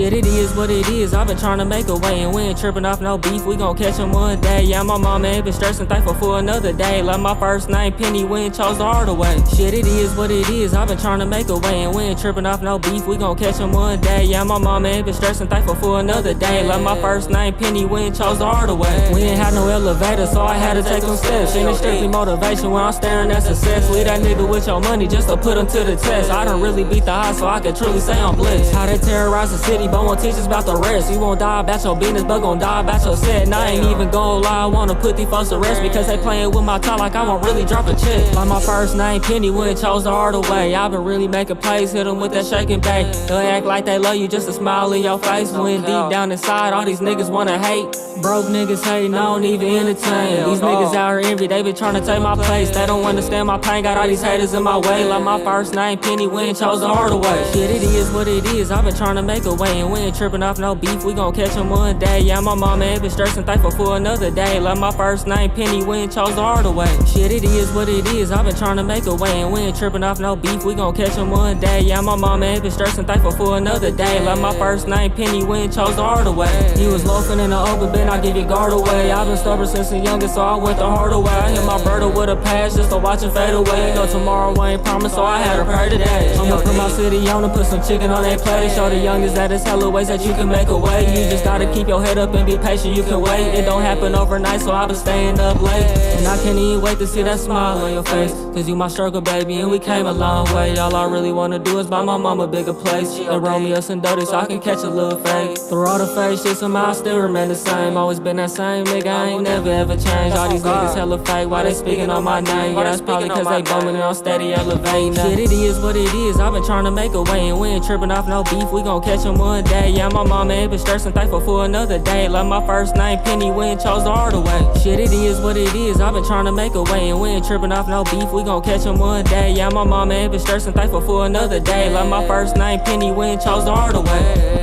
Shit, it is what it is. I've been trying to make a way, and we ain't tripping off no beef. We gon' catch him one day. Yeah, my mama ain't been stressing, thankful for another day. Like my first name, Penny, we ain't chose the harder way. Shit, it is what it is. I've been trying to make a way, and we ain't tripping off no beef. We gon' catch him one day. Yeah, my mama ain't been stressing, thankful for another day. Like my first name, Penny, we ain't chose the harder way. We ain't had no elevator, so I had to take them steps. Shit, it's strictly motivation when I'm staring at success. Leave that nigga with your money just to put him to the test. I done really beat the odds, so I can truly say I'm blessed. How they terrorize the city, but won't teach us about the rest. You won't die about your business, but gon' die about your set. And I ain't even gon' lie, I wanna put these folks to rest, because they playing with my time like I won't really drop a check. Like my first name, Penny, we ain't chose the harder way. I been really making plays, hit them with that shaking bait. They'll act like they love you just to smile in your face, when deep down inside all these niggas wanna hate. Broke niggas hating, I don't even entertain. These niggas out here envy, they been trying to take my place. They don't understand my pain, got all these haters in my way. Like my first name, Penny, we ain't chose the harder way. Shit, it is what it is. I've been trying to make a way, and we ain't tripping off no beef. We gon' catch him one day. Yeah, my mama ain't been stressing, thankful for another day. Like my first name, Penny, we ain't chose the harder way. Shit, it is what it is. I've been trying to make a way, and we ain't tripping off no beef. We gon' catch him one day. Yeah, my mama ain't been stressing, thankful for another day. Like my first name, Penny, we ain't chose the harder way. He was loafing in the open bin, I give you guard away. I've been stubborn since the youngest, so I went the harder way. I hit my brother with a pass just to watch him fade away. You know tomorrow ain't promised, so I had to pray today. I'ma put my city on and put some chicken on that plate. Show the youngest that it's hella ways that you can make a way. You just gotta keep your head up and be patient, you can wait. It don't happen overnight, so I've been staying up late. And I can't even wait to see that smile on your face, cause you my struggle, baby, and we came a long way. All I really wanna do is buy my mama a bigger place and roll me up some dirty so I can catch a little fade. Through all the fake shit, somehow I still remain the same. Always been that same nigga, I ain't never ever changed. All these niggas hella fake, why they speaking on my name? Yeah, that's probably cause they bumming and I'm steady elevating. Shit, it is what it is. I've been trying to make a way, and we ain't tripping off no beef. We gon' catch him one day. Yeah, my mama ain't been stressing, thankful for another day. Like my first name, Penny, we ain't chose the harder way. Shit, it is what it is. I've been trying to make a way, and we ain't tripping off no beef. We gon' catch him one day. Yeah, my mama ain't been stressing, thankful for another day. Like my first name, Penny, we ain't chose the harder way.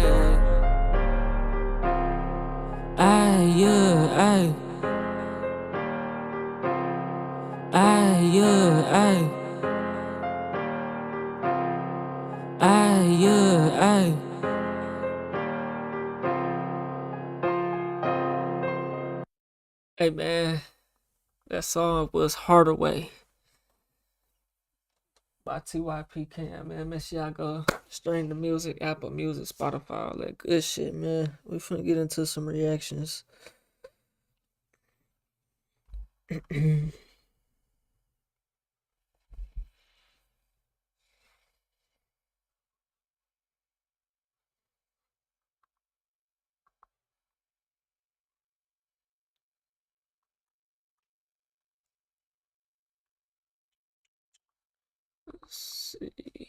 Ay, yeah, ay. Ay, yeah, ay. Ay, yeah, ay. Hey man, that song was Harder Way by TYP Cam, man. Make sure y'all go stream the music, Apple Music, Spotify, all that good shit, man. We finna get into some reactions. Let's see.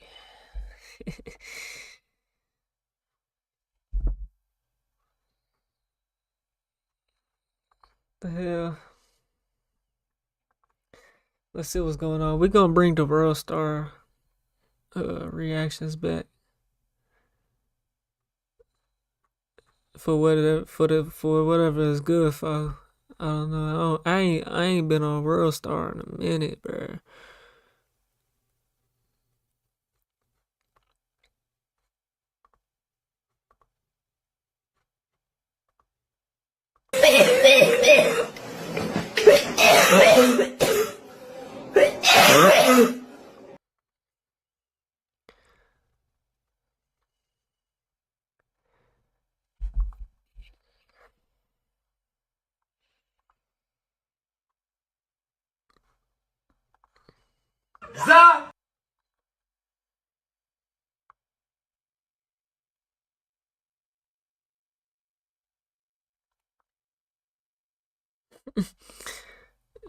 The hell? Let's see what's going on. We're gonna bring the World Star reactions back for whatever is good for. I don't know. I ain't been on World Star in a minute, bro.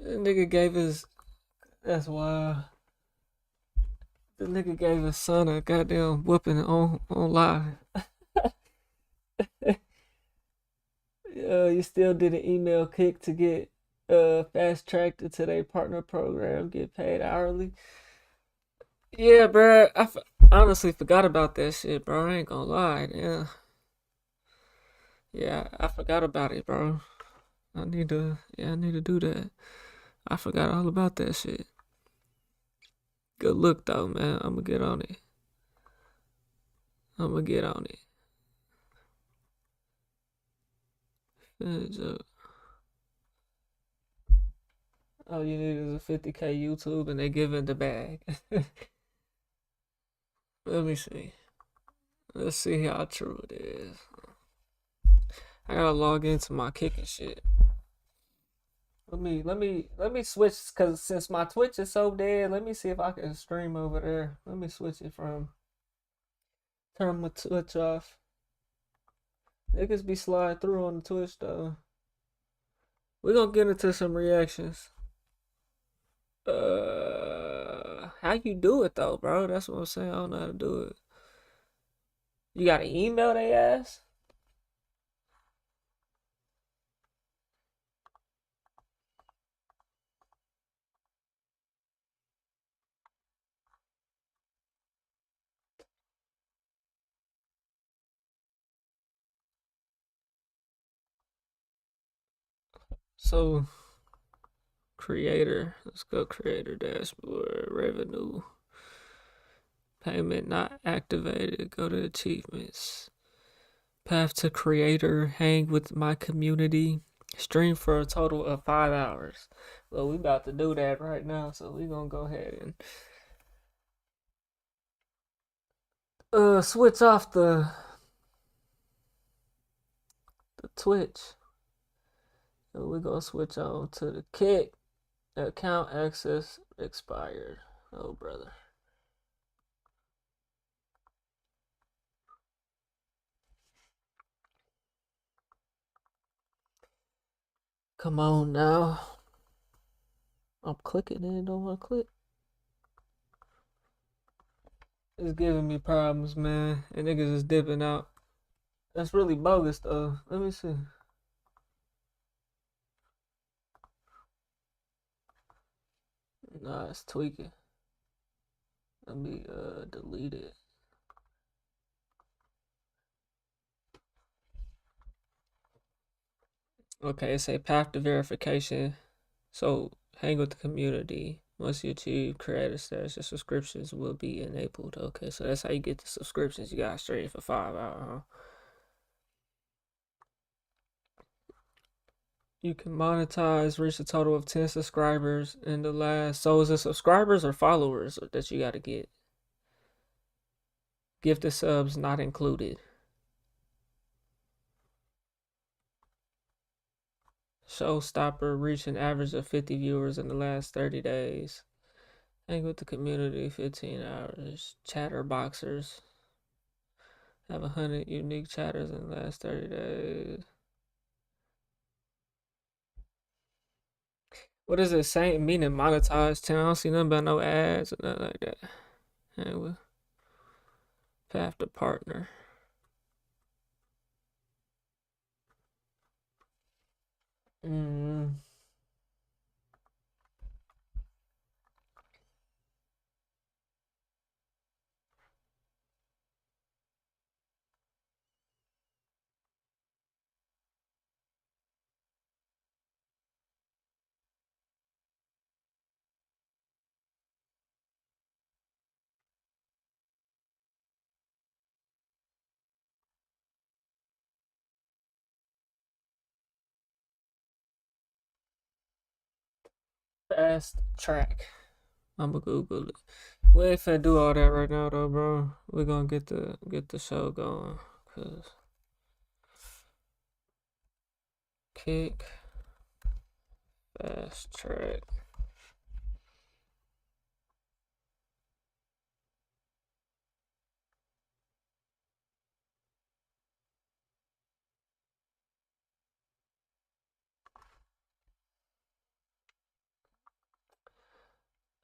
Nigga gave his. That's wild. The nigga gave his son a goddamn whooping on live. You still did an email kick to get fast tracked into their partner program, get paid hourly. Yeah, bro. Honestly forgot about that shit, bro. I ain't gonna lie. Yeah, I forgot about it, bro. I need to do that. I forgot all about that shit. Good look though, man. I'ma get on it. All you need is a 50K YouTube and they give it the bag. Let me see. Let's see how true it is. I gotta log into my kicking shit. Let me switch because since my Twitch is so dead, let me see if I can stream over there. Let me switch it from turn my Twitch off. Niggas be sliding through on the Twitch though. We're gonna get into some reactions. How you do it though, bro? That's what I'm saying. I don't know how to do it. You gotta email they ass? So creator, let's go creator dashboard, revenue, payment not activated, go to achievements, path to creator, hang with my community, stream for a total of 5 hours. Well, we about to do that right now, so we gonna go ahead and switch off the Twitch. So we gonna switch on to the Kick. Account access expired. Oh, brother. Come on now. I'm clicking and don't want to click. It's giving me problems, man. And niggas is dipping out. That's really bogus, though. Let me see. Nah, it's tweaking. Let me delete it. Okay, it's a path to verification. So hang with the community. Once you achieve creator status, your subscriptions will be enabled. Okay, so that's how you get the subscriptions. You got stream for 5 hours, huh? You can monetize, reach a total of 10 subscribers in the last. So is it subscribers or followers that you got to get? Gifted subs not included. Showstopper reach an average of 50 viewers in the last 30 days. Hang with the community 15 hours. Chatterboxers have 100 unique chatters in the last 30 days. What is it saying? Meaning monetized channel? I don't see nothing about no ads or nothing like that. Anyway. Path to partner. Fast track. I'ma Google it. We ain't finna do all that right now though, bro. We're gonna get the show going. Cause Kick fast track.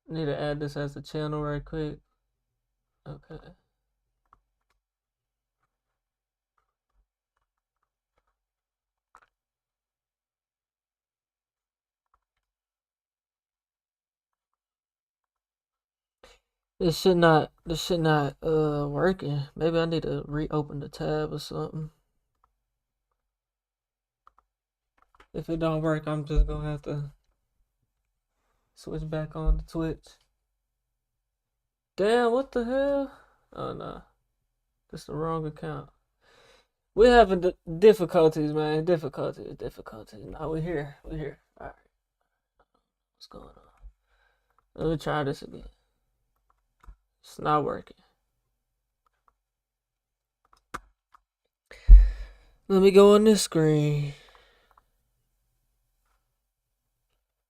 Need to add this as a channel right quick. Okay. This shit not working. Maybe I need to reopen the tab or something. If it don't work, I'm just gonna have to switch back on to Twitch. Damn, what the hell? Oh no. That's the wrong account. We're having difficulties, man. Difficulties. Now we're here. We're here. All right. What's going on? Let me try this again. It's not working. Let me go on this screen.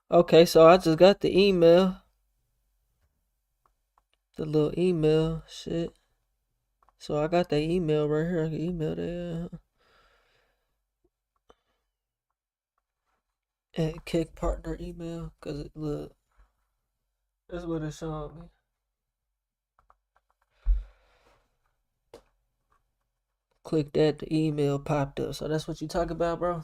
Okay, so I just got the email. The little email shit. So I got that email right here. I can email that. And kick partner email. Cause it look. That's what it's showing me. Click that, the email popped up. So that's what you talk about, bro?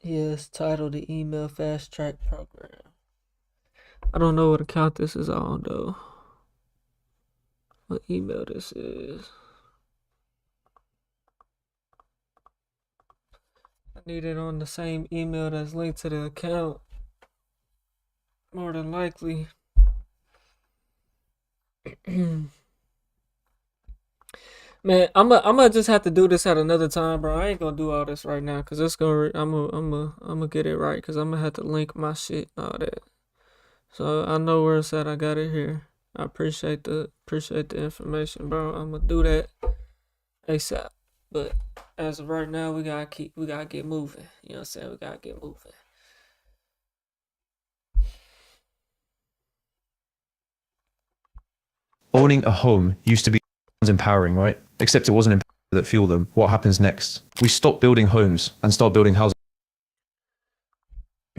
Yes, title the email fast track program. I don't know what account this is on though. What email this is. I need it on the same email that's linked to the account. More than likely. Man, I'm gonna just have to do this at another time, bro. I ain't gonna do all this right now, cause it's gonna. I'm gonna get it right, cause I'm gonna have to link my shit and all that. So I know where it's at. I got it here. I appreciate the information, bro. I'm gonna do that ASAP. But as of right now, we gotta get moving. You know what I'm saying? We gotta get moving. Owning a home used to be empowering, right? Except it wasn't empowering that fueled them. What happens next? We stop building homes and start building houses.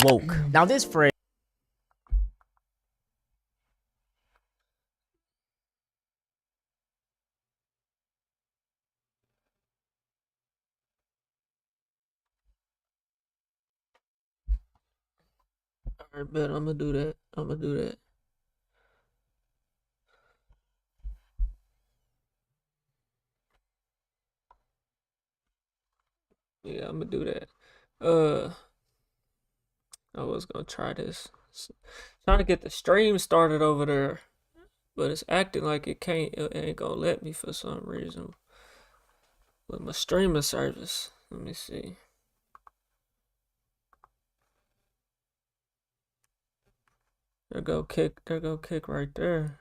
Woke. Now this phrase. Alright, bet I'm gonna do that. Yeah, I'm gonna do that. I was gonna try this. Trying to get the stream started over there, but it's acting like it ain't gonna let me for some reason. With my streaming service. Let me see. There go kick right there.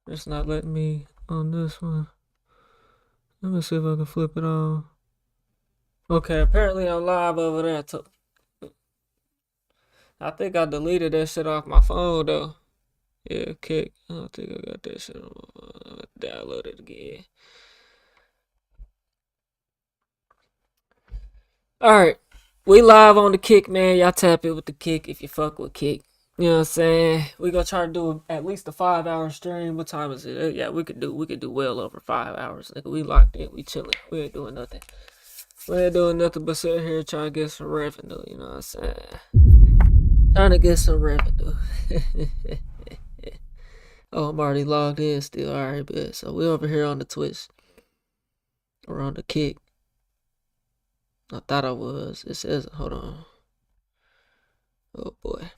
It's not letting me on this one. Let me see if I can flip it on. Okay, apparently I'm live over there too. I think I deleted that shit off my phone though. Yeah, kick. I don't think I got that shit on my phone. Download it again. Alright. We live on the kick, man. Y'all tap it with the kick if you fuck with kick. You know what I'm saying? We gonna try to do at least a 5-hour stream. What time is it? Yeah, we could do well over 5 hours. Nigga, we locked in. We chilling. We ain't doing nothing. We ain't doing nothing but sitting here trying to get some revenue. You know what I'm saying? Trying to get some revenue. Oh, I'm already logged in still. Alright, bet. So we over here on the Twitch. Or on the kick. I thought I was. It says, hold on. Oh boy.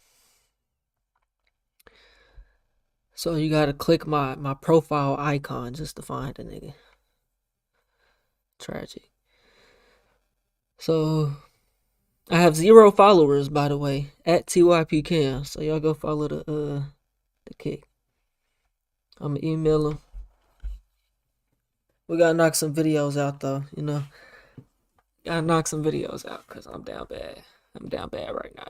So you gotta click my profile icon just to find the nigga. Tragic. So I have 0 followers, by the way, at TYPCam. So y'all go follow the kick. I'ma email him. We gotta knock some videos out though, you know. Gotta knock some videos out because I'm down bad. I'm down bad right now,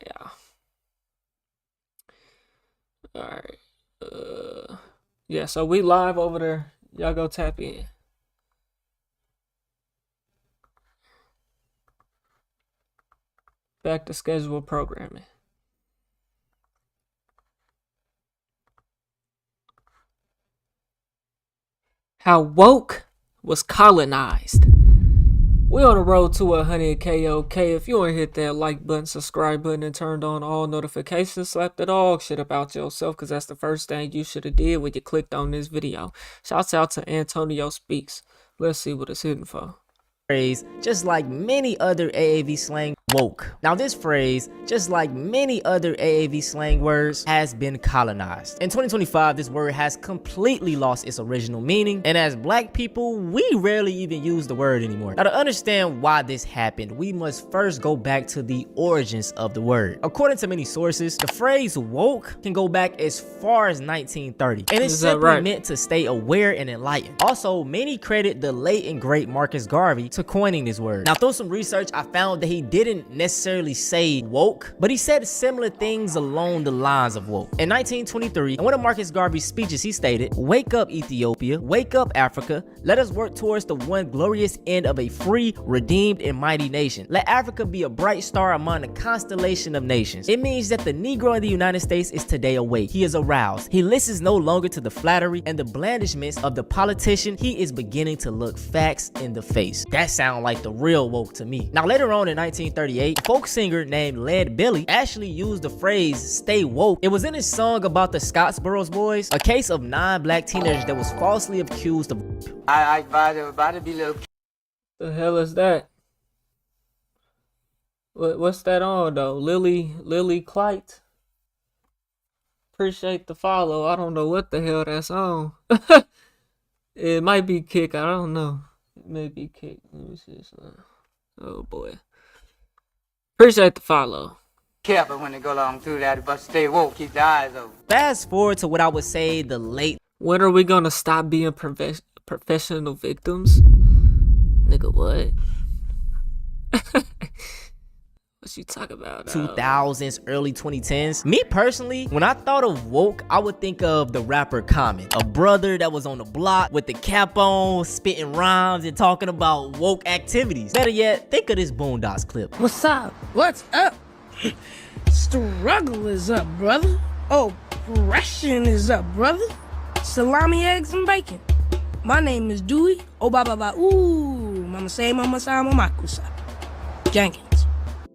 y'all. Alright. Yeah, so we live over there. Y'all go tap in. Back to schedule programming. How woke was colonized. We on the road to 100K. Okay, if you want to hit that like button, subscribe button, and turned on all notifications, slap the dog shit about yourself, because that's the first thing you should have did when you clicked on this video. Shouts out to Antonio Speaks. Let's see what it's hitting for. Phrase, just like many other AAV slang, woke. Now this phrase, just like many other AAV slang words, has been colonized. In 2025, this word has completely lost its original meaning, and as black people, we rarely even use the word anymore. Now to understand why this happened, we must first go back to the origins of the word. According to many sources, the phrase woke can go back as far as 1930, and it's simply meant to stay aware and enlightened. Also, many credit the late and great Marcus Garvey to coining this word. Now through some research, I found that he didn't necessarily say woke, but he said similar things along the lines of woke. In 1923, in one of Marcus Garvey's speeches, he stated, "Wake up, Ethiopia, wake up, Africa. Let us work towards the one glorious end of a free, redeemed, and mighty nation. Let Africa be a bright star among the constellation of nations." It means that the Negro in the United States is today awake. He is aroused. He listens no longer to the flattery and the blandishments of the politician. He is beginning to look facts in the face. That sound like the real woke to me. Now later on in 1938, a folk singer named Lead Billy actually used the phrase "stay woke." It was in his song about the Scottsboro Boys, a case of 9 black teenagers that was falsely accused of. I advise everybody to be little. The hell is that? What's that on though? Lily Clyte. Appreciate the follow. I don't know what the hell that's on. It might be Kick. I don't know. It may be Kick. Let me see. Oh boy. Appreciate the follow. Careful when they go along through that, but stay woke. Keep your eyes open. Fast forward to what I would say the late. When are we gonna stop being professional victims? Nigga, what? What you talk about? 2000s, early 2010s. Me personally, when I thought of woke, I would think of the rapper Common, a brother that was on the block with the cap on, spitting rhymes and talking about woke activities. Better yet, think of this Boondocks clip. What's up? What's up? Struggle is up, brother. Oppression is up, brother. Salami, eggs, and bacon. My name is Dewey. Oh, ba ba ba. Ooh, mama say, mama say, mama kusa. Jenkins.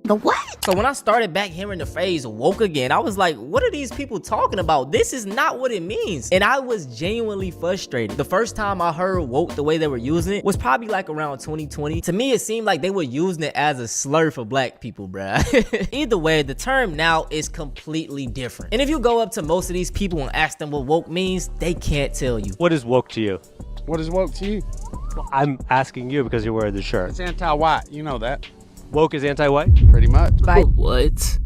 The what? So when I started back hearing the phrase woke again, I was like, what are these people talking about? This is not what it means. And I was genuinely frustrated. The first time I heard woke the way they were using it was probably like around 2020. To me, it seemed like they were using it as a slur for black people, bruh. Either way, the term now is completely different. And if you go up to most of these people and ask them what woke means, they can't tell you. What is woke to you? What is woke to you? Well, I'm asking you because you're wearing the shirt. It's anti-white, you know that. Woke is anti-white? Pretty much. What?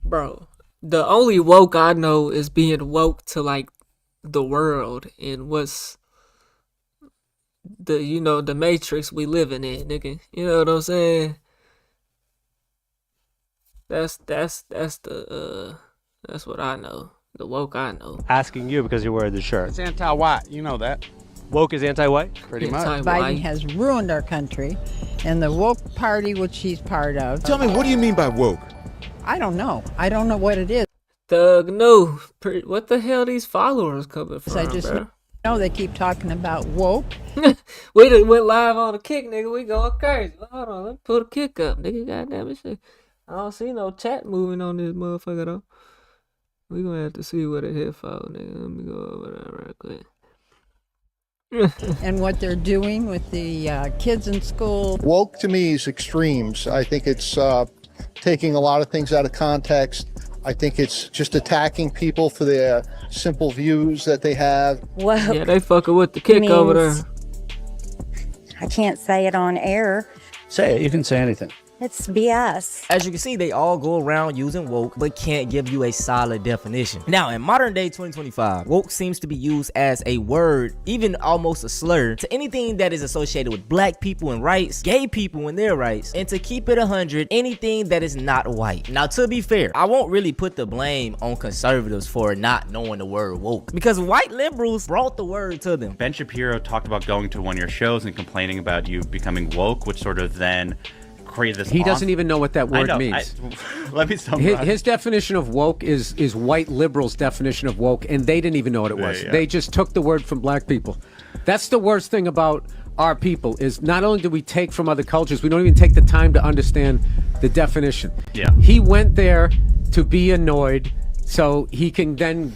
Bro, the only woke I know is being woke to like the world and what's the, you know, the matrix we living in, nigga. You know what I'm saying? That's what I know. The woke I know. Asking you because you're wearing the shirt. It's anti-white, you know that. Woke is anti-white? Pretty much. Biden has ruined our country, and the woke party, which he's part of. Tell me, what do you mean by woke? I don't know. I don't know what it is. Thug, no. What the hell these followers coming from, I just bro? know they keep talking about woke. We done went live on the Kick, nigga. We going crazy. Hold on, let me put a Kick up, nigga. Goddamn it, shit. I don't see no chat moving on this motherfucker though. We gonna have to see what it hit for, nigga. Let me go over there real quick. And what they're doing with the kids in school. Woke to me is extremes. I think it's taking a lot of things out of context. I think it's just attacking people for their simple views that they have. Well, yeah, they fucking with the Kick over there. I can't say it on air. Say it. You can say anything. It's BS. As you can see, they all go around using woke, but can't give you a solid definition. Now, in modern day 2025, woke seems to be used as a word, even almost a slur, to anything that is associated with black people and rights, gay people and their rights, and to keep it 100, anything that is not white. Now, to be fair, I won't really put the blame on conservatives for not knowing the word woke, because white liberals brought the word to them. Ben Shapiro talked about going to one of your shows and complaining about you becoming woke, which sort of then greatest. He doesn't even know what that word means. Let me summarize. His definition of woke is white liberals' definition of woke, and they didn't even know what it was. Yeah. They just took the word from black people. That's the worst thing about our people is not only do we take from other cultures, we don't even take the time to understand the definition. Yeah. He went there to be annoyed so he can then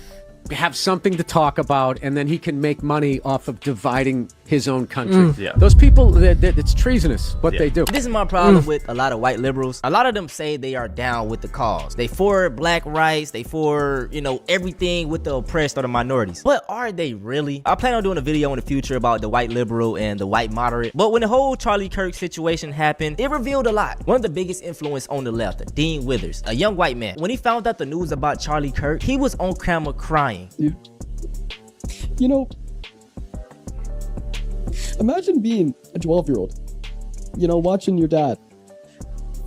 have something to talk about, and then he can make money off of dividing his own country. Yeah. Those people, it's treasonous what they do. This is my problem with a lot of white liberals. A lot of them say they are down with the cause. They for black rights. They for, you know, everything with the oppressed or the minorities. But are they really? I plan on doing a video in the future about the white liberal and the white moderate. But when the whole Charlie Kirk situation happened, it revealed a lot. One of the biggest influence on the left, Dean Withers, a young white man. When he found out the news about Charlie Kirk, he was on camera crying. You know, imagine being a 12-year-old, you know, watching your dad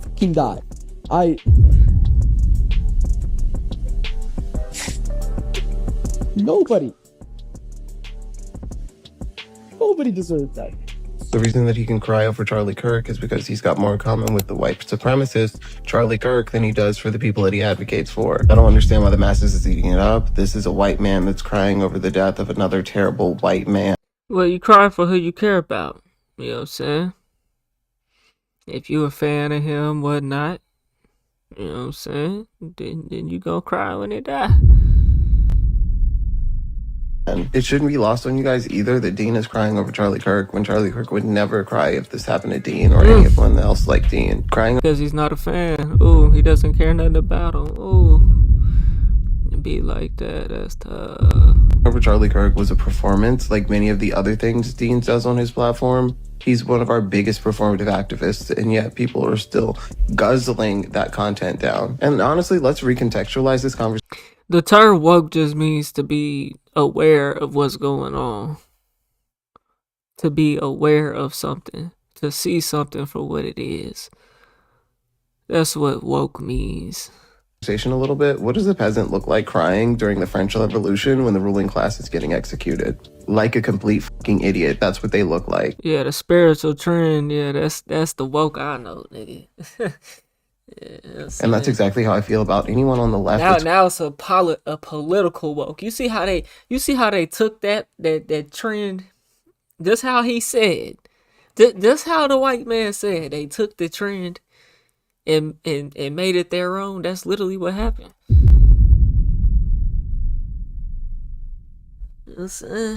fucking die. Nobody deserves that. The reason that he can cry over Charlie Kirk is because he's got more in common with the white supremacist Charlie Kirk than he does for the people that he advocates for. I don't understand why the masses is eating it up. This is a white man that's crying over the death of another terrible white man. Well, you cry for who you care about. You know what I'm saying? If you a fan of him, whatnot, you know what I'm saying? Then you gonna cry when they die. And it shouldn't be lost on you guys either that Dean is crying over Charlie Kirk when Charlie Kirk would never cry if this happened to Dean or anyone else like Dean. Crying because he's not a fan. Ooh, he doesn't care nothing about him. Ooh, be like that. That's tough. over Charlie Kirk was a performance like many of the other things Dean does on his platform. He's one of our biggest performative activists, and yet people are still guzzling that content down. And honestly, let's recontextualize this conversation. The term woke just means to be aware of what's going on. To be aware of something. To see something for what it is. That's what woke means. A little bit. What does a peasant look like crying during the French Revolution when the ruling class is getting executed? Like a complete fucking idiot. That's what they look like. Yeah, the spiritual trend. Yeah, that's the woke I know, nigga. Yeah, and that's exactly how I feel about anyone on the left. Now it's a political woke. You see how they took that trend. Just how he said. Just how the white man said. They took the trend and made it their own. That's literally what happened.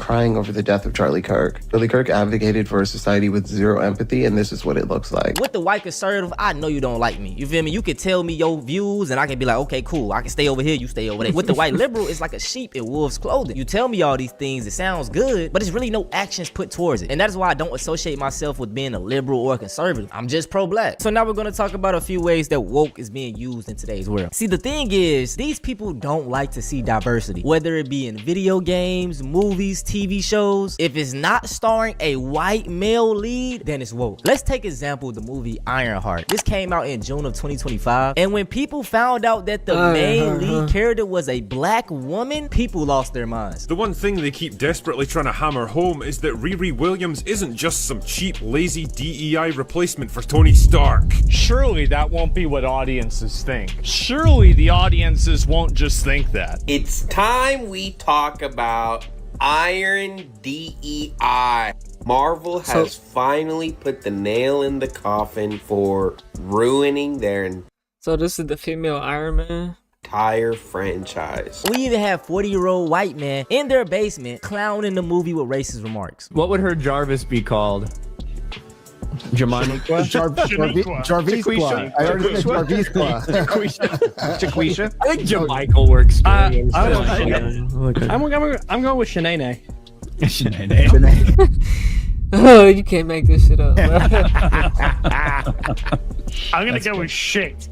Crying over the death of Charlie Kirk. Charlie Kirk advocated for a society with zero empathy, and this is what it looks like. With the white conservative, I know you don't like me. You feel me? You can tell me your views, and I can be like, okay, cool. I can stay over here, you stay over there. With the white liberal, it's like a sheep in wolf's clothing. You tell me all these things, it sounds good, but there's really no actions put towards it. And that is why I don't associate myself with being a liberal or a conservative. I'm just pro-black. So now we're gonna talk about a few ways that woke is being used in today's world. See, the thing is, these people don't like to see diversity, whether it be in video games, movies, TV shows. If it's not starring a white male lead, then it's woke. Let's take example the movie Ironheart. This came out in June of 2025, and when people found out that the main lead character was a black woman, people lost their minds. The one thing they keep desperately trying to hammer home is that Riri Williams isn't just some cheap, lazy DEI replacement for Tony Stark. Surely that won't be what audiences think. Surely the audiences won't just think that. It's time we talk about Iron DEI. Marvel has finally put the nail in the coffin for ruining their So this is the female Iron Man? Entire franchise. We even have 40-year-old white men in their basement clowning the movie with racist remarks. What would her Jarvis be called? Jamiqua? Jarvisqua. I already said Jarvisqua. Jaquisha? I think Jamichael works. I'm going with Shanae. Oh, you can't make this shit up. I'm gonna go with shit.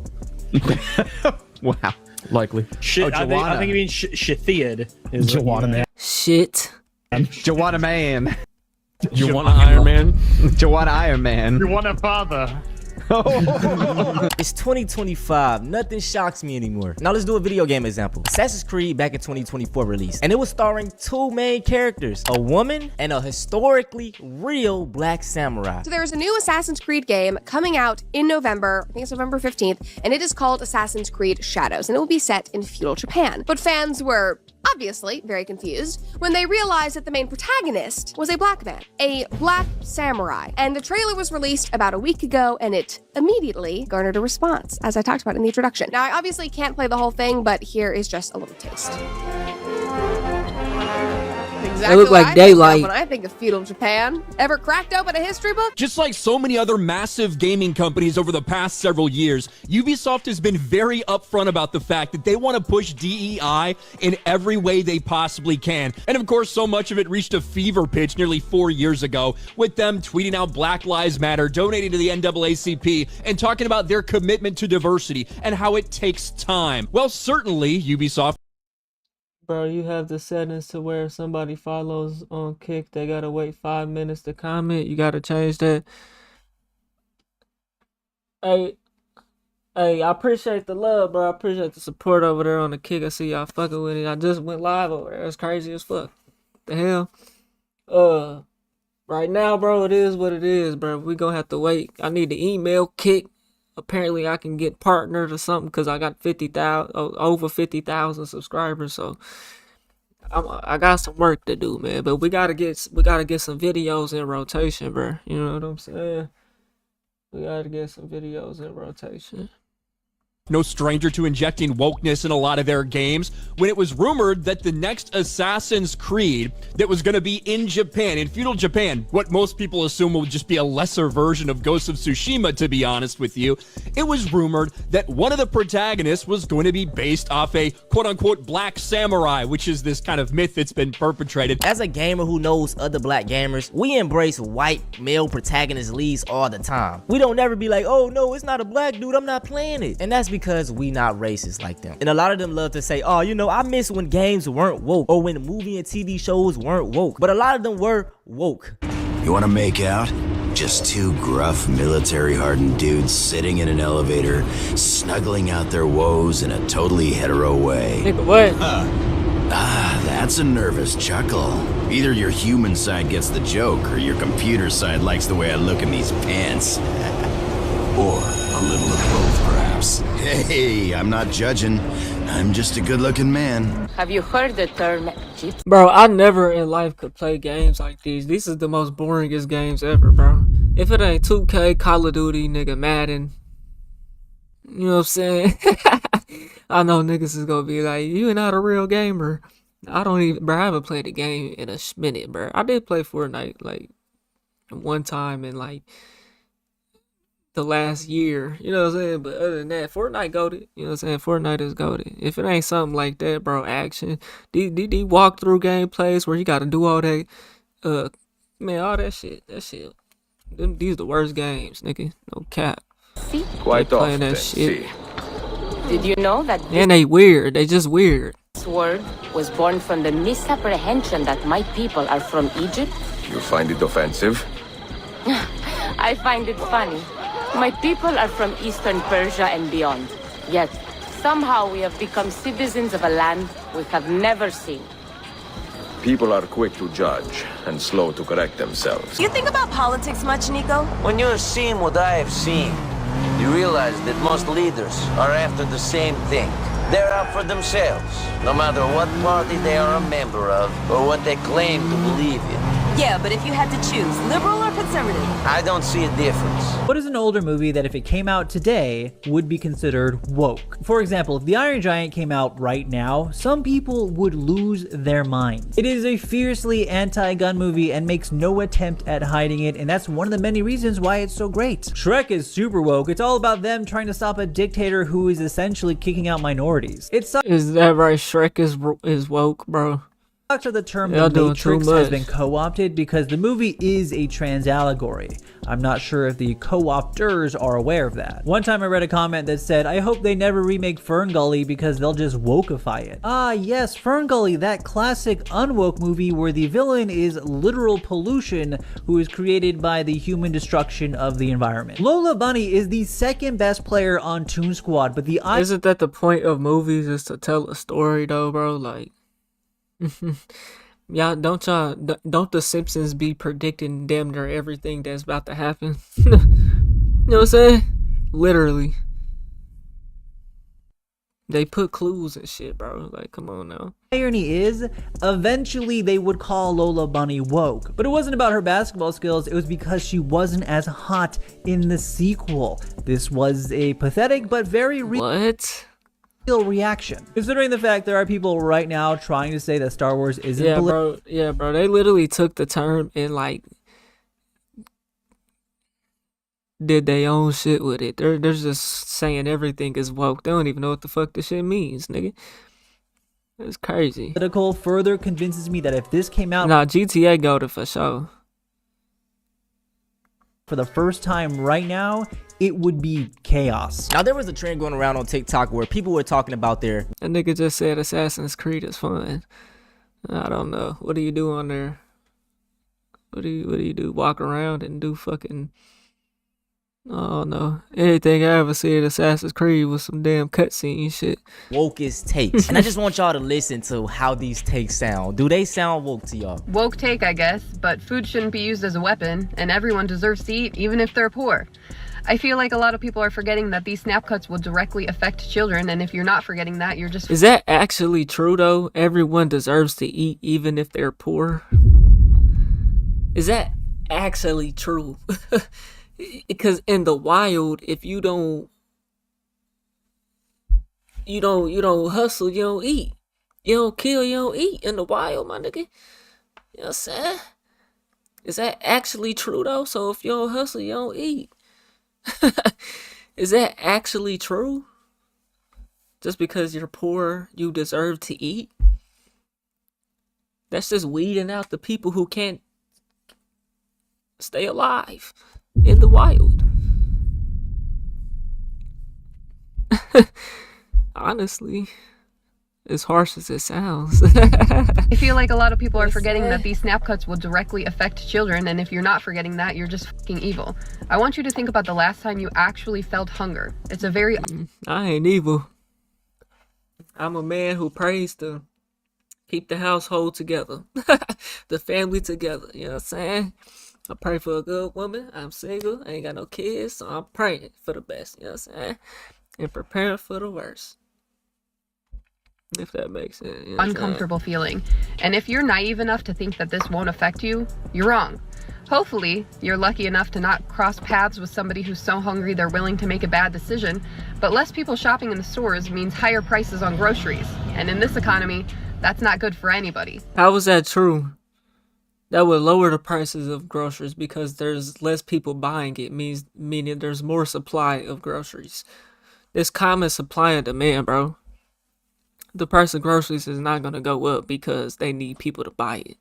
Wow. Likely. Shit. I think it means Shithiad. Joanna Man. Shit. Joanna Man. You want an Iron Man? Joanna Iron Man. You want a father? It's 2025. Nothing shocks me anymore. Now let's do a video game example. Assassin's Creed back in 2024 released, and it was starring two main characters, a woman and a historically real black samurai. So there's a new Assassin's Creed game coming out in November, I think it's November 15th, and it is called Assassin's Creed Shadows, and it will be set in feudal Japan. But fans were obviously very confused when they realized that the main protagonist was a black man, a black samurai. And the trailer was released about a week ago, and it immediately garnered a response, as I talked about in the introduction. Now, I obviously can't play the whole thing, but here is just a little taste. Exactly look like what I think of daylight. when I think of feudal Japan. Ever cracked open a history book? Just like so many other massive gaming companies over the past several years, Ubisoft has been very upfront about the fact that they want to push DEI in every way they possibly can. And of course, so much of it reached a fever pitch nearly 4 years ago, with them tweeting out Black Lives Matter, donating to the NAACP, and talking about their commitment to diversity and how it takes time. Well, certainly, Ubisoft. Bro, you have the settings to where if somebody follows on Kick, they gotta wait 5 minutes to comment. You gotta change that. Hey, I appreciate the love, bro. I appreciate the support over there on the Kick. I see y'all fucking with it. I just went live over there. It's crazy as fuck. The hell? Right now, bro, it is what it is, bro. We gonna have to wait. I need to email Kick. Apparently I can get partnered or something because I got 50,000, over 50,000 subscribers. So I got some work to do, man. But we gotta get some videos in rotation, bro. You know what I'm saying? We gotta get some videos in rotation. No stranger to injecting wokeness in a lot of their games, when it was rumored that the next Assassin's Creed that was going to be in Japan, in feudal Japan, what most people assume will just be a lesser version of Ghost of Tsushima, to be honest with you, it was rumored that one of the protagonists was going to be based off a quote-unquote black samurai, which is this kind of myth that's been perpetrated. As a gamer who knows other black gamers, we embrace white male protagonist leads all the time. We don't never be like, oh no, it's not a black dude, I'm not playing it. And that's because we not racist like them. And a lot of them love to say, oh, you know, I miss when games weren't woke or when movie and TV shows weren't woke. But a lot of them were woke. You want to make out? Just two gruff, military-hardened dudes sitting in an elevator, snuggling out their woes in a totally hetero way. Nigga, what? That's a nervous chuckle. Either your human side gets the joke, or your computer side likes the way I look in these pants. Or a little of both, perhaps. Hey, I'm not judging. I'm just a good-looking man. Have you heard the term Jeep? Bro, I never in life could play games like these. These is the most boringest games ever, bro. If it ain't 2K, Call of Duty, nigga, Madden. You know what I'm saying? I know niggas is gonna be like, you not a real gamer. I haven't played a game in a minute, bro. I did play Fortnite, like, one time in, like, the last year, you know what I'm saying? But other than that, Fortnite goated. You know what I'm saying? Fortnite is goated. If it ain't something like that, bro, action, these walkthrough gameplays where you gotta do all that, man, all that shit, these the worst games, nigga. No cap. See? Quite playing that shit. Did you know that And they weird. They just weird. this word was born from the misapprehension that my people are from Egypt? You find it offensive? I find it funny. My people are from Eastern Persia and beyond. Yet, somehow we have become citizens of a land we have never seen. People are quick to judge and slow to correct themselves. You think about politics much, Nico? When you've seen what I have seen, you realize that most leaders are after the same thing. They're out for themselves, no matter what party they are a member of or what they claim to believe in. Yeah, but if you had to choose, liberal or conservative? I don't see a difference. What is an older movie that if it came out today would be considered woke? For example, if The Iron Giant came out right now, some people would lose their minds. It is a fiercely anti-gun movie and makes no attempt at hiding it, and that's one of the many reasons why it's so great. Shrek is super woke. It's all about them trying to stop a dictator who is essentially kicking out minorities. Is that right? Shrek is woke, bro. So the term Y'all The doing too Matrix has much. been co-opted because the movie is a trans allegory. I'm not sure if the co-opters are aware of that. One time I read a comment that said, I hope they never remake Ferngully because they'll just wokeify it. Ah yes, Ferngully, that classic unwoke movie where the villain is literal pollution who is created by the human destruction of the environment. Lola Bunny is the second best player on Toon Squad, but the Isn't that the point of movies, is to tell a story though, bro? Like, don't the Simpsons be predicting damn near everything that's about to happen? You know what I'm saying? Literally. They put clues and shit, bro. Like, come on now. irony is, eventually they would call Lola Bunny woke. But it wasn't about her basketball skills, it was because she wasn't as hot in the sequel. This was a pathetic but very real reaction. Considering the fact there are people right now trying to say that Star Wars isn't Yeah, bro. They literally took the term and like did their own shit with it. They're just saying everything is woke. They don't even know what the fuck this shit means, nigga. It's crazy. Political further convinces me that if this came out Nah, GTA go to for sure. For the first time right now, it would be chaos. Now there was a trend going around on TikTok where people were talking about their That nigga just said Assassin's Creed is fun. I don't know. What do you do on there? What do you do? Walk around and do fucking... Oh no. Anything I ever see at Assassin's Creed was some damn cutscene shit. wokest takes. And I just want y'all to listen to how these takes sound. Do they sound woke to y'all? Woke take, I guess, but food shouldn't be used as a weapon, and everyone deserves to eat, even if they're poor. I feel like a lot of people are forgetting that these snap cuts will directly affect children, and if you're not forgetting that, you're just... Is that actually true though? Everyone deserves to eat even if they're poor? Is that actually true? Because in the wild, if you don't hustle, you don't eat. You don't kill, you don't eat in the wild, my nigga. You know what I'm saying? Is that actually true though? So if you don't hustle, you don't eat. Is that actually true? Just because you're poor, you deserve to eat? That's just weeding out the people who can't stay alive in the wild. Honestly, as harsh as it sounds. I feel like a lot of people are forgetting that these snap cuts will directly affect children, and if you're not forgetting that, you're just fucking evil. I want you to think about the last time you actually felt hunger. It's a very... I ain't evil. I'm a man who prays to keep the household together. The family together, you know what I'm saying? I pray for a good woman. I'm single. I ain't got no kids, so I'm praying for the best, you know what I'm saying? And preparing for the worst. If that makes sense. You know uncomfortable feeling. And if you're naive enough to think that this won't affect you, you're wrong. Hopefully, you're lucky enough to not cross paths with somebody who's so hungry they're willing to make a bad decision, but less people shopping in the stores means higher prices on groceries. And in this economy, that's not good for anybody. How is that true? That would lower the prices of groceries because there's less people buying it, meaning there's more supply of groceries. There's common supply and demand, bro. The price of groceries is not going to go up because they need people to buy it.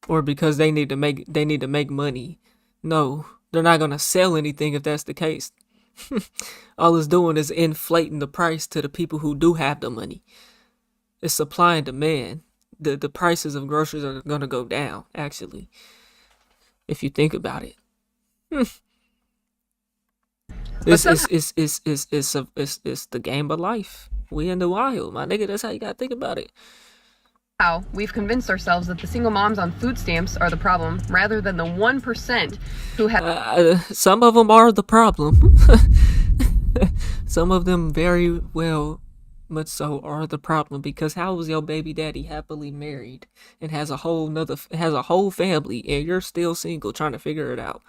Or because they need to make money. No, they're not going to sell anything if that's the case. All it's doing is inflating the price to the people who do have the money. It's supply and demand. The prices of groceries are going to go down, actually, if you think about it. It's the game of life. We in the wild, my nigga. That's how you gotta think about it. Now, we've convinced ourselves that the single moms on food stamps are the problem, rather than the 1% who have... Some of them are the problem. Some of them very well much so are the problem, because how was your baby daddy happily married and has a whole family and you're still single trying to figure it out?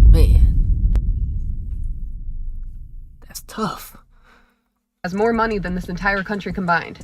Man, that's tough. Has more money than this entire country combined.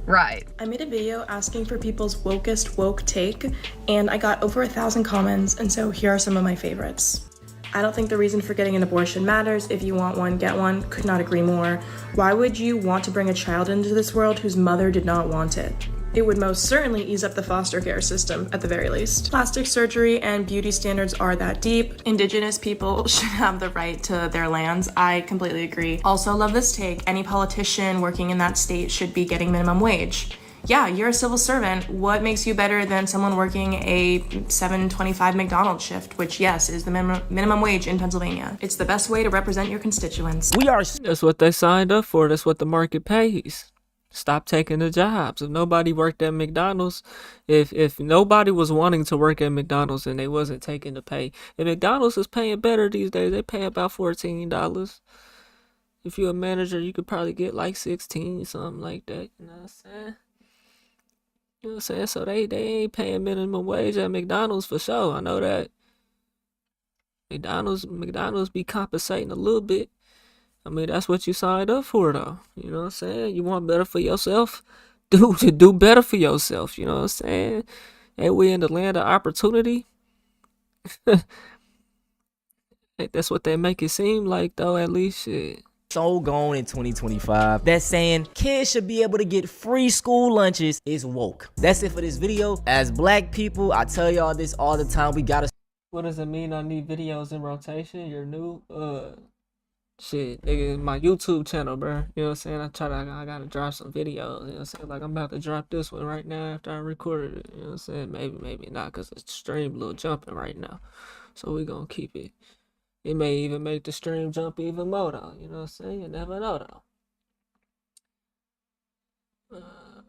Right. I made a video asking for people's wokest woke take, and I got over 1,000 comments, and so here are some of my favorites. I don't think the reason for getting an abortion matters. If you want one, get one. Could not agree more. Why would you want to bring a child into this world whose mother did not want it? It would most certainly ease up the foster care system, at the very least. Plastic surgery and beauty standards are that deep. Indigenous people should have the right to their lands. I completely agree. Also love this take. Any politician working in that state should be getting minimum wage. Yeah, you're a civil servant. What makes you better than someone working a $7.25 McDonald's shift, which, yes, is the minimum wage in Pennsylvania? It's the best way to represent your constituents. That's what they signed up for. That's what the market pays. Stop taking the jobs. If nobody worked at McDonald's, if nobody was wanting to work at McDonald's and they wasn't taking the pay, if McDonald's is paying better these days, they pay about $14. If you're a manager, you could probably get like 16, something like that. You know what I'm saying? You know what I'm saying? So they ain't paying minimum wage at McDonald's for sure. I know that. McDonald's be compensating a little bit. I mean, that's what you signed up for, though. You know what I'm saying? You want better for yourself? Do better for yourself. You know what I'm saying? And we in the land of opportunity. That's what they make it seem like, though, at least. Shit. So gone in 2025 that saying kids should be able to get free school lunches is woke. That's it for this video. As black people, I tell y'all this all the time. We gotta. What does it mean I need videos in rotation? You're new? Shit, nigga, my YouTube channel, bro. You know what I'm saying? I gotta drop some videos. You know what I'm saying? Like, I'm about to drop this one right now after I recorded it. You know what I'm saying? Maybe not, because the stream a little jumping right now. So we gonna keep it. It may even make the stream jump even more, though. You know what I'm saying? You never know, though.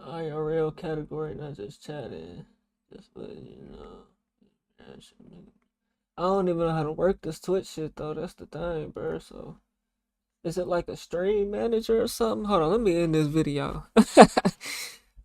IRL category, not just chatting. Just letting you know. I don't even know how to work this Twitch shit, though. That's the thing, bro. So, is it like a stream manager or something? Hold on, let me end this video.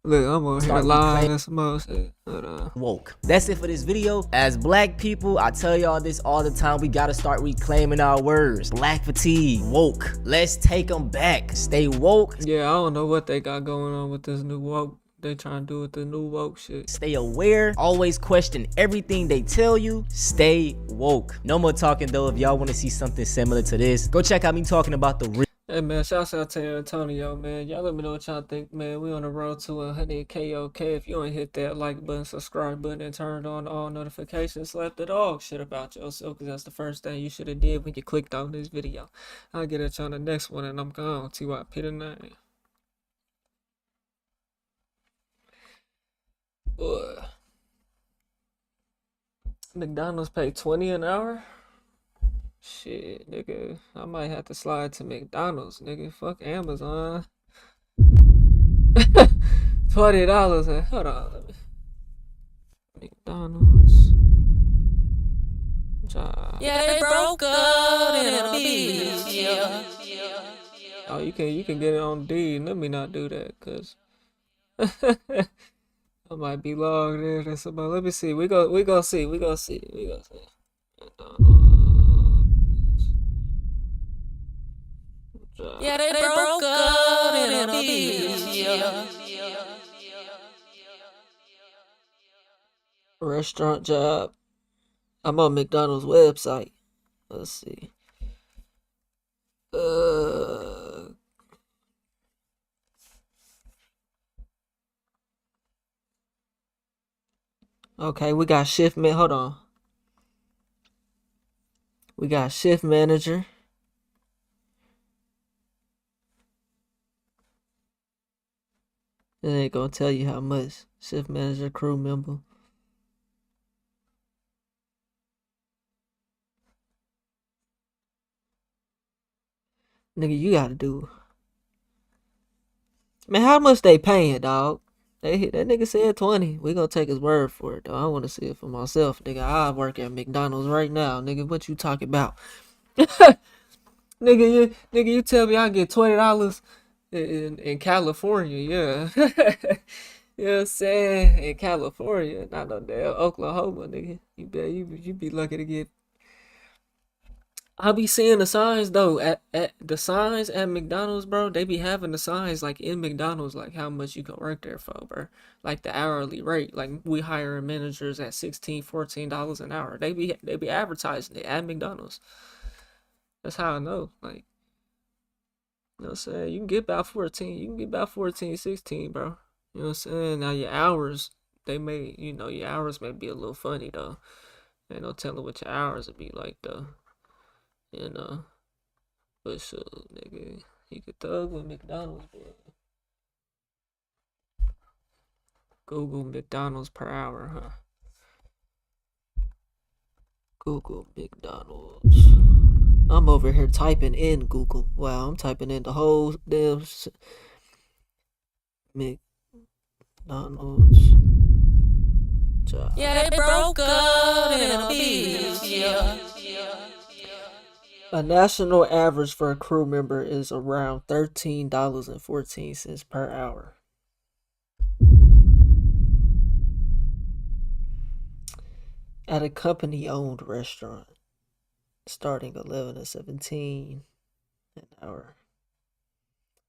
Look, I'm on here live and some more shit. Hold on. Woke. That's it for this video. As black people, I tell y'all this all the time. We gotta start reclaiming our words. Black fatigue. Woke. Let's take them back. Stay woke. Yeah, I don't know what they got going on with this new woke. They trying to do with the new woke shit. Stay aware. Always question everything they tell you. Stay woke. No more talking, though. If y'all want to see something similar to this, go check out me talking about the Hey man, shouts out to Antonio, man. Y'all let me know what y'all think, man. We on the road to 100K, okay? If you ain't hit that like button, subscribe button, and turned on all notifications, slap the dog shit about yourself, because that's the first thing you should have did when you clicked on this video. I'll get at you on the next one, and I'm gone. TYP the 9. Boy. McDonald's pay $20 an hour? Shit, nigga. I might have to slide to McDonald's, nigga. Fuck Amazon. $20. Hold on. Let me... McDonald's. Job. Yeah, they broke up in a beach, yeah. Oh, you can get it on D. Let me not do that, cause I might be logged in or something. Let me see. We go see. Yeah, they broke up in a beach, yeah. Restaurant job. I'm on McDonald's website. Let's see. Okay, we got hold on. We got shift manager. It ain't gonna tell you how much. Shift manager, crew member. Nigga, you gotta do. Man, how much they paying, dog? That nigga said 20. We gonna take his word for it, though. I wanna see it for myself, nigga. I work at McDonald's right now, nigga. What you talking about? Nigga, you tell me I get $20 in California, yeah. You know what I'm saying? In California, not no damn Oklahoma, nigga. You be lucky to get. I be seeing the signs though at the signs at McDonald's, bro. They be having the signs like in McDonald's, like how much you can work there for, bro. Like the hourly rate. Like we hiring managers at $16, $14 an hour. They be advertising it at McDonald's. That's how I know. Like, you know what I'm saying? You can get about 14. You can get about 14, 16, bro. You know what I'm saying? Now your hours, your hours may be a little funny though. Ain't no telling what your hours would be like though. You know, but so nigga, you could thug with McDonald's, bro. Google McDonald's per hour, huh? Google McDonald's. I'm over here typing in Google. Wow, I'm typing in the whole damn McDonald's job. Yeah, they broke up in a beach, yeah. A national average for a crew member is around $13.14 per hour. At a company-owned restaurant, starting 11 to 17 an hour.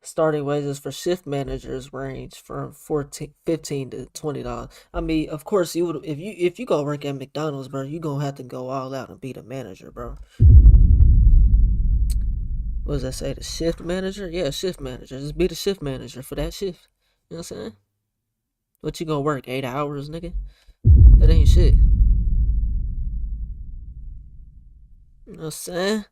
Starting wages for shift managers range from $15 to $20. I mean, of course, you would if you go work at McDonald's, bro, you gonna have to go all out and be the manager, bro. What does that say? The shift manager? Yeah, shift manager. Just be the shift manager for that shift. You know what I'm saying? What you gonna work? 8 hours, nigga? That ain't shit. You know what I'm saying?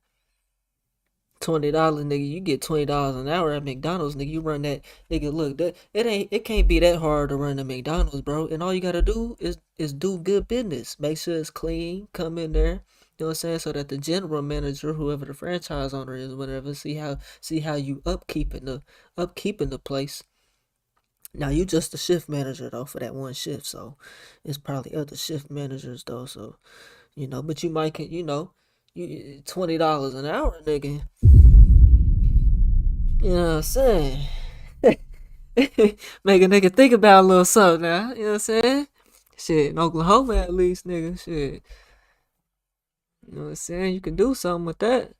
$20, nigga. You get $20 an hour at McDonald's, nigga. You run that, nigga. Look, it can't be that hard to run a McDonald's, bro. And all you gotta do is do good business. Make sure it's clean. Come in there. You know what I'm saying? So that the general manager, whoever the franchise owner is, whatever, see how you upkeeping the place. Now you just the shift manager though for that one shift, so it's probably other shift managers though. So you know, but you might get, you know, you $20 an hour, nigga. You know what I'm saying? Make a nigga think about a little something now. You know what I'm saying? Shit, in Oklahoma at least, nigga. Shit. You know what I'm saying? You can do something with that.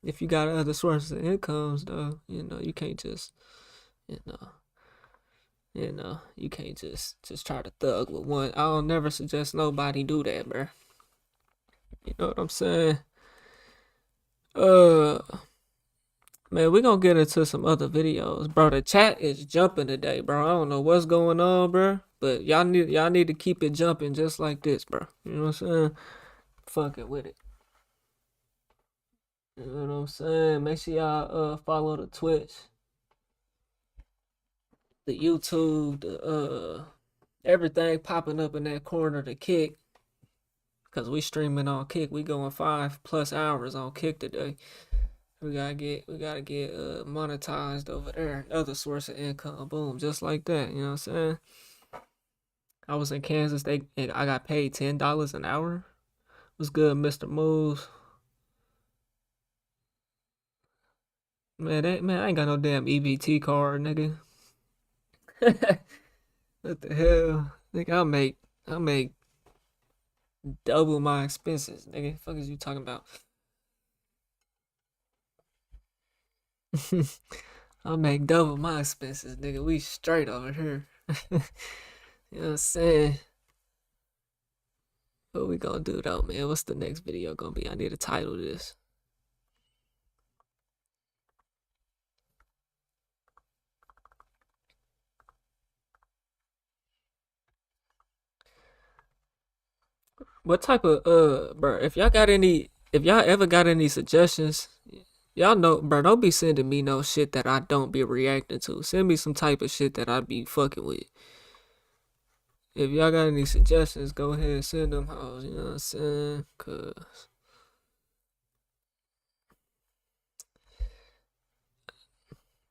If you got other sources of incomes, though, you know, you can't just, you can't just try to thug with one. I don't never suggest nobody do that, bro. You know what I'm saying? Man, we gonna get into some other videos, bro. The chat is jumping today, bro. I don't know what's going on, bro, but y'all need to keep it jumping just like this, bro. You know what I'm saying? Fuck it with it. You know what I'm saying? Make sure y'all follow the Twitch, the YouTube, the everything popping up in that corner, the Kick. Cause we streaming on Kick. We going 5+ hours on Kick today. We gotta get monetized over there. Another source of income. Boom, just like that. You know what I'm saying? I was in Kansas. I got paid $10 an hour. What's good, Mr. Moves? Man, I ain't got no damn EBT card, nigga. What the hell? Nigga, I make double my expenses, nigga. Fuck is you talking about? I make double my expenses, nigga. We straight over here. You know what I'm saying? What we gonna do though, man? What's the next video gonna be? I need to title this. What type of bro, if y'all ever got any suggestions, y'all know, bro, don't be sending me no shit that I don't be reacting to. Send me some type of shit that I be fucking with. If y'all got any suggestions, go ahead and send them hoes, you know what I'm saying? Cause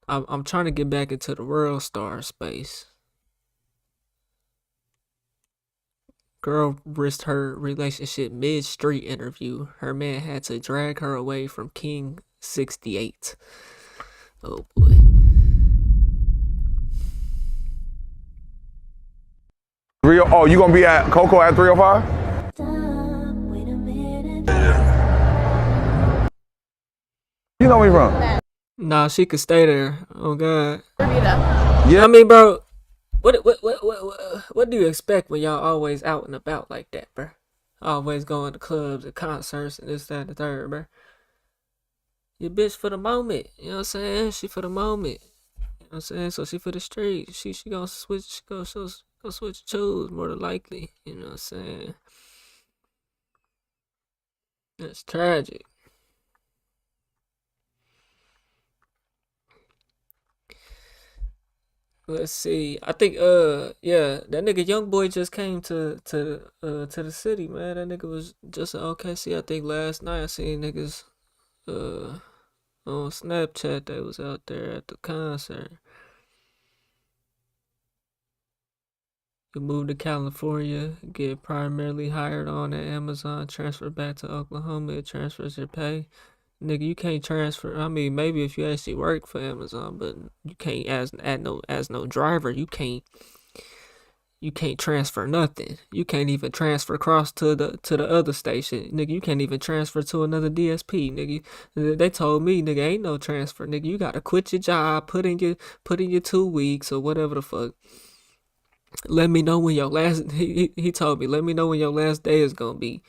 I'm trying to get back into the World Star space. Girl risked her relationship mid-street interview. Her man had to drag her away from King 68. Oh boy. Oh, you gonna be at Coco at 305? gonna be from? Nah, she could stay there. Oh God. Bermuda. Yeah. I mean, bro, what do you expect when y'all always out and about like that, bro? Always going to clubs and concerts and this, that, and the third, bro. Your bitch for the moment. You know what I'm saying? She for the moment. You know what I'm saying? So she for the street. She gonna switch. She gonna switch choose more than likely. You know what I'm saying? That's tragic. Let's see. I think yeah, that nigga Young Boy just came to the city, man. That nigga was just in OKC. I think last night I seen niggas on Snapchat that was out there at the concert. You move to California, get primarily hired on at Amazon, transfer back to Oklahoma, it transfers your pay. Nigga, you can't transfer. I mean, maybe if you actually work for Amazon, but you can't as no driver. You can't transfer nothing. You can't even transfer across to the other station, nigga. You can't even transfer to another DSP, nigga. They told me, nigga, ain't no transfer, nigga. You gotta quit your job, put in your 2 weeks or whatever the fuck. Let me know when your last. He told me, let me know when your last day is gonna be.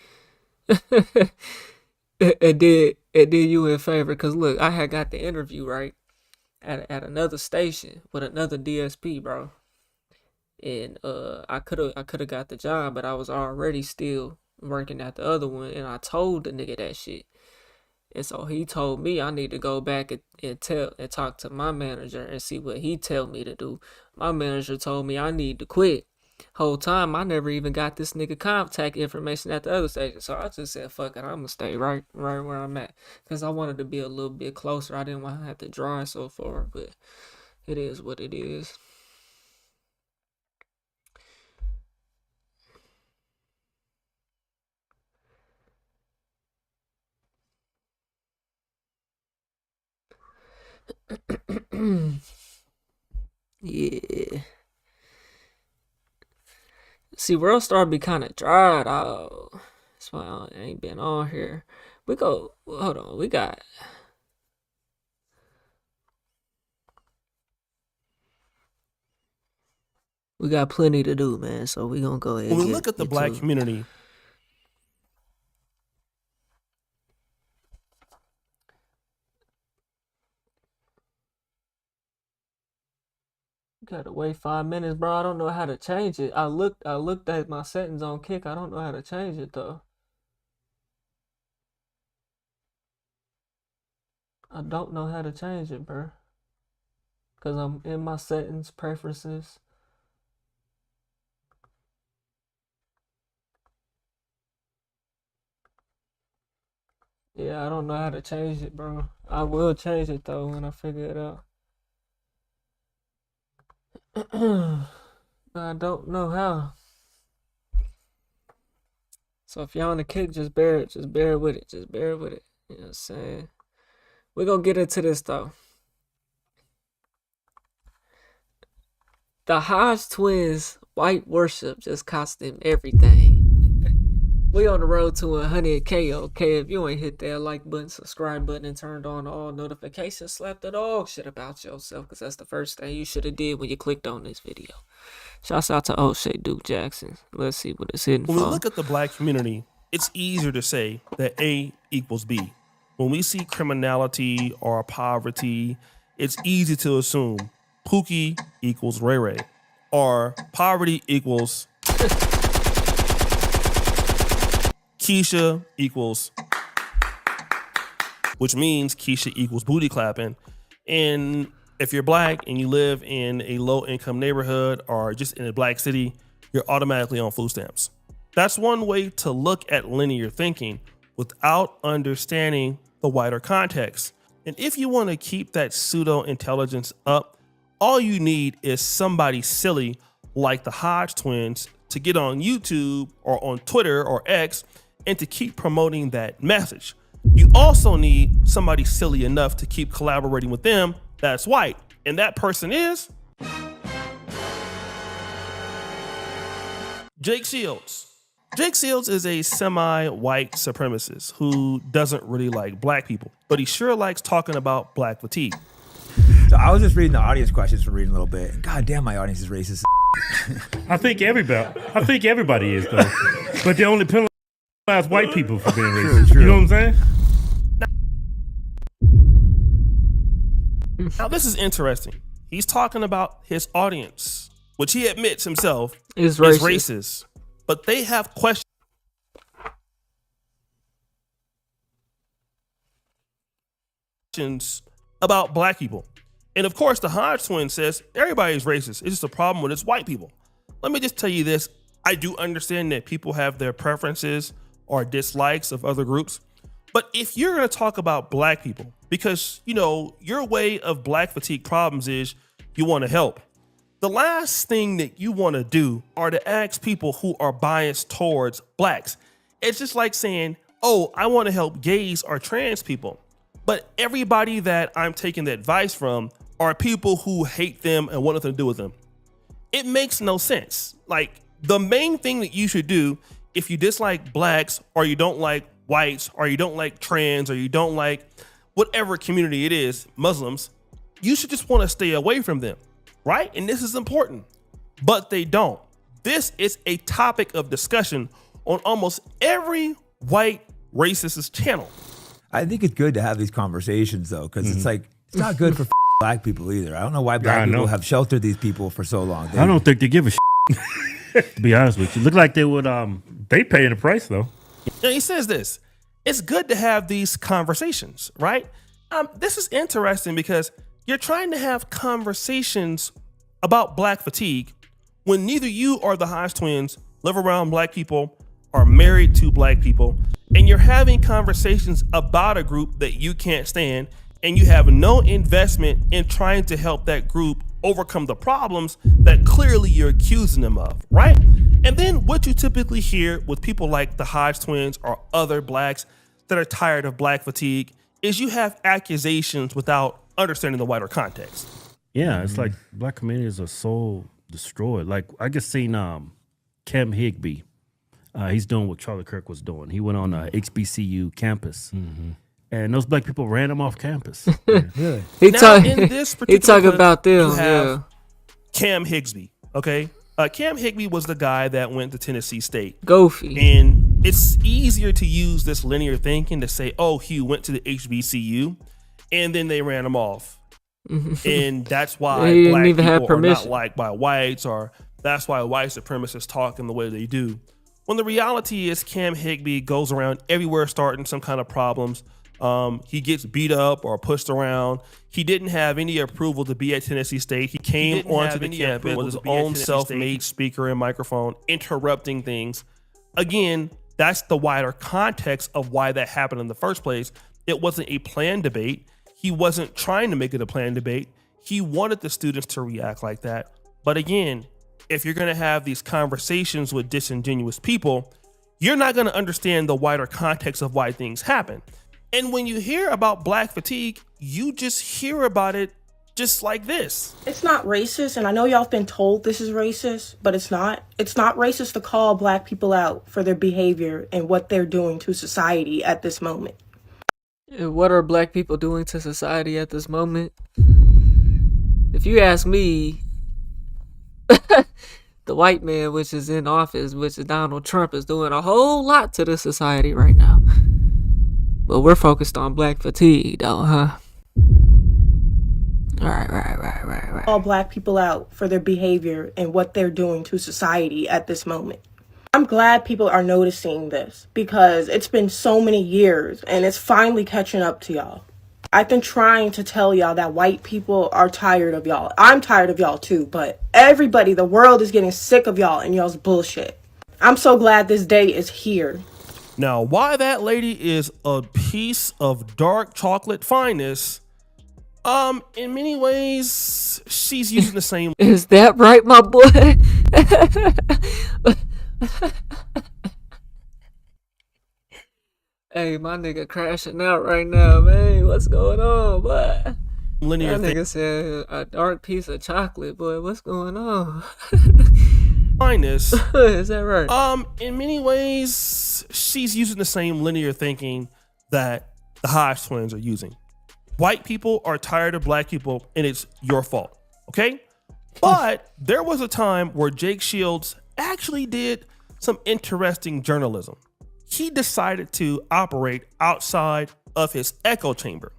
It did you in favor, cause look, I had got the interview right at another station with another DSP, bro, and I could have got the job, but I was already still working at the other one, and I told the nigga that shit, and so he told me I need to go back and talk to my manager and see what he tell me to do. My manager told me I need to quit. Whole time I never even got this nigga contact information at the other station, so I just said fuck it, I'm gonna stay right where I'm at, because I wanted to be a little bit closer. I didn't want to have to drive so far, but it is what it is. Yeah. See, World Star be kind of dry, though. That's why I ain't been on here. Hold on, we got plenty to do, man. So we gonna go ahead. When we look at the black community, gotta wait 5 minutes, bro. I don't know how to change it. I looked at my settings on Kick. I don't know how to change it though. I don't know how to change it, bro. Cause I'm in my settings, preferences. Yeah, I don't know how to change it, bro. I will change it though when I figure it out. I don't know how. So if y'all on the Kick, just bear with it. Just bear with it. You know what I'm saying? We're gonna get into this though. The Hodge twins white worship just cost them everything. We on the road to 100K, okay? If you ain't hit that like button, subscribe button, and turned on all notifications, slap the dog shit about yourself, because that's the first thing you should have did when you clicked on this video. Shouts out to O'Shea Duke Jackson. Let's see what it's hitting for. when we look at the black community, it's easier to say that A equals B. When we see criminality or poverty, it's easy to assume Pookie equals Ray Ray, or poverty equals Keisha equals, which means Keisha equals booty clapping. And if you're black and you live in a low income neighborhood or just in a black city, you're automatically on food stamps. That's one way to look at linear thinking without understanding the wider context. And if you want to keep that pseudo intelligence up, all you need is somebody silly like the Hodge twins to get on YouTube or on Twitter or X and to keep promoting that message. You also need somebody silly enough to keep collaborating with them that's white. And that person is Jake Shields. Jake Seals is a semi-white supremacist who doesn't really like black people, but he sure likes talking about black fatigue. So I was just reading the audience questions for reading a little bit. God damn, my audience is racist. I think everybody is though, but they only penalize white people for being racist. True. You know what I'm saying? Now this is interesting. He's talking about his audience, which he admits himself is racist, but they have questions about black people. And of course, the Hodge twin says everybody's racist. It's just a problem with it's white people. Let me just tell you this. I do understand that people have their preferences or dislikes of other groups. But if you're going to talk about black people, because, you know, your way of black fatigue problems is you want to help. The last thing that you want to do are to ask people who are biased towards blacks. It's just like saying, oh, I want to help gays or trans people. But everybody that I'm taking the advice from are people who hate them and want nothing to do with them. It makes no sense. Like, the main thing that you should do if you dislike blacks or you don't like whites or you don't like trans or you don't like whatever community it is, Muslims, you should just want to stay away from them, right? And this is important, but they don't. This is a topic of discussion on almost every white racist's channel. I think it's good to have these conversations though, because it's like, it's not good for black people either. I don't know why black people have sheltered these people for so long. I don't think they give a to be honest with you. Look like they would, they paying the price though. Now he says this, it's good to have these conversations, right? This is interesting because you're trying to have conversations about black fatigue when neither you or the Hodge twins live around black people, are married to black people, and you're having conversations about a group that you can't stand, and you have no investment in trying to help that group overcome the problems that clearly you're accusing them of, right? And then what you typically hear with people like the Hodge twins or other blacks that are tired of black fatigue is you have accusations without understanding the wider context. Yeah, it's like black communities are so destroyed. Like I just seen Cam Higbee. He's doing what Charlie Kirk was doing. He went on HBCU campus. And those black people ran him off campus. Really? He talk about them. You have Cam Higbee, okay? Cam Higbee was the guy that went to Tennessee State. Goofy. And it's easier to use this linear thinking to say, oh, he went to the HBCU, and then they ran him off. And that's why black people are not liked by whites, or that's why white supremacists talk in the way they do. When the reality is Cam Higbee goes around everywhere starting some kind of problems. He gets beat up or pushed around. He didn't have any approval to be at Tennessee State. He came onto the campus with his own self-made speaker and microphone, interrupting things. Again, that's the wider context of why that happened in the first place. It wasn't a planned debate. He wasn't trying to make it a planned debate. He wanted the students to react like that. But again, if you're going to have these conversations with disingenuous people, you're not going to understand the wider context of why things happen. And when you hear about black fatigue, you just hear about it just like this. It's not racist, and I know y'all have been told this is racist, but it's not. It's not racist to call black people out for their behavior and what they're doing to society at this moment. What are black people doing to society at this moment? If you ask me, the white man, which is in office, which is Donald Trump, is doing a whole lot to the society right now. But we're focused on black fatigue, though, huh? Right. Call black people out for their behavior and what they're doing to society at this moment. I'm glad people are noticing this because it's been so many years and it's finally catching up to y'all. I've been trying to tell y'all that white people are tired of y'all. I'm tired of y'all too, but everybody, the world is getting sick of y'all and y'all's bullshit. I'm so glad this day is here. Now, why that lady is a piece of dark chocolate fineness, in many ways, she's using the same. Is that right, my boy? Hey, my nigga crashing out right now, man. What's going on, boy? Linear that nigga said a dark piece of chocolate, boy. What's going on? behind this. Is that right? In many ways, she's using the same linear thinking that the Hodge twins are using. White people are tired of black people, and it's your fault. Okay? But there was a time where Jake Shields actually did some interesting journalism. He decided to operate outside of his echo chamber.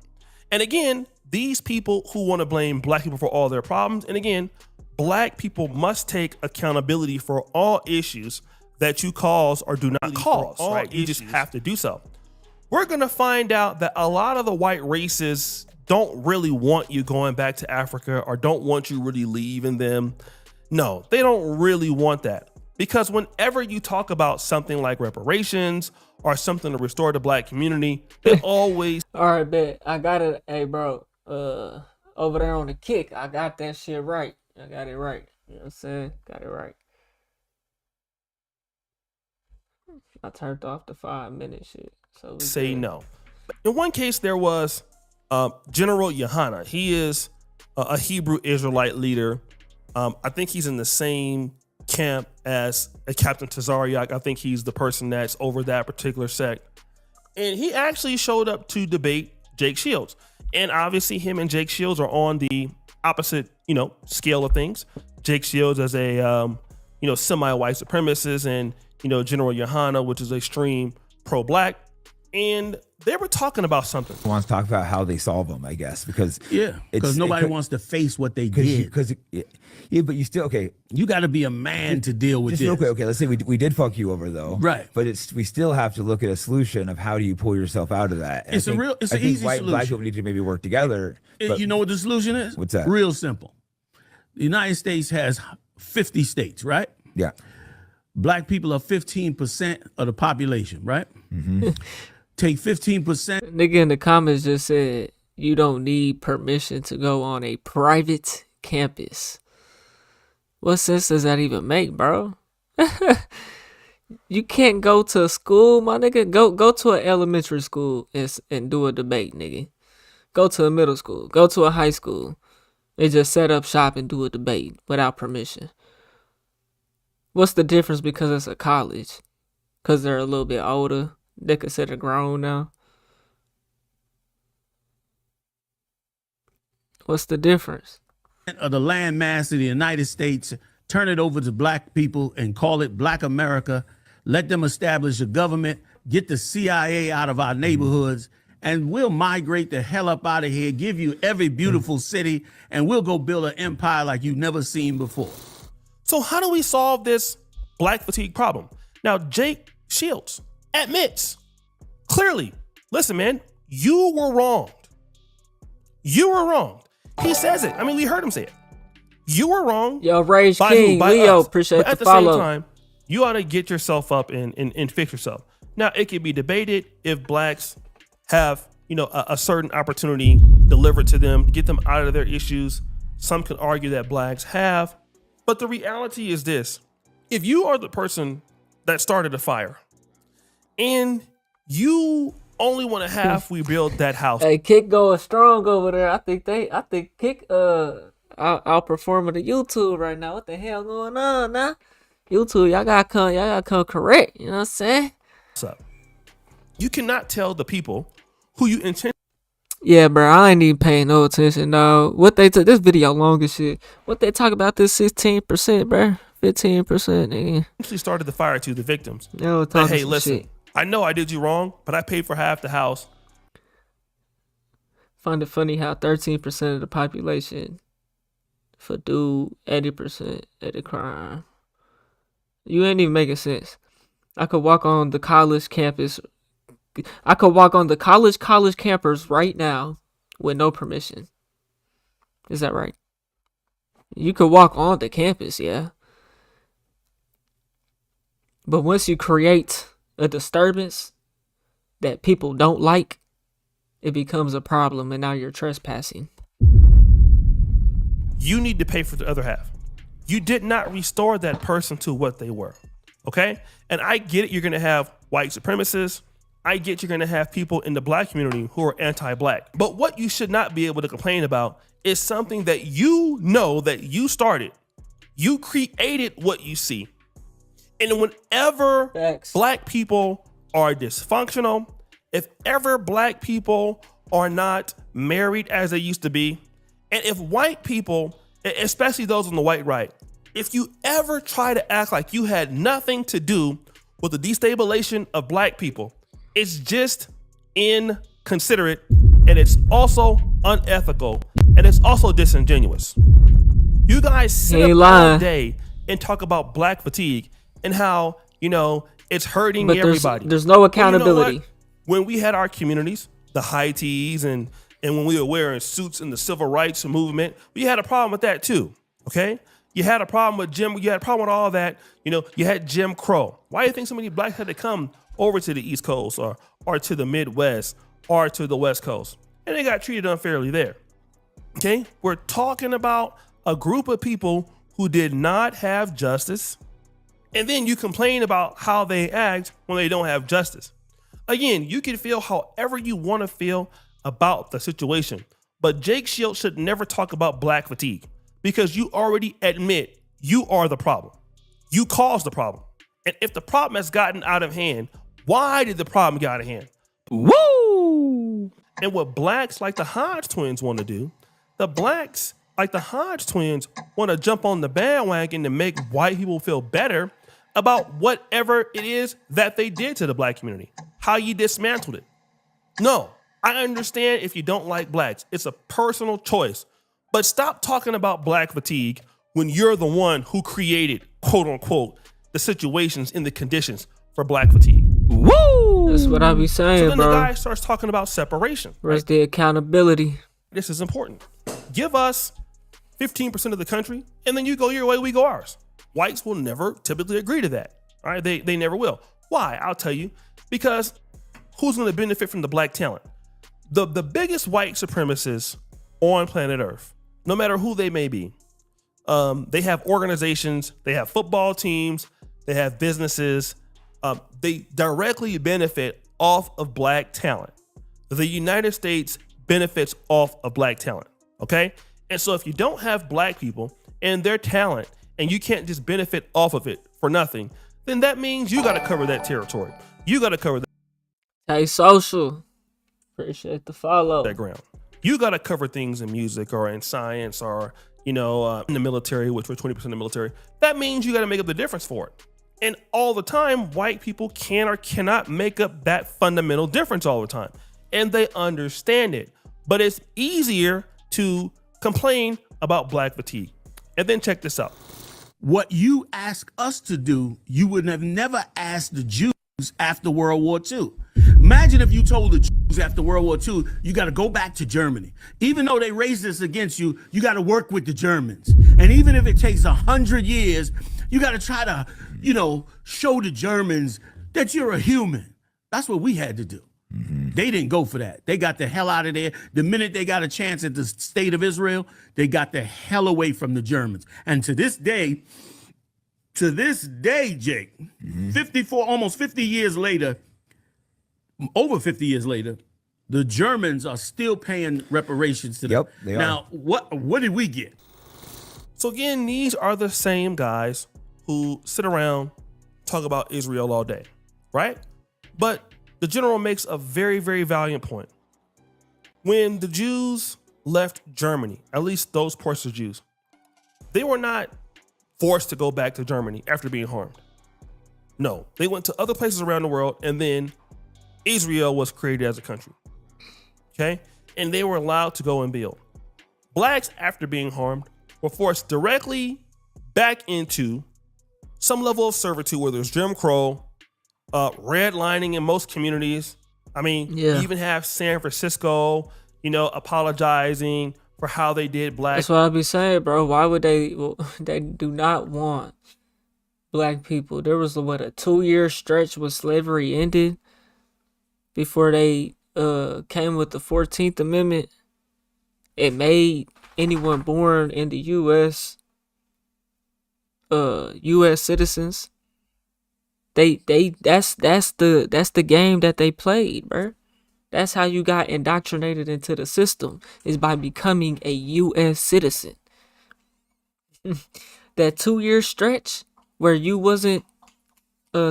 And again, these people who want to blame black people for all their problems, and again, black people must take accountability for all issues that you cause or do not cause, right? You just have to do so. We're going to find out that a lot of the white races don't really want you going back to Africa or don't want you really leaving them. No, they don't really want that. Because whenever you talk about something like reparations or something to restore the black community, they always... All right, bet. I got it. Hey, bro, over there on the kick, I got that shit right. I got it right. You know what I'm saying? Got it right. I turned off the 5-minute shit. So say no. In one case, there was General Yohana. He is a Hebrew Israelite leader. I think he's in the same camp as a Captain Tazariak. I think he's the person that's over that particular sect. And he actually showed up to debate Jake Shields. And obviously him and Jake Shields are on the opposite, scale of things. Jake Shields as a, semi-white supremacist, and, General Yohana, which is extreme pro-black. And they were talking about something. Wants to talk about how they solve them, I guess, because nobody wants to face what they did. But you still You got to be a man to deal with this. Okay, let's say we did fuck you over though, right? But we still have to look at a solution of how do you pull yourself out of that. And it's an easy white solution. Black people need to maybe work together. You know what the solution is? What's that? Real simple. The United States has 50 states, right? Yeah. Black people are 15% of the population, right? Mm-hmm. Take 15%. Nigga in the comments just said you don't need permission to go on a private campus. What sense does that even make, bro? You can't go to a school, my nigga. Go to an elementary school and do a debate, nigga. Go to a middle school. Go to a high school. They just set up shop and do a debate without permission. What's the difference because it's a college? Because they're a little bit older. They consider grown now. What's the difference? Of the land mass of the United States, turn it over to black people and call it Black America. Let them establish a government, get the CIA out of our neighborhoods, and we'll migrate the hell up out of here, give you every beautiful city, and we'll go build an empire like you've never seen before. So how do we solve this black fatigue problem? Now, Jake Shields admits clearly, listen, man, you were wronged. You were wronged. He says it. I mean, we heard him say it. You were wrong. Yo, Rage King, Leo, appreciate but the follow. At the same time, you ought to get yourself up and fix yourself. Now, it can be debated if blacks have, a certain opportunity delivered to them, get them out of their issues. Some could argue that blacks have. But the reality is this. If you are the person that started a fire and you only want to half rebuild that house. Hey, Kick going strong over there. I think Kick outperforming the YouTube right now. What the hell going on now? YouTube, y'all gotta come correct. You know what I'm saying? What's up? You cannot tell the people who you intend. Yeah, bro, I ain't even paying no attention, dog. What they took this video long as shit. What they talk about this 16%, bro? 15%, nigga. Actually started the fire to the victims. Yo, but hey, listen, shit. I know I did you wrong, but I paid for half the house. Find it funny how 13% of the population for do 80% of the crime. You ain't even making sense. I could walk on the college campus. I could walk on the college campers right now with no permission. Is that right? You could walk on the campus, yeah. But once you create a disturbance that people don't like, it becomes a problem, and now you're trespassing. You need to pay for the other half. You did not restore that person to what they were, okay? And I get it, you're gonna have white supremacists. I get you're gonna have people in the black community who are anti-black. But what you should not be able to complain about is something that you know that you started. You created what you see. And whenever black people are dysfunctional, if ever black people are not married as they used to be, and if white people, especially those on the white right, if you ever try to act like you had nothing to do with the destabilization of black people, it's just inconsiderate, and it's also unethical, and it's also disingenuous. You guys sit up all day and talk about black fatigue and how, you know, it's hurting everybody. There's no accountability. You know what? When we had our communities, the high teas, and when we were wearing suits in the civil rights movement, we had a problem with that too. Okay, you had a problem with you had a problem with all that. You know, you had Jim Crow. Why do you think so many blacks had to come over to the East Coast or to the Midwest or to the West Coast? And they got treated unfairly there. Okay, we're talking about a group of people who did not have justice, and then you complain about how they act when they don't have justice. Again, you can feel however you want to feel about the situation, but Jake Shields should never talk about black fatigue because you already admit you are the problem. You caused the problem. And if the problem has gotten out of hand, why did the problem get out of hand? Woo! And what blacks like the Hodge twins want to do, the blacks like the Hodge twins want to jump on the bandwagon to make white people feel better about whatever it is that they did to the black community, how you dismantled it. No, I understand if you don't like blacks. It's a personal choice. But stop talking about black fatigue when you're the one who created, quote unquote, the situations and the conditions for black fatigue. Woo! That's what I be saying, so then bro. the guy starts talking about separation. Where's the accountability? This is important. Give us 15% of the country, and then you go your way, we go ours. Whites will never typically agree to that. All right, they never will. Why? I'll tell you. Because who's going to benefit from the black talent? The biggest white supremacists on planet Earth, no matter who they may be, they have organizations, they have football teams, they have businesses. They directly benefit off of black talent. The United States benefits off of black talent. Okay? And so if you don't have black people and their talent, and you can't just benefit off of it for nothing, then that means you got to cover that territory. You got to cover that. Hey, social. Appreciate the follow. That ground. You got to cover things in music or in science or, in the military, which we're 20% of the military. That means you got to make up the difference for it. And all the time, white people can or cannot make up that fundamental difference all the time. And they understand it. But it's easier to complain about black fatigue. And then check this out. What you ask us to do, you would have never asked the Jews after World War II. Imagine if you told the Jews after World War II, you got to go back to Germany. Even though they raised this against you, you got to work with the Germans. And even if it takes 100 years, you got to try to, show the Germans that you're a human. That's what we had to do. They didn't go for that. They got the hell out of there. The minute they got a chance at the state of Israel, they got the hell away from the Germans. And to this day, Jake, almost 50 years later, over 50 years later, the Germans are still paying reparations to them. Yep, they are. Now, what did we get? So again, these are the same guys who sit around, talk about Israel all day, right? But the general makes a very, very valiant point. When the Jews left Germany, at least those portions of Jews, they were not forced to go back to Germany after being harmed. No, they went to other places around the world, and then Israel was created as a country. Okay? And they were allowed to go and build. Blacks, after being harmed, were forced directly back into some level of servitude, where there's Jim Crow, redlining in most communities. I mean, you even have San Francisco, apologizing for how they did black. That's what I be saying, bro. Why would they do not want black people? There was a 2-year stretch where slavery ended before they came with the 14th Amendment. It made anyone born in the U.S. U.S. citizens. That's the game that they played, bro. That's how you got indoctrinated into the system, is by becoming a U.S. citizen. That 2-year stretch where you wasn't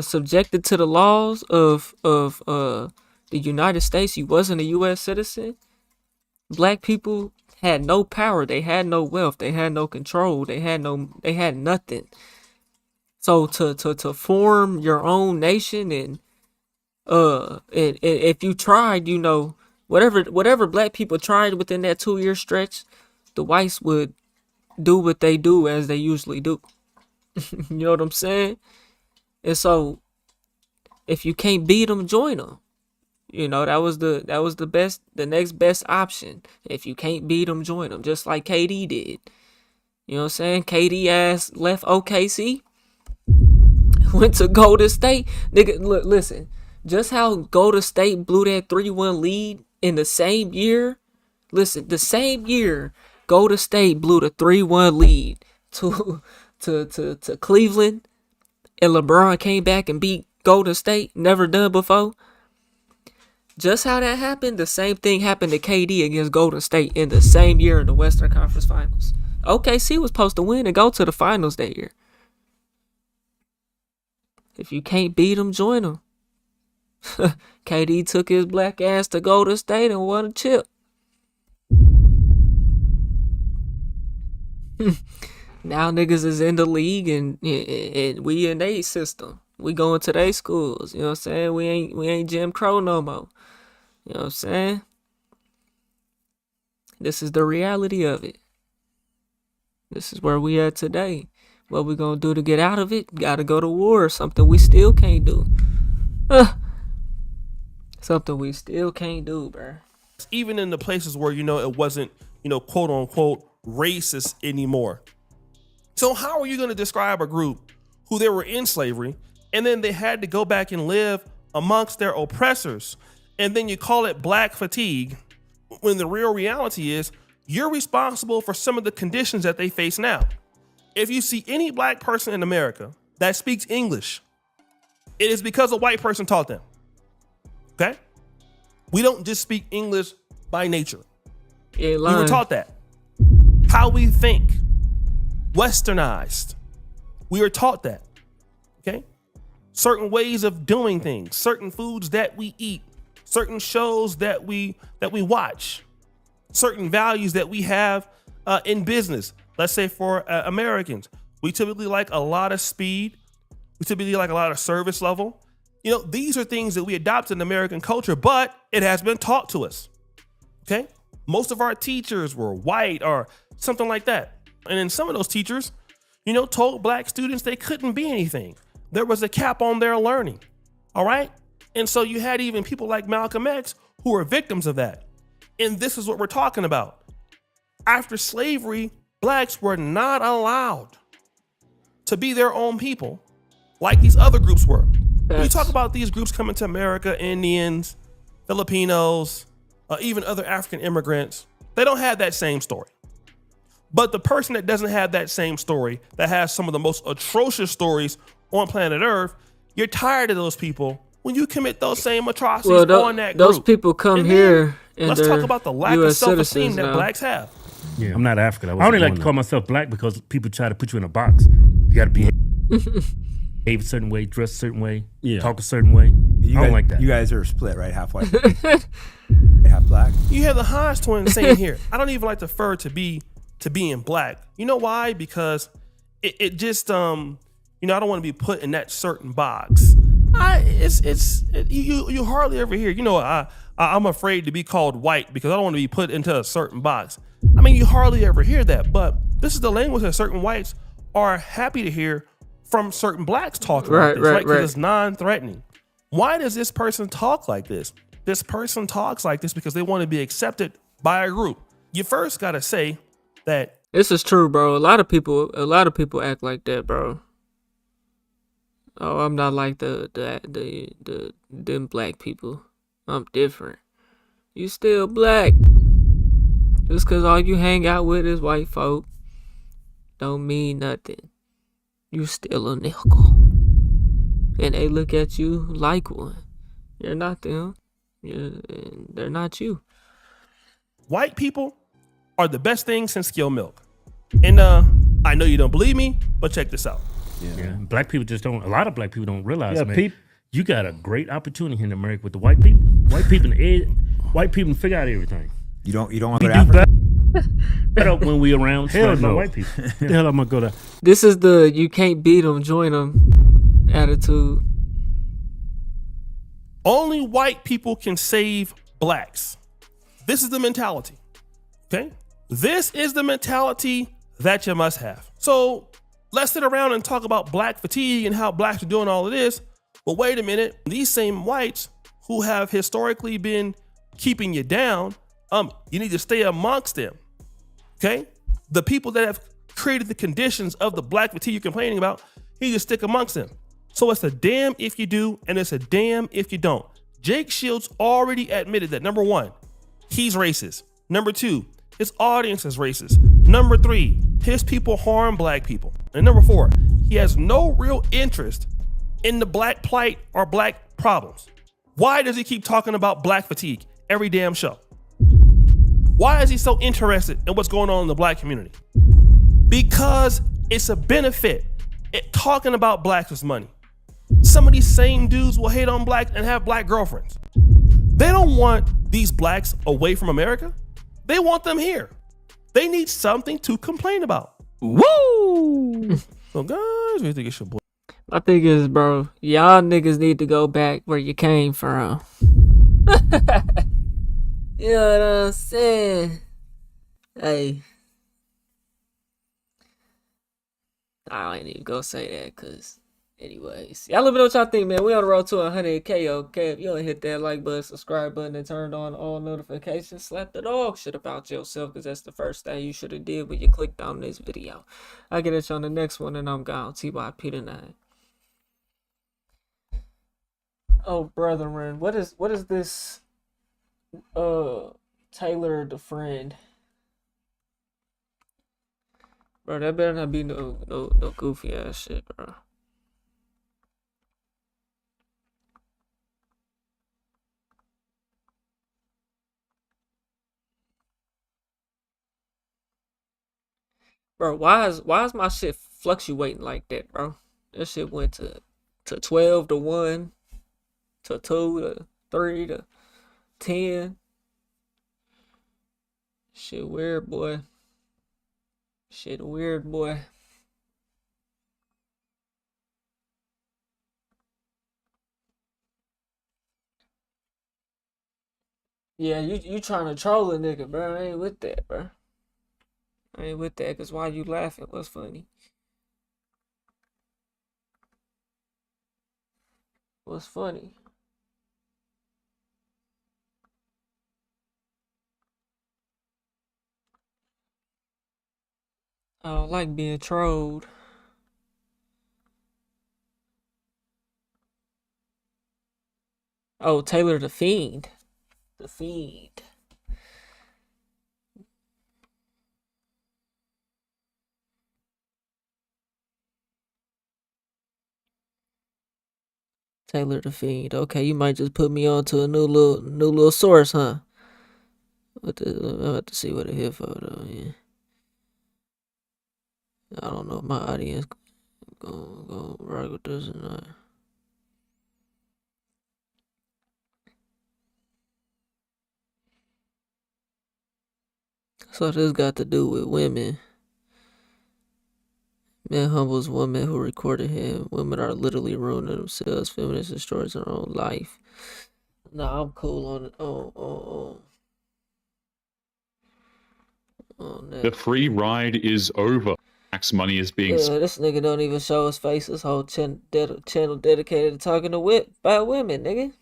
subjected to the laws of the United States, you wasn't a U.S. citizen. Black people had no power. They had no wealth. They had no control. They had nothing. So to form your own nation and if you tried, you know, whatever black people tried within that 2-year stretch, the whites would do what they do as they usually do. You know what I'm saying? And so if you can't beat them, join them. You know, that was the next best option. If you can't beat them, join them, just like KD did. You know what I'm saying? KD ass left OKC, went to Golden State. Nigga, look, listen. Just how Golden State blew that 3-1 lead in the same year. Listen, the same year Golden State blew the 3-1 lead to Cleveland, and LeBron came back and beat Golden State, never done before. Just how that happened, the same thing happened to KD against Golden State in the same year in the Western Conference Finals. OKC was supposed to win and go to the finals that year. If you can't beat them, join them. KD took his black ass to Golden State and won a chip. Now niggas is in the league and we in their system. We going to their schools. You know what I'm saying? We ain't Jim Crow no more. You know what I'm saying? This is the reality of it. This is where we at today. What we gonna do to get out of it? Gotta go to war. Something we still can't do. Something we still can't do, bruh. Even in the places where, you know, it wasn't, you know, quote unquote racist anymore. So how are you going to describe a group who they were in slavery and then they had to go back and live amongst their oppressors, and then you call it black fatigue, when the real reality is you're responsible for some of the conditions that they face now? If you see any black person in America that speaks English, it is because a white person taught them. Okay? We don't just speak English by nature. We were taught that. How we think, westernized. We are taught that. Okay? Certain ways of doing things, certain foods that we eat, certain shows that we watch, certain values that we have in business. Let's say for Americans, we typically like a lot of speed. We typically like a lot of service level. You know, these are things that we adopt in American culture, but it has been taught to us. Okay? Most of our teachers were white or something like that. And then some of those teachers, you know, told black students they couldn't be anything. There was a cap on their learning. All right? And so you had even people like Malcolm X who were victims of that. And this is what we're talking about. After slavery, blacks were not allowed to be their own people like these other groups were. When you talk about these groups coming to America, Indians, Filipinos, even other African immigrants, they don't have that same story. But the person that doesn't have that same story, that has some of the most atrocious stories on planet Earth, you're tired of those people when you commit those same atrocities on that group. Those people come here and let's talk about the lack of self-esteem that blacks have. Yeah, I'm not African. I only like to call myself black because people try to put you in a box. You got to behave a certain way, dress a certain way, talk a certain way. I don't like that. You guys are split, right? Half white, half black. You have the Hans twins saying here, I don't even like to refer to being black. You know why? Because it just you know, I don't want to be put in that certain box. You hardly ever hear, you know, I'm afraid to be called white because I don't want to be put into a certain box. I mean, you hardly ever hear that, but this is the language that certain whites are happy to hear from certain blacks talking like this, right? Because it's non-threatening. Why does this person talk like this? This person talks like this because they want to be accepted by a group. You first got to say that this is true, bro. A lot of people act like that, bro. Oh, I'm not like them black people. I'm different. You still black. Just cause all you hang out with is white folk don't mean nothing. You still a nickel. And they look at you like one. You're not them. They're not you. White people are the best thing since skimmed milk. And I know you don't believe me, but check this out. Yeah. Black people just don't. A lot of black people don't realize, Yeah, man. You got a great opportunity in America with the white people. White people figure out everything. You don't want to go to Africa? Better when we around. Hell no. White people. The hell I'm gonna go there. This is the you can't beat them, join them attitude. Only white people can save blacks. This is the mentality. Okay? This is the mentality that you must have. So let's sit around and talk about black fatigue and how blacks are doing all of this. But wait a minute, these same whites who have historically been keeping you down, you need to stay amongst them. Okay? The people that have created the conditions of the black fatigue you're complaining about, you need to stick amongst them. So it's a damn if you do, and it's a damn if you don't. Jake Shields already admitted that, number one, he's racist. Number two, his audience is racist. Number three, his people harm black people. And number four, he has no real interest in the black plight or black problems. Why does he keep talking about black fatigue every damn show? Why is he so interested in what's going on in the black community? Because it's a benefit. Talking about blacks is money. Some of these same dudes will hate on blacks and have black girlfriends. They don't want these blacks away from America. They want them here. They need something to complain about. Woo! So guys, what do you think it should be? My thing is, bro, y'all niggas need to go back where you came from. You know what I'm saying? Hey. I ain't even gonna say that, cause anyways. Y'all let me know what y'all think, man. We on the road to 100K, okay? If you don't hit that like button, subscribe button, and turned on all notifications, slap the dog shit about yourself, cause that's the first thing you should have did when you clicked on this video. I'll get at you on the next one, and I'm gone. TYP tonight. Oh, brethren, what is this Taylor the friend? Bro, that better not be no goofy ass shit, bro. Bro, why is my shit fluctuating like that, bro? That shit went to 12 to 1 to 2 to 3 to 10. Shit weird, boy. Shit weird, boy. Yeah, you trying to troll a nigga, bro. I ain't with that, bro. I ain't with that, cause why you laughing? What's funny? What's funny? I don't like being trolled. Oh, Taylor the Fiend. The Fiend. Taylor the Fiend. Okay, you might just put me on to a new little source, huh? I'm about to see what it here for though, yeah. I don't know if my audience gonna rock with this or not. So this got to do with women. Man humbles woman who recorded him. Women are literally ruining themselves. Feminists destroys their own life. Nah, I'm cool on that. The free ride is over. Tax money is being Yeah, this nigga don't even show his face. This whole channel dedicated to talking to about women, nigga.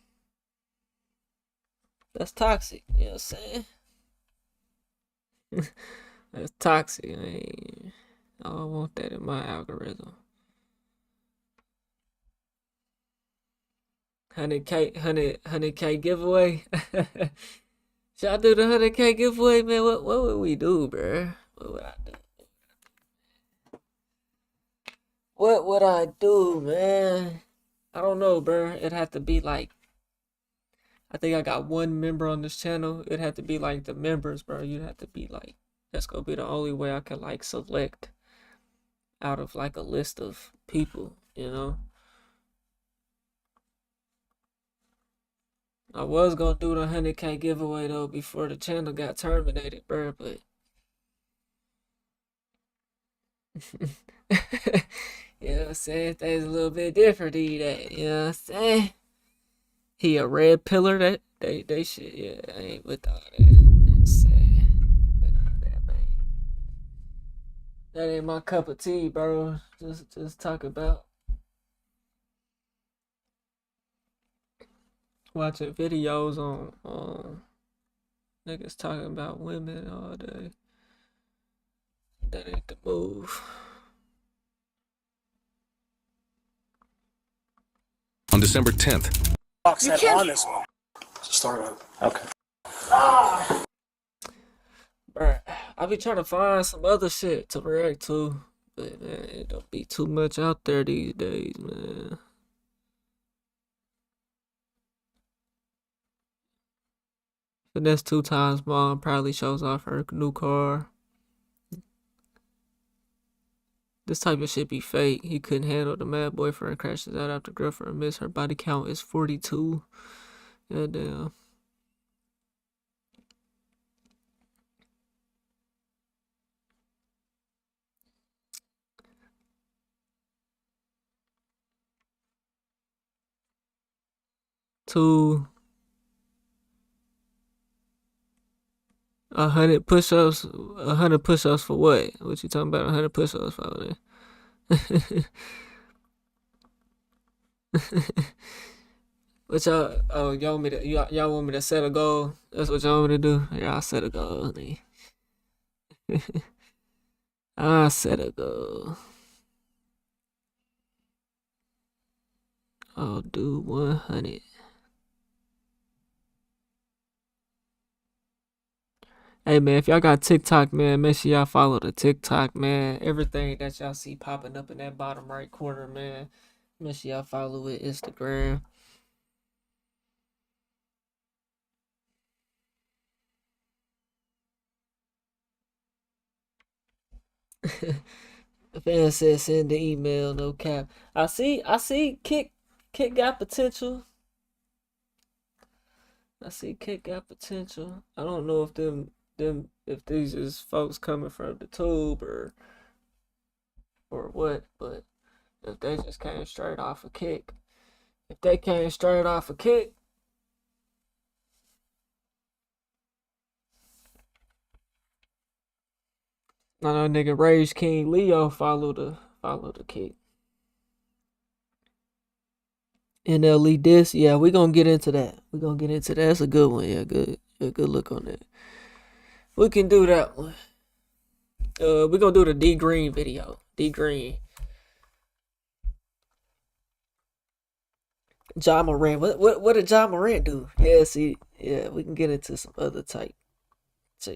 That's toxic. You know what I'm saying? That's toxic. I don't want that in my algorithm. 100K giveaway. Should I do the 100K giveaway, man? What would we do, bruh? What would I do? What would I do, man? I don't know, bruh. It'd have to be like, I think I got one member on this channel. It'd have to be like the members, bro. You'd have to be like, that's gonna be the only way I can like select out of like a list of people, you know. I was gonna do the 100K giveaway though before the channel got terminated, bro, but you know what I'm saying? Things a little bit different these days, you know what I'm saying? He a red pillar, that they shit, yeah, I ain't with all that. You know what I'm saying? With all that, man. That ain't my cup of tea, bro. Just talk about watching videos on niggas talking about women all day. That ain't the move. On December 10th. Box set on this one. Start over. Okay. Bruh, I be trying to find some other shit to react to, but man, it don't be too much out there these days, man. Finesse 2 times mom proudly shows off her new car. This type of shit be fake. He couldn't handle the mad boyfriend crashes out after girlfriend missed. Her body count is 42. Goddamn. To 100 push-ups. 100 push-ups for what? What you talking about? 100 push-ups for then? What y'all? Oh, y'all want me to? Y'all want me to set a goal? That's what y'all want me to do? Yeah, I'll set a goal. I'll set a goal. I'll do 100. Hey man, if y'all got TikTok, man, make sure y'all follow the TikTok, man. Everything that y'all see popping up in that bottom right corner, man, make sure y'all follow it. Instagram. The fan said send the email, no cap. I see Kick got potential. I see Kick got potential. I don't know if if these is folks coming from the tube or what, but if they just came straight off a Kick. If they came straight off a Kick, I know nigga Rage King Leo follow the Kick. NLE disc, yeah, we gonna get into that. That's a good one, yeah, good look on that. We can do that one. We gonna do the D Green video. D Green. John Moran. What did John Moran do? Yeah, see, yeah, we can get into some other type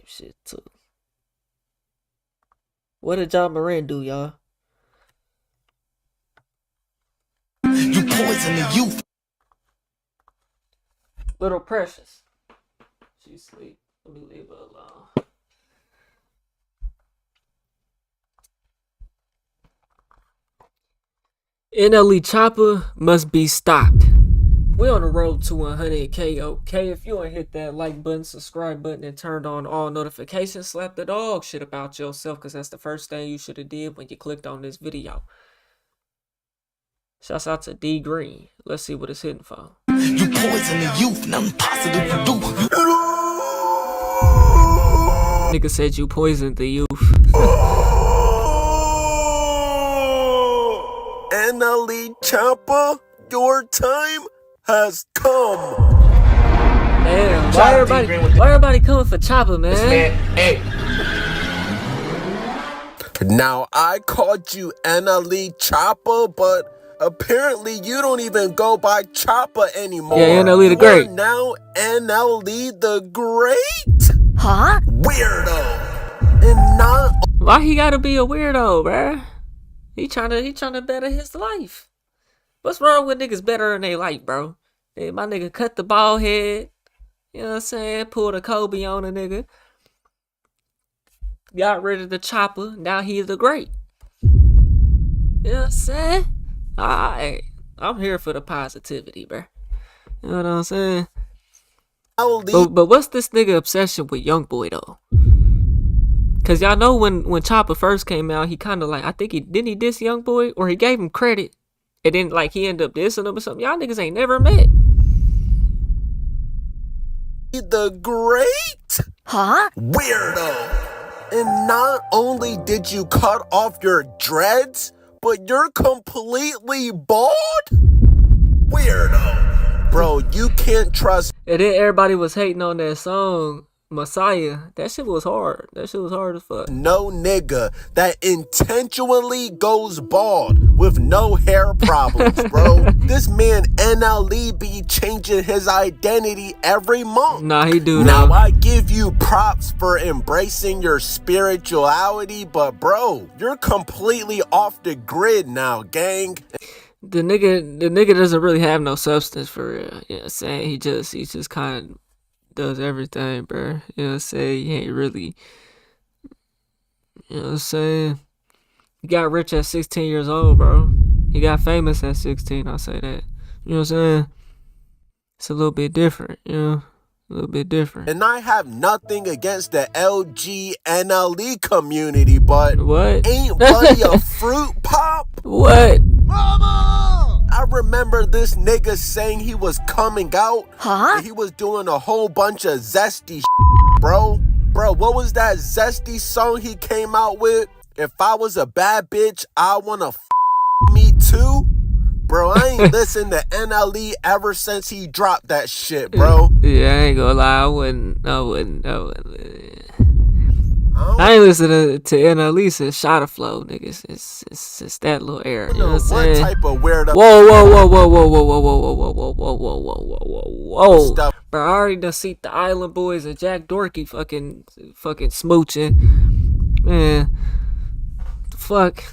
shit too. What did John Moran do, y'all? You poison the youth. Little Precious. She sleep. Let me leave her alone. NLE Chopper must be stopped. We're on the road to 100K. Okay, if you ain't hit that like button, subscribe button, and turned on all notifications, slap the dog shit about yourself, because that's the first thing you should have did when you clicked on this video. Shouts out to D Green. Let's see what it's hitting for. You poison the youth, nothing positive to do. Nigga said you poisoned the youth. NLE Chopper, your time has come. Damn, why everybody coming for Chopper, man? Hey. Now I called you NLE Chopper, but apparently you don't even go by Chopper anymore. Yeah, NLE the Great. You're now NLE the Great? Huh? Weirdo. And not. Why he gotta be a weirdo, bruh? He tryna better his life. What's wrong with niggas bettering their life, bro? Hey, my nigga cut the bald head. You know what I'm saying? Pulled a Kobe on a nigga. Got rid of the Chopper. Now he's the Great. You know what I'm saying? I'm here for the positivity, bro. You know what I'm saying? But what's this nigga obsession with YoungBoy though? Cause y'all know when Chopper first came out, he kind of like, I think he diss YoungBoy, or he gave him credit, and then like he ended up dissing him or something. Y'all niggas ain't never met. The great weirdo. And not only did you cut off your dreads, but you're completely bald? Weirdo. Bro, you can't trust. And then everybody was hating on that song, Messiah. That shit was hard. That shit was hard as fuck. No nigga that intentionally goes bald with no hair problems, bro. This man NLE be changing his identity every month. Nah, he do now. Now I give you props for embracing your spirituality, but bro, you're completely off the grid now, gang. The nigga doesn't really have no substance for real. You know what I'm saying? He just kind of does everything, bro. You know what I'm saying? He ain't really, you know what I'm saying? He got rich at 16 years old, bro. He got famous at 16, I'll say that. You know what I'm saying? It's a little bit different, you know? A little bit different. And I have nothing against the LGNLE community, but what? Ain't Buddy a fruit pop? What? Mama! I remember this nigga saying he was coming out. And he was doing a whole bunch of zesty bro. Bro, what was that zesty song he came out with? If I was a bad bitch, I wanna me too? Bro, I ain't listened to NLE ever since he dropped that shit, bro. Yeah, I ain't gonna lie, I wouldn't. I ain't listening to NLE since Shotta Flow, niggas. It's that little era. You know what I'm saying? Type of weirdo. Whoa. Bro, I already done seen the Island Boys and Jack Dorky fucking smooching. Man. Fuck.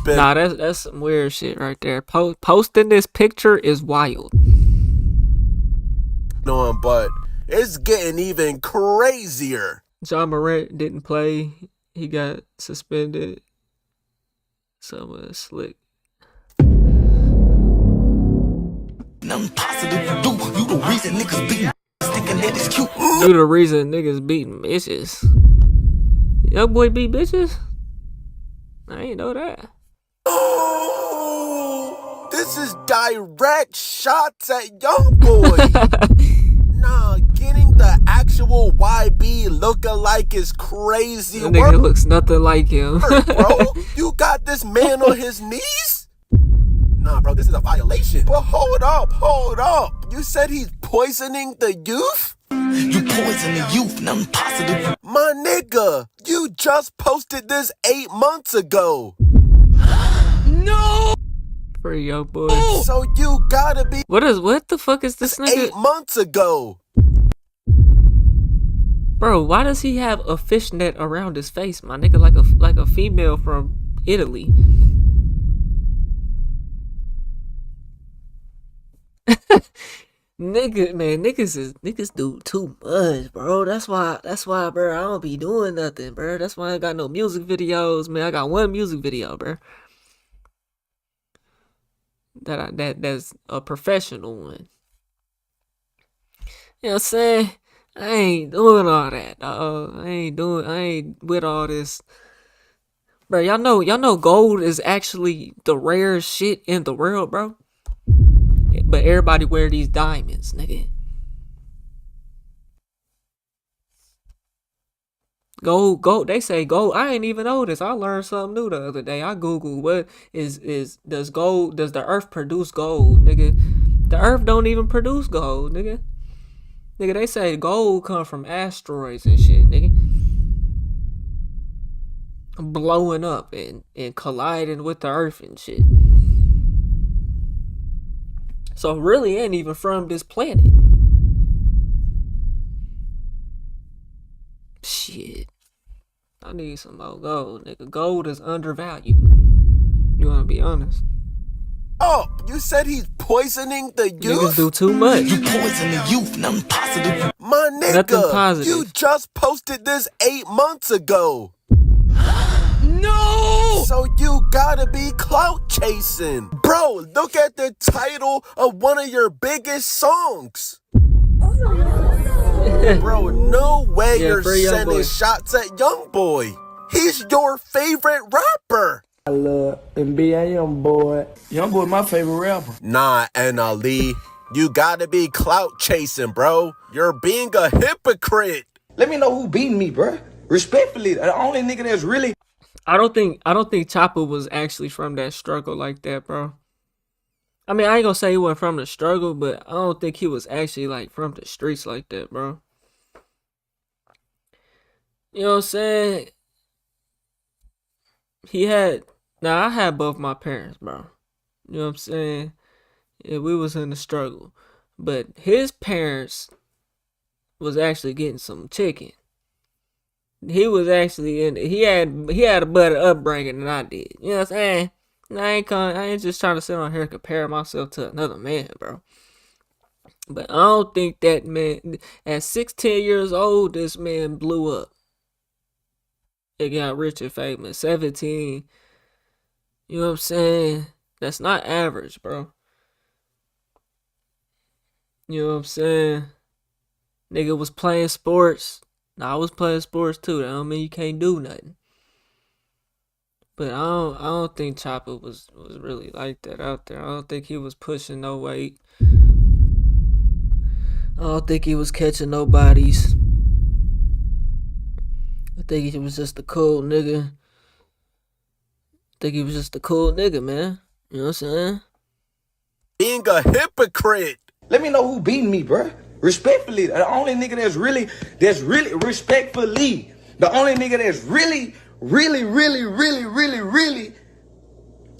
Nah, that's some weird shit right there. Posting this picture is wild. No, but it's getting even crazier. John Morant didn't play. He got suspended. Some slick. Nothing positive do. You the reason niggas beating thinking that it's cute. You the reason niggas beating bitches. YoungBoy beat bitches? I ain't know that. Oh, this is direct shots at YoungBoy. Nah, getting the actual YB lookalike is crazy. That nigga looks nothing like him. Bro, you got this man on his knees? Nah, bro, this is a violation. But hold up. You said he's poisoning the youth? You poison the youth, nothing positive. My nigga, you just posted this 8 months ago. No! For YoungBoy. So you gotta be. What the fuck is this nigga? 8 months ago. Bro, why does he have a fishnet around his face, my nigga, like a female from Italy? Niggas do too much, bro. That's why, bro, I don't be doing nothing, bro. That's why I got no music videos, man. I got one music video, bro. That's a professional one. You know what I'm saying? I ain't doing all that, dog. I ain't with all this. Bro, y'all know gold is actually the rarest shit in the world, bro. But everybody wear these diamonds, nigga. Gold. They say gold. I ain't even know this. I learned something new the other day. I googled what does the earth produce gold, nigga? The earth don't even produce gold, nigga. Nigga, they say gold come from asteroids and shit, nigga. Blowing up and colliding with the earth and shit. So really ain't even from this planet. Shit. I need some more gold, nigga. Gold is undervalued. You wanna be honest? Oh, you said he's poisoning the youth? Niggas do too much. You poison the youth, nothing positive. My nigga, nothing positive. You just posted this 8 months ago. No! So you gotta be clout chasing. Bro, look at the title of one of your biggest songs. Bro, no way you're sending shots at YoungBoy. He's your favorite rapper. I love NBA YoungBoy. YoungBoy my favorite rapper. Nah, NLE. You gotta be clout chasing, bro. You're being a hypocrite. Let me know who beating me, bro. Respectfully, the only nigga that's really... I don't think Chopper was actually from that struggle like that, bro. I mean, I ain't gonna say he wasn't from the struggle, but I don't think he was actually like from the streets like that, bro. You know what I'm saying? I had both my parents, bro. You know what I'm saying? Yeah, we was in the struggle. But his parents was actually getting some chicken. He was actually he had a better upbringing than I did. You know what I'm saying? I ain't just trying to sit on here and compare myself to another man, bro. But I don't think that man, at 16 years old, this man blew up. It got rich and famous. 17, you know what I'm saying? That's not average, bro. You know what I'm saying? Nigga was playing sports. Now, I was playing sports too. That don't mean you can't do nothing. But I don't think Chopper was really like that out there. I don't think he was pushing no weight. I don't think he was catching no bodies. I think he was just a cool nigga. Man. You know what I'm saying? Being a hypocrite. Let me know who beating me, bro. Respectfully, the only nigga that's really respectfully, the only nigga that's really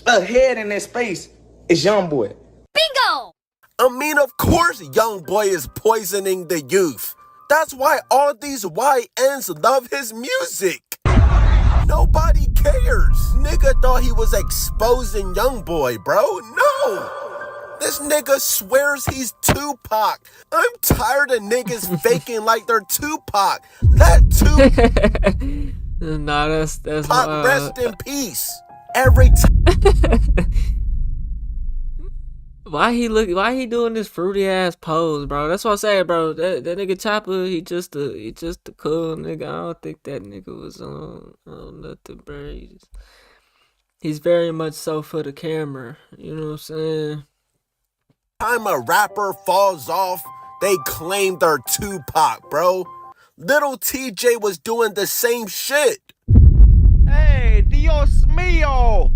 ahead in that space is YoungBoy. Bingo! I mean, of course YoungBoy is poisoning the youth. That's why all these YNs love his music. Nobody cares. Nigga thought he was exposing YoungBoy, bro. No! This nigga swears he's Tupac. I'm tired of niggas faking like they're Tupac. Let Tupac nah, that's rest in peace. Every time. Why he doing this fruity ass pose, bro? That's what I'm saying, bro. That nigga Chopper, he just a cool nigga. I don't think that nigga was on nothing, bro. He's very much so for the camera. You know what I'm saying? Time a rapper falls off, they claim they're Tupac, bro. Little TJ was doing the same shit. Hey, Dios mío!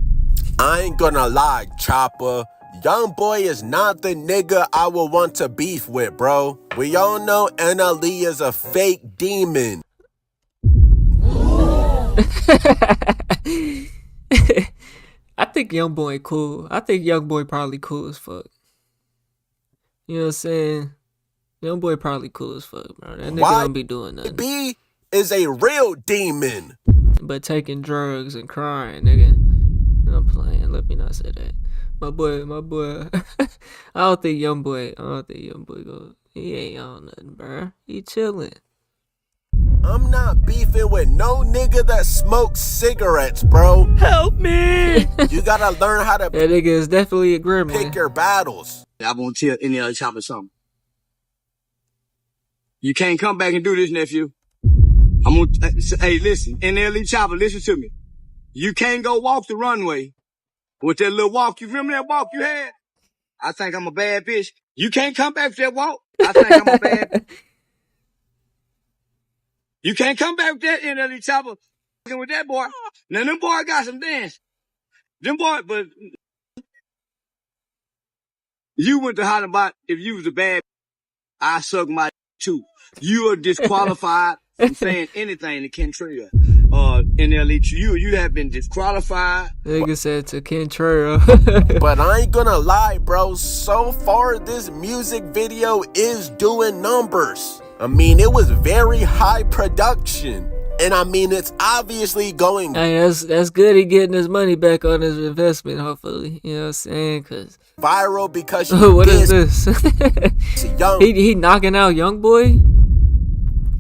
I ain't gonna lie, Chopper. YoungBoy is not the nigga I would want to beef with, bro. We all know NLE is a fake demon. I think YoungBoy cool. I think YoungBoy probably cool as fuck. You know what I'm saying? YoungBoy probably cool as fuck, bro. That nigga don't be doing nothing. B is a real demon. But taking drugs and crying, nigga. I'm playing. Let me not say that. My boy. I don't think YoungBoy go. He ain't on nothing, bro. He chilling. I'm not beefing with no nigga that smokes cigarettes, bro. Help me! You gotta learn how to. That nigga is definitely a gremlin. Pick your battles. I won't tell any other Chopper something. You can't come back and do this, nephew. I'm gonna. Hey, listen, NLE Chopper, listen to me. You can't go walk the runway with that little walk. You remember that walk you had? I think I'm a bad bitch. You can't come back with that walk. I think I'm a bad. You can't come back with that NLE Chopper. With that boy. Now them boy got some dance. Them boy, but you went to holler about if you was a bad. I suck my too. You are disqualified from saying anything to Kentrell. NLE, you have been disqualified. Nigga said to Kentrell. But I ain't gonna lie, bro. So far, this music video is doing numbers. I mean, it was very high production. And I mean, it's obviously going. Hey, that's good. He getting his money back on his investment, hopefully. You know what I'm saying? Cause viral because what is this? he knocking out YoungBoy?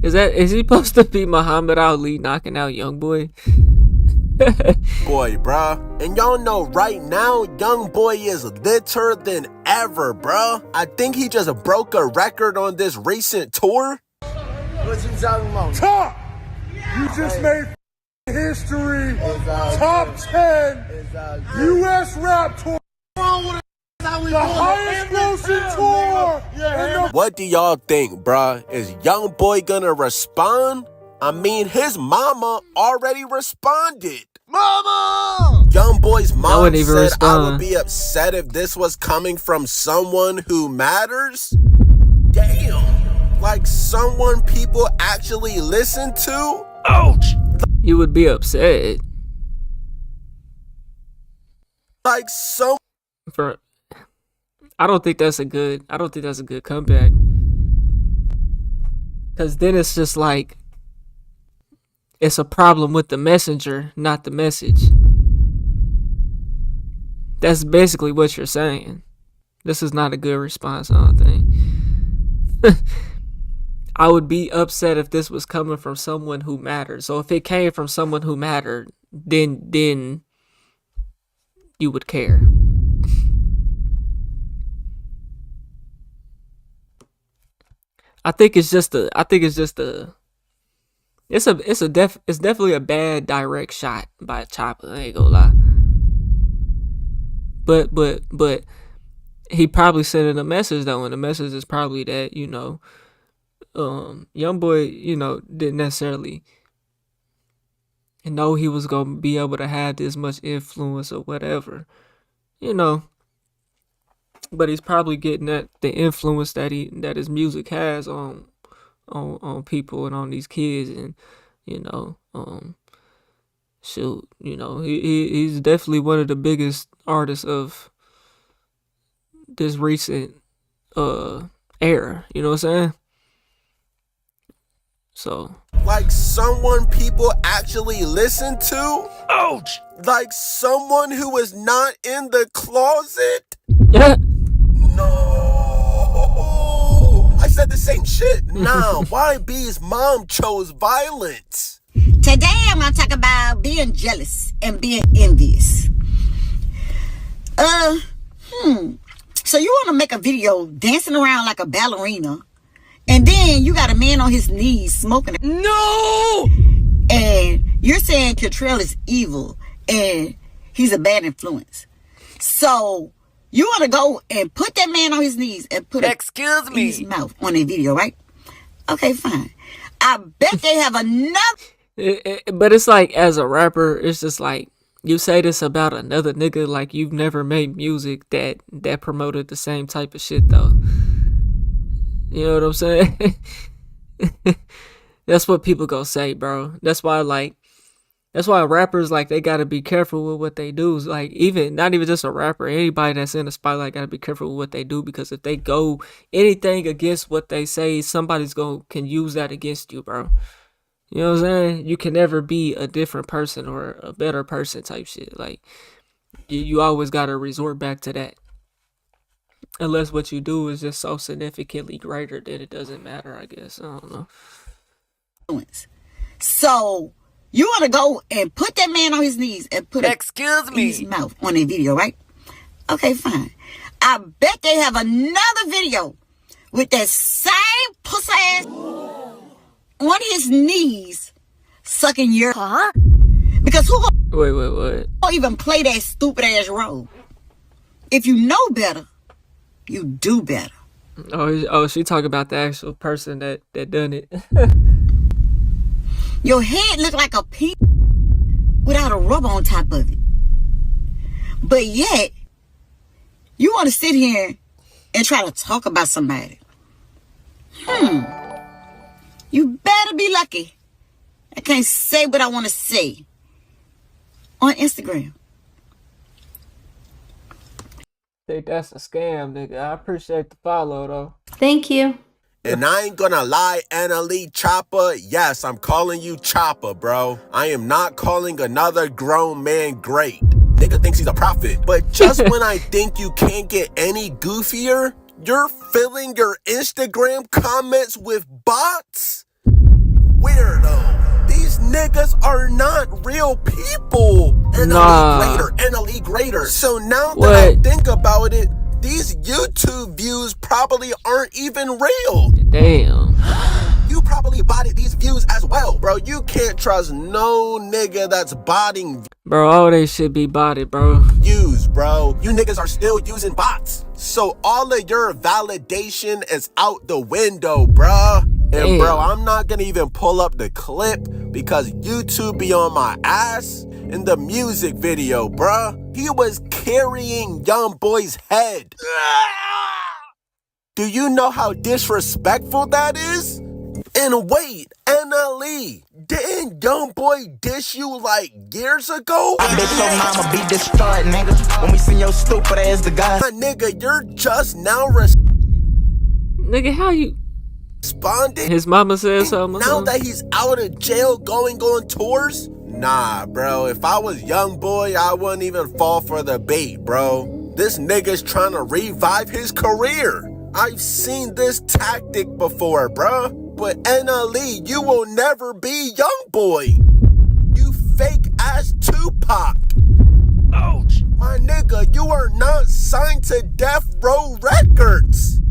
Is he supposed to be Muhammad Ali knocking out YoungBoy? Boy, bruh. And y'all know right now, Young Boy is litter than ever, bruh. I think he just broke a record on this recent tour. What you talking about? Top! You just made history. Top 10 U.S. rap tour. The highest grossing tour. What do y'all think, bruh? Is Young Boy gonna respond? I mean, his mama already responded. Mama! Young Boy's mom wouldn't even said respond. I would be upset if this was coming from someone who matters. Damn. Like someone people actually listen to? Ouch! You would be upset. Like some... I don't think that's a good comeback. Cause then it's just like it's a problem with the messenger, not the message. That's basically what you're saying. This is not a good response, I don't think. I would be upset if this was coming from someone who mattered. So if it came from someone who mattered, then you would care. It's definitely a bad direct shot by Chopper, I ain't gonna lie. But he probably sending a message though, and the message is probably that, you know, Young Boy, you know, didn't necessarily know he was gonna be able to have this much influence or whatever, you know. But he's probably getting at the influence that his music has on people and on these kids, and you know, shoot, you know, he's definitely one of the biggest artists of this recent era. You know what I'm saying? So, like someone people actually listen to? Ouch! Like someone who is not in the closet? Yeah. No! I said the same shit. Nah, YB's mom chose violence. Today I'm gonna talk about being jealous and being envious. So you wanna make a video dancing around like a ballerina, and then you got a man on his knees smoking. No! And you're saying Cantrell is evil and he's a bad influence. So you want to go and put that man on his knees and put his mouth on a video, right? Okay, fine. I bet they have another. But it's like, as a rapper, it's just like, you say this about another nigga, like you've never made music that promoted the same type of shit though. You know what I'm saying? That's what people gonna say, bro. That's why rappers, like, they gotta be careful with what they do. Like, not even just a rapper, anybody that's in the spotlight gotta be careful with what they do, because if they go anything against what they say, somebody's can use that against you, bro. You know what I'm saying? You can never be a different person or a better person type shit. Like, you always gotta resort back to that. Unless what you do is just so significantly greater that it doesn't matter, I guess. I don't know. So you want to go and put that man on his knees and put his mouth on a video, right? Okay, fine. I bet they have another video with that same pussy ass on his knees sucking your... Huh? Because who Wait. don't even play that stupid ass role? If you know better, you do better. Oh, she talking about the actual person that done it. Your head look like a pea without a rubber on top of it. But yet, you want to sit here and try to talk about somebody. You better be lucky I can't say what I want to say on Instagram. Think that's a scam, nigga. I appreciate the follow, though. Thank you. And I ain't gonna lie, Annalie Chopper, yes, I'm calling you Chopper, bro. I am not calling another grown man great. Nigga thinks he's a prophet. But just when I think you can't get any goofier, you're filling your Instagram comments with bots? Weirdo. These niggas are not real people. NLE greater. So now that I think about it, these YouTube views probably aren't even real. Damn. You probably botted these views as well, bro. You can't trust no nigga that's botting Bro, all they shit be botted, bro. views, bro. You niggas are still using bots. So all of your validation is out the window, bruh. And bro, I'm not gonna even pull up the clip because YouTube be on my ass. In the music video, bruh, he was carrying Young Boy's head. Do you know how disrespectful that is? And wait, NLE, didn't Young Boy dish you like years ago? I bet your mama be destroyed, nigga. When we send your stupid ass to God. Nigga, you're just now Nigga, how you responding? His mama said something. Now that he's out of jail going on tours? Nah, bro, if I was Young Boy, I wouldn't even fall for the bait, bro. This nigga's trying to revive his career. I've seen this tactic before, bro. But NLE, you will never be Young Boy. You fake ass Tupac. Ouch. My nigga, you are not signed to Death Row Records.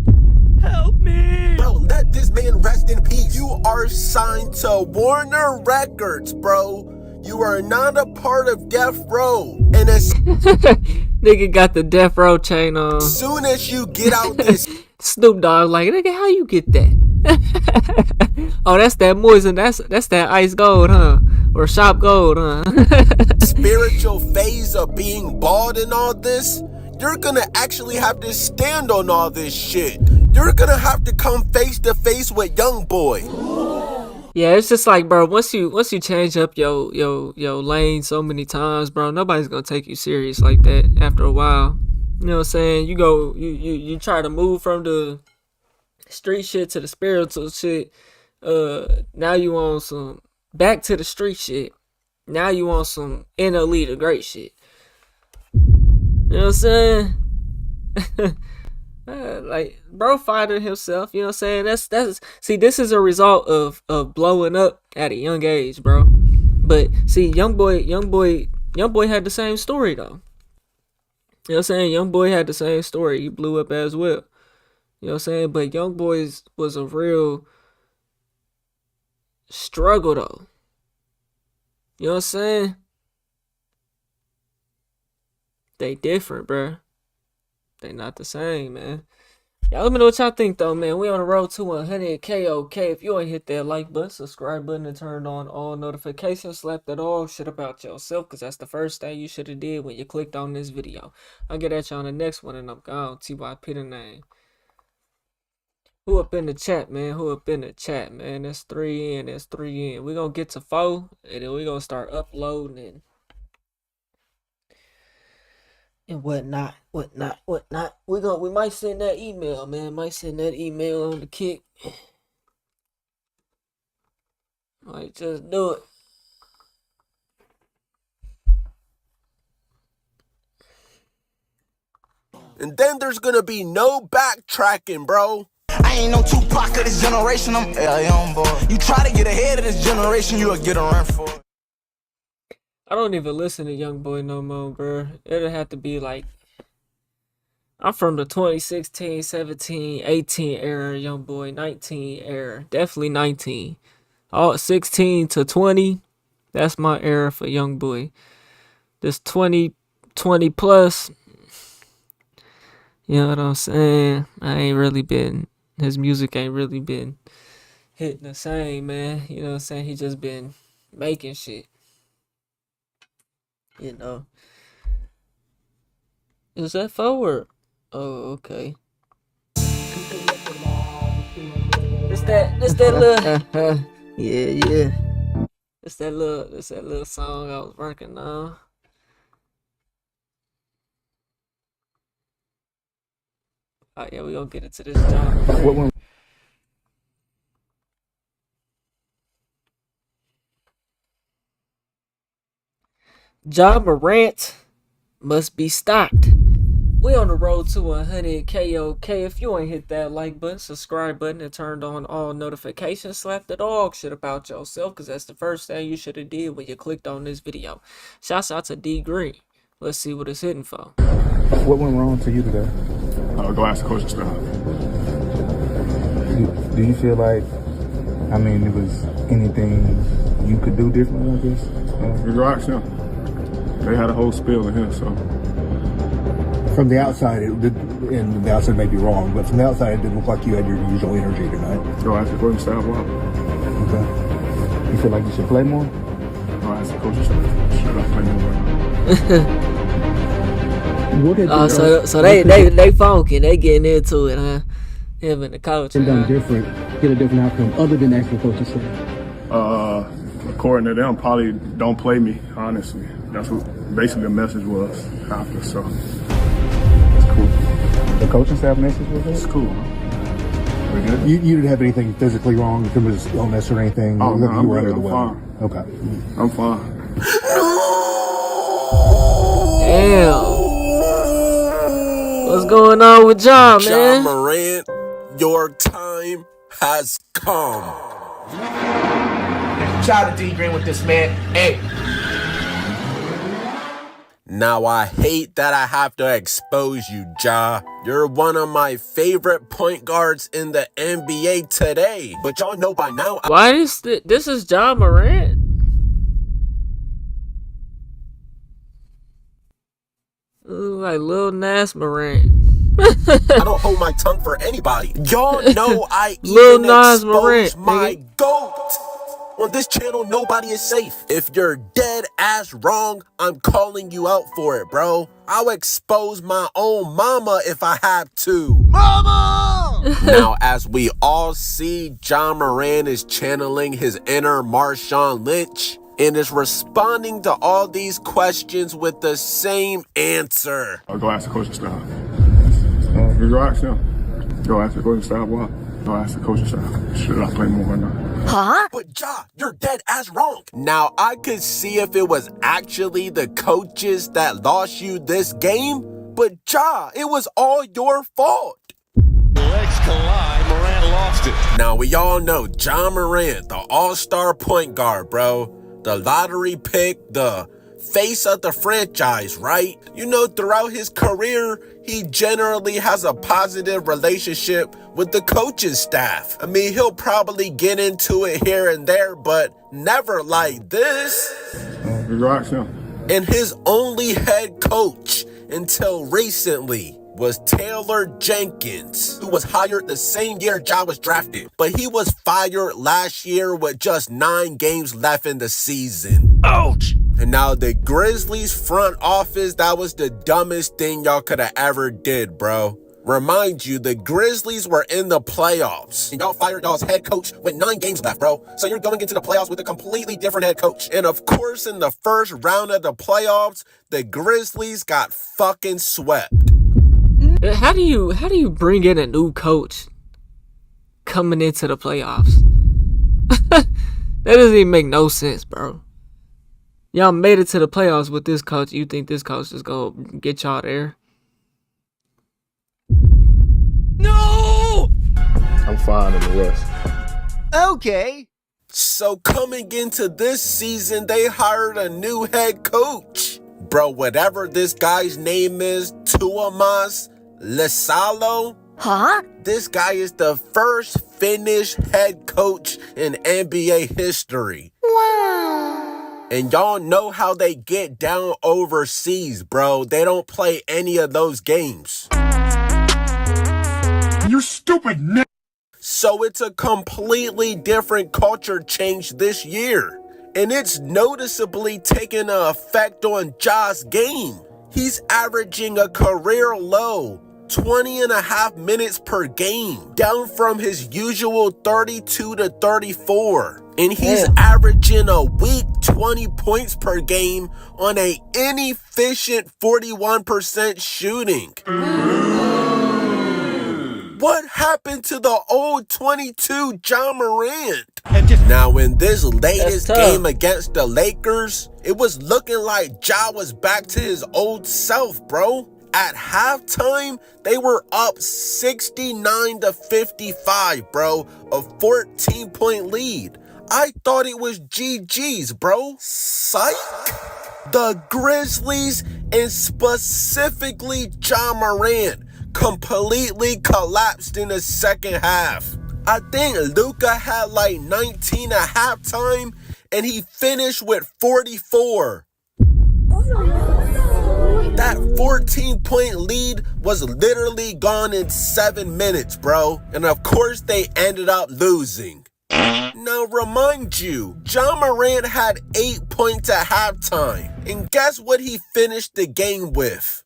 Help me. Bro, let this man rest in peace. You are signed to Warner Records, bro. You are not a part of Death Row. And as nigga got the Death Row chain on. Soon as you get out this Snoop Dogg like, nigga, how you get that? Oh, that's that Moisen. That's that Ice Gold, huh? Or Shop Gold, huh? spiritual phase of being bald and all this, you're gonna actually have to stand on all this shit. You're gonna have to come face to face with Young Boy. Yeah, it's just like, bro, once you change up your lane so many times, bro, nobody's gonna take you serious like that after a while. You know what I'm saying? You try to move from the street shit to the spiritual shit. Now you on some back to the street shit. Now you on some NLE the great shit. You know what I'm saying? Like, bro fighting himself, you know what I'm saying? That's see, this is a result of blowing up at a young age, bro. But see, young boy had the same story though. You know what I'm saying? Young Boy had the same story. He blew up as well. You know what I'm saying? But Young Boy's was a real struggle though. You know what I'm saying? They different, bro. They not the same, man. Y'all let me know what y'all think though, man. We on the road to 100K, okay? If you ain't hit that like button, subscribe button, and turn on all notifications, slap that all shit about yourself, because that's the first thing you should have did when you clicked on this video. I'll get at you on the next one, and I'm gone. TYP the name. Who up in the chat, man? Who up in the chat, man? That's 3 in. That's 3 in. We gonna get to 4, and then we gonna start uploading and whatnot. We might send that email, man. Might send that email on the kick. Might just do it. And then there's gonna be no backtracking, bro. I ain't no Tupac of this generation. I'm a young boy. You try to get ahead of this generation, you'll get a run for it. I don't even listen to Young Boy no more, bro. It'll have to be like, I'm from the 2016, 17, 18 era, Young Boy, 19 era. Definitely 19. All 16 to 20, that's my era for Young Boy. This 20 plus, you know what I'm saying? His music ain't really been hitting the same, man. You know what I'm saying? He just been making shit. You know. Is that forward? Oh, okay. It's that little yeah. It's that little song I was working on. Oh yeah, we gonna get into this job. Ja Morant must be stopped. We on the road to 100K. Okay, if you ain't hit that like button, subscribe button, and turned on all notifications, slap the dog shit about yourself, because that's the first thing you should have did when you clicked on this video. Shouts out to D Green. Let's see what it's hitting for. What went wrong to you today? Go ask the coaching staff. Do you feel like, I mean, there was anything you could do differently, I guess? You go ask them. They had a whole spiel in here, so. From the outside, and the outside may be wrong, but from the outside, it didn't look like you had your usual energy tonight. Go ask the coaching staff why. Okay. You feel like you should play more? Go ask the coaching staff. Should I play more? So they funky, they getting into it, huh? Him and the coach. Done different, get a different outcome other than actual coaching staff. According to them, probably don't play me. Honestly, that's what basically the message was after. So it's cool. The coaching staff message was it? It's cool. We good? You didn't have anything physically wrong in terms of illness or anything? Oh, no, you were under the I'm weather. fine. Okay. I'm fine. Damn. What's going on with Ja, man? Ja Morant, your time has come. Shout out to D Green with this, man. Hey. Now I hate that I have to expose you, Ja. You're one of my favorite point guards in the NBA today. But y'all know by now. Why is this is Ja Morant? Ooh, like Lil Nas Morant. I don't hold my tongue for anybody. Y'all know I Lil even Nas expose Morant, my nigga. GOAT. On this channel, nobody is safe. If you're dead ass wrong, I'm calling you out for it, bro. I'll expose my own mama if I have to. Mama! Now, as we all see, Ja Morant is channeling his inner Marshawn Lynch and is responding to all these questions with the same answer. Go ask the coaching staff. You go ask them. Go ask the coaching staff why. Go ask the coaching staff. Should I play more or not? Huh? But Ja, you're dead ass wrong. Now, I could see if it was actually the coaches that lost you this game, but Ja, it was all your fault. Legs collide, Morant lost it. Now, we all know Ja Morant, the all-star point guard, bro. The lottery pick, the face of the franchise, right? You know, throughout his career, he generally has a positive relationship with the coaching staff. I mean, he'll probably get into it here and there, but never like this. You go ask them. And his only head coach until recently was Taylor Jenkins, who was hired the same year Ja was drafted. But he was fired last year with just 9 games left in the season. Ouch! And now the Grizzlies front office, that was the dumbest thing y'all could have ever did, bro. Remind you, the Grizzlies were in the playoffs. And y'all fired y'all's head coach with 9 games left, bro. So you're going into the playoffs with a completely different head coach. And of course, in the first round of the playoffs, the Grizzlies got fucking swept. How do you bring in a new coach coming into the playoffs? That doesn't even make no sense, bro. Y'all made it to the playoffs with this coach. You think this coach is gonna get y'all there? No! I'm fine in the West. Okay. So coming into this season, they hired a new head coach. Bro, whatever this guy's name is, Tuomas Lesalo. Huh? This guy is the first Finnish head coach in NBA history. Wow. And y'all know how they get down overseas, bro. They don't play any of those games. You stupid n***. So it's a completely different culture change this year. And it's noticeably taking an effect on Ja's game. He's averaging a career low 20.5 minutes per game, down from his usual 32 to 34. And he's averaging a weak 20 points per game on a inefficient 41% shooting. What happened to the old 22 Ja Morant? Now, in this latest game against the Lakers, it was looking like Ja was back to his old self, bro. At halftime, they were up 69-55, bro. A 14-point lead. I thought it was GG's, bro. Psych. The Grizzlies, and specifically Ja Morant, completely collapsed in the second half. I think Luka had like 19 at halftime, and he finished with 44. That 14-point lead was literally gone in 7 minutes, bro. And of course, they ended up losing. Now, remind you, Ja Morant had 8 points at halftime. And guess what he finished the game with?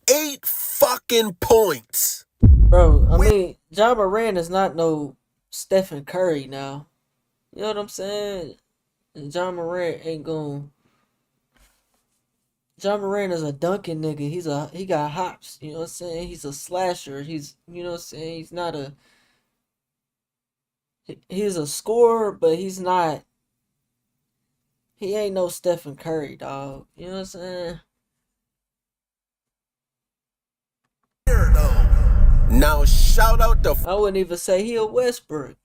8 fucking points. Bro, I mean, Ja Morant is not no Stephen Curry now. You know what I'm saying? Ja Morant ain't gon'... Ja Morant is a dunking nigga. He got hops. You know what I'm saying? He's a slasher. He's, you know what I'm saying? He's not a... He's a scorer, but he's not... He ain't no Stephen Curry, dog. You know what I'm saying? Now, shout out to... I wouldn't even say he a Westbrook.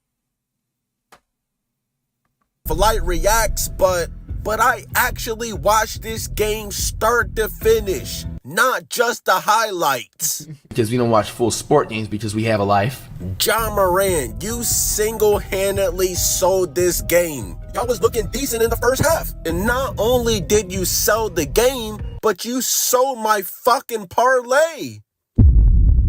Flight Reacts, but I actually watched this game start to finish, not just the highlights. Because we don't watch full sport games because we have a life. Ja Morant, you single-handedly sold this game. Y'all was looking decent in the first half. And not only did you sell the game, but you sold my fucking parlay.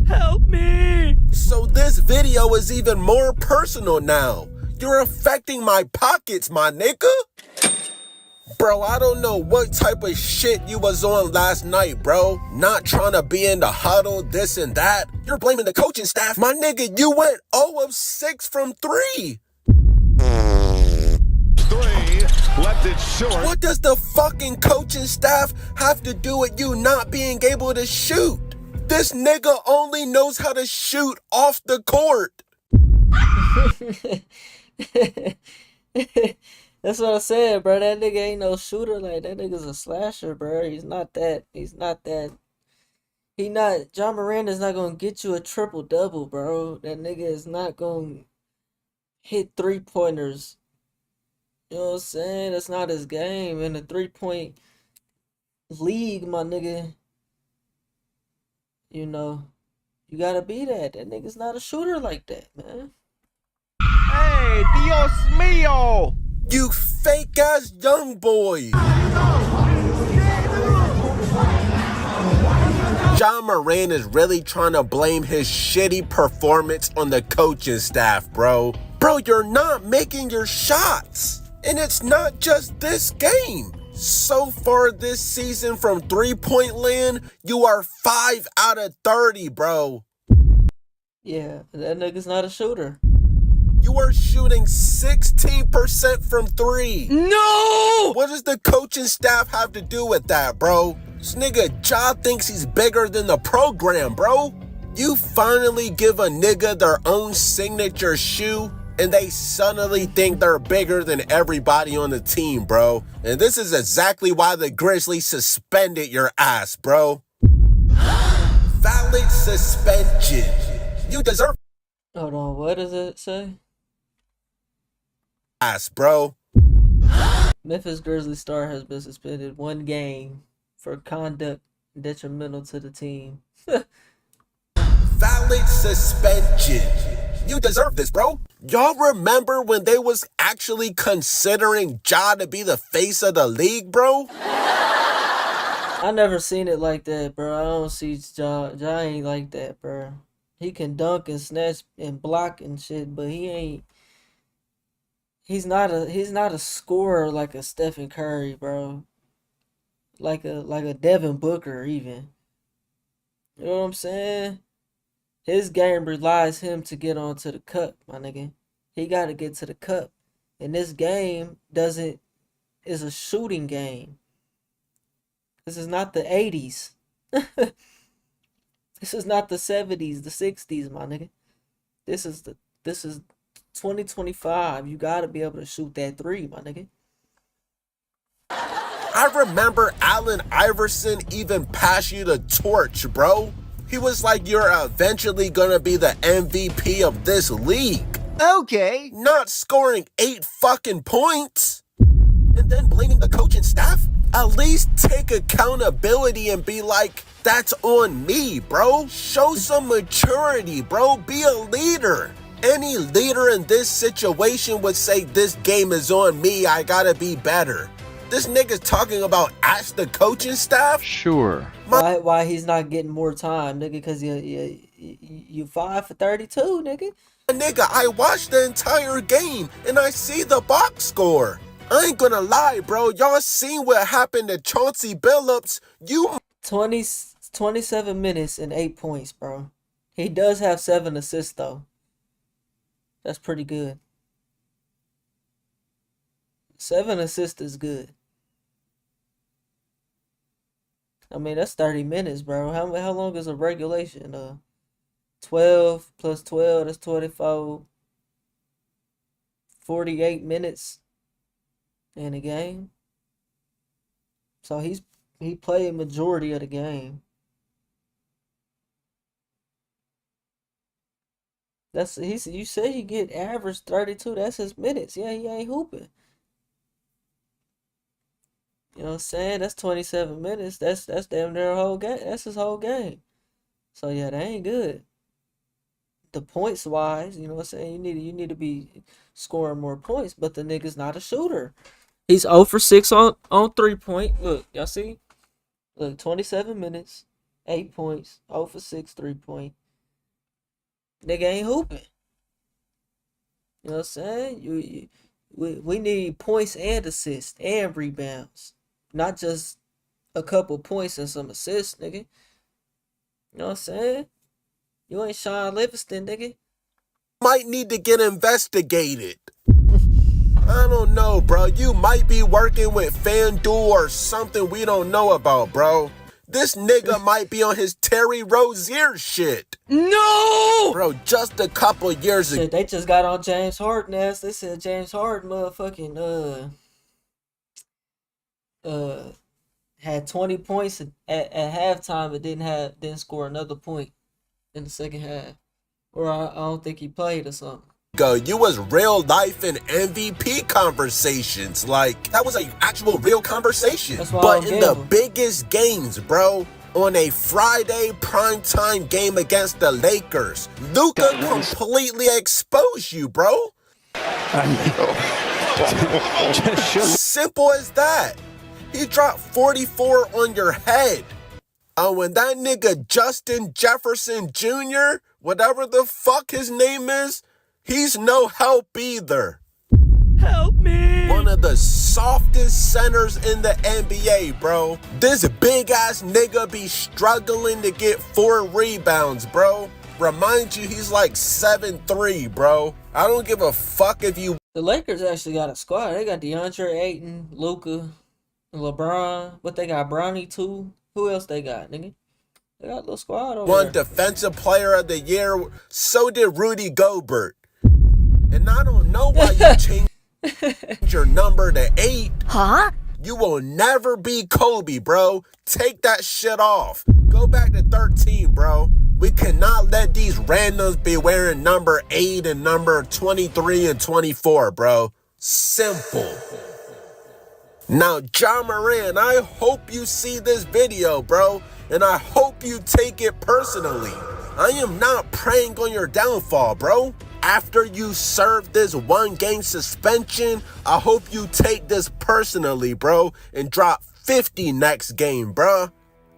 Help me! So this video is even more personal now. You're affecting my pockets, my nigga. Bro, I don't know what type of shit you was on last night, bro. Not trying to be in the huddle, this and that. You're blaming the coaching staff. My nigga, you went 0 of 6 from 3. 3, left it short. What does the fucking coaching staff have to do with you not being able to shoot? This nigga only knows how to shoot off the court. That's what I said, bro. That nigga ain't no shooter. Like, that nigga's a slasher, bro. He's not that. Ja Morant is not gonna get you a triple-double, bro. That nigga is not gonna hit 3-pointers. You know what I'm saying? That's not his game. In the 3-point league, my nigga, you know, you gotta be that. That nigga's not a shooter like that, man. Hey, Dios mío! You fake-ass young boy! Ja Morant is really trying to blame his shitty performance on the coaching staff, bro. Bro, you're not making your shots. And it's not just this game. So far this season from 3-point land, you are 5 out of 30, bro. Yeah, that nigga's not a shooter. You are shooting 16% from 3. No! What does the coaching staff have to do with that, bro? This nigga Ja thinks he's bigger than the program, bro. You finally give a nigga their own signature shoe, and they suddenly think they're bigger than everybody on the team, bro. And this is exactly why the Grizzlies suspended your ass, bro. Valid suspension. You deserve... Hold on, what does it say? Ass, bro. Memphis Grizzlies star has been suspended 1 game for conduct detrimental to the team. Valid suspension. You deserve this, bro. Y'all remember when they was actually considering Ja to be the face of the league, bro? I never seen it like that, bro. I don't see Ja. Ja ain't like that, bro. He can dunk and snatch and block and shit, but he ain't. He's not a scorer like a Stephen Curry, bro. Like a Devin Booker even. You know what I'm saying? His game relies him to get onto the cup, my nigga. He got to get to the cup. And this game is a shooting game. This is not the 80s. This is not the 70s, the 60s, my nigga. This is 2025. You got to be able to shoot that 3, my nigga. I remember Allen Iverson even passed you the torch, bro. He was like, you're eventually gonna be the MVP of this league. Okay. Not scoring 8 fucking points. And then blaming the coaching staff? At least take accountability and be like, that's on me, bro. Show some maturity, bro. Be a leader. Any leader in this situation would say, this game is on me. I gotta be better. This nigga's talking about ask the coaching staff? Sure. Why he's not getting more time, nigga? Because you 5 for 32, nigga. Nigga, I watched the entire game and I see the box score. I ain't gonna lie, bro. Y'all seen what happened to Chauncey Billups. 27 minutes and 8 points, bro. He does have 7 assists, though. That's pretty good. 7 assists is good. I mean, that's 30 minutes, bro. How long is a regulation? 12 plus 12, that's 24. 48 minutes in a game. So he played majority of the game. You say he get average 32. That's his minutes. Yeah, he ain't hooping. You know what I'm saying? That's 27 minutes. That's damn near a whole game. That's his whole game. So yeah, that ain't good. The points wise, you know what I'm saying? You need to be scoring more points, but the nigga's not a shooter. He's 0 for 6 on 3-point. Look, y'all see? Look, 27 minutes, 8 points, 0 for 6 3-point. Nigga ain't hooping. You know what I'm saying? We need points and assists and rebounds. Not just a couple points and some assists, nigga. You know what I'm saying? You ain't Sean Livingston, nigga. Might need to get investigated. I don't know, bro. You might be working with FanDuel or something we don't know about, bro. This nigga might be on his Terry Rozier shit. No! Bro, just a couple years ago. They just got on James Harden ass. They said James Harden motherfucking had 20 points at halftime but didn't score another point in the second half. Or I don't think he played or something. You was real life and MVP conversations. Like, that was an actual real conversation. But in the biggest games, bro, on a Friday primetime game against the Lakers, Luka completely exposed you, bro. Simple as that. He dropped 44 on your head. And when that nigga Justin Jefferson Jr., whatever the fuck his name is, he's no help either. Help me! One of the softest centers in the NBA, bro. This big ass nigga be struggling to get 4 rebounds, bro. Remind you, he's like 7'3", bro. I don't give a fuck if you... The Lakers actually got a squad. They got DeAndre Ayton, Luka, LeBron. What they got? Bronny too. Who else they got, nigga? They got a little squad over there. Defensive player of the year. So did Rudy Gobert. And I don't know why you changed your number to 8. Huh? You will never be Kobe, bro. Take that shit off. Go back to 13, bro. We cannot let these randoms be wearing number 8 and number 23 and 24, bro. Simple. Now, Ja Morant, I hope you see this video, bro, and I hope you take it personally. I am not praying on your downfall, bro. After you serve this 1-game suspension, I hope you take this personally, bro, and drop 50 next game, bro.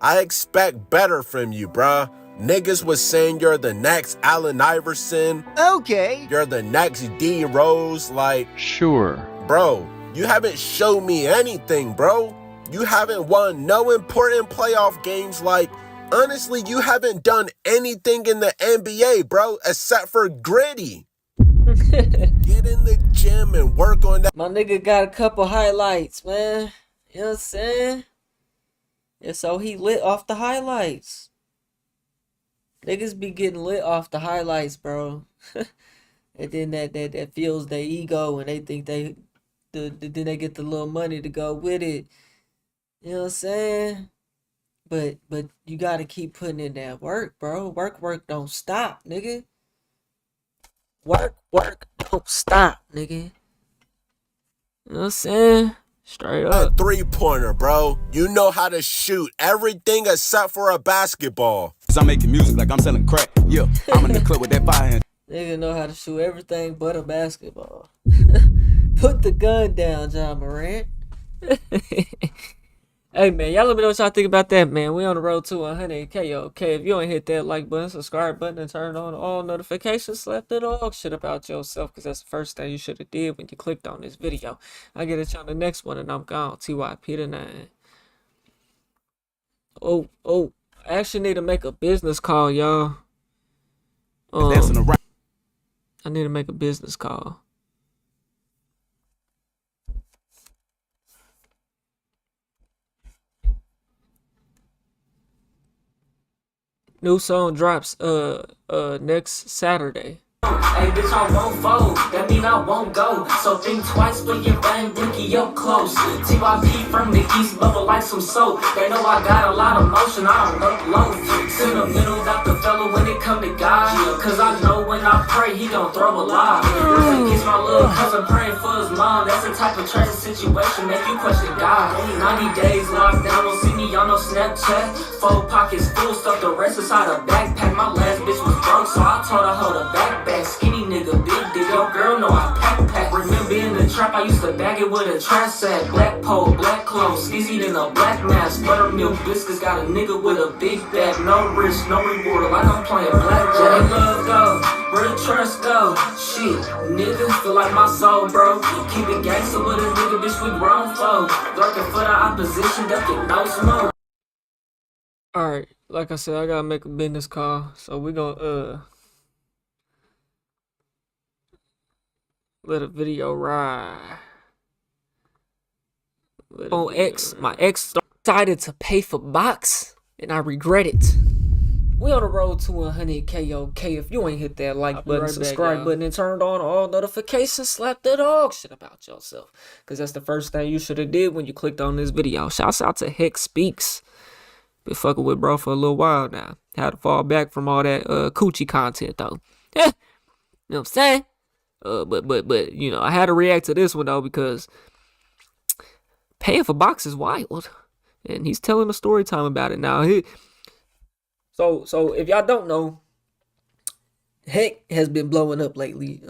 I expect better from you, bro. Niggas was saying you're the next Allen Iverson. Okay. You're the next D Rose, like... Sure. Bro. You haven't shown me anything, bro. You haven't won no important playoff games. Like, honestly, you haven't done anything in the NBA, bro, except for gritty. Get in the gym and work on that. My nigga got a couple highlights, man. You know what I'm saying? And so he lit off the highlights. Niggas be getting lit off the highlights, bro. And then that fuels their ego and they think then they get the little money to go with it. You know what I'm saying? But you gotta keep putting in that work, bro. Work don't stop, nigga. Work don't stop, nigga. You know what I'm saying? Straight up. A 3-pointer, bro. You know how to shoot everything except for a basketball. I'm making music like I'm selling crack. Yeah, I'm in the club with that fire hand. Nigga know how to shoot everything but a basketball. Put the gun down, John Morant. Hey, man, y'all let me know what y'all think about that, man. We on the road to 100K, okay? If you ain't hit that like button, subscribe button, and turn on all notifications, slap the dog shit about yourself, because that's the first thing you should have did when you clicked on this video. I'll get at you on the next one, and I'm gone. TYP the 9. Oh, I actually need to make a business call, y'all. I need to make a business call. New song drops next Saturday. Hey, bitch, I won't fold. That mean I won't go. So think twice when you bang Blinky up close. TYP from the east, bubble like some soap. They know I got a lot of motion, I don't upload. Sentimental about the fella when it come to God. Cause I know when I pray, he gon' throw a lie. He's my little cousin praying for his mom. That's the type of tragic situation make you question God. 90 days locked down, won't see me on no Snapchat. 4 pockets full, stuff the rest inside a backpack. My last bitch was broke, so I told her hold a backpack. Skinny nigga, big dick, yo girl know I pack. Remember in the trap, I used to bag it with a trash sack. Black pole, black clothes, skizzy in a black mask. Buttermilk biscuits, got a nigga with a big bag. No risk, no reward, like I'm playing blackjack. Where the love go, where the trust go? Shit, nigga, feel like my soul, bro. Keep it gangster with a nigga, bitch, we grown folk. Lurking for the opposition, ducking no smoke. Alright, like I said, I gotta make a business call. So we gonna let a video ride. On X, my ex decided to pay for box, and I regret it. We on the road to 100K, okay? If you ain't hit that like button, subscribe button, and turned on all notifications, slap the dog shit about yourself. Because that's the first thing you should have did when you clicked on this video. Shouts out to Hex Speaks. Been fucking with bro for a little while now. Had to fall back from all that coochie content, though. You know what I'm saying? But you know, I had to react to this one though because paying for box is wild, and he's telling a story time about it now. So if y'all don't know, Heck has been blowing up lately,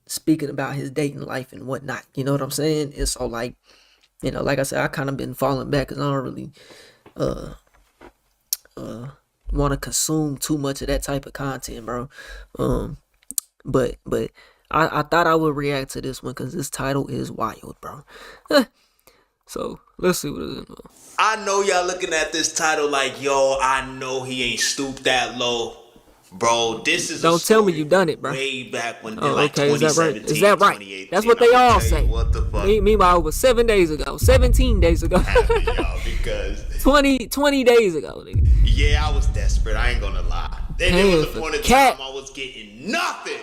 speaking about his dating life and whatnot. You know what I'm saying? And so like, you know, like I said, I kind of been falling back because I don't really want to consume too much of that type of content, bro. But I thought I would react to this one because this title is wild, bro. So let's see what it is. I know y'all looking at this title like, yo, I know he ain't stooped that low. Bro, this is don't tell me you done it, bro. Way back when like okay, is that right? Is that right? That's what they all say. What the fuck? Meanwhile, it was 7 days ago, 17 days ago. Y'all, because 20 days ago, nigga. Yeah, I was desperate. I ain't gonna lie. And there was a point in time I was getting nothing.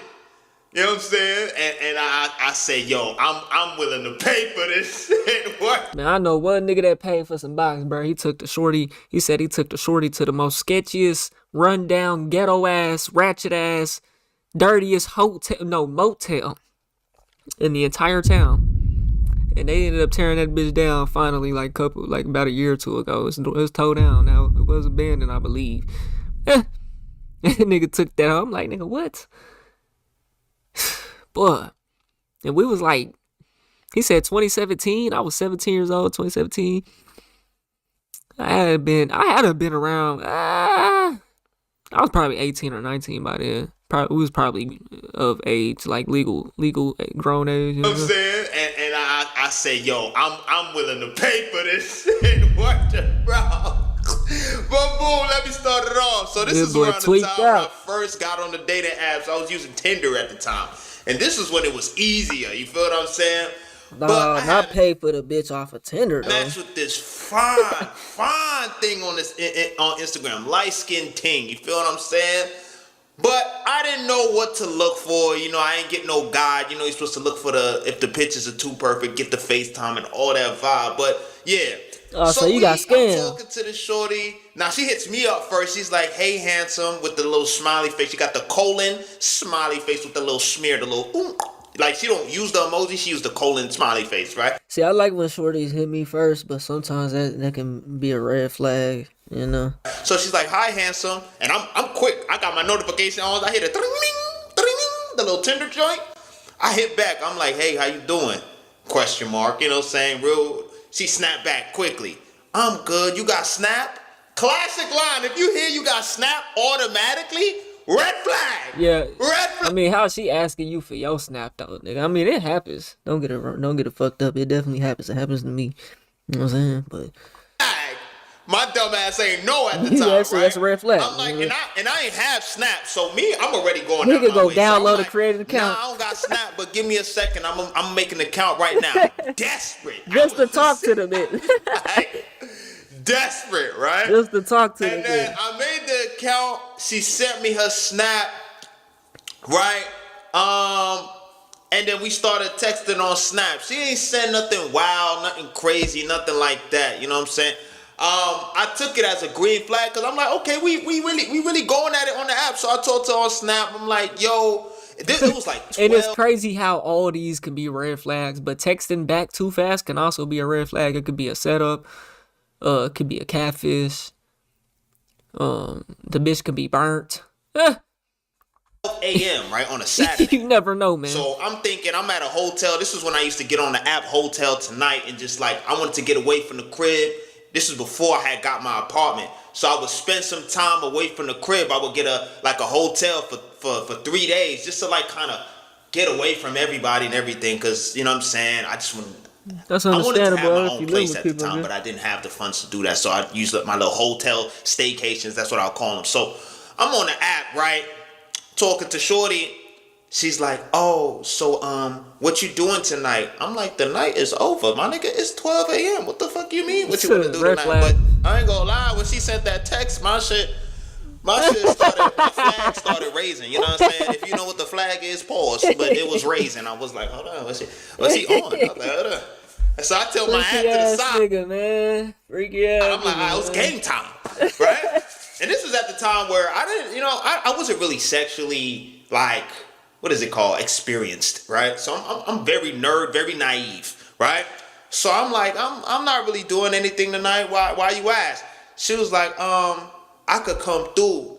You know what I'm saying? And I say, yo, I'm willing to pay for this shit. What? Man, I know one nigga that paid for some box, bro. He took the shorty. He said he took the shorty to the most sketchiest, rundown, ghetto ass, ratchet ass, dirtiest motel in the entire town. And they ended up tearing that bitch down finally, like about a year or two ago. It was towed down now. It was abandoned, I believe. Nigga took that. I'm like, nigga, what? Boy. And we was like, he said 2017. I was 17 years old, 2017. I had been around. I was probably 18 or 19 by then. We was probably of age, like legal grown age. You know what I'm saying? And I say, yo, I'm willing to pay for this shit. What the bro? But boom, let me start it off. So this is around the time when I first got on the dating apps. I was using Tinder at the time. And this is when it was easier. You feel what I'm saying? Nah, not pay for the bitch off of Tinder, though. Match with this fine thing on on Instagram. Light-skinned ting. You feel what I'm saying? But I didn't know what to look for. You know, I ain't get no guide. You know, you're supposed to look for if the pictures are too perfect, get the FaceTime and all that vibe. But yeah, Oh, so you got I'm scammed. talking to the shorty. Now she hits me up first. She's like, "Hey, handsome," with the little smiley face. She got the colon smiley face with the little smear, the little like she don't use the emoji. She used the colon smiley face, right? See, I like when shorties hit me first, but sometimes that can be a red flag, you know. So she's like, "Hi, handsome," and I'm quick. I got my notification on. I hit a the little Tinder joint. I hit back. I'm like, "Hey, how you doing?" Question mark. You know what I'm saying? Real. She snapped back quickly. "I'm good. You got Snap?" Classic line. If you hear you got Snap automatically, red flag. Yeah. Red flag. I mean, how's she asking you for your Snap though, nigga? I mean, it happens. Don't get it fucked up. It definitely happens. It happens to me. You know what I'm saying? But my dumb ass ain't know at the time, that's, right? that's a red flag. I'm like, and I ain't have Snap, so me, I'm already going. Nigga go way. download So a creative account. Nah, I don't got Snap, but give me a second. I'm making an account right now. Desperate. Just to talk to them, man. Desperate, right? Just to talk to them. And then I made the account. She sent me her Snap, right? And then we started texting on Snap. She ain't said nothing wild, nothing crazy, nothing like that. You know what I'm saying? I took it as a green flag because I'm like, okay, we really going at it on the app. So I talked to her on Snap. I'm like, yo, it was like 12. And it's crazy how all these can be red flags, but texting back too fast can also be a red flag. It could be a setup. It could be a catfish. The bitch could be burnt. 12 a.m. right on a Saturday. You never know, man. So I'm thinking I'm at a hotel. This is when I used to get on the app Hotel Tonight and just like I wanted to get away from the crib. This is before I had got my apartment. So I would spend some time away from the crib. I would get a hotel for 3 days just to like kind of get away from everybody and everything. Cause you know what I'm saying? I just want. That's I wanted to have understandable. my own place at the time, but I didn't have the funds to do that. So I used my little hotel staycations. That's what I'll call them. So I'm on the app, right? Talking to shorty. She's like, "Oh, so what you doing tonight?" I'm like, "The night is over, my nigga. It's 12 a.m. What the fuck you mean? What you want to do tonight?" But I ain't gonna lie, when she sent that text, my flag started raising. You know what I'm saying? If you know what the flag is, pause. But it was raising. I was like, hold on, what's he on? I was like, hold on. And so I tell my app to the side. Nigga, man. Freaky ass. I'm like, it was game time, right? And this was at the time where I didn't, you know, I wasn't really sexually like, what is it called? Experienced, right? So I'm very nerd, very naive, right? So I'm like, I'm not really doing anything tonight. Why you ask? She was like, I could come through.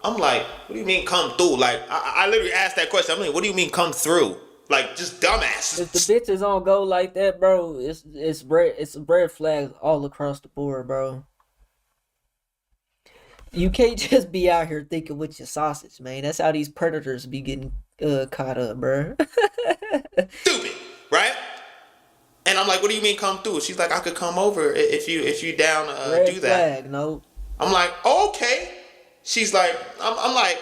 I'm like, what do you mean come through? Like, I literally asked that question. I mean, what do you mean come through? Like, just dumbass. If the bitches don't go like that, bro, it's red flags all across the board, bro. You can't just be out here thinking with your sausage, man. That's how these predators be getting caught up, bro. Stupid, right? And I'm like, what do you mean come through? She's like, I could come over if you down do that. Flag, no. I'm like, oh, okay. She's like, I'm like,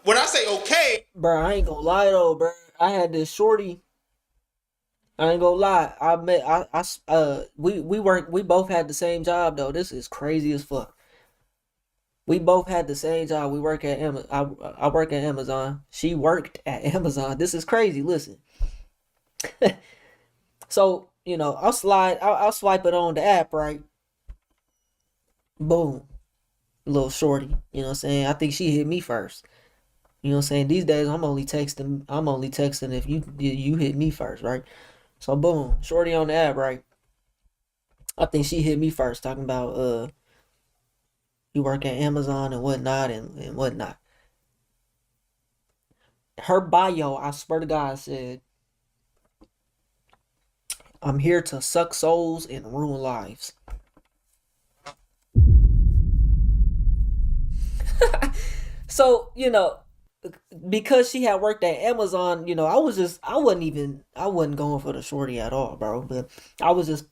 when I say okay, bro, I ain't gonna lie though, bro. I had this shorty. I ain't gonna lie. We both had the same job though. This is crazy as fuck. We both had the same job. We work at Amazon. I work at Amazon. She worked at Amazon. This is crazy. Listen. So, you know, I'll swipe it on the app, right? Boom. Little shorty. You know what I'm saying? I think she hit me first. You know what I'm saying? These days I'm only texting if you hit me first, right? So boom, shorty on the app, right? I think she hit me first, talking about you work at Amazon and whatnot and whatnot. Her bio, I swear to God, said, "I'm here to suck souls and ruin lives." So, you know, because she had worked at Amazon, you know, I wasn't going for the shorty at all, bro. But I was just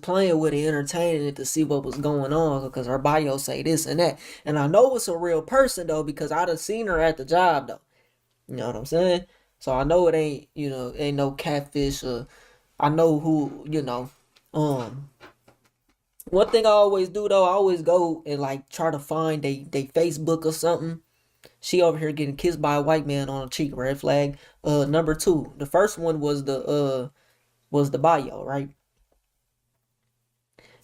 playing with it, entertaining it to see what was going on because her bio say this and that. And I know it's a real person though, because I'd have seen her at the job though. You know what I'm saying? So I know it ain't, you know, ain't no catfish or I know who, you know. One thing I always do though, I always go and like try to find they Facebook or something. She over here getting kissed by a white man on a cheek, red flag. Number 2. The first one was the bio, right?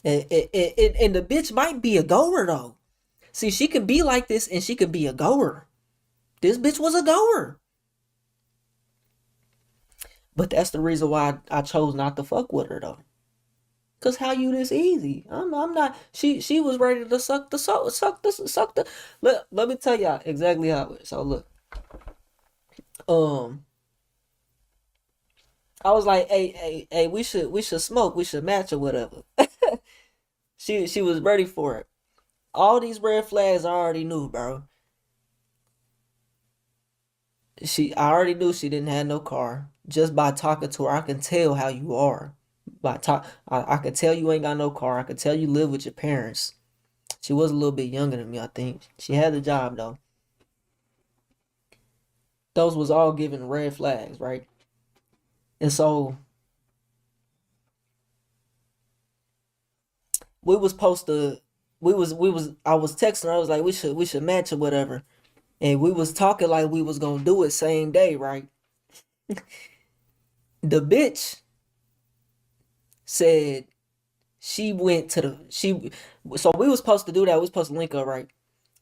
And the bitch might be a goer though. See, she could be like this and she could be a goer. This bitch was a goer. But that's the reason why I chose not to fuck with her though. Cause how you this easy? I'm not. She was ready to suck the. Let me tell y'all exactly how it went. So look, I was like, hey, we should smoke, we should match or whatever. She was ready for it. All these red flags I already knew, bro. I already knew she didn't have no car. Just by talking to her, I can tell how you are. I could tell you ain't got no car. I could tell you live with your parents. She was a little bit younger than me, I think. She had the job though. Those was all given red flags, right? And so I was texting her, I was like, we should match or whatever. And we was talking like we was gonna do it same day, right? The bitch said she went to so we was supposed to do that. We was supposed to link up, right?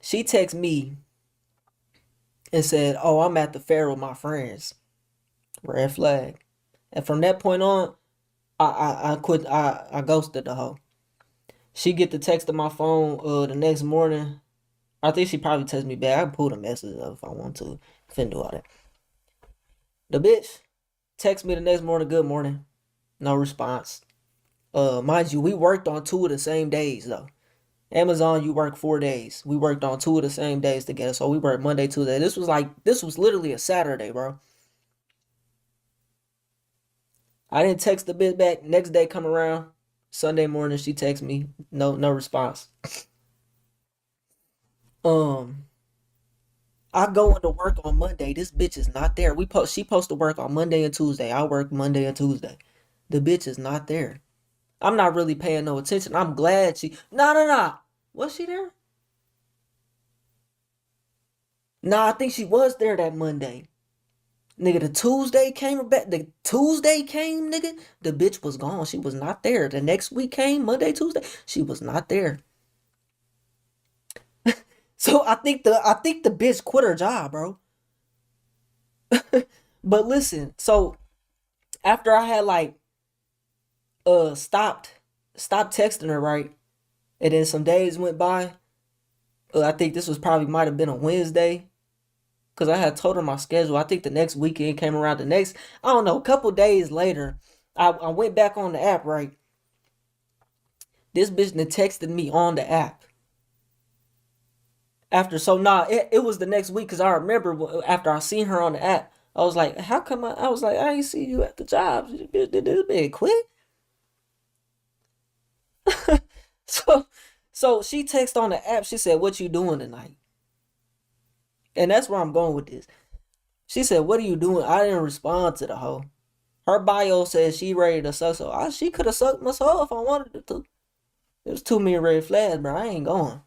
She texted me and said, oh, I'm at the fair with my friends. Red flag. And from that point on, I quit. I ghosted the hoe. She get the text on my phone the next morning. I think she probably texted me back. I can pull the message up if I want to. Finna do all that. The bitch text me the next morning, good morning. No response. Mind you, we worked on 2 of the same days though. Amazon, you work 4 days. We worked on 2 of the same days together. So we worked Monday, Tuesday. This was literally a Saturday, bro. I didn't text the bitch back. Next day come around. Sunday morning, she texts me. No response. I go into work on Monday. This bitch is not there. She supposed to work on Monday and Tuesday. I work Monday and Tuesday. The bitch is not there. I'm not really paying no attention. I'm glad she... No. Was she there? Nah, I think she was there that Monday. Nigga, the Tuesday came back. The Tuesday came, nigga. The bitch was gone. She was not there. The next week came, Monday, Tuesday. She was not there. So I think the bitch quit her job, bro. But listen, so after I had stopped texting her, right? And then some days went by. I think this might have been a Wednesday. Because I had told her my schedule. I think the next weekend came around. A couple days later, I went back on the app, right? This bitch then texted me on the app. It was the next week because I remember after I seen her on the app, I was like, how come I was like, I ain't see you at the job. Did this bitch quit? So she texted on the app. She said, what you doing tonight? And that's where I'm going with this. She said, what are you doing? I didn't respond to the hoe. Her bio says she ready to suck. So she could have sucked my soul if I wanted to. There's too many red flags, bro. I ain't going.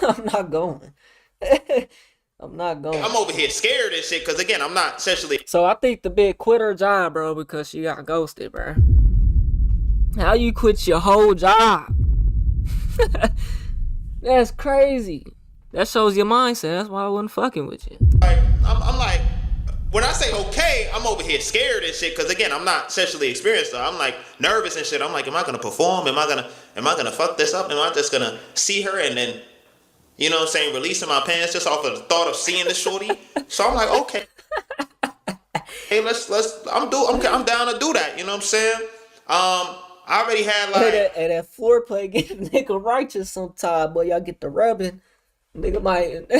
I'm not going. I'm not going. I'm over here scared and shit because, again, I'm not sexually... So I think the bitch quit her job, bro, because she got ghosted, bro. How you quit your whole job? That's crazy. That shows your mindset. That's why I wasn't fucking with you. I'm like, when I say okay, I'm over here scared and shit because, again, I'm not sexually experienced. I'm like nervous and shit. I'm like, am I gonna perform? Am I gonna fuck this up? Am I just gonna see her and then, you know what I'm saying, releasing my pants just off of the thought of seeing the shorty? So I'm like, okay, hey, I'm down to do that. You know what I'm saying? I already had that foreplay get a nigga righteous sometime, boy. Y'all get the rubbing. Nigga might,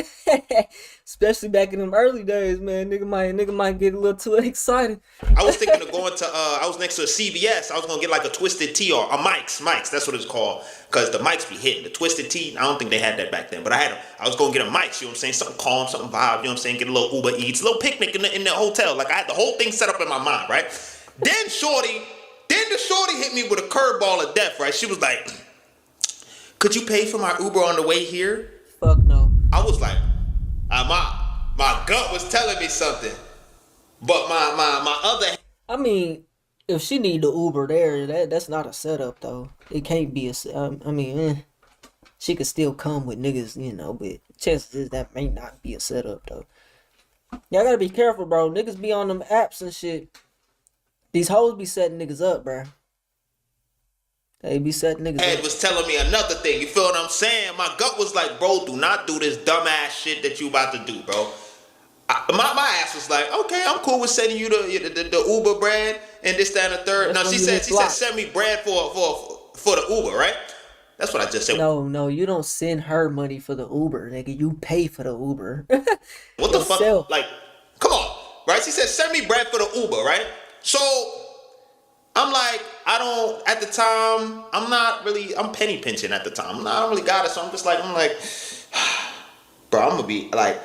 especially back in them early days, man. Nigga might get a little too excited. I was thinking of going to. I was next to a CVS. I was gonna get like a Twisted Tea or a Mike's. That's what it's called. Cause the Mike's be hitting the Twisted Tea. I don't think they had that back then, but I was gonna get a Mike's. You know what I'm saying? Something calm, something vibe. You know what I'm saying? Get a little Uber Eats, a little picnic in the hotel. Like I had the whole thing set up in my mind, right? Then the shorty hit me with a curveball of death, right? She was like, "Could you pay for my Uber on the way here?" Fuck no. I was like, my gut was telling me something, but my other. I mean, if she need the Uber there, that's not a setup though. It can't be she could still come with niggas, but chances is that may not be a setup though. Y'all gotta be careful, bro. Niggas be on them apps and shit. These hoes be setting niggas up, bro. They be setting niggas Ed up. was telling me another thing. You feel what I'm saying? My gut was like, bro, do not do this dumbass shit that you about to do, bro. My ass was like, okay, I'm cool with sending you the Uber bread and this, that, and the third. No, she said send me bread for the Uber, right? That's what I just said. No, you don't send her money for the Uber, nigga. You pay for the Uber. What the fuck? Like, come on, right? She said send me bread for the Uber, right? So I'm like, at the time, I'm penny pinching at the time. I don't really got it, so I'm like, bro, I'm gonna be like,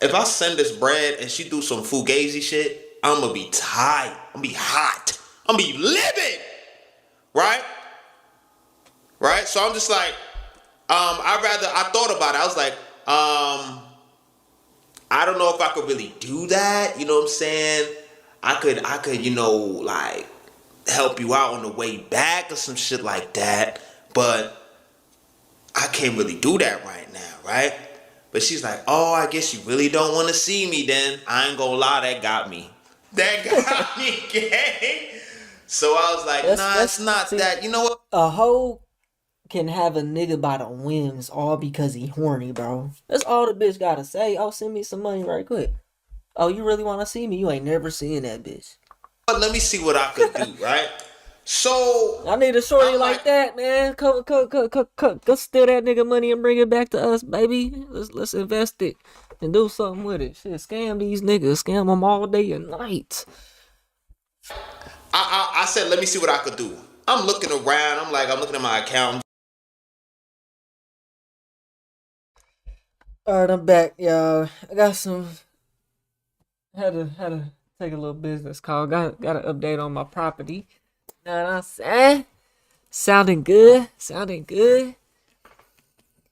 if I send this bread and she do some fugazi shit, I'm gonna be tight. I'm gonna be hot. I'm gonna be livid. Right? Right? So I'm just like, I thought about it. I was like, I don't know if I could really do that. You know what I'm saying? I could, like, help you out on the way back or some shit like that. But I can't really do that right now, right? But she's like, oh, I guess you really don't want to see me then. I ain't gonna lie, that got me. That got me, gang. So I was like, it's not that. You know what? A hoe can have a nigga by the whims all because he horny, bro. That's all the bitch gotta say. Oh, send me some money right quick. Oh, you really want to see me? You ain't never seen that bitch. But let me see what I could do, right? So I need a shorty like that, man. Go steal that nigga money and bring it back to us, baby. Let's invest it and do something with it. Shit, scam these niggas. Scam them all day and night. I said, let me see what I could do. I'm looking around. I'm looking at my account. All right, I'm back, y'all. I got some. Had to take a little business call. Got an update on my property. You know what I'm saying? Sounding good.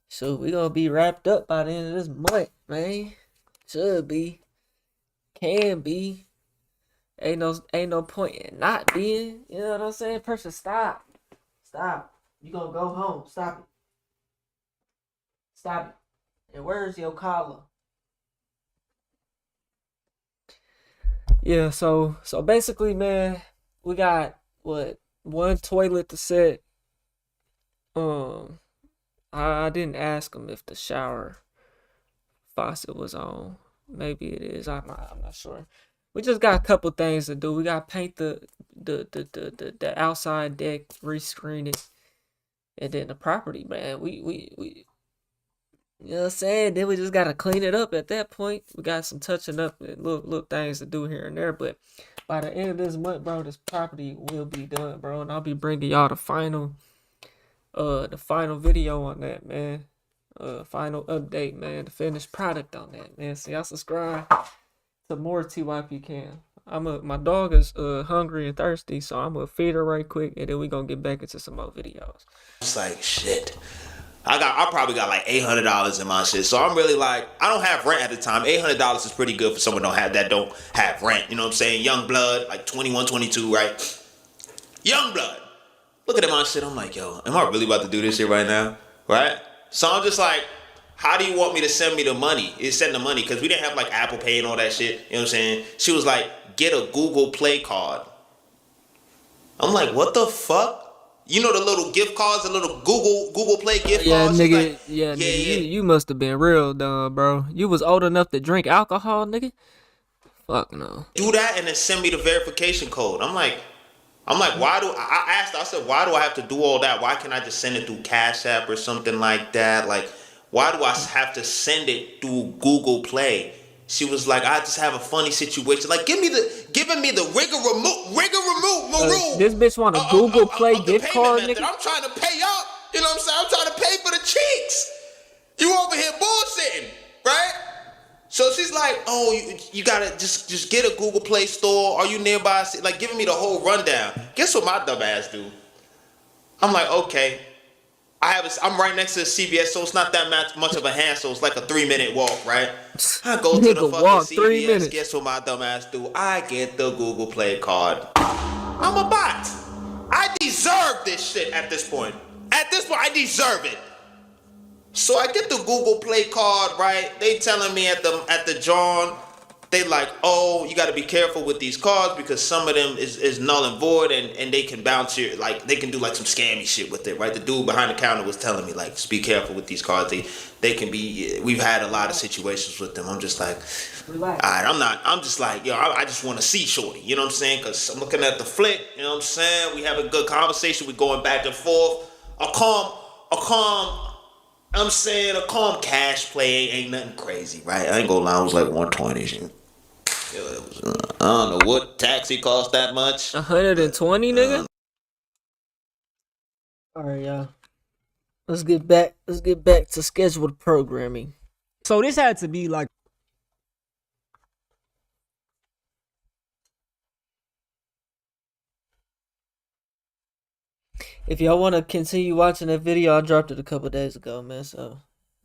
So we gonna be wrapped up by the end of this month, man. Should be. Can be. Ain't no point in not being. You know what I'm saying? Person, stop. You gonna go home. Stop it. And where's your collar? Yeah, so basically, man, we got one toilet to set. I didn't ask him if the shower faucet was on. Maybe it is. I'm not sure. We just got a couple things to do. We got to paint the outside deck, rescreen it, and then the property, man. We you know what I'm saying? Then we just gotta clean it up at that point. We got some touching up and little things to do here and there. But by the end of this month, bro, this property will be done, bro. And I'll be bringing y'all the final video on that, man. Final update, man. The finished product on that, man. So y'all subscribe to more TYP Cam. My dog is hungry and thirsty, so I'm gonna feed her right quick, and then we gonna get back into some more videos. It's like, shit. I probably got like $800 in my shit. So I'm really like, I don't have rent at the time. $800 is pretty good for someone don't have rent. You know what I'm saying? Young blood, like 21, 22, right? Young blood. Looking at my shit, I'm like, yo, am I really about to do this shit right now? Right? So I'm just like, how do you want me to send me the money? Send the money, because we didn't have like Apple Pay and all that shit. You know what I'm saying? She was like, get a Google Play card. I'm like, what the fuck? You know the little gift cards, the little Google Play gift cards? Nigga, like, yeah, nigga, you must have been real dumb, bro. You was old enough to drink alcohol, nigga? Fuck no. Do that and then send me the verification code. I'm like, I asked her, I said, why do I have to do all that? Why can't I just send it through Cash App or something like that? Like, why do I have to send it through Google Play? She was like, I just have a funny situation. Like, giving me the rigmarole. This bitch want a Google Play gift card, nigga? I'm trying to pay up. You know what I'm saying? I'm trying to pay for the cheeks. You over here bullshitting, right? So she's like, oh, you gotta just get a Google Play store. Are you nearby? Like, giving me the whole rundown. Guess what my dumb ass do? I'm like, okay. I'm right next to the CVS, so it's not that much of a hassle. It's like a 3-minute walk, right? I go to the fucking CVS. Guess what my dumb ass do? I get the Google Play card. I'm a bot. I deserve this shit at this point. At this point, I deserve it. So I get the Google Play card, right? They telling me at the John, they like, oh, you got to be careful with these cards because some of them is null and void, and they can bounce your, like, they can do like some scammy shit with it, right? The dude behind the counter was telling me, like, just be careful with these cards. They can be, we've had a lot of situations with them. I'm just like, all right, I'm just like, yo, I just want to see Shorty, you know what I'm saying? Because I'm looking at the flick, you know what I'm saying? We have a good conversation. We're going back and forth. A calm cash play ain't nothing crazy, right? I ain't gonna lie, it was like 120. I don't know what taxi cost that much. 120, nigga. All right, y'all. Let's get back to scheduled programming. So this had to be like. If y'all want to continue watching that video, I dropped it a couple days ago, man. So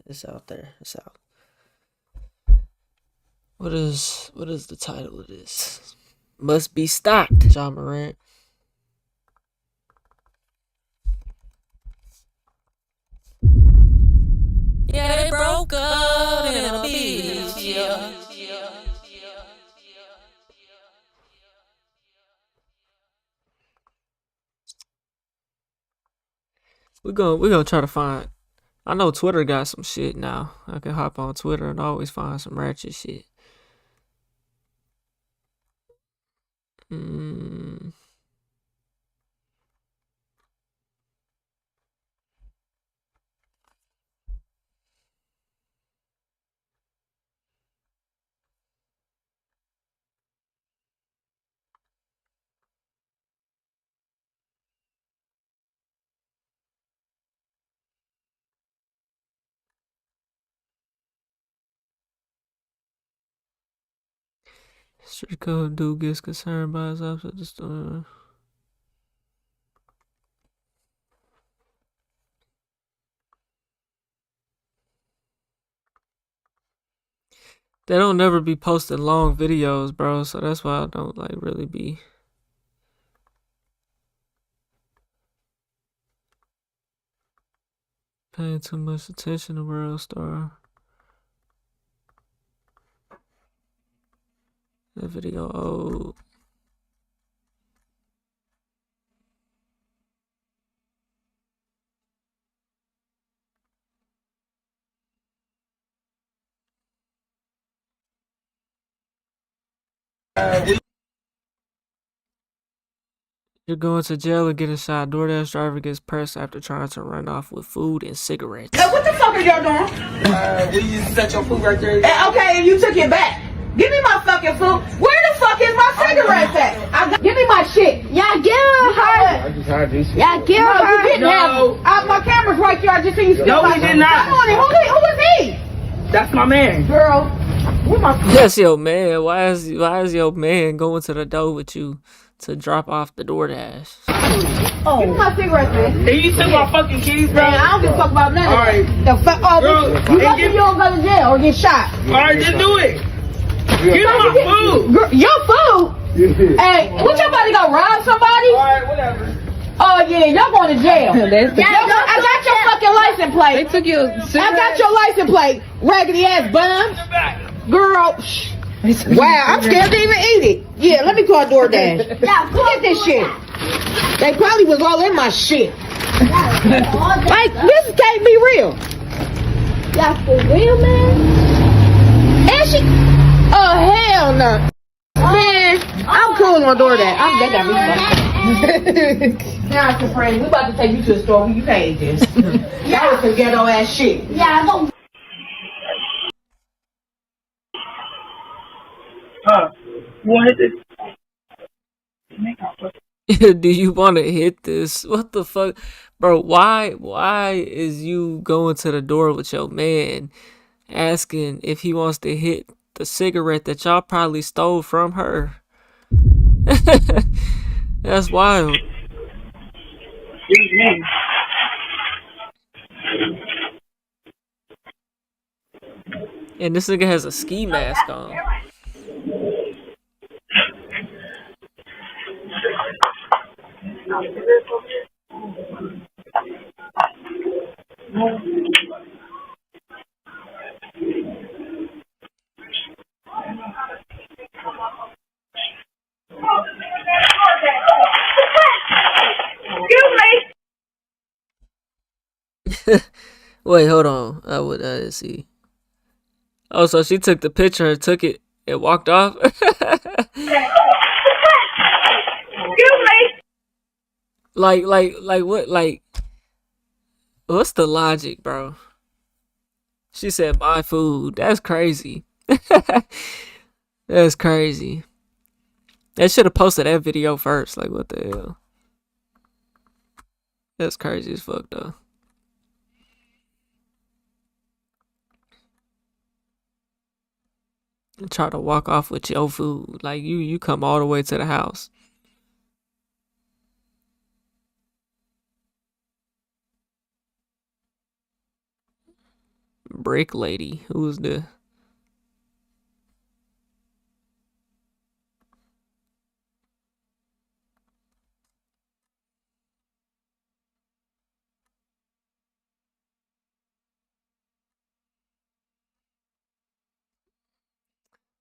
it's out there. It's out. What is the title of this? Must be stocked. Ja Morant. Yeah, they broke up in a beach, yeah. We're gonna try to find. I know Twitter got some shit now. I can hop on Twitter and always find some ratchet shit. Street code dude gets concerned by his ups at the store. They don't never be posting long videos, bro, so that's why I don't like really be paying too much attention to World Star. That video old. You're going to jail or get a shot. DoorDash driver gets pressed after trying to run off with food and cigarettes. Hey, what the fuck are y'all doing? You set your food right there. Okay, and you took it back. Give me my fucking food. Where the fuck is my cigarettes at? Give me my shit. Y'all give her. I just had this shit. Y'all give her. You didn't have my camera's right here. I just seen you steal my shit. No, he did not. Come on, who is he? That's my man. Girl, where my That's your man. Why is your man going to the door with you to drop off the DoorDash? Oh. Give me my cigarettes, man. Hey, you took my fucking keys, bro. Man, I don't give a fuck about none of that. The fuck, you lucky you don't go to jail or get shot. Alright, just do it. Give me my food. Your food? Yeah. Hey, what your buddy gonna rob somebody? Alright, whatever. Oh yeah, y'all going to jail. I got your fucking license plate. They took your cigarette. I got your license plate, raggedy ass bum. Girl, shh. Wow, I'm scared to even eat it. Yeah, let me call DoorDash. Look at this shit. They probably was all in my shit. Like, this can't be real. Y'all for real, man? And she... Oh, hell no. Man, I'm cool on DoorDash. They got me fucked. Now, some friends, we about to take you to the store when you paid this. That was some ghetto ass shit. Yeah, I don't... Do you want to hit this? What the fuck? Bro, why is you going to the door with your man asking if he wants to hit the cigarette that y'all probably stole from her? That's wild. And this nigga has a ski mask on. Wait, hold on. I didn't see. Oh, so she took the picture and took it and walked off? Like what? Like, what's the logic, bro? She said, buy food. That's crazy. That's crazy. They should have posted that video first. Like, what the hell? That's crazy as fuck, though. And try to walk off with your food. Like, you come all the way to the house. Brick lady. Who's the...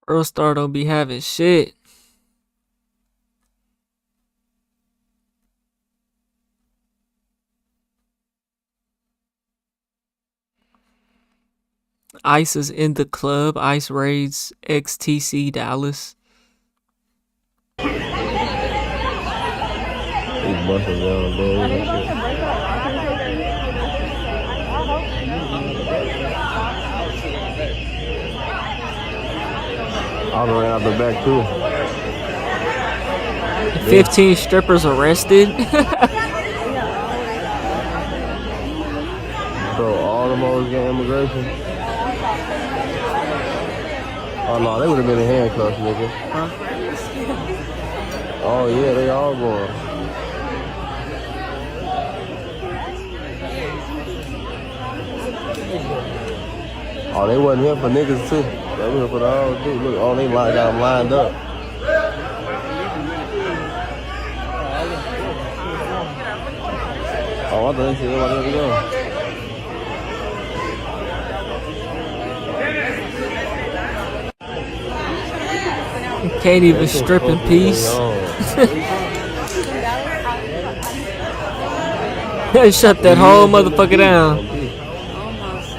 Earl Star don't be having shit. Ice is in the club. Ice raids XTC Dallas. He's busting down the road and shit. All the way out the back too. 15 strippers arrested. So all the moles get immigration. Oh no, they would have been in handcuffs, nigga. Huh? Oh yeah, they all going. Oh, they wasn't here for niggas too. They were here for the all dude. Look, all they got them lined up. Oh, I thought they said everybody had to go. Can't even strip in peace. Shut that whole motherfucker down.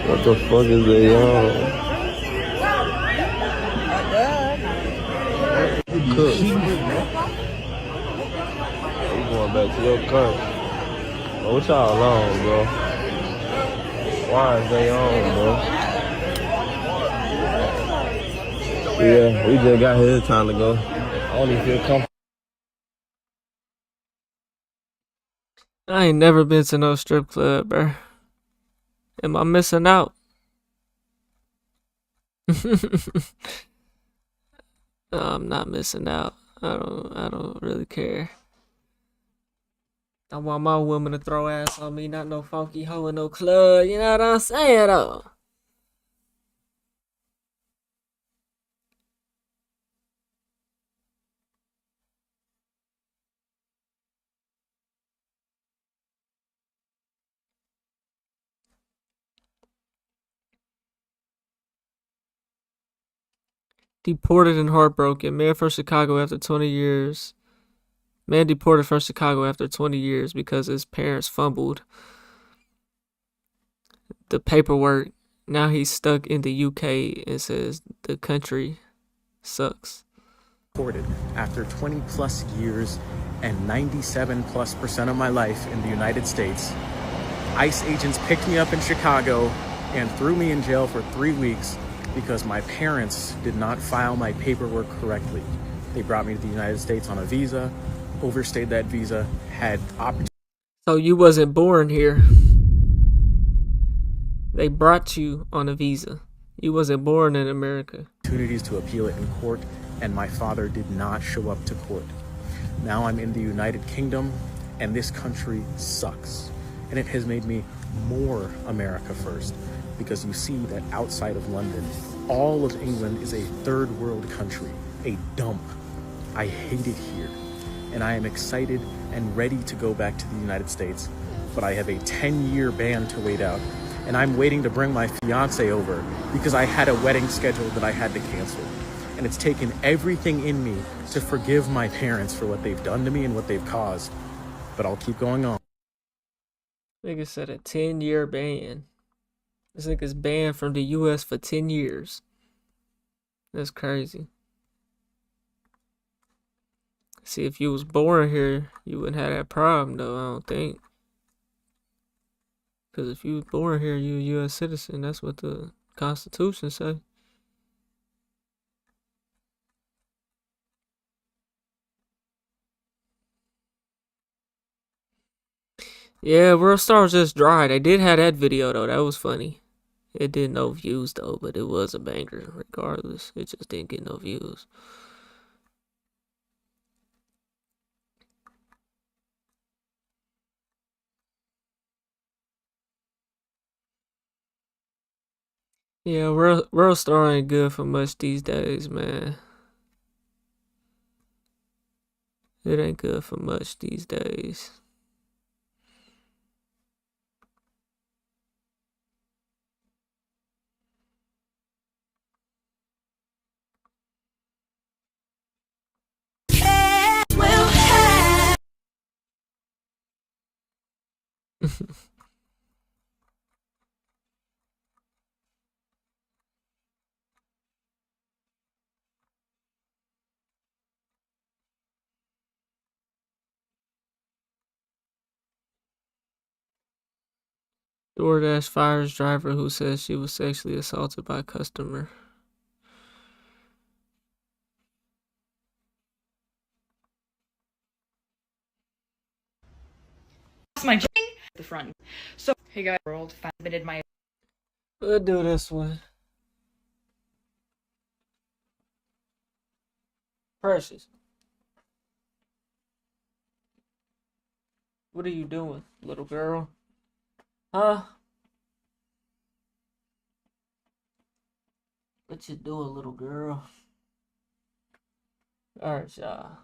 What the fuck is they on? Cook. You going back to your country. Oh, what y'all on, bro? Why is they on, bro? Yeah, we just got here time to go. I don't even feel comfortable. I ain't never been to no strip club, bro. Am I missing out? No, I'm not missing out. I don't really care. I want my woman to throw ass on me, not no funky hoe in no club. You know what I'm saying, though? Deported and heartbroken. Man from Chicago after 20 years. Man deported from Chicago after 20 years because his parents fumbled the paperwork. Now he's stuck in the UK and says the country sucks. Deported after 20 plus years and 97+% of my life in the United States. ICE agents picked me up in Chicago and threw me in jail for 3 weeks because my parents did not file my paperwork correctly. They brought me to the United States on a visa, overstayed that visa, had opportunities. So you wasn't born here. They brought you on a visa. You wasn't born in America. Opportunities to appeal it in court, and my father did not show up to court. Now I'm in the United Kingdom, and this country sucks. And it has made me more America first, because you see that outside of London, all of England is a third world country, a dump. I hate it here. and I am excited and ready to go back to the United States. But I have a 10-year ban to wait out, and I'm waiting to bring my fiance over because I had a wedding scheduled that I had to cancel. And it's taken everything in me to forgive my parents for what they've done to me and what they've caused. But I'll keep going on. Nigga said a 10-year ban. This nigga's banned from the US for 10 years. That's crazy. See, if you was born here, you wouldn't have that problem, though, I don't think. Because if you was born here, you a U.S. citizen. That's what the Constitution say. Yeah, World Star just dry. They did have that video, though. That was funny. It did no views, though, but it was a banger regardless. It just didn't get no views. Yeah, World Star ain't good for much these days, man. It ain't good for much these days. DoorDash fires driver who says she was sexually assaulted by a customer. My the front. So hey guys, world submitted my. We'll do this one. Precious. What are you doing, little girl? Huh? What you doing, little girl? Alright, y'all.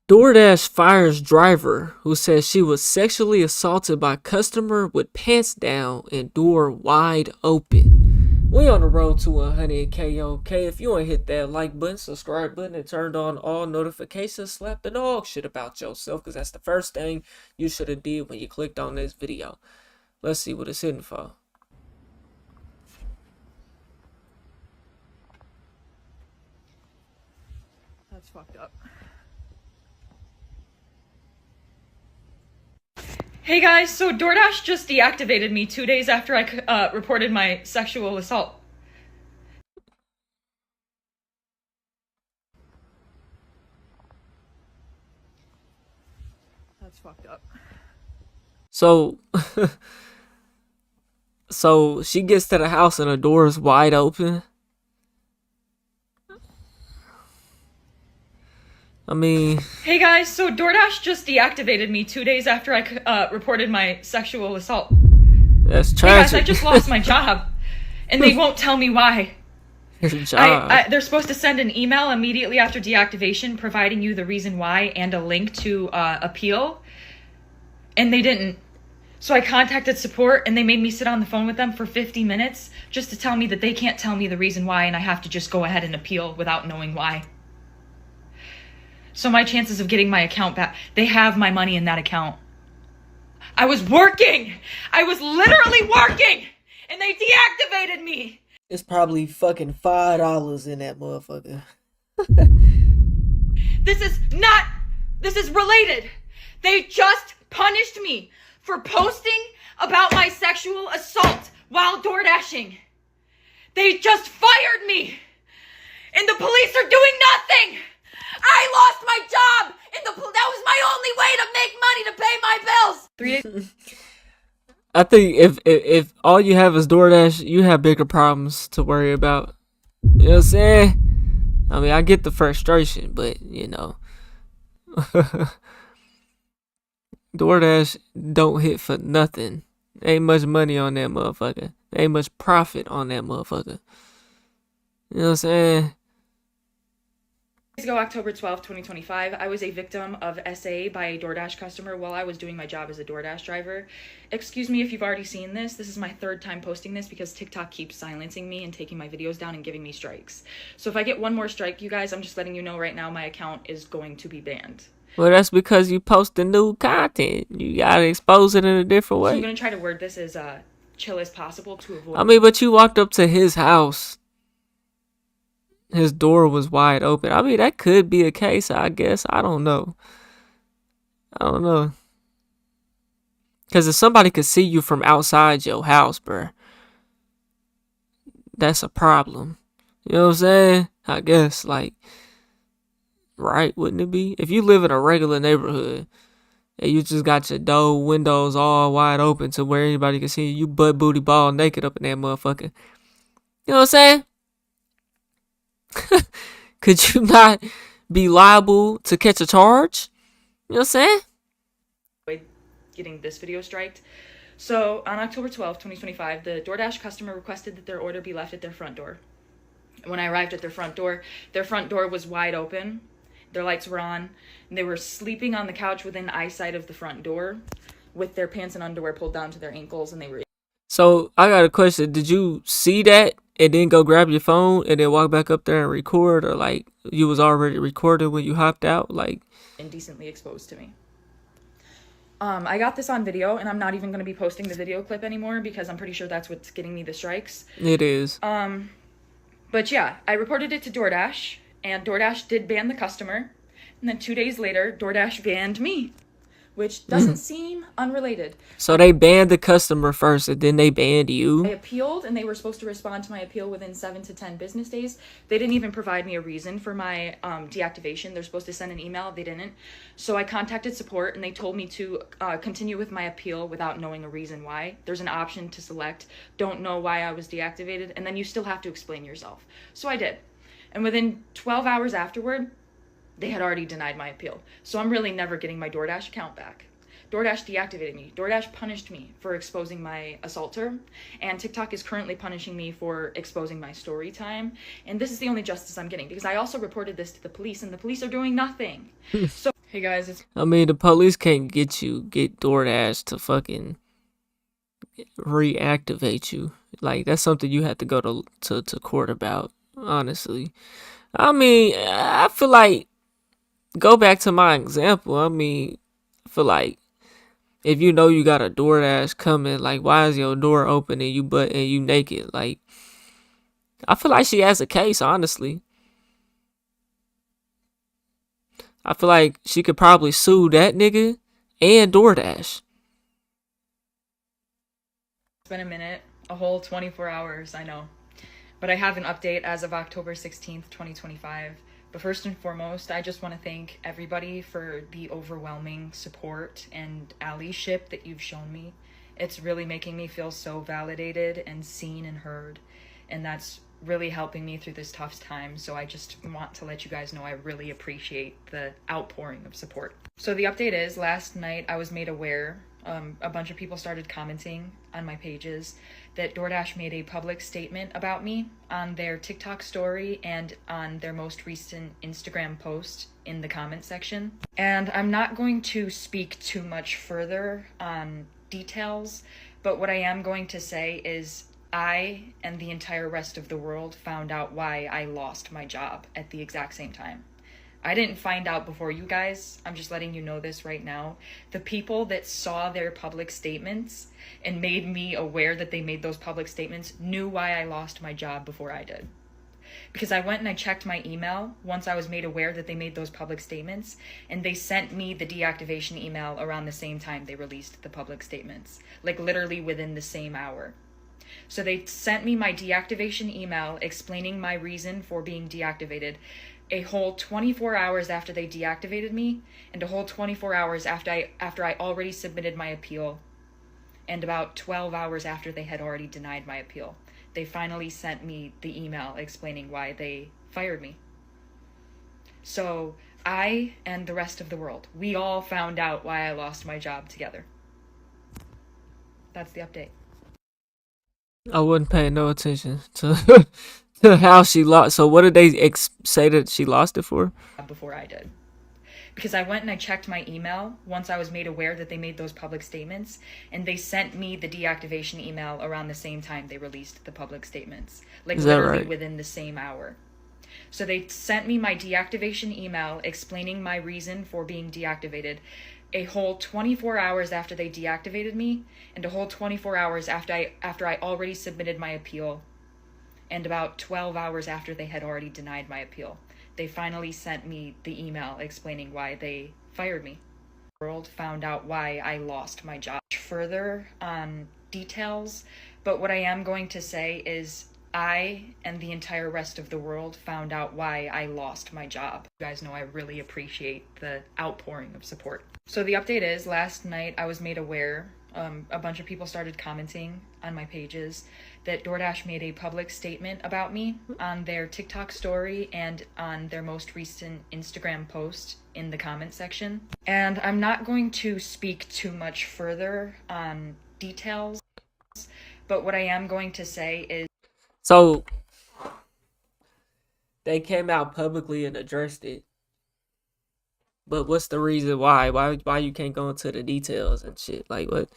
DoorDash fires driver who says she was sexually assaulted by customer with pants down and door wide open. We on the road to 100K on K. If you ain't hit that like button, subscribe button, and turned on all notifications, slap the dog shit about yourself, because that's the first thing you should have did when you clicked on this video. Let's see what it's hitting for. That's fucked up. Hey guys, so DoorDash just deactivated me 2 days after I reported my sexual assault. That's fucked up. So, so she gets to the house and the door is wide open. I mean... Hey guys, so DoorDash just deactivated me 2 days after I reported my sexual assault. That's tragic. Hey guys, I just lost my job, and they won't tell me why. Your job. They're supposed to send an email immediately after deactivation providing you the reason why and a link to appeal, and they didn't. So I contacted support, and they made me sit on the phone with them for 50 minutes just to tell me that they can't tell me the reason why, and I have to just go ahead and appeal without knowing why. So my chances of getting my account back, they have my money in that account. I was working! I was literally working! And they deactivated me! It's probably fucking $5 in that motherfucker. This is related. They just punished me for posting about my sexual assault while door dashing. They just fired me! And the police are doing nothing! I lost my job, and that was my only way to make money to pay my bills. 3 days. I think if all you have is DoorDash, you have bigger problems to worry about. You know what I'm saying? I mean, I get the frustration, but you know, DoorDash don't hit for nothing. Ain't much money on that motherfucker. Ain't much profit on that motherfucker. You know what I'm saying? Days ago, October 12th, 2025, I was a victim of SA by a DoorDash customer while I was doing my job as a DoorDash driver. Excuse me if you've already seen this. This is my third time posting this because TikTok keeps silencing me and taking my videos down and giving me strikes. So if I get one more strike, you guys, I'm just letting you know right now my account is going to be banned. Well, that's because you post the new content. You gotta expose it in a different way. So I'm going to try to word this as chill as possible to avoid... I mean, but you walked up to his house. His door was wide open. I mean, that could be a case, I guess. I don't know. Because if somebody could see you from outside your house, bruh, that's a problem. You know what I'm saying? I guess, like, right, wouldn't it be? If you live in a regular neighborhood and you just got your door windows all wide open to where anybody can see you butt booty ball naked up in that motherfucker. You know what I'm saying? Could you not be liable to catch a charge? You know what I'm saying? Getting this video striked. So on October 12th, 2025, the DoorDash customer requested that their order be left at their front door. When I arrived at their front door was wide open. Their lights were on, and they were sleeping on the couch within eyesight of the front door with their pants and underwear pulled down to their ankles, and they were... So I got a question. Did you see that and then go grab your phone and then walk back up there and record, or like you was already recording when you hopped out? Like, indecently exposed to me. I got this on video, and I'm not even going to be posting the video clip anymore because I'm pretty sure that's what's getting me the strikes. It is. But yeah, I reported it to DoorDash, and DoorDash did ban the customer, and then 2 days later, DoorDash banned me, which doesn't seem unrelated. So they banned the customer first, and then they banned you? I appealed, and they were supposed to respond to my appeal within 7 to 10 business days. They didn't even provide me a reason for my deactivation. They're supposed to send an email. They didn't. So I contacted support, and they told me to continue with my appeal without knowing a reason why. There's an option to select, don't know why I was deactivated, and then you still have to explain yourself. So I did. And within 12 hours afterward, they had already denied my appeal. So I'm really never getting my DoorDash account back. DoorDash deactivated me. DoorDash punished me for exposing my assaulter. And TikTok is currently punishing me for exposing my story time. And this is the only justice I'm getting because I also reported this to the police and the police are doing nothing. So, hey guys, I mean, the police can't get DoorDash to fucking reactivate you. Like, that's something you have to go to court about, honestly. I mean, I feel like, go back to my example. I mean, I feel like if you know you got a DoorDash coming, like, why is your door open and you naked? Like, I feel like she has a case, honestly. I feel like she could probably sue that nigga and DoorDash. It's been a minute, a whole 24 hours, I know. But I have an update as of October 16th, 2025. But first and foremost, I just want to thank everybody for the overwhelming support and allyship that you've shown me. It's really making me feel so validated and seen and heard. And that's really helping me through this tough time. So I just want to let you guys know I really appreciate the outpouring of support. So the update is, last night I was made aware, a bunch of people started commenting on my pages that DoorDash made a public statement about me on their TikTok story and on their most recent Instagram post in the comment section. And I'm not going to speak too much further on details, but what I am going to say is I and the entire rest of the world found out why I lost my job at the exact same time. I didn't find out before you guys. I'm just letting you know this right now. The people that saw their public statements and made me aware that they made those public statements knew why I lost my job before I did. Because I went and I checked my email once I was made aware that they made those public statements, and they sent me the deactivation email around the same time they released the public statements. Like literally within the same hour. So they sent me my deactivation email explaining my reason for being deactivated a whole 24 hours after they deactivated me, and a whole 24 hours after I already submitted my appeal, and about 12 hours after they had already denied my appeal. They finally sent me the email explaining why they fired me. So I and the rest of the world, we all found out why I lost my job together. That's the update. I wasn't paying no attention to to how she lost. So what did they say that she lost it for? Before I did. Because I went and I checked my email once I was made aware that they made those public statements, and they sent me the deactivation email around the same time they released the public statements. Like literally right? Within the same hour. So they sent me my deactivation email explaining my reason for being deactivated a whole 24 hours after they deactivated me, and a whole 24 hours after I already submitted my appeal, and about 12 hours after they had already denied my appeal. They finally sent me the email explaining why they fired me. The world found out why I lost my job. Further details, but what I am going to say is I and the entire rest of the world found out why I lost my job. You guys know I really appreciate the outpouring of support. So the update is, last night I was made aware, a bunch of people started commenting on my pages that DoorDash made a public statement about me on their TikTok story and on their most recent Instagram post in the comment section. And I'm not going to speak too much further on details, but what I am going to say is... So they came out publicly and addressed it. But what's the reason why? Why you can't go into the details and shit? Like what?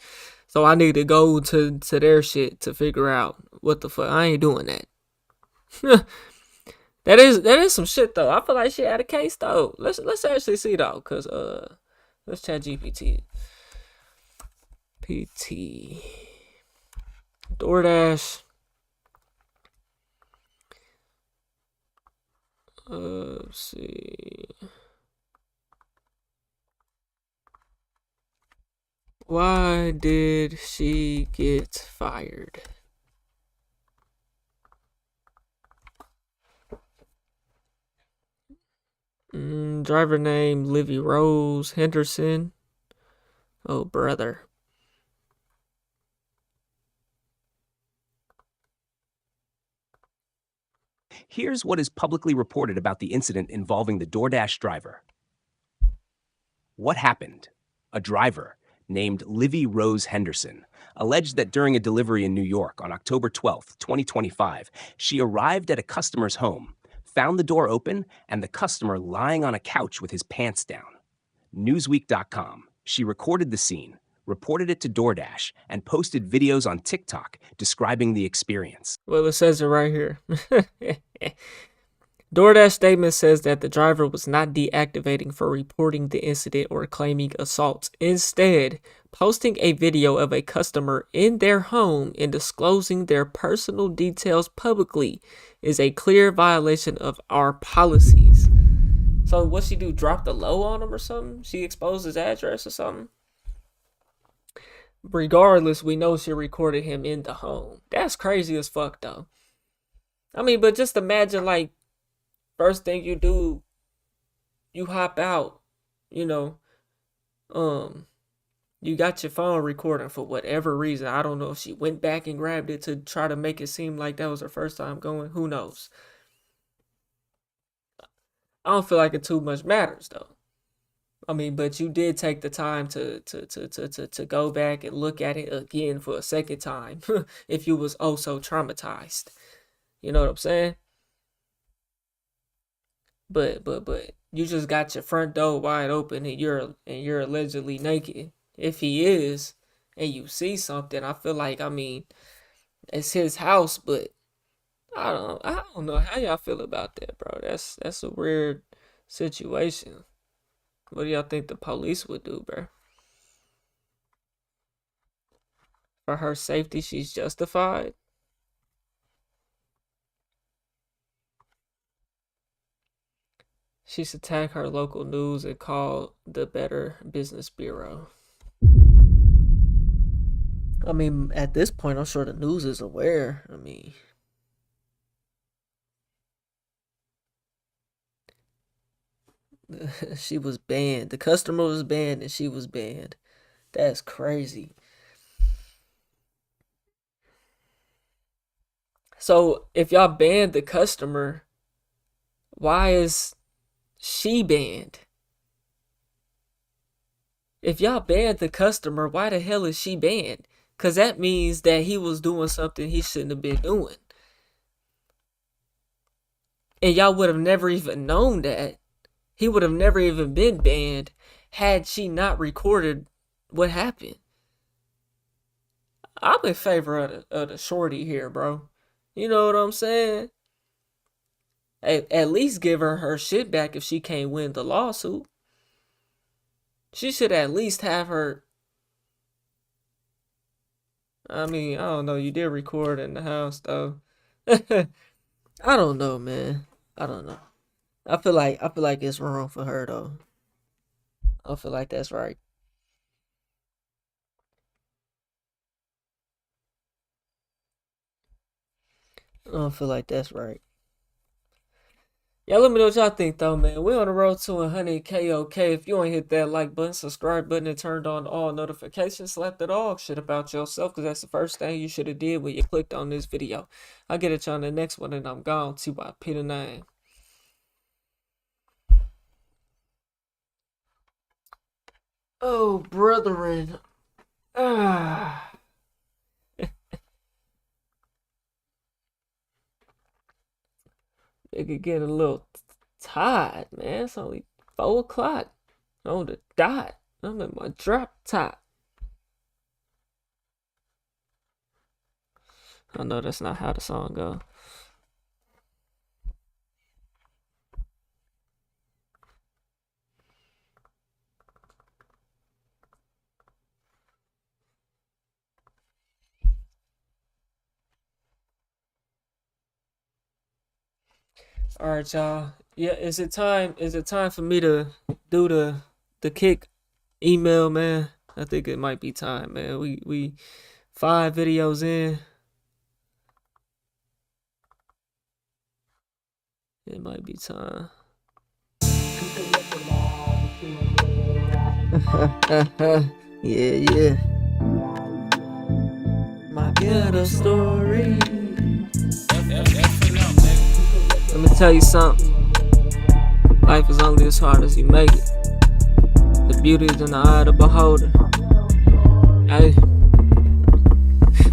So I need to go to their shit to figure out what the fuck. I ain't doing that. That is some shit though. I feel like she had a case though. Let's actually see though, cause let's chat GPT. PT DoorDash. Let's see. Why did she get fired? Driver name Livy Rose Henderson. Oh, brother. Here's what is publicly reported about the incident involving the DoorDash driver. What happened? A driver named Livy Rose Henderson alleged that during a delivery in New York on October 12, 2025, she arrived at a customer's home, found the door open, and the customer lying on a couch with his pants down. Newsweek.com. She recorded the scene, reported it to DoorDash, and posted videos on TikTok describing the experience. Well, it says it right here. DoorDash statement says that the driver was not deactivating for reporting the incident or claiming assault. Instead, posting a video of a customer in their home and disclosing their personal details publicly is a clear violation of our policies. So what she do, drop the low on him or something? She exposed his address or something? Regardless, we know she recorded him in the home. That's crazy as fuck though. I mean, but just imagine, like, first thing you do, you hop out, you know, you got your phone recording for whatever reason. I don't know if she went back and grabbed it to try to make it seem like that was her first time going. Who knows? I don't feel like it too much matters though. I mean, but you did take the time to go back and look at it again for a second time if you was oh so traumatized. You know what I'm saying? But you just got your front door wide open and you're allegedly naked. If he is, and you see something, I feel like, I mean, it's his house, but I don't know how y'all feel about that, bro. That's a weird situation. What do y'all think the police would do, bro? For her safety, she's justified. She should tag her local news and call the Better Business Bureau. I mean, at this point, I'm sure the news is aware. I mean, she was banned. The customer was banned and she was banned. That's crazy. So, if y'all banned the customer, why is she banned? If y'all banned the customer, why the hell is she banned? Because that means that he was doing something he shouldn't have been doing. And y'all would have never even known that. He would have never even been banned had she not recorded what happened. I'm in favor of the shorty here, bro. You know what I'm saying? At least give her shit back if she can't win the lawsuit. She should at least have her... I mean, I don't know. You did record in the house, though. I don't know, man. I don't know. I feel like it's wrong for her, though. I feel like that's right. I don't feel like that's right. Y'all let me know what y'all think, though, man. We're on the road to 100K, okay? If you ain't hit that like button, subscribe button, and turned on all notifications, slap the dog shit about yourself, because that's the first thing you should have did when you clicked on this video. I'll get at y'all on the next one, and I'm gone. TYP the name. Oh, brethren. It could get a little tired, man. It's only 4 o'clock on the dot. I'm in my drop top. I know that's not how the song goes. All right, y'all. Yeah, is it time for me to do the kick email, man? I think it might be time, man. We 5 videos in. It might be time. Yeah. My ghetto story. Let me tell you something. Life is only as hard as you make it. The beauty is in the eye of the beholder. Hey.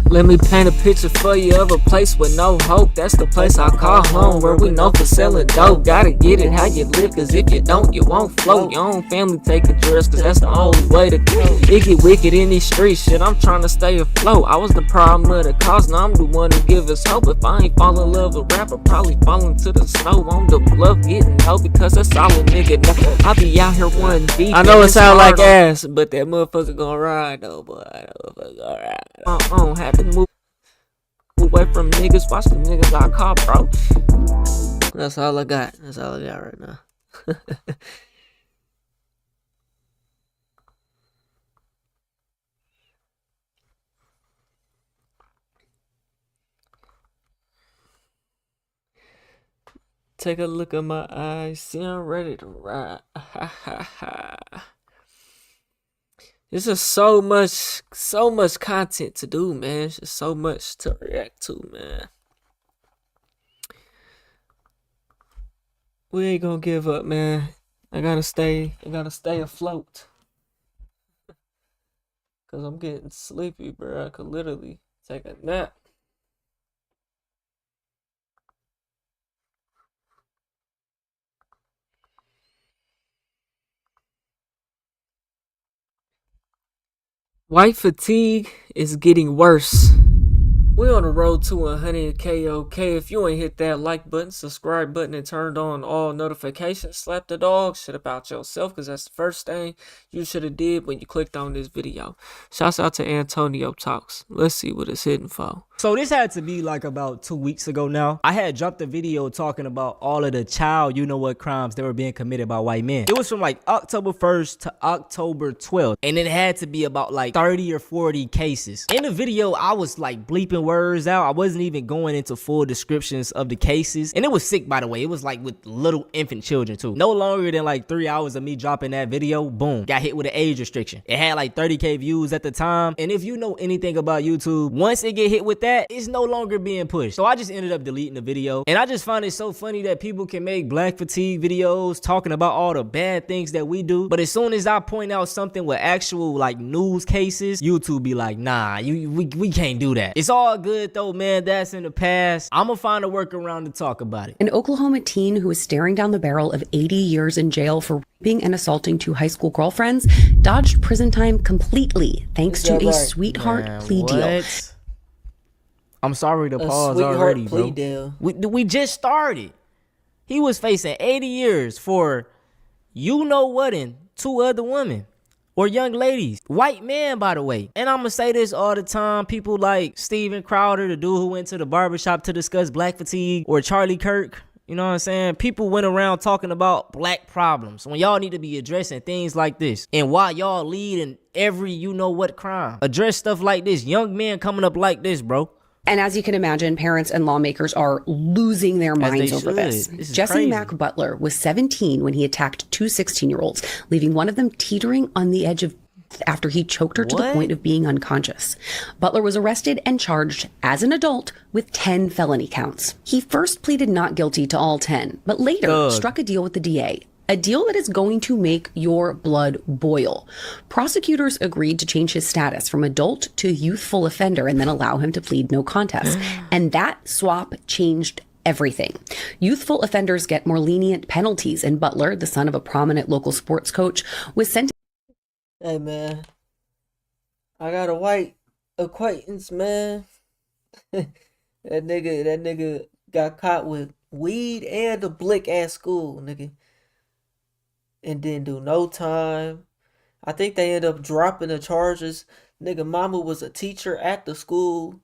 Let me paint a picture for you of a place with no hope. That's the place I call home, where we know for selling dope. Gotta get it how you live, cause if you don't, you won't float. Your own family take a dress, cause that's the only way to go. It get wicked in these streets, shit, I'm trying to stay afloat. I was the problem of the cause, now I'm the one who give us hope. If I ain't fall in love with rap, I'll probably fall into the snow. On the bluff getting low, because that's all a nigga know. I be out here one deep. I know it sound like ass, but that motherfucker gonna ride though, boy. That motherfucker gonna ride. I don't have to move away from niggas. Watch the niggas I call, bro. That's all I got. That's all I got right now. Take a look at my eyes. See, I'm ready to ride. There's just so much content to do, man. It's just so much to react to, man. We ain't gonna give up, man. I gotta stay afloat. Cause I'm getting sleepy, bro. I could literally take a nap. White fatigue is getting worse. We're on the road to 100K, okay? If you ain't hit that like button, subscribe button, and turned on all notifications, slap the dog shit about yourself, because that's the first thing you should have did when you clicked on this video. Shouts out to Antonio Talks. Let's see what it's hitting for. So this had to be like about 2 weeks ago now. I had dropped a video talking about all of the child you-know-what crimes that were being committed by white men. It was from like October 1st to October 12th. And it had to be about like 30 or 40 cases. In the video, I was like bleeping words out. I wasn't even going into full descriptions of the cases. And it was sick, by the way. It was like with little infant children too. No longer than like 3 hours of me dropping that video, boom, got hit with an age restriction. It had like 30K views at the time. And if you know anything about YouTube, once it get hit with that, it's no longer being pushed. So I just ended up deleting the video. And I just find it so funny that people can make black fatigue videos talking about all the bad things that we do. But as soon as I point out something with actual like news cases, YouTube be like, nah, we can't do that. It's all good though, man. That's in the past. I'm gonna find a workaround to talk about it. An Oklahoma teen who is staring down the barrel of 80 years in jail for raping and assaulting 2 high school girlfriends dodged prison time completely thanks to a sweetheart plea deal. I'm sorry to pause already, bro. We just started. He was facing 80 years for you know what and 2 other women. Or young ladies. White man, by the way. And I'm gonna say this all the time. People like Steven Crowder, the dude who went to the barbershop to discuss black fatigue, or Charlie Kirk. You know what I'm saying? People went around talking about black problems when y'all need to be addressing things like this. And why y'all lead in every you know what crime. Address stuff like this. Young men coming up like this, bro. And as you can imagine, parents and lawmakers are losing their minds over this. Jesse Mack Butler was 17 when he attacked 2 16-year-olds, leaving one of them teetering on the edge of after he choked her to the point of being unconscious. Butler was arrested and charged as an adult with 10 felony counts. He first pleaded not guilty to all 10, but later struck a deal with the DA. A deal that is going to make your blood boil. Prosecutors agreed to change his status from adult to youthful offender and then allow him to plead no contest. And that swap changed everything. Youthful offenders get more lenient penalties, and Butler, the son of a prominent local sports coach, was sentenced. Hey, man. I got a white acquaintance, man. that nigga got caught with weed and a blick at school, nigga. And didn't do no time. I think they ended up dropping the charges. Nigga, mama was a teacher at the school.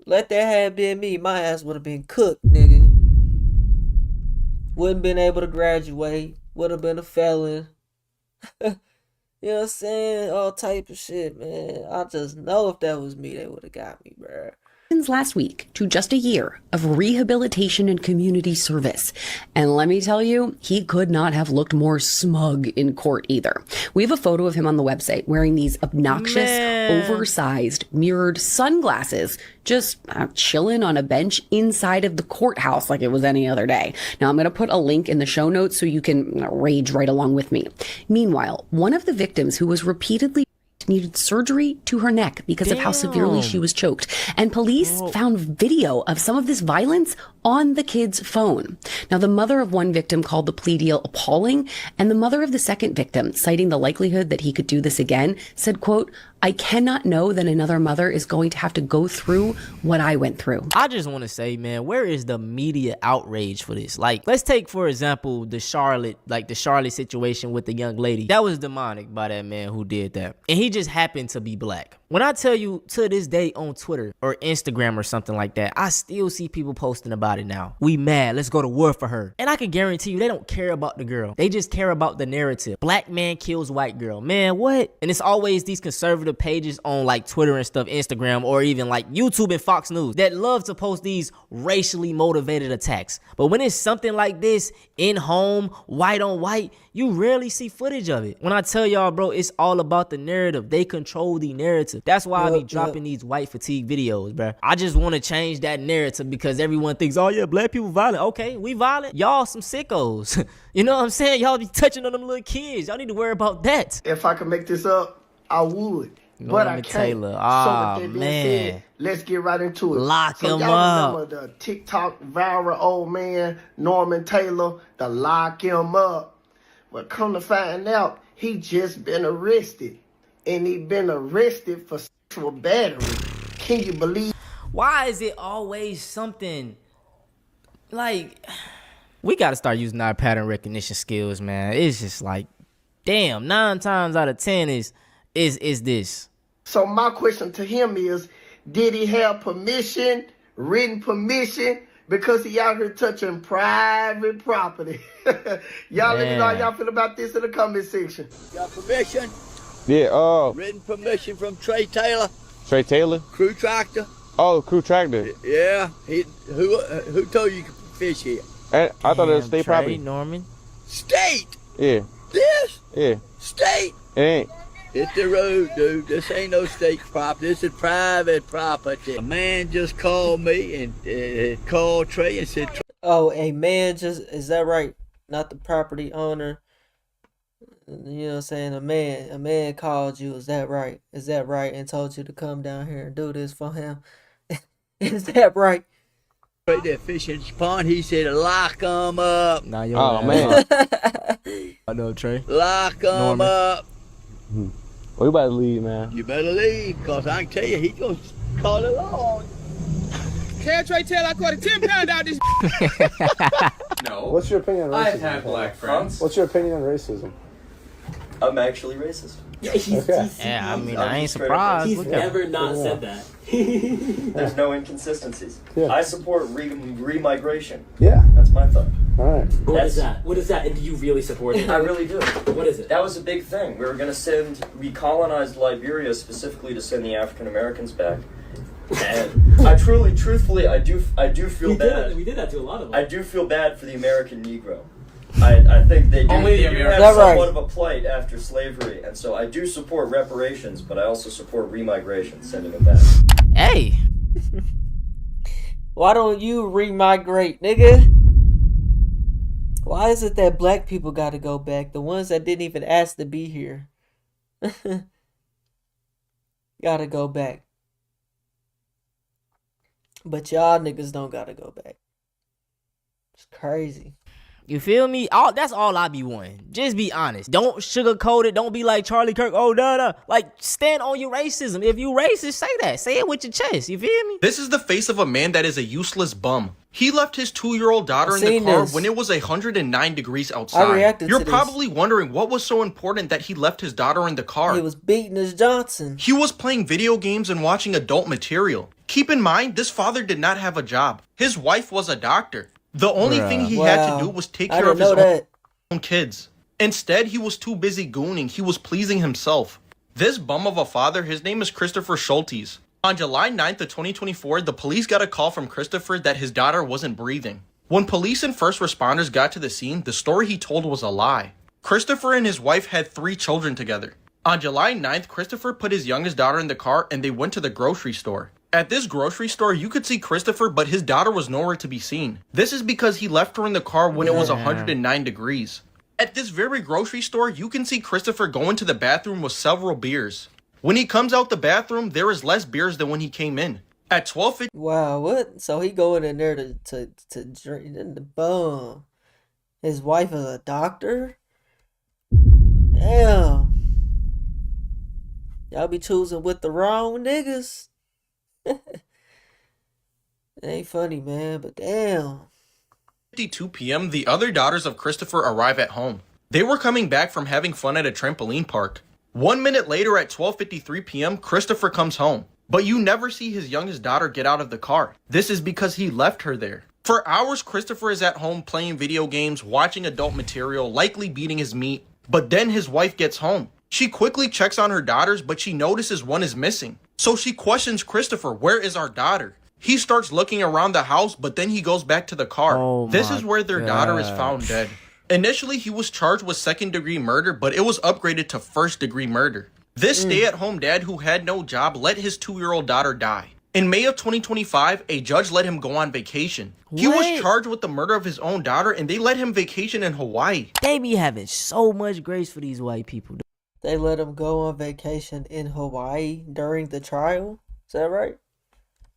Let that have been me. My ass would have been cooked, nigga. Wouldn't been able to graduate. Would have been a felon. You know what I'm saying? All type of shit, man. I just know if that was me, they would have got me, bruh. Last week to just a year of rehabilitation and community service. And let me tell you, he could not have looked more smug in court either. We have a photo of him on the website wearing these obnoxious, oversized, mirrored sunglasses, just chilling on a bench inside of the courthouse like it was any other day. Now, I'm going to put a link in the show notes so you can rage right along with me. Meanwhile, one of the victims who was repeatedly needed surgery to her neck because of how severely she was choked. And police found video of some of this violence on the kid's phone. Now, the mother of one victim called the plea deal appalling, and the mother of the second victim, citing the likelihood that he could do this again, said, quote, I cannot know that another mother is going to have to go through what I went through. I just want to say, man, where is the media outrage for this? Like, let's take, for example, the Charlotte situation with the young lady. That was demonic by that man who did that. And he just happened to be black. When I tell you, to this day on Twitter or Instagram or something like that, I still see people posting about it now. We mad. Let's go to war for her. And I can guarantee you, they don't care about the girl. They just care about the narrative. Black man kills white girl. Man, what? And it's always these conservative pages on like Twitter and stuff, Instagram, or even like YouTube and Fox News that love to post these racially motivated attacks. But when it's something like this, in home, white on white, you rarely see footage of it. When I tell y'all, bro, it's all about the narrative. They control the narrative. That's why I be dropping these white fatigue videos, bro. I just want to change that narrative because everyone thinks, oh yeah, black people violent. Okay, we violent. Y'all some sickos. You know what I'm saying? Y'all be touching on them little kids. Y'all need to worry about that. If I could make this up, I would. But I can't. Taylor. Oh, so man. Said, let's get right into it. Lock him y'all up. Remember the TikTok viral old man, Norman Taylor, the lock him up. Well, come to find out, he just been arrested. And he been arrested for sexual battery. Can you believe? Why is it always something like... We got to start using our pattern recognition skills, man. It's just like, damn, 9 times out of 10 is this. So my question to him is, did he have permission, written permission? Because he out here touching private property. Y'all let me know how y'all feel about this in the comment section. Got permission? Yeah, Written permission from Trey Taylor? Trey Taylor? Crew tractor. Oh, crew tractor. Yeah. Who told you could fish here? I thought it was state Trey, property. Norman. State. Yeah. This? Yeah. State. It ain't. It's the road, dude. This ain't no state property. This is private property. A man just called me and called Trey and said, Oh, a man just, is that right? Not the property owner. You know what I'm saying? A man called you. Is that right? Is that right? And told you to come down here and do this for him. Is that right? Right there, fish in the pond. He said, lock them up. Nah, yo, Oh, man. I know, Trey. Lock them up. We about to leave, man. You better leave, because I can tell you, he going to call it on. Can't Trey Taylor, I caught a 10-pound out this. No. What's your opinion on racism? I've had black friends. What's your opinion on racism? I'm actually racist. Okay. Yeah, I mean, I'm I ain't just straight up surprised. racist. Look He's at never him. not said that. There's no inconsistencies. Yeah. I support re-migration. Yeah. That's my thought. All right. What is that? What is that? And do you really support it? I really do. What is it? That was a big thing. We were going to we colonized Liberia specifically to send the African Americans back. And I truthfully, I do feel bad. We did that to a lot of them. I do feel bad for the American Negro. I think they do, Only the they do American. have somewhat right? of a plight after slavery, and so I do support reparations, but I also support remigration, sending them back. Hey. Why don't you remigrate, nigga? Why is it that black people gotta go back? The ones that didn't even ask to be here. Gotta go back. But y'all niggas don't gotta go back. It's crazy. You feel me? That's all I be wanting. Just be honest. Don't sugarcoat it. Don't be like Charlie Kirk. Oh, nah. Like, stand on your racism. If you racist, say that. Say it with your chest. You feel me? This is the face of a man that is a useless bum. He left his 2-year-old daughter in the car when it was 109 degrees outside. I reacted You're to this. probably wondering what was so important that he left his daughter in the car. He was beating his Johnson. He was playing video games and watching adult material. Keep in mind, this father did not have a job. His wife was a doctor. The only thing he had to do was take care of his own kids. Instead, he was too busy gooning. He was pleasing himself. This bum of a father, his name is Christopher Schultes. On July 9th of 2024, the police got a call from Christopher that his daughter wasn't breathing. When police and first responders got to the scene, the story he told was a lie. Christopher and his wife had 3 children together. On July 9th, Christopher put his youngest daughter in the car and they went to the grocery store. At this grocery store, you could see Christopher, but his daughter was nowhere to be seen. This is because he left her in the car when it was 109 degrees. At this very grocery store, you can see Christopher go into the bathroom with several beers. When he comes out the bathroom, there is less beers than when he came in. At 12:50. Wow, what? So he going in there to drink in the bum. His wife is a doctor? Damn. Y'all be choosing with the wrong niggas. It ain't funny, man, but damn. 52 p.m., the other daughters of Christopher arrive at home. They were coming back from having fun at a trampoline park. 1 minute later at 12:53 p.m., Christopher comes home. But you never see his youngest daughter get out of the car. This is because he left her there. For hours, Christopher is at home playing video games, watching adult material, likely beating his meat. But then his wife gets home. She quickly checks on her daughters, but she notices one is missing. So she questions Christopher, where is our daughter? He starts looking around the house, but then he goes back to the car. This is where their daughter is found dead. Initially, he was charged with 2nd-degree murder, but it was upgraded to 1st-degree murder. This stay-at-home dad who had no job let his 2-year-old daughter die. In May of 2025, a judge let him go on vacation. He was charged with the murder of his own daughter, and they let him vacation in Hawaii. They be having so much grace for these white people. They let him go on vacation in Hawaii during the trial? Is that right?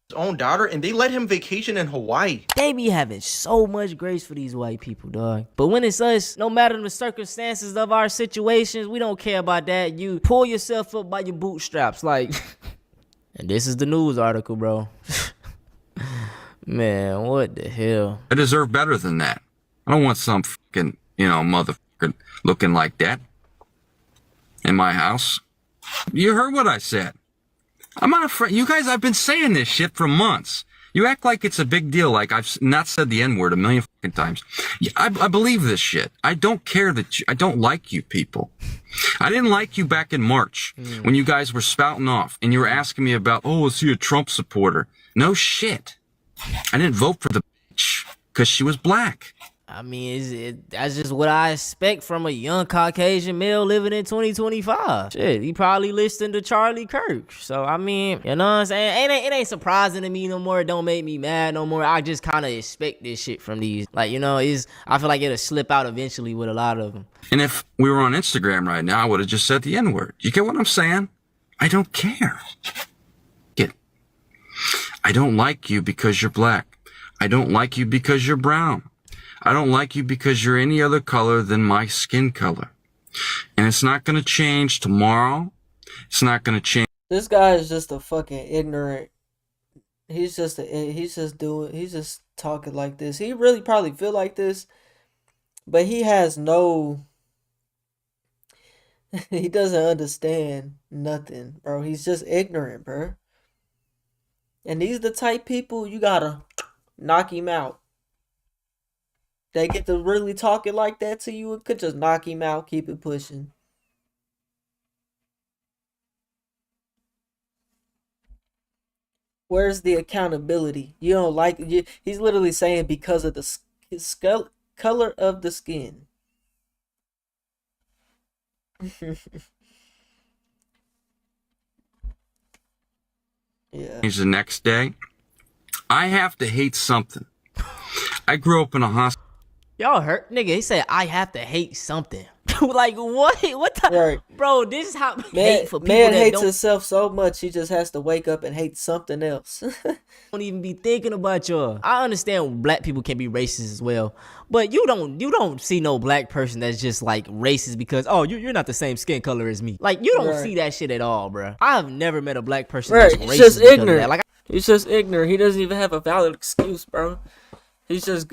His own daughter, and they let him vacation in Hawaii. They be having so much grace for these white people, dog. But when it's us, no matter the circumstances of our situations, we don't care about that. You pull yourself up by your bootstraps, like. And this is the news article, bro. Man, what the hell? I deserve better than that. I don't want some fucking, motherfucker looking like that in my house. You heard what I said. I'm not afraid. You guys, I've been saying this shit for months. You act like it's a big deal, like I've not said the N-word a million fucking fucking times. Yeah, I believe this shit. I don't care that I don't like you people. I didn't like you back in March when you guys were spouting off and you were asking me about, oh, is he a Trump supporter? No shit. I didn't vote for the bitch because she was black. I mean, that's just what I expect from a young Caucasian male living in 2025. Shit, he probably listened to Charlie Kirk. So, I mean, you know what I'm saying? It ain't surprising to me no more. It don't make me mad no more. I just kind of expect this shit from these. Like, you know, I feel like it'll slip out eventually with a lot of them. And if we were on Instagram right now, I would have just said the N-word. You get what I'm saying? I don't care. I don't like you because you're black. I don't like you because you're brown. I don't like you because you're any other color than my skin color. And it's not going to change tomorrow. It's not going to change. This guy is just a fucking ignorant. He's just talking like this. He really probably feel like this, but he has no, he doesn't understand nothing, bro. He's just ignorant, bro. And these the type people you gotta knock him out. They get to really talking like that to you, it could just knock him out, keep it pushing. Where's the accountability? You don't like he's literally saying because of the color of the skin. Yeah. The next day, I have to hate something. I grew up in a hospital. Y'all hurt, nigga. He said I have to hate something. Like what? What the? Right. Bro, this is how man, for people man that hates don't, himself so much he just has to wake up and hate something else. don't even be thinking about y'all. I understand black people can be racist as well, but you don't see no black person that's just like racist because you're not the same skin color as me. Like you don't see that shit at all, bro. I have never met a black person that's racist. He's just ignorant. Like he's just ignorant. He doesn't even have a valid excuse, bro. He's just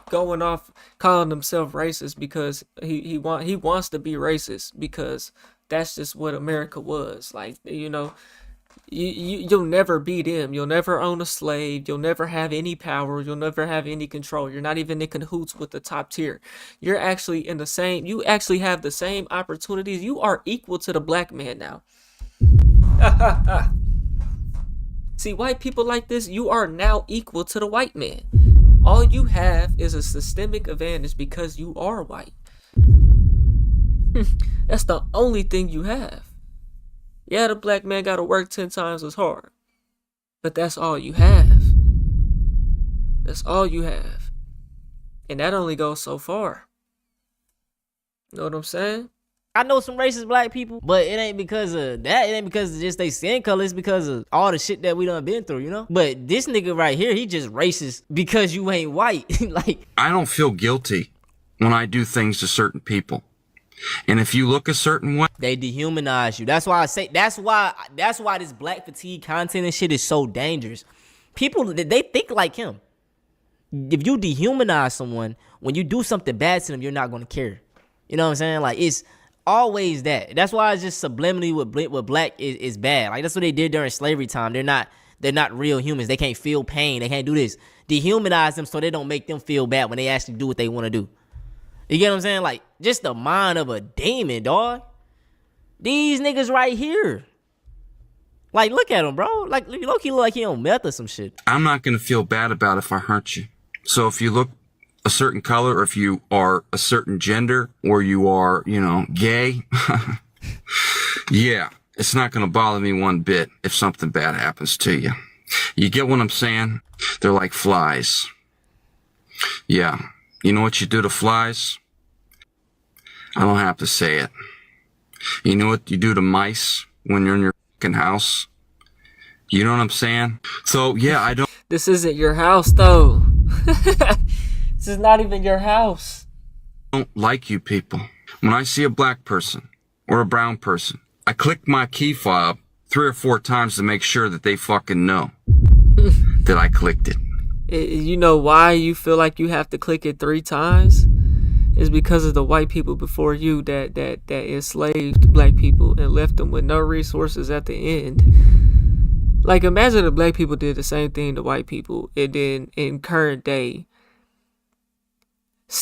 going off calling himself racist because he wants to be racist because that's just what America was. Like, you know, you'll never be them. You'll never own a slave. You'll never have any power. You'll never have any control. You're not even in cahoots with the top tier. You're actually you actually have the same opportunities. You are equal to the black man now. See, white people like this, you are now equal to the white man. All you have is a systemic advantage because you are white. That's the only thing you have. Yeah, the black man gotta work 10 times as hard. But that's all you have. That's all you have. And that only goes so far. Know what I'm saying? I know some racist black people, but it ain't because of that. It ain't because of just they skin color. It's because of all the shit that we done been through, you know? But this nigga right here, he just racist because you ain't white. Like, I don't feel guilty when I do things to certain people. And if you look a certain way, they dehumanize you. That's why I say, that's why this black fatigue content and shit is so dangerous. People, they think like him. If you dehumanize someone, when you do something bad to them, you're not going to care. You know what I'm saying? Like, it's always that. That's why it's just subliminally with black is bad. Like that's what they did during slavery time. They're not real humans. They can't feel pain. They can't do this. Dehumanize them so they don't make them feel bad when they actually do what they want to do. You get what I'm saying? Like just the mind of a demon, dog. These niggas right here. Like look at him, bro. Like low-key look like he on meth or some shit. I'm not gonna feel bad about if I hurt you. So if you look a certain color, or if you are a certain gender, or you are, you know, gay, yeah, it's not going to bother me one bit if something bad happens to you. You get what I'm saying? They're like flies. Yeah. You know what you do to flies? I don't have to say it. You know what you do to mice when you're in your fucking house? You know what I'm saying? So, yeah, I don't. This isn't your house, though. This is not even your house. I don't like you people. When I see a black person or a brown person, I click my key fob 3 or 4 times to make sure that they fucking know that I clicked it. You know why you feel like you have to click it 3 times? It's because of the white people before you that enslaved black people and left them with no resources at the end. Like imagine if black people did the same thing to white people and then in current day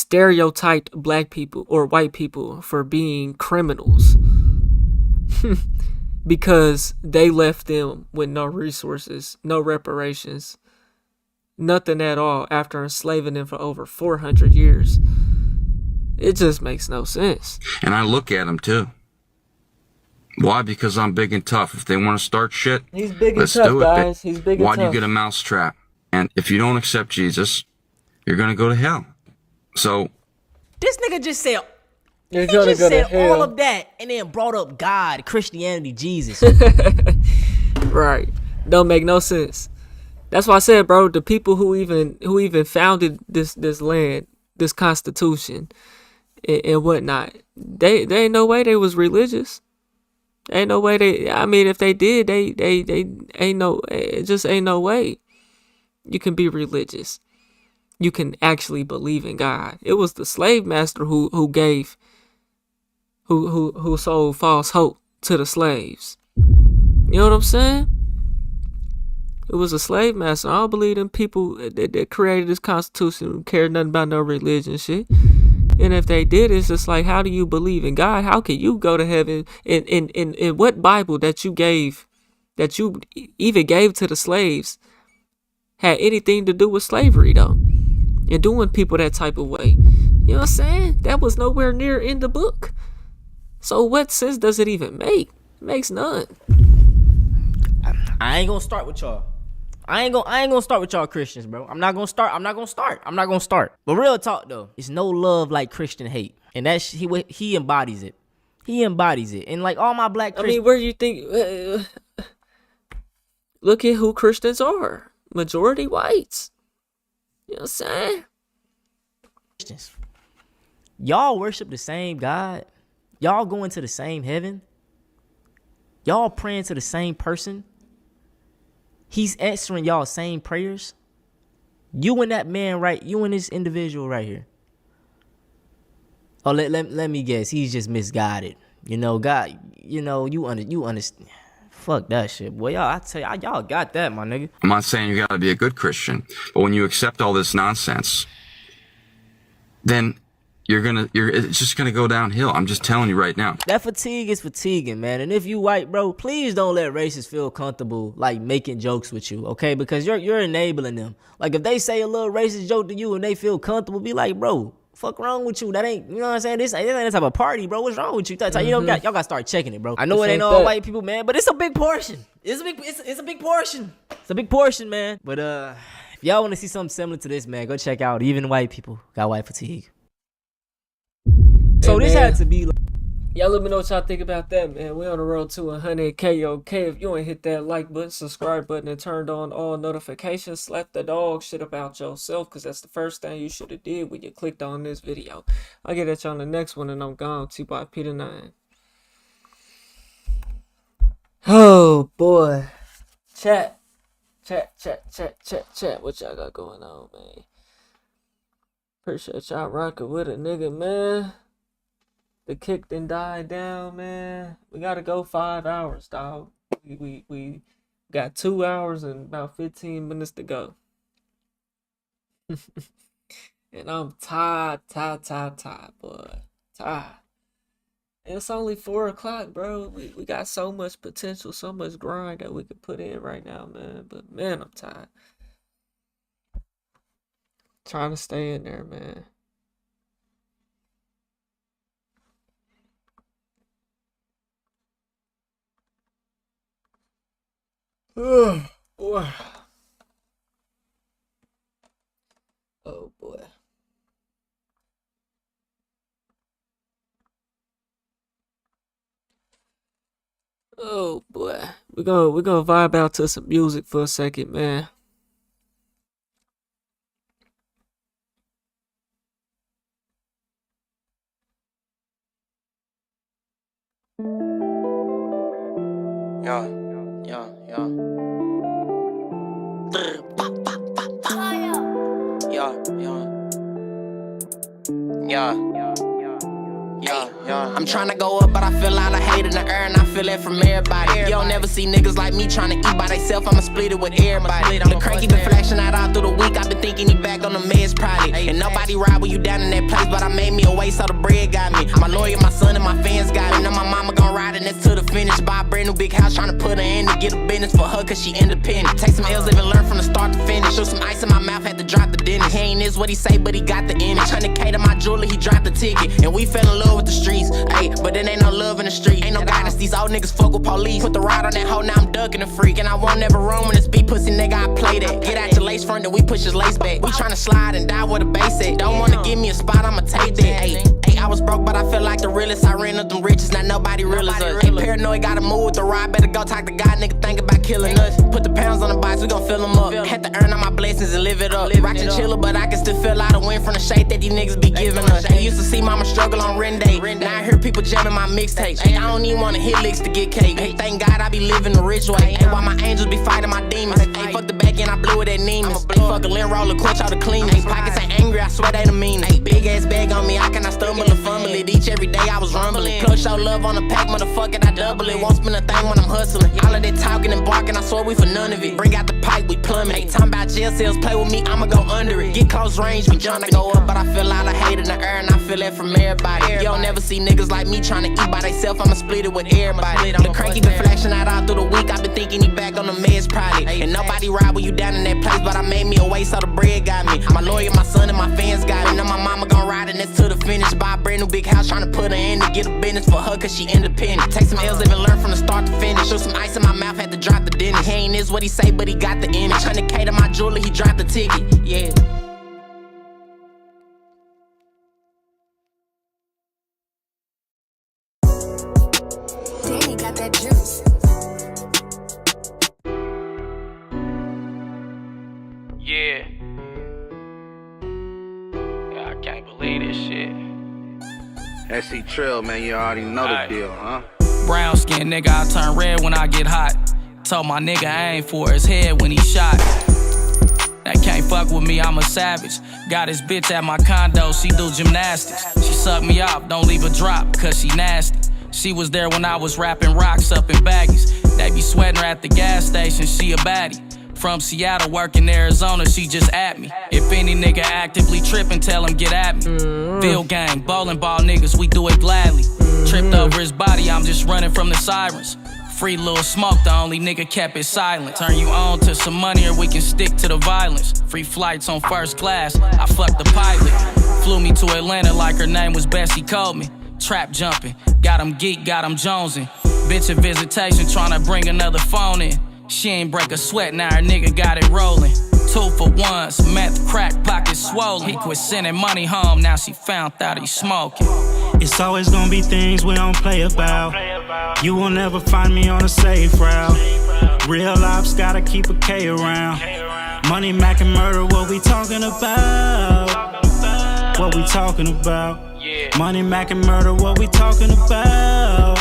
stereotyped black people or white people for being criminals because they left them with no resources, no reparations, nothing at all after enslaving them for over 400 years. It just makes no sense. And I look at them too. Why? Because I'm big and tough. If they want to start shit, he's big let's and tough, do it. guys. He's big and Why tough. do you get a mousetrap? And if you don't accept Jesus, you're going to go to hell. So This nigga just said, You're he gonna just go to said hell. all of that and then brought up God, Christianity, Jesus. Right. Don't make no sense. That's why I said, bro, the people who even founded this land, this constitution and whatnot, they ain't no way they was religious. Ain't no way if they did, they ain't no, it just ain't no way you can be religious. You can actually believe in God. It was the slave master who sold false hope to the slaves. You know what I'm saying? It was a slave master. I don't believe in people that created this constitution who cared nothing about no religion shit. And if they did, it's just like, how do you believe in God? How can you go to heaven? In what Bible that you even gave to the slaves had anything to do with slavery though? And doing people that type of way. You know what I'm saying? That was nowhere near in the book. So what sense does it even make? It makes none. I ain't gonna start with y'all. I ain't gonna start with y'all Christians, bro. I'm not gonna start. But real talk though, it's no love like Christian hate, and that's he embodies it. He embodies it, and like all my black Christians. I mean, where do you think? Look at who Christians are. Majority whites. You know what I'm saying? Christians, y'all worship the same God. Y'all going to the same heaven. Y'all praying to the same person. He's answering y'all same prayers. You and that man, right? You and this individual right here. Oh, let me guess. He's just misguided. You know, God. You know, you understand. Fuck that shit, boy. I tell y'all got that, my nigga. I'm not saying you got to be a good Christian, but when you accept all this nonsense, then it's just gonna go downhill. I'm just telling you right now. That fatigue is fatiguing, man. And if you white, bro, please don't let racists feel comfortable like making jokes with you, okay? Because you're enabling them. Like if they say a little racist joke to you and they feel comfortable, be like, bro, fuck wrong with you? That ain't, you know what I'm saying? This ain't that type of party, bro. What's wrong with you? That's how y'all got to start checking it, bro. I know it ain't all white people, man, but it's a big portion. It's a big portion. It's a big portion, man. But if y'all want to see something similar to this, man, go check out Even White People Got White Fatigue. So hey, this man, had to be like, y'all let me know what y'all think about that, man. We on the road to 100K, okay? If you ain't hit that like button, subscribe button, and turned on all notifications, slap the dog shit about yourself, because that's the first thing you should have did when you clicked on this video. I'll get at you on the next one, and I'm gone. T-Boy Peter 9. Oh, boy. Chat. What y'all got going on, man? Appreciate y'all rocking with a nigga, man. The kick done died down, man. We gotta go 5 hours, dog. We got 2 hours and about 15 minutes to go. And I'm tired, boy. Tired. And it's only 4 o'clock, bro. We got so much potential, so much grind that we could put in right now, man. But man, I'm tired. Trying to stay in there, man. Oh boy. Oh boy. Oh boy. We're gonna vibe out to some music for a second, man. I'm tryna go up, but I feel out of hate in the air, and I feel it from everybody. You don't never see niggas like me tryna eat by theyself. I'ma split it with everybody. The cranky been flashing out all through the week. I been thinking he back on the meds probably. And nobody ride with you down in that place, but I made me a way so the bread got me. My lawyer, my son, and my fans got me. Now my mama gon' ride in this to the finish. Buy a brand new big house, tryna put her in to get a business for her, cause she independent. Take some L's, live and learn from the start to finish. Shoot some ice in my mouth, had to drop the dentist. He ain't is what he say, but he got the image. 100K to my jeweler, he dropped the ticket. And we fell in love with the streets. Ayy, but then ain't no love in the street. Ain't no guidance, these old niggas fuck with police. Put the rod on that hoe, now I'm ducking the freak. And I won't never roam when it's beat pussy nigga, I play that. Get out your lace front, then we push his lace back. We tryna slide and die where the base at. Don't wanna give me a spot, I'ma take that. Ayy, I was broke, but I feel like the realest. I ran up them riches, now nobody real as us. Ain't paranoid, gotta move with the ride. Better go talk to God, nigga, think about killing us. Put the pounds on the box, we gon' fill them up. Had to earn all my blessings and live it up. Rockin' chiller, but I can still feel out the wind from the shade that these niggas be giving us. I used to see mama struggle on rent day. Now I hear people jamming my mixtape. I don't even wanna hit licks to get cake. Thank God I be living the rich way. While my angels be fighting my demons. Fuck the back end, I blew it at Neiman's. Fuck a lint roller, quench all the cleanest. Pockets ain't angry, I swear they the meanest. Big ass bag on me, I cannot stumble and fumble it. Each every day I was rumbling. Plug show love on the pack, motherfucker, I double it. Won't spend a thing when I'm hustling. All of that talking and barking, I swear we for none of it. Bring out the pipe, we plummet. Talking about jail cells, play with me, I'ma go under it. Get close range, we tryna go up, but I feel out of hate in the air, and I feel it from everybody. You don't never see niggas like me tryna eat by theyself, I'ma split it with everybody. The cranky been flashing out all through the week, I been thinking he back on the meds probably. And nobody ride with you down in that place, but I made me a way so the bread got me. My lawyer, my son, and my fans got me. Now my mama gon' ride in this to the finish. Buy a brand new big house, tryna put her in to get a business for her, cause she independent. Take some L's, live and learn from the start to finish. Shoot some ice in my mouth, had to drop the dentist. He ain't is what he say, but he got the image. 100K to my jeweler, he dropped the ticket. Yeah. Danny got that juice. Yeah. I can't believe this shit. SC Trill, man, you already know the deal, huh? Brown skin nigga, I turn red when I get hot. Told my nigga I aim for his head when he shot. That can't fuck with me, I'm a savage. Got his bitch at my condo, she do gymnastics. She suck me off, don't leave a drop, cause she nasty. She was there when I was rapping rocks up in baggies. They be sweating her at the gas station, she a baddie. From Seattle, working Arizona, she just at me. If any nigga actively tripping, tell him get at me. Field gang, bowling ball niggas, we do it gladly. Tripped over his body, I'm just running from the sirens. Free Lil Smoke, the only nigga kept it silent. Turn you on to some money or we can stick to the violence. Free flights on first class, I fucked the pilot. Flew me to Atlanta like her name was Bessie Coleman. Trap jumping, got him geek, got him jonesing. Bitch a visitation, tryna bring another phone in. She ain't break a sweat, now her nigga got it rolling. 2 for 1s, meth, crack, pockets swollen. He quit sending money home, now she found out he smoking. It's always gonna be things we don't play about. You will never find me on a safe route. Real ops gotta keep a K around. Money, Mac, and murder, what we talking about? What we talking about? Money, Mac, and murder, what we talking about?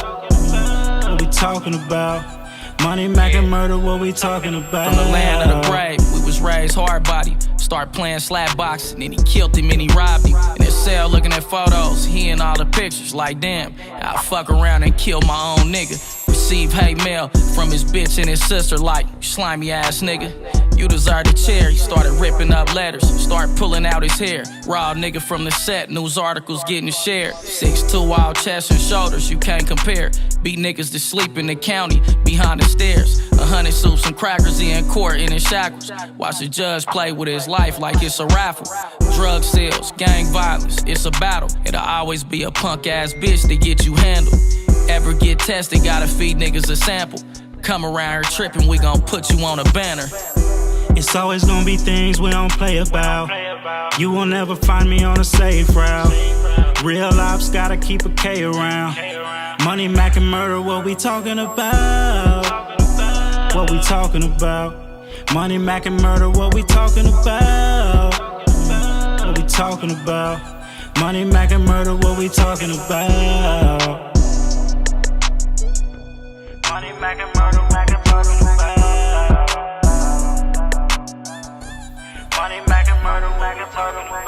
What we talking about? Money, Mac, and murder, what we talking about? From the land of the brave, we was raised hard body. Start playing slap boxing, then he killed him and he robbed him. In his cell looking at photos, he in all the pictures. Like damn, I'll fuck around and kill my own nigga. Receive hate mail from his bitch and his sister like, slimy ass nigga. You deserve a chair, he started ripping up letters. Start pulling out his hair. Raw nigga from the set, news articles getting shared. 6'2" wild chest and shoulders, you can't compare. Beat niggas to sleep in the county, behind the stairs. 100 soups and crackers, he in court in his shackles. Watch the judge play with his life like it's a raffle. Drug sales, gang violence, it's a battle. It'll always be a punk ass bitch to get you handled. Ever get tested, gotta feed niggas a sample. Come around here tripping, we gon' put you on a banner. It's always gonna be things we don't play about. You will never find me on a safe route. Real ops gotta keep a K around. Money, Mac, and murder, what we talking about? What we talking about? Money, Mac, and murder, what we talking about? What we talking about? Money, Mac, and murder, what we talking about? Money, Mac, and murder, Mac, and murder, Money, Mac, and murder, Mac, and talking about.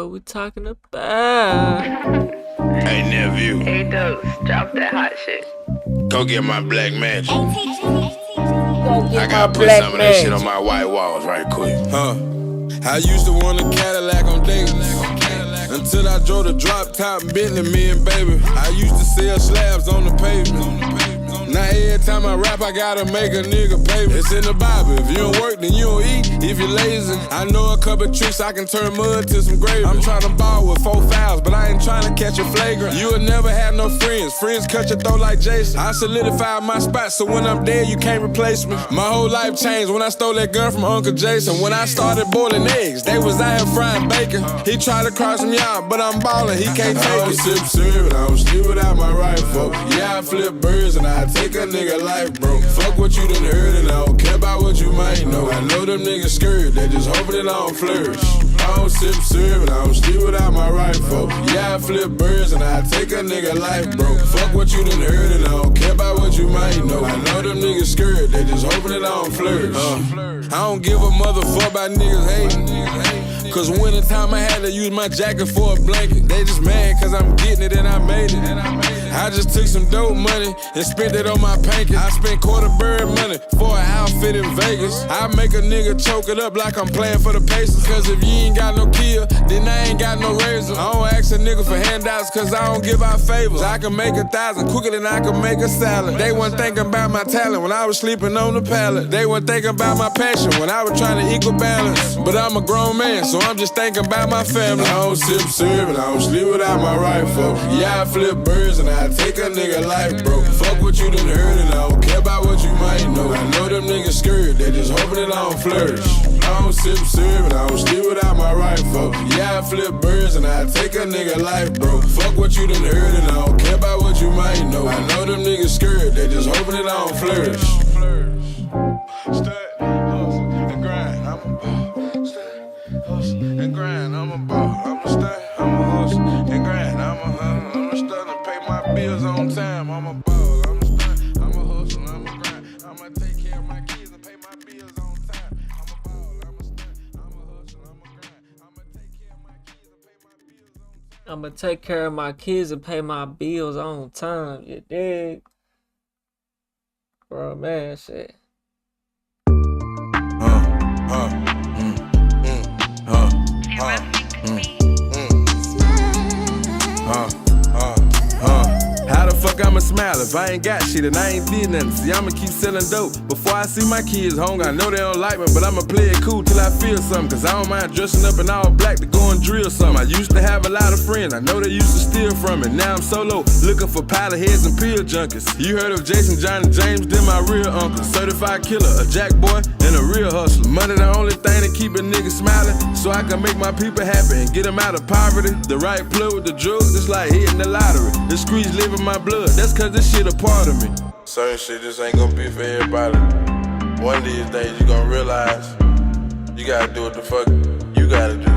what we talking about. Hey, nephew. Hey, Dose, drop that hot shit. Go get my black magic. Go get I gotta put some of that shit on my white walls right quick. I used to want a Cadillac on dates until I drove the drop top Bentley, me and baby. I used to sell slabs on the pavement. Now every time I rap, I gotta make a nigga pay me. It's in the Bible. If you don't work, then you don't eat. If you're lazy, I know a couple tricks I can turn mud to some gravy. I'm trying to ball with 4 fouls, but I ain't trying to catch a flagrant. You'll never have no friends. Friends cut your throat like Jason. I solidified my spot, so when I'm dead, you can't replace me. My whole life changed when I stole that gun from Uncle Jason. When I started boiling eggs, they was out here frying bacon. He tried to cross me out, but I'm ballin', he can't take it. I don't sip syrup, I don't sleep without my rifle. Yeah, I flip birds and I take a nigga life, bro. Fuck what you done heard and I don't care about what you might know. I know them niggas scared, they just hoping it don't flourish. I don't sip syrup and I don't sleep without my rifle. Yeah, I flip birds and I take a nigga life, bro. Fuck what you done heard and I don't care about what you might know. I know them niggas scared, they just hoping it don't flourish. I don't give a motherfucker about niggas hating. Cause winter time I had to use my jacket for a blanket. They just mad cause I'm getting it and I made it. I just took some dope money and spent it on my pancake. I spent quarter bird money for an outfit in Vegas. I make a nigga choke it up like I'm playing for the Pacers. Cause if you ain't got no kill, then I ain't got no razor. I don't ask a nigga for handouts cause I don't give out favors. I can make 1,000 quicker than I can make a salad. They wasn't thinking about my talent when I was sleeping on the pallet. They weren't thinking about my passion when I was trying to equal balance. But I'm a grown man, so I'm just thinking about my family. I don't sip syrup and I don't sleep without my rifle. Yeah, I flip birds and I take a nigga life, bro. Fuck what you done heard and I don't care about what you might know. I know them niggas scared, they just hoping it don't flourish. I don't sip syrup and I don't sleep without my rifle. Yeah, I flip birds and I take a nigga life, bro. Fuck what you done heard and I don't care about what you might know. I know them niggas scared, they just hoping it don't flourish. Stud, hustle, and grind, I'm a ball. Stud, hustle, and grind, I'm a ball. I'm a stud, I'm a hustle, and grind, I'm a stud, and pay my bills on time. I'm a ball, I'm a stud, I'm a hustle, I'm a grind. I'ma take care of my kids and pay my bills on time. I'm a ball, I'm a stud, I'm a hustle, I'm a grind. I'ma take care of my kids and pay my bills on time. I'ma take care of my kids and pay my bills on time. You dig? Bro, man, shit. How the fuck I'ma smile if I ain't got shit and I ain't did nothing? See, I'ma keep selling dope before I see my kids home. I know they don't like me, but I'ma play it cool till I feel something. Cause I don't mind dressing up in all black to go and drill something. I used to have a lot of friends, I know they used to steal from me. Now I'm solo, looking for powder heads and pill junkies. You heard of Jason, John, and James, then my real uncle. Certified killer, a jack boy, and a real hustler. Money the only thing that keep a nigga smiling, so I can make my people happy and get them out of poverty. The right plug with the drugs, it's like hitting the lottery. The streets live in my blood, that's cause this shit a part of me. Certain shit just ain't gonna be for everybody. One of these days you gonna realize you gotta do what the fuck you gotta do.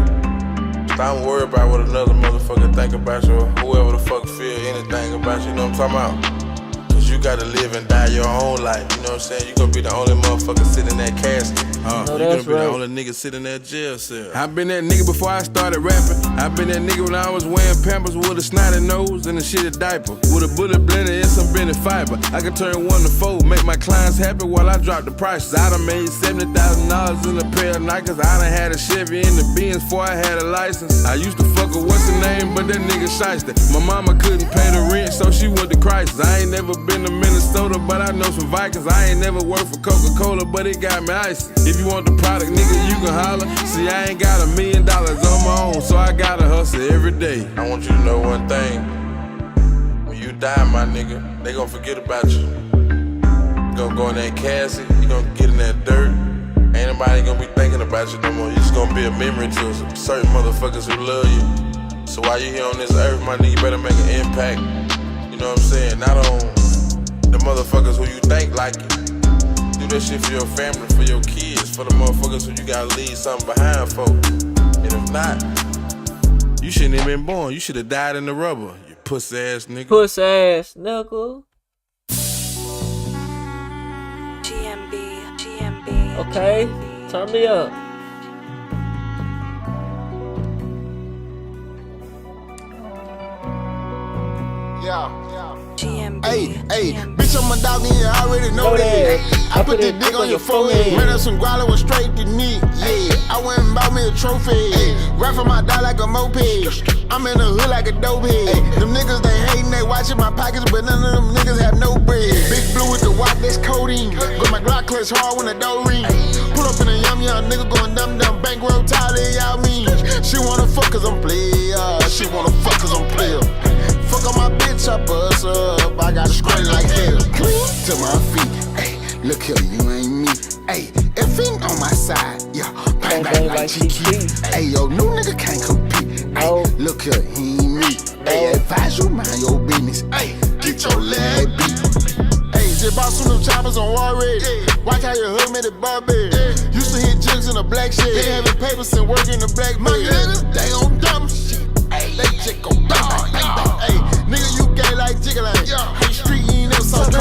Don't worry about what another motherfucker think about you or whoever the fuck feel anything about you, you know what I'm talking about? Cause you gotta live and die your own life, you know what I'm saying? You gonna be the only motherfucker sitting in that casket. You gonna be the only nigga sitting in that jail cell. I been that nigga before I started rapping. I been that nigga when I was wearing Pampers with a snotty nose and a shitty diaper. With a bullet blender and some Benny fiber. I can turn 1 to 4, make my clients happy while I drop the prices. I done made $70,000 in a pair of Nikes. I done had a Chevy in the Benz before I had a license. I used to fuck with what's her name, but that nigga shiesty. My mama couldn't pay the rent, so she went to crisis. I ain't never been to Minnesota, but I know some Vikings. I ain't never worked for Coca-Cola, but it got me icy. If you want the product, nigga, you can holler. See, I ain't got $1 million on my own, so I gotta hustle every day. I want you to know one thing. When you die, my nigga, they gon' forget about you. You gon' go in that casket, you gon' get in that dirt. Ain't nobody gonna be thinking about you no more. You just gonna be a memory to certain motherfuckers who love you. So while you here on this earth, my nigga, you better make an impact. You know what I'm saying? Not on the motherfuckers who you think like you. Do that shit for your family, for your kids, for the motherfuckers who you gotta leave something behind for. And if not, you shouldn't have been born. You should have died in the rubber, you pussy ass nigga. Pussy ass knuckle. GMB. Okay, turn me up. Hey, bitch, I'm a dog and you already know that. I put the dick on your forehead. Ran up some guala, went straight to knee. Yeah, I went and bought me a trophy. Rap for my dog like a moped. I'm in the hood like a dope head. Them niggas, they hating, they watching my pockets, but none of them niggas have no bread. Big blue with the white, that's codeine. Got my Glock clutch hard when the door ring. Pull up in a young nigga going dumb, bankroll Tyler, y'all mean. She wanna fuck cause I'm player. She wanna fuck cause I'm player. Fuck on my bitch, I bust up. I got a screen like hell. To my feet, ayy, look here, you ain't me. Ayy, if he on my side, yeah, bang bang like GQ. Ayy, yo, new nigga can't compete. Ayy, look here, he ain't me. Ayy, advise you mind your business. Ayy, get your leg beat. Ayy, just bought some new choppers on Warwick. Watch how your hood made it Barbie. Used to hit jigs in the black shit. They having papers and work in the black man. They on dumb shit. Ayy, they just go bang bang bang. Ayy, nigga, you gay like Jiggling. Hey, street, you ain't never so cold. You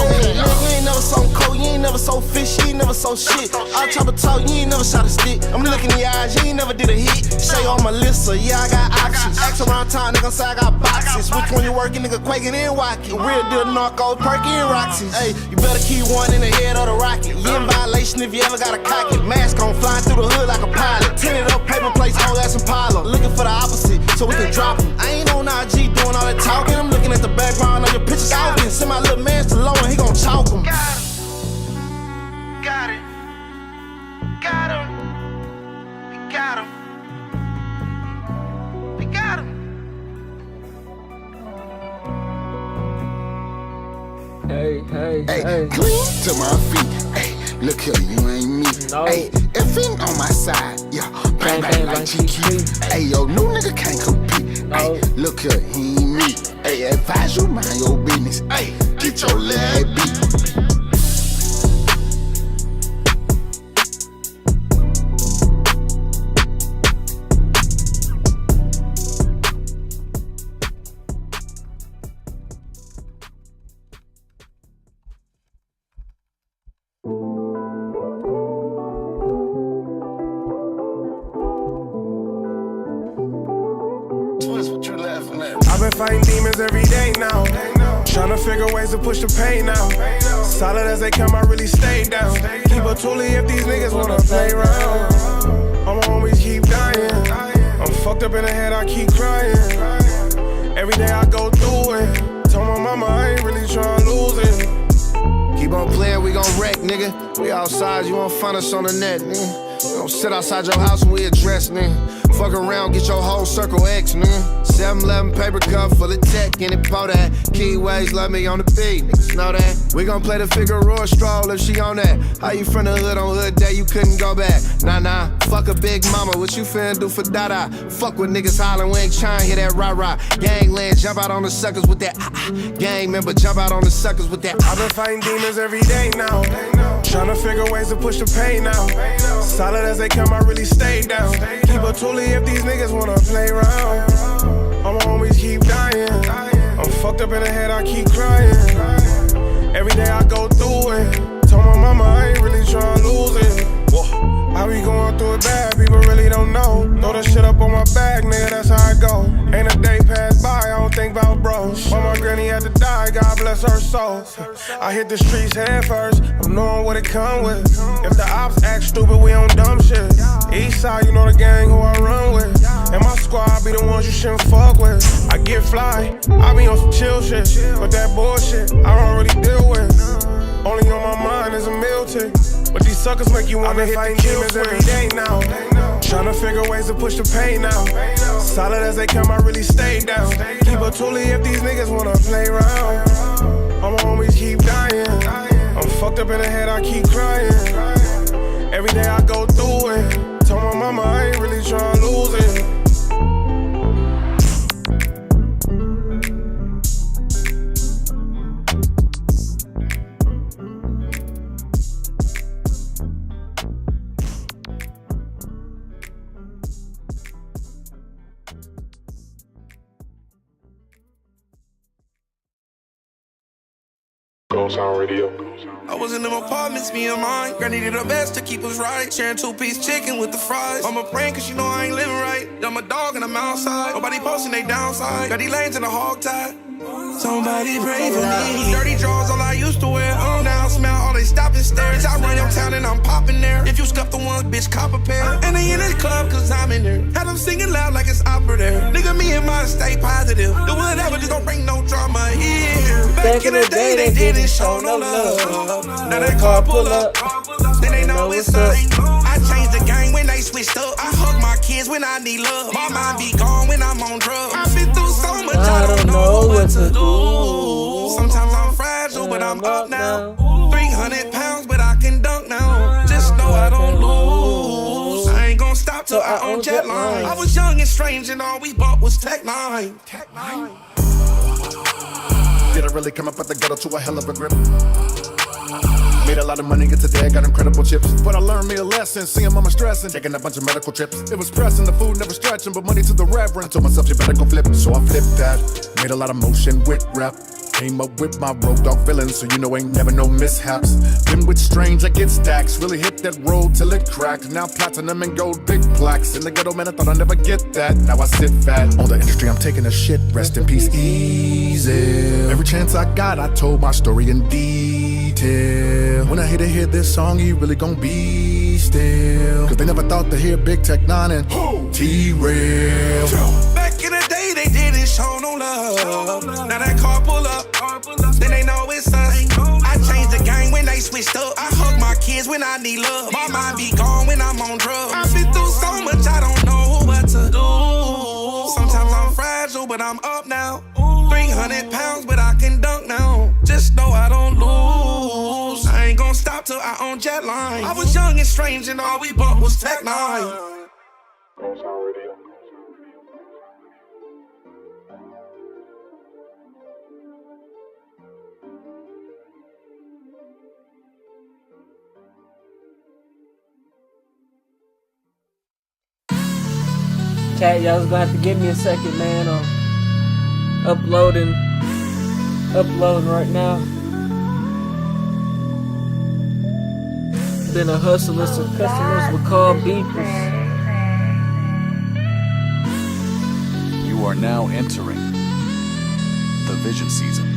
ain't never so cold, you ain't never so fish, you ain't never so shit. I'll chop a talk, you ain't never shot a stick. I'm looking in your eyes, you ain't never did a hit. Say on Melissa, yeah, I got options. Ask around town, nigga, say I got boxes. Which one you working, nigga, quaking and walking? Real deal narco, perky and Roxy's. Hey, you better keep one in the head of the rocket. You in violation if you ever got a cock it. Mask on, flying through the hood like a pilot. Tinted up, paper plates, all that's Impala. Looking for the opposite, so we can drop them. I ain't on IG doing all that talking. I'm looking at the background of your pictures. Stalking. Send my little man to low and he gon' chalk him. Got it. Got him. We got him. We got him. Hey. Clean to my feet. Hey, look here, you ain't me. Hey, if he on my side, yeah, bang bang like GQ. Hey, yo, new nigga can't compete. Hey, look here, he ain't me. Hey, advise you mind your business. Hey, get your leg beat. I've been fighting demons every day now. Tryna figure ways to push the pain out. Solid as they come, I really stay down. Keep a toolie if these niggas wanna play around. All my homies keep dying. I'm fucked up in the head, I keep crying. Every day I go through it. Told my mama I ain't really tryna lose it. Keep on playing, we gon' wreck, nigga. We outside, you won't find us on the net, nigga. We gon' sit outside your house when we address, nigga. Fuck around, get your whole circle X, nigga. 7-Eleven paper cup full of tech in it, pour that. Keyways, love me on the beat, niggas know that. We gon' play the Figueroa stroll if she on that. How you from the hood on hood day, you couldn't go back. Nah, fuck a big mama, what you finna do for Dada? Fuck with niggas hollering, we ain't tryna hear that rah-rah. Gangland, jump out on the suckers with that gang member, jump out on the suckers with that I've been fighting demons every day now. Tryna figure ways to push the pain out. Solid as they come, I really stay down. Keep a toolie if these niggas wanna play around. All my homies keep dying. I'm fucked up in the head, I keep crying. Every day I go through it. Told my mama I ain't really tryna lose it. I be going through it bad, people really don't know. Throw the shit up on my back, nigga, that's how I go. Ain't a day pass by, I don't think about bros. While my granny had to die, God bless her soul. I hit the streets head first, I'm knowing what it come with. If the ops act stupid, we on dumb shit. East side, you know the gang who I run with. And my squad be the ones you shouldn't fuck with. I get fly, I be on some chill shit. But that bullshit, I don't really deal with. Only on my mind is a meal tick. But these suckers make you wanna hit the demons every day now. Tryna figure ways to push the pain out. Solid as they come, I really stay down. Keep a toolie if these niggas wanna play around. All my homies keep dying. I'm fucked up in the head, I keep crying. Every day I go through it. Told my mama I ain't really tryna lose it. I was in them apartments, me and mine. Granny did her best to keep us right. Sharing 2-piece chicken with the fries. Mama praying cause you know I ain't living right. I'm a dog and I'm outside. Nobody posting they downside. Got these lanes in a hog tie. Somebody pray for me. Dirty drawers, all I used to wear. Now smell all they stop and stare. I run your town and I'm popping there. If you scuff the ones, bitch, cop a pair. And they in this club cause I'm in there. Had them singing loud like it's opera there. Nigga, me and mine stay positive. Do whatever, just don't bring no drama here. Back in the day, they didn't show no love. Now that car pull up, then they know it's up. I changed the game when they switched up. I hug my kids when I need love. My mind be gone when I'm on drugs. I've been through so much, I don't know what to do. Sometimes I'm fragile, but I'm up now. 300 pounds, but I can dunk now. Just know I don't lose. I ain't gon' stop till I own jet line. I was young and strange, and all we bought was Tech 9. Did I really come up at the ghetto to a hell of a grip? Made a lot of money, get today, got incredible chips. But I learned me a lesson, seeing mama stressing, taking a bunch of medical trips. It was pressing, the food never stretching, but money to the reverend. I told myself you better go flip, so I flipped that. Made a lot of motion with rap. Came up with my road dog feeling, so you know ain't never no mishaps. Been with strange, I get stacks. Really hit that road till it cracked. Now platinum and gold, big plaques. In the ghetto, man, I thought I'd never get that. Now I sit fat. On the industry, I'm taking a shit. Rest in peace, easy. Every chance I got, I told my story in detail. When I hear this song, you really gon' be still. Cause they never thought to hear Big Tech 9 and T-Rail. Back in the day, they didn't show no love. Now that car pull up, then they know it's us. I changed the game when they switched up. I hug my kids when I need love. My mind be gone when I'm on drugs. I've been through so much, I don't know what to do. Sometimes I'm fragile, but I'm up now. 300 pounds, but I can dunk now. Just know I don't lose. I ain't gon' stop till I own jet line. I was young and strange, and all we bought was Tech 9. Chat, y'all's gonna have to give me a second, man. I'm uploading right now. Been a hustler, some customers would call beepers. You are now entering the vision season.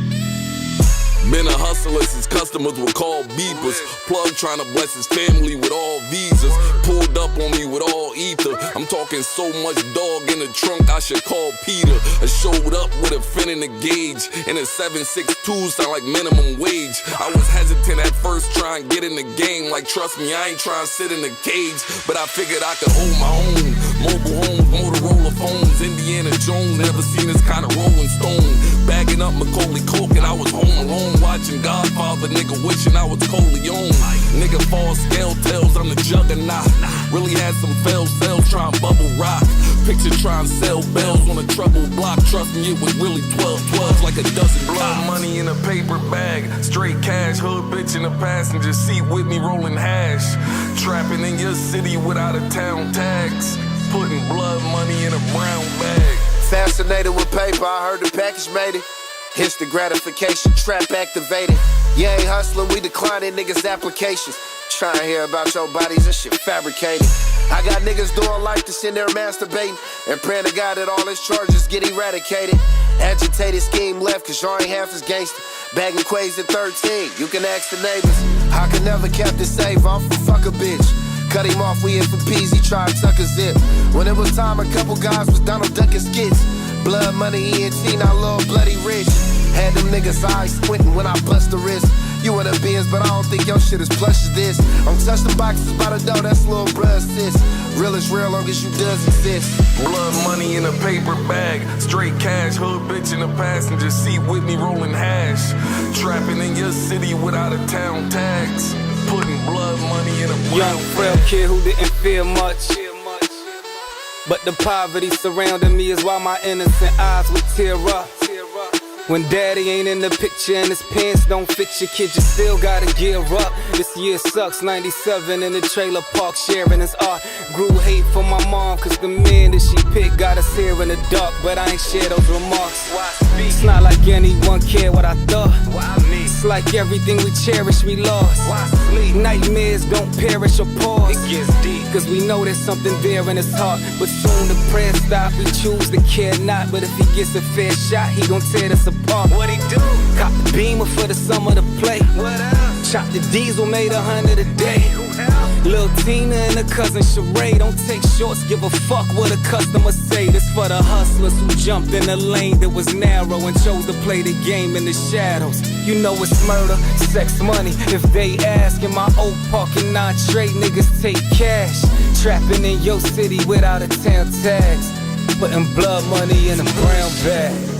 Been a hustler since customers would call beepers. Plug trying to bless his family with all visas. Pulled up on me with all ether. I'm talking so much dog in the trunk I should call Peter. I showed up with a fin in the gauge and a 762 sound like minimum wage. I was hesitant at first trying to get in the game. Like trust me, I ain't trying to sit in the cage. But I figured I could hold my own. Mobile homes, Motorola phones, Indiana Jones, never seen this kind of Rolling Stone. Bagging up Macaulay Culkin, I was home alone. Watching Godfather, nigga wishing I was Corleone. Nigga fall scale tells I'm the juggernaut. Really had some failed sales trying bubble rock. Picture trying to sell bells on a trouble block. Trust me, it was really 12 like a dozen blood money in a paper bag. Straight cash, hood bitch in the passenger seat with me rolling hash. Trapping in your city without a town tax. Putting blood money in a brown bag. Fascinated with paper, I heard the package made it. Instant gratification, trap activated. You ain't hustling, we declining niggas' applications. Trying to hear about your bodies and shit fabricated. I got niggas doing life that's in there masturbating and praying to God that all his charges get eradicated. Agitated scheme left cause y'all ain't half as gangster. Bagging quays at 13, you can ask the neighbors. I could never kept it safe, I'm for fuck a bitch. Cut him off, we in for peas, he tried to tuck a zip. When it was time, a couple guys was Donald Ducking skits. Blood money, ENT, not little bloody rich. Had them niggas eyes squinting when I bust the wrist. You in the biz, but I don't think your shit as plush as this. Don't touch the boxes by the door, that's little blood sis. Real is real, long as you does exist. Blood money in a paper bag. Straight cash, hood bitch in the passenger seat with me rolling hash. Trapping in your city without a town tax. Putting blood money in a brown young frail kid who didn't feel much. But the poverty surrounding me is why my innocent eyes would tear up. When daddy ain't in the picture and his pants don't fit your kid, you still gotta gear up. This year sucks, 97 in the trailer park sharing his art. Grew hate for my mom cause the men that she picked got us here in the dark. But I ain't share those remarks. It's not like anyone cared what I thought. like everything we cherish, we lost. Nightmares don't perish or pause. It gets deep, cause we know there's something there in his heart. But soon the prayer stop, we choose to care not. But if he gets a fair shot, he gon' tear us apart. What he do? Cop the Beamer for the summer to play. What else? Chop the diesel, made 100 a day. Lil' Tina and her cousin Sheree don't take shorts, give a fuck what a customer say. This for the hustlers who jumped in a lane that was narrow and chose to play the game in the shadows. You know it's murder, sex, money. If they ask, in my old parking entree, niggas take cash. Trapping in your city without a town tax. Putting blood money in a brown bag.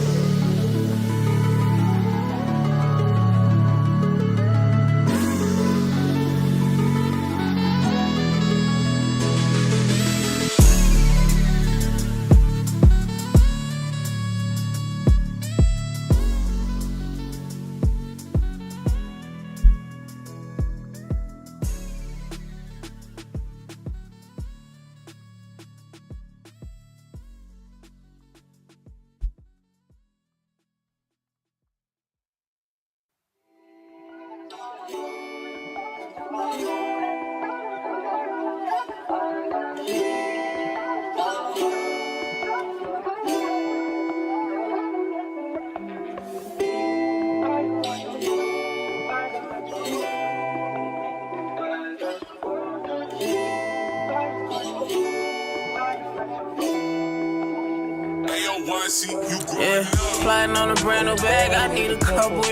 Yeah, plotting on a brand new bag, I need a couple,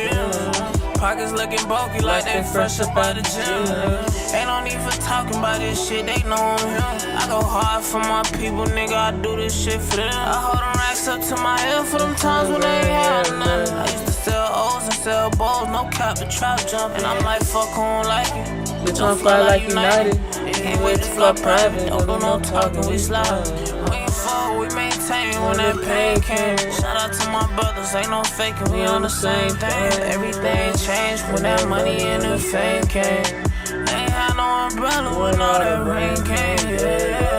Pockets looking bulky like they fresh up out the gym. Ain't no need for talking about this shit, they know I'm him. I go hard for my people, nigga, I do this shit for them. I hold them racks up to my ear for them times when they ain't had nothing. I used to sell O's and sell bowls, no cap to trap jump. And I'm like, fuck who don't like you. Bitch, I'm fly like United. Ain't wait to fly private, don't do no talking, we slide. We ain't fall, we maintain when that pain came. Shout out to my brothers, ain't no faking, we on the same thing. Everything changed when that money and the fame came. Ain't had no umbrella when all that rain came, yeah.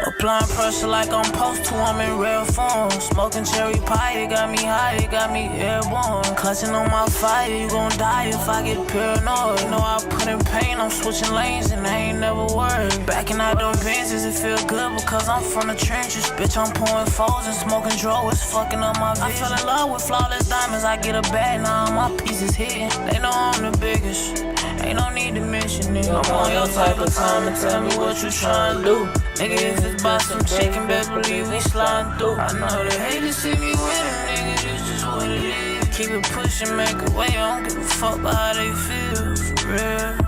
Applying pressure like I'm supposed to, I'm in rare form. Smoking cherry pie, it got me high, it got me airborne. Clutching on my fire, you gon' die if I get paranoid. You know I put in pain, I'm switching lanes and I ain't never worried. Backing out them Benzes, it feel good because I'm from the trenches. Bitch, I'm pouring foes and smoking drawers, fucking up my vision. I fell in love with flawless diamonds, I get a bag, now my pieces hitting. They know I'm the biggest, ain't no need to mention it. I'm on your type of time to tell me what you tryna do. Nigga, if it's about some chicken, best believe we sliding through. I know they hate to see me winning, nigga, it's just what it is. Keep it pushing, make a way, I don't give a fuck about how they feel, for real.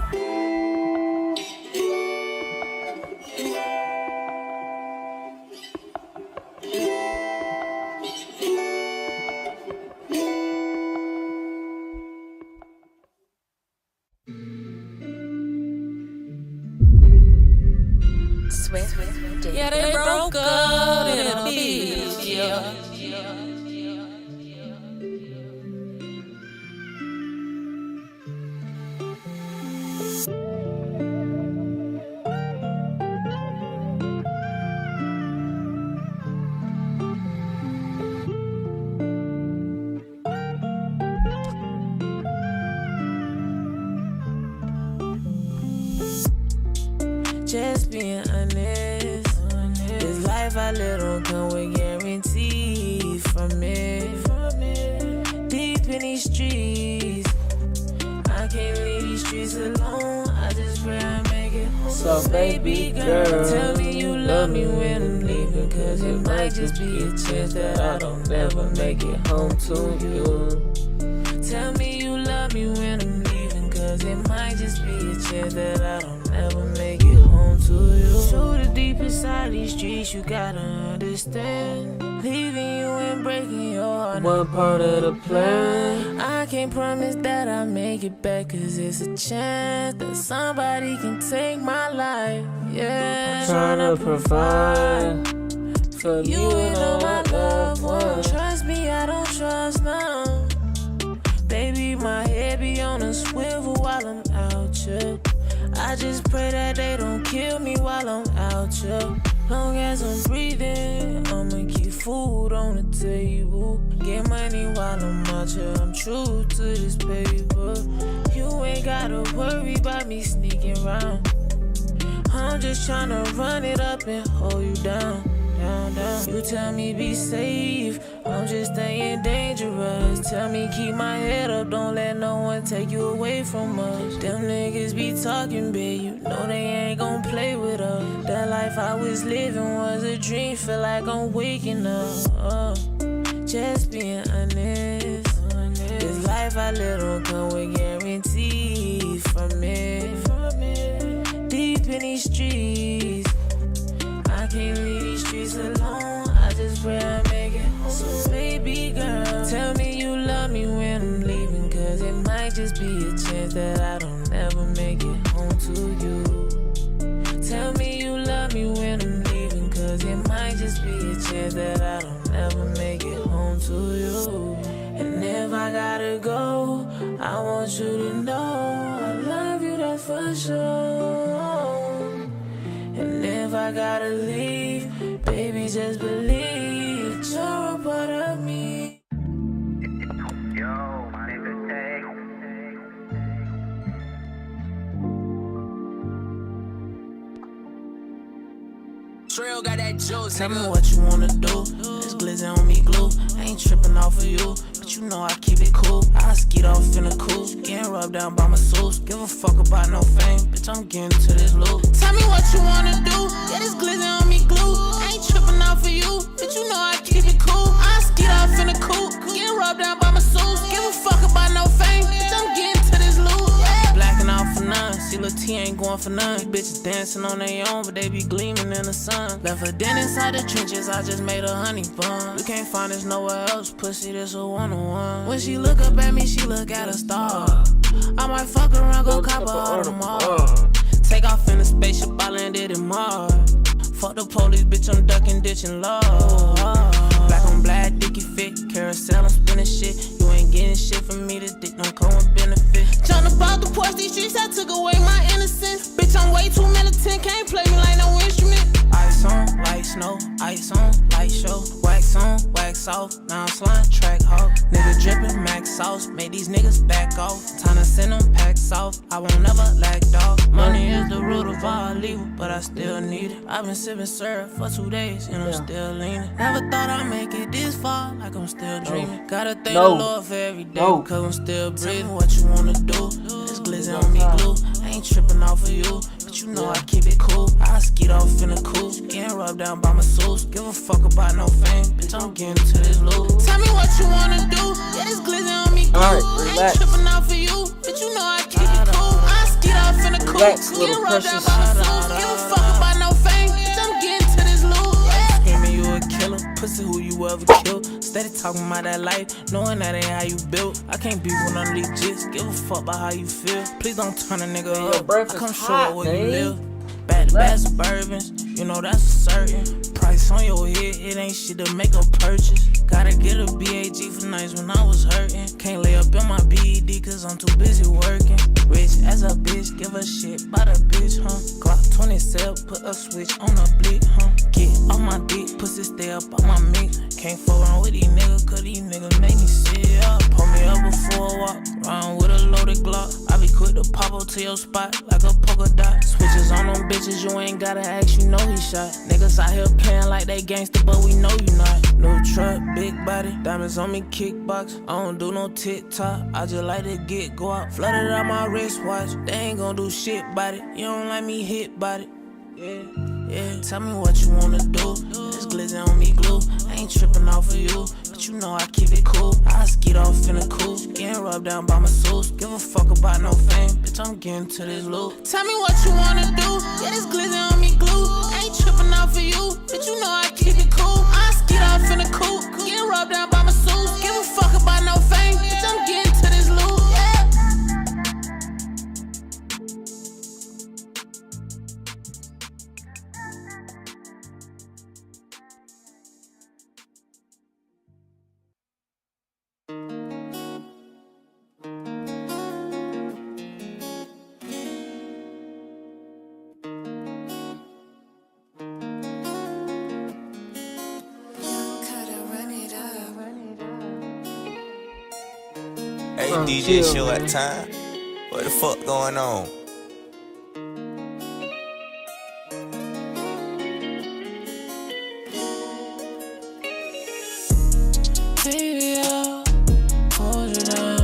Yeah, they broke up in a beach, yeah. Just being honest, this life I live don't come with guarantees from it. Deep in these streets, I can't leave these streets alone. I just pray I make it home. So baby girl, tell me you love me when I'm leaving, cause it might just be a chance that I don't ever make it home to you. Tell me you love me when I'm leaving, cause it might just be a chance that I don't ever make it home to you. So the deep inside these streets, you gotta understand. Leaving you and breaking your heart, one part of the plan. I can't promise that I make it back, cause it's a chance that somebody can take my life. Yeah, I'm trying to provide for you and all my loved ones. Trust me, I don't trust none. Baby, my head be on a swivel while I'm out here. I just pray that they don't kill me while I'm out here. Long as I'm breathing, I'ma keep food on the table. Get money while I'm out here, I'm true to this paper. You ain't gotta worry about me sneaking around. I'm just tryna run it up and hold you down, down, down. You tell me be safe, I'm just staying dangerous. Tell me keep my head up, don't let no one take you away from us. Them niggas be talking big, you know they ain't gon' play with us. That life I was living was a dream, feel like I'm waking up. Just being honest, this life I live don't come with guarantees from it. Deep in these streets, I can't leave these streets alone. I just pray I make it home. So baby girl, tell me you love me when I'm leaving, cause it might just be a chance that I don't ever make it home to you. Tell me you love me when I'm leaving, cause it might just be a chance that I don't ever make it home to you. And if I gotta go, I want you to know I love you, that's for sure. And if I gotta leave, baby, just believe that you're a part of me. Trail got that juice. Tell me what you wanna do. This glizzy on me glue. I ain't tripping off of you, but you know I keep it cool. I skeet off in the cool, getting rubbed down by my sauce. Give a fuck about no fame, bitch, I'm getting to this loop. Tell me what you wanna do. Yeah, this glizzy on me glue. I ain't tripping off of you, but you know I keep it cool. I skeet off in the cool, getting rubbed down by my sauce. Give a fuck about no fame, bitch, I'm getting to this loop. Yeah. Blacking out for none, see Lil T ain't going for none. These bitches dancing on their own, but they be gleaming in the sun. Left her dead inside the trenches, I just made a honey bun. You can't find this nowhere else, pussy, this a one-on-one. When she look up at me, she look at a star. I might fuck around, go cop her all tomorrow. Take off in a spaceship, I landed in Mars. Fuck the police, bitch, I'm ducking, ditching law. Black on black, dicky fit, carousel, I'm spinning shit. You ain't getting shit from me, this dick don't come with benefit. Jumped about the porch, these streets, I took away my innocence. Bitch, I'm way too militant, can't play me like no instrument. Ice on, like snow, ice on, like show. Wax on, wax off, now I'm slime track hawk. Nigga drippin', max sauce, made these niggas back off. Time to send them packs off, I won't never lack dog. Money is the root of all evil, but I still need it. I've been sipping syrup for 2 days, and I'm still leaning. Never thought I'd make it this far, like I'm still dreaming. Gotta thank the Lord for every day, cause I'm still breathing. Tell me what you wanna do, this glizzy on me glue. I ain't tripping off of you, but you know I keep it cool. I skeet off in the cool, getting rubbed down by my sauce. Give a fuck about no fame, bitch, I'm getting to this loop. Tell me what you wanna do, yeah, this glizzy on me glue. I ain't tripping off of you, but you know I keep it cool. I skeet off in the cool, getting rubbed down by my sauce. Give a fuck about no fame, bitch, I'm getting to this loop. Screaming you a killer, pussy who you ever killed. Steady talking about that life, knowing that ain't how you built. I can't be with none of these jits, give a fuck about how you feel. Please don't turn a nigga up, I come show up where you live. Back to back suburbans, you know that's for certain. Price on your head, it ain't shit to make a purchase. Gotta get a BAG for nights when I was hurting. Can't lay up in my BED cause I'm too busy working. Rich as a bitch, give a shit by the bitch, huh? Glock 27, put a switch on a blick, huh? Get off my dick, pussy stay up on my mix. Can't fuck around with these niggas cause these niggas make me sit up. Pull me up before I walk, round with a loaded Glock. I be quick to pop up to your spot like a polka dot. Switches on them bitches, you ain't gotta ask, you know he shot. Niggas out here playing like they gangster, but we know you not. New truck, big body, diamonds on me, kickbox. I don't do no TikTok, I just like to go out. Flooded out my wristwatch, they ain't gon' do shit about it. You don't like me hit about it. Yeah, tell me what you wanna do. This glizzy on me glue. I ain't tripping off of you, but you know I keep it cool. I skeet off in the cool, getting rubbed down by my sauce. Give a fuck about no fame, bitch, I'm getting to this loop. Tell me what you wanna do. Yeah, this glizzy on me glue. I ain't tripping off of you, but you know I keep it cool. I skeet off in the cool, getting rubbed down by my sauce. Give a fuck about no fame, bitch, I'm getting to this loop. Hey, Oh, DJ chill, Show man. at time. What the fuck going on? Baby, I'll hold you down.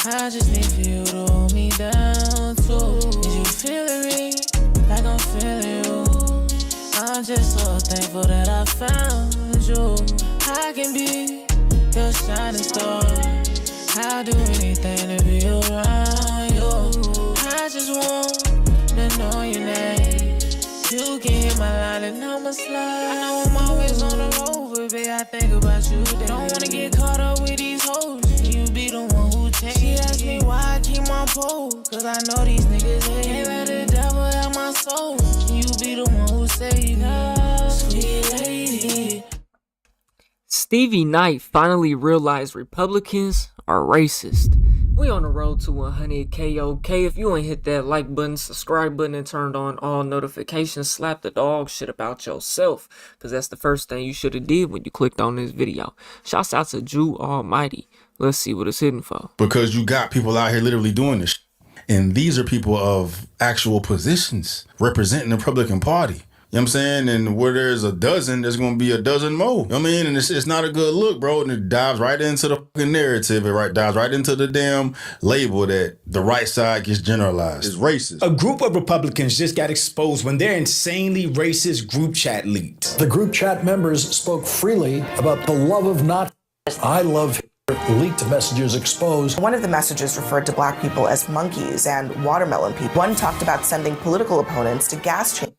I just need for you to hold me down too. Is you feeling me like I'm feeling you? I'm just so thankful that I found you. I can be your shining star. I'll do anything to be around you. I just want to know your name. You can hit my line and I'ma slide. I know I'm always on the road, but babe, I think about you daily. Don't wanna get caught up with these hoes. You be the one who change. She asked me why I keep my pole, cause I know these niggas hate. Can't let the devil have my soul. You be the one who save me, sweet lady. Stevie Knight finally realized Republicans are racist. We on the road to 100K, okay? If you ain't hit that like button, subscribe button, and turned on all notifications, slap the dog shit about yourself, because that's the first thing you should have did when you clicked on this video. Shouts out to Jew Almighty. Let's see what it's hitting for. Because you got people out here literally doing this. And these are people of actual positions representing the Republican Party. You know what I'm saying? And where there's a dozen, there's going to be a dozen more. You know what I mean? And it's not a good look, bro. And it dives right into the fucking narrative. It dives right into the damn label that the right side gets generalized. It's racist. A group of Republicans just got exposed when their insanely racist group chat leaked. The group chat members spoke freely about the love of Nazis. I love leaked messages exposed. One of the messages referred to black people as monkeys and watermelon people. One talked about sending political opponents to gas chambers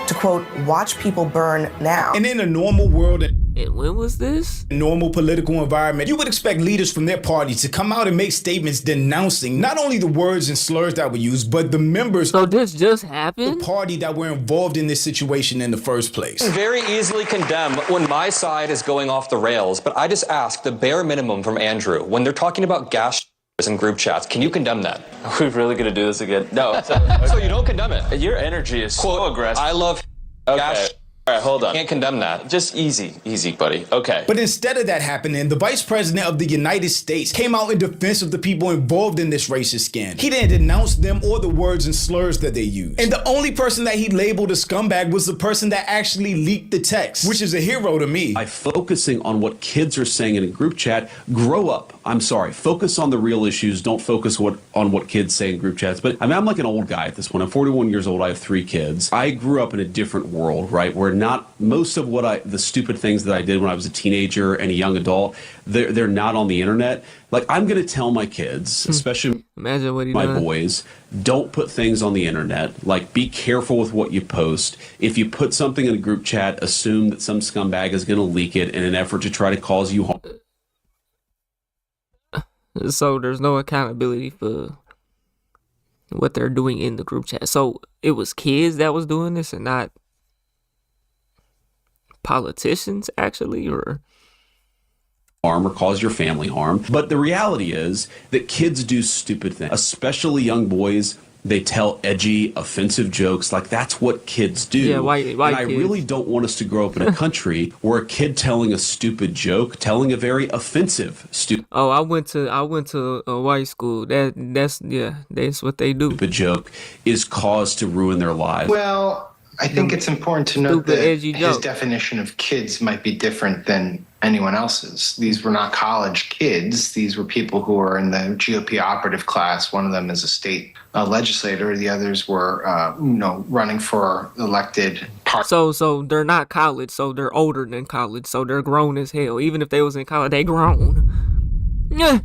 to, quote, watch people burn now. And in a normal world, and when was this? Normal political environment, you would expect leaders from their party to come out and make statements denouncing not only the words and slurs that were used, but the members so this just happened? The party that were involved in this situation in the first place. Very easily condemn when my side is going off the rails, but I just ask the bare minimum from Andrew. When they're talking about gas and group chats, can you condemn that? Are we really gonna do this again? No. So you don't condemn it? Your energy is so aggressive. I love gas. All right, hold on. Can't condemn that. Just easy, buddy. Okay. But instead of that happening, the Vice President of the United States came out in defense of the people involved in this racist scandal. He didn't denounce them or the words and slurs that they used. And the only person that he labeled a scumbag was the person that actually leaked the text, which is a hero to me. By focusing on what kids are saying in a group chat, grow up. I'm sorry. Focus on the real issues. Don't focus on what kids say in group chats. But I mean, I'm like an old guy at this point. I'm 41 years old. I have 3 kids. I grew up in a different world, right? Where not most of the stupid things that I did when I was a teenager and a young adult, they're not on the internet. Like, I'm going to tell my kids, especially imagine what my boys, don't put things on the internet. Like, be careful with what you post. If you put something in a group chat, assume that some scumbag is going to leak it in an effort to try to cause you harm. So there's no accountability for what they're doing in the group chat. So it was kids that was doing this and not politicians, actually, or harm or cause your family harm. But the reality is that kids do stupid things, especially young boys. They tell edgy, offensive jokes. Like, that's what kids do. Yeah, white and I kids. really don't want us to grow up in a country where a kid telling a stupid joke, telling a very offensive stupid. Oh, I went to a white school. That's what they do. Stupid joke is cause to ruin their lives. Well, I think it's important to note that his joke. definition of kids might be different than anyone else's. These were not college kids. These were people who were in the GOP operative class. One of them is a state legislator. The others were, running for elected party. So they're not college. So they're older than college. So they're grown as hell. Even if they was in college, they grown. Yeah.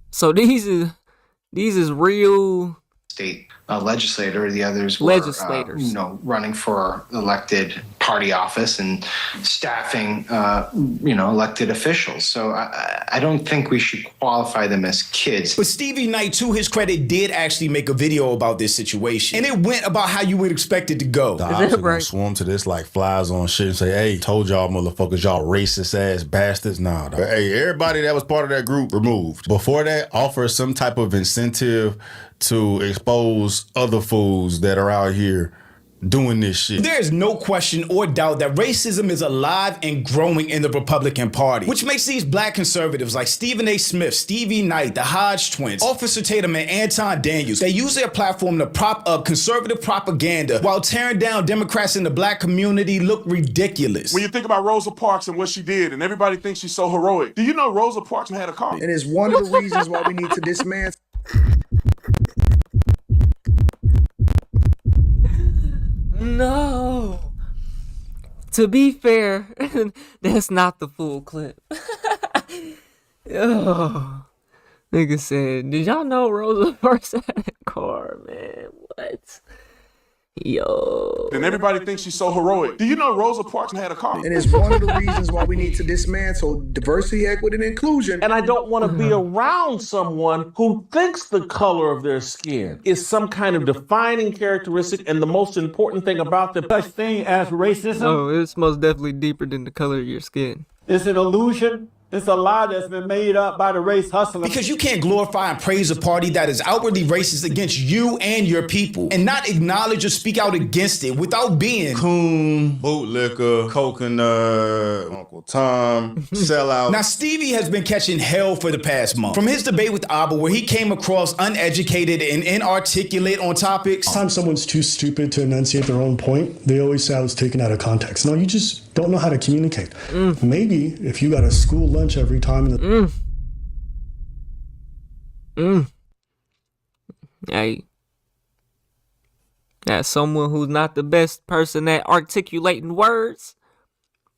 So these is real state legislator. The others were legislators, running for elected party office and staffing, elected officials. So I don't think we should qualify them as kids. But Stevie Knight, to his credit, did actually make a video about this situation. And it went about how you would expect it to go. The ops are gonna swarm to this like flies on shit and say, hey, told y'all motherfuckers, y'all racist ass bastards. Nah, dog. Hey, everybody that was part of that group removed. Before that, offer some type of incentive to expose other fools that are out here doing this shit. There is no question or doubt that racism is alive and growing in the Republican Party, which makes these black conservatives like Stephen A. Smith, Stevie Knight, the Hodge twins, Officer Tatum, and Anton Daniels, they use their platform to prop up conservative propaganda while tearing down Democrats in the black community look ridiculous. When you think about Rosa Parks and what she did, and everybody thinks she's so heroic, do you know Rosa Parks had a car? And it's one of the reasons why we need to dismantle. No. To be fair, that's not the full clip. Oh. Nigga said, did y'all know Rosa Parks had a car, man? What? Yo. And everybody thinks she's so heroic. Do you know Rosa Parks had a car? And it's one of the reasons why we need to dismantle diversity, equity, and inclusion. And I don't want to be around someone who thinks the color of their skin is some kind of defining characteristic and the most important thing about the such thing as racism. Oh, it's most definitely deeper than the color of your skin. It's an illusion. It's a lie that's been made up by the race hustler. Because you can't glorify and praise a party that is outwardly racist against you and your people and not acknowledge or speak out against it without being coon, bootlicker, coconut, Uncle Tom, sellout. Now, Stevie has been catching hell for the past month. From his debate with Abba, where he came across uneducated and inarticulate on topics. Anytime someone's too stupid to enunciate their own point, they always say I was taken out of context. No, you just don't know how to communicate. Maybe if you got a school lunch every time in the Hey, as someone who's not the best person at articulating words,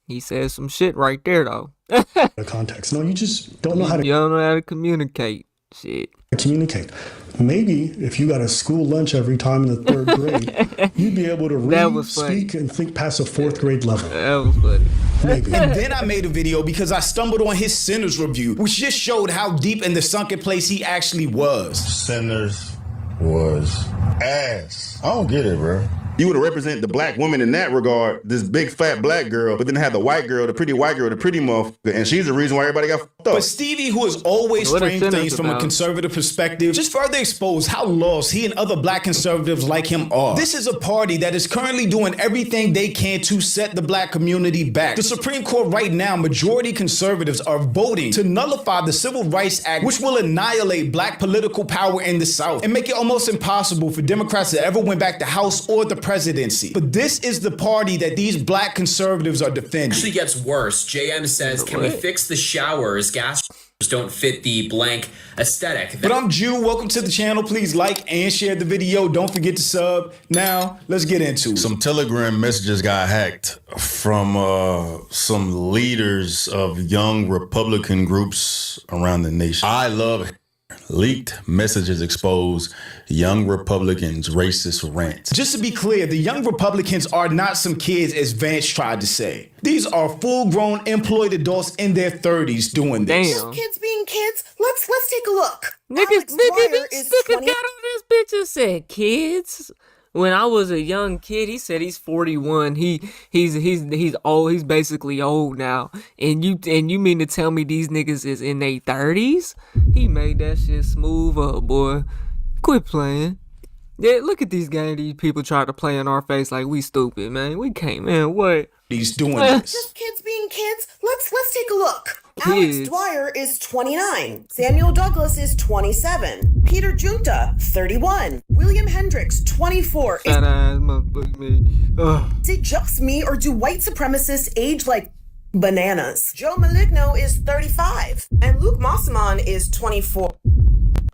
he says some shit right there though. the context. No, you just don't know how to. You don't know how to communicate. Shit. Communicate. Maybe if you got a school lunch every time in the 3rd grade, you'd be able to read, speak, and think past a 4th grade level. That was funny. Maybe. And then I made a video because I stumbled on his Sinners review, which just showed how deep in the sunken place he actually was. Sinners was ass. I don't get it, bro. You would represent the black woman in that regard, this big fat black girl, but then have the white girl, the pretty white girl, the pretty motherfucker, and she's the reason why everybody got fucked up. But Stevie, who has always framed things from a conservative perspective, just further exposed how lost he and other black conservatives like him are. This is a party that is currently doing everything they can to set the black community back. The Supreme Court right now, majority conservatives are voting to nullify the Civil Rights Act, which will annihilate black political power in the South and make it almost impossible for Democrats to ever win back the House or the presidency. But this is the party that these black conservatives are defending. Actually gets worse. JM says, can we fix the showers? Gas don't fit the blank aesthetic. But I'm Jew. Welcome to the channel. Please like and share the video. Don't forget to sub. Now, let's get into it. Some Telegram messages got hacked from some leaders of young Republican groups around the nation. I love leaked messages expose young Republicans' racist rants. Just to be clear, the young Republicans are not some kids, as Vance tried to say. These are full-grown, employed adults in their 30s doing this. Damn. Kids being kids. Let's take a look. Nigga got on this bitch and said kids. When I was a young kid, he said he's 41. He's old. He's basically old now. And you mean to tell me these niggas is in their 30s? He made that shit smooth up, boy. Quit playing. Yeah, look at these people try to play in our face like we stupid, man. We can't, man. What? He's doing this. Just kids being kids. Let's take a look. Kids. Alex Dwyer is 29. Samuel Douglas is 27. Peter Junta, 31. William Hendricks, 24. Is it just me, or do white supremacists age like bananas? Joe Maligno is 35. And Luke Mossamon is 24.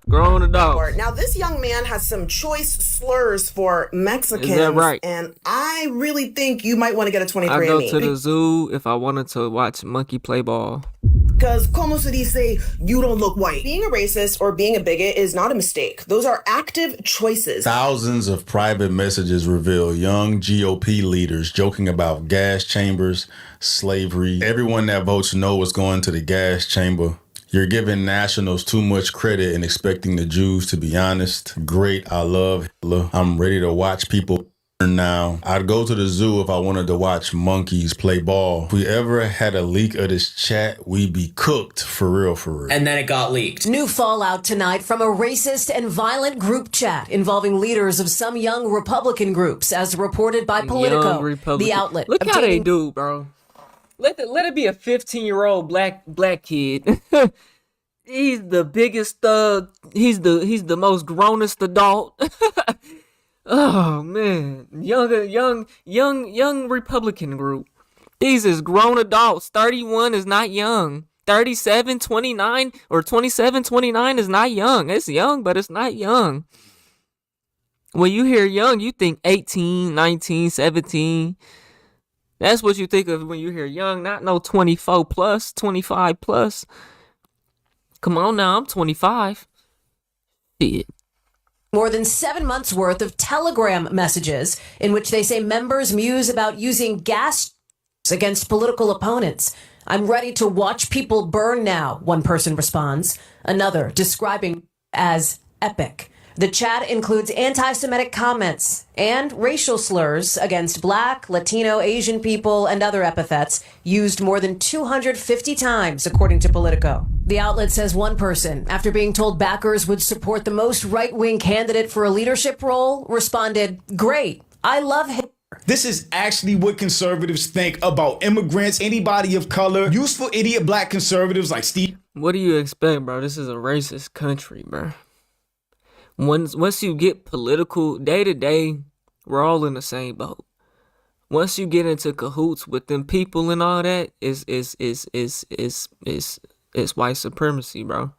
Grown adult. Now, this young man has some choice slurs for Mexicans. Is that right? And I really think you might want to get a 23andMe. I go to the zoo if I wanted to watch monkey play ball. Because como se dice, you don't look white. Being a racist or being a bigot is not a mistake. Those are active choices. Thousands of private messages reveal young GOP leaders joking about gas chambers, slavery. Everyone that votes no is going to the gas chamber. You're giving nationals too much credit and expecting the Jews to be honest. Great, I love Hitler. I'm ready to watch people now. I'd go to the zoo if I wanted to watch monkeys play ball. If we ever had a leak of this chat, we'd be cooked for real, for real. And then it got leaked. New fallout tonight from a racist and violent group chat involving leaders of some young Republican groups, as reported by Politico, the outlet. Look how they do, bro. Let it be a 15-year-old black kid. He's the biggest thug. He's the most grownest adult. Oh man, young Republican group. These is grown adults. 31 is not young. 37, 29, or 27, 29 is not young. It's young, but it's not young. When you hear young, you think 18, 19, 17. That's what you think of when you hear young, not no 24 plus, 25 plus. Come on now, I'm 25. Shit. More than 7 months worth of Telegram messages in which they say members muse about using gas against political opponents. I'm ready to watch people burn now, one person responds. Another describing as epic. The chat includes anti-Semitic comments and racial slurs against Black, Latino, Asian people, and other epithets used more than 250 times, according to Politico. The outlet says one person, after being told backers would support the most right-wing candidate for a leadership role, responded, "Great, I love him." This is actually what conservatives think about immigrants, anybody of color, useful idiot black conservatives like Steve. What do you expect, bro? This is a racist country, bro. Once you get political, day to day, we're all in the same boat. Once you get into cahoots with them people and all that, it's white supremacy, bro.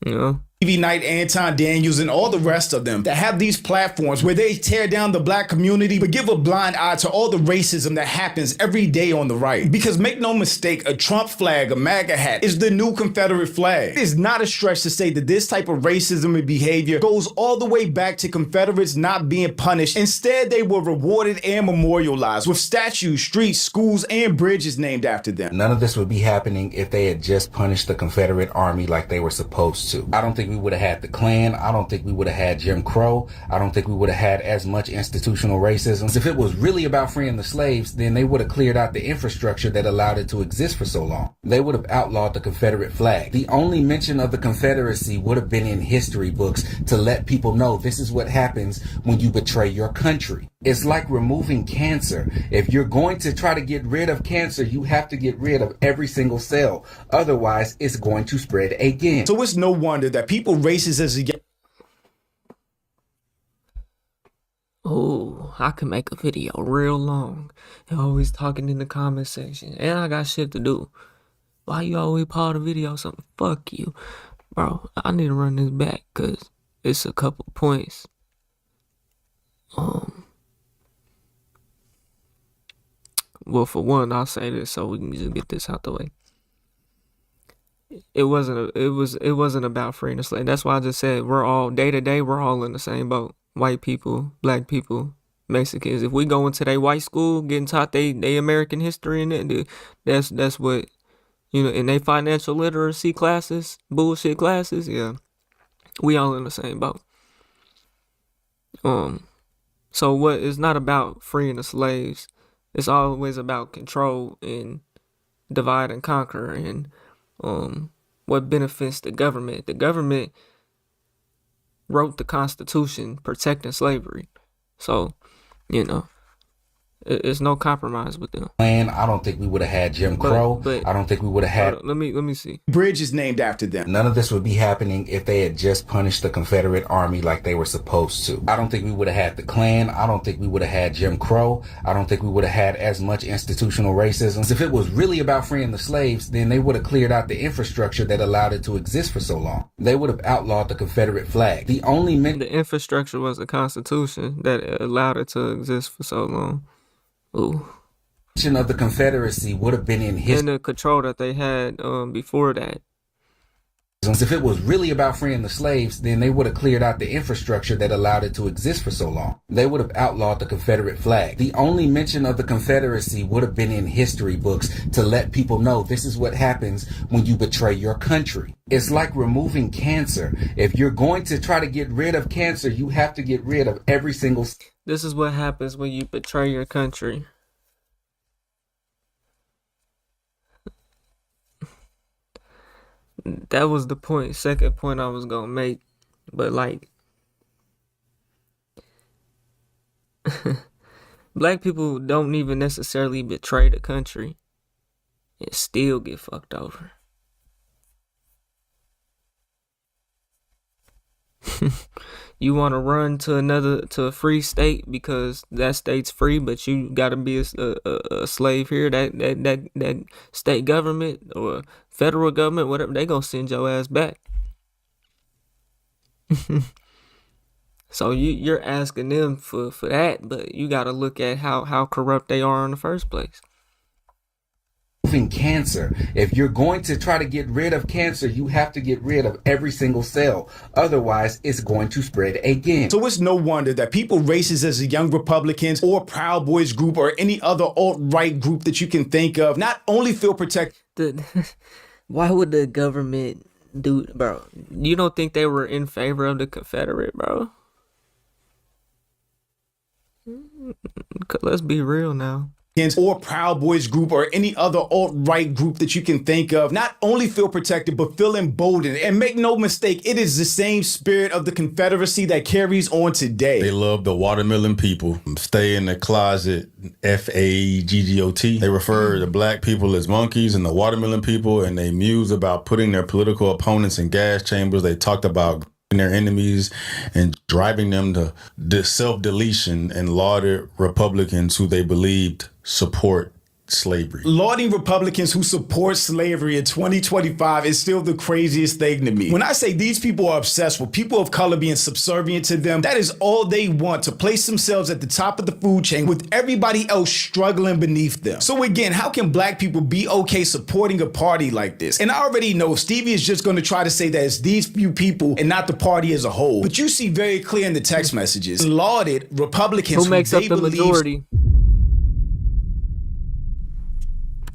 You know? Stevie Knight, Anton Daniels, and all the rest of them that have these platforms where they tear down the black community but give a blind eye to all the racism that happens every day on the right. Because make no mistake, a Trump flag, a MAGA hat, is the new Confederate flag. It is not a stretch to say that this type of racism and behavior goes all the way back to Confederates not being punished. Instead, they were rewarded and memorialized with statues, streets, schools, and bridges named after them. None of this would be happening if they had just punished the Confederate Army like they were supposed to. I don't think we would have had the Klan. I don't think we would have had Jim Crow. I don't think we would have had as much institutional racism. If it was really about freeing the slaves, then they would have cleared out the infrastructure that allowed it to exist for so long. They would have outlawed the Confederate flag. The only mention of the Confederacy would have been in history books to let people know this is what happens when you betray your country. It's like removing cancer. If you're going to try to get rid of cancer, you have to get rid of every single cell. Otherwise, it's going to spread again. So it's no wonder that people racist as a Oh, I can make a video real long. They're always talking in the comment section. And I got shit to do. Why you always pause the video or something? Fuck you. Bro, I need to run this back because it's a couple points. Well, for one, I'll say this so we can just get this out the way. It wasn't about freeing the slave. That's why I just said we're all day to day. We're all in the same boat. White people, black people, Mexicans. If we go into their white school, getting taught they American history and it, that's what, you know, in their financial literacy classes, bullshit classes. Yeah, we all in the same boat. So what? It's not about freeing the slaves. It's always about control and divide and conquer and what benefits the government. The government wrote the Constitution protecting slavery. So, you know, it's no compromise with them. And I don't think we would have had Jim Crow. I don't think we would have had... Let me see. Bridge is named after them. None of this would be happening if they had just punished the Confederate Army like they were supposed to. I don't think we would have had the Klan. I don't think we would have had Jim Crow. I don't think we would have had as much institutional racism. If it was really about freeing the slaves, then they would have cleared out the infrastructure that allowed it to exist for so long. They would have outlawed the Confederate flag. The infrastructure was the Constitution that allowed it to exist for so long. Ooh. Of the Confederacy would have been in history. And the control that they had before that. If it was really about freeing the slaves, then they would have cleared out the infrastructure that allowed it to exist for so long. They would have outlawed the Confederate flag. The only mention of the Confederacy would have been in history books to let people know this is what happens when you betray your country. It's like removing cancer. If you're going to try to get rid of cancer, you have to get rid of every single... This is what happens when you betray your country. That was the second point I was gonna make. But like, black people don't even necessarily betray the country and still get fucked over. You want to run to a free state because that state's free, but you got to be a slave here. That state government or federal government, whatever, they gonna send your ass back. So you're asking them for that, but you got to look at how corrupt they are in the first place. Cancer. If you're going to try to get rid of cancer, you have to get rid of every single cell. Otherwise, it's going to spread again. So it's no wonder that people racist as the Young Republicans or Proud Boys group or any other alt-right group that you can think of not only feel protected. Why would the government do, bro? You don't think they were in favor of the Confederate, bro? Let's be real now. Or Proud Boys group or any other alt-right group that you can think of not only feel protected but feel emboldened. And make no mistake, it is the same spirit of the Confederacy that carries on today. They love the watermelon people. Stay in the closet, FAGGOT. They refer to black people as monkeys and the watermelon people, and they muse about putting their political opponents in gas chambers. They talked about their enemies and driving them to self-deletion, and lauded Republicans who they believed support slavery. Lauding Republicans who support slavery in 2025 is still the craziest thing to me. When I say these people are obsessed with people of color being subservient to them, that is all they want, to place themselves at the top of the food chain with everybody else struggling beneath them. So again, how can black people be okay supporting a party like this? And I already know Stevie is just going to try to say that it's these few people and not the party as a whole. But you see very clear in the text messages, lauded Republicans who makes up the majority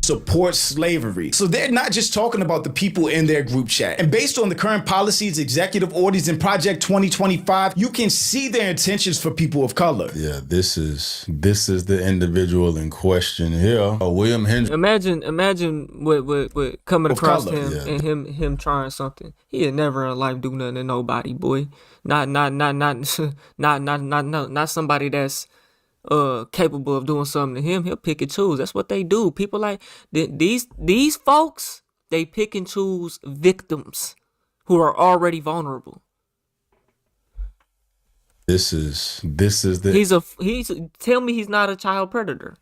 support slavery. So they're not just talking about the people in their group chat. And based on the current policies, executive orders, and Project 2025, you can see their intentions for people of color. Yeah, this is the individual in question here. William Hendricks. Imagine what coming across color. him and him trying something. He had never in life do nothing to nobody, boy. Not somebody that's capable of doing something to him. He'll pick and choose. That's what they do. People like these folks, they pick and choose victims who are already vulnerable. This is the tell me he's not a child predator.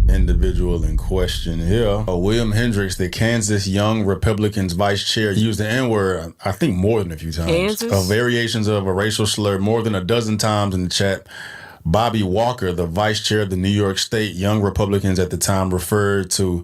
Individual in question here. William Hendricks, the Kansas Young Republicans vice chair, used the N-word, I think more than a few times. Variations of a racial slur more than a dozen times in the chat. Bobby Walker, the vice chair of the New York State Young Republicans at the time, referred to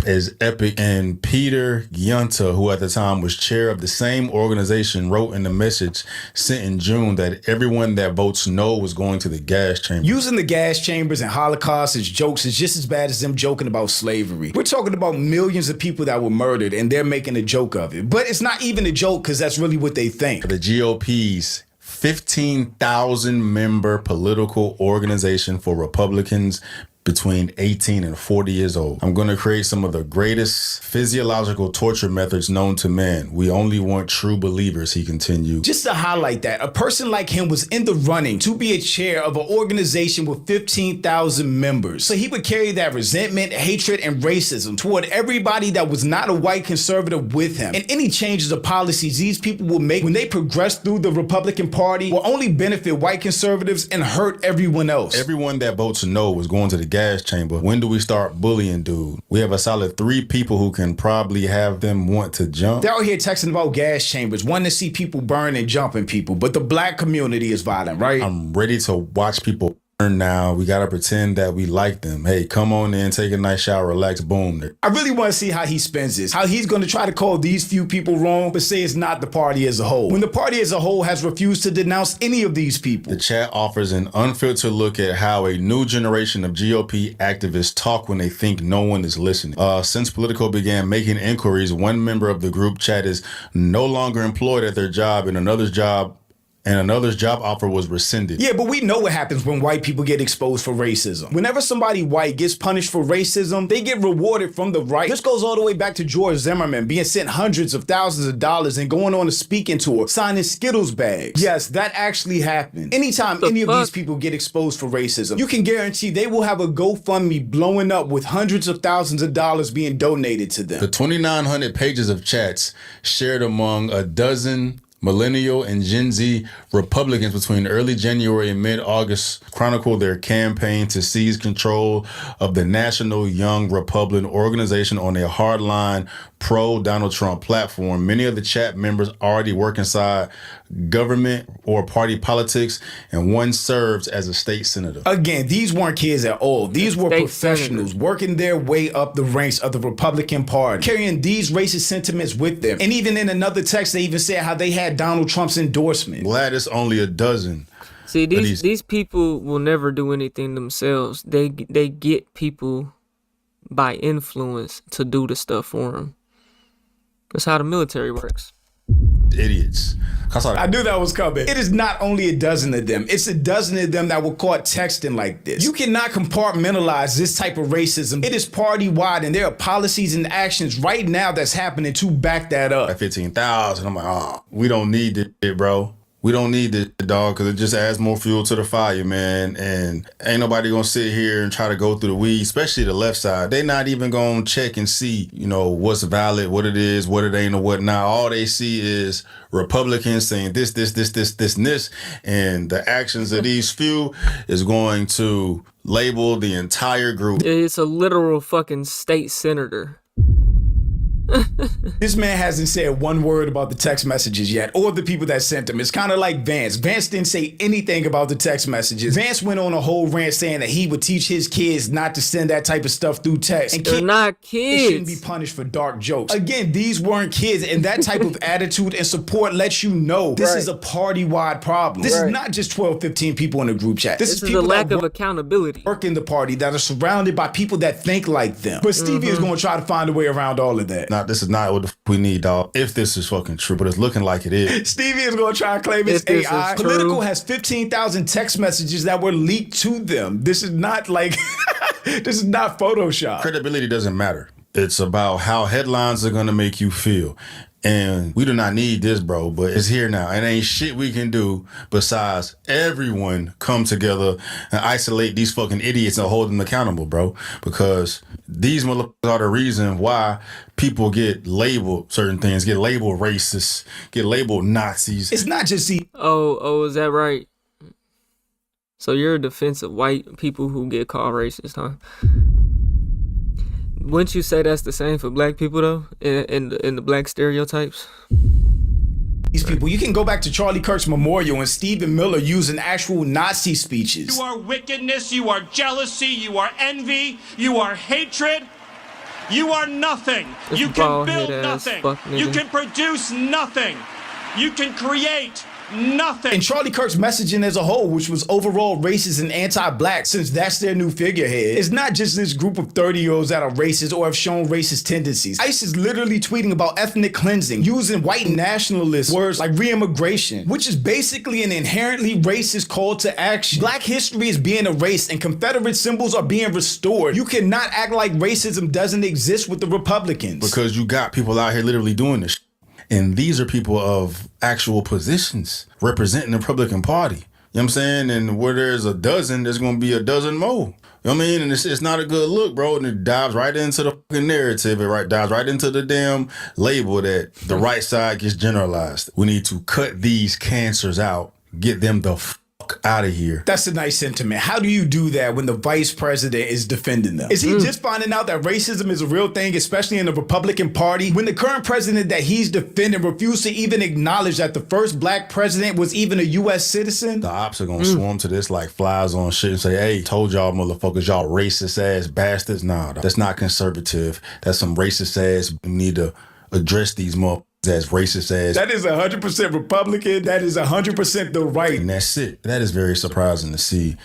as epic. And Peter Gyunta, who at the time was chair of the same organization, wrote in the message sent in June that everyone that votes no was going to the gas chamber. Using the gas chambers and Holocaust as jokes is just as bad as them joking about slavery. We're talking about millions of people that were murdered and they're making a joke of it. But it's not even a joke because that's really what they think. The GOP's 15,000 member political organization for Republicans between 18 and 40 years old. I'm going to create some of the greatest physiological torture methods known to man. We only want true believers, he continued. Just to highlight that, a person like him was in the running to be a chair of an organization with 15,000 members. So he would carry that resentment, hatred, and racism toward everybody that was not a white conservative with him. And any changes or policies these people will make when they progress through the Republican Party will only benefit white conservatives and hurt everyone else. Everyone that votes no was going to the gas chamber. When do we start bullying, dude? We have a solid 3 people who can probably have them want to jump. They're out here texting about gas chambers, wanting to see people burn and jumping people, but the black community is violent, right? I'm ready to watch people now. We got to pretend that we like them. Hey, come on in, take a nice shower, relax, boom. I really want to see how he spends this. How he's going to try to call these few people wrong, but say it's not the party as a whole. When the party as a whole has refused to denounce any of these people. The chat offers an unfiltered look at how a new generation of GOP activists talk when they think no one is listening. Since Politico began making inquiries, one member of the group chat is no longer employed at their job, and another's job offer was rescinded. Yeah, but we know what happens when white people get exposed for racism. Whenever somebody white gets punished for racism, they get rewarded from the right. This goes all the way back to George Zimmerman being sent hundreds of thousands of dollars and going on a speaking tour, signing Skittles bags. Yes, that actually happened. Anytime any of these people get exposed for racism, you can guarantee they will have a GoFundMe blowing up with hundreds of thousands of dollars being donated to them. The 2,900 pages of chats shared among a dozen Millennial and Gen Z Republicans between early January and mid-August chronicle their campaign to seize control of the National Young Republican organization on a hardline pro-Donald Trump platform. Many of the chat members already work inside government or party politics, and one serves as a state senator. Again, these weren't kids at all. These were professionals working their way up the ranks of the Republican Party, carrying these racist sentiments with them. And even in another text, they even said how they had Donald Trump's endorsement. Glad it's only a dozen. See, these people will never do anything themselves. They get people by influence to do the stuff for them. That's how the military works. Idiots. I knew that was coming. It is not only a dozen of them. It's a dozen of them that were caught texting like this. You cannot compartmentalize this type of racism. It is party-wide, and there are policies and actions right now that's happening to back that up. At 15,000, I'm like, we don't need this shit, bro. We don't need this, dog, because it just adds more fuel to the fire, man. And ain't nobody going to sit here and try to go through the weeds, especially the left side. They not even going to check and see, what's valid, what it is, what it ain't, or what not. All they see is Republicans saying this, and this. And the actions of these few is going to label the entire group. It's a literal fucking state senator. This man hasn't said one word about the text messages yet, or the people that sent them. It's kind of like Vance. Vance didn't say anything about the text messages. Vance went on a whole rant saying that he would teach his kids not to send that type of stuff through text. And they're not kids. They shouldn't be punished for dark jokes. Again, these weren't kids, and that type of attitude and support lets you know this is a party-wide problem. This is not just 12, 15 people in a group chat. This is people a lack of accountability. Work in the party that are surrounded by people that think like them. But Stevie is going to try to find a way around all of that. This is not what the we need, dog. If this is fucking true, but it's looking like it is. Stevie is going to try and claim it's AI. Politico has 15,000 text messages that were leaked to them. This is not like, this is not Photoshop. Credibility doesn't matter. It's about how headlines are going to make you feel. And we do not need this, bro, but it's here now. And ain't shit we can do besides everyone come together and isolate these fucking idiots and hold them accountable, bro. Because these motherfuckers are the reason why people get labeled certain things, get labeled racist, get labeled Nazis. It's not just Oh, is that right? So you're a defense of white people who get called racist, huh? Wouldn't you say that's the same for black people, though, in the black stereotypes? These people, you can go back to Charlie Kirk's memorial and Stephen Miller using actual Nazi speeches. You are wickedness, you are jealousy, you are envy, you are hatred. You are nothing. You can build nothing. You can produce nothing. You can create nothing. And Charlie Kirk's messaging as a whole, which was overall racist and anti-black, since that's their new figurehead, it's not just this group of 30-year-olds that are racist or have shown racist tendencies. ICE is literally tweeting about ethnic cleansing, using white nationalist words like re-immigration, which is basically an inherently racist call to action. Black history is being erased and Confederate symbols are being restored. You cannot act like racism doesn't exist with the Republicans. Because you got people out here literally doing this. And these are people of actual positions representing the Republican Party. You know what I'm saying? And where there's a dozen, there's going to be a dozen more. You know what I mean? And it's not a good look, bro. And it dives right into the fucking narrative. It dives right into the damn label that the right side gets generalized. We need to cut these cancers out, get them the out of here. That's a nice sentiment. How do you do that when the vice president is defending them? Is he just finding out that racism is a real thing, especially in the Republican Party, when the current president that he's defending refused to even acknowledge that the first black president was even a U.S. citizen? The ops are gonna swarm to this like flies on shit and say, hey, told y'all motherfuckers, y'all racist ass bastards. Nah, that's not conservative. That's some racist ass. We need to address these motherfuckers as racist ass. That is 100% Republican. That is 100% the right. And that's it. That is very surprising to see,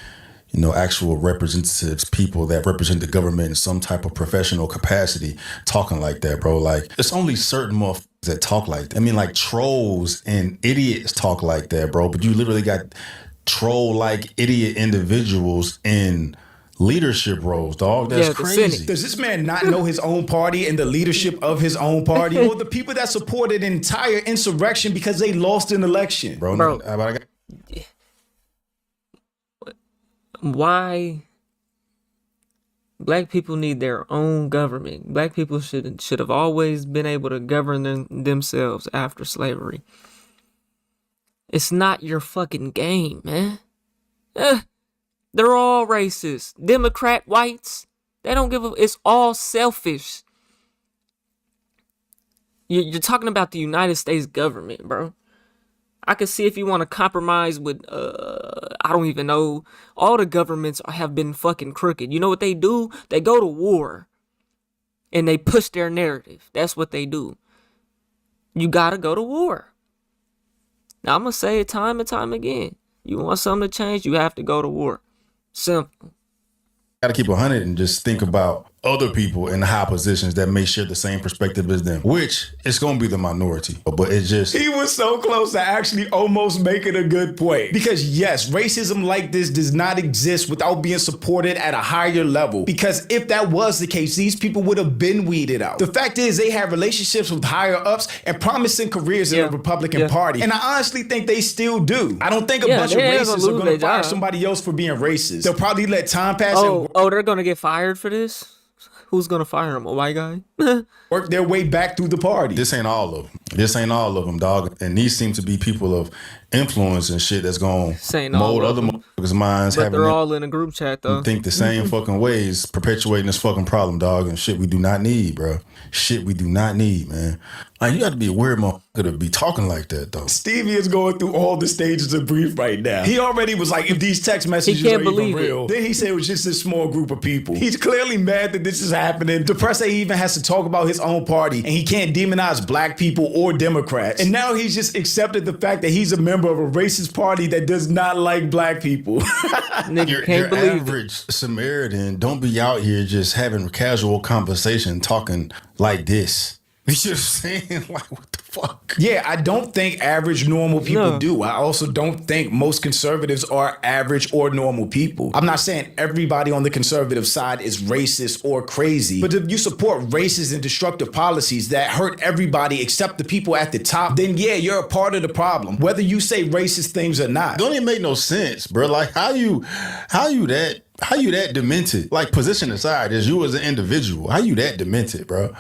actual representatives, people that represent the government in some type of professional capacity talking like that, bro. Like, it's only certain motherfuckers that talk like that. I mean, like trolls and idiots talk like that, bro. But you literally got troll-like idiot individuals in leadership roles, dog. That's crazy. Does this man not know his own party and the leadership of his own party? Or the people that supported an entire insurrection because they lost an election? Bro. Why black people need their own government? Black people should have always been able to govern themselves after slavery. It's not your fucking game, man. They're all racist. Democrat whites, they don't give a... It's all selfish. You're talking about the United States government, bro. I can see if you want to compromise with, I don't even know. All the governments have been fucking crooked. You know what they do? They go to war. And they push their narrative. That's what they do. You gotta go to war. Now, I'm gonna say it time and time again. You want something to change, you have to go to war. Simple. Gotta keep 100 and just think about other people in high positions that may share the same perspective as them, which it's gonna be the minority. But it's just... He was so close to actually almost making a good point. Because yes, racism like this does not exist without being supported at a higher level. Because if that was the case, these people would have been weeded out. The fact is they have relationships with higher ups and promising careers in the Republican Party. And I honestly think they still do. I don't think a bunch of racists are gonna fire somebody else for being racist. They'll probably let time pass and they're gonna get fired for this? Who's gonna fire him? A white guy? Work their way back through the party. This ain't all of them. This ain't all of them, dog. And these seem to be people of influence and shit that's gonna mold other motherfuckers' minds. But they're all in a group chat, though. Think the same fucking ways, perpetuating this fucking problem, dog. And shit we do not need, bro. Shit we do not need, man. Like, you got to be a weird motherfucker to be talking like that, though. Stevie is going through all the stages of grief right now. He already was like, if these text messages are even real. Then he said it was just a small group of people. He's clearly mad that this is happening. Depressed that he even has to talk about his own party and he can't demonize black people or Democrats. And now he's just accepted the fact that he's a member of a racist party that does not like black people. Your average Samaritan don't be out here just having casual conversation talking like this. You know what I'm saying? Like, what the fuck? Yeah, I don't think average normal people do. I also don't think most conservatives are average or normal people. I'm not saying everybody on the conservative side is racist or crazy, but if you support racist and destructive policies that hurt everybody except the people at the top, then yeah, you're a part of the problem, whether you say racist things or not. Don't even make no sense, bro. Like, how you that demented? Like, position aside, as you as an individual, how you that demented, bro?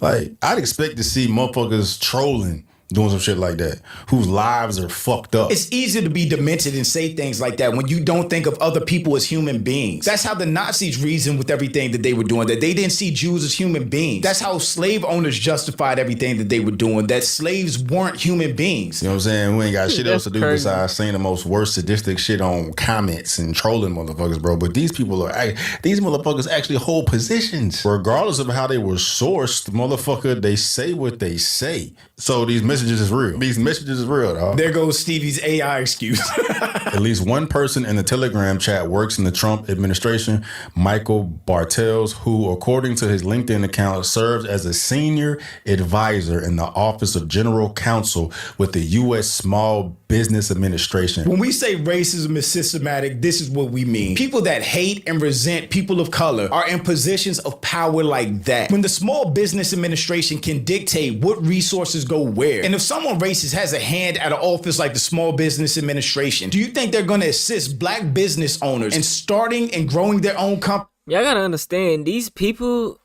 Like, I'd expect to see motherfuckers trolling, doing some shit like that, whose lives are fucked up. It's easy to be demented and say things like that when you don't think of other people as human beings. That's how the Nazis reasoned with everything that they were doing, that they didn't see Jews as human beings. That's how slave owners justified everything that they were doing, that slaves weren't human beings. You know what I'm saying? We ain't got shit else to do besides saying the most worst sadistic shit on comments and trolling motherfuckers, bro. But these motherfuckers actually hold positions. Regardless of how they were sourced, motherfucker, they say what they say. So these messages is real. These messages is real, dog. There goes Stevie's AI excuse. At least one person in the Telegram chat works in the Trump administration, Michael Bartels, who, according to his LinkedIn account, serves as a senior advisor in the Office of General Counsel with the U.S. Small Business Administration. When we say racism is systematic, this is what we mean. People that hate and resent people of color are in positions of power like that. When the Small Business Administration can dictate what resources go where, and if someone racist has a hand at an office like the Small Business Administration, do you think they're going to assist black business owners in starting and growing their own company? Y'all gotta understand, these people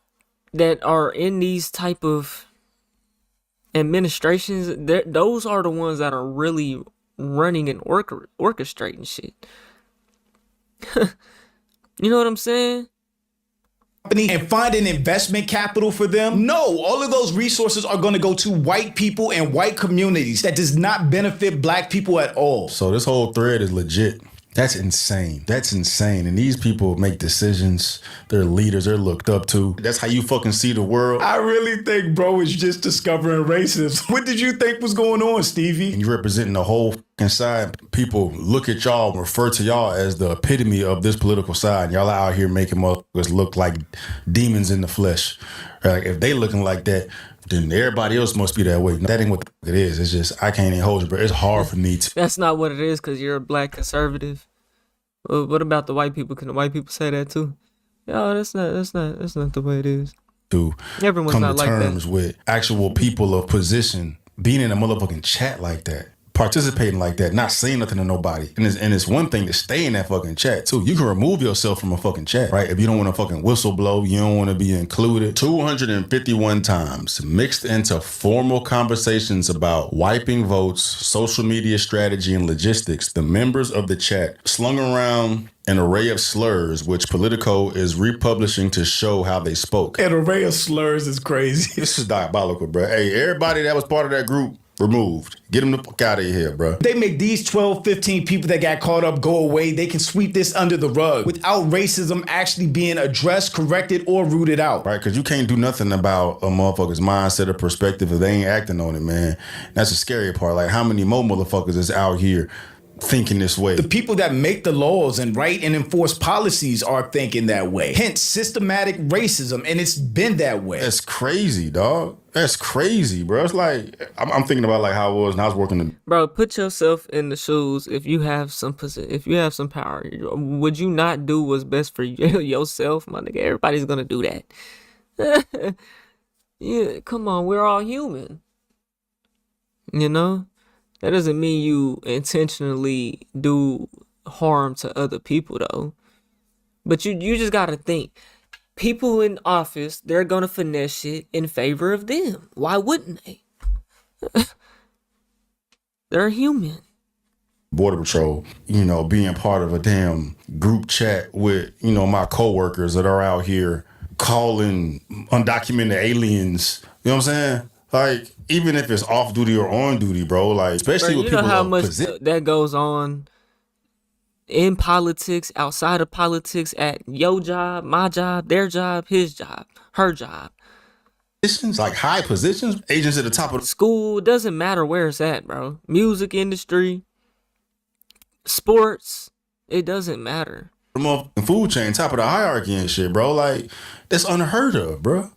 that are in these type of administrations, those are the ones that are really running and orchestrating shit. You know what I'm saying? And finding investment capital for them? No, all of those resources are going to go to white people and white communities. That does not benefit black people at all. So this whole thread is legit. That's insane. That's insane. And these people make decisions. They're leaders. They're looked up to. That's how you fucking see the world. I really think bro is just discovering racism. What did you think was going on, Stevie? And you're representing the whole fucking side. People look at y'all and refer to y'all as the epitome of this political side. Y'all out here making motherfuckers look like demons in the flesh. Like, if they looking like that, then everybody else must be that way. That ain't what the fuck it is. It's just, I can't even hold it, but it's hard for me to. That's not what it is because you're a black conservative. Well, what about the white people? Can the white people say that too? No, that's not the way it is. To Everyone's come not to like terms that. with actual people of position being in a motherfucking chat like that, participating like that, not saying nothing to nobody. And it's one thing to stay in that fucking chat too. You can remove yourself from a fucking chat, right? If you don't want to fucking whistle blow, you don't want to be included. 251 times mixed into formal conversations about wiping votes, social media strategy, and logistics. The members of the chat slung around an array of slurs, which Politico is republishing to show how they spoke. An array of slurs is crazy. This is diabolical, bro. Hey, everybody that was part of that group, removed. Get them the fuck out of here, bro. They make these 12, 15 people that got caught up go away. They can sweep this under the rug without racism actually being addressed, corrected, or rooted out. Right, because you can't do nothing about a motherfucker's mindset or perspective if they ain't acting on it, man. That's the scary part. Like, how many more motherfuckers is out here thinking this way? The people that make the laws and write and enforce policies are thinking that way. Hence, systematic racism, and it's been that way. That's crazy, dog. That's crazy, bro. It's like, I'm thinking about like how it was when I was working. Bro, put yourself in the shoes. If you have some power, would you not do what's best for yourself, my nigga? Everybody's gonna do that. Yeah, come on, we're all human. You know? That doesn't mean you intentionally do harm to other people, though. But you just gotta think. People in office, they're gonna finesse it in favor of them. Why wouldn't they? They're human. Border Patrol, you know, being part of a damn group chat with, you know, my coworkers that are out here calling undocumented aliens. You know what I'm saying? Like, even if it's off duty or on duty, bro, like, especially Bro, with you know people how of much position. that goes on in politics, outside of politics, at your job, my job, their job, his job, her job. Positions, like high positions, agents at the top of the school, doesn't matter where it's at, bro. Music industry, sports, it doesn't matter. the motherfucking food chain, top of the hierarchy and shit, bro. Like, that's unheard of, bro.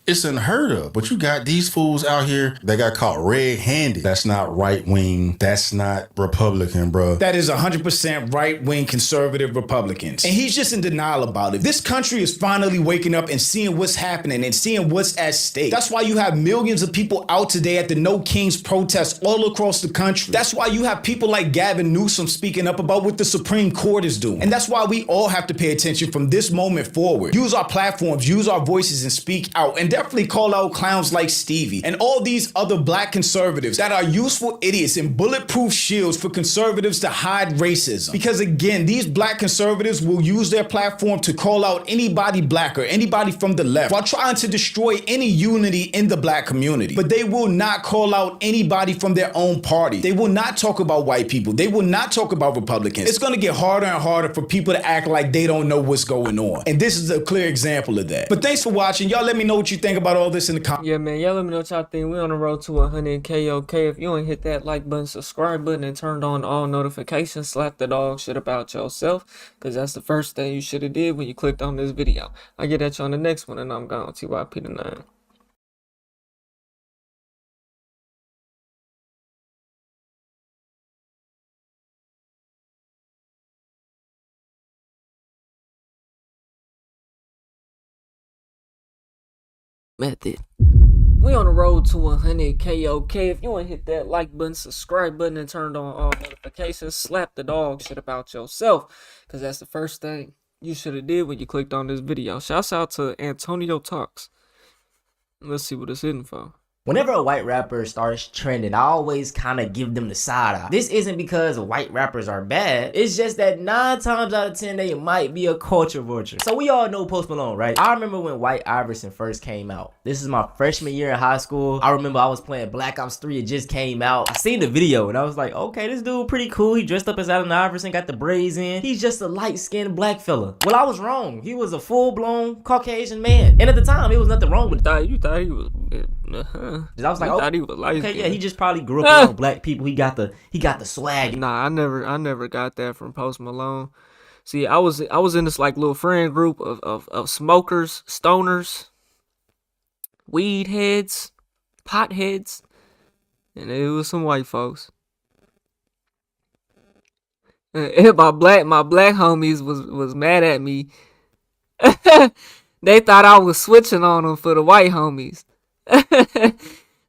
It's unheard of. But you got these fools out here that got caught red-handed. That's not right-wing. That's not Republican, bro. That is 100% right-wing conservative Republicans. And he's just in denial about it. This country is finally waking up and seeing what's happening and seeing what's at stake. That's why you have millions of people out today at the No Kings protests all across the country. That's why you have people like Gavin Newsom speaking up about what the Supreme Court is doing. And that's why we all have to pay attention from this moment forward. Use our platforms, use our voices, and speak out. And definitely call out clowns like Stevie and all these other black conservatives that are useful idiots and bulletproof shields for conservatives to hide racism. Because again, these black conservatives will use their platform to call out anybody black or anybody from the left while trying to destroy any unity in the black community. But they will not call out anybody from their own party. They will not talk about white people. They will not talk about Republicans. It's going to get harder and harder for people to act like they don't know what's going on. And this is a clear example of that. But thanks for watching. Y'all let me know what you think about all this in the comments. Yeah, man, y'all let me know what y'all think. We on the road to 100K, okay? If you ain't hit that like button, subscribe button, and turned on all notifications, slap the dog shit about yourself, because that's the first thing you should have did when you clicked on this video. I'll get at you on the next one, and I'm gone. TYP the 9. Method. We on the road to 100K, okay? If you ain't hit that like button, subscribe button, and turned on all notifications, slap the dog shit about yourself, because that's the first thing you should have did when you clicked on this video. Shouts out to Antonio Talks. Let's see what it's hitting for. Whenever a white rapper starts trending, I always kind of give them the side eye. This isn't because white rappers are bad. It's just that 9 times out of 10, they might be a culture vulture. So we all know Post Malone, right? I remember when White Iverson first came out. This is my freshman year in high school. I remember I was playing Black Ops 3. It just came out. I seen the video and I was like, okay, this dude pretty cool. He dressed up as Allen Iverson, got the braids in. He's just a light-skinned black fella. Well, I was wrong. He was a full-blown Caucasian man. And at the time, it was nothing wrong with it. You thought he was... I was like, thought he was light okay, skinned. yeah, he just probably grew up around black people. He got the swag. Nah, I never got that from Post Malone. See, I was in this like little friend group of smokers, stoners, weed heads, pot heads, and it was some white folks. And my black homies was mad at me. They thought I was switching on them for the white homies.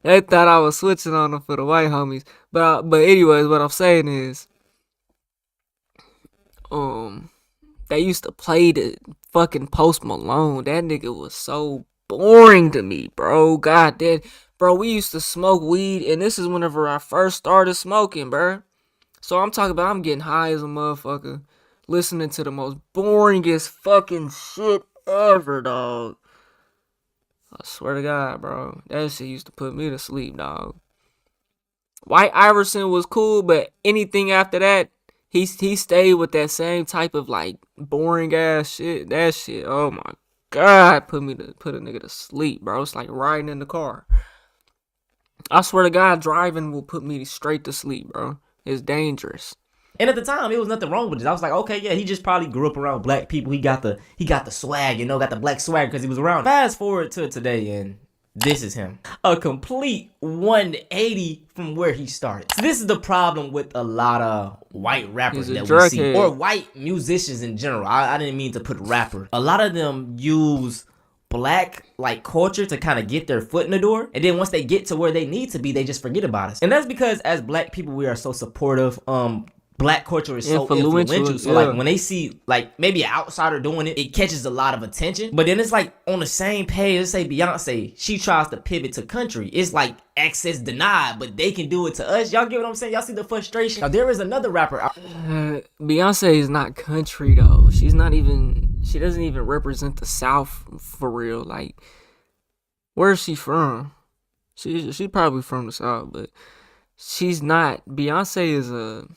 They thought I was switching on them for the white homies. But anyways, what I'm saying is, they used to play the fucking Post Malone. That nigga was so boring to me, bro. God damn. Bro, we used to smoke weed, and this is whenever I first started smoking, bro. So I'm talking about I'm getting high as a motherfucker, listening to the most boringest fucking shit ever, dog. I swear to God, bro. That shit used to put me to sleep, dog. White Iverson was cool, but anything after that, he stayed with that same type of like boring ass shit. That shit, oh my God, put a nigga to sleep, bro. It's like riding in the car. I swear to God, driving will put me straight to sleep, bro. It's dangerous. And at the time, it was nothing wrong with it. I was like, okay, yeah, he just probably grew up around black people. He got the swag, got the black swag because he was around. Fast forward to today, and this is him. A complete 180 from where he started. So this is the problem with a lot of white rappers that we see. Or white musicians in general. I didn't mean to put rapper. A lot of them use black like culture to kind of get their foot in the door, and then once they get to where they need to be, they just forget about us. And that's because as black people, we are so supportive. Black culture is so influential. So like when they see like maybe an outsider doing it, it catches a lot of attention. But then it's like on the same page, let's say Beyonce, she tries to pivot to country. It's like access denied, but they can do it to us. Y'all get what I'm saying? Y'all see the frustration? Now there is another rapper. Beyonce is not country though. She doesn't even represent the South for real. Like, where is she from? She's probably from the South, but she's not. Beyonce is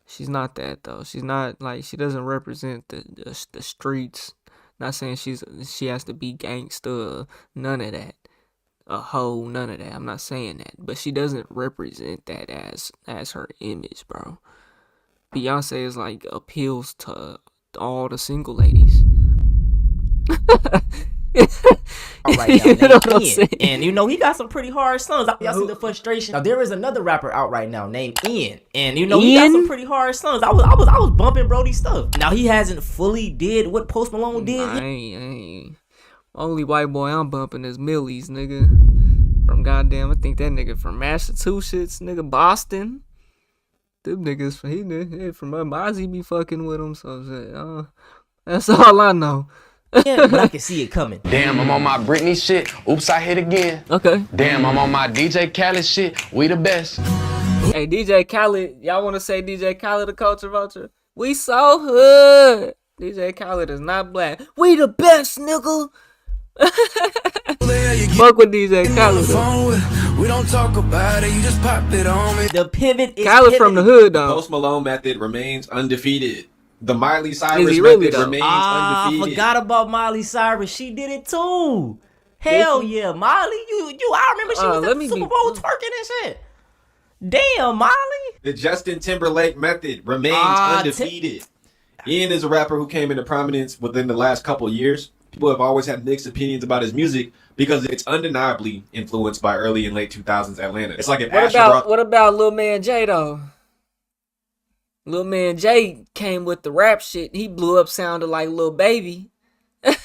she's not that though. She's not like, she doesn't represent the streets. Not saying she has to be gangsta, none of that. A hoe, none of that. I'm not saying that, but she doesn't represent that as her image, bro. Beyonce is like appeals to all the single ladies. All right, now, and he got some pretty hard songs. Y'all see the frustration. Now there is another rapper out right now named Ian, and he got some pretty hard songs. I was bumping Brody's stuff. Now he hasn't fully did what Post Malone did. I ain't. Only white boy I'm bumping is Millie's, nigga. From goddamn, I think that nigga from Massachusetts, nigga, Boston. Them niggas, he from Mozzie be fucking with him, so that's all I know. Yeah, but I can see it coming. Damn, I'm on my Britney shit. Oops, I hit again. Okay. Damn, I'm on my DJ Khaled shit. We the best. Hey, DJ Khaled, y'all want to say DJ Khaled a culture vulture? We so hood. DJ Khaled is not black. We the best, nigga. Fuck with DJ Khaled. We don't talk about it, you just pop it on me. The pivot is Khaled from the hood, though. Post Malone method remains undefeated. The Miley Cyrus method remains undefeated. I forgot about Miley Cyrus. She did it too. Hell yeah, Miley. I remember she was at the Super Bowl twerking and shit. Damn, Miley. The Justin Timberlake method remains undefeated. Ian is a rapper who came into prominence within the last couple of years. People have always had mixed opinions about his music because it's undeniably influenced by early and late 2000s Atlanta. It's like what about Lil Man Jay though? Lil Man Jay came with the rap shit. He blew up, sounded like Lil Baby.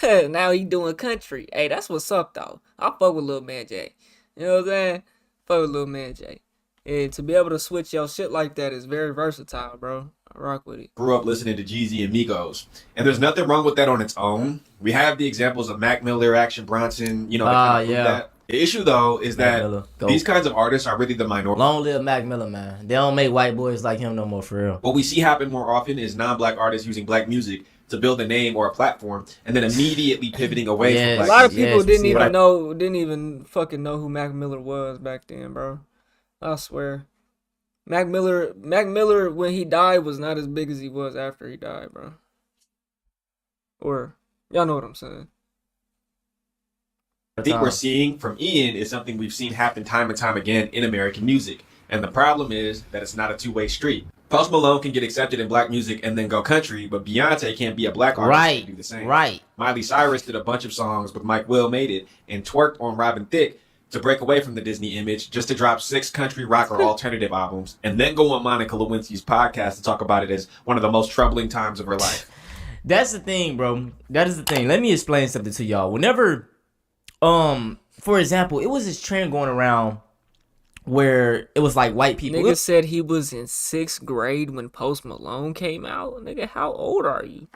Now he doing country. Hey, that's what's up though. I fuck with Lil Man Jay. You know what I'm saying? Fuck with Lil Man Jay. And to be able to switch your shit like that is very versatile, bro. I rock with it. Grew up listening to Jeezy and Migos. And there's nothing wrong with that on its own. We have the examples of Mac Miller, Action Bronson, you know, that. The issue, though, is that these kinds of artists are really the minority. Long live Mac Miller, man. They don't make white boys like him no more, for real. What we see happen more often is non-black artists using black music to build a name or a platform, and then immediately pivoting away from black A lot of music. people didn't even fucking know who Mac Miller was back then, bro. I swear. Mac Miller, when he died, was not as big as he was after he died, bro. Or, y'all know what I'm saying. I think we're seeing from Ian is something we've seen happen time and time again in American music. And the problem is that it's not a two-way street. Post Malone can get accepted in black music and then go country, but Beyonce can't be a black artist and do the same. Right. Miley Cyrus did a bunch of songs with Mike Will Made It and twerked on Robin Thicke to break away from the Disney image, just to drop 6 country rock or alternative albums, and then go on Monica Lewinsky's podcast to talk about it as one of the most troubling times of her life. That's the thing, bro. That is the thing. Let me explain something to y'all. Whenever, for example, it was this trend going around where it was like white people. Nigga said he was in 6th grade when Post Malone came out. Nigga, how old are you?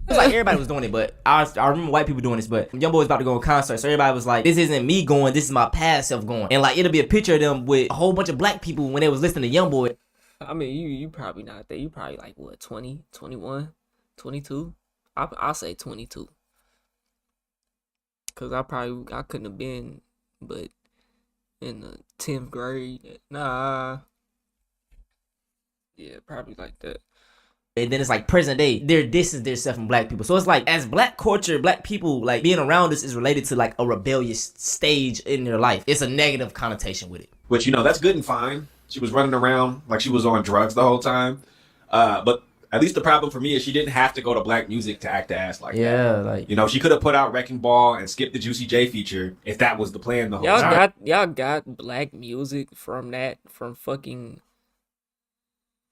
It's like everybody was doing it, but I remember white people doing this, but YoungBoy was about to go on concert, so everybody was like, this isn't me going, this is my past self going. And like, it'll be a picture of them with a whole bunch of black people when they was listening to YoungBoy. I mean, you probably not there. You probably like, what, 20, 21, 22? I'll say 22. Because I couldn't have been, but in the 10th grade, nah. Yeah, probably like that. And then it's like present day, they're dissing themselves from black people. So it's like, as black culture, black people, like being around us is related to like a rebellious stage in their life. It's a negative connotation with it. Which, you know, that's good and fine. She was running around like she was on drugs the whole time. But at least the problem for me is she didn't have to go to black music to act ass like that. Yeah, like, you know, she could have put out Wrecking Ball and skipped the Juicy J feature if that was the plan the whole time. Y'all got black music from fucking...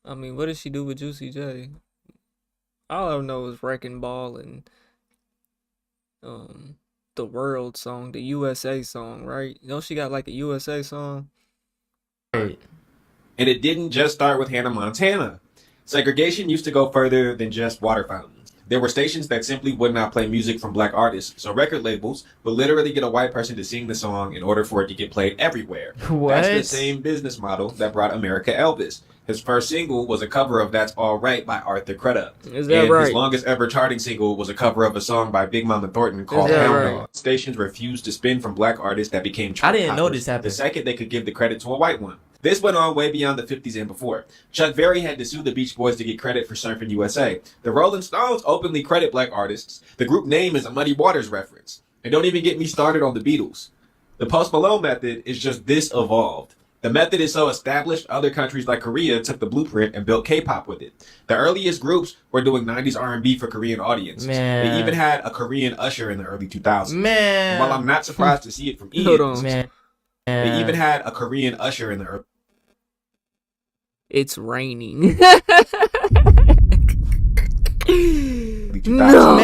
I mean, what did she do with Juicy J? All I know is Wrecking Ball and the World song, the USA song, right? You know she got like a USA song? Right. And it didn't just start with Hannah Montana. Segregation used to go further than just water fountains. There were stations that simply would not play music from black artists, so record labels would literally get a white person to sing the song in order for it to get played everywhere. What? That's the same business model that brought America Elvis. His first single was a cover of That's All Right by Arthur Crudup. Is that right? His longest ever charting single was a cover of a song by Big Mama Thornton called Hound Dog. Stations refused to spin from black artists that became chart I didn't know toppers this happened. the second they could give the credit to a white one. This went on way beyond the 50s and before. Chuck Berry had to sue the Beach Boys to get credit for Surfing USA. The Rolling Stones openly credit black artists. The group name is a Muddy Waters reference. And don't even get me started on the Beatles. The Post Malone method is just this evolved. The method is so established, other countries like Korea took the blueprint and built K-pop with it. The earliest groups were doing 90s R&B for Korean audiences. Man. They even had a Korean usher in the early 2000s. Man. While I'm not surprised to see it from Ian, Hold on. they even had a Korean usher in the early... It's raining. No.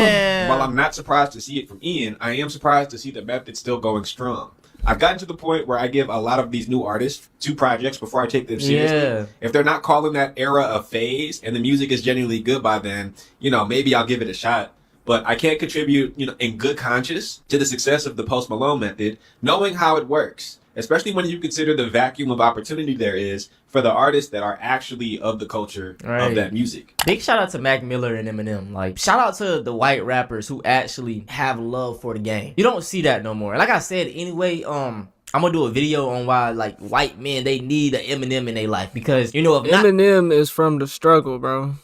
While I'm not surprised to see it from Ian, I am surprised to see the method still going strong. I've gotten to the point where I give a lot of these new artists 2 projects before I take them seriously. Yeah. If they're not calling that era a phase and the music is genuinely good by then, you know, maybe I'll give it a shot. But I can't contribute, you know, in good conscience to the success of the Post Malone method, knowing how it works, especially when you consider the vacuum of opportunity there is for the artists that are actually of the culture of that music. Big shout out to Mac Miller and Eminem. Like, shout out to the white rappers who actually have love for the game. You don't see that no more. Like I said, anyway, I'm gonna do a video on why, like, white men, they need an Eminem in their life. Because, you know, if not... Eminem is from the struggle, bro.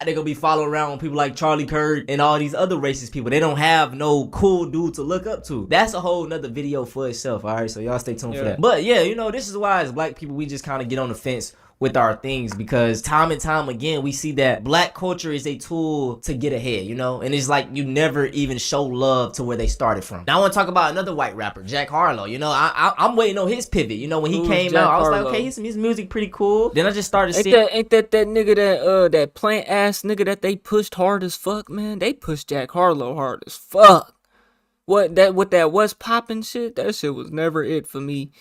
They gonna be following around with people like Charlie Kirk and all these other racist people. They don't have no cool dude to look up to. That's a whole nother video for itself, alright? So y'all stay tuned for that. But yeah, you know, this is why as black people, we just kind of get on the fence with our things, because time and time again we see that black culture is a tool to get ahead, you know, and it's like you never even show love to where they started from. Now I want to talk about another white rapper, Jack Harlow. You know, I'm waiting on his pivot. You know, when he came out, I was like, okay, his music pretty cool. Then I just started seeing, ain't that nigga that plant ass nigga that they pushed hard as fuck, man. They pushed Jack Harlow hard as fuck. what that was popping shit, that shit was never it for me.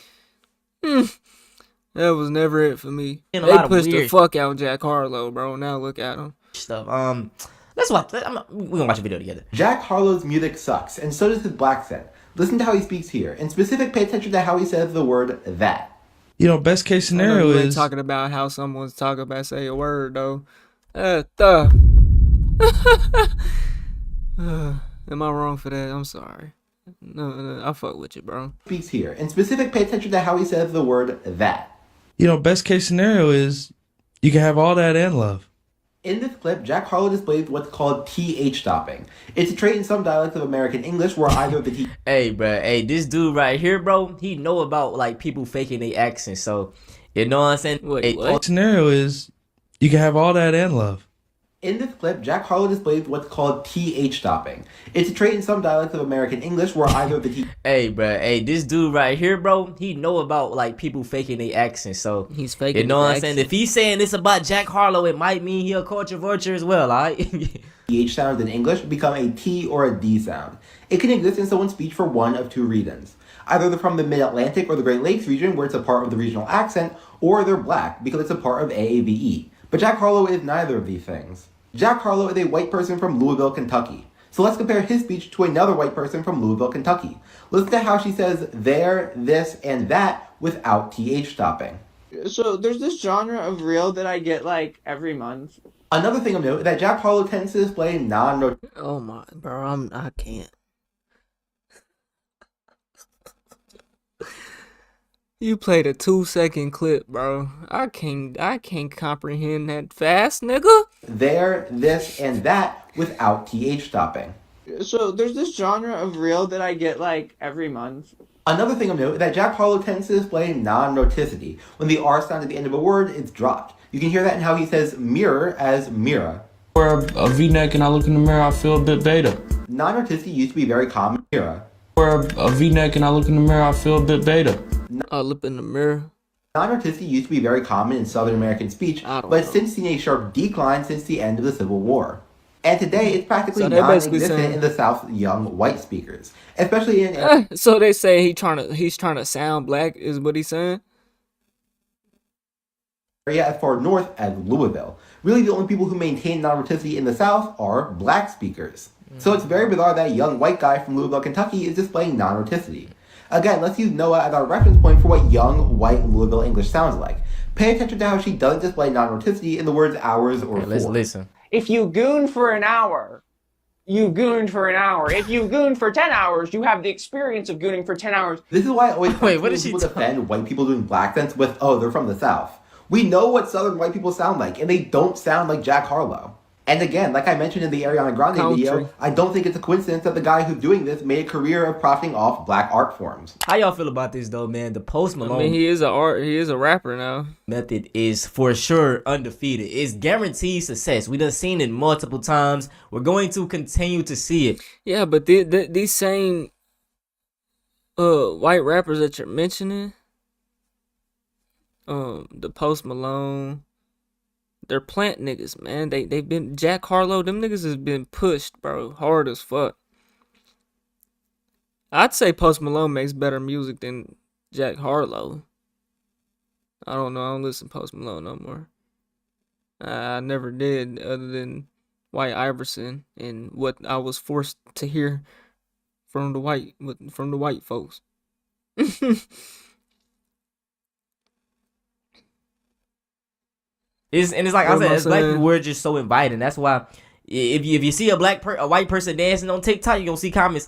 That was never it for me. And a They lot of pushed the weird fuck out Jack Harlow, bro. Now look at him. stuff. Let's watch. We're gonna watch a video together. Jack Harlow's music sucks, and so does his black set. Listen to how he speaks here. In specific, pay attention to how he says the word that. You know, best case scenario you ain't is talking about how someone's talking about say a word though. Am I wrong for that? I'm sorry. No, I fuck with you, bro. Speaks here. In specific, pay attention to how he says the word that. You know, best case scenario is you can have all that and love. In this clip, Jack Harlow displays what's called TH stopping. It's a trait in some dialects of American English where either the T. Hey, bro. Hey, this dude right here, bro. He know about like people faking their accents. So, you know what I'm saying? What scenario is you can have all that and love. In this clip, Jack Harlow displays what's called TH stopping. It's a trait in some dialects of American English where either the T. Hey, bro. Hey, this dude right here, bro. He know about like people faking their accents. So he's faking. You know what I'm saying? If he's saying this about Jack Harlow, it might mean he a culture vulture as well. All right. TH sounds in English become a T or a D sound. It can exist in someone's speech for one of two reasons. Either they're from the Mid-Atlantic or the Great Lakes region where it's a part of the regional accent, or they're black because it's a part of AAVE. But Jack Harlow is neither of these things. Jack Harlow is a white person from Louisville, Kentucky. So let's compare his speech to another white person from Louisville, Kentucky. Listen to how she says there, this, and that without TH stopping. So there's this genre of reel that I get like every month. Another thing of note is that Jack Harlow tends to display Oh my, bro, I can't. You played a 2-second clip, bro. I can't comprehend that fast, nigga. There, this, and that without TH stopping. So there's this genre of reel that I get like every month. Another thing of note is that Jack Harlow tends to display non-roticity. When the R sound at the end of a word, it's dropped. You can hear that in how he says mirror as mirror. Wear a V-neck and I look in the mirror, I feel a bit beta. Non-roticity used to be very common. Mirror. Wear a V-neck and I look in the mirror, I feel a bit beta. I look in the mirror. Non-roticity used to be very common in Southern American speech, but it's since seen a sharp decline since the end of the Civil War. And today, it's practically non-existent in the South's young white speakers, especially in. So they say he's trying to sound black, is what he's saying. Area as far north as Louisville. Really, the only people who maintain non-roticity in the South are black speakers. So it's very bizarre that a young white guy from Louisville, Kentucky, is displaying non-roticity. Again, let's use Noah as our reference point for what young, white Louisville English sounds like. Pay attention to how she doesn't display non-roticity in the words hours or let's listen. If you goon for an hour, you gooned for an hour. If you goon for 10 hours, you have the experience of gooning for 10 hours. This is why I always what is people defend white people doing black accents with, oh, they're from the South. We know what Southern white people sound like, and they don't sound like Jack Harlow. And again, like I mentioned in the Ariana Grande video, I don't think it's a coincidence that the guy who's doing this made a career of profiting off black art forms. How y'all feel about this though, man? The Post Malone. I mean, he is a rapper now. Method is for sure undefeated. It's guaranteed success. We done seen it multiple times. We're going to continue to see it. Yeah, but these same white rappers that you're mentioning, the Post Malone, they're plant niggas, man. They've been Jack Harlow. Them niggas has been pushed, bro, hard as fuck. I'd say Post Malone makes better music than Jack Harlow. I don't know. I don't listen to Post Malone no more. I never did, other than White Iverson and what I was forced to hear from the white folks. It's like I said, black people were just so inviting. That's why if you see a white person dancing on TikTok, you're gonna see comments,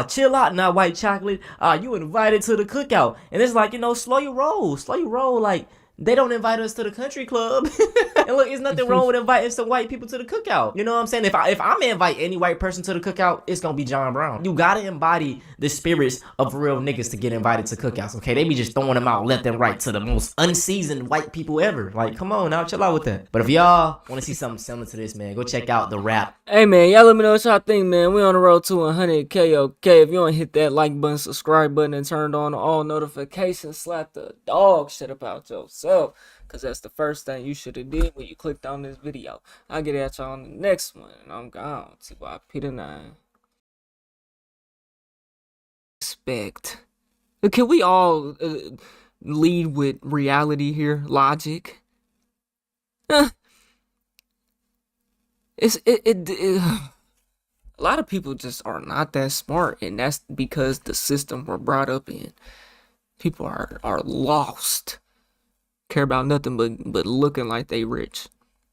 chill out now, white chocolate. You invited to the cookout. And it's like, slow your roll. Like, they don't invite us to the country club. And look, there's nothing wrong with inviting some white people to the cookout. You know what I'm saying? If I'm gonna invite any white person to the cookout, it's gonna be John Brown. You gotta embody the spirits of real niggas to get invited to cookouts, okay? They be just throwing them out left and right to the most unseasoned white people ever. Like, come on now, chill out with that. But if y'all wanna see something similar to this, man, go check out The Rap. Hey, man, y'all let me know what y'all think, man. We on the road to 100K, okay? If you don't hit that like button, subscribe button, and turn on all notifications, slap the dog shit about yourself. Because that's the first thing you should have did when you clicked on this video. I'll get at y'all on the next one. And I'm gone. TYP the 9. respect. Can we all lead with reality here? Logic? A lot of people just are not that smart, and that's because the system we're brought up in. People are lost. Care about nothing but looking like they rich.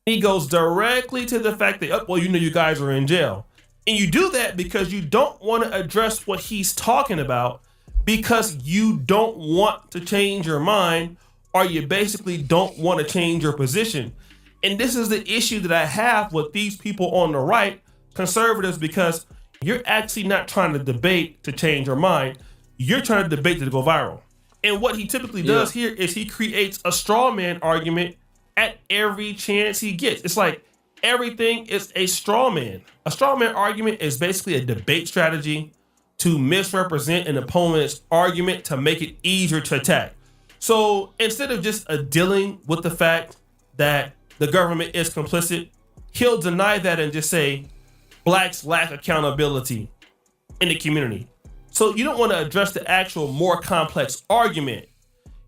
He goes directly to the fact that, well, you guys are in jail. And you do that because you don't want to address what he's talking about, because you don't want to change your mind, or you basically don't want to change your position. And this is the issue that I have with these people on the right, conservatives, because you're actually not trying to debate to change your mind. You're trying to debate to go viral. And what he typically does here is he creates a straw man argument at every chance he gets. It's like everything is a straw man. A straw man argument is basically a debate strategy to misrepresent an opponent's argument to make it easier to attack. So instead of just dealing with the fact that the government is complicit, he'll deny that and just say blacks lack accountability in the community. So you don't want to address the actual more complex argument.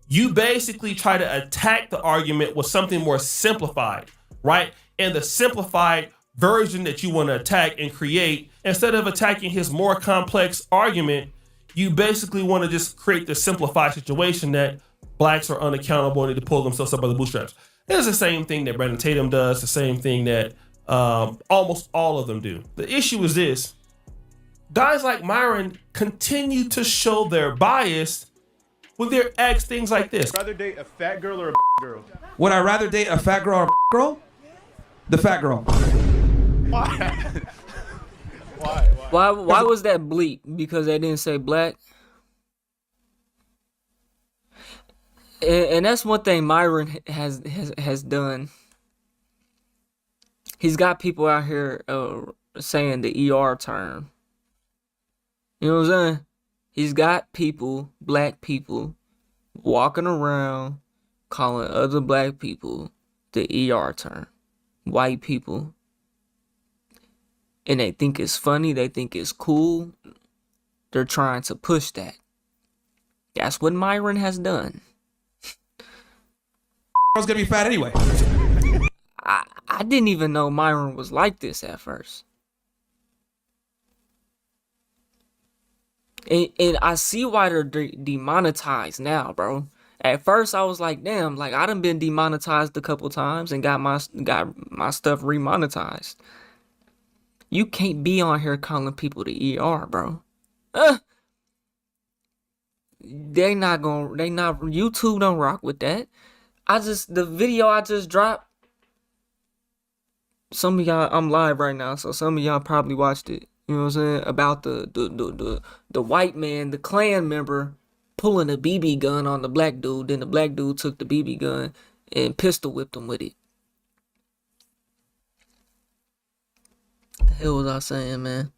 You basically try to attack the argument with something more simplified, right? And the simplified version that you want to attack and create, instead of attacking his more complex argument, you basically want to just create the simplified situation that blacks are unaccountable and need to pull themselves up by the bootstraps. It's the same thing that Brandon Tatum does, the same thing that almost all of them do. The issue is this: guys like Myron continue to show their bias when they're asked things like this. Rather date a fat girl or a girl? Would I rather date a fat girl or a girl? The fat girl. Why? Why was that bleep? Because they didn't say black. And that's one thing Myron has done. He's got people out here saying the ER term. You know what I'm saying? He's got people, black people, walking around calling other black people the ER term. White people. And they think it's funny. They think it's cool. They're trying to push that. That's what Myron has done. I was gonna be fat anyway. I didn't even know Myron was like this at first. And I see why they're demonetized now, bro. At first I was like, damn, like I done been demonetized a couple times and got my stuff remonetized. You can't be on here calling people the ER, bro. YouTube don't rock with that. The video I just dropped, some of y'all, I'm live right now, so some of y'all probably watched it. You know what I'm saying? About the white man, the Klan member, pulling a BB gun on the black dude. Then the black dude took the BB gun and pistol whipped him with it. The hell was I saying, man?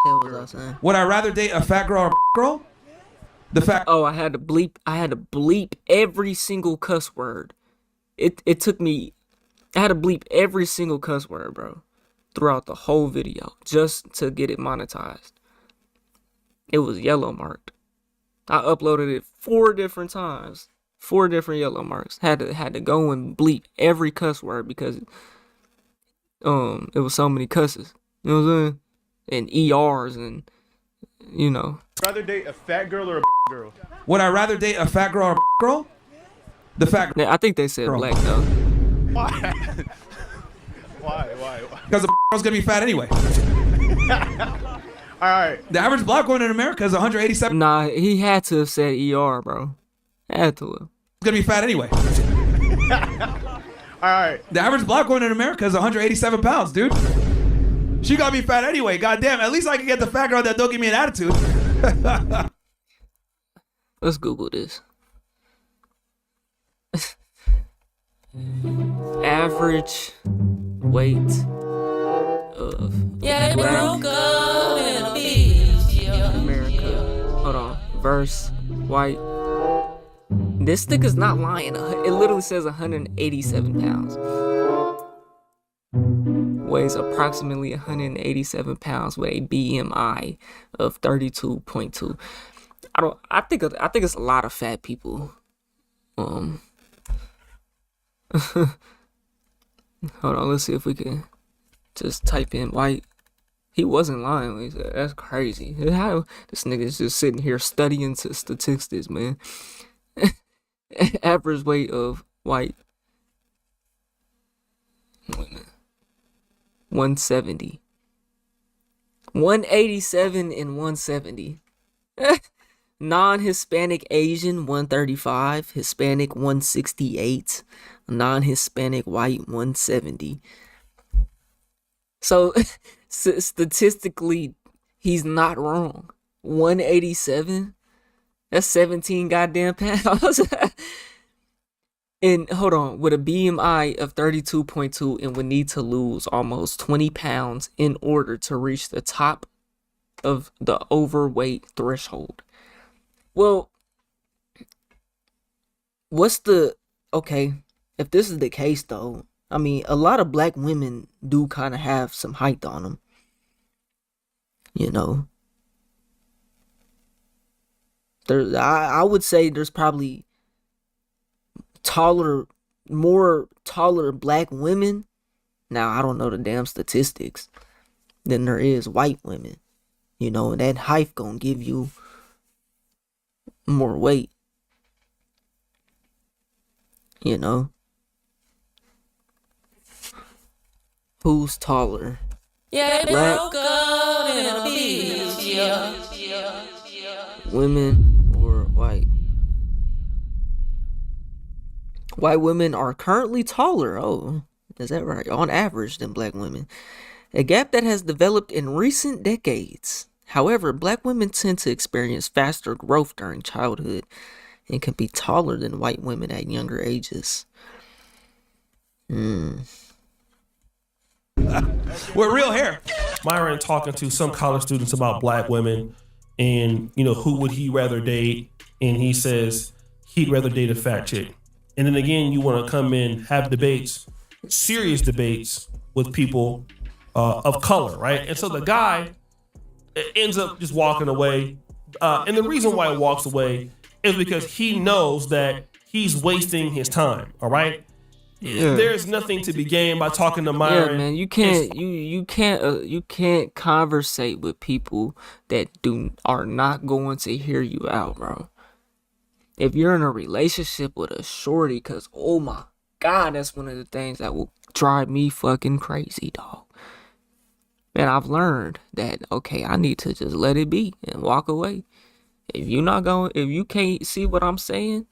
Hell was I saying? Would I rather date a fat girl or a girl? The fact. Oh, I had to bleep every single cuss word. It took me. I had to bleep every single cuss word, bro, throughout the whole video just to get it monetized. It was yellow marked. I uploaded it 4 different times, 4 different yellow marks. Had to go and bleep every cuss word because it was so many cusses. You know what I'm saying? And ERs and you know. Rather date a fat girl or a girl? Would I rather date a fat girl or a girl? The fat girl. I think they said black though. Why? Why? Because a girl's gonna be fat anyway. All right. The average black woman in America is 187. Nah, he had to have said ER, bro. Had to have. It's gonna be fat anyway. All right. The average black woman in America is 187 pounds, dude. She gotta be fat anyway. Goddamn. At least I can get the fat girl that don't give me an attitude. Let's Google this. Average weight of America. Hold on. Verse white. This nigga's not lying. It literally says 187 pounds. weighs approximately 187 pounds with a BMI of 32.2. I think it's a lot of fat people. Hold on, let's see if we can just type in white. He wasn't lying when he said that's crazy. How this nigga's just sitting here studying statistics, man. Average weight of white 170. 187 and 170. Non-Hispanic Asian 135, Hispanic 168, non-Hispanic white 170. So statistically, he's not wrong. 187, that's 17 goddamn pounds. And hold on, with a BMI of 32.2 and would need to lose almost 20 pounds in order to reach the top of the overweight threshold. Well, okay, if this is the case though, I mean, a lot of black women do kind of have some height on them. You know, I would say there's probably more taller black women. Now, I don't know the damn statistics than there is white women. You know, that height gonna give you more weight. You know, who's taller? Yeah, black women or white? White women are currently taller. Oh, is that right? On average than black women. A gap that has developed in recent decades. However, black women tend to experience faster growth during childhood and can be taller than white women at younger ages. With real hair. Myron talking to some college students about black women and, you know, who would he rather date? And he says he'd rather date a fat chick. And then again, you want to come in, have debates, serious debates with people of color, right? And so the guy ends up just walking away. And the reason why he walks away is because he knows that he's wasting his time, all right? Yeah. There's nothing to be gained by talking to Myron. Yeah, man, you can't conversate with people that are not going to hear you out, bro. If you're in a relationship with a shorty, cause oh my god, that's one of the things that will drive me fucking crazy, dog. And I've learned that okay, I need to just let it be and walk away. If you can't see what I'm saying,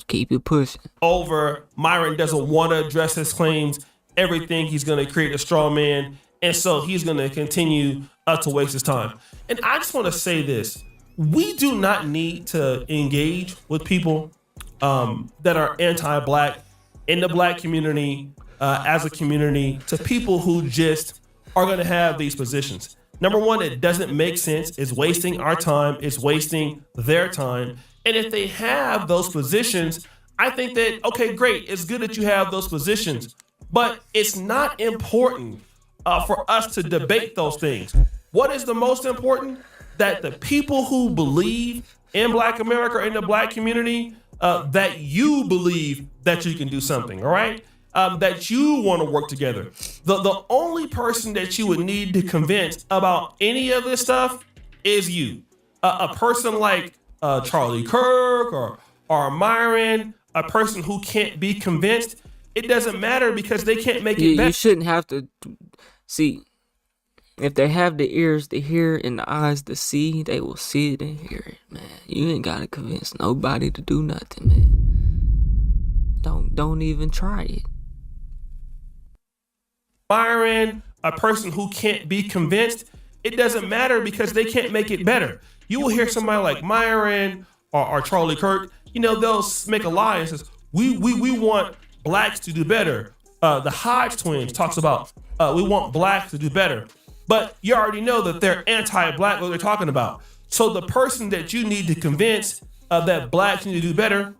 keep it pushing. Over Myron doesn't want to address his claims. Everything he's going to create a straw man, and so he's going to continue to waste his time. And I just want to say this: we do not need to engage with people that are anti-black in the black community as a community. To people who just are going to have these positions. Number one, it doesn't make sense. It's wasting our time. It's wasting their time. And if they have those positions, I think that, okay, great. It's good that you have those positions, but it's not important for us to debate those things. What is the most important? That the people who believe in Black America, in the black community, that you believe that you can do something, all right? That you want to work together. The only person that you would need to convince about any of this stuff is you. A person like Charlie Kirk or Myron, a person who can't be convinced, it doesn't matter because they can't make it better. You shouldn't have to see. If they have the ears to hear and the eyes to see, they will see it and hear it, man. You ain't gotta convince nobody to do nothing, man. Don't even try it. Myron, a person who can't be convinced, it doesn't matter because they can't make it better. You will hear somebody like Myron or Charlie Kirk, you know, they'll make alliances. We want blacks to do better. The Hodge twins talks about we want blacks to do better. But you already know that they're anti-black, what they're talking about. So the person that you need to convince that blacks need to do better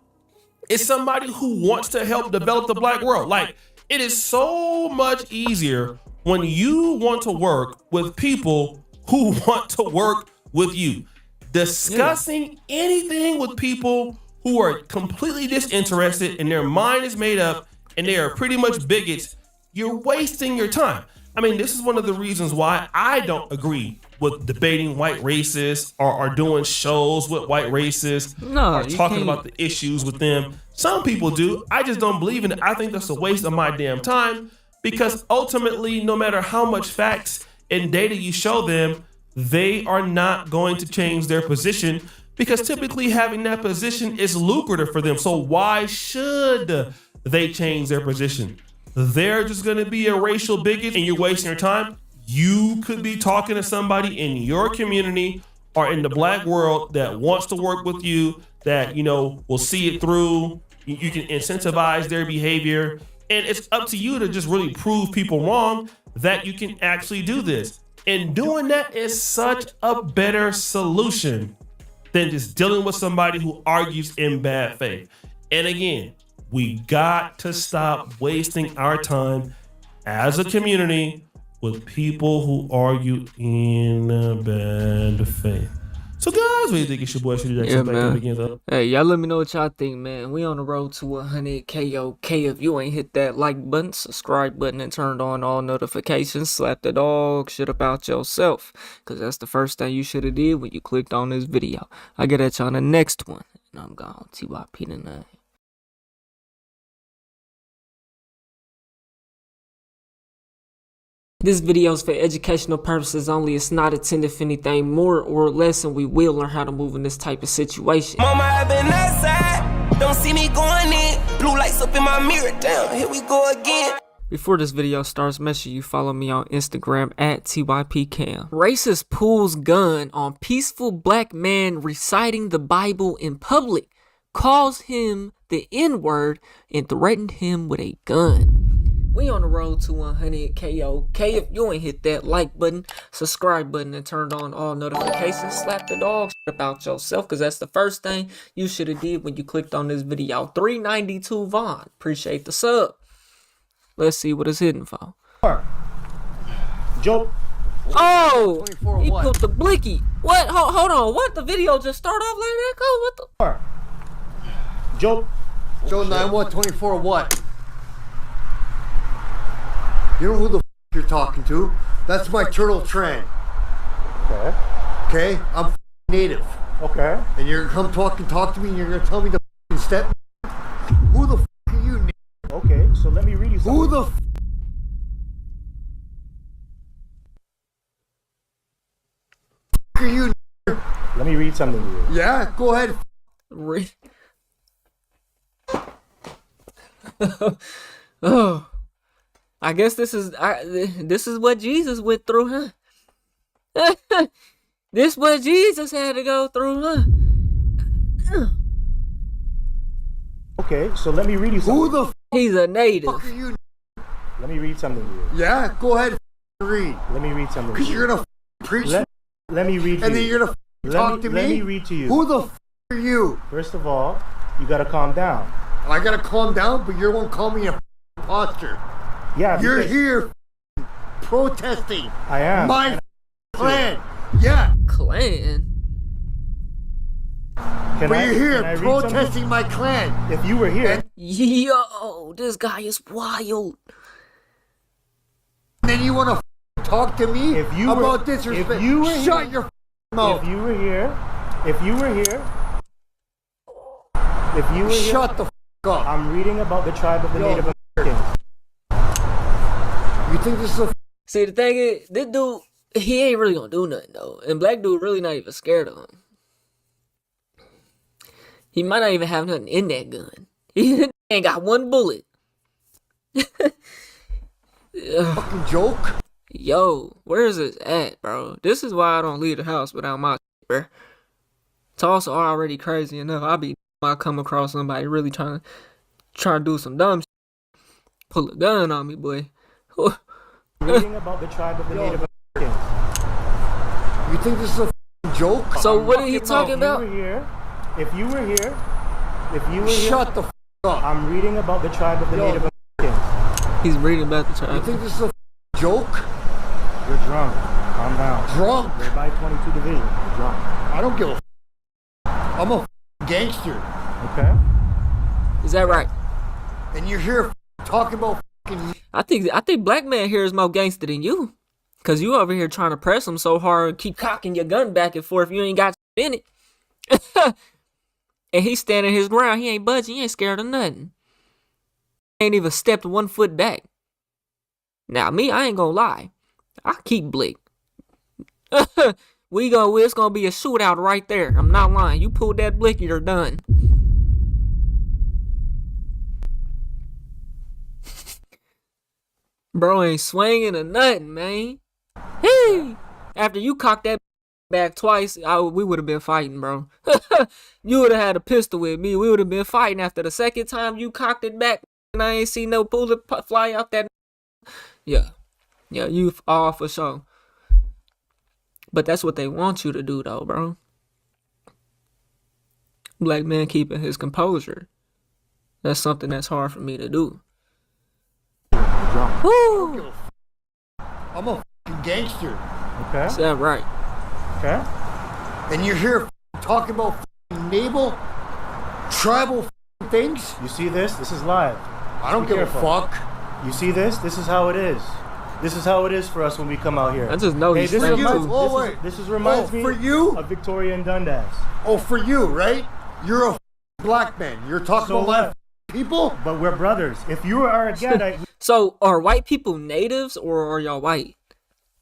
is somebody who wants to help develop the black world. Like, It is so much easier when you want to work with people who want to work with you. Discussing anything with people who are completely disinterested and their mind is made up and they are pretty much bigots, you're wasting your time. I mean, this is one of the reasons why I don't agree with debating white racists or doing shows with white racists or talking about the issues with them. Some people do. I just don't believe in it. I think that's a waste of my damn time because ultimately, no matter how much facts and data you show them, they are not going to change their position because typically having that position is lucrative for them. So why should they change their position? They're just going to be a racial bigot and you're wasting your time. You could be talking to somebody in your community or in the black world that wants to work with you, that, you know, will see it through. You can incentivize their behavior. And it's up to you to just really prove people wrong that you can actually do this. And doing that is such a better solution than just dealing with somebody who argues in bad faith. And again, we got to stop wasting our time as a community with people who argue in bad faith. So guys, what do you think? It's your boy Shitty Jackson. Hey, y'all let me know what y'all think, man. We on the road to 100K. Okay, if you ain't hit that like button, subscribe button, and turned on all notifications, slap the dog shit about yourself, because that's the first thing you should have did when you clicked on this video. I'll get at y'all on the next one, and I'm gone. TYP tonight. This video is for educational purposes only. It's not intended for anything more or less, and we will learn how to move in this type of situation. Mama, I've been outside. Don't see me going in. Blue lights up in my mirror. Damn, here we go again. Before this video starts, make sure you follow me on Instagram at TYPCam. Racist pulls gun on peaceful black man reciting the Bible in public, calls him the N-word, and threatened him with a gun. We on the road to 100K. Okay, if you ain't hit that like button, subscribe button, and turned on all notifications, slap the dog shit about yourself, because that's the first thing you should have did when you clicked on this video. 392 Vaughn. Appreciate the sub. Let's see what it's hitting for. Joe. Oh, he put the blicky. What? Hold on. What? The video just started off like that? Go. What the? Joe. Joe 9124 what? You know who the f you're talking to? That's my turtle Tran. Okay. Okay? I'm native. Okay. And you're gonna come talk to me and you're gonna tell me to step. Who the f are you, Okay, so let me read you something. Who the f are you? Let me read something to you. Yeah, go ahead. Oh. I guess this is what Jesus went through, huh? This what Jesus had to go through, huh? Okay, so let me read you something. Who the f He's a native. Are you? Let me read something to you. Yeah, go ahead. Read. Let me read something. Because you're gonna preach. Let me read. And then you're gonna talk to me. Let me read to you. Who the f are you? First of all, you gotta calm down. I gotta calm down, but you won't call me a imposter. Yeah, you're here protesting. I am. My clan. Yeah. Clan? But you're here protesting my clan. If you were here. Yo, this guy is wild. And then you want to talk to me about disrespect? If you were Shut your mouth. If you were here. If you were here. Shut the up. I'm reading about the tribe of the Native Americans. You think this is a... See, the thing is, this dude, he ain't really gonna do nothing, though. And black dude really not even scared of him. He might not even have nothing in that gun. He ain't got one bullet. Fucking joke. Yo, where is this at, bro? This is why I don't leave the house without my shit, bro. Tulsa already crazy enough. I come across somebody really trying to do some dumb shit. Pull a gun on me, boy. Reading about the tribe of the Native Americans. You think this is a joke? So what are you talking about? If you were here. Shut the f up. I'm reading about the tribe of the Native Americans. He's reading about the child. You think this is a joke? You're drunk. Calm down. Drunk? You're by 22 Division. You're drunk. I don't give a I'm a gangster. Okay. Is that right? And you're here talking about I think black man here is more gangster than you. Cause you over here trying to press him so hard, keep cocking your gun back and forth. You ain't got in it. And he's standing his ground. He ain't budging. He ain't scared of nothing. Ain't even stepped 1 foot back. Now me, I ain't gonna lie. I keep blick. It's gonna be a shootout right there. I'm not lying. You pull that blick, you're done. Bro ain't swinging or nothing, man. Hey, after you cocked that back twice, we would have been fighting, bro. You would have had a pistol with me. We would have been fighting. After the second time you cocked it back, and I ain't seen no bullet fly out that. Yeah, you all for sure. But that's what they want you to do, though, bro. Black man keeping his composure. That's something that's hard for me to do. Woo! I'm a gangster. Okay. Is that right? Okay. And you're here talking about naval, tribal things? You see this? This is live. I don't give a fuck. You see this? This is how it is. This is how it is for us when we come out here. I just know hey, this reminds me for you? of Victoria and Dundas. Oh, for you, right? You're a black man. You're talking about black people? But we're brothers. If you are a Gadite... So, are white people natives or are y'all white?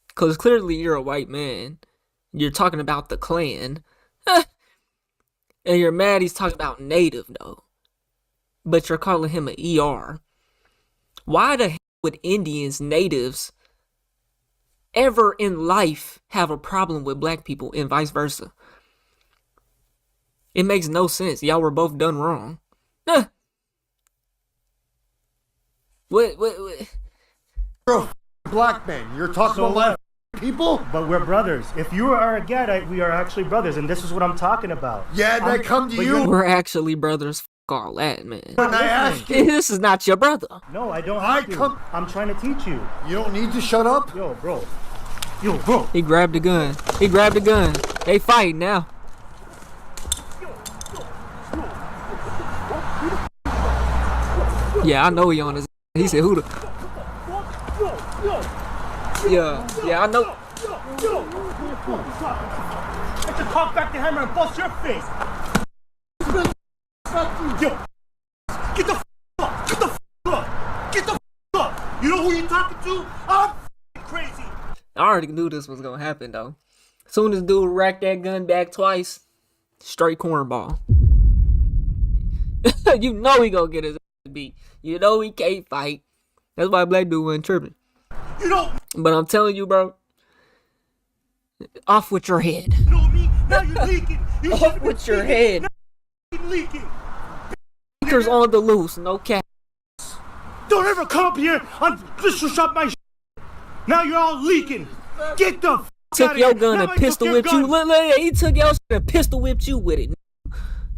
Because clearly you're a white man. You're talking about the Klan. And you're mad he's talking about native, though. But you're calling him an ER. Why the hell would Indians, natives, ever in life have a problem with black people and vice versa? It makes no sense. Y'all were both done wrong. Huh. What? You're a black man. You're talking about black people? But we're brothers. If you are a Gadite, we are actually brothers, and this is what I'm talking about. Yeah, and I come to you. We're actually brothers. F all that, man. When I ask you, this is not your brother. No, I don't have to. I'm trying to teach you. You don't need to shut up? Yo, bro. He grabbed the gun. They fighting now. Yeah, I know he on his. He said, "Who the?" Yeah, I know. Get the cock back the hammer and bust your face. Yo, get the up. Get the up. Get the up. You know who you talking to? I'm crazy. I already knew this was gonna happen though. Soon as dude racked that gun back twice, straight cornball. You know he gonna get his ass beat. You know he can't fight. That's why black dude wasn't tripping. You know. But I'm telling you, bro. Off with your head. You know me? Now you're leaking. Off with your head. Now you're leaking. Speakers on the loose, no cap. Don't ever come up here and disrespect my shit. Now you're all leaking. Get the f took out your of here. gun Now and I pistol took whipped your you. gun. Look, he took your shit and pistol whipped you with it.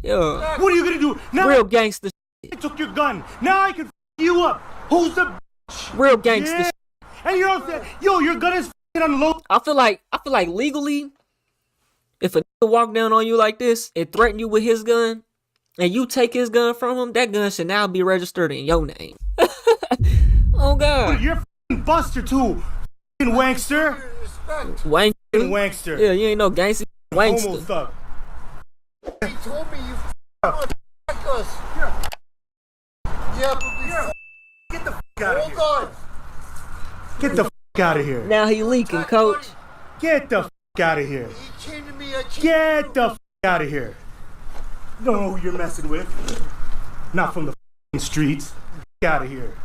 Yeah. What are you gonna do? Now real gangster I took your gun. Now I can f you up. Who's the bitch? Real gangster yeah. And you're all yo, your gun is f***ing unloaded. I feel like legally, if a nigga walk down on you like this and threaten you with his gun, and you take his gun from him, that gun should now be registered in your name. Oh God. You're f***ing Buster too, f***ing wankster. Wankster. Yeah, you ain't no gangster. Wankster. Homo thug. He told me you f*** us. Yeah, but get the f*** out of here. Hold on. Get the f*** out of here. Now he leaking, coach. Get the f*** out of here. He came to me. I came Get the f*** out of here. You don't know who you're messing with. Not from the f***ing streets. Get out of here.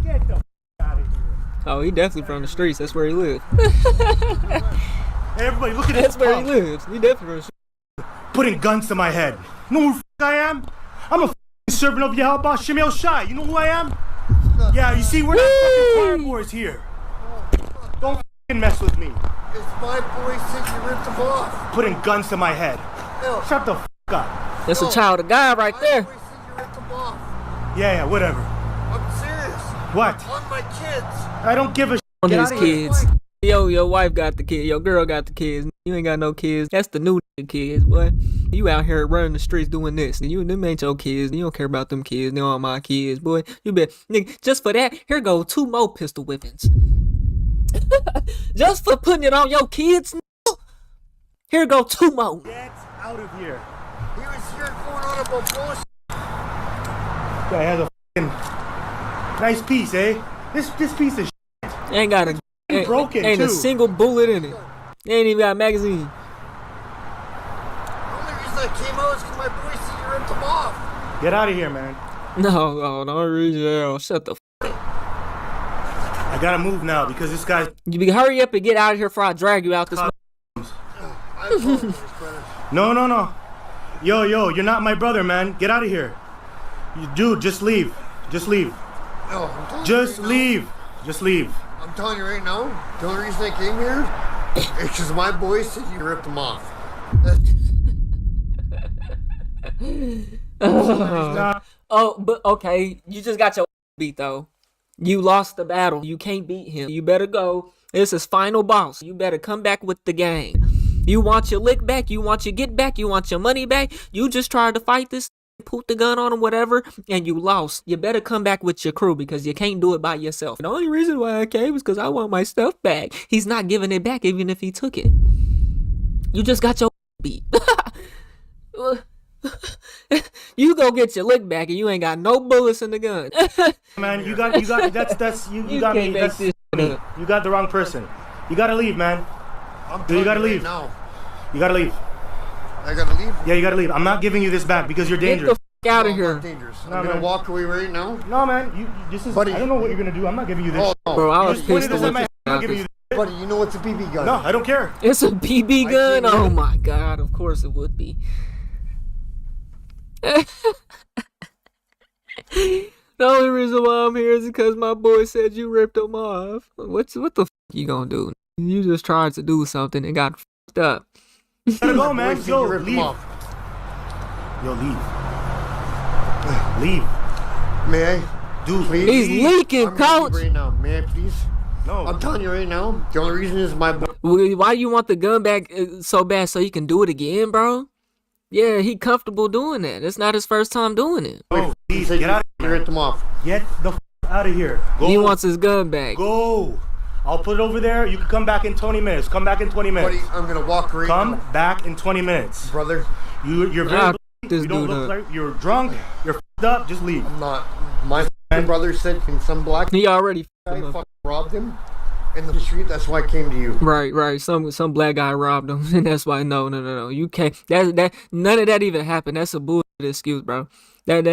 Get the f*** out of here. Oh, he definitely from the streets. That's where he lives. Hey, everybody, look at That's this. where he lives. He definitely from the streets. Putting guns to my head. You know who the f*** I am? I'm a f***ing servant of Yahweh Shemel Shai. You know who I am? Yeah, you see, we're not fucking choir boys here. Don't f***ing mess with me. It's my boy since you ripped him off. Putting guns to my head. Shut the f*** up. That's a child of God right there. Yeah, whatever. I'm serious. What? On my kids. I don't give a On Get his out of here. kids. Yo, your wife got the kid. Your girl got the kids. You ain't got no kids. That's the new kids, boy. You out here running the streets doing this. And them ain't your kids. You don't care about them kids. They aren't my kids, boy. You bet. Nigga, just for that, here go 2 more pistol whippings. Just for putting it on your kids. Here go 2 more. Get out of here. He was here going on about bullshit. Guy has a f***ing nice piece, eh? This piece of Ain't got a broken ain't too. a single bullet in it. Ain't even got a magazine. The only reason I came out is because my boy said you ripped him off. Get out of here, man. No, don't reach out. Shut the f. I gotta move now because this guy. You be hurry up and get out of here before I drag you out this. No. Yo, you're not my brother, man. Get out of here. Dude, just leave. Just leave. No, I'm telling Just you right leave. now. Just leave. I'm telling you right now, the only reason I came here is because my boy said you ripped him off. Oh, but okay, you just got your beat though. You lost the battle. You can't beat him. You better go. This is final boss. You better come back with the gang. You want your lick back. You want your get back. You want your money back. You just tried to fight this, put the gun on him, whatever, and you lost. You better come back with your crew because you can't do it by yourself. The only reason why I came is because I want my stuff back. He's not giving it back even if he took it. You just got your beat. You go get your lick back and you ain't got no bullets in the gun. Man, you got that's you got me. That's me. You got the wrong person. You gotta leave, man. You gotta leave. Now. You gotta leave. I gotta leave? Yeah, you gotta leave. I'm not giving you this back because you're dangerous. Get the f out of here. I'm not dangerous. I'm gonna walk away right now. No, man. This is. Buddy. I don't know what you're gonna do. I'm not giving you this. Oh, bro, I was You just pissed pointed this at with my you head. I'm not giving you this. Buddy, you know it's a BB gun. No, I don't care. It's a BB gun? Oh my god, of course it would be. The only reason why I'm here is because my boy said you ripped him off. What the f you gonna do? You just tried to do something and got f***ed up. Gotta go, man. Yo, leave. Yo, leave. Leave. May I? Dude, please. He's leaking, I'm gonna coach. leave right now. May I please? No. I'm telling you right now. The only reason is my boy. Why you want the gun back so bad so he can do it again, bro? Yeah, he comfortable doing that. It's not his first time doing it. Oh, please, get out of here. Ripped him off. Get the f out of here. Go. He wants his gun back. Go. I'll put it over there. You can come back in 20 minutes. Come back in 20 minutes. Buddy, I'm gonna walk right Come now. back in 20 minutes. Brother. You're very you don't look like you're drunk. You're f***ed up. Just leave. I'm not. My brother said some black He already guy fucking robbed him in the street. That's why I came to you. Right. Some black guy robbed him, and that's why no. You can't. That none of that even happened. That's a bullshit excuse, bro. That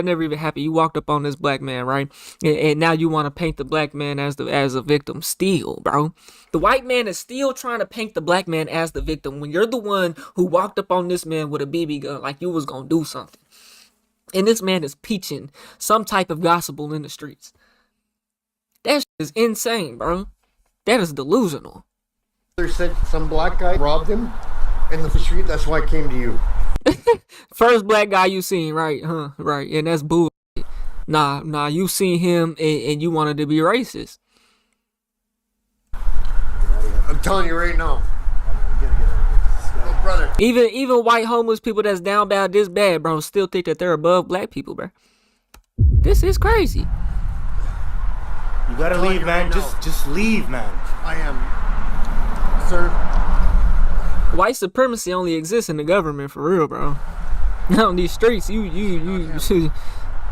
never even happened. You walked up on this black man, right? And now you want to paint the black man as a victim. Still, bro. The white man is still trying to paint the black man as the victim when you're the one who walked up on this man with a BB gun like you was gonna do something. And this man is preaching some type of gospel in the streets. That shit is insane, bro. That is delusional. Brother said some black guy robbed him in the street. That's why I came to you. First black guy you seen, right? Huh? Right. And that's bullshit. Nah, you seen him and you wanted to be racist. I'm telling you right now. Oh, brother. Even white homeless people that's down bad this bad, bro, still think that they're above black people, bro. This is crazy. You gotta leave, man. Just leave, man. I am, sir. White supremacy only exists in the government for real, bro. Not on these streets, you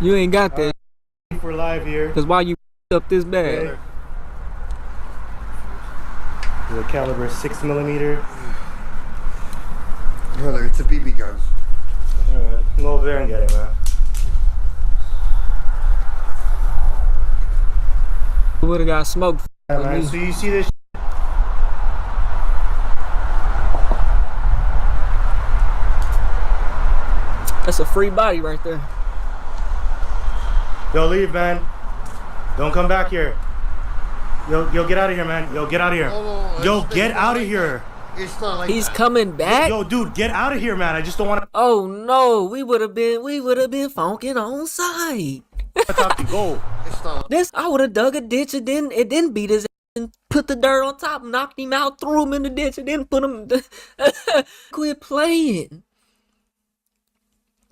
ain't got that. We're live here. Cause why you up this bad? The caliber 6mm. Brother, it's a BB gun. Alright, go over there and get it, man. Would've got smoked. Yeah, man. So you see this? That's a free body right there. Yo, leave, man. Don't come back here. Yo, get out of here, man. Yo, get out of here. Yo, get out of here. It's not like He's coming back. Yo, dude, get out of here, man. I just don't want to. Oh no, we would have been funking on site. Go. This, I would have dug a ditch and then beat his ass and put the dirt on top, knocked him out, threw him in the ditch, and then put him. Quit playing.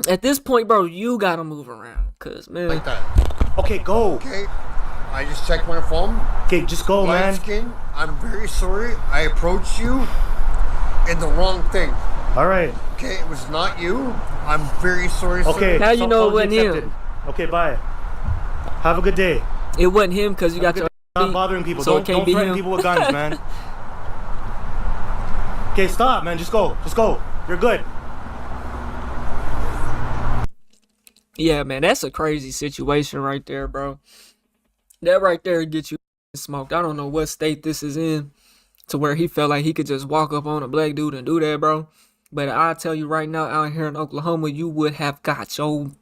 At this point, bro, you gotta move around, cause man. Like that. Okay, go. Okay. I just checked my phone. Okay, just go, man. Skin, I'm very sorry. I approached you in the wrong thing. All right. Okay, it was not you. I'm very sorry. Okay. Now you know it wasn't him. Okay, bye. Have a good day. It wasn't him because you got your. Stop bothering people. So Don't threaten people with guns, man. Okay, stop, man. Just go. Just go. You're good. Yeah, man, that's a crazy situation right there, bro. That right there gets you smoked. I don't know what state this is in to where he felt like he could just walk up on a black dude and do that, bro. But I tell you right now, out here in Oklahoma, you would have got your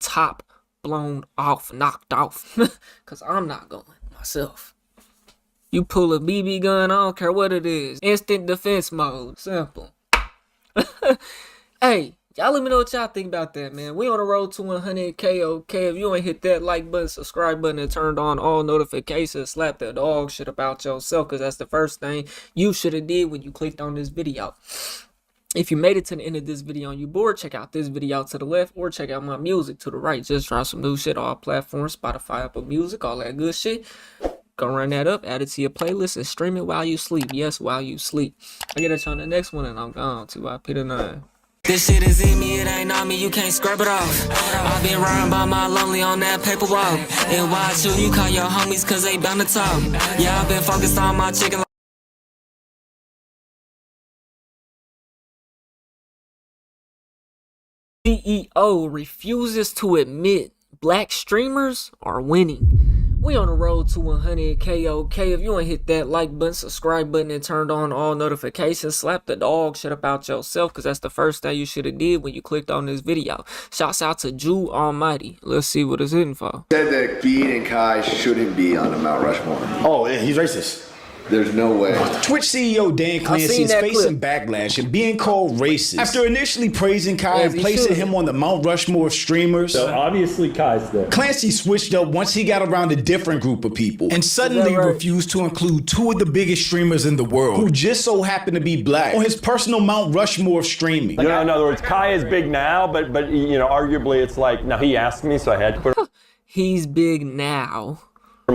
top blown off, knocked off. Because I'm not going myself. You pull a BB gun, I don't care what it is. Instant defense mode. Simple. Hey. Y'all let me know what y'all think about that, man. We on the road to 100K, okay? If you ain't hit that like button, subscribe button, and turned on all notifications, slap that dog shit about yourself, because that's the first thing you should have did when you clicked on this video. If you made it to the end of this video and you bored, check out this video to the left, or check out my music to the right. Just drop some new shit on all platforms, Spotify, Apple Music, all that good shit. Go run that up, add it to your playlist, and stream it while you sleep. Yes, while you sleep. I get at you on the next one, and I'm gone. 2IP9. This shit is in me, it ain't on me, you can't scrub it off. I've been riding by my lonely on that paper walk. And why should you call your homies, cause they bound to talk. Yeah, I've been focused on my chicken. CEO refuses to admit black streamers are winning. We on the road to 100K, okay? If you ain't hit that like button, subscribe button, and turned on all notifications, slap the dog shit about yourself, because that's the first thing you should have did when you clicked on this video. Shouts out to Jew Almighty. Let's see what it's hitting for. Said that Bede and Kai shouldn't be on the Mount Rushmore. Oh, yeah, he's racist. There's no way. Twitch CEO Dan Clancy is facing backlash and being called racist after initially praising Kai and placing him on the Mount Rushmore of streamers. So obviously Kai's there. Clancy switched up once he got around a different group of people and suddenly refused to include two of the biggest streamers in the world who just so happen to be black on his personal Mount Rushmore of streaming. You know, in other words, Kai is big now, but you know, arguably it's like, now he asked me, so I had to put He's big now.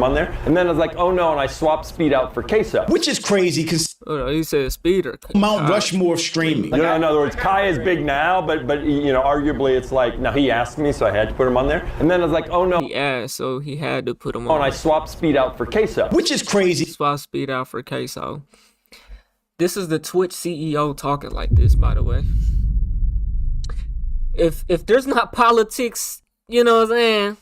on there, and then I was like, oh no, and I swapped Speed out for Queso, which is crazy because he said Speeder. Mount Rushmore of streaming. You know, in other words, Kai is big now, but you know, arguably it's like, now he asked me, so I had to put him on there, and then I was like, oh no, he asked, so he had to put him on. And I swapped Speed out for Queso, which is crazy. Swap Speed out for Queso. This is the Twitch CEO talking like this, by the way. If there's not politics, you know what I'm saying,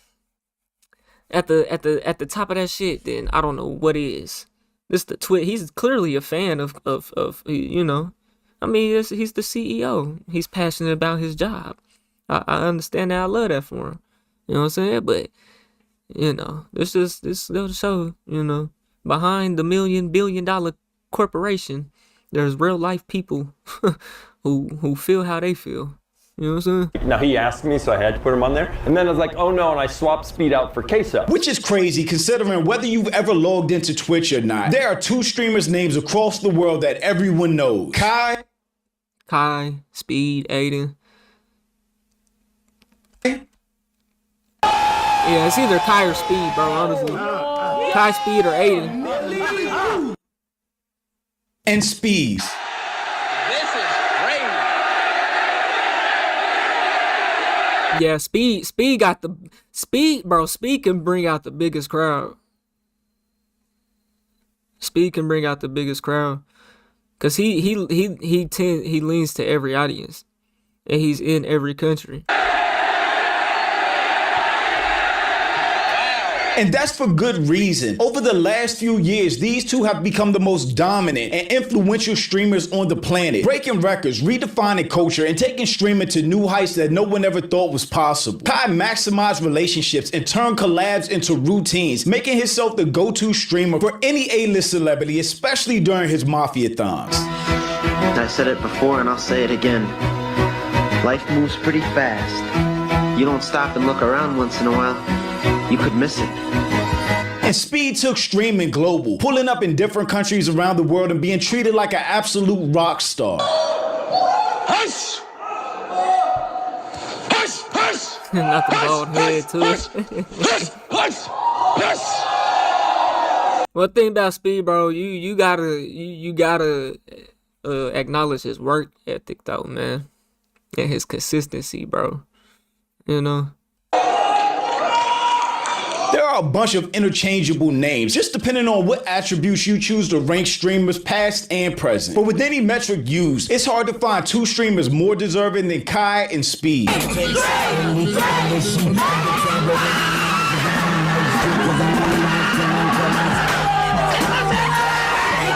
at the top of that shit, then I don't know what is. This the Twitch. He's clearly a fan of you know. I mean, he's the CEO. He's passionate about his job. I understand that. I love that for him. You know what I'm saying? But you know, this goes to show, you know, behind the $1 billion corporation, there's real life people who feel how they feel. You know what I'm saying? Now he asked me, so I had to put him on there. And then I was like, oh no, and I swapped Speed out for Queso. Which is crazy considering whether you've ever logged into Twitch or not. There are two streamers' names across the world that everyone knows. Kai, Speed, Aiden. Yeah, it's either Kai or Speed, bro, honestly. Kai, Speed, or Aiden. And Speed. Yeah, Speed got the Speed, bro. Speed can bring out the biggest crowd. Speed can bring out the biggest crowd, cause he leans to every audience, and he's in every country. And that's for good reason. Over the last few years, these two have become the most dominant and influential streamers on the planet, breaking records, redefining culture, and taking streaming to new heights that no one ever thought was possible. Kai maximized relationships and turned collabs into routines, making himself the go-to streamer for any A-list celebrity, especially during his Mafia-thons. I said it before and I'll say it again. Life moves pretty fast. You don't stop and look around once in a while. you could miss it. And Speed took streaming global, pulling up in different countries around the world and being treated like an absolute rock star. Hush! Hush! Hush! Not the bald head too. Hush! Hush! One thing about Speed, bro, you gotta acknowledge his work ethic though, man, and his consistency, bro. You know. There are a bunch of interchangeable names, just depending on what attributes you choose to rank streamers past and present. But with any metric used, it's hard to find two streamers more deserving than Kai and Speed.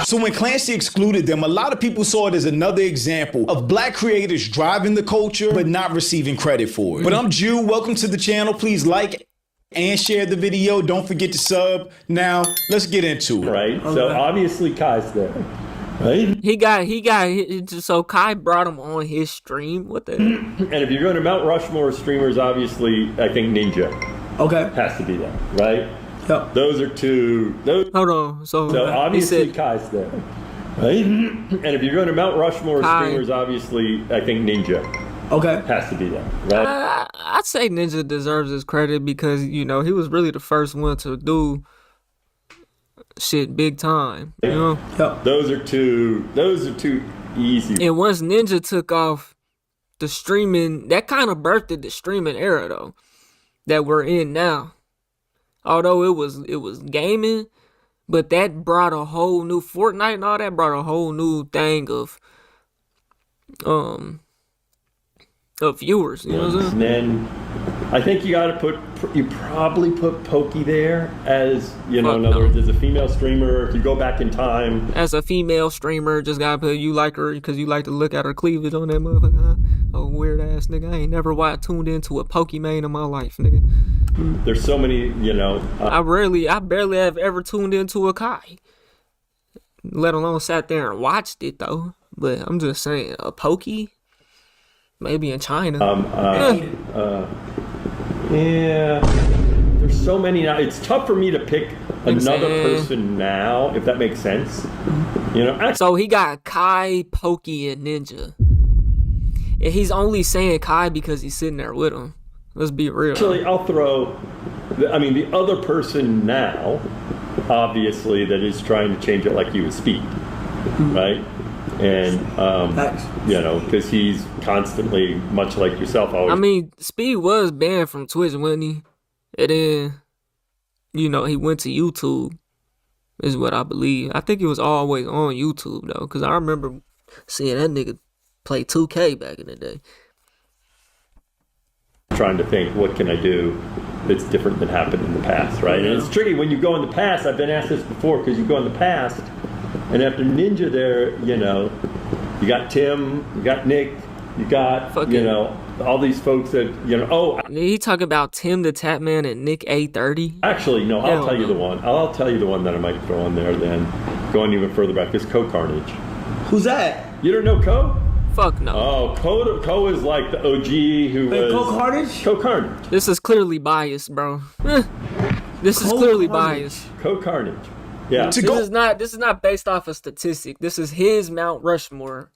So when Clancy excluded them, a lot of people saw it as another example of black creators driving the culture but not receiving credit for it. But I'm Jew, welcome to the channel. Please like and share the video. Don't forget to sub. Now, let's get into it. Right, so obviously Kai's there, right? So Kai brought him on his stream. What the? And if you're going to Mount Rushmore streamers, obviously, I think Ninja has to be there, right? Yep. Those are two. Hold on. So obviously Kai's there, right? And if you're going to Mount Rushmore streamers, obviously, I think Ninja has to be there, right? I'd say Ninja deserves his credit because, you know, he was really the first one to do shit big time. You know? Yep. Those are two easy. And once Ninja took off, the streaming, that kind of birthed the streaming era though that we're in now. Although it was gaming, but that brought a whole new Fortnite and all that brought a whole new thing of viewers. You know what I'm saying? And then I think you probably put Pokey there as, you know, in other words, as a female streamer. If you go back in time, as a female streamer, just gotta put you like her because you like to look at her cleavage on that motherfucker. Huh? Oh, weird ass nigga. I ain't never tuned into a Pokemon in my life, nigga. There's so many, you know. I barely have ever tuned into a Kai, let alone sat there and watched it though. But I'm just saying, a Pokey, maybe in China. Yeah. There's so many now. It's tough for me to pick another person now, if that makes sense. You know. So he got Kai, Pokey, and Ninja. And he's only saying Kai because he's sitting there with him. Let's be real. Actually, I'll throw, the other person now, obviously, that is trying to change it like you with Speed, right? And, you know, because he's constantly, much like yourself, always. I mean, Speed was banned from Twitch, wasn't he? And then, you know, he went to YouTube, is what I believe. I think he was always on YouTube, though, because I remember seeing that nigga play 2K back in the day. Trying to think, what can I do that's different than happened in the past, right? And it's tricky when you go in the past. I've been asked this before because you go in the past, and after Ninja there, you know, you got Tim, you got Nick, you got, you know, all these folks that, you know, he talk about Tim the Tapman and Nick A30? Actually, no, I'll tell you the one. I'll tell you the one that I might throw in there then, going even further back, is Co Carnage. Who's that? You don't know Co? Fuck no. Oh, Co is like the OG who was... Co Carnage? Co Carnage. This is clearly biased, bro. This is clearly biased. Co Carnage. Yeah. This is not based off a statistic. This is his Mount Rushmore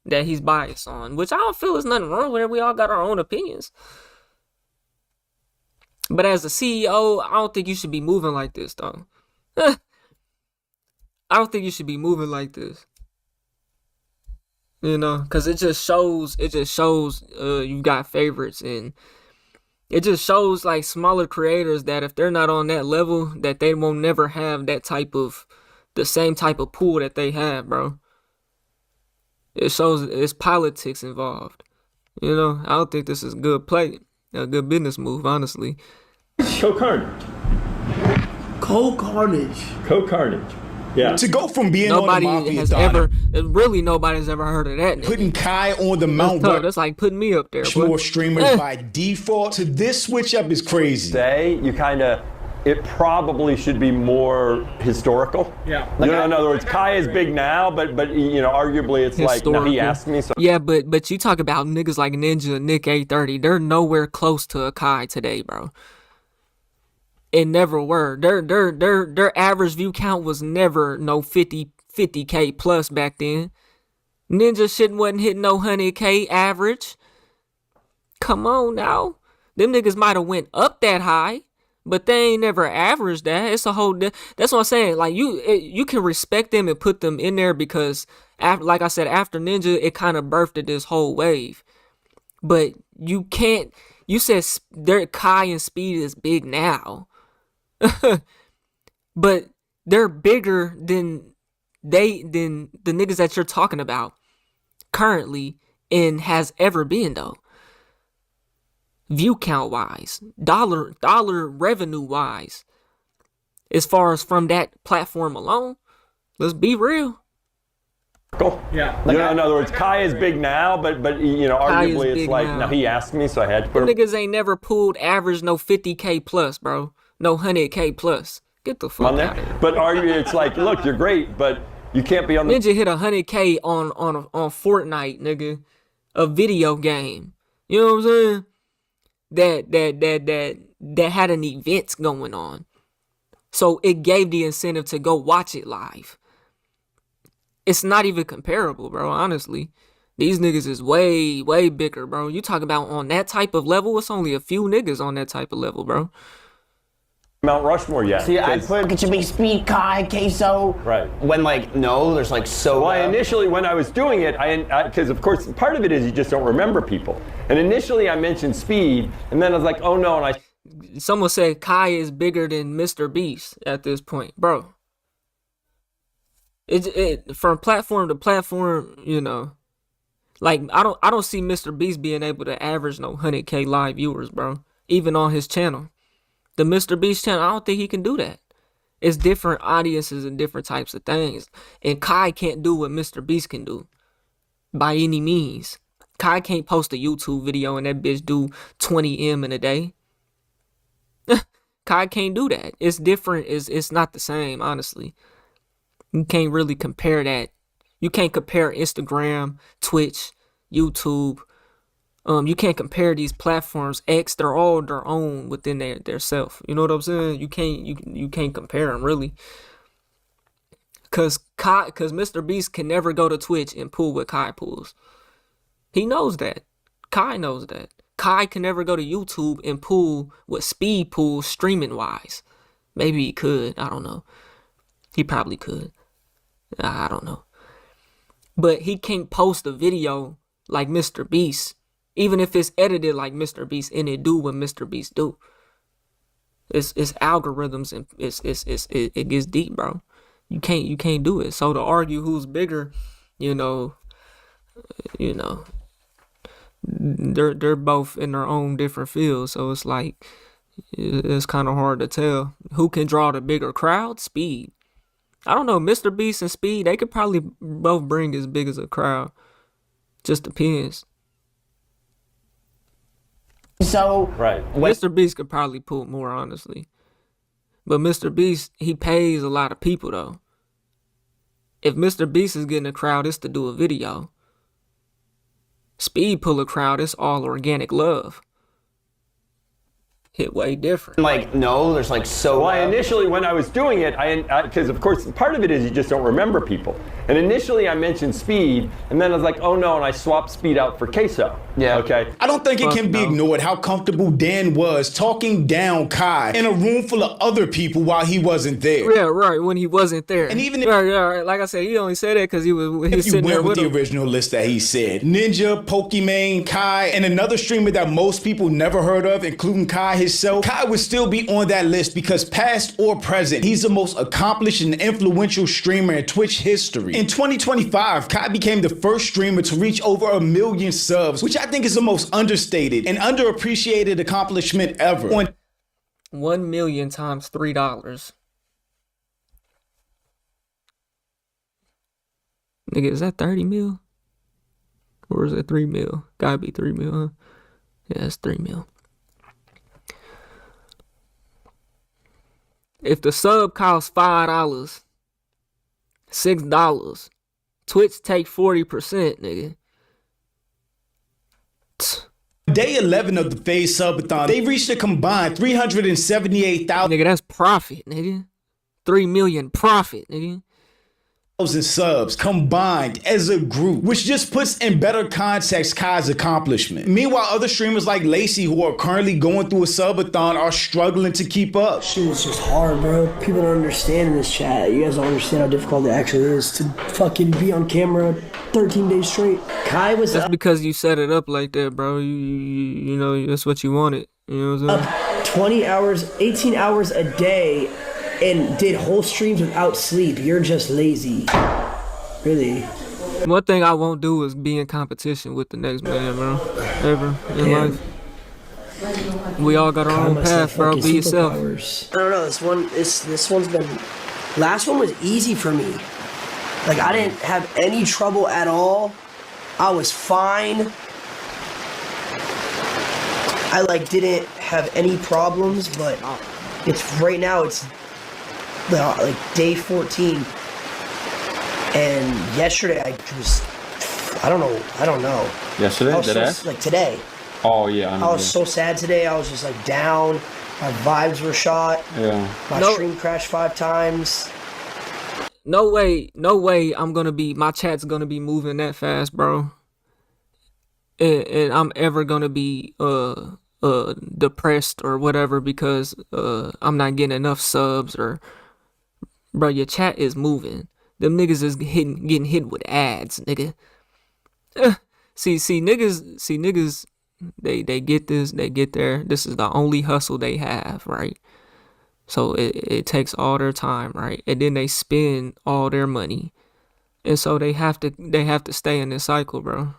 that he's biased on, which I don't feel there's nothing wrong with it. We all got our own opinions. But as a CEO, I don't think you should be moving like this, though. I don't think you should be moving like this. You know, because it just shows you got favorites, and it just shows like smaller creators that if they're not on that level, that they won't never have the same type of pool that they have, bro. It shows it's politics involved. You know, I don't think this is good play, a good business move, honestly. Co Carnage. Co Carnage. Co Carnage. Yeah. To go from being on the Mafia nobody's ever heard of that. Putting Kai on the Mount Rushmore. That's like putting me up there. More streamers by default to this switch up is crazy. It probably should be more historical. Yeah. You know, in other words, Kai is big now, but you know, arguably it's historical. Like, no, he asked me. So. Yeah, but you talk about niggas like Ninja, Nick A30. They're nowhere close to a Kai today, bro. and never were. Their average view count was never no 50K plus back then. Ninja shit wasn't hitting no 100K average. Come on now. Them niggas might have went up that high, but they ain't never averaged that. It's a whole. That's what I'm saying. Like you can respect them and put them in there because, after, like I said, after Ninja, it kind of birthed this whole wave. But you can't. You said their Kai and Speed is big now, but they're bigger than the niggas that you're talking about currently and has ever been though. View count wise, dollar revenue wise, as far as from that platform alone, let's be real. Cool. Yeah. In other words, Kai is big now, but arguably it's like now he asked me, so I had to put him. Niggas ain't never pulled average no 50K plus, bro. No 100K plus. Get the fuck on there. Out of here. But arguably it's like, look, you're great, but you can't be on the. Ninja hit 100K on Fortnite, nigga, a video game. You know what I'm saying? That had an event going on, so it gave the incentive to go watch it live. It's not even comparable, bro. Honestly, these niggas is way bigger, bro. You talk about on that type of level, it's only a few niggas on that type of level, bro. Mount Rushmore yet. See, I put Get Your Big Speed, Kai, Queso. Right. When there's like so. Well, initially when I was doing it, because of course part of it is you just don't remember people. And initially I mentioned Speed, and then I was like, oh no, and someone said Kai is bigger than Mr. Beast at this point, bro. It from platform to platform, like I don't see Mr. Beast being able to average no 100K live viewers, bro. Even on his channel. The Mr. Beast channel, I don't think he can do that. It's different audiences and different types of things. And Kai can't do what Mr. Beast can do. By any means. Kai can't post a YouTube video and that bitch do 20M in a day. Kai can't do that. It's different. It's not the same, honestly. You can't really compare that. You can't compare Instagram, Twitch, YouTube. You can't compare these platforms. X, they're all their own within their self. You know what I'm saying? You can't compare them really. Cause Mr. Beast can never go to Twitch and pull what Kai pulls. He knows that. Kai knows that. Kai can never go to YouTube and pull what Speed pulls streaming wise. Maybe he could. I don't know. He probably could. I don't know. But he can't post a video like Mr. Beast. Even if it's edited like Mr. Beast and it do what Mr. Beast do. It's algorithms and it gets deep, bro. You can't do it. So to argue who's bigger, they're both in their own different fields. So it's like it's kind of hard to tell who can draw the bigger crowd. Speed. I don't know. Mr. Beast and Speed, they could probably both bring as big as a crowd. Just depends. So right, Mr. Beast could probably pull more, honestly. But Mr. Beast, he pays a lot of people though. If Mr. Beast is getting a crowd, it's to do a video. Speed pull a crowd, it's all organic love. Hit way different. There's like so. Well, initially when I was doing it, because of course part of it is you just don't remember people. And initially I mentioned Speed, and then I was like, oh no, and I swapped Speed out for Queso. Yeah. Okay. I don't think it can be ignored how comfortable Dan was talking down Kai in a room full of other people while he wasn't there. Yeah, right. When he wasn't there. And even right, like I said, he only said that because he was sitting there with the original list that he said. Ninja, Pokimane, Kai, and another streamer that most people never heard of, including Kai himself. Kai would still be on that list because past or present, he's the most accomplished and influential streamer in Twitch history. In 2025, Kai became the first streamer to reach over 1 million subs, which I think is the most understated and underappreciated accomplishment ever. 1 million times $3. Nigga, is that 30 mil? Or is it 3 mil? Gotta be 3 mil, huh? Yeah, it's 3 mil. If the sub costs $5, $6, Twitch take 40%, nigga. Day 11 of the FaZe Subathon, they reached a combined 378,000. Nigga, that's profit, nigga. 3 million profit, nigga. Subs combined as a group, which just puts in better context Kai's accomplishment. Meanwhile, other streamers like Lacey, who are currently going through a subathon, are struggling to keep up. Shit is just hard, bro. People don't understand in this chat. You guys don't understand how difficult it actually is to fucking be on camera 13 days straight. Kai was That's because you set it up like that, bro. You know, that's what you wanted. You know what I'm saying? up 20 hours, 18 hours a day and did whole streams without sleep. You're just lazy. Really. One thing I won't do is be in competition with the next man, bro. Ever in life. We all got our own path, bro. Be yourself. I don't know. This one's been. Last one was easy for me. Like I didn't have any trouble at all. I was fine. I like didn't have any problems, but it's right now. It's like day 14, and yesterday I don't know. Yesterday? I was so, like today. Oh yeah. I was so sad today. I was just like down. My vibes were shot. Yeah. My stream crashed 5 times. No way my chat's gonna be moving that fast, bro. And I'm ever gonna be depressed or whatever because I'm not getting enough subs or bro, your chat is moving. Them niggas is getting hit with ads, nigga. See niggas they get this, they get there. This is the only hustle they have, right? So it takes all their time, right? And then they spend all their money. And so they have to stay in this cycle, bro.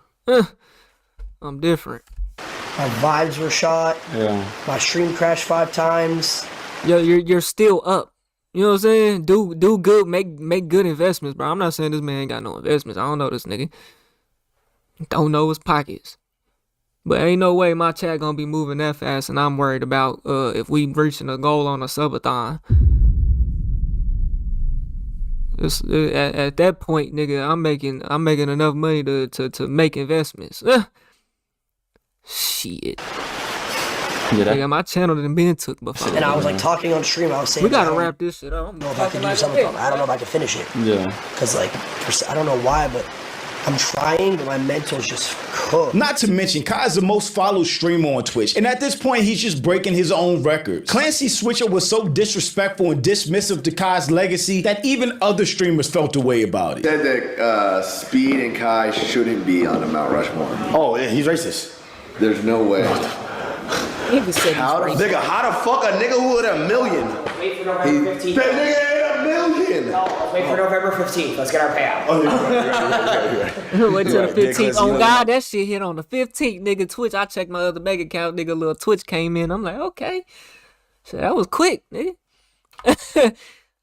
I'm different. My vibes were shot. Yeah. My stream crashed 5 times. Yo, you're still up. You know what I'm saying? Do good, make good investments, bro. I'm not saying this man ain't got no investments. I don't know this nigga. Don't know his pockets. But ain't no way my chat gonna be moving that fast, and I'm worried about if we reaching a goal on a subathon. At that point, nigga, I'm making enough money to make investments. Shit. Yeah, my channel done been took before. And I was like talking on stream. I was saying we gotta wrap this shit up. I don't know if I can do something. I don't know if I can finish it. Yeah. Cause like I don't know why, but I'm trying, but my mental's just cooked. Not to mention, Kai is the most followed streamer on Twitch, and at this point, he's just breaking his own records. Clancy Switcher was so disrespectful and dismissive to Kai's legacy that even other streamers felt a way about it. Said that Speed and Kai shouldn't be on a Mount Rushmore. Oh, yeah, he's racist. There's no way. How the fuck a nigga who had $1 million? Wait for November 15th. That nigga had $1 million. No, wait for November 15th. Let's get our payout. Wait till the 15th. Oh God, that shit hit on the 15th, nigga. Twitch. I checked my other bank account, nigga. Little Twitch came in. I'm like, okay, so that was quick, nigga.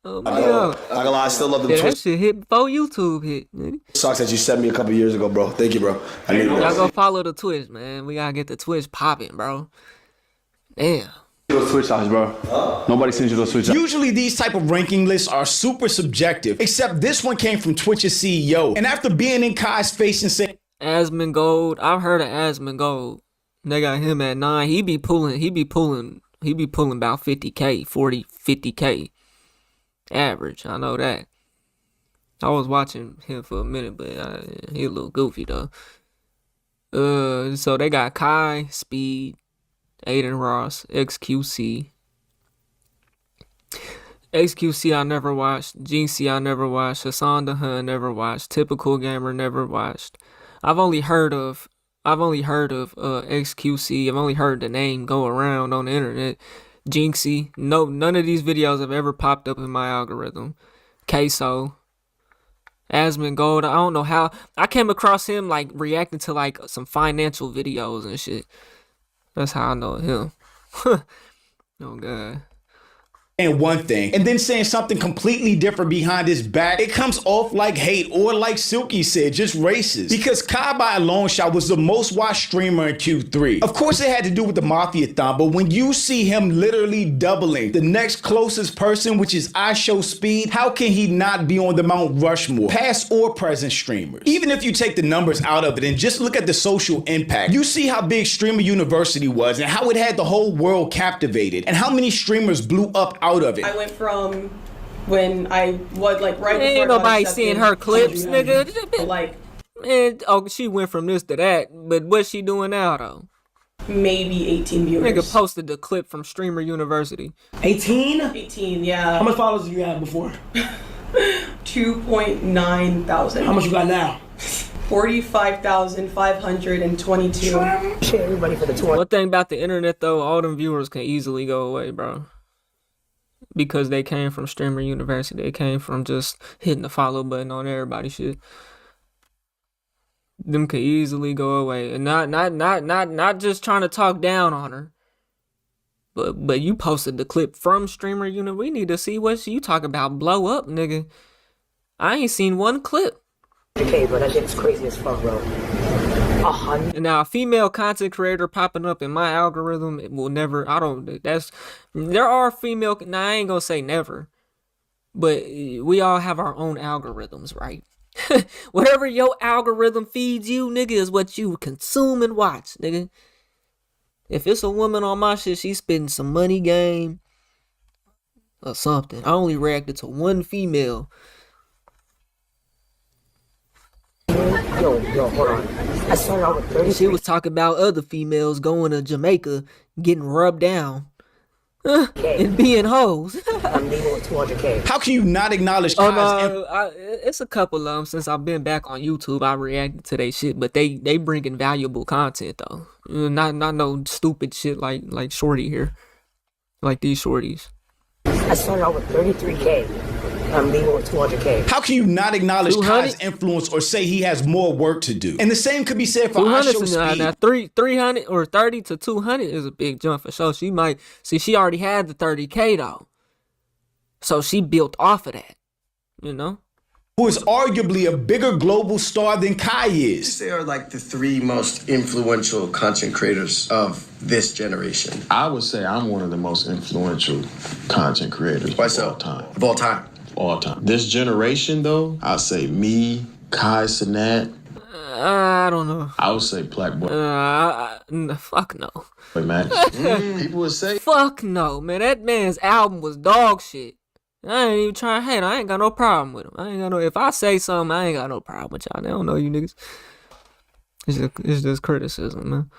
Oh my God. I gonna lie, I still love the Twitch. Twitch. That shit hit before YouTube hit, nigga. Sucks that you sent me a couple years ago, bro. Thank you, bro. I need Y'all go follow the Twitch, man. We gotta get the Twitch popping, bro. Damn. Those Twitch eyes, bro. Nobody sends you those Twitch eyes. Usually these type of ranking lists are super subjective, except this one came from Twitch's CEO. And after being in Kai's face and saying, Asmongold, I've heard of Asmongold. They got him at 9. He be pulling about 50K, 40, 50K average. I know that. I was watching him for a minute, but he a little goofy though. So they got Kai, Speed, Aiden Ross, XQC. XQC I never watched. GC I never watched. Hassan the Hun never watched. Typical Gamer never watched. I've only heard of XQC. I've only heard the name go around on the internet. Jinxie. No, none of these videos have ever popped up in my algorithm. Queso. Asmongold. I don't know how. I came across him like reacting to like some financial videos and shit. That's how I know him. Oh God. and one thing and then saying something completely different behind his back, it comes off like hate or, like Silky said, just racist. Because Kai by a long shot was the most watched streamer in Q3. Of course it had to do with the Mafia-thon, but when you see him literally doubling the next closest person, which is IShowSpeed, how can he not be on the Mount Rushmore, past or present streamers? Even if you take the numbers out of it and just look at the social impact, you see how big Streamer University was and how it had the whole world captivated and how many streamers blew up out of it. I went from when I was like right before Ain't nobody seeing her clips, nigga. Like, man, oh, she went from this to that, but what's she doing now though? Maybe 18 viewers. Nigga posted the clip from Streamer University. 18? 18, yeah. How much followers did you have before? 2.9 thousand. How much you got now? 45,522. Everybody for the tour. One thing about the internet though, all them viewers can easily go away, bro. Because they came from Streamer University. They came from just hitting the follow button on everybody shit. Them could easily go away. And not just trying to talk down on her. But you posted the clip from Streamer Uni. We need to see what you talk about. Blow up, nigga. I ain't seen one clip. Okay, but that shit's crazy as fuck, bro. And now a female content creator popping up in my algorithm, it will never, there are female, now I ain't gonna say never, but we all have our own algorithms, right? Whatever your algorithm feeds you, nigga, is what you consume and watch, nigga. If it's a woman on my shit, she's spending some money game or something. I only reacted to one female. Yo, hold on. I started out with 30. She was talking about other females going to Jamaica, getting rubbed down, and being hoes. I'm leaving with 200K. How can you not acknowledge Kai's it's a couple of them since I've been back on YouTube. I reacted to their shit, but they bringing valuable content though. Not no stupid shit like Shorty here, like these shorties. I started out with 33K. I'm leaving with 200K. How can you not acknowledge Kai's influence or say he has more work to do? And the same could be said for IShowSpeed. Now 300 or 30 to 200 is a big jump for sure. She might see she already had the 30K though, so she built off of that, you know. Who is arguably a bigger global star than Kai is. They are like the three most influential content creators of this generation. I would say I'm one of the most influential content creators of all time. Of all time. All time. This generation, though, I'd say me, Kai Cenat. I don't know. I would say Black Boy. Fuck no. Wait, man. People would say. Fuck no, man. That man's album was dog shit. I ain't even trying to hate him. I ain't got no problem with him. I ain't got no. If I say something, I ain't got no problem with y'all. They don't know you niggas. It's just criticism, man.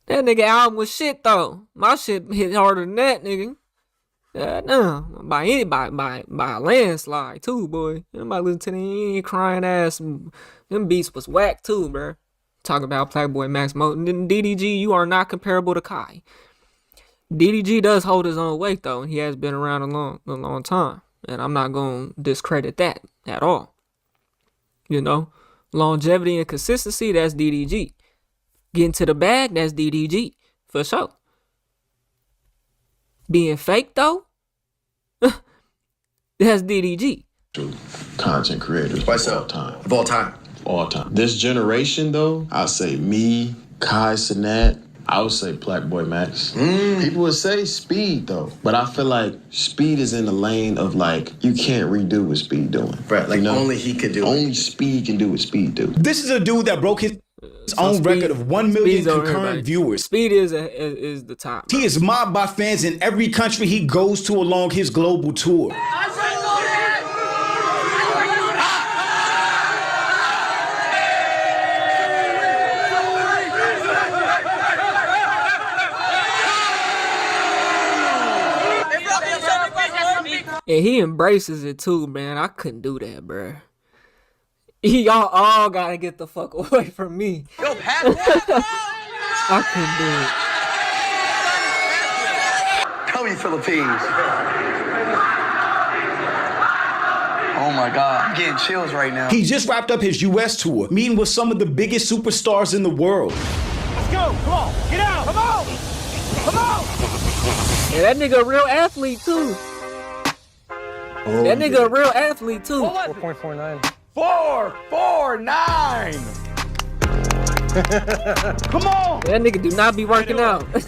That nigga album was shit though. My shit hit harder than that, nigga. No, by a landslide too, boy. Anybody listen to them crying ass? Them beats was whack too, bro. Talk about Playboy Max Mo. DDG, you are not comparable to Kai. DDG does hold his own weight though, and he has been around a long time, and I'm not gonna discredit that at all. You know, longevity and consistency, that's DDG. Getting to the bag, that's DDG for sure. Being fake though, that's DDG. Content creators Why of so? all time. Of all time. All time. This generation, though, I'd say me, Kai Cenat. I would say Black Boy Max. People would say Speed, though. But I feel like Speed is in the lane of, like, you can't redo what Speed doing. Right, like, you know? only he could do it. Only Speed can do what Speed do. This is a dude that broke his own record of 1 million concurrent viewers. Speed is the top. He is mobbed by fans in every country he goes to along his global tour. And he embraces it too, man. I couldn't do that, bruh. Y'all all gotta get the fuck away from me. Yo, I couldn't do it. Tell me, Philippines. Oh my God, I'm getting chills right now. He just wrapped up his US tour, meeting with some of the biggest superstars in the world. Let's go. Come on. Get out. Come on. Come on. Yeah, that nigga a real athlete too. That nigga a real athlete too. 4.49. 449. Come on. That nigga do not be working out. I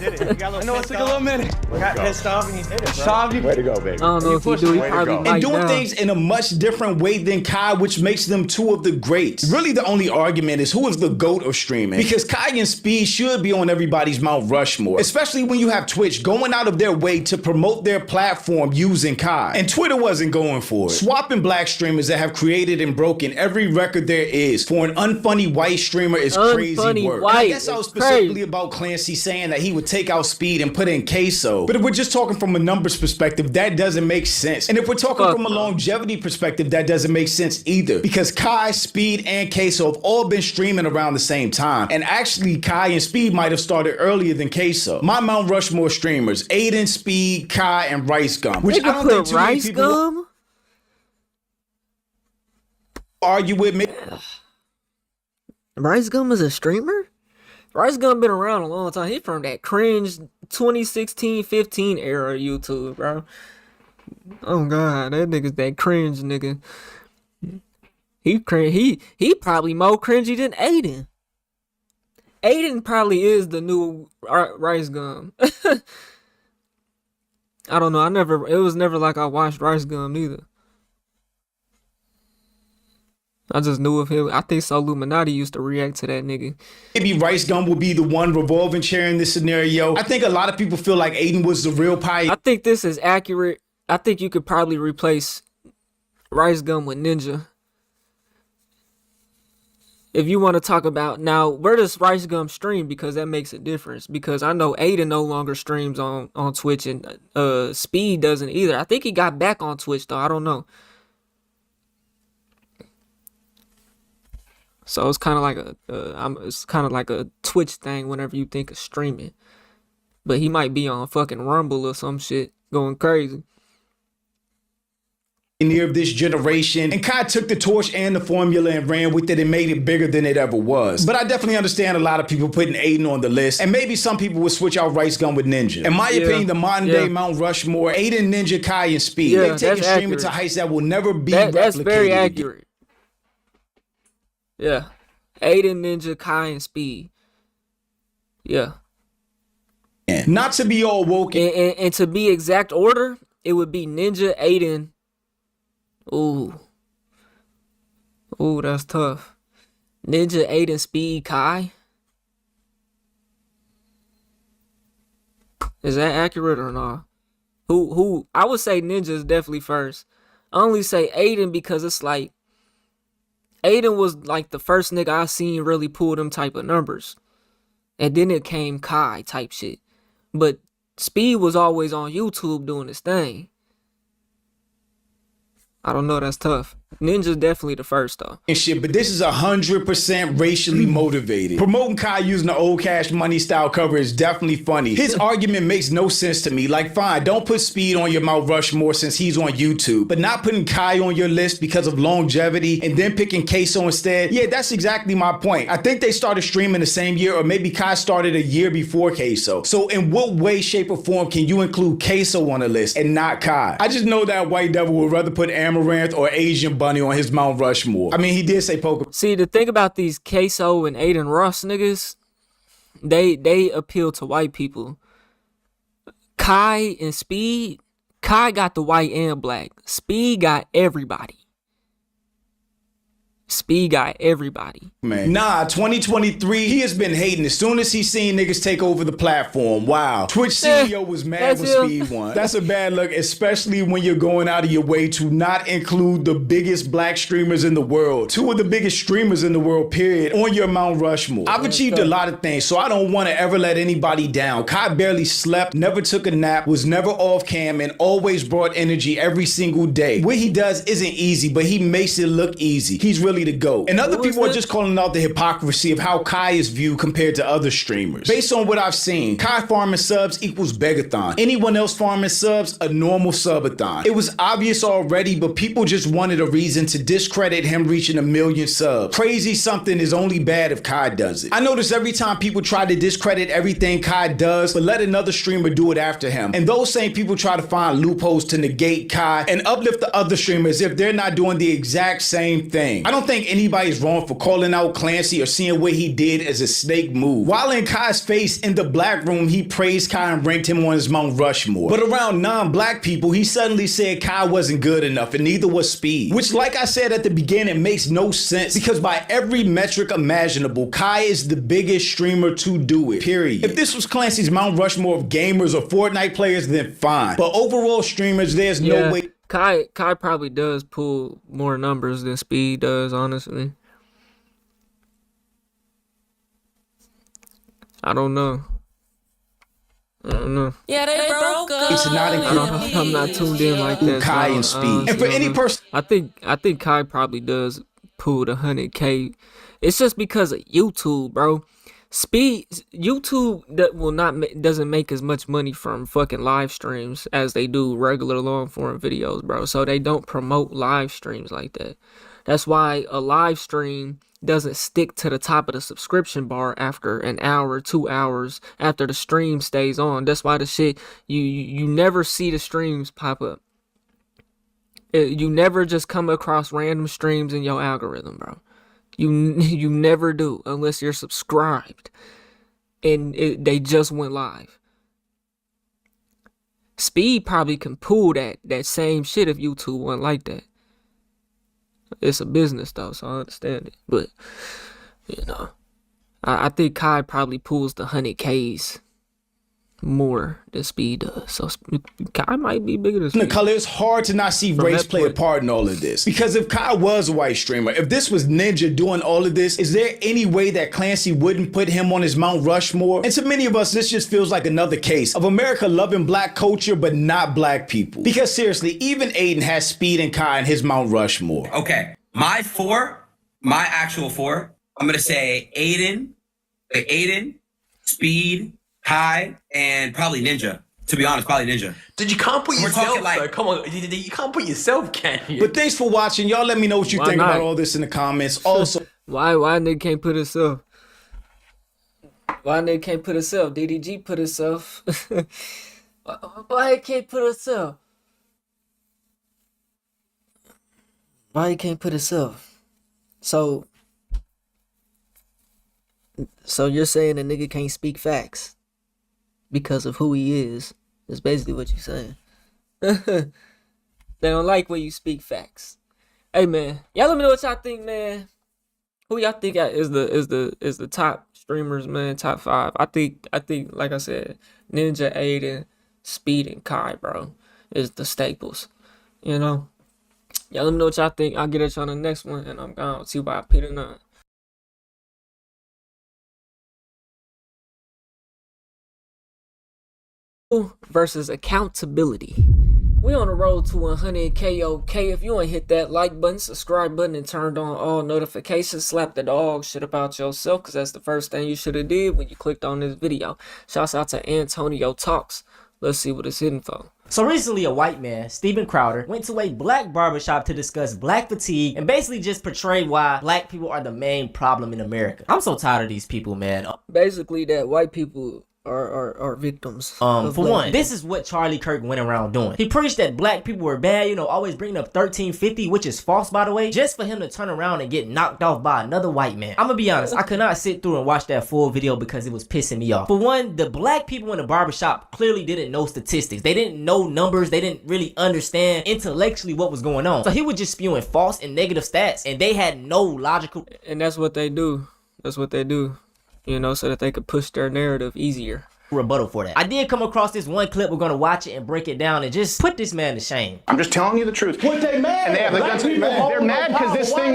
know it took a little minute. Got pissed off and he did it, bro. Shav, Way to go, baby. I don't know if he do. He probably And might doing down. things in a much different way than Kai, which makes them two of the greats. Really, the only argument is who is the GOAT of streaming. Because Kai and Speed should be on everybody's Mount Rushmore, especially when you have Twitch going out of their way to promote their platform using Kai. And Twitter wasn't going for it. Swapping black streamers that have created and broken every record there is for an unfunny white streamer is crazy Unfunny work. white And I guess I was is specifically crazy. about Clancy saying that he would take out Speed and put in Queso. But if we're just talking from a numbers perspective, that doesn't make sense. And if we're talking Fuck from a no. longevity perspective, that doesn't make sense either. Because Kai, Speed, and Queso have all been streaming around the same time. And actually, Kai and Speed might have started earlier than Queso. My Mount Rushmore streamers, Aiden, Speed, Kai, and Rice Gum. Which I Nigga don't think put too many Rice people Gum? argue with me. Rice Gum is a streamer? Rice Gum been around a long time. He from that cringe 2016-15 era of YouTube, bro. Oh god, that nigga's that cringe nigga. He probably more cringy than Aiden. Aiden probably is the new Rice Gum. I don't know. It was never like I watched Rice Gum neither. I just knew of him. I think So Illuminati used to react to that nigga. Maybe Rice Gum will be the one revolving chair in this scenario. I think a lot of people feel like Aiden was the real pioneer. I think this is accurate. I think you could probably replace Rice Gum with Ninja. If you want to talk about now, where does Rice Gum stream? Because that makes a difference. Because I know Aiden no longer streams on Twitch, and Speed doesn't either. I think he got back on Twitch though. I don't know. So it's kind of like a Twitch thing whenever you think of streaming. But he might be on fucking Rumble or some shit going crazy. Of this generation, and Kai took the torch and the formula and ran with it and made it bigger than it ever was. But I definitely understand a lot of people putting Aiden on the list, and maybe some people would switch out Rice Gum with Ninja. In my opinion, the modern day Mount Rushmore, Aiden, Ninja, Kai, and Speed. Yeah, They've taken that's streaming accurate. to heights that will never be replicated. That's very again. accurate. Yeah. Aiden, Ninja, Kai, and Speed. Yeah. Not to be all woke. And to be exact order, it would be Ninja, Aiden. Ooh, that's tough. Ninja, Aiden, Speed, Kai. Is that accurate or not? Who? I would say Ninja is definitely first. I only say Aiden because it's like Aiden was like the first nigga I seen really pull them type of numbers. And then it came Kai type shit. But Speed was always on YouTube doing his thing. I don't know, that's tough. Ninja's definitely the first though. And shit, but this is 100% racially motivated. Promoting Kai using the old Cash Money style cover is definitely funny. His argument makes no sense to me. Like, fine, don't put Speed on your Mount Rushmore since he's on YouTube, but not putting Kai on your list because of longevity and then picking Queso instead. Yeah, that's exactly my point. I think they started streaming the same year, or maybe Kai started a year before Queso. So in what way, shape, or form can you include Queso on the list and not Kai? I just know that White Devil would rather put Amaranth or Asian Bunny on his Mount Rushmore. I mean, he did say Pokemon. See, the thing about these Queso and Aiden Ross niggas, they appeal to white people. Kai and Speed, Kai got the white and black. Speed got everybody. Speed got everybody. Man. Nah, 2023, he has been hating as soon as he seen niggas take over the platform. Wow. Twitch CEO was mad when Speed won. That's a bad look, especially when you're going out of your way to not include the biggest black streamers in the world. Two of the biggest streamers in the world, period, on your Mount Rushmore. I've achieved a lot of things, so I don't want to ever let anybody down. Kai barely slept, never took a nap, was never off cam, and always brought energy every single day. What he does isn't easy, but he makes it look easy. He's really clearly the GOAT. And other people are just calling out the hypocrisy of how Kai is viewed compared to other streamers. Based on what I've seen, Kai farming subs equals begathon. Anyone else farming subs, a normal subathon. It was obvious already, but people just wanted a reason to discredit him reaching 1 million subs. Crazy something is only bad if Kai does it. I notice every time people try to discredit everything Kai does, but let another streamer do it after him. And those same people try to find loopholes to negate Kai and uplift the other streamers if they're not doing the exact same thing. I don't think anybody's wrong for calling out Clancy or seeing what he did as a snake move. While in Kai's face in the black room, he praised Kai and ranked him on his Mount Rushmore. But around non-black people, he suddenly said Kai wasn't good enough and neither was Speed. Which, like I said at the beginning, makes no sense because by every metric imaginable, Kai is the biggest streamer to do it, period. If this was Clancy's Mount Rushmore of gamers or Fortnite players, then fine. But overall streamers, there's no way. Kai probably does pull more numbers than Speed does, honestly. I don't know. Yeah, they broke up. It's not I'm not tuned in like that. Kai and Speed. And for any person, I think Kai probably does pull the 100K. It's just because of YouTube, bro. YouTube doesn't make as much money from fucking live streams as they do regular long form videos, bro. So they don't promote live streams like that. That's why a live stream doesn't stick to the top of the subscription bar after an hour, 2 hours after the stream stays on. That's why the shit you never see the streams pop up. You never just come across random streams in your algorithm, bro. You never do unless you're subscribed and they just went live. Speed probably can pull that same shit if YouTube wasn't like that. It's a business though, so I understand it. But you know, I think Kai probably pulls the 100Ks more than Speed does. So Kai might be bigger than Speed. Nicole, it's hard to not see race play a part in all of this. Because if Kai was a white streamer, if this was Ninja doing all of this, is there any way that Clancy wouldn't put him on his Mount Rushmore? And to many of us, this just feels like another case of America loving black culture, but not black people. Because seriously, even Aiden has Speed and Kai in his Mount Rushmore. Okay, my actual four, I'm gonna say Aiden, Speed, Kai, and probably Ninja. To be honest, probably Ninja. Dude, you can't put yourself, like, come on, you can't put yourself, can you? But thanks for watching. Y'all let me know what you think about all this in the comments. Also, why nigga can't put himself? Why nigga can't put himself? DDG put himself. Why he can't put himself? Why he can't put himself? So you're saying a nigga can't speak facts because of who he is basically what you're saying. They don't like when you speak facts. Hey man, y'all let me know what y'all think, man. Who y'all think is the top streamers, man? Top 5. I think like I said, Ninja, Aiden, Speed, and Kai, bro, is the staples. You know? Y'all let me know what y'all think. I'll get at y'all on the next one, and I'm gone. See why I put it on. Versus accountability. We on the road to 100K. Okay, if you ain't hit that like button, subscribe button, and turned on all notifications, slap the dog shit about yourself, because that's the first thing you should have did when you clicked on this video. Shouts out to Antonio Talks. Let's see what it's hitting for. So recently, a white man, Steven Crowder, went to a black barbershop to discuss black fatigue and basically just portray why black people are the main problem in America. I'm so tired of these people, man. Basically, that white people are victims. For one, this is what Charlie Kirk went around doing. He preached that black people were bad, you know, always bringing up 1350, which is false, by the way, just for him to turn around and get knocked off by another white man. I'm gonna be honest, I could not sit through and watch that full video because it was pissing me off. For one, the black people in the barbershop clearly didn't know statistics. They didn't know numbers. They didn't really understand intellectually what was going on. So he was just spewing false and negative stats, and they had no logical... And that's what they do. That's what they do. You know, so that they could push their narrative easier. Rebuttal for that. I did come across this one clip. We're gonna watch it and break it down and just put this man to shame. I'm just telling you the truth. What they mad? And they have the guns. They're mad because this thing.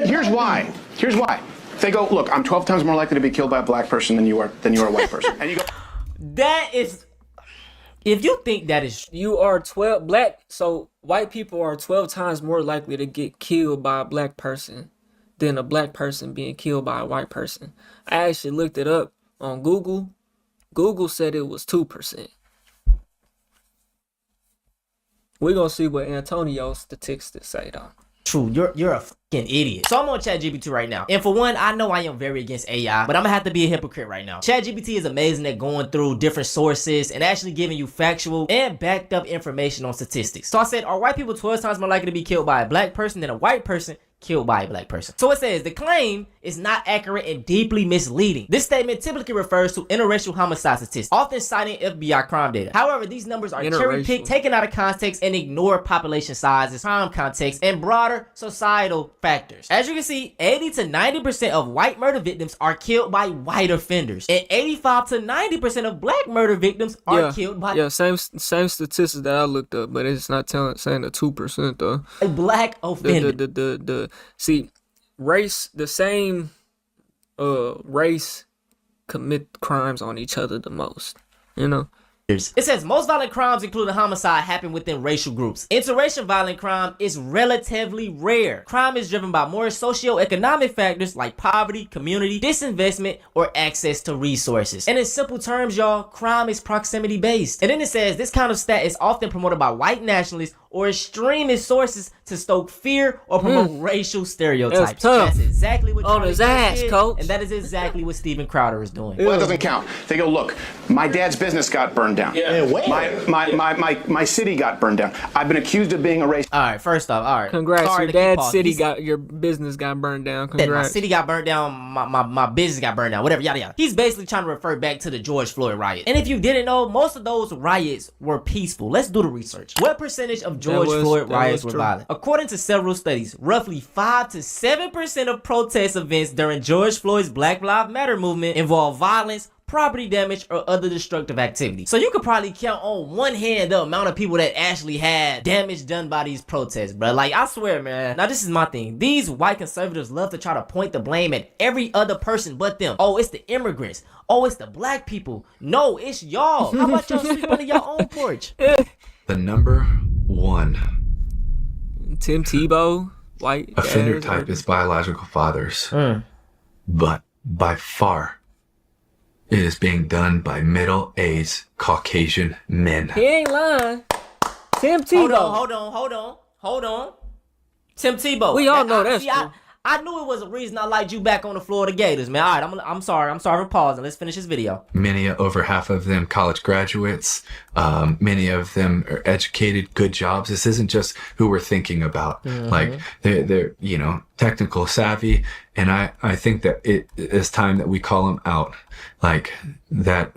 Here's why. Here's why. They go, look, I'm 12 times more likely to be killed by a black person than you are a white person. And you go. That is. If you think that is, you are 12 black. So white people are 12 times more likely to get killed by a black person than a black person being killed by a white person. I actually looked it up on Google. Google said it was 2%. We're gonna see what Antonio's statistics say though. True, you're a fucking idiot. So I'm on ChatGPT right now. And for one, I know I am very against AI, but I'm gonna have to be a hypocrite right now. ChatGPT is amazing at going through different sources and actually giving you factual and backed up information on statistics. So I said, are white people 12 times more likely to be killed by a black person than a white person killed by a black person? So it says the claim is not accurate and deeply misleading. This statement typically refers to interracial homicide statistics, often citing FBI crime data. However, these numbers are cherry-picked, taken out of context, and ignore population sizes, crime context, and broader societal factors. As you can see, 80 to 90% of white murder victims are killed by white offenders, and 85 to 90% of black murder victims are killed by same statistics that I looked up, but it's not saying the 2% though. A black offender. See, race, the same race commit crimes on each other the most, you know? It says most violent crimes, including homicide, happen within racial groups. Interracial violent crime is relatively rare. Crime is driven by more socioeconomic factors like poverty, community, disinvestment, or access to resources. And in simple terms, y'all, crime is proximity based. And then it says this kind of stat is often promoted by white nationalists or extremist sources to stoke fear or promote racial stereotypes. That's exactly what on his ass, did, coach. and that is exactly what Steven Crowder is doing. Well, that doesn't count. They go, look, my dad's business got burned down. Yeah, My city got burned down. I've been accused of being a racist. All right, first off, all right. Congrats, Sorry your to keep dad's pausing. city your business got burned down. My Congrats. city got burned down, my business got burned down, whatever, yada yada. He's basically trying to refer back to the George Floyd riot. And if you didn't know, most of those riots were peaceful. Let's do the research. What percentage of George Floyd riots were violent? According to several studies, roughly 5 to 7% of protest events during George Floyd's Black Lives Matter movement involve violence, property damage, or other destructive activity. So you could probably count on one hand the amount of people that actually had damage done by these protests, bro. Like, I swear, man. Now, this is my thing. These white conservatives love to try to point the blame at every other person but them. Oh, it's the immigrants. Oh, it's the black people. No, it's y'all. How about y'all sleep under your own porch? The number one Tim Tebow, white offender type is biological fathers. But by far, it is being done by middle-aged Caucasian men. He ain't lying. Tim Tebow. Hold on. Tim Tebow. We all know that's true. I knew it was a reason I liked you back on the Florida Gators, man. All right, I'm sorry for pausing. Let's finish this video. Many, over half of them, college graduates. Many of them are educated, good jobs. This isn't just who we're thinking about. Like they're technical savvy, and I think that it is time that we call them out. Like that.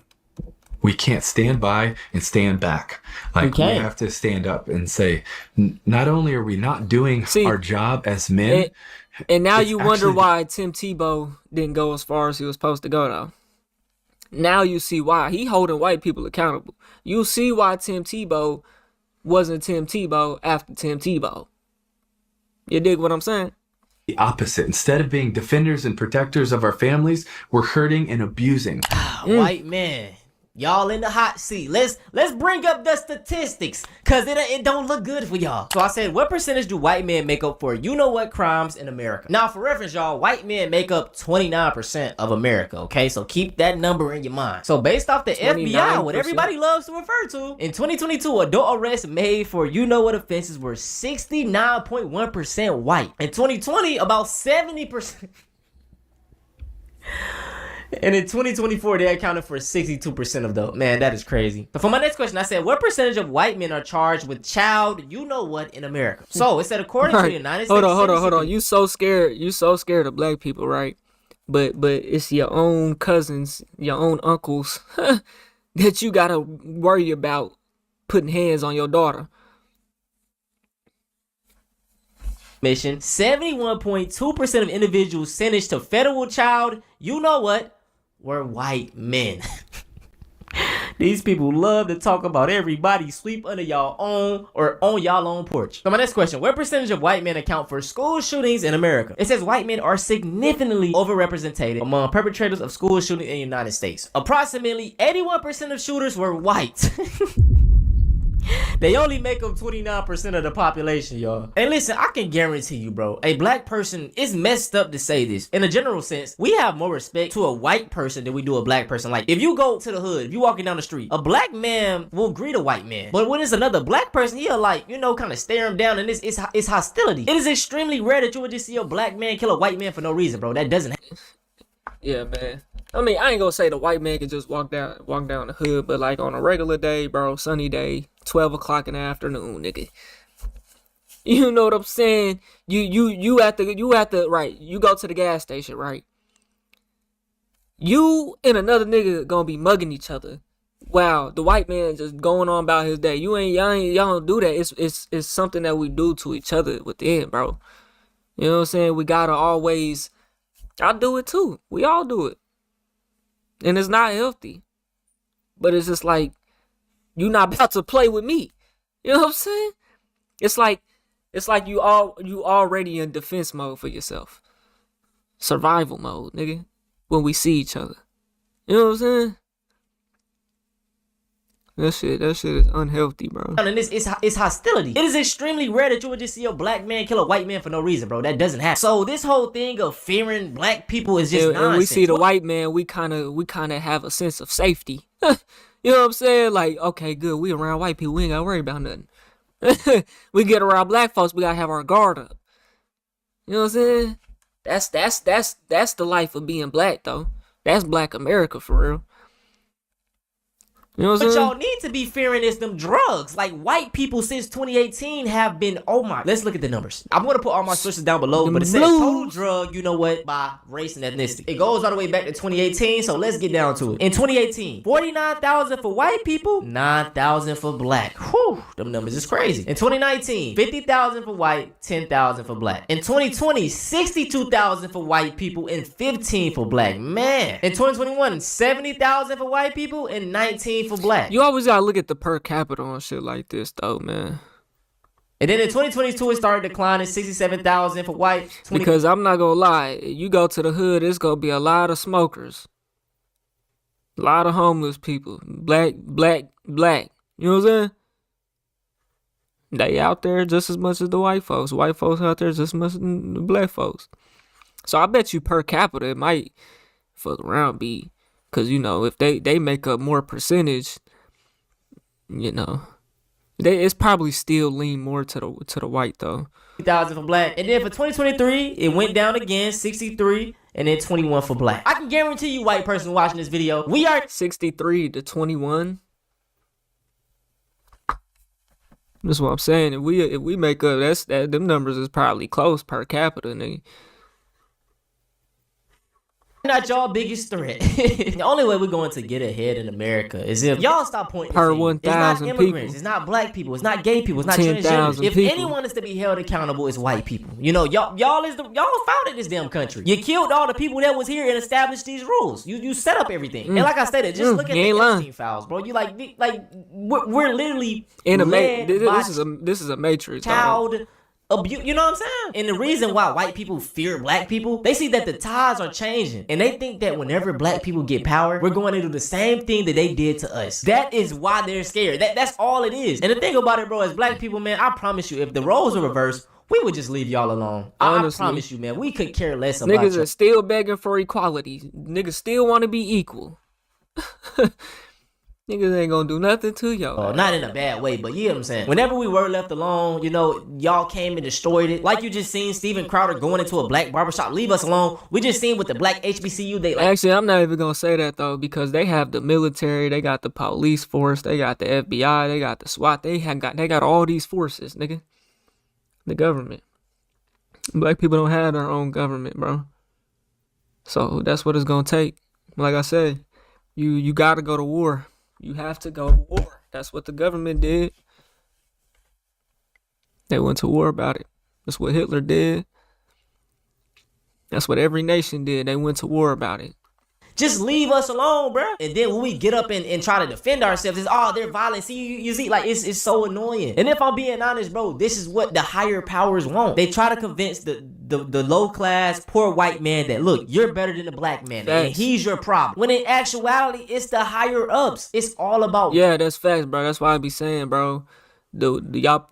We can't stand by and stand back. Like we have to stand up and say, not only are we not doing our job as men. And now you wonder why Tim Tebow didn't go as far as he was supposed to go, though. Now you see why. He holding white people accountable. You see why Tim Tebow wasn't Tim Tebow after Tim Tebow. You dig what I'm saying? The opposite. Instead of being defenders and protectors of our families, we're hurting and abusing. White men. Y'all in the hot seat. Let's bring up the statistics, cause it don't look good for y'all. So I said, what percentage do white men make up for what crimes in America? Now, for reference, y'all, white men make up 29% of America. Okay, so keep that number in your mind. So based off the 29%. FBI, what everybody loves to refer to, in 2022, adult arrests made for offenses were 69.1% white. In 2020, about 70%. And in 2024, they accounted for 62% of those. Man, that is crazy. But for my next question, I said, what percentage of white men are charged with child in America? So it said, according to the United States. Hold on. You so scared of black people, right? But it's your own cousins, your own uncles that you gotta worry about putting hands on your daughter. 71.2% of individuals sentenced to federal child, were white men. These people love to talk about everybody sweep under y'all own or on y'all own porch. So my next question, what percentage of white men account for school shootings in America? It says white men are significantly overrepresented among perpetrators of school shootings in the United States. Approximately 81% of shooters were white. They only make up 29% of the population, y'all. And listen, I can guarantee you, bro, a black person, it's messed up to say this. In a general sense, we have more respect to a white person than we do a black person. Like, if you go to the hood, if you walking down the street, a black man will greet a white man. But when it's another black person, he'll like, you know, kind of stare him down, and it's hostility. It is extremely rare that you would just see a black man kill a white man for no reason, bro. That doesn't happen. Yeah, man. I mean, I ain't gonna say the white man can just walk down the hood, but like on a regular day, bro, sunny day, 12 o'clock in the afternoon, nigga. You know what I'm saying? You at the right. You go to the gas station, right? You and another nigga gonna be mugging each other. Wow, the white man just going on about his day. Y'all don't do that. It's something that we do to each other within, bro. You know what I'm saying? We gotta always. I do it too. We all do it. And it's not healthy. But it's just like, you not about to play with me. You know what I'm saying? It's like you already in defense mode for yourself. Survival mode, nigga. When we see each other. You know what I'm saying? That shit is unhealthy, bro. And it's hostility. It is extremely rare that you would just see a black man kill a white man for no reason, bro. That doesn't happen. So this whole thing of fearing black people is just nonsense. And we see the white man, we kind of have a sense of safety. You know what I'm saying? Like, okay, good. We around white people, we ain't gotta worry about nothing. We get around black folks, we gotta have our guard up. You know what I'm saying? That's the life of being black, though. That's Black America for real. You know what I'm saying? Y'all need to be fearing is them drugs. Like, white people since 2018 have been, let's look at the numbers. I'm going to put all my sources down below, but it says total drug, you know what, by race and ethnicity. It goes all the way back to 2018, so let's get down to it. In 2018, 49,000 for white people, 9,000 for black. Whew, them numbers is crazy. In 2019, 50,000 for white, 10,000 for black. In 2020, 62,000 for white people and 15 for black. Man. In 2021, 70,000 for white people and 19 for black. You always gotta look at the per capita on shit like this, though, man. And then in 2022, it started declining, 67,000 for white. Because I'm not gonna lie, you go to the hood, it's gonna be a lot of smokers, a lot of homeless people, black. You know what I'm saying? They out there just as much as the white folks. White folks out there just as much as the black folks. So I bet you per capita, it might fuck around be. Because, you know, if they make up more percentage, you know, it's probably still lean more to the white, though. 1,000 for black. And then for 2023, it went down again, 63, and then 21 for black. I can guarantee you, white person watching this video, we are 63 to 21. That's what I'm saying. If we make up, them numbers is probably close per capita, nigga. Not y'all biggest threat. The only way we're going to get ahead in America is if y'all stop pointing per the 1,000 It's not immigrants, people. It's not black people, it's not gay people, it's not transgenders. If anyone is to be held accountable, it's white people. You know, y'all founded this damn country. You killed all the people that was here and established these rules. You set up everything. And like I stated, just look at the Epstein files, bro. You like we're literally in a this is a matrix. Child abuse, you know what I'm saying? And the reason why white people fear black people, they see that the tides are changing, and they think that whenever black people get power, we're going to do the same thing that they did to us. That is why they're scared. That's all it is. And the thing about it, bro, as black people, man, I promise you, if the roles were reversed, we would just leave y'all alone. Honestly, I promise you, man, we could care less about niggas are still begging for equality. Niggas still want to be equal. Niggas ain't gonna do nothing to y'all. Not in a bad way, but you know what I'm saying. Whenever we were left alone, you know, y'all came and destroyed it. Like you just seen Steven Crowder going into a black barbershop. Leave us alone. We just seen with the black HBCU. Actually, I'm not even gonna say that though, because they have the military, they got the police force, they got the FBI, they got the SWAT, they got all these forces, nigga. The government. Black people don't have their own government, bro. So that's what it's gonna take. Like I said, you gotta go to war. You have to go to war. That's what the government did. They went to war about it. That's what Hitler did. That's what every nation did. They went to war about it. Just leave us alone, bro. And then when we get up and try to defend ourselves, it's they're violent. See, you see, like it's so annoying. And if I'm being honest, bro, this is what the higher powers want. They try to convince the the low class, poor white man that look, you're better than the black man, and Facts. he's your problem. When in actuality, it's the higher ups. It's all about Yeah, that's facts, bro. That's why I be saying, bro, the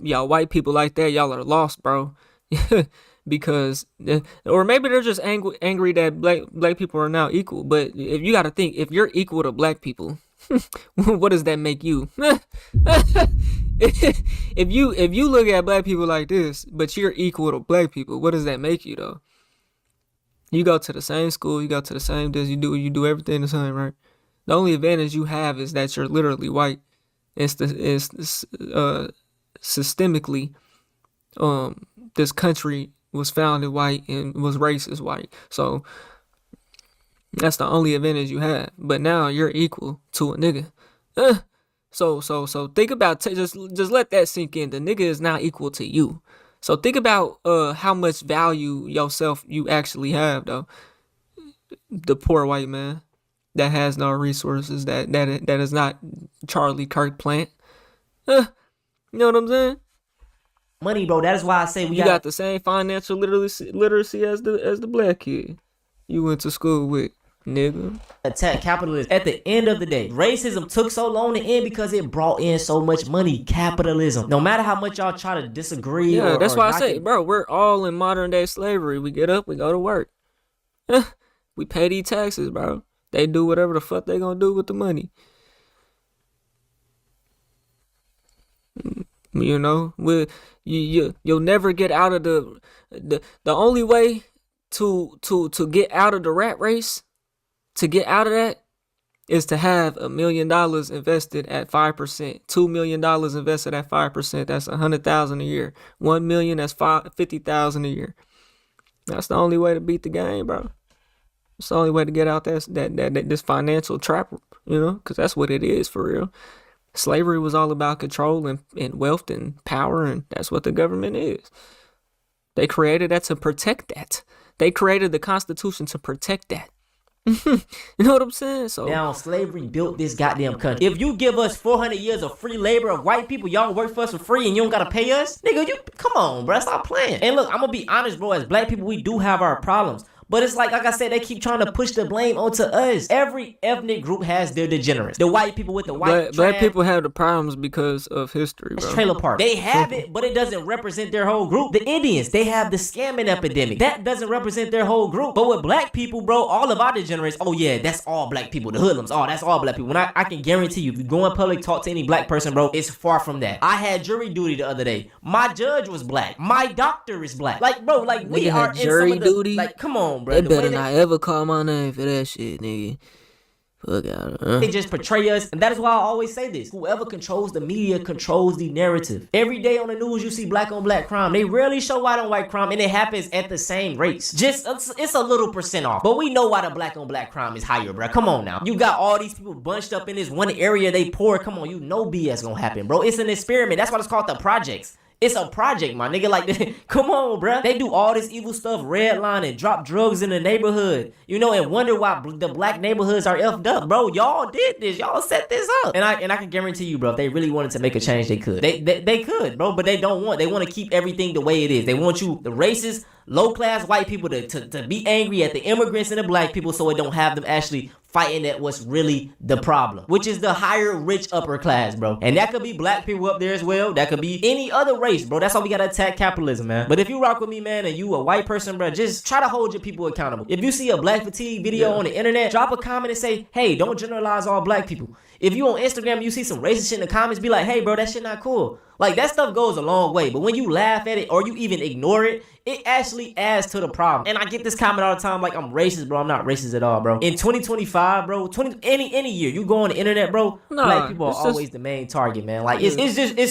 y'all white people like that, y'all are lost, bro. Because or maybe they're just angry that black people are now equal. But if you got to think, if you're equal to black people, what does that make you? if you look at black people like this, but you're equal to black people, what does that make you though? You go to the same school, you go to the same this, you do everything the same, right? The only advantage you have is that you're literally white. It's systemically, this country was founded white and was racist white. So that's the only advantage you have. But now you're equal to a nigga. So think about just let that sink in. The nigga is now equal to you. So think about how much value yourself you actually have though. The poor white man that has no resources, that is not Charlie Kirk Plant. You know what I'm saying? money, bro. That is why I say you got the same financial literacy as the black kid you went to school with, nigga. Attack capitalism. At the end of the day, racism took so long to end because it brought in so much money. Capitalism. No matter how much y'all try to disagree. Yeah, that's why I say, it, bro, we're all in modern day slavery. We get up, we go to work. We pay these taxes, bro. They do whatever the fuck they gonna do with the money. You know, you'll never get out of the only way to get out of the rat race, to get out of that, is to have $1 million invested at 5%, $2 million invested at 5%. That's $100,000 a year. 1 million, that's $50,000 a year. That's the only way to beat the game, bro. It's the only way to get out this financial trap, you know, because that's what it is for real. Slavery was all about control and wealth and power, and that's what the government is. They created that to protect that. They created the Constitution to protect that. You know what I'm saying? So now slavery built this goddamn country. If you give us 400 years of free labor of white people, y'all work for us for free and you don't gotta pay us, nigga, you come on, bro, stop playing. And look, I'm gonna be honest, bro, as black people, we do have our problems. But it's like I said, they keep trying to push the blame onto us. Every ethnic group has their degenerates. The white people with the white black people have the problems because of history, bro. It's trailer park. They have it, but it doesn't represent their whole group. The Indians, they have the scamming epidemic. That doesn't represent their whole group. But with black people, bro, all of our degenerates, oh yeah, that's all black people. The hoodlums, oh, that's all black people. When I can guarantee you, if you go in public, talk to any black person, bro, it's far from that. I had jury duty the other day. My judge was black. My doctor is black. Like, bro, like we are in jury some of the, duty. like, come on, bro. They better not ever call my name for that shit, nigga. Fuck out. They just portray us, and that is why I always say this. Whoever controls the media controls the narrative. Every day on the news, you see black on black crime. They rarely show white on white crime, and it happens at the same rates. Just, it's a little % off. But we know why the black on black crime is higher, bro. Come on now. You got all these people bunched up in this one area, they poor. Come on, you know BS gonna happen, bro. It's an experiment. That's why it's called the projects. It's a project, my nigga. Like, come on, bruh. They do all this evil stuff, redline and drop drugs in the neighborhood, you know, and wonder why the black neighborhoods are effed up, bro. Y'all did this. Y'all set this up. And I can guarantee you, bro, if they really wanted to make a change, they could. They could, bro, but they don't want. They want to keep everything the way it is. They want you, the racist, low-class white people, to be angry at the immigrants and the black people so it don't have them actually fighting at what's really the problem, which is the higher rich upper class, bro. And that could be black people up there as well. That could be any other race, bro. That's how we gotta attack capitalism, man. But if you rock with me, man, and you a white person, bro, just try to hold your people accountable. If you see a black fatigue video on the internet, drop a comment and say, hey, don't generalize all black people. If you on Instagram and you see some racist shit in the comments, be like, hey, bro, that shit not cool. Like, that stuff goes a long way. But when you laugh at it or you even ignore it, it actually adds to the problem. And I get this comment all the time, like, I'm racist, bro. I'm not racist at all, bro. In 2025, bro, any year, you go on the internet, bro, black people are always the main target, man. Like, it's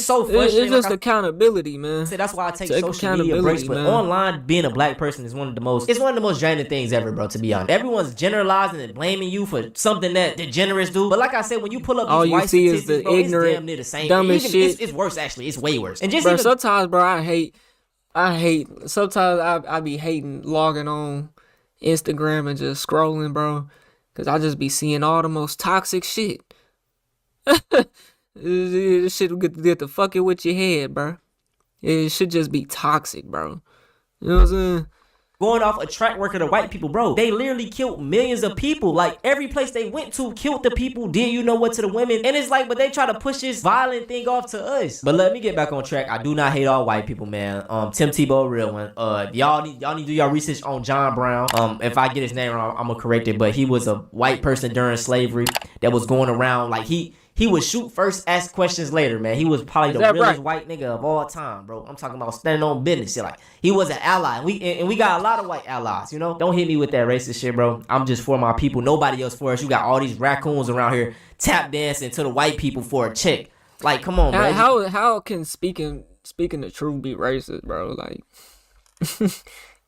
so frustrating. It's just accountability, man. So that's why I take social media breaks. But online, being a black person is one of the most draining things ever, bro, to be honest. Everyone's generalizing and blaming you for something that degenerates do. But like I said, when you pull up these white statistics, bro, it's damn near the same. Dumbest shit. It's worse, actually. It's way worse. And just bro, sometimes, bro, I hate. Sometimes I be hating logging on Instagram and just scrolling, bro, cause I just be seeing all the most toxic shit. This shit will get the fucking with your head, bro. It should just be toxic, bro. You know what I'm saying? going off a track record of white people, bro. They literally killed millions of people. Like, every place they went to, killed the people, did you know what to the women. And it's like, but they try to push this violent thing off to us. But let me get back on track. I do not hate all white people, man. Tim Tebow, real one. Y'all need to do your research on John Brown. If I get his name wrong, I'm gonna correct it. But he was a white person during slavery that was going around like he would shoot first, ask questions later, man. He was probably the realest white nigga of all time, bro. I'm talking about standing on business. Shit. Like, he was an ally. And we got a lot of white allies, you know? Don't hit me with that racist shit, bro. I'm just for my people. Nobody else for us. You got all these raccoons around here tap dancing to the white people for a check. Like, come on, man. How can speaking the truth be racist, bro? Like,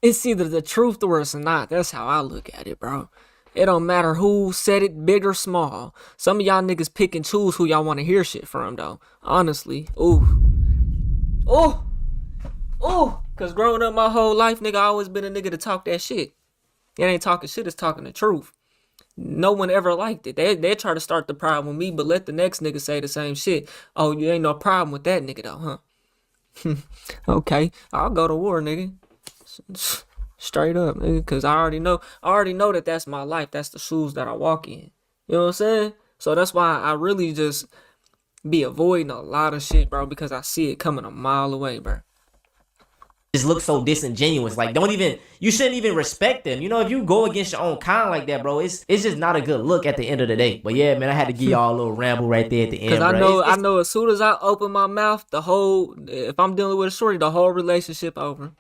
it's either the truth or it's not. That's how I look at it, bro. It don't matter who said it, big or small. Some of y'all niggas pick and choose who y'all want to hear shit from, though. Honestly. Ooh. Cause growing up my whole life, nigga, I always been a nigga to talk that shit. It ain't talking shit, it's talking the truth. No one ever liked it. They try to start the problem with me, but let the next nigga say the same shit. Oh, you ain't no problem with that nigga, though, huh? Okay, I'll go to war, nigga. Straight up, nigga, cause I already know that that's my life. That's the shoes that I walk in. You know what I'm saying? So that's why I really just be avoiding a lot of shit, bro, because I see it coming a mile away, bro. Just look so disingenuous. Like, you shouldn't even respect them. You know, if you go against your own kind like that, bro, it's just not a good look at the end of the day. But yeah, man, I had to give y'all a little ramble right there at the end, bro. I know as soon as I open my mouth, if I'm dealing with a shorty, the whole relationship over.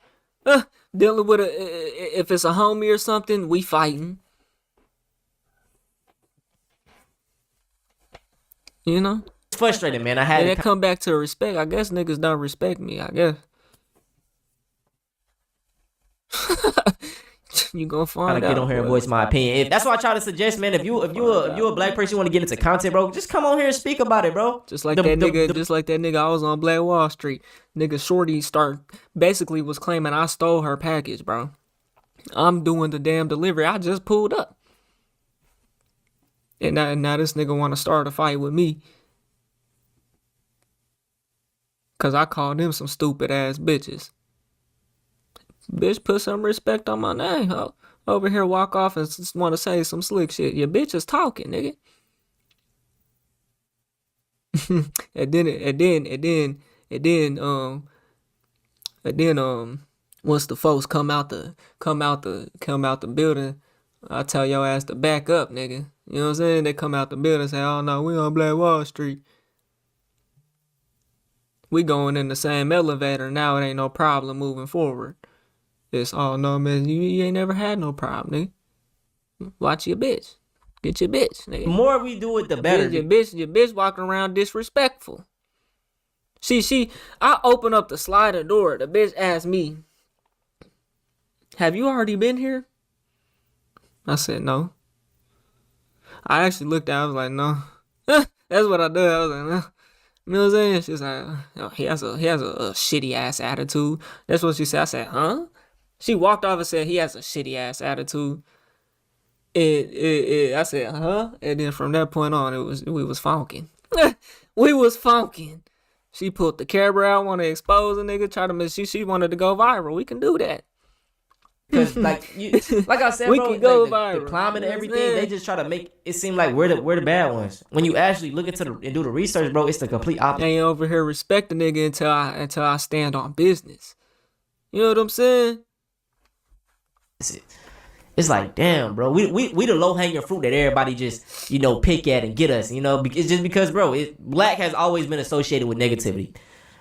Dealing with if it's a homie or something, we fighting. You know? It's frustrating, man. I had to come back to respect. I guess niggas don't respect me, I guess. You gonna find out. Get on here and voice my opinion. That's what I try to suggest, man. If you a black person, you want to get into content, bro, just come on here and speak about it, bro. Just like that nigga. I was on Black Wall Street. Nigga Shorty basically was claiming I stole her package, bro. I'm doing the damn delivery. I just pulled up, and now this nigga want to start a fight with me cause I called them some stupid ass bitches. Bitch, put some respect on my name. Over here, walk off and just want to say some slick shit. Your bitch is talking, nigga. and then once the folks come out the building, I tell your ass to back up, nigga. You know what I'm saying? They come out the building and say, "Oh no, we on Black Wall Street. We going in the same elevator now. It ain't no problem moving forward." It's, "Oh no, man, you ain't never had no problem, nigga. Watch your bitch. Get your bitch, nigga." The more we do it, the better. Your bitch walking around disrespectful. I open up the slider door. The bitch asked me, "Have you already been here?" I said, "No." I actually looked at it, I was like, "No." That's what I did. I was like, "No." You know what I'm saying? She's like, "Oh, he has a shitty ass attitude." That's what she said. I said, "Huh?" She walked off and said, "He has a shitty ass attitude." I said, "Huh?" And then from that point on, we was funking. We was funking. She pulled the camera out, want to expose a nigga, she wanted to go viral. We can do that. Cause like I said, we bro, can go like viral. The climate and everything, they just try to make it seem like we're the bad ones. When you actually look into and do the research, bro, it's the complete opposite. I ain't over here respect the nigga until I stand on business. You know what I'm saying? It's like, damn, bro, we the low hanging fruit that everybody just, you know, pick at and get us. You know, it's just because, bro, black has always been associated with negativity.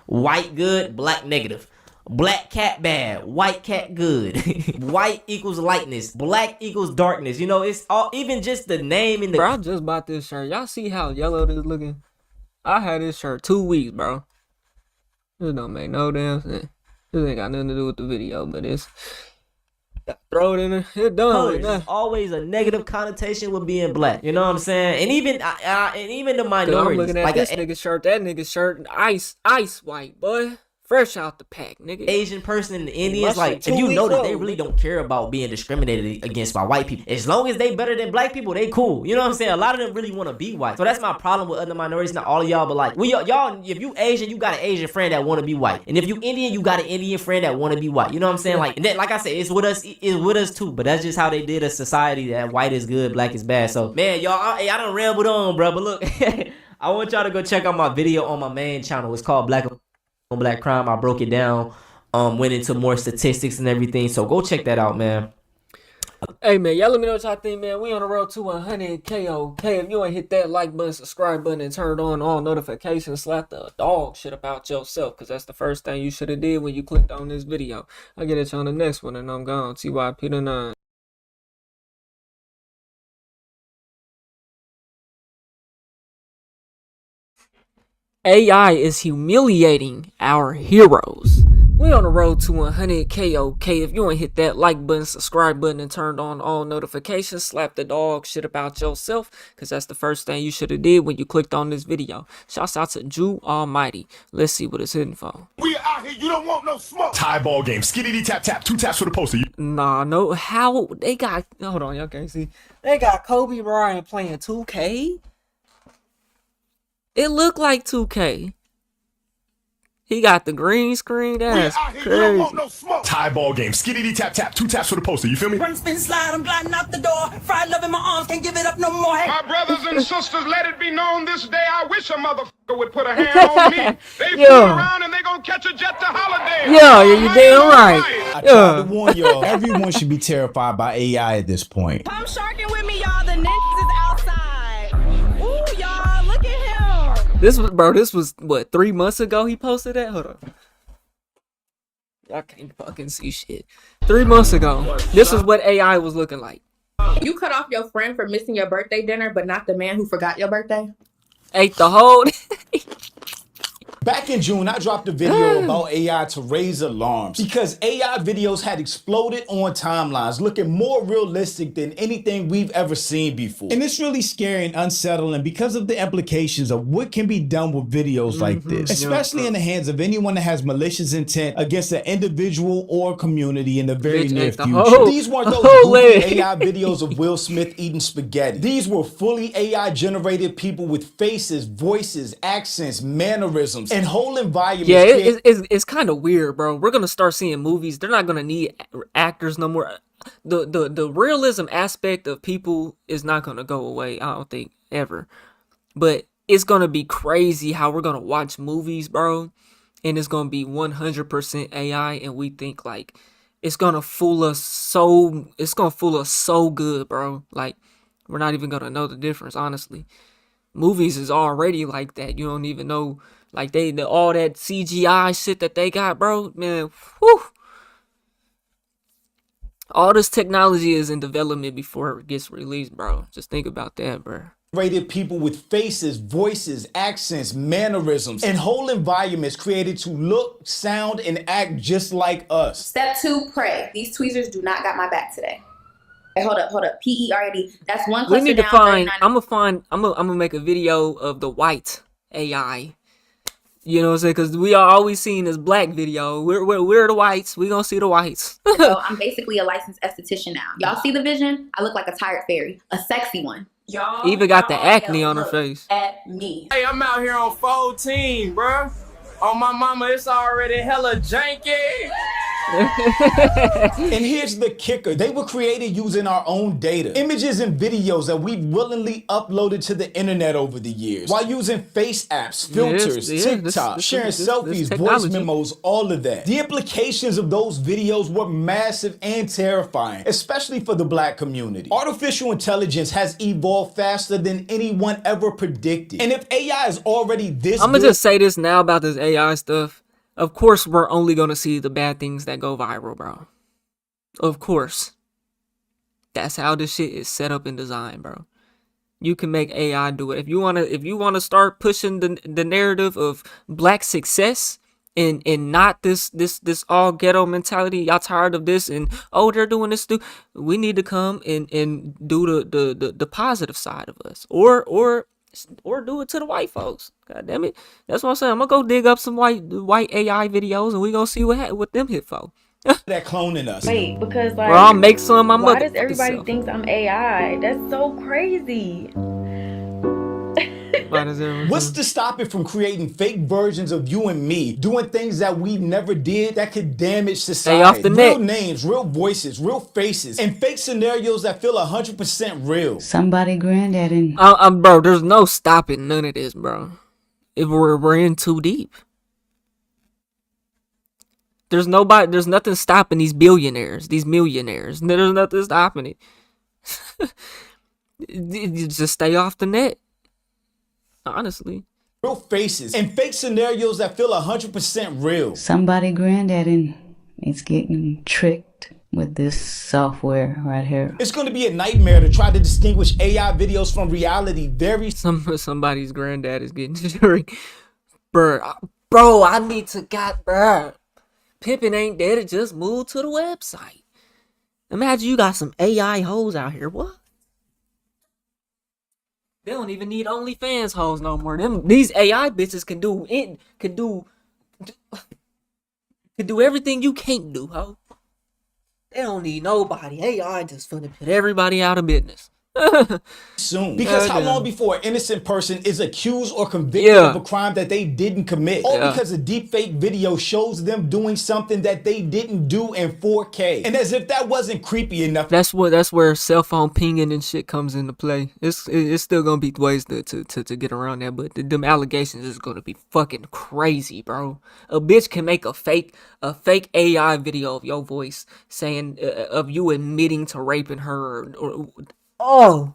White good, black negative. Black cat bad, white cat good. White equals lightness, black equals darkness. You know, it's all, even just the name in the. Bro, I just bought this shirt. Y'all see how yellow this looking? I had this shirt 2 weeks, bro. This don't make no damn sense. This ain't got nothing to do with the video, but it's. Throw it in there. It done. There's always a negative connotation with being black. You know what I'm saying? And even the minorities. I'm looking at like this nigga shirt. That nigga shirt, ice white, boy. Fresh out the pack, nigga. Asian person and the Indians, like, if you notice, they really don't care about being discriminated against by white people. As long as they better than black people, they cool. You know what I'm saying? A lot of them really want to be white. So that's my problem with other minorities. Not all of y'all, but like, y'all, if you Asian, you got an Asian friend that want to be white. And if you Indian, you got an Indian friend that want to be white. You know what I'm saying? Like, and then, like I said, it's with us too. But that's just how they did a society that white is good, black is bad. So, man, y'all, I done rambled on, bro. But look, I want y'all to go check out my video on my main channel. It's called Black on Black Crime. I broke it down, went into more statistics and everything. So go check that out, man. Hey, man, y'all let me know what y'all think, man. We on the road to 100K. Okay, if you ain't hit that like button, subscribe button, and turned on all notifications, slap the dog shit about yourself, because that's the first thing you should have did when you clicked on this video. I'll get at you on the next one, and I'm gone. TYP the 9. AI is humiliating our heroes. We on the road to 100K. Okay, if you ain't hit that like button, subscribe button, and turned on all notifications, slap the dog shit about yourself, because that's the first thing you should have did when you clicked on this video. Shouts out to Jew Almighty. Let's see what it's hitting for. We out here, you don't want no smoke. Tie ball game, skitty tap tap, 2 taps for the poster. Nah, no, how they got, hold on, y'all can't see. They got Kobe Bryant playing 2K. It looked like 2K. He got the green screen. That's crazy. Tie ball game, skitty tap tap, 2 taps for the poster. You feel me? Run, spin, slide, I'm gliding out the door. Fried love in my arms, can't give it up no more. My brothers and sisters, let it be known this day, I wish a motherfucker would put a hand on me. They fool around and they gonna catch a jet to Holiday. Yeah, you damn right. I tried to warn y'all, everyone should be terrified by AI at this point. Come sharking with me, y'all. The ninjas is outside. Ooh, y'all, look at him. This was what, 3 months ago he posted that? Hold on. Y'all can't fucking see shit. 3 months ago, this is what AI was looking like. You cut off your friend for missing your birthday dinner, but not the man who forgot your birthday? Ate the whole... Back in June, I dropped a video about AI to raise alarms because AI videos had exploded on timelines, looking more realistic than anything we've ever seen before. And it's really scary and unsettling because of the implications of what can be done with videos like this, especially in the hands of anyone that has malicious intent against an individual or community in the very near future. These weren't those goofy AI videos of Will Smith eating spaghetti. These were fully AI generated people with faces, voices, accents, mannerisms, and whole environments. Yeah, it's kind of weird, bro. We're gonna start seeing movies. They're not gonna need actors no more. The realism aspect of people is not gonna go away. I don't think ever. But it's gonna be crazy how we're gonna watch movies, bro, and it's gonna be 100% AI, and we think like it's gonna fool us so. It's gonna fool us so good, bro. Like we're not even gonna know the difference, honestly. Movies is already like that. You don't even know. Like all that CGI shit that they got, bro, man, whew. All this technology is in development before it gets released, bro. Just think about that, bro. Rated people with faces, voices, accents, mannerisms, and whole environments created to look, sound, and act just like us. Step 2, pray. These tweezers do not got my back today. Hey, hold up. PERD. That's one cluster. We need to find. I'm gonna make a video of the white AI. You know what I'm saying? Because we are always seeing this black video. We're the whites. We gonna see the whites. So I'm basically a licensed esthetician now. Y'all see the vision? I look like a tired fairy, a sexy one. Y'all even got the acne on her face. At me. Hey, I'm out here on 14, bro. On my mama, it's already hella janky. And here's the kicker. They were created using our own data, images and videos that we willingly uploaded to the internet over the years, while using face apps, filters, TikTok, sharing selfies, voice memos, all of that. The implications of those videos were massive and terrifying, especially for the black community. Artificial intelligence has evolved faster than anyone ever predicted. And if AI is already this I'm gonna just say this now about this AI stuff. Of course, we're only going to see the bad things that go viral, bro. Of course. That's how this shit is set up and designed, bro. You can make AI do it. If you want to start pushing the narrative of black success and not this all ghetto mentality, y'all tired of this and oh, they're doing this too. We need to come and do the positive side of us. Or or do it to the white folks. God damn it. That's what I'm saying. I'm gonna go dig up some white AI videos and we gonna see what them hit for. That cloning us. Wait, because like, Bro, I'll make some my why mother. does everybody think I'm AI? That's so crazy. Why does everyone? What's to stop it from creating fake versions of you and me, doing things that we never did that could damage society? Stay off the real net. names, real voices, real faces, and fake scenarios that feel 100% real. Somebody granddaddy. Bro, there's no stopping none of this, bro. If we're in too deep. There's nothing stopping these billionaires, these millionaires. There's nothing stopping it. You just stay off the net. Honestly. Real faces and fake scenarios that feel 100% real. Somebody granddaddy is getting tricked with this software right here. It's going to be a nightmare to try to distinguish AI videos from reality. Somebody's granddad is getting tricked. Bro, I need to bro. Pippin ain't dead, it just moved to the website. Imagine you got some AI hoes out here. What? They don't even need OnlyFans hoes no more. These AI bitches can do it. Can do everything you can't do, ho. They don't need nobody. AI just finna put everybody out of business. Soon. Because how long before an innocent person is accused or convicted of a crime that they didn't commit? All because a deepfake video shows them doing something that they didn't do in 4K. And as if that wasn't creepy enough. That's where cell phone pinging and shit comes into play. It's still gonna be ways to get around that, but them allegations is gonna be fucking crazy, bro. A bitch can make a fake AI video of your voice saying of you admitting to raping her or oh,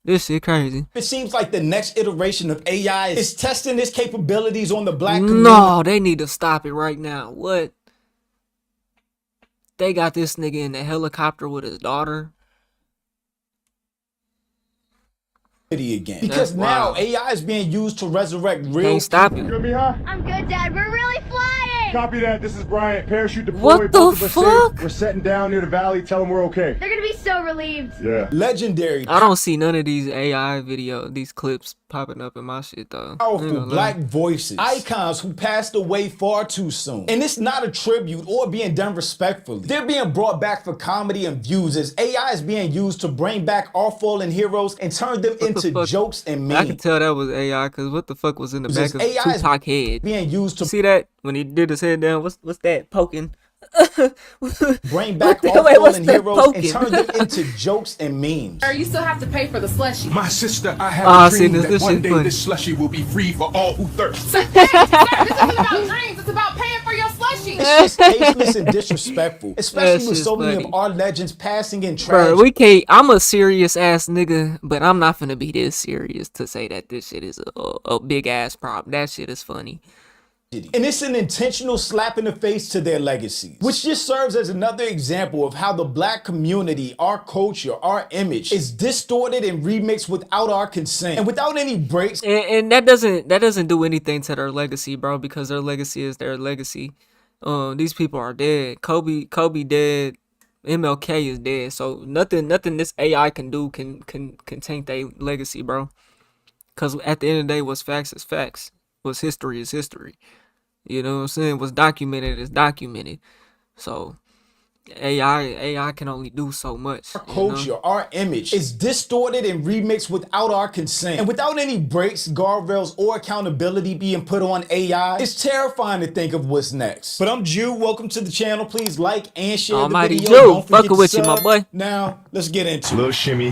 this shit crazy. It seems like the next iteration of AI is testing its capabilities on the black community. No, they need to stop it right now. What? They got this nigga in the helicopter with his daughter. Again. Because now AI is being used to resurrect real. Can't stop people. it. You gonna be high? I'm good, Dad. We're really flying. Copy that. This is Bryant. Parachute deployed. What the Both of us fuck? safe. We're setting down near the valley. Tell them we're okay. They're gonna be so relieved. Yeah. Legendary. I don't see none of these AI these clips popping up in my shit though. Powerful black voices, icons who passed away far too soon. And it's not a tribute or being done respectfully. They're being brought back for comedy and views as AI is being used to bring back our fallen heroes and turn them into jokes and memes. I can tell that was AI because what the fuck was in the back of AI Tupac head? Being used to see that when he did his head down. What's that poking? Bring back all fallen heroes and turn them into jokes and memes. You still have to pay for the slushie. My sister, I have a dream that one day funny. this slushie will be free for all who thirst. Sir, this isn't about dreams. It's about paying for your slushie. It's just tasteless and disrespectful, especially with so many of our legends passing in tragedy. Bro, we can't. I'm a serious ass nigga, but I'm not finna be this serious to say that this shit is a big ass problem. That shit is funny. And it's an intentional slap in the face to their legacies, which just serves as another example of how the black community, our culture, our image is distorted and remixed without our consent and without any breaks. And that doesn't do anything to their legacy, bro, because their legacy is their legacy. These people are dead. Kobe dead. MLK is dead. So nothing this AI can do can taint their legacy, bro. Because at the end of the day, what's facts is facts. What's history is history. You know what I'm saying? What's documented is documented. So AI can only do so much. Our culture, our image is distorted and remixed without our consent. And without any breaks, guardrails, or accountability being put on AI, it's terrifying to think of what's next. But I'm Jew. Welcome to the channel. Please like and share Almighty the video. Jew. Don't forget Fucking to with you, my sub. boy. Now, let's get into Little shimmy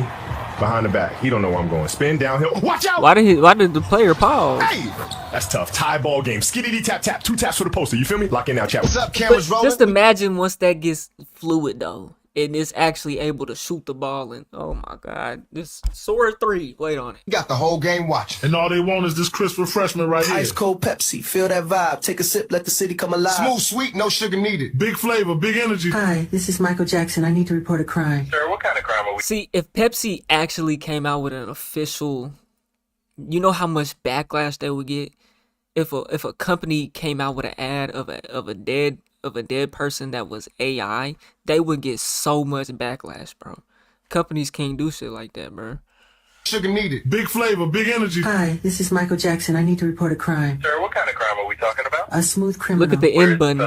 behind the back. He don't know where I'm going. Spin downhill. Watch out! Why did the player pause? Hey! That's tough. Tie ball game. Skiddy tap tap. 2 taps for the poster. You feel me? Lock in now, chat. What's up, cameras rolling? Just imagine once that gets fluid though, and it's actually able to shoot the ball and oh my god, this Sword 3. Wait on it. You got the whole game watching. And all they want is this crisp refreshment right here. Ice cold Pepsi, feel that vibe. Take a sip, let the city come alive. Smooth, sweet, no sugar needed. Big flavor, big energy. Hi, this is Michael Jackson. I need to report a crime. Sir, what kind of crime are we? See, if Pepsi actually came out with an official, you know how much backlash they would get if a company came out with an ad of a dead person that was AI, they would get so much backlash, bro. Companies can't do shit like that, bro. Sugar needed. Big flavor, big energy. Hi, this is Michael Jackson. I need to report a crime. Sir, what kind of crime are we talking about? A smooth criminal. Look at the end button.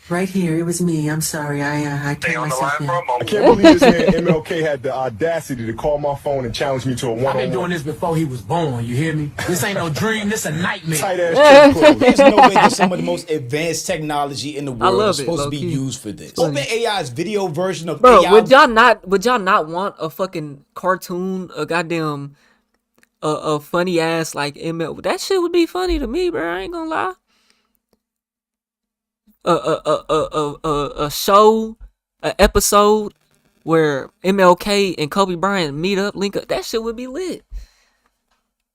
Right here. It was me. I'm sorry. I turned myself in. I can't believe this man MLK had the audacity to call my phone and challenge me to a one-on-one. I've been doing this before he was born, you hear me? This ain't no dream, this a nightmare. Tight ass clothes. There's no way that some of the most advanced technology in the world is supposed to be used for this. OpenAI's video version of Bro, AI. would y'all not want a fucking cartoon, a goddamn a funny ass like ML? That shit would be funny to me, bro. I ain't gonna lie. A show, an episode where MLK and Kobe Bryant meet up, link up. That shit would be lit.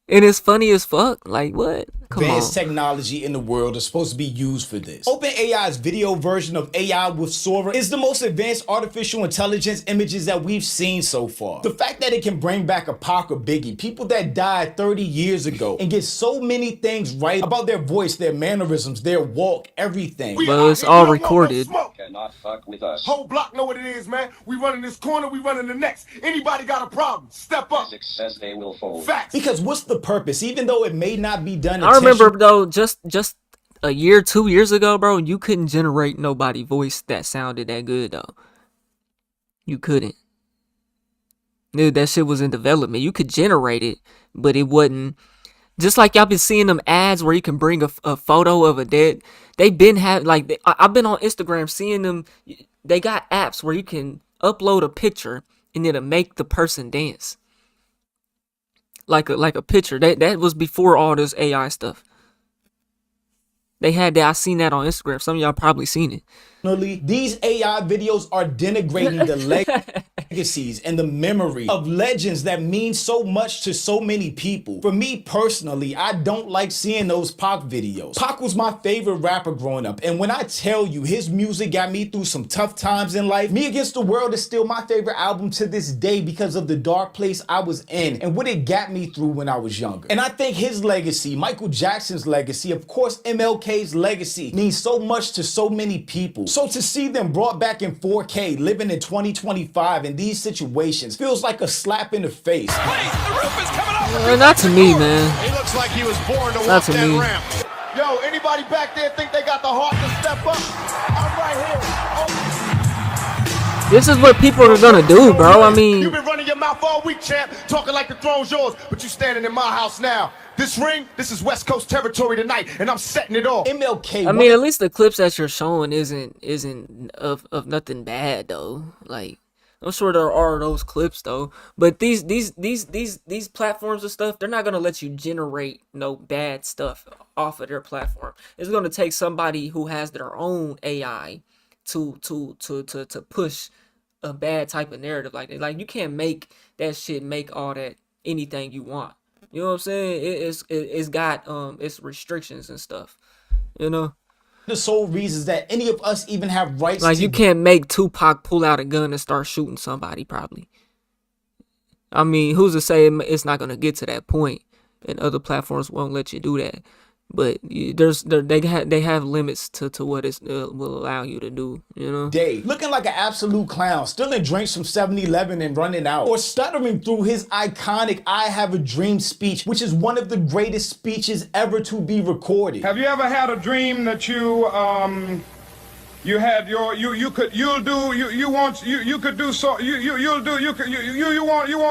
And it's funny as fuck. Like, what? Come Advanced on. technology in the world is supposed to be used for this. OpenAI's video version of AI with Sora is the most advanced artificial intelligence images that we've seen so far. The fact that it can bring back a Pac or Biggie, people that died 30 years ago, and get so many things right about their voice, their mannerisms, their walk, everything. But it's all recorded. Cannot fuck with us. Whole block know what it is, man. We running this corner, we running the next. Anybody got a problem? Step up. Success, they will fold. Facts. Because what's the purpose? Even though it may not be done I remember though, just a year, 2 years ago, bro, you couldn't generate nobody voice that sounded that good though. You couldn't. Dude, that shit was in development. You could generate it, but it wasn't. Just like y'all been seeing them ads where you can bring a photo of a dead. They've been I've been on Instagram seeing them. They got apps where you can upload a picture and it'll make the person dance. Like a picture. That was before all this AI stuff. They had that. I seen that on Instagram. Some of y'all probably seen it. These AI videos are denigrating the legacies and the memory of legends that mean so much to so many people. For me personally, I don't like seeing those Pac videos. Pac was my favorite rapper growing up, and when I tell you his music got me through some tough times in life, Me Against the World is still my favorite album to this day because of the dark place I was in and what it got me through when I was younger. And I think his legacy, Michael Jackson's legacy, of course MLK's legacy, means so much to so many people. So to see them brought back in 4K, living in 2025 in these situations, feels like a slap in the face. Wait, the roof is coming off. Not to me, man. He looks like he was born to Not walk to that me. ramp. Yo, anybody back there think they got the heart to step up? I'm right here. This is what people are gonna do, bro. I mean, You've been running your mouth all week, champ, talking like the throne's yours, but you standing in my house now. This ring, this is West Coast territory tonight, and I'm setting it off. MLK. I mean, at least the clips that you're showing isn't of nothing bad though. Like, I'm sure there are those clips though, but these platforms and stuff, they're not gonna let you generate no bad stuff off of their platform. It's gonna take somebody who has their own AI to push a bad type of narrative like that. Like, you can't make that shit make all that anything you want. You know what I'm saying? It's got its restrictions and stuff. You know? The sole reasons that any of us even have rights Like, to you can't make Tupac pull out a gun and start shooting somebody, probably. I mean, who's to say it's not gonna get to that point, and other platforms won't let you do that. But they have limits to what it will allow you to do, you know? Looking like an absolute clown, stealing drinks from 7-Eleven and running out, or stuttering through his iconic I Have a Dream speech, which is one of the greatest speeches ever to be recorded. Have you ever had a dream that you want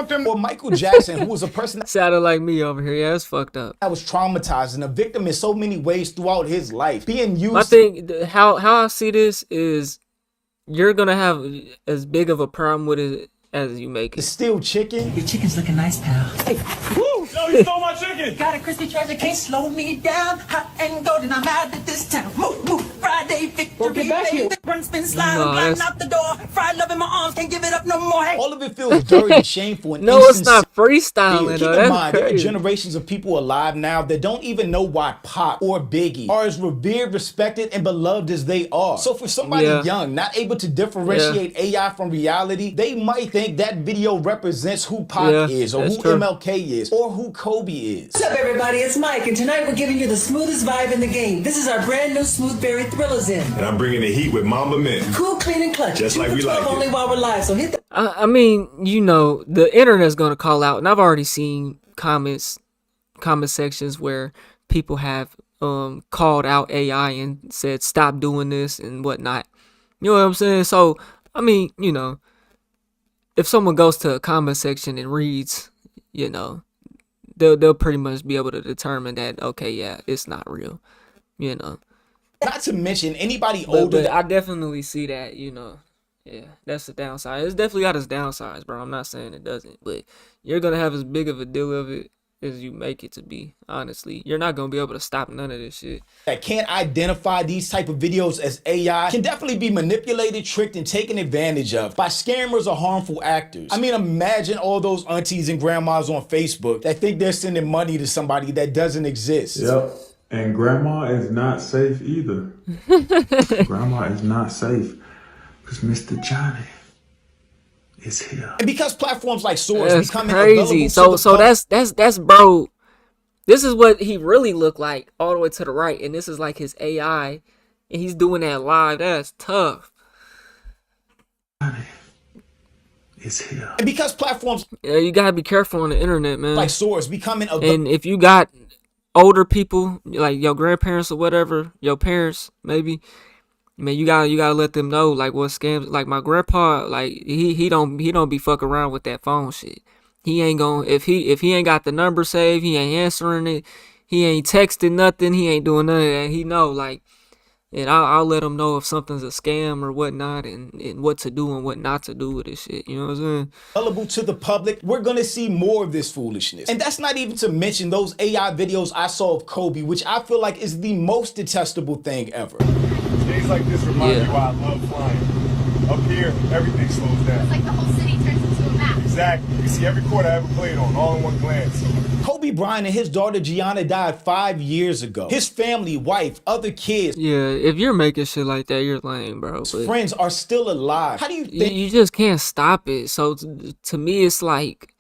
them? Or Michael Jackson, who was a person sounded like me over here. Yeah, it's fucked up. That was traumatized and a victim in so many ways throughout his life, being used. I think how I see this is you're gonna have as big of a problem with it as you make it. Steal chicken. Your chicken's looking nice, pal. Hey. Woo! Yo, you stole my chicken. Got a crispy treasure, can't slow me down. Hot and golden, I'm out of this town. Move, move, Friday victory. Run, spin, slide, gliding out the door. Fried love in my arms, can't give it up no more. Hey. All of it feels dirty and shameful. And No, it's not freestyling. Keep Though. in That's mind, there are crazy. generations of people alive now that don't even know why Pac or Biggie are as revered, respected, and beloved as they are. So for somebody young, not able to differentiate AI from reality, they might think that video represents who Pac is, or who MLK is, or who Kobe is. What's up, everybody? It's Mike, and tonight we're giving you the smoothest vibe in the game. This is our brand new Smooth Berry Thrillers in. And I'm bringing the heat with Mamba Mint. Cool, clean, and clutch. Just like we like it. Only while we're live. live, so hit that. I mean, you know, the internet's gonna call out, and I've already seen comment sections where people have called out AI and said stop doing this and whatnot. You know what I'm saying? So I mean, you know, if someone goes to a comment section and reads, you know, they'll pretty much be able to determine that, okay, yeah, it's not real, you know. Not to mention anybody older. But I definitely see that, you know. Yeah, that's the downside. It's definitely got its downsides, bro. I'm not saying it doesn't, but you're gonna have as big of a deal of it as you make it to be. Honestly, you're not gonna be able to stop none of this shit. That can't identify these type of videos as AI can definitely be manipulated, tricked, and taken advantage of by scammers or harmful actors. I mean, imagine all those aunties and grandmas on Facebook that think they're sending money to somebody that doesn't exist. Yep. And grandma is not safe either. Grandma is not safe because Mr. Johnny is here. And because platforms like Source That's becoming crazy. available So that's bro. This is what he really looked like all the way to the right, and this is like his AI, and he's doing that live. That's tough. Is here. And because platforms, yeah, you gotta be careful on the internet, man. Like Source becoming and if you got older people like your grandparents or whatever, your parents maybe, man, you gotta let them know like what scams. Like my grandpa, like he don't be fucking around with that phone shit. He ain't gonna if he ain't got the number saved, he ain't answering it, he ain't texting nothing, he ain't doing none of that. He know like, and I'll let him know if something's a scam or whatnot, and what to do and what not to do with this shit. You know what I'm saying? Available to the public, we're gonna see more of this foolishness. And that's not even to mention those AI videos I saw of Kobe, which I feel like is the most detestable thing ever. Days like this remind me why I love flying. Up here, everything slows down. It's like the whole city turns into a map. Exactly. You see every court I ever played on, all in one glance. Kobe Bryant and his daughter Gianna died 5 years ago. His family, wife, other kids. Yeah, if you're making shit like that, you're lame, bro. But friends are still alive. How do you think? You just can't stop it. So to me, it's like,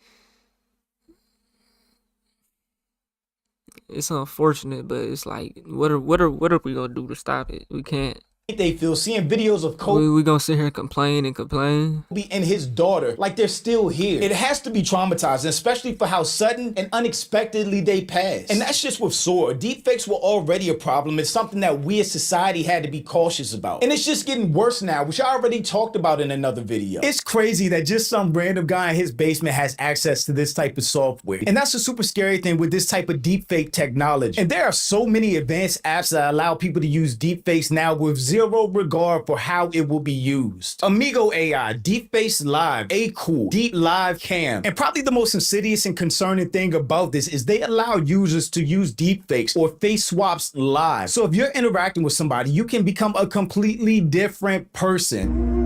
it's unfortunate, but it's like, what are we gonna do to stop it? We can't. They feel seeing videos of Kobe. We gonna sit here and complain And his daughter, like they're still here. It has to be traumatizing, especially for how sudden and unexpectedly they passed. And that's just with Sora. Deepfakes were already a problem. It's something that we as society had to be cautious about. And it's just getting worse now, which I already talked about in another video. It's crazy that just some random guy in his basement has access to this type of software. And that's a super scary thing with this type of deepfake technology. And there are so many advanced apps that allow people to use deepfakes now with zero regard for how it will be used. Amigo AI, Deepface Live, A-Cool, Deep Live Cam. And probably the most insidious and concerning thing about this is they allow users to use deepfakes or face swaps live. So if you're interacting with somebody, you can become a completely different person.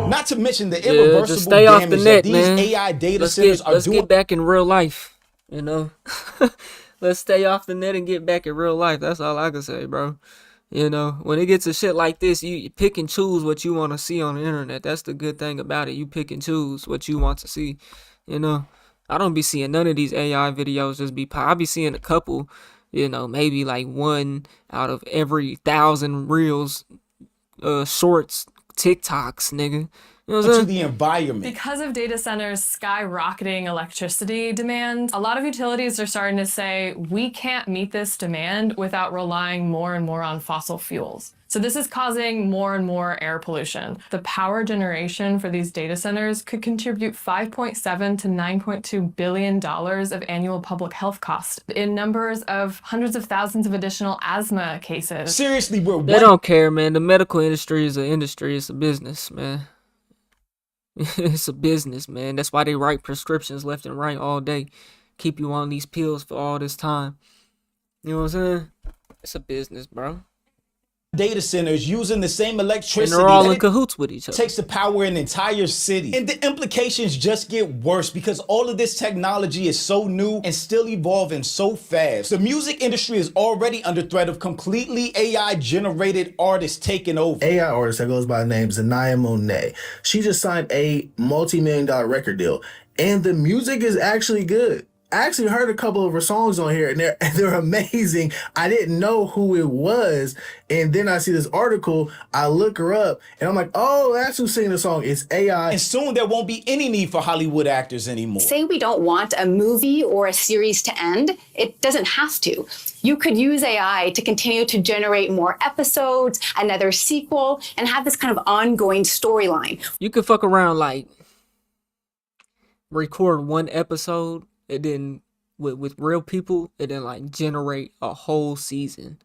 Not to mention the irreversible just stay off the damage net, that these man. AI data centers are let's doing. get back in real life, you know. Let's stay off the net and get back in real life. That's all I can say, bro. You know, when it gets to shit like this, you pick and choose what you want to see on the internet. That's the good thing about it. You pick and choose what you want to see. You know, I don't be seeing none of these AI videos just be pop. I be seeing a couple, you know, maybe like 1 out of every 1,000 reels, shorts, TikToks, nigga. You know what I'm saying? To the environment. Because of data centers skyrocketing electricity demand, a lot of utilities are starting to say, we can't meet this demand without relying more and more on fossil fuels. So this is causing more and more air pollution. The power generation for these data centers could contribute $5.7 to $9.2 billion of annual public health costs in numbers of hundreds of thousands of additional asthma cases. Seriously, they don't care, man. The medical industry is an industry. It's a business, man. It's a business, man. That's why they write prescriptions left and right all day. Keep you on these pills for all this time. You know what I'm saying? It's a business, bro. Data centers using the same electricity. And they're all in cahoots with each other. Takes to power an entire city. And the implications just get worse because all of this technology is so new and still evolving so fast. The music industry is already under threat of completely AI-generated artists taking over. AI artist that goes by the name Zanaya Monet. She just signed a multi-million-dollar record deal. And the music is actually good. I actually heard a couple of her songs on here, and they're amazing. I didn't know who it was, and then I see this article. I look her up, and I'm like, oh, that's who's singing the song. It's AI. And soon there won't be any need for Hollywood actors anymore. Say we don't want a movie or a series to end. It doesn't have to. You could use AI to continue to generate more episodes, another sequel, and have this kind of ongoing storyline. You could fuck around, like, record one episode, and then with real people, and then like generate a whole season.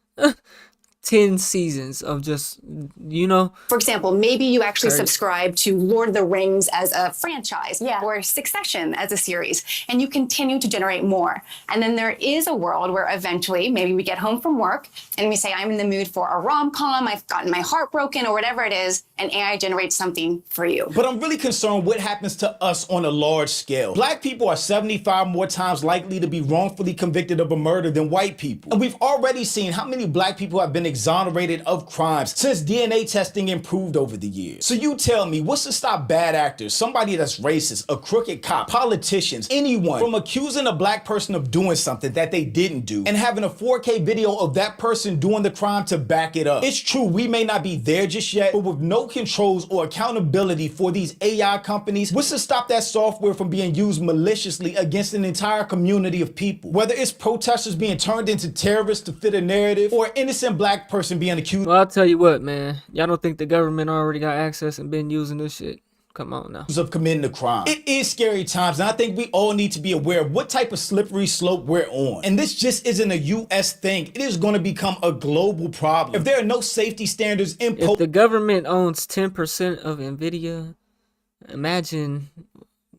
10 seasons of just, you know. For example, maybe you actually subscribe to Lord of the Rings as a franchise or Succession as a series, and you continue to generate more. And then there is a world where eventually maybe we get home from work and we say, I'm in the mood for a rom-com, I've gotten my heart broken or whatever it is, and AI generates something for you. But I'm really concerned what happens to us on a large scale. Black people are 75 more times likely to be wrongfully convicted of a murder than white people. And we've already seen how many black people have been exonerated of crimes since DNA testing improved over the years. So you tell me, what's to stop bad actors, somebody that's racist, a crooked cop, politicians, anyone from accusing a black person of doing something that they didn't do and having a 4K video of that person doing the crime to back it up? It's true, we may not be there just yet, but with no controls or accountability for these AI companies, what's to stop that software from being used maliciously against an entire community of people? Whether it's protesters being turned into terrorists to fit a narrative, or an innocent black person being accused. Well, I'll tell you what, man. Y'all don't think the government already got access and been using this shit? Come on now. Of committing a crime. It is scary times, and I think we all need to be aware of what type of slippery slope we're on. And this just isn't a US thing. It is going to become a global problem. If there are no safety standards imposed. If the government owns 10% of Nvidia, imagine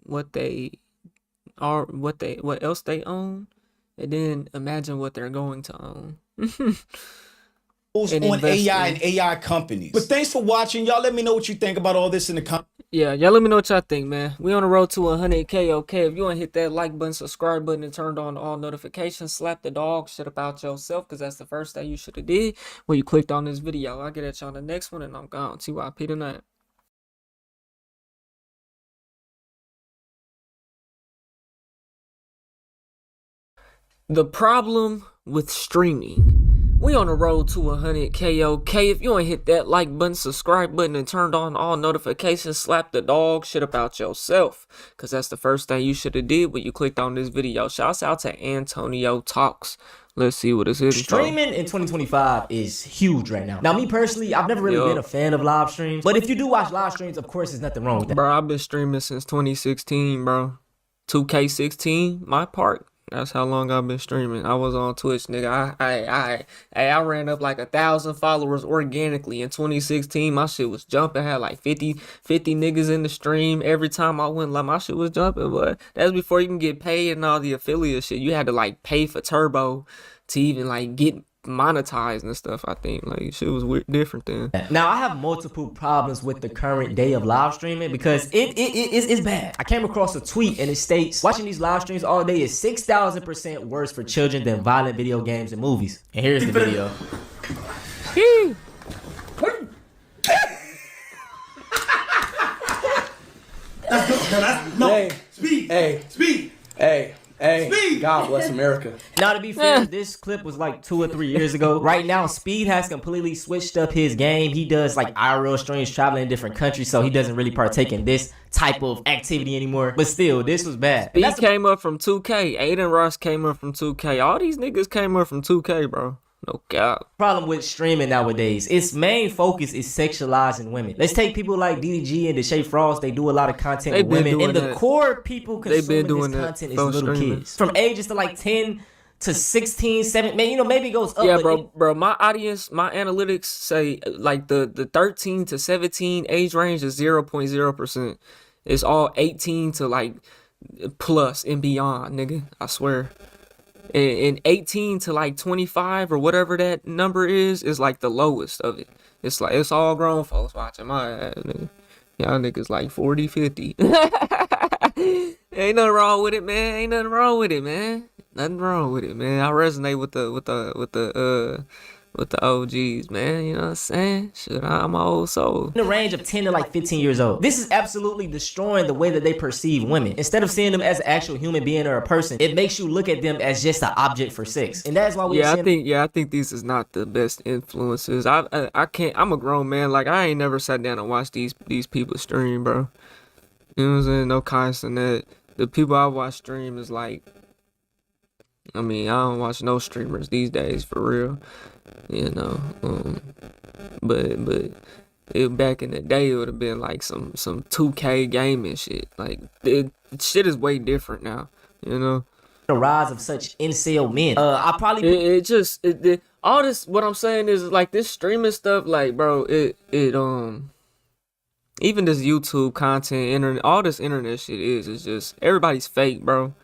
what they are, what else they own, and then imagine what they're going to own. On AI and AI companies. But thanks for watching. Y'all let me know what you think about all this in the comments. Yeah, y'all let me know what y'all think, man. We on the road to 100K, okay? If you want to hit that like button, subscribe button, and turn on all notifications, slap the dog shit about yourself, because that's the first thing you should have did when you clicked on this video. I'll get at y'all on the next one, and I'm gone. TYP tonight. The problem with streaming. We on the road to 100K, okay? If you want to hit that like button, subscribe button, and turn on all notifications, slap the dog shit about yourself, because that's the first thing you should have did when you clicked on this video. Shouts out to Antonio Talks. Let's see what this is. Streaming in 2025 is huge right now. Now, me personally, I've never really been a fan of live streams, but if you do watch live streams, of course, there's nothing wrong with that. Bro, I've been streaming since 2016, bro. 2K16, my part. That's how long I've been streaming. I was on Twitch, nigga. I ran up like 1,000 followers organically in 2016. My shit was jumping. I had like 50 niggas in the stream every time I went. Like, my shit was jumping, but that's before you can get paid and all the affiliate shit. You had to like pay for Turbo to even like get monetized and stuff. I think like shit was weird, different then. Now I have multiple problems with the current day of live streaming because it's bad. I came across a tweet and it states watching these live streams all day is 6,000% worse for children than violent video games and movies. And here's the video. No, hey, speed. Hey, speed. Hey. Hey, God bless America. Now, to be fair, this clip was like 2 or 3 years ago. Right now, Speed has completely switched up his game. He does like IRL streams traveling in different countries, so he doesn't really partake in this type of activity anymore. But still, this was bad. He came up from 2K. Aiden Ross came up from 2K. All these niggas came up from 2K, bro. No cap. Problem with streaming nowadays, its main focus is sexualizing women. Let's take people like DDG and Deshae Frost. They do a lot of content with women, and the core people consuming this content is little kids from ages to like 10 to 16, 7. Man, you know, maybe it goes up. Yeah, bro. My audience, my analytics say like the 13 to 17 age range is 0.0%. It's all 18 to like plus and beyond, nigga. I swear. And 18 to like 25 or whatever that number is like the lowest of it. It's like it's all grown folks watching my ass, nigga. Y'all niggas like 40, 50. Ain't nothing wrong with it, man. Ain't nothing wrong with it, man. Nothing wrong with it, man. I resonate with with the OGs, man. You know what I'm saying? Shit, I'm an old soul. In the range of 10 to like 15 years old. This is absolutely destroying the way that they perceive women. Instead of seeing them as an actual human being or a person, it makes you look at them as just an object for sex. And that's why I think these is not the best influences. I can't. I'm a grown man. Like, I ain't never sat down and watched these people stream, bro. You know what I'm saying? No constant that. The people I watch stream is like, I mean, I don't watch no streamers these days for real, you know. But back in the day, it would have been like some 2K gaming shit. Like, shit is way different now, you know. The rise of such incel men. I probably all this. What I'm saying is like this streaming stuff, like, bro. Even this YouTube content, internet, all this internet shit is just everybody's fake, bro.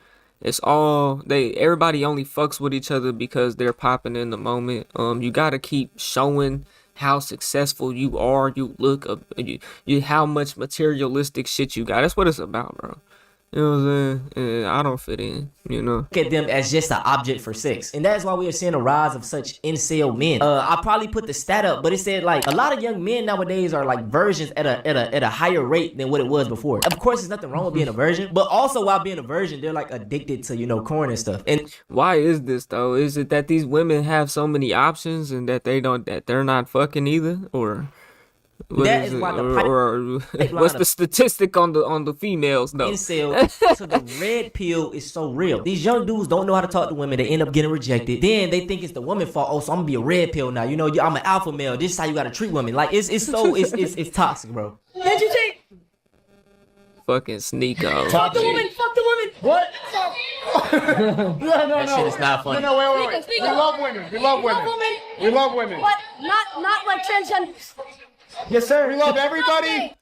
It's all everybody only fucks with each other because they're popping in the moment. You gotta keep showing how successful you are. You look up, you how much materialistic shit you got. That's what it's about, bro. You know what I'm saying? I don't fit in, you know. Look at them as just an object for sex. And that's why we are seeing a rise of such incel men. I probably put the stat up, but it said like a lot of young men nowadays are like virgins at a higher rate than what it was before. Of course, there's nothing wrong with being a virgin, but also while being a virgin, they're like addicted to, you know, corn and stuff. And why is this though? Is it that these women have so many options and that they're not fucking either, or? That is why What's the statistic on the females though? Incel to the red pill is so real. These young dudes don't know how to talk to women. They end up getting rejected. Then they think it's the woman's fault. Oh, so I'm gonna be a red pill now. You know, I'm an alpha male. This is how you gotta treat women. Like it's toxic, bro. Did you take? Fucking sneako. Fuck the woman. Fuck the woman. What? No. That shit is not funny. No, wait. We love women. We love women. We love women. What? Not like transgenders. Yes, sir. We love everybody.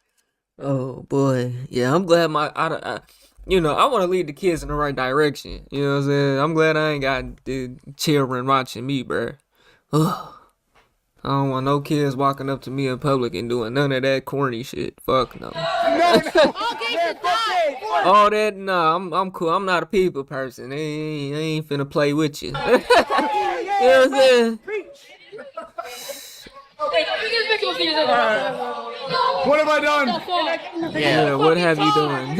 Oh boy, yeah. I'm glad I want to lead the kids in the right direction. You know what I'm saying? I'm glad I ain't got the children watching me, bro. Ugh. I don't want no kids walking up to me in public and doing none of that corny shit. Fuck no. All that, nah. I'm cool. I'm not a people person. I ain't finna play with you. You know what I'm saying? What have I done? Yeah, what have you done?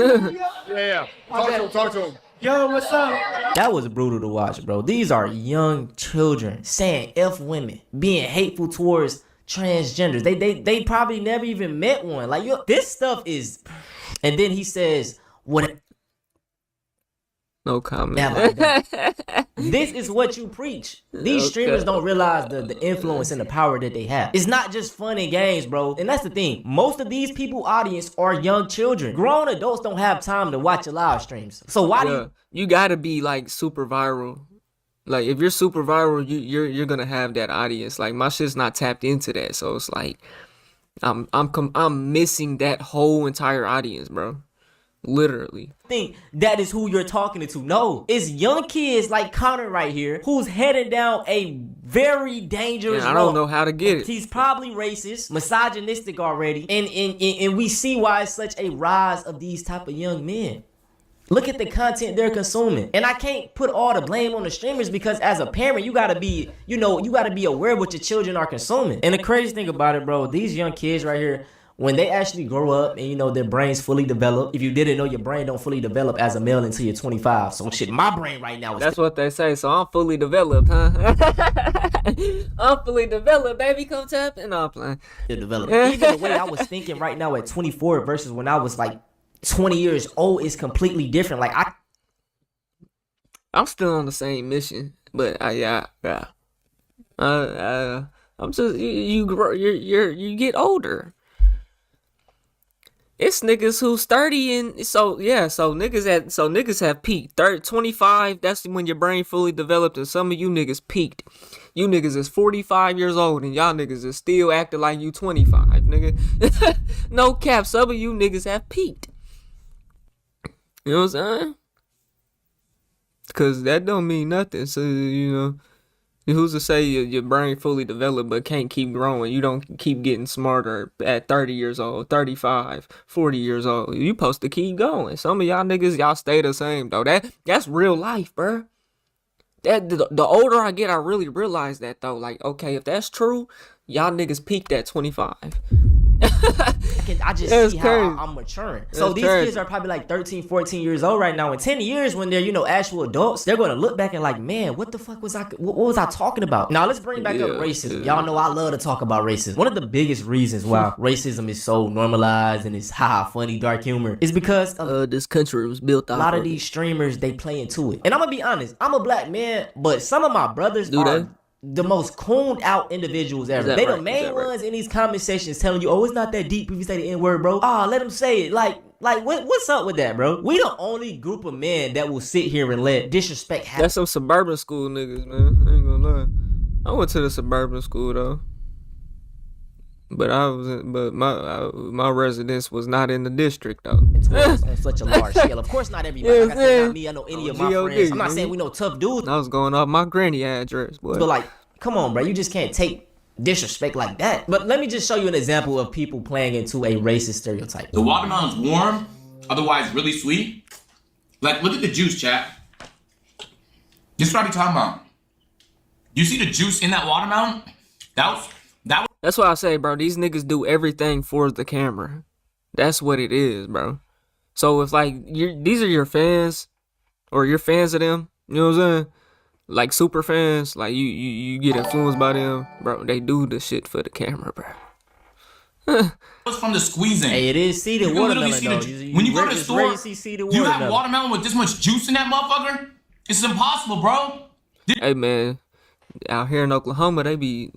Yeah. Talk to him. Yo, what's up? That was brutal to watch, bro. These are young children saying F women, being hateful towards transgenders. They probably never even met one. Like, yo, this stuff is. And then he says, "What?" No comment. This is what you preach. These streamers don't realize the influence and the power that they have. It's not just fun and games, bro. And that's the thing. Most of these people audience are young children. Grown adults don't have time to watch your live streams. So why you gotta be like super viral. Like if you're super viral, you're gonna have that audience. Like my shit's not tapped into that, so it's like I'm missing that whole entire audience, bro. Literally. Think that is who you're talking to. No, it's young kids like Connor right here who's heading down a very dangerous road. I don't know how to get it. He's probably racist, misogynistic already, and we see why it's such a rise of these type of young men. Look at the content they're consuming. And I can't put all the blame on the streamers because as a parent, you gotta be, you gotta be aware of what your children are consuming. And the crazy thing about it, bro, these young kids right here, when they actually grow up and their brains fully develop, if you didn't know, your brain don't fully develop as a male until you're 25. So shit, my brain right now is... That's what they say. So I'm fully developed, huh? I'm fully developed, baby. Come tap and I'm playing. Even the way I was thinking right now at 24 versus when I was like 20 years old is completely different. Like I'm still on the same mission, but I'm just you grow. You get older. It's niggas who's 30 and so niggas have peaked. 30, 25, that's when your brain fully developed, and some of you niggas peaked. You niggas is 45 years old and y'all niggas is still acting like you 25, nigga. No cap, some of you niggas have peaked. You know what I'm saying? Cause that don't mean nothing. So who's to say your brain fully developed but can't keep growing? You don't keep getting smarter at 30 years old, 35, 40 years old. You supposed to keep going. Some of y'all niggas, y'all stay the same though. That's real life, bruh. The older I get, I really realize that though. Like, okay, if that's true, y'all niggas peaked at 25. I just see how I'm maturing. So these kids are probably like 13, 14 years old right now. In 10 years, when they're, actual adults, they're going to look back and like, man, what the fuck was what was I talking about? Now let's bring back up racism. Y'all know I love to talk about racism. One of the biggest reasons why racism is so normalized and it's funny, dark humor is because this country was built off a lot of these streamers, they play into it. And I'm going to be honest, I'm a black man, but some of my brothers are the most cooned out individuals ever. They the main ones in these comment sections telling you, oh, it's not that deep if you say the N-word, bro. Let them say it. Like what's up with that, bro? We the only group of men that will sit here and let disrespect happen. That's some suburban school niggas, man. I ain't gonna lie. I went to the suburban school though, but my residence was not in the district though. On such a large scale. Of course, not everybody. Like I said, not me. I know any of my friends. I'm not saying we know tough dudes. I was going off my granny address, boy. But like, come on, bro. You just can't take disrespect like that. But let me just show you an example of people playing into a racist stereotype. The watermelon's warm, otherwise really sweet. Like, look at the juice, chat. This is what I be talking about. You see the juice in that watermelon? That's why I say, bro, these niggas do everything for the camera. That's what it is, bro. So if like these are your fans, or you're fans of them, you know what I'm saying? Like super fans, like you get influenced by them, bro. They do the shit for the camera, bro. It's from the squeezing. Hey, it is seeded watermelon though. When you go to the store, you have watermelon with this much juice in that motherfucker? It's impossible, bro. Hey man, out here in Oklahoma, they be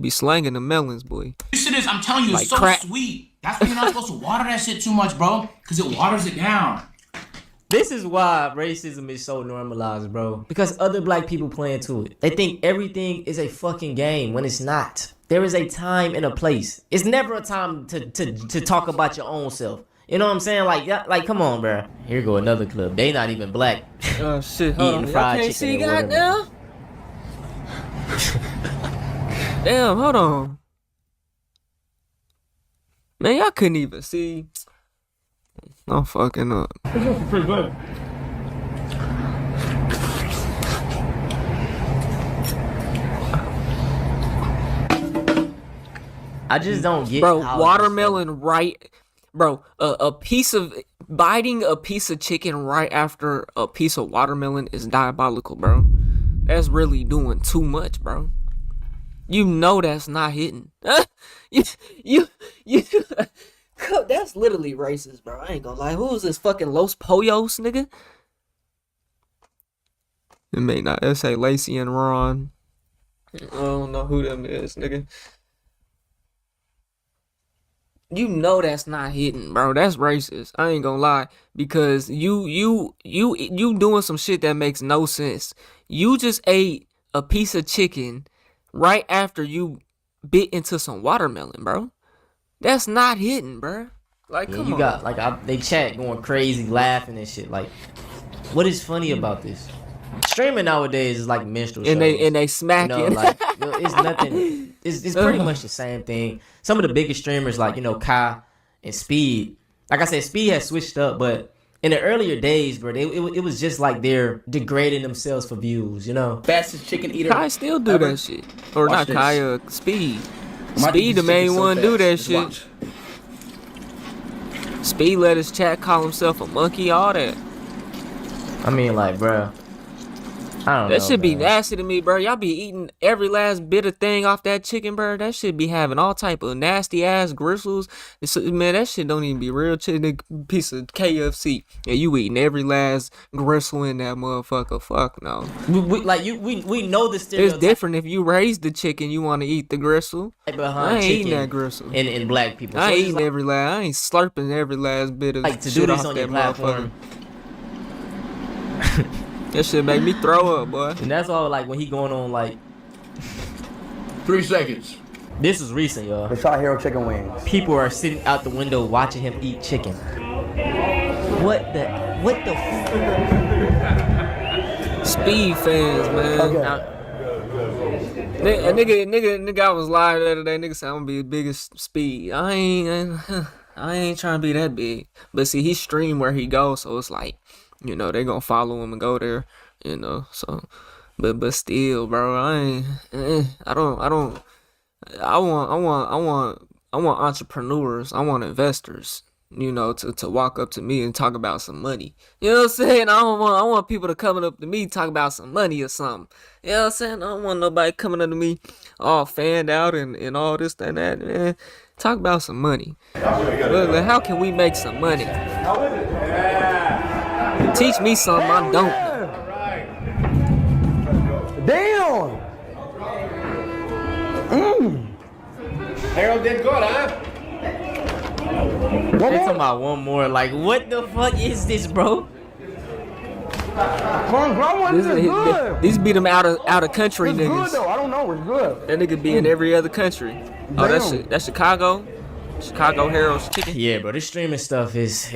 slanging the melons, boy. This shit is, I'm telling you, it's like so sweet. That's why you're not supposed to water that shit too much, bro. Because it waters it down. This is why racism is so normalized, bro. Because other black people play into it. They think everything is a fucking game when it's not. There is a time and a place. It's never a time to talk about your own self. You know what I'm saying? Like, come on, bro. Here go another clip. They not even black. Oh shit! Hold Eating on. fried Y'all can't chicken see, and goddamn. Damn, hold on. Man, y'all couldn't even see. I'm fucking up. It's pretty good. I just don't get, bro. Watermelon, right, bro. A piece of biting a piece of chicken right after a piece of watermelon is diabolical, bro. That's really doing too much, bro. You know that's not hitting. you that's literally racist, bro. I ain't gonna lie. Who is this fucking Los Pollos, nigga? It may not. It say Lacey and Ron. I don't know who them is, nigga. You know that's not hitting, bro. That's racist. I ain't gonna lie, because you doing some shit that makes no sense. You just ate a piece of chicken right after you bit into some watermelon, bro. That's not hitting, bro. Like, come you on. got like they chat going crazy, laughing and shit. Like, what is funny about this? Streaming nowadays is like minstrel shows. And they smack you. Like, it's nothing. It's pretty much the same thing. Some of the biggest streamers, like Kai and Speed. Like I said, Speed has switched up, but in the earlier days, bro, it was just like they're degrading themselves for views, you know. Fastest chicken eater. Kai still do that shit, or Watch not Kai? Speed. Speed the main one do that shit. Watch. Speed let his chat call himself a monkey, all that. I mean, like, bro, I don't know. That should be nasty to me, bro. Y'all be eating every last bit of thing off that chicken, bro. That shit be having all type of nasty ass gristles. Man, that shit don't even be real chicken. Piece of KFC, and you eating every last gristle in that motherfucker. Fuck no. We know the stereotype. It's different if you raise the chicken, you want to eat the gristle. I ain't eating that gristle. In black people, I ain't eating every last. I ain't slurping every last bit of like to shit do this off on that your platform. That shit make me throw up, boy. And that's all, like, when he going on, like... 3 seconds. This is recent, y'all. The Shot Hero chicken wings. People are sitting out the window watching him eat chicken. What the... Speed fans, man. Okay. Nigga, I was live the other day. Nigga said I'm gonna be the biggest Speed. I ain't trying to be that big. But see, he stream where he goes, so it's like, you know, they gonna follow him and go there. you know. So, but still, bro, I want entrepreneurs. I want investors, you know, to walk up to me and talk about some money. You know what I'm saying? I want people to come up to me talk about some money or something. You know what I'm saying? I don't want nobody coming up to me all fanned out and all this and that, man. Talk about some money. Look, how can we make some money? Teach me something I don't know. Damn! Harold did good, huh? They talking about one more. Like, what the fuck is this, bro? These beat them out of country it's niggas. Good though. I don't know. It's good. That nigga be in every other country. Oh, that's Chicago. Chicago Harold's Chicken. Yeah, bro, this streaming stuff is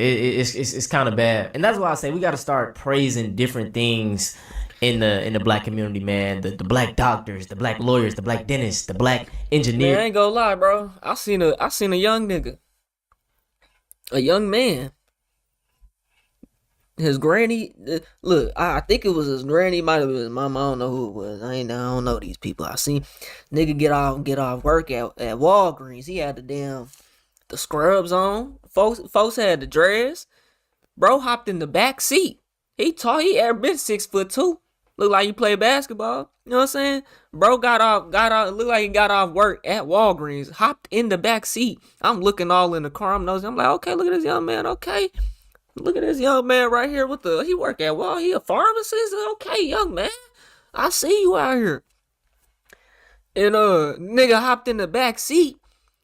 kind of bad, and that's why I say we got to start praising different things in the black community, man. The black doctors, the black lawyers, the black dentists, the black engineers. Man, I ain't gonna lie, bro. I seen a young nigga, a young man. His granny, look, I think it was his granny, might have been his mama. I don't know who it was. I don't know these people. I seen nigga get off work at Walgreens. He had the scrubs on. Folks had the dress. Bro hopped in the back seat. He ever been 6'2". Look like he played basketball. You know what I'm saying? Bro got off, looked like he got off work at Walgreens. Hopped in the back seat. I'm looking all in the car. I'm nosing. I'm like, okay, look at this young man. Okay. Look at this young man right here he work at Wal. He a pharmacist. Okay, young man. I see you out here. And nigga hopped in the back seat.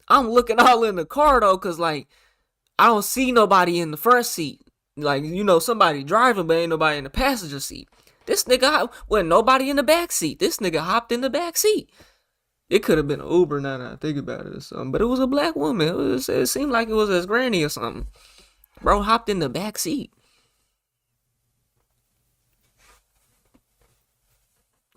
I'm looking all in the car though, cause like I don't see nobody in the front seat. Like, you know, somebody driving, but ain't nobody in the passenger seat. This nigga wasn't nobody in the back seat. This nigga hopped in the back seat. It could have been an Uber now that I think about it or something, but it was a black woman. It seemed like it was his granny or something. Bro hopped in the back seat.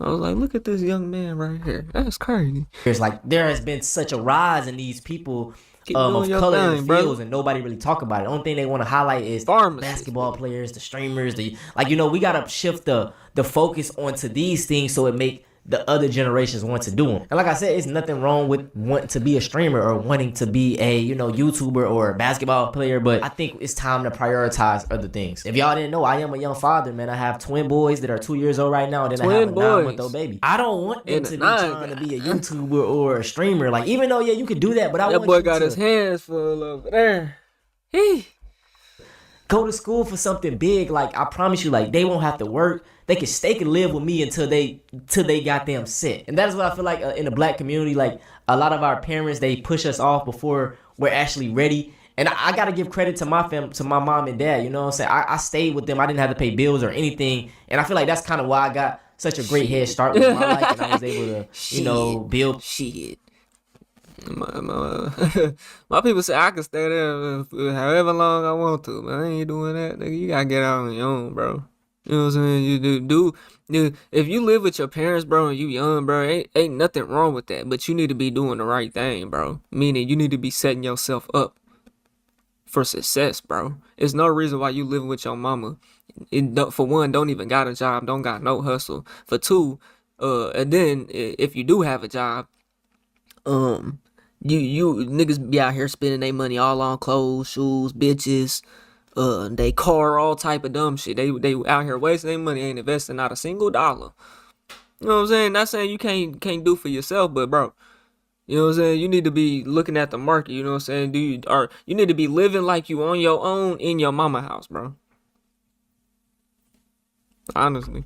I was like, look at this young man right here. That's crazy. It's like there has been such a rise in these people of color in the fields, and nobody really talk about it. The only thing they want to highlight is basketball players, the streamers, we gotta shift the focus onto these things so it make the other generations want to do them. And like I said, it's nothing wrong with wanting to be a streamer or wanting to be a, YouTuber or a basketball player, but I think it's time to prioritize other things. If y'all didn't know, I am a young father, man. I have twin boys that are 2 years old right now, and then I have a 9-month-old baby. I don't want them to be trying to be a YouTuber or a streamer. Like, even though, you can do that, but I want you to... That boy got his hands full over there. Go to school for something big. Like, I promise you, like, they won't have to work. They can live with me until they goddamn sit. And that is what I feel like in the black community. Like, a lot of our parents, they push us off before we're actually ready. And I gotta give credit to my mom and dad. You know what I'm saying? I stayed with them. I didn't have to pay bills or anything. And I feel like that's kind of why I got such a great head start with my life, and I was able to, build shit. My people say I can stay there for however long I want to, but I ain't doing that. Nigga, you gotta get out on your own, bro. You know what I'm saying? You do. If you live with your parents, bro, and you young, bro, ain't nothing wrong with that. But you need to be doing the right thing, bro. Meaning you need to be setting yourself up for success, bro. There's no reason why you living with your mama. For one, don't even got a job, don't got no hustle. For two, and then if you do have a job, you niggas be out here spending their money all on clothes, shoes, bitches. They car, all type of dumb shit. They out here wasting their money, ain't investing not a single dollar. You know what I'm saying? Not saying you can't do for yourself, but bro, you know what I'm saying? You need to be looking at the market. You know what I'm saying? You need to be living like you on your own in your mama house, bro. Honestly.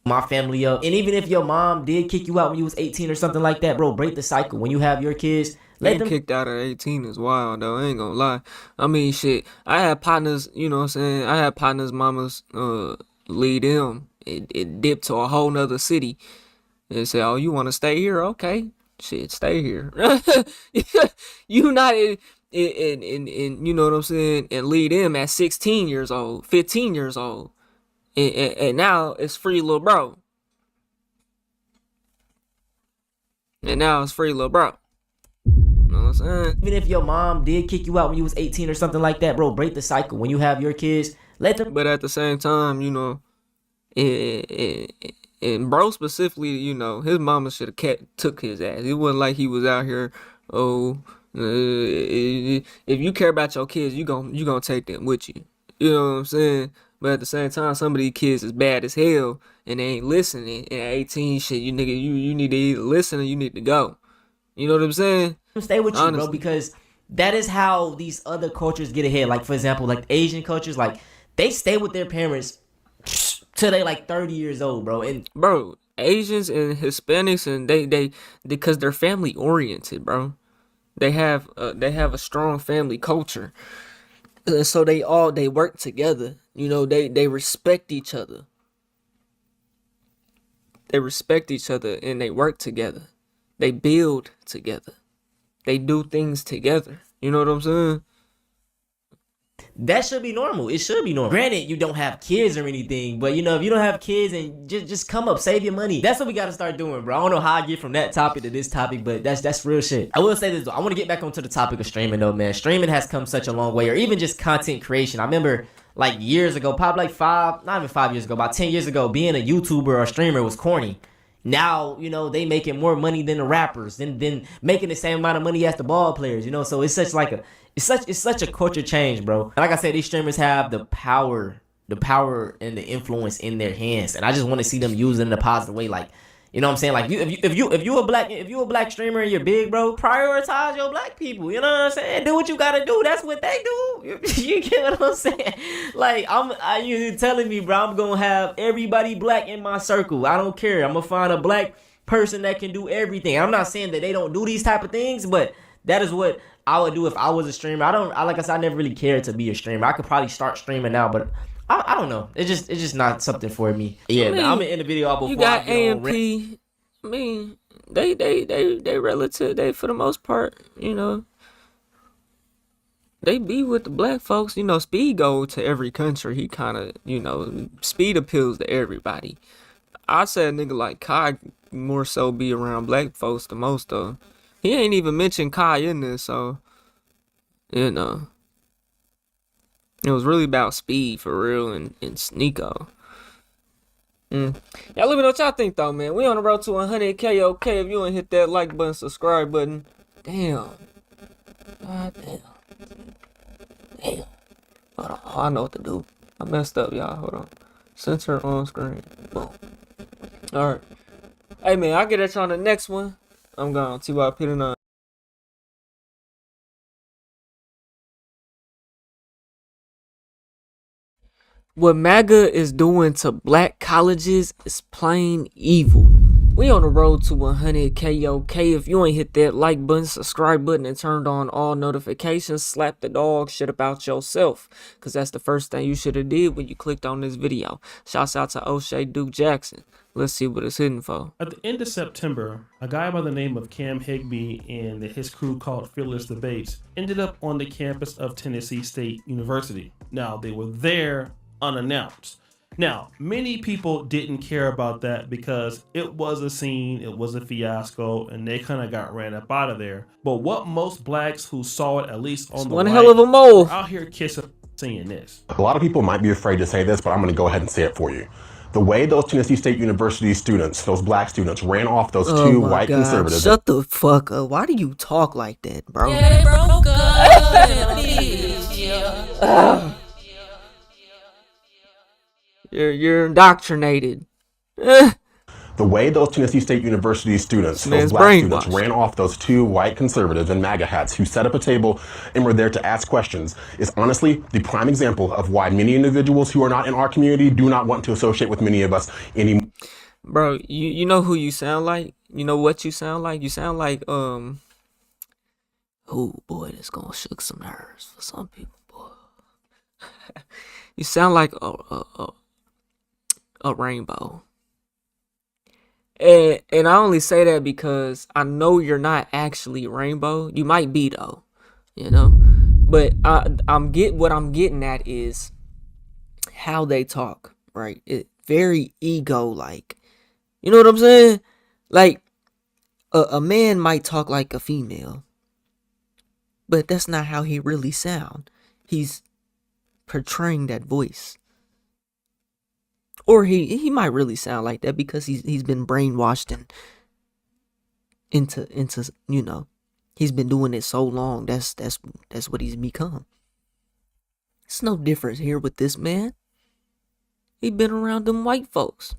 My family up, and even if your mom did kick you out when you was 18 or something like that, bro, break the cycle. When you have your kids, let them kicked out at 18 is wild though. I ain't gonna lie. I mean, shit. I had partners. You know what I'm saying? I had partners. Mamas lead them. It dipped to a whole nother city and say, "Oh, you want to stay here? Okay, shit, stay here." You not in you know what I'm saying? And lead them at 16 years old, 15 years old. And now it's free little bro. And now it's free little bro. You know what I'm saying? Even if your mom did kick you out when you was 18 or something like that, bro, break the cycle. When you have your kids, let them. But at the same time, you know, And bro specifically, you know, his mama should have took his ass. It wasn't like he was out here, if you care about your kids, you gonna take them with you. You know what I'm saying? But at the same time, some of these kids is bad as hell and they ain't listening. And at 18, shit, you nigga, you need to either listen or you need to go. You know what I'm saying? Stay with you, Honestly. bro, because that is how these other cultures get ahead. Like, for example, like Asian cultures, like they stay with their parents till they like 30 years old, bro. And bro, Asians and Hispanics, and they because they're family oriented, bro. They have a strong family culture, so they work together. You know, they respect each other. They respect each other and they work together. They build together. They do things together. You know what I'm saying? that should be normal. It should be normal. Granted, you don't have kids or anything, but you know, if you don't have kids and just come up, save your money. That's what we gotta start doing, bro. I don't know how I get from that topic to this topic, but that's real shit. I will say this though. I want to get back onto the topic of streaming though, man. Streaming has come such a long way, or even just content creation. I remember like years ago, probably like not even 5 years ago, about 10 years ago, being a YouTuber or a streamer was corny. Now, you know, they making more money than the rappers, than making the same amount of money as the ball players, you know. So it's such like it's such a culture change, bro. And like I said, these streamers have the power and the influence in their hands, and I just want to see them use it in a positive way. Like, you know what I'm saying? Like, if you a black streamer and you're big, bro, prioritize your black people. You know what I'm saying? Do what you gotta do. That's what they do. You get what I'm saying? Like, you telling me, bro, I'm gonna have everybody black in my circle. I don't care. I'm gonna find a black person that can do everything. I'm not saying that they don't do these type of things, but that is what I would do if I was a streamer. Like I said, I never really cared to be a streamer. I could probably start streaming now, but I don't know. It's just not something for me. Yeah, I mean, I'm gonna end the video off before you got I get on AMP. I mean, they relative. They for the most part, you know, they be with the black folks. You know, Speed go to every country. He kind of, you know, Speed appeals to everybody. I said nigga like Kai more so be around black folks the most though. He ain't even mentioned Kai in this, so you know. It was really about Speed for real and Sneeko. Y'all let me know what y'all think though, man. We on the road to 100K, okay? If you ain't hit that like button, subscribe button. Damn. God damn. Damn. Hold on. Oh, I know what to do. I messed up, y'all. Hold on. Censor on screen. Boom. Alright. Hey man, I'll get at y'all on the next one. I'm gone. T.Y. Peter 9. What MAGA is doing to black colleges is plain evil. We on the road to 100K, okay? If you ain't hit that like button, subscribe button, and turned on all notifications, slap the dog shit about yourself. Because that's the first thing you should have did when you clicked on this video. Shouts out to O'Shea Duke Jackson. Let's see what it's hitting for. At the end of September, a guy by the name of Cam Higbee and his crew called Fearless Debates ended up on the campus of Tennessee State University. Now, they were there unannounced. Now, many people didn't care about that because it was a scene, it was a fiasco, and they kind of got ran up out of there. But what most blacks who saw it, at least on the one hell of a move, out here kissing seeing this. A lot of people might be afraid to say this, but I'm going to go ahead and say it for you. The way those Tennessee State University students, those black students, ran off those two white conservatives. Shut the fuck up. Why do you talk like that, bro? You're indoctrinated. The way those Tennessee State University students, those black students, ran off those two white conservatives in MAGA hats who set up a table and were there to ask questions is honestly the prime example of why many individuals who are not in our community do not want to associate with many of us anymore. Bro, you know who you sound like? You know what you sound like? You sound like, oh boy, that's gonna shook some nerves for some people, boy. You sound like a rainbow. And I only say that because I know you're not actually rainbow. You might be though, you know. But what I'm getting at is how they talk, right? It very ego like. You know what I'm saying? Like a man might talk like a female, but that's not how he really sound. He's portraying that voice. Or he might really sound like that because he's been brainwashed and into you know, he's been doing it so long. That's what he's become. It's no difference here with this man. He been around them white folks.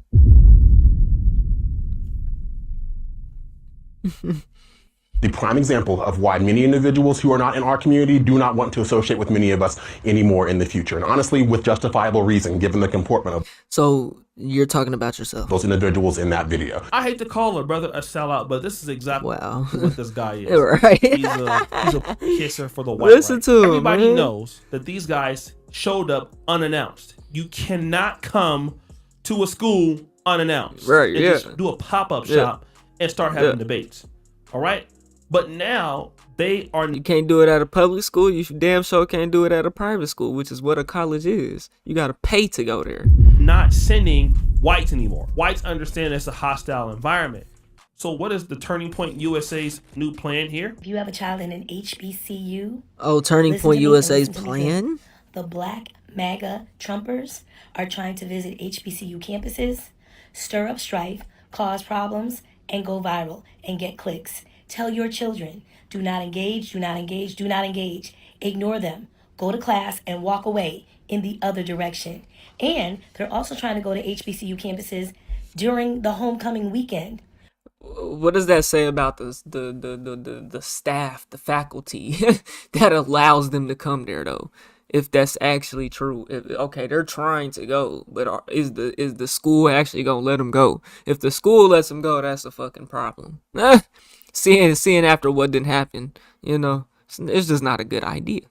The prime example of why many individuals who are not in our community do not want to associate with many of us anymore in the future. And honestly, with justifiable reason, given the comportment of So you're talking about yourself. those individuals in that video. I hate to call a brother a sellout, but this is exactly what this guy is. Right. He's a kisser for the white Listen right. to him, Everybody man. knows that these guys showed up unannounced. You cannot come to a school unannounced. Right, And yeah. just do a pop-up Yeah. shop and start having Yeah. debates. All right? But now they are... You can't do it at a public school. You damn sure can't do it at a private school, which is what a college is. You got to pay to go there. not sending whites anymore. Whites understand it's a hostile environment. So what is the Turning Point USA's new plan here? If you have a child in an HBCU, Oh, Turning listen Point to me and USA's listen to me plan? good. The Black MAGA Trumpers are trying to visit HBCU campuses, stir up strife, cause problems, and go viral and get clicks. Tell your children, do not engage, do not engage, do not engage. Ignore them. Go to class and walk away in the other direction. And they're also trying to go to HBCU campuses during the homecoming weekend. What does that say about the staff, the faculty that allows them to come there though? If that's actually true, okay, they're trying to go, but is the school actually gonna let them go? If the school lets them go, that's a fucking problem. Seeing after what didn't happen, you know, it's just not a good idea.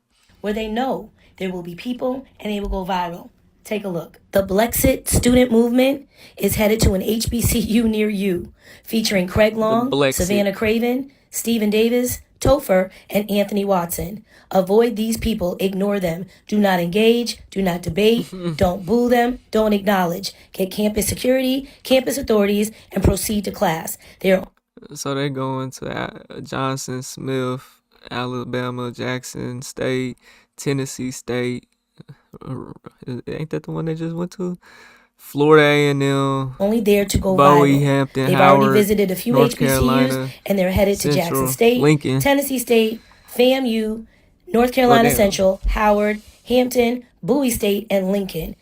Where they know there will be people and they will go viral. Take a look. The Blexit student movement is headed to an HBCU near you, featuring Craig Long, Savannah Craven, Stephen Davis, Topher, and Anthony Watson. Avoid these people, ignore them. Do not engage, do not debate, don't boo them, don't acknowledge. Get campus security, campus authorities, and proceed to class. So they're going to Johnson, Smith, Alabama, Jackson State, Tennessee State. Ain't that the one they just went to? Florida A&M. Only there to go Bowie, viral. Hampton, They've Howard, already visited a few North HBCUs, Carolina, and they're headed to Central, Jackson State, Lincoln. Tennessee State, FAMU, North Carolina damn. Central, Howard, Hampton, Bowie State, and Lincoln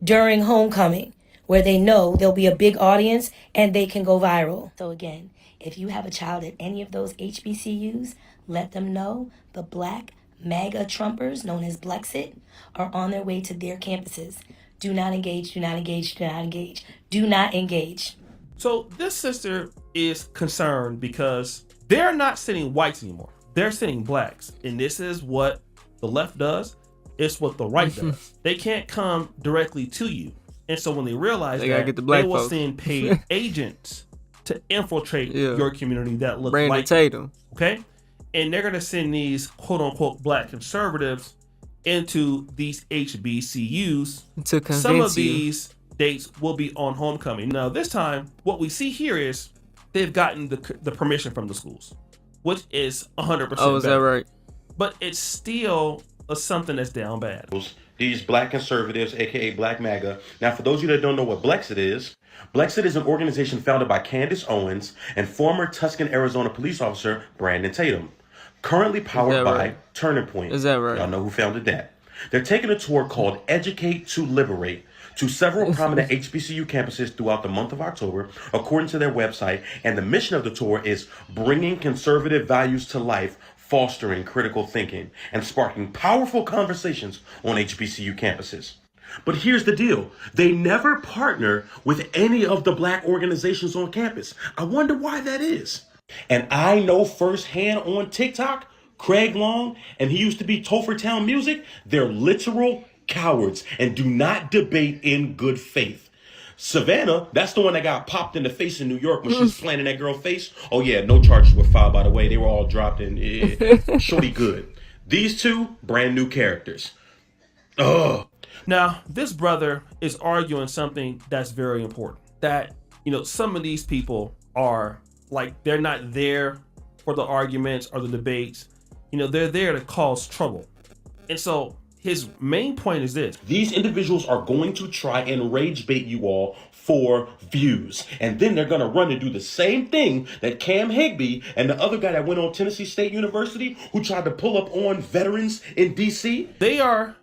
during homecoming, where they know there'll be a big audience and they can go viral. So again, if you have a child at any of those HBCUs, let them know the Black MAGA Trumpers, known as Blexit, are on their way to their campuses. Do not engage, do not engage, do not engage. Do not engage. So this sister is concerned because they're not sending whites anymore. They're sending blacks. And this is what the left does. It's what the right does. They can't come directly to you. And so when they realize They gotta that, get the black they will folks. send paid agents to infiltrate your community that look Brandon like Tatum. Okay? And they're going to send these quote-unquote black conservatives into these HBCUs. To convince Some of you. these dates will be on homecoming. Now, this time, what we see here is they've gotten the permission from the schools, which is 100% Oh, is that better. right? But it's still something that's down bad. These black conservatives, aka Black MAGA. Now, for those of you that don't know what Blexit is an organization founded by Candace Owens and former Tucson, Arizona police officer Brandon Tatum. Currently powered by right? Turning Point. Is that right? Y'all know who founded that. They're taking a tour called Educate to Liberate to several prominent HBCU campuses throughout the month of October, according to their website. And the mission of the tour is bringing conservative values to life, fostering critical thinking, and sparking powerful conversations on HBCU campuses. But here's the deal. They never partner with any of the black organizations on campus. I wonder why that is. And I know firsthand on TikTok, Craig Long, and he used to be Topher Town Music, they're literal cowards and do not debate in good faith. Savannah, that's the one that got popped in the face in New York when she was playing in that girl's face. Oh yeah, no charges were filed, by the way. They were all dropped in. Shorty good. These two, brand new characters. Ugh. Now, this brother is arguing something that's very important. That, you know, some of these people are like, they're not there for the arguments or the debates. You know, they're there to cause trouble. And so his main point is this. These individuals are going to try and rage bait you all for views. And then they're going to run and do the same thing that Cam Higbee and the other guy that went on Tennessee State University who tried to pull up on veterans in D.C. They are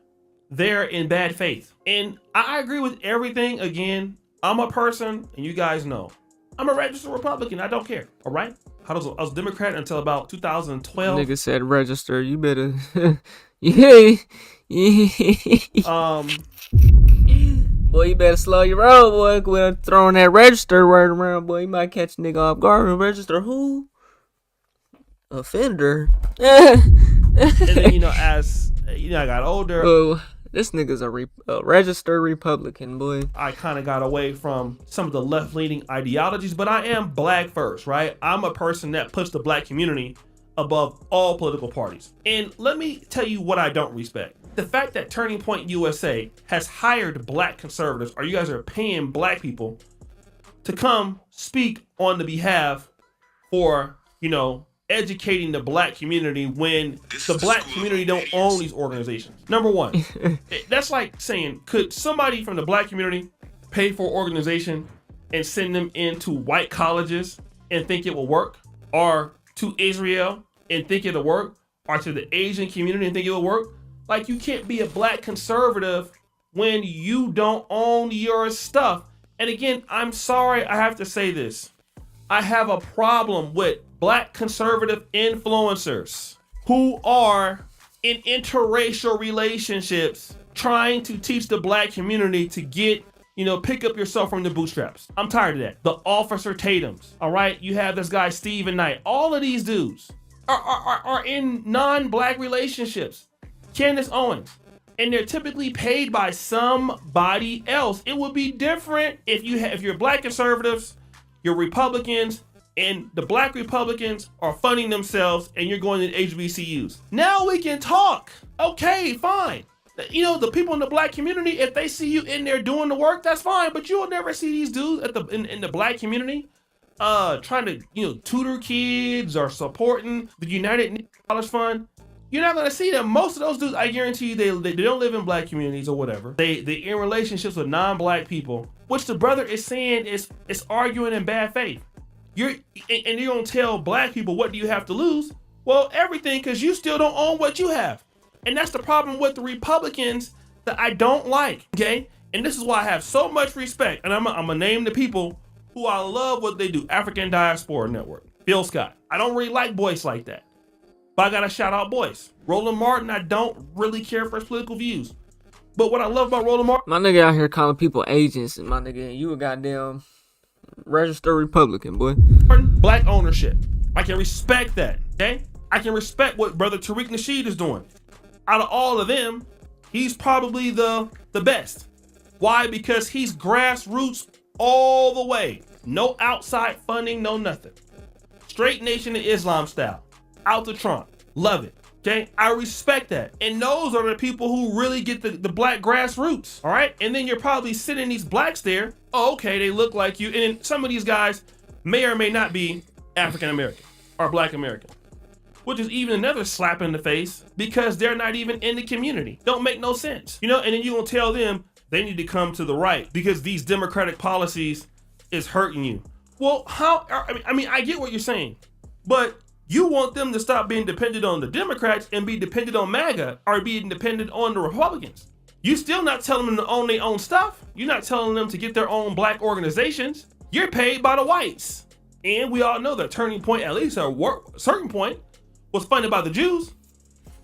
there in bad faith. And I agree with everything. Again, I'm a person, and you guys know, I'm a registered Republican. I don't care. All right? I was a Democrat until about 2012. Nigga said register. You better... Boy, you better slow your roll, boy. We're throwing that register word around, boy. You might catch a nigga off guard. Register who? Offender. And then, as I got older. Oh, this nigga's a registered Republican, boy. I kind of got away from some of the left-leaning ideologies, but I am black first, right? I'm a person that puts the black community above all political parties. And let me tell you what I don't respect. The fact that Turning Point USA has hired black conservatives, or you guys are paying black people to come speak on the behalf for, educating the black community when the black community don't own these organizations. Number one, that's like saying, could somebody from the black community pay for an organization and send them into white colleges and think it will work? Or to Israel and think it'll work? Or to the Asian community and think it will work? Like, you can't be a black conservative when you don't own your stuff. And again, I'm sorry I have to say this. I have a problem with black conservative influencers who are in interracial relationships trying to teach the black community to get, pick up yourself from the bootstraps. I'm tired of that. The Officer Tatums, all right? You have this guy, Stephen Knight. All of these dudes are in non-black relationships. Candace Owens. And they're typically paid by somebody else. It would be different if you're black conservatives, you're Republicans, and the black Republicans are funding themselves and you're going to HBCUs. Now we can talk. Okay, fine. The people in the black community, if they see you in there doing the work, that's fine. But you'll never see these dudes in the black community trying to tutor kids or supporting the United College Fund. You're not gonna see them. Most of those dudes, I guarantee you, they don't live in black communities or whatever. They're in relationships with non-black people, which the brother is saying is arguing in bad faith. You're gonna tell black people, what do you have to lose? Well, everything, because you still don't own what you have. And that's the problem with the Republicans that I don't like, okay? And this is why I have so much respect. And I'm gonna name the people who I love what they do. African Diaspora Network, Phil Scott. I don't really like Boyce like that, but I gotta shout out Boyce. Roland Martin, I don't really care for his political views. But what I love about Roland Martin... My nigga out here calling people agents, and my nigga, you a goddamn registered Republican, boy. Black ownership. I can respect that, okay? I can respect what Brother Tariq Nasheed is doing. Out of all of them, he's probably the best. Why? Because he's grassroots all the way. No outside funding, no nothing. Straight Nation of Islam style. Out to Trump. Love it. Okay? I respect that. And those are the people who really get the black grassroots. All right? And then you're probably sitting these blacks there. Oh, okay, they look like you. And then some of these guys may or may not be African American or Black American, which is even another slap in the face because they're not even in the community. Don't make no sense. And then you're going to tell them they need to come to the right because these democratic policies is hurting you. Well, how? I mean, I get what you're saying, but you want them to stop being dependent on the Democrats and be dependent on MAGA or being dependent on the Republicans. You still not telling them to own their own stuff. You're not telling them to get their own black organizations. You're paid by the whites. And we all know that Turning Point, at least at a certain point, was funded by the Jews.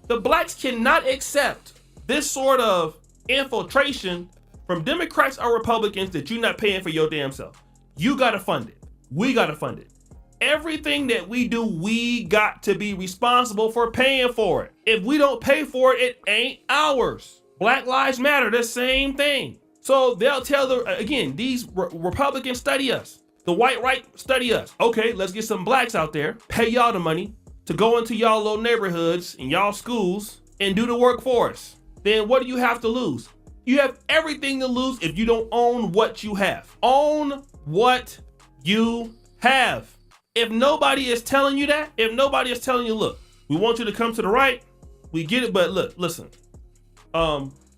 The blacks cannot accept this sort of infiltration from Democrats or Republicans that you're not paying for your damn self. You gotta fund it. We gotta fund it. Everything that we do, we got to be responsible for paying for it. If we don't pay for it, it ain't ours. Black Lives Matter, the same thing. So they'll tell these Republicans study us. The white right study us. Okay, let's get some blacks out there, pay y'all the money to go into y'all little neighborhoods and y'all schools and do the work for us. Then what do you have to lose? You have everything to lose if you don't own what you have. Own what you have. If nobody is telling you that, if nobody is telling you, look, we want you to come to the right, we get it, but look, listen,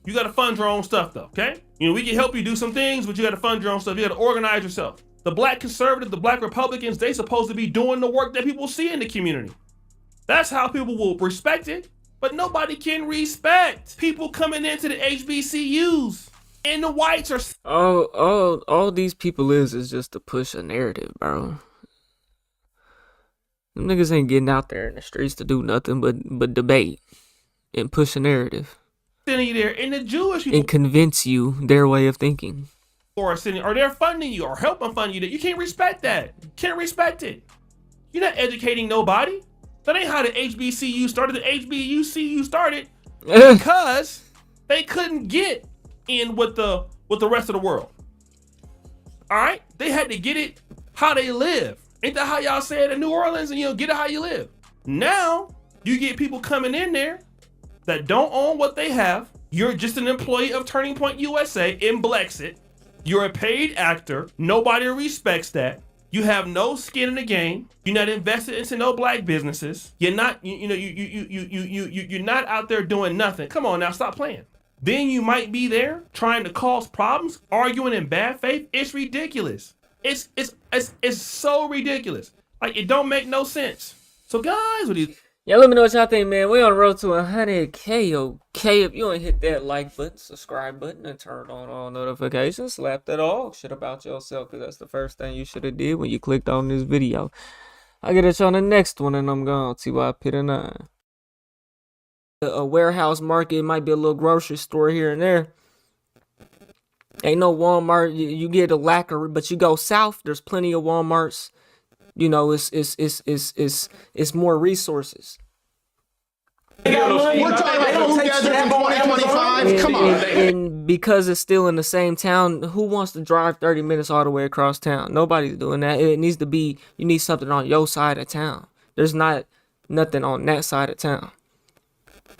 You got to fund your own stuff though, okay? You know, we can help you do some things, but you got to fund your own stuff. You got to organize yourself. The black conservatives, the black Republicans, they supposed to be doing the work that people see in the community. That's how people will respect it. But nobody can respect people coming into the HBCUs. And the whites are... All these people is just to push a narrative, bro. Them niggas ain't getting out there in the streets to do nothing but debate and push a narrative. Sitting there, and the Jewish people... And convince you their way of thinking. Or they're funding you or helping fund you. You can't respect that. You can't respect it. You're not educating nobody. That ain't how the HBCU started. The HBCU started because they couldn't get in with the rest of the world. All right, they had to get it how they live. Ain't that how y'all say it in New Orleans? And get it how you live. Now you get people coming in there that don't own what they have. You're just an employee of Turning Point USA in Blexit. You're a paid actor. Nobody respects that. You have no skin in the game. You're not invested into no black businesses. You're not, you're not out there doing nothing. Come on now, stop playing. Then you might be there trying to cause problems, arguing in bad faith. It's ridiculous. It's so ridiculous. Like, it don't make no sense. So guys, what do you... Yeah, let me know what y'all think, man. We on the road to 100K, okay? If you ain't hit that like button, subscribe button, and turn on all notifications, slap that all shit about yourself, because that's the first thing you should have did when you clicked on this video. I'll get at you on the next one, and I'm gone. TYP9. A warehouse market might be a little grocery store here and there. Ain't no Walmart. You get a lacquer, but you go south, there's plenty of Walmarts. You know, it's more resources. We're talking about who gets it in 2025. Come on. And because it's still in the same town, who wants to drive 30 minutes all the way across town? Nobody's doing that. It needs to be, you need something on your side of town. There's not nothing on that side of town.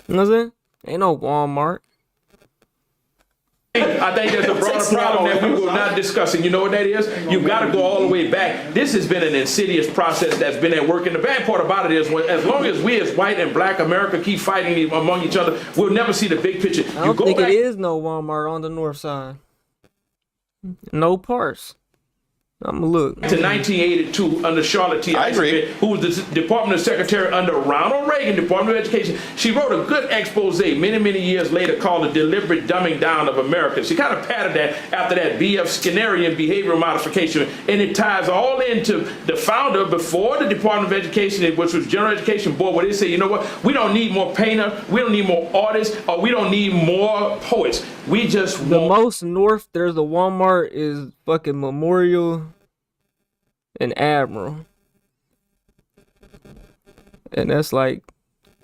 You know what I'm saying? Ain't no Walmart. I think there's a broader problem that we were not discussing. You know what that is? You've got to go all the way back. This has been an insidious process that's been at work. And the bad part about it is, as long as we as white and black America keep fighting among each other, we'll never see the big picture. I don't think it is no Walmart on the north side. No parts. I'm gonna look. To 1982 under Charlotte T. Iserman, who was the Department of Secretary under Ronald Reagan, Department of Education. She wrote a good expose many years later called The Deliberate Dumbing Down of America. She kind of patterned that after that B.F. Skinnerian behavioral modification, and it ties all into the founder before the Department of Education, which was General Education Board, where they say, you know what, we don't need more painters, we don't need more artists, or we don't need more poets. We just want... The most north there's a Walmart is fucking Memorial and Admiral, and that's like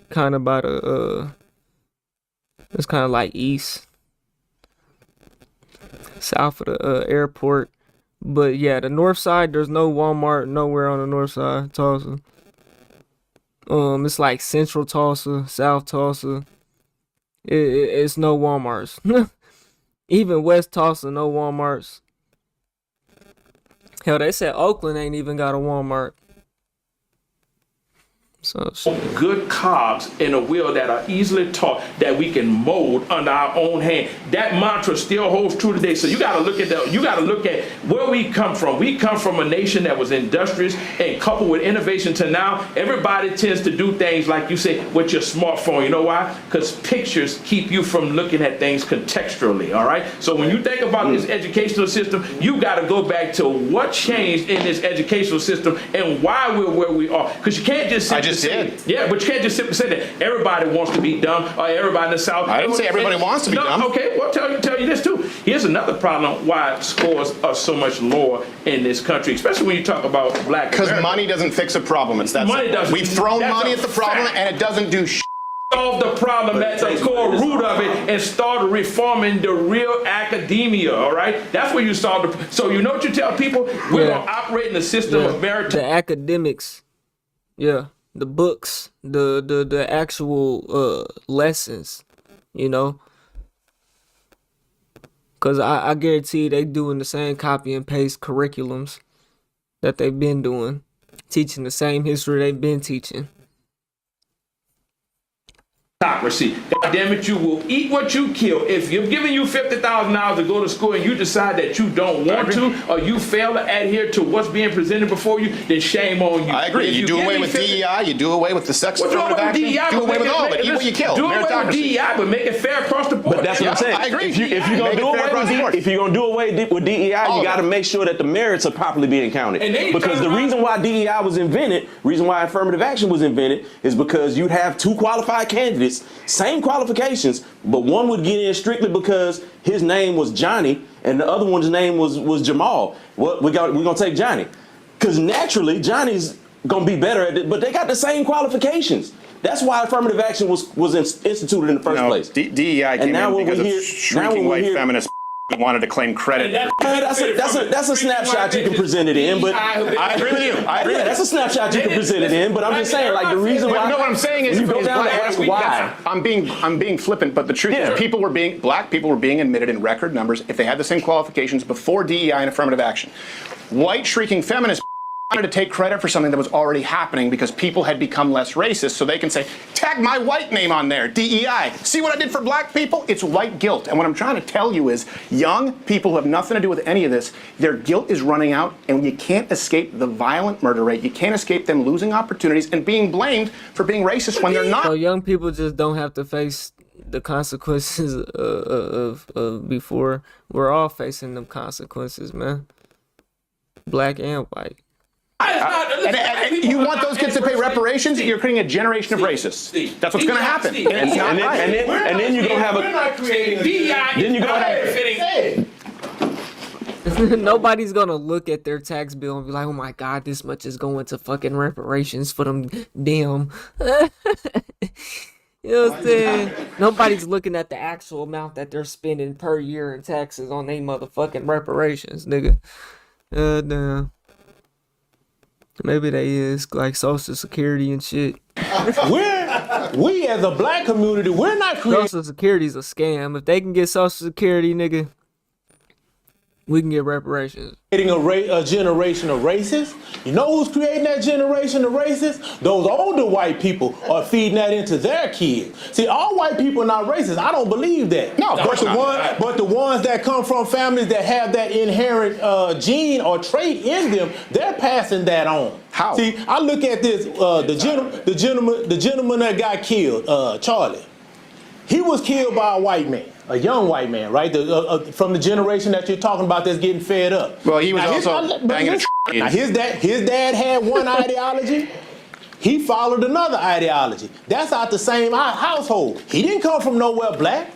kind of by the it's kind of like east south of the airport. But yeah, the north side, there's no Walmart nowhere on the north side, Tulsa. It's like central Tulsa, south Tulsa. It's no Walmarts. Even west Tulsa, no Walmarts. Hell, they said Oakland ain't even got a Walmart. So good cogs in a wheel that are easily taught, that we can mold under our own hand. That mantra still holds true today. So you got to look at that. You got to look at where we come from. We come from a nation that was industrious and coupled with innovation. To now, everybody tends to do things like you say with your smartphone. You know why? Because pictures keep you from looking at things contextually. All right. So when you think about this educational system, you got to go back to what changed in this educational system and why we're where we are. Because you can't just say, yeah, but you can't just simply say that everybody wants to be dumb or everybody in the South. I didn't say everybody wants to be dumb. Okay, well, tell you this too. Here's another problem why scores are so much lower in this country, especially when you talk about black America. Because money doesn't fix a problem. It's that money doesn't. We've thrown money at the problem and it doesn't do shit. Solve the problem at the core root of it and start reforming the real academia. All right, that's where you solve the. So you know what you tell people? We're gonna operate in the system of merit. The academics, yeah. The books, the actual lessons, you know, because I guarantee they doing the same copy and paste curriculums that they've been doing, teaching the same history they've been teaching. democracy. God damn it, you will eat what you kill. If you're giving you $50,000 to go to school and you decide that you don't want to, or you fail to adhere to what's being presented before you, then shame on you. I agree. You do away with DEI, you do away with the sex affirmative action, do away with all of it. Eat what you kill. Do away with DEI, but make it fair across the board. But that's what I'm saying. I agree. If you're gonna do away with DEI, you got to make sure that the merits are properly being counted. Because the reason why DEI was invented, reason why affirmative action was invented, is because you'd have two qualified candidates, same qualifications, but one would get in strictly because his name was Johnny and the other one's name was Jamal. Well, we're gonna take Johnny, because naturally Johnny's gonna be better at it, but they got the same qualifications. That's why affirmative action was instituted in the first place. DEI came in because of shrinking white feminists wanted to claim credit. That's a snapshot you can present it in, but I agree with you. I agree. That's a snapshot you can present it in, but I'm just saying, like, the reason why. No, what I'm saying is, you go down to ask why. I'm being flippant, but the truth is, black people were being admitted in record numbers if they had the same qualifications before DEI and affirmative action. White shrieking feminists wanted to take credit for something that was already happening because people had become less racist, so they can say, tag my white name on there, DEI. See what I did for black people? It's white guilt. And what I'm trying to tell you is, young people who have nothing to do with any of this, their guilt is running out, and you can't escape the violent murder rate. You can't escape them losing opportunities and being blamed for being racist when they're not. So young people just don't have to face the consequences of before. We're all facing them consequences, man. Black and white. And you want those kids to pay reparations? You're creating a generation of racists. That's what's going to happen. And then you're going to have a. We're not creating DEI. Then you're going to have. Nobody's gonna look at their tax bill and be like, "Oh my God, this much is going to fucking reparations for them damn." You know what I'm saying? Nobody's looking at the actual amount that they're spending per year in taxes on they motherfucking reparations, nigga. Damn. Maybe they is like Social Security and shit. We as a black community, we're not creating. Social Security's a scam. If they can get Social Security, nigga, we can get reparations. Creating a generation of racists. You know who's creating that generation of racists? Those older white people are feeding that into their kids. See, all white people are not racist. I don't believe that. No, of course not. But the ones that come from families that have that inherent gene or trait in them, they're passing that on. How? See, I look at this. The gentleman that got killed, Charlie. He was killed by a white man. A young white man, right? From the generation that you're talking about that's getting fed up. Well, he was also banging a Now, his dad had one ideology. He followed another ideology. That's out the same household. He didn't come from nowhere black.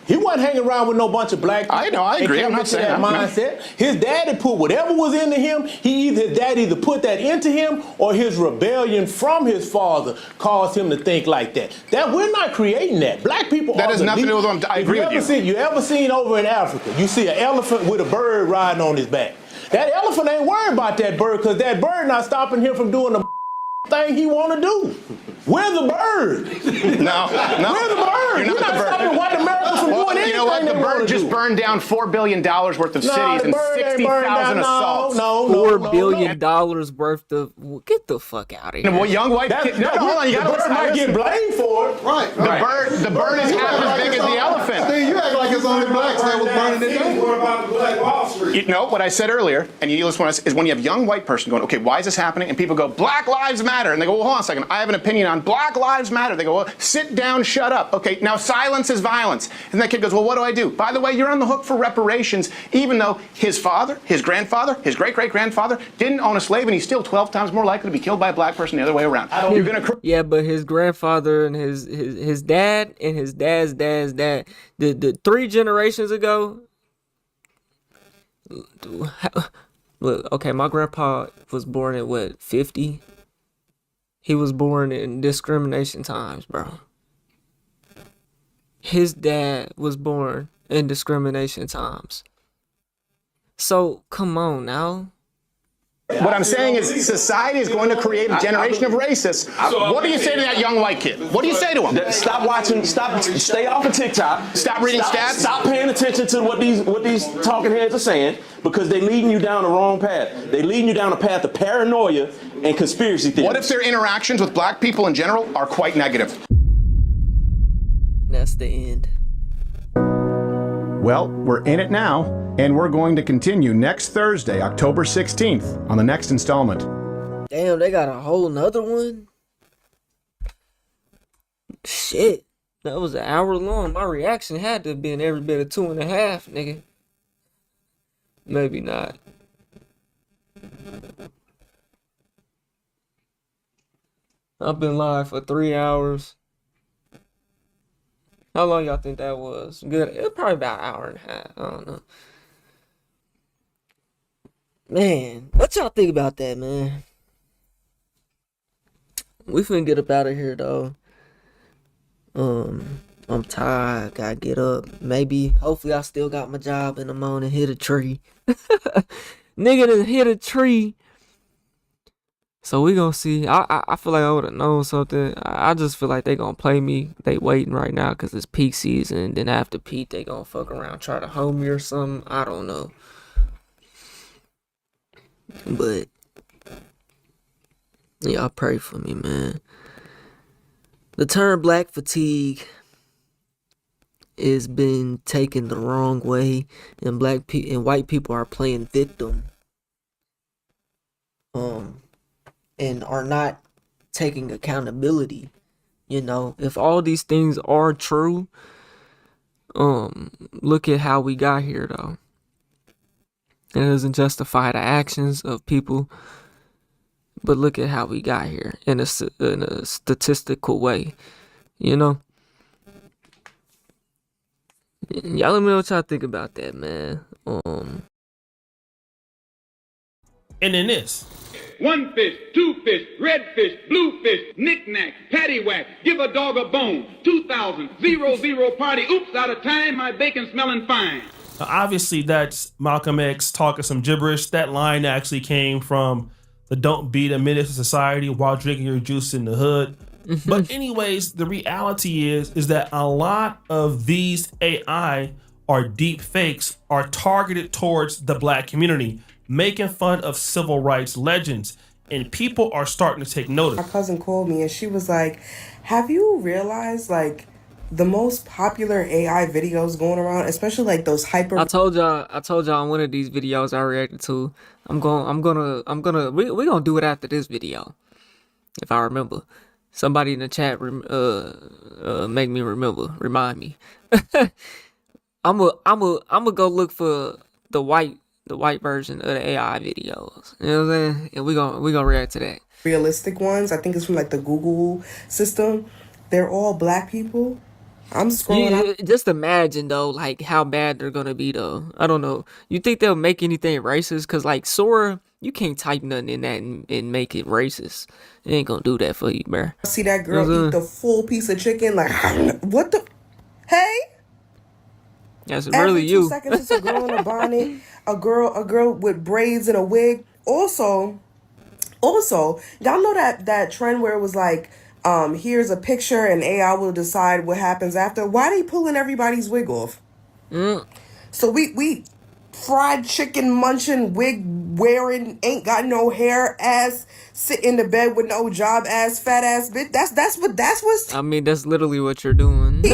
He wasn't hanging around with no bunch of black people. I know, I agree. I'm not saying that mindset. His daddy put whatever was into him. His dad either put that into him or his rebellion from his father caused him to think like that. That we're not creating that. Black people. That has nothing to do with them. I agree with you. You ever seen over in Africa? You see an elephant with a bird riding on his back. That elephant ain't worried about that bird because that bird not stopping him from doing the thing he want to do. We're the bird. No. We're the bird. We're not stopping white America from doing anything. You know what? The bird just burned down $4 billion worth of cities and 60,000 assaults. $4 billion worth of. Get the fuck out of here. Well, young white kids. No, hold on. You got to listen. Might get blamed for it. Right. The bird is half as big as the elephant. Steve, you act like it's only blacks that was burning it down. What about Black Wall Street? You know what I said earlier, and you listen is when you have young white person going, okay, why is this happening? And people go, Black Lives Matter, and they go, well, hold on a second, I have an opinion on Black Lives Matter. They go, well, sit down, shut up. Okay, now silence is violence. And that kid goes, well, what do I do? By the way, you're on the hook for reparations, even though his father, his grandfather, his great-great-grandfather didn't own a slave, and he's still 12 times more likely to be killed by a black person the other way around. You're gonna yeah, but his grandfather and his dad and his dad's dad, the 3 generations ago. Look, okay, my grandpa was born at what, 50? He was born in discrimination times, bro. His dad was born in discrimination times. So, come on now. What I'm saying is society is going to create a generation of racists. What do you say to that young white kid? What do you say to him? Stop watching, stay off of TikTok. Stop reading stats. Stop paying attention to what these talking heads are saying, because they're leading you down the wrong path. They're leading you down a path of paranoia and conspiracy theories. What if their interactions with black people in general are quite negative? that's the end. Well, we're in it now, and we're going to continue next Thursday, October 16th, on the next installment. Damn, they got a whole nother one? Shit. That was an hour long. My reaction had to have been every bit of 2.5, nigga. Maybe not. I've been live for 3 hours. How long y'all think that was? Good. It was probably about an hour and a half. I don't know. Man, what y'all think about that, man? We finna get up out of here, though. I'm tired. Gotta get up. Maybe, hopefully, I still got my job in the morning. Hit a tree. Nigga done hit a tree. So we gonna see. I feel like I would have known something. I just feel like they gonna play me. They waiting right now because it's peak season. Then after peak, they gonna fuck around, try to hold me or something. I don't know. But y'all pray for me, man. The term black fatigue is been taken the wrong way, and white people are playing victim. And are not taking accountability. You know, if all these things are true, look at how we got here, though. It doesn't justify the actions of people, but look at how we got here in a statistical way, you know? Y'all let me know what y'all think about that, man. And then this. One fish, two fish, red fish, blue fish, knick-knack, paddywhack, give a dog a bone, 2000, 00 party, oops, out of time, my bacon smelling fine. Now, obviously, that's Malcolm X talking some gibberish. That line actually came from the Don't Be the Menace to Society while drinking your juice in the hood. But anyways, the reality is that a lot of these AI or deep fakes are targeted towards the black community, making fun of civil rights legends, and people are starting to take notice. My cousin called me and she was like, have you realized like the most popular AI videos going around, especially like those hyper... I told y'all on one of these videos I reacted to, we're gonna do it after this video, if I remember. Somebody in the chat make me remember, remind me. I'm gonna go look for the white version of the AI videos. You know what I'm saying? And we gonna react to that. Realistic ones, I think it's from like the Google system. They're all black people. I'm scrolling. Just imagine though, like how bad they're gonna be though. I don't know. You think they'll make anything racist? Cause like Sora, you can't type nothing in that and make it racist. It ain't gonna do that for you, bruh. See that girl eat the full piece of chicken? Like, what the? Hey. That's really you. 2 seconds, it's a girl in a bonnet, a girl with braids and a wig. Also, y'all know that trend where it was like, here's a picture and AI will decide what happens after. Why are they pulling everybody's wig off? So we fried chicken munching, wig wearing, ain't got no hair ass, sit in the bed with no job ass, fat ass bitch. That's what's. I mean, that's literally what you're doing.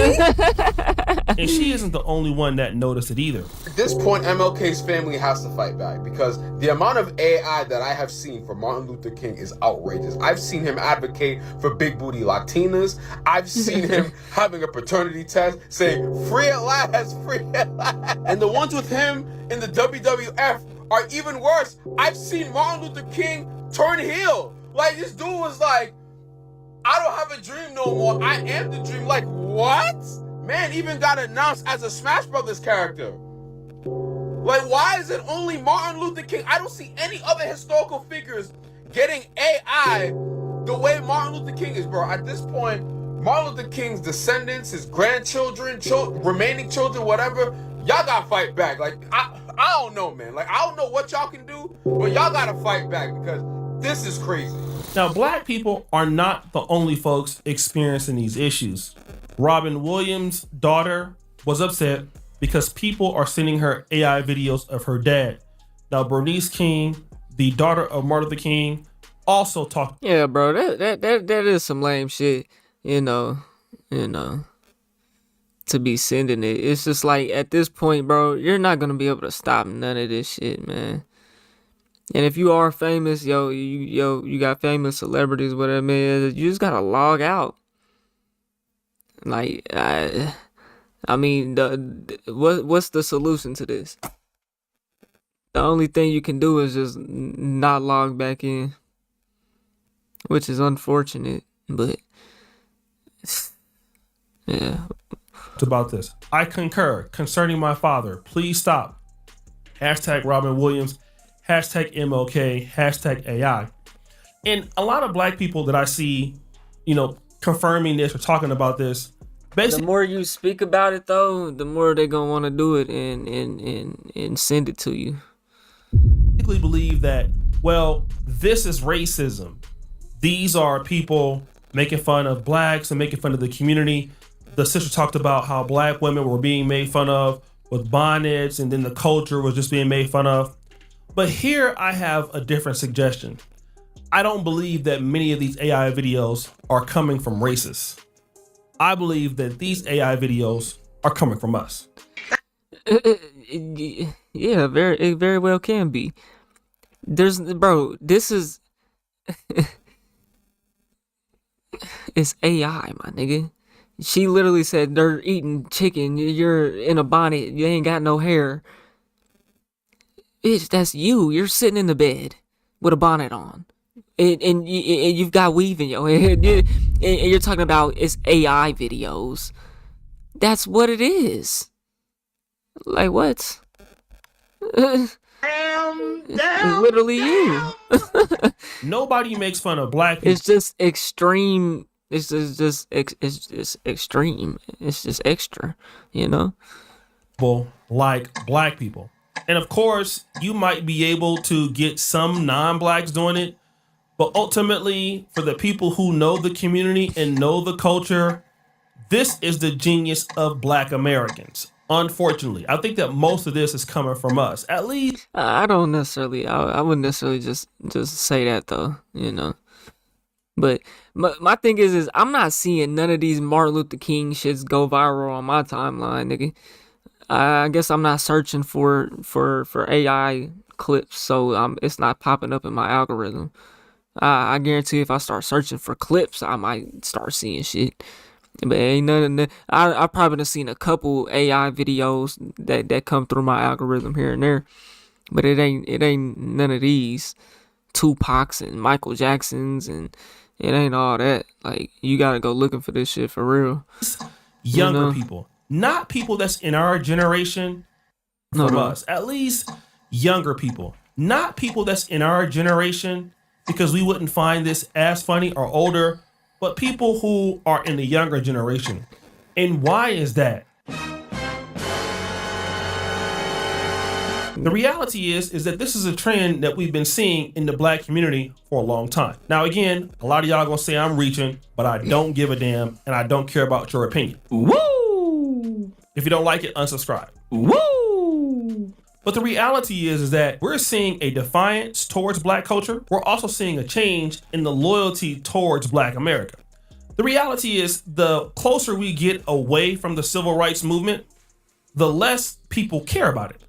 And she isn't the only one that noticed it either. At this point, MLK's family has to fight back because the amount of AI that I have seen for Martin Luther King is outrageous. I've seen him advocate for big booty Latinas. I've seen him having a paternity test saying, free at last, free at last. And the ones with him in the WWF are even worse. I've seen Martin Luther King turn heel. Like, this dude was like, I don't have a dream no more. I am the dream. Like, what? Man even got announced as a Smash Brothers character. Like, why is it only Martin Luther King? I don't see any other historical figures getting AI the way Martin Luther King is, bro. At this point, Martin Luther King's descendants, his grandchildren, remaining children, whatever, y'all gotta fight back. Like, I don't know, man. Like, I don't know what y'all can do, but y'all gotta fight back because this is crazy. Now, black people are not the only folks experiencing these issues. Robin Williams' daughter was upset because people are sending her AI videos of her dad. Now, Bernice King, the daughter of Martin Luther King, also talked. Yeah, bro, that is some lame shit. You know. to be sending it. It's just like at this point, bro, you're not gonna be able to stop none of this shit, man. And if you are famous, you got famous celebrities, whatever, man, you just gotta log out. Like, I mean, what's the solution to this? The only thing you can do is just not log back in, which is unfortunate, but yeah. It's about this. I concur concerning my father. Please stop. Hashtag Robin Williams. Hashtag MLK. Hashtag AI. And a lot of black people that I see, confirming this or talking about this. The more you speak about it, though, the more they're gonna want to do it and send it to you. Basically believe that, well, this is racism. These are people making fun of blacks and making fun of the community. The sister talked about how black women were being made fun of with bonnets, and then the culture was just being made fun of. But here I have a different suggestion. I don't believe that many of these AI videos are coming from racists. I believe that these AI videos are coming from us. Yeah, it very well can be. This is it's AI, my nigga. She literally said they're eating chicken. You're in a bonnet. You ain't got no hair. Bitch, that's you. You're sitting in the bed with a bonnet on. And you've got weave in your head. And you're talking about it's AI videos. That's what it is. Like what? It's literally you. Nobody makes fun of black people. It's just extreme. It's just extreme. It's just extra, Like black people. And of course, you might be able to get some non-blacks doing it, but ultimately, for the people who know the community and know the culture, this is the genius of black Americans. Unfortunately, I think that most of this is coming from us. At least I don't necessarily. I wouldn't necessarily just say that though, But my thing is I'm not seeing none of these Martin Luther King shits go viral on my timeline, nigga. I guess I'm not searching for AI clips, so it's not popping up in my algorithm. I guarantee if I start searching for clips, I might start seeing shit. But ain't none of that. I probably have seen a couple AI videos that come through my algorithm here and there, but it ain't none of these Tupacs and Michael Jacksons, and it ain't all that. Like, you gotta go looking for this shit for real. Younger people, not people that's in our generation. From us, at least younger people, not people that's in our generation, because we wouldn't find this as funny, or older. But people who are in the younger generation. And why is that? The reality is that this is a trend that we've been seeing in the black community for a long time. Now, again, a lot of y'all gonna say I'm reaching, but I don't give a damn, and I don't care about your opinion. Woo! If you don't like it, unsubscribe. Woo! But the reality is that we're seeing a defiance towards black culture. We're also seeing a change in the loyalty towards black America. The reality is the closer we get away from the civil rights movement, the less people care about it.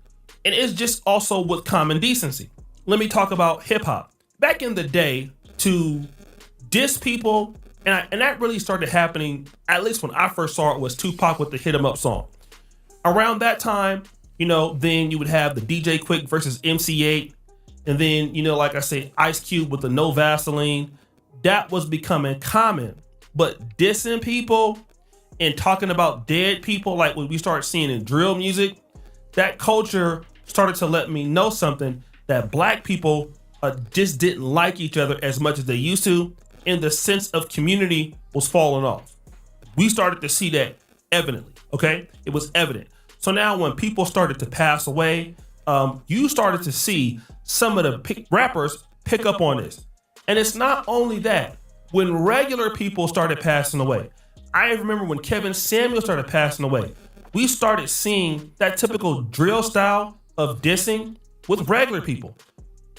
And it's just also with common decency. Let me talk about hip hop. Back in the day, to diss people, and that really started happening, at least when I first saw it, was Tupac with the Hit 'Em Up song. Around that time, then you would have the DJ Quick versus MC8. And then, like I say, Ice Cube with the No Vaseline. That was becoming common. But dissing people and talking about dead people, like what we started seeing in drill music, that culture started to let me know something, that black people just didn't like each other as much as they used to, and the sense of community was falling off. We started to see that evidently, okay? It was evident. So now when people started to pass away, you started to see some of the rappers pick up on this. And it's not only that. When regular people started passing away, I remember when Kevin Samuel started passing away, we started seeing that typical drill style of dissing with regular people.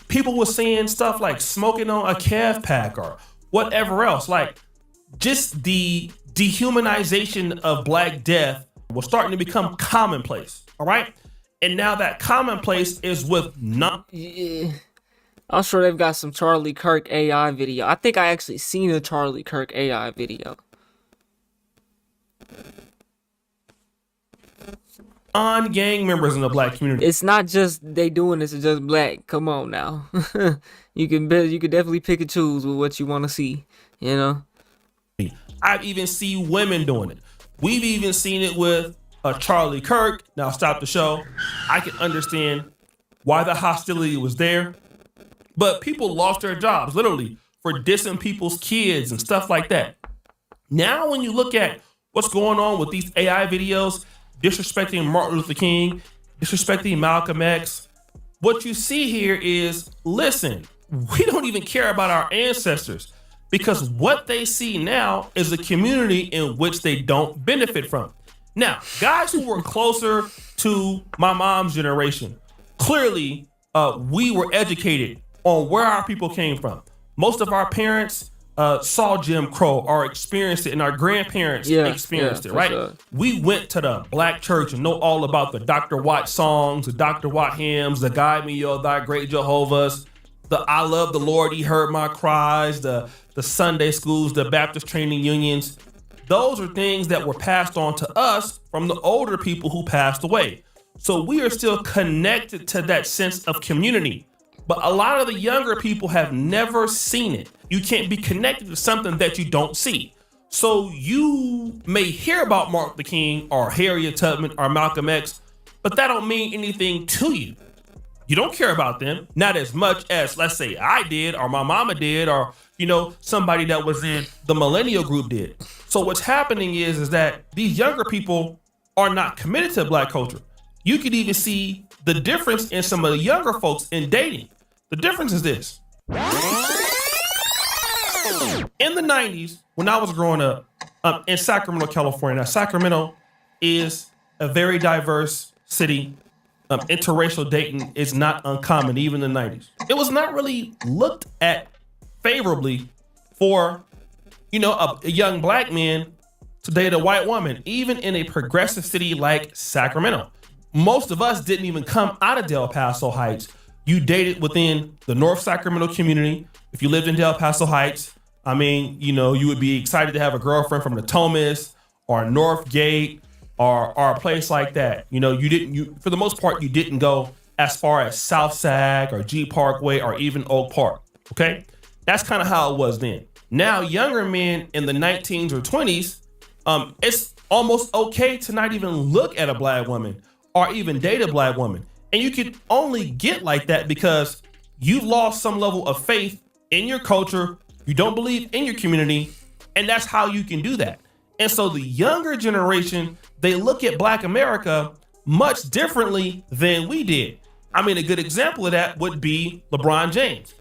People were saying stuff like smoking on a Kev pack or whatever else. Like, just the dehumanization of Black Death was starting to become commonplace. All right. And now that commonplace is with Yeah. I'm sure they've got some Charlie Kirk AI video. I think I actually seen a Charlie Kirk AI video. non-gang members in the black community. It's not just they doing this, it's just black. Come on now. You can definitely pick and choose with what you want to see, you know? I've even seen women doing it. We've even seen it with Charlie Kirk. Now stop the show. I can understand why the hostility was there, but people lost their jobs literally for dissing people's kids and stuff like that. Now when you look at what's going on with these AI videos, disrespecting Martin Luther King, disrespecting Malcolm X, what you see here is, listen, we don't even care about our ancestors because what they see now is a community in which they don't benefit from. Now, guys who were closer to my mom's generation, clearly we were educated on where our people came from. Most of our parents saw Jim Crow or experienced it, and our grandparents experienced it, right? Sure. We went to the black church and know all about the Dr. Watt songs, the Dr. Watt hymns, the Guide Me, O Thy Great Jehovah's, the I Love the Lord, He Heard My Cries, the Sunday schools, the Baptist training unions. Those are things that were passed on to us from the older people who passed away. So we are still connected to that sense of community. But a lot of the younger people have never seen it. You can't be connected to something that you don't see. So you may hear about Martin Luther King or Harriet Tubman or Malcolm X, but that don't mean anything to you. You don't care about them, not as much as, let's say, I did, or my mama did, or, you know, somebody that was in the millennial group did. So what's happening is that these younger people are not committed to black culture. You could even see the difference in some of the younger folks in dating. The difference is this. In the 90s, when I was growing up in Sacramento, California, now Sacramento is a very diverse city. Interracial dating is not uncommon, even in the 90s. It was not really looked at favorably for, you know, a young black man to date a white woman, even in a progressive city like Sacramento. Most of us didn't even come out of Del Paso Heights. You dated within the North Sacramento community. If you lived in Del Paso Heights, I mean, you know, you would be excited to have a girlfriend from Natomas or Northgate or a place like that. You know, for the most part, you didn't go as far as South Sac or G Parkway or even Oak Park, okay? That's kind of how it was then. Now, younger men in the 19s or 20s, it's almost okay to not even look at a black woman or even date a black woman. And you can only get like that because you've lost some level of faith in your culture, you don't believe in your community, and that's how you can do that. And so the younger generation, they look at Black America much differently than we did. I mean, a good example of that would be LeBron James.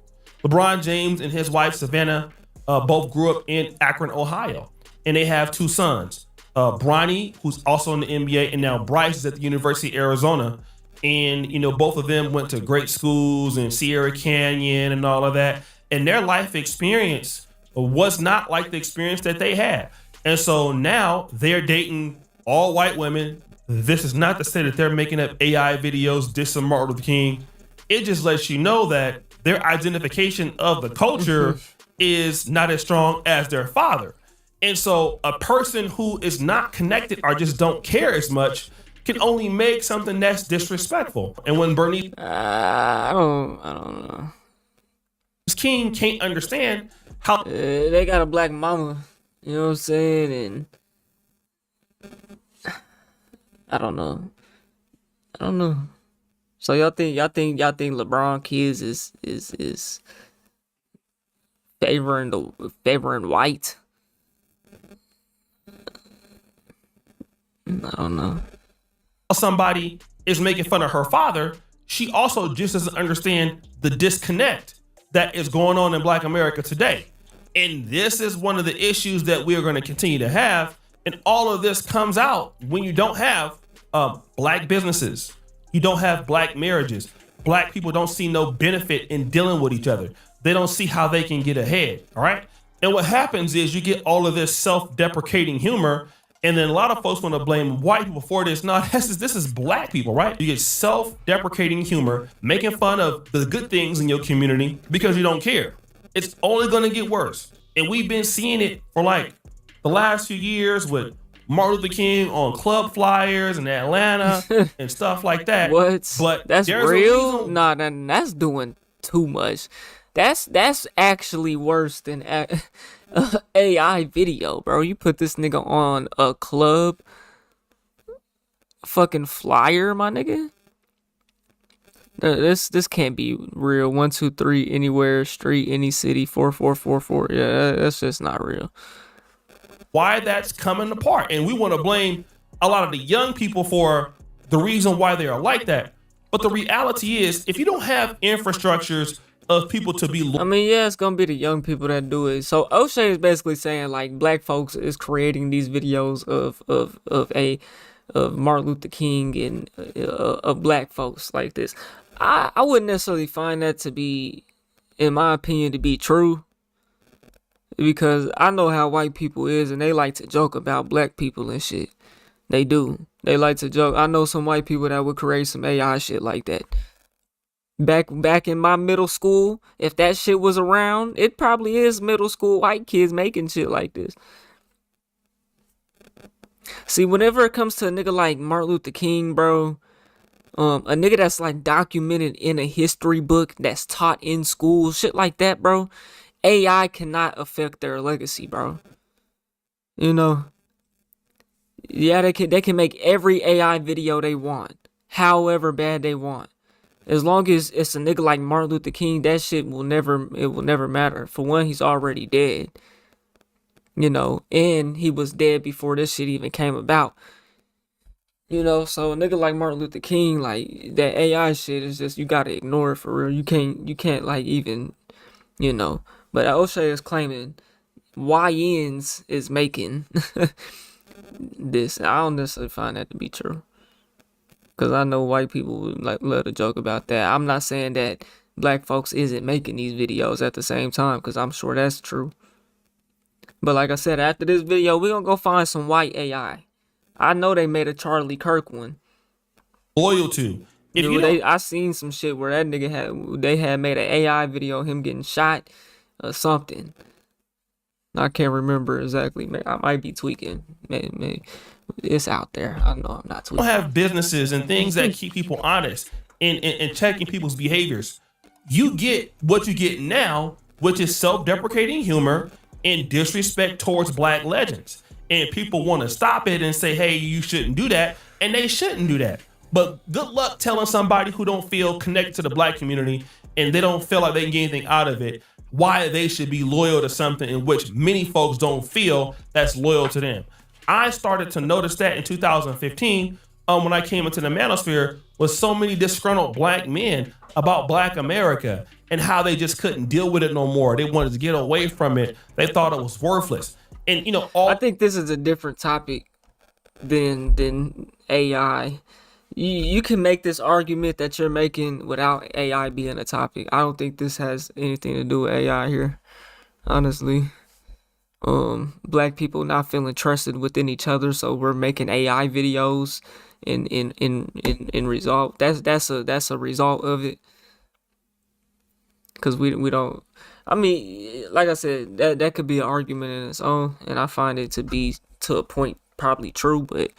LeBron James and his wife, Savannah, both grew up in Akron, Ohio, and they have two sons. Bronny, who's also in the NBA, and now Bryce is at the University of Arizona. And, you know, both of them went to great schools in Sierra Canyon and all of that. And their life experience was not like the experience that they had. And so now they're dating all white women. This is not to say that they're making up AI videos dissing Martin Luther King. It just lets you know that their identification of the culture is not as strong as their father. And so a person who is not connected or just don't care as much can only make something that's disrespectful. And when Bernie I don't know. King can't understand how they got a black mama, you know what I'm saying? And I don't know. So y'all think LeBron kids is favoring white? I don't know. Somebody is making fun of her father, she also just doesn't understand the disconnect that is going on in Black America today. And this is one of the issues that we are going to continue to have. And all of this comes out when you don't have black businesses. You don't have black marriages. Black people don't see no benefit in dealing with each other. They don't see how they can get ahead. All right. And what happens is you get all of this self-deprecating humor. And then a lot of folks want to blame white people for this. No, this is black people, right? You get self-deprecating humor, making fun of the good things in your community because you don't care. It's only going to get worse. And we've been seeing it for like the last few years with Martin Luther King on club flyers in Atlanta and stuff like that. What? But that's there's real? Nah, that's doing too much. That's actually worse than AI video, bro. You put this nigga on a club fucking flyer, my nigga. This can't be real. 1, 2, 3, anywhere, street, any city, 4444. Yeah, that's just not real. Why that's coming apart, and we want to blame a lot of the young people for the reason why they are like that. But the reality is, if you don't have infrastructures of people to be, I mean, yeah, it's gonna be the young people that do it. So O'Shea is basically saying like black folks is creating these videos of Martin Luther King and of black folks like this. I wouldn't necessarily find that to be, in my opinion, to be true, because I know how white people is and they like to joke about black people and shit. They do. They like to joke. I know some white people that would create some AI shit like that. Back in my middle school, if that shit was around, it probably is middle school white kids making shit like this. See, whenever it comes to a nigga like Martin Luther King, bro, a nigga that's like documented in a history book that's taught in school, shit like that, bro, AI cannot affect their legacy, bro. You know? Yeah, they can make every AI video they want, however bad they want. As long as it's a nigga like Martin Luther King, that shit will never matter. For one, he's already dead. You know, and he was dead before this shit even came about. You know, so a nigga like Martin Luther King, like, that AI shit is just, you gotta ignore it for real. You can't like even, you know. But O'Shea is claiming YNs is making this. I don't necessarily find that to be true. Because I know white people would like love to joke about that. I'm not saying that black folks isn't making these videos at the same time, because I'm sure that's true. But like I said, after this video, we're going to go find some white AI. I know they made a Charlie Kirk one. Loyal to. I seen some shit where that nigga had made an AI video of him getting shot or something. I can't remember exactly. I might be tweaking. Maybe. It's out there. I know I'm not tweaking. We have businesses and things that keep people honest and checking people's behaviors. You get what you get now, which is self-deprecating humor and disrespect towards black legends. And people want to stop it and say, hey, you shouldn't do that. And they shouldn't do that. But good luck telling somebody who don't feel connected to the black community and they don't feel like they can get anything out of it, why they should be loyal to something in which many folks don't feel that's loyal to them. I started to notice that in 2015 when I came into the manosphere with so many disgruntled black men about black America and how they just couldn't deal with it no more. They wanted to get away from it. They thought it was worthless. And you know, I think this is a different topic than AI. You can make this argument that you're making without AI being a topic. I don't think this has anything to do with AI here, honestly. Black people not feeling trusted within each other, so we're making AI videos in result. That's a result of it. Cause we don't. I mean, like I said, that could be an argument in its own, and I find it to be to a point probably true, but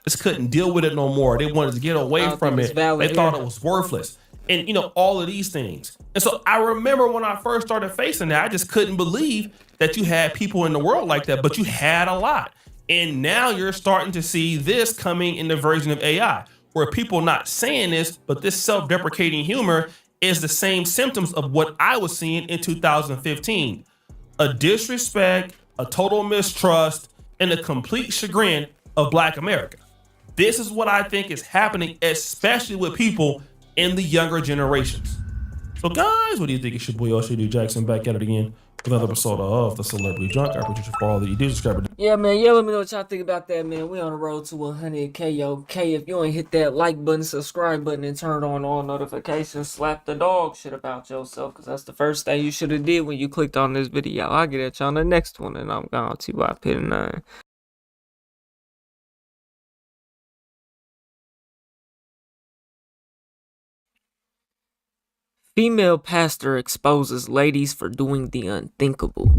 just couldn't deal with it no more. They wanted to get away from it. They thought it was worthless. And, you know, all of these things. And so I remember when I first started facing that, I just couldn't believe that you had people in the world like that, but you had a lot. And now you're starting to see this coming in the version of AI, where people not saying this, but this self-deprecating humor is the same symptoms of what I was seeing in 2015. A disrespect, a total mistrust, and a complete chagrin of Black America. This is what I think is happening, especially with people in the younger generations. So guys, what do you think? It's your boy O'Shea Jackson back at it again with another episode of The Celebrity Drunk. I appreciate you for all that you do. Subscribe. Yeah, man. Yeah, let me know what y'all think about that, man. We on the road to 100K, yo. K, if you ain't hit that like button, subscribe button, and turn on all notifications, slap the dog shit about yourself, because that's the first thing you should have did when you clicked on this video. I'll get at y'all on the next one, and I'm gone. T.Y. Pit 9. Female pastor exposes ladies for doing the unthinkable.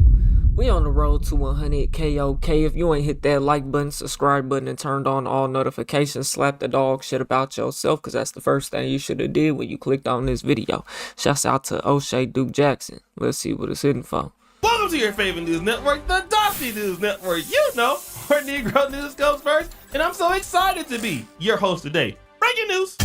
We on the road to 100K. Okay, if you ain't hit that like button, subscribe button, and turned on all notifications, slap the dog shit about yourself, because that's the first thing you should have did when you clicked on this video. Shouts out to O'Shea Duke Jackson. Let's see what it's hitting for. Welcome to your favorite news network, the Dossie News Network. You know where Negro news comes first, and I'm so excited to be your host today. Breaking news.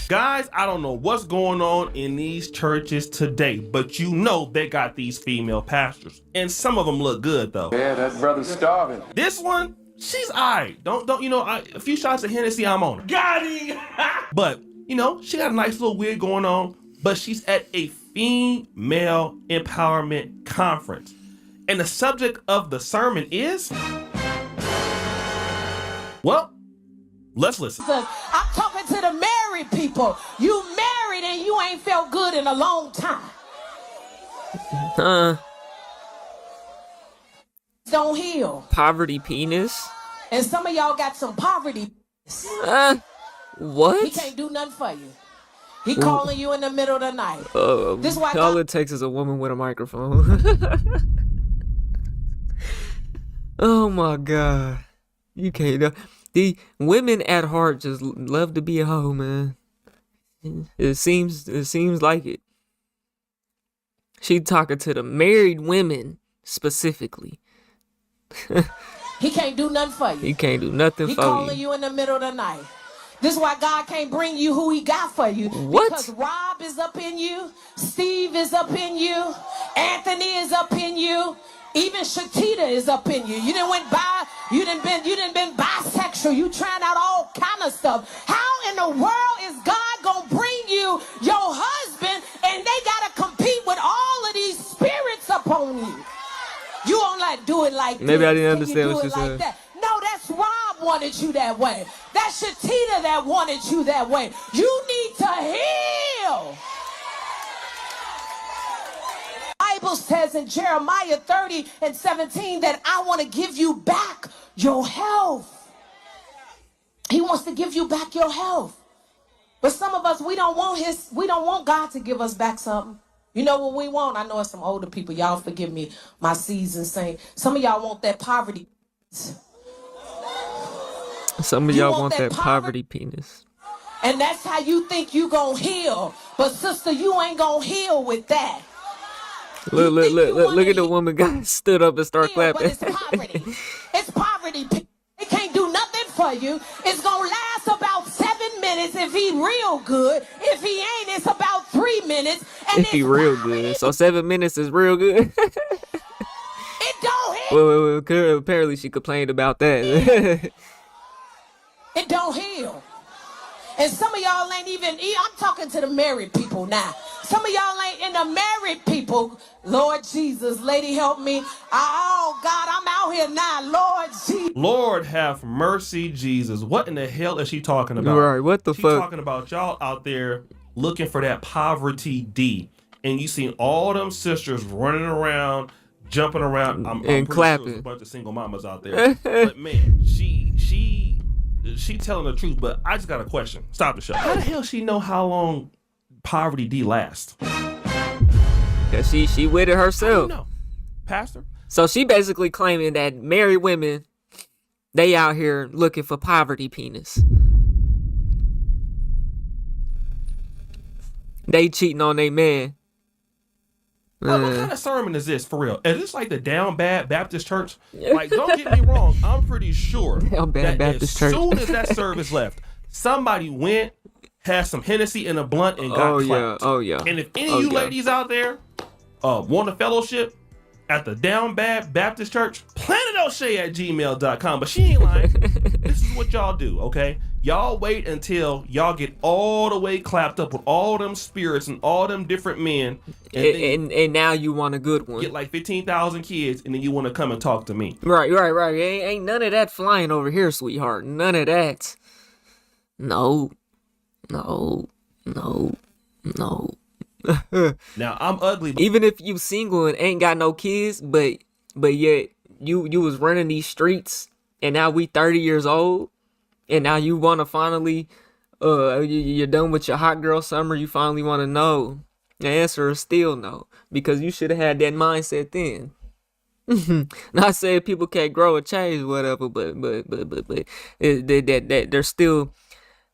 Guys, I don't know what's going on in these churches today, but you know they got these female pastors, and some of them look good though. Yeah, that brother's starving. This one, she's alright. Don't you know? A few shots of Hennessy, I'm on her. Got him. But you know, she got a nice little wig going on, but she's at a female empowerment conference, and the subject of the sermon is, well, let's listen. I'm talking to the married people. You married and you ain't felt good in a long time. Don't heal. Poverty penis? And some of y'all got some poverty. What? He can't do nothing for you. He calling you in the middle of the night. This why all it takes is a woman with a microphone. Oh my God. You can't. The women at heart just love to be a hoe, man. It seems like it. She talking to the married women specifically. He can't do nothing for you. He can't do nothing He for calling you. you in the middle of the night. This is why God can't bring you who he got for you. What? Because Rob is up in you. Steve is up in you. Anthony is up in you. Even Shatita is up in you. You done been bisexual. You trying out all kind of stuff. How in the world is God gonna bring you your husband and they gotta compete with all of these spirits upon you? You don't like do it like Maybe this. I didn't Can understand you what do you it like said. that? No, that's Rob wanted you that way. That's Shatita that wanted you that way. You need to heal. Bible says in Jeremiah 30:17 that I want to give you back your health. He wants to give you back your health. But some of us, we don't want God to give us back something. You know what we want? I know it's some older people. Y'all forgive me, my seasoned saint. Some of y'all want that poverty. Some of y'all want that poverty penis. And that's how you think you gonna heal. But sister, you ain't gonna heal with that. Look at the woman guy stood up and start clapping. It's poverty. It's poverty. It can't do nothing for you. It's gonna last about 7 minutes if he real good. If he ain't, it's about 3 minutes. And If he real good. So 7 minutes is real good. It don't heal. Well, apparently she complained about that. It don't heal. And some of y'all ain't even, I'm talking to the married people now. Some of y'all ain't in the married people. Lord Jesus, lady, help me. Oh, God, I'm out here now. Lord Jesus. Lord have mercy, Jesus. What in the hell is she talking about? Right, what the She fuck? talking about y'all out there looking for that poverty D. And you seen all them sisters running around, jumping around. I'm And pretty sure clapping. there's a bunch of single mamas out there. But man, she telling the truth. But I just got a question. Stop the show. How the hell she know how long poverty D lasts? Yeah, she with it herself. No, Pastor. So she basically claiming that married women, they out here looking for poverty penis. They cheating on their man. What kind of sermon is this for real? Is this like the Down Bad Baptist Church? Like, don't get me wrong. I'm pretty sure Down Bad that Baptist as Church. soon as that service left, somebody went, had some Hennessy in a blunt, and got clapped. Oh yeah. And if any of you ladies out there want a fellowship at the Down Bad Baptist Church, planetoshay@gmail.com. But she ain't lying. This is what y'all do, okay? Y'all wait until y'all get all the way clapped up with all them spirits and all them different men. And now you want a good one. Get like 15,000 kids, and then you want to come and talk to me. Right. Ain't none of that flying over here, sweetheart. None of that. No. Now, I'm ugly. Even if you single and ain't got no kids, but yet you was running these streets, and now we 30 years old, and now you want to finally you're done with your hot girl summer, you finally want to know. The answer is still no, because you should have had that mindset then. Not saying people can't grow or change, whatever, but there's still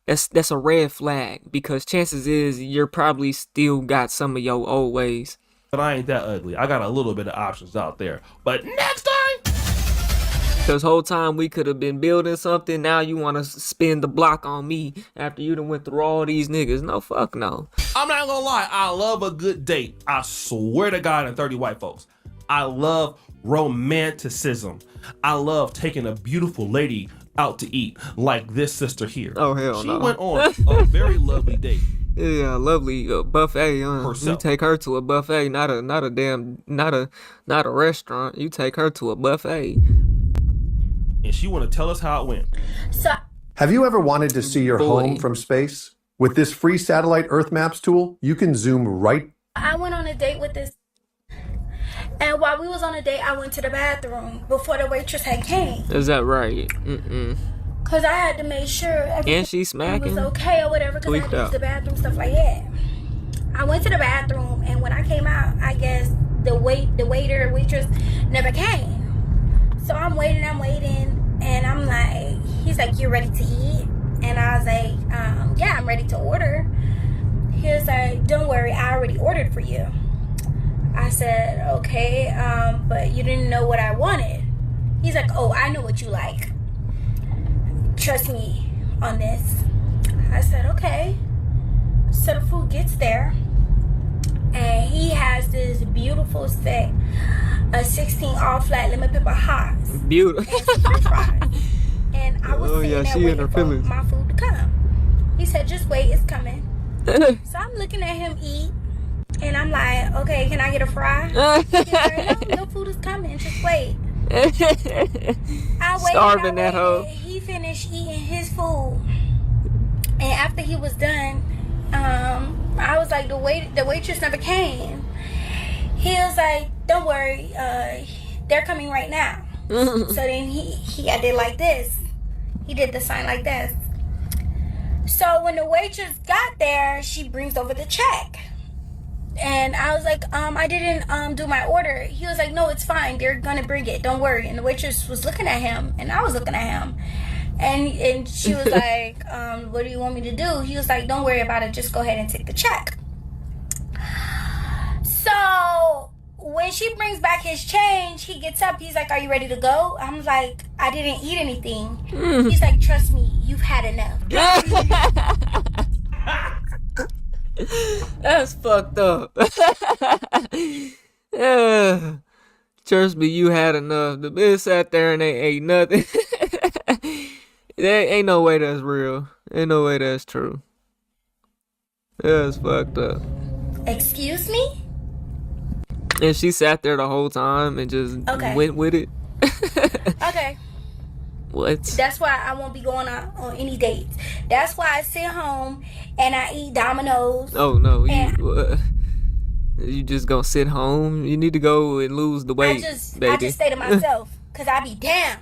that's a red flag, because chances is you're probably still got some of your old ways. But I ain't that ugly. I got a little bit of options out there. But next time. Because whole time we could have been building something, now you want to spin the block on me after you done went through all these niggas. No, fuck no. I'm not gonna lie, I love a good date. I swear to God, and 30 white folks. I love romanticism. I love taking a beautiful lady out to eat, like this sister here. Oh, hell she no. She went on a very lovely date. Yeah, lovely buffet. You take her to a buffet, not a restaurant. You take her to a buffet. And she want to tell us how it went. So, have you ever wanted to see your home from space? With this free satellite Earth Maps tool, you can zoom right. I went on a date with this, and while we was on a date, I went to the bathroom before the waitress had came. Is that right? Cause I had to make sure everything was okay or whatever. Cause I had to use the bathroom, stuff like that. I went to the bathroom, and when I came out, I guess the waitress never came. So I'm waiting, and I'm like, he's like, you ready to eat? And I was like, yeah, I'm ready to order. He was like, don't worry, I already ordered for you. I said, okay, but you didn't know what I wanted. He's like, oh, I know what you like. Trust me on this. I said, okay. So the food gets there, and he has this beautiful steak, a 16 all flat lemon pepper hot. Beautiful. And some french fries. And I was sitting there waiting for my food to come. He said, just wait, it's coming. So I'm looking at him eat, and I'm like, okay, can I get a fry? He's like, no, your food is coming, just wait. I waited, starving that hoe. He finished eating his food, and after he was done, I was like, the waitress never came. He was like, don't worry, they're coming right now. So then he did like this. He did the sign like this. So when the waitress got there, she brings over the check. And I was like, I didn't do my order. He was like, no, it's fine. They're gonna bring it. Don't worry. And the waitress was looking at him, and I was looking at him. And she was like, what do you want me to do? He was like, don't worry about it. Just go ahead and take the check. So when she brings back his change, he gets up. He's like, are you ready to go? I'm like, I didn't eat anything. He's like, trust me, you've had enough. That's fucked up. Trust me, you had enough. The bitch sat there and they ate nothing. There ain't no way that's real. Ain't no way that's true. That's fucked up. Excuse me? And she sat there the whole time and just went with it. Okay. What? That's why I won't be going on any dates. That's why I sit home and I eat Domino's. Oh no, you just gonna sit home? You need to go and lose the weight, baby. I just stay to myself, cause I be down.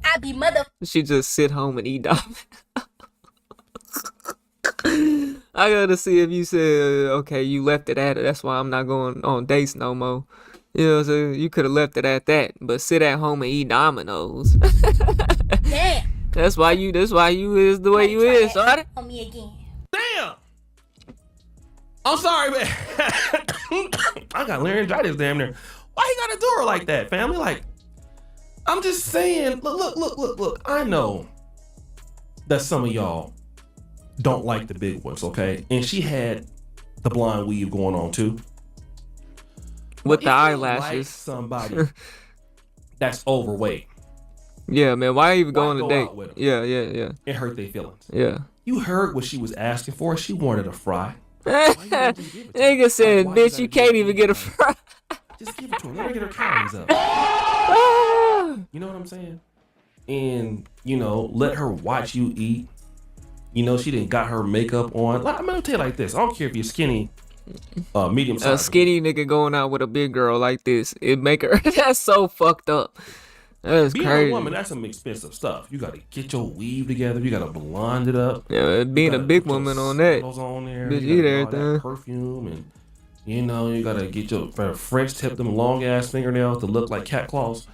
I be mother. She just sit home and eat Domino's. I gotta see if you said, okay, you left it at it. That's why I'm not going on dates no more. You know what I'm saying? You could have left it at that, but sit at home and eat Domino's. Damn. That's why you is the way you is, sorry. On me again. Damn. I'm sorry, man. I got laryngitis damn near. Why you gotta do her like that, family? Like, I'm just saying, look. I know that some of y'all don't like the big ones, okay? And she had the blonde weave going on too. With the eyelashes. Like somebody that's overweight. Yeah, man. Why even go on a go date? out with 'em? Yeah. It hurt their feelings. Yeah. You heard what she was asking for. She wanted a fry. Nigga said, bitch, you can't even get a fry. Just give it to her. Let her get her calories up. You know what I'm saying? And, let her watch you eat. She didn't got her makeup on. I'm gonna tell you like this. I don't care if you're skinny, medium size. A skinny nigga going out with a big girl like this, it make her. That's so fucked up. That's being crazy. a woman, that's some expensive stuff. You gotta get your weave together. You gotta blonde it up. Yeah, being a big woman on that. On there. Bitch, You eat gotta do all everything. that perfume and you gotta get your French tip them long ass fingernails to look like cat claws.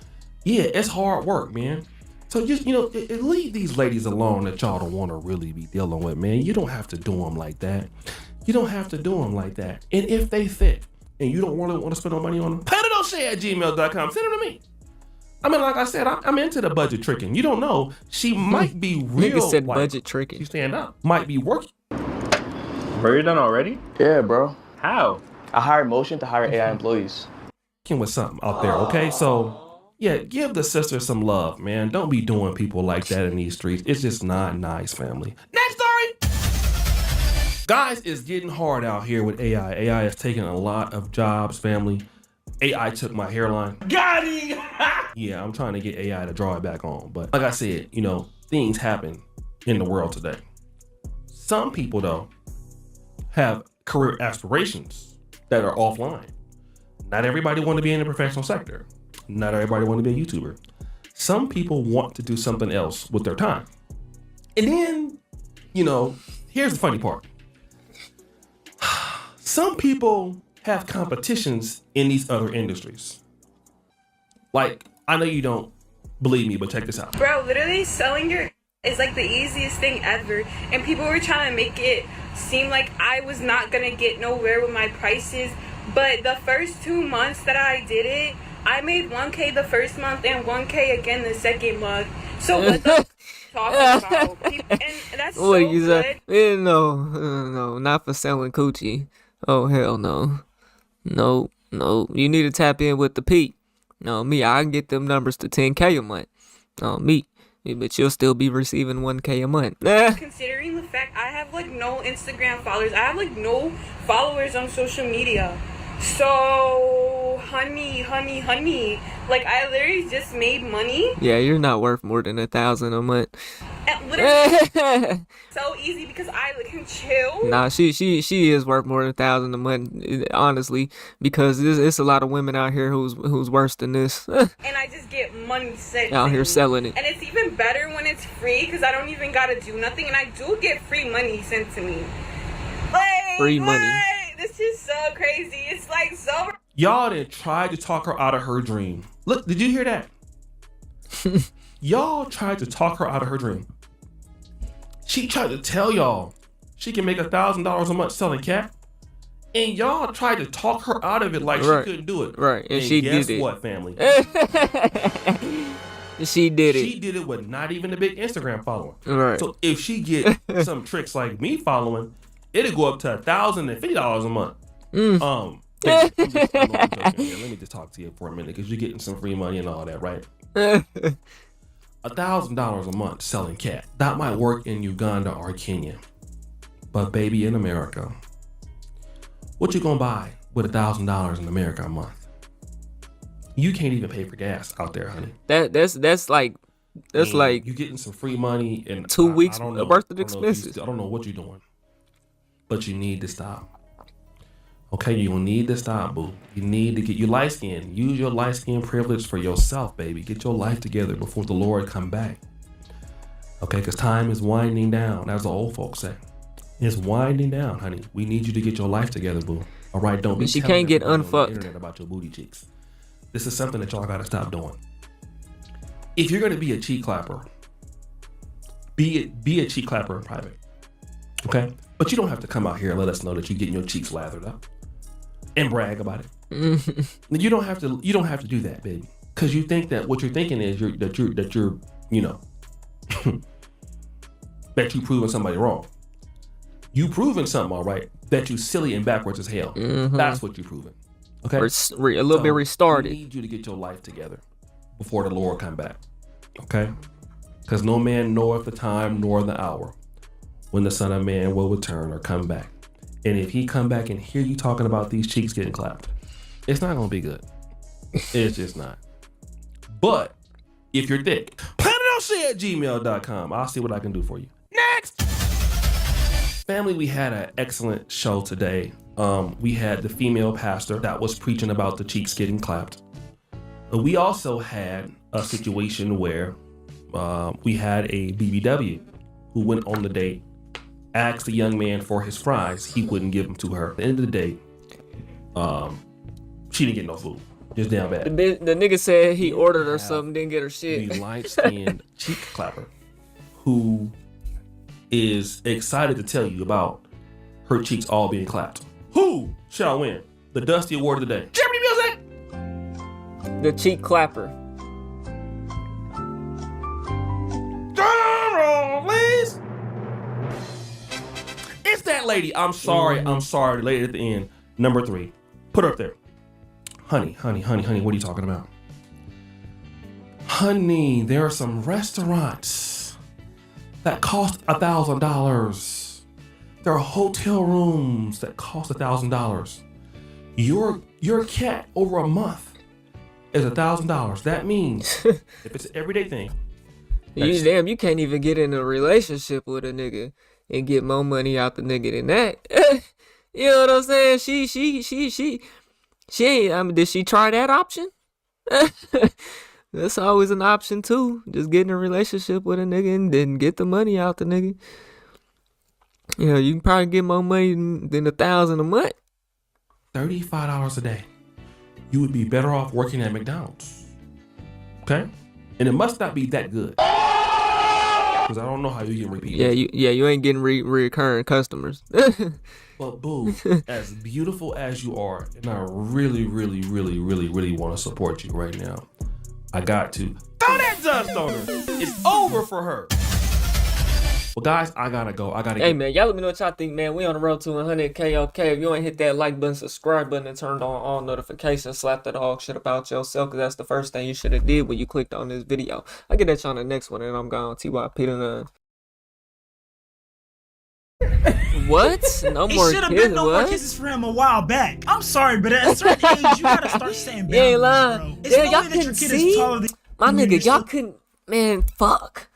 Yeah, it's hard work, man. So just leave these ladies alone that y'all don't want to really be dealing with, man. You don't have to do them like that. You don't have to do them like that. And if they fit and you don't want to spend no money on them, PetitOshay@gmail.com. Send them to me. I mean, like I said, I'm into the budget tricking. You don't know. She might be real. Nigga said budget tricking. She stand up. Might be working. Bro, you're done already? Yeah, bro. How? I hired Motion to hire AI employees. With something out there, okay? So, yeah, give the sister some love, man. Don't be doing people like that in these streets. It's just not nice, family. Next story! Guys, it's getting hard out here with AI. AI is taking a lot of jobs, family. AI took my hairline. Got him! Yeah, I'm trying to get AI to draw it back on. But like I said, things happen in the world today. Some people, though, have career aspirations that are offline. Not everybody want to be in the professional sector. Not everybody want to be a YouTuber. Some people want to do something else with their time. And then, here's the funny part. Some people have competitions in these other industries. Like, I know you don't believe me, but check this out. Bro, literally selling your is like the easiest thing ever. And people were trying to make it seem like I was not gonna get nowhere with my prices. But the first 2 months that I did it, I made 1K the first month and 1K again the second month. So what the talking about? And that's What so you good. say? Yeah, no, not for selling coochie. Oh hell no. No. You need to tap in with the P. No, me, I can get them numbers to 10K a month. No, me. But you'll still be receiving 1K a month. Considering the fact I have like no Instagram followers, I have like no followers on social media. So, honey, like I literally just made money. Yeah, you're not worth more than 1,000 a month. And literally so easy because I can chill. Nah, she is worth more than 1,000 a month, honestly, because it's a lot of women out here who's worse than this. And I just get money sent out to here me. selling it. And it's even better when it's free because I don't even gotta do nothing, and I do get free money sent to me. Like, Free money. This is so crazy. It's like so. Y'all done tried to talk her out of her dream. Look, did you hear that? Y'all tried to talk her out of her dream. She tried to tell y'all she can make $1,000 a month selling cat. And y'all tried to talk her out of it like Right. she couldn't do it. Right, and she guess did it. what, family? She did it. She did it with not even a big Instagram following. Right. So if she get some tricks like me following, it'll go up to $1,050 a month. Let me just talk to you for a minute because you're getting some free money and all that, right? $1,000 a month selling cat. That might work in Uganda or Kenya. But baby, in America, what you gonna buy with $1,000 in America a month? You can't even pay for gas out there, honey. That's like you getting some free money in 2 weeks I don't know. worth of I don't know if expenses. I don't know what you're doing, but you need to stop. Okay, you gonna need to stop, boo. You need to get your light skin. Use your light skin privilege for yourself, baby. Get your life together before the Lord come back. Okay, because time is winding down, as the old folks say. It's winding down, honey. We need you to get your life together, boo. All right, don't be. She telling can't get everybody on the unfucked. internet about your booty cheeks. This is something that y'all gotta stop doing. If you're gonna be a cheek clapper, be a cheek clapper in private. Okay, but you don't have to come out here and let us know that you're getting your cheeks lathered up and brag about it. You don't have to do that, baby, because you think that what you're thinking is that you're that you proving somebody wrong. You proving something, all right, that you silly and backwards as hell. That's what you're proving. Okay, a little bit restarted. We need you to get your life together before the Lord come back. Okay, because no man knoweth the time nor the hour when the Son of Man will return or come back. And if he come back and hear you talking about these cheeks getting clapped, it's not gonna be good. It's just not. But if you're thick, PlanetOshay@gmail.com. I'll see what I can do for you. Next! Family, we had an excellent show today. We had the female pastor that was preaching about the cheeks getting clapped. We also had a situation where we had a BBW who went on the date, asked the young man for his fries. He wouldn't give them to her. At the end of the day, she didn't get no food. Just down bad. The nigga said he ordered her something, didn't get her shit. The light-skinned cheek clapper who is excited to tell you about her cheeks all being clapped. Who shall win the Dusty Award of the day? Jeopardy music! The cheek clapper. Drum roll, please! It's that lady. I'm sorry, the lady at the end. Number 3. Put her up there. Honey, what are you talking about? Honey, there are some restaurants that cost $1,000. There are hotel rooms that cost $1,000. Your cat over a month is $1,000. That means if it's an everyday thing. You can't even get in a relationship with a nigga and get more money out the nigga than that. You know what I'm saying? She ain't. I mean, did she try that option? That's always an option too. Just get in a relationship with a nigga and then get the money out the nigga. You know, you can probably get more money than $1,000 a month. $35 a day. You would be better off working at McDonald's. Okay? And it must not be that good. Because I don't know how you get repeat. You ain't getting recurring customers. But boo, as beautiful as you are, and I really want to support you right now, I got to throw that dust on her. It's over for her. Well, guys, I gotta go. Hey, man, y'all let me know what y'all think, man. We on the road to 100K, okay? If you ain't hit that like button, subscribe button, and turned on all notifications, slap that dog shit about yourself, because that's the first thing you should have did when you clicked on this video. I'll get at you on the next one, and I'm gone. TYP to none. What? No more kisses? It should have been no more kisses for him a while back. I'm sorry, but at a certain age, you gotta start saying boundaries, ain't lying, bro. It's y'all couldn't your kid see? Is taller than my nigga, y'all couldn't, man, fuck.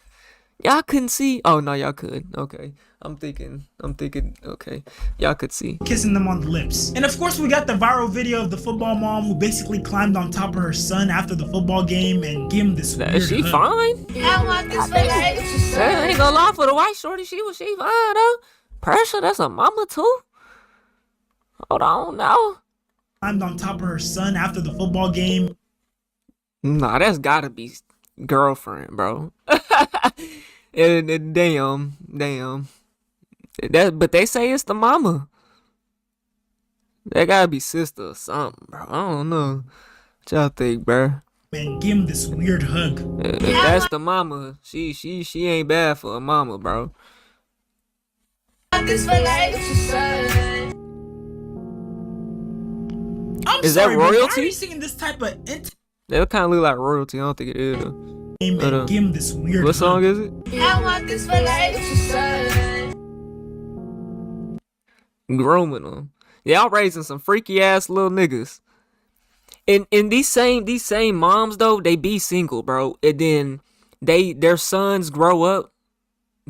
Y'all couldn't see? Oh, no, y'all could. Okay. I'm thinking, okay. Y'all could see. Kissing them on the lips. And of course, we got the viral video of the football mom who basically climbed on top of her son after the football game and gave him this weird Is she hug. fine? I ain't gonna lie, for the white shorty, she fine, though. Pressure, that's a mama, too. Hold on, now. Climbed on top of her son after the football game. Nah, that's gotta be girlfriend, bro. And damn. But they say it's the mama. That gotta be sister or something, bro. I don't know. What y'all think, bro? And give him this weird hug. If that's the mama, she ain't bad for a mama, bro. Is that royalty? Why are you singing this type of They kind of look like royalty. I don't think it is, though. And give him this weird what song is it? I want this Grooming them. Y'all raising some freaky ass little niggas. And these same moms though, they be single, bro. And then their sons grow up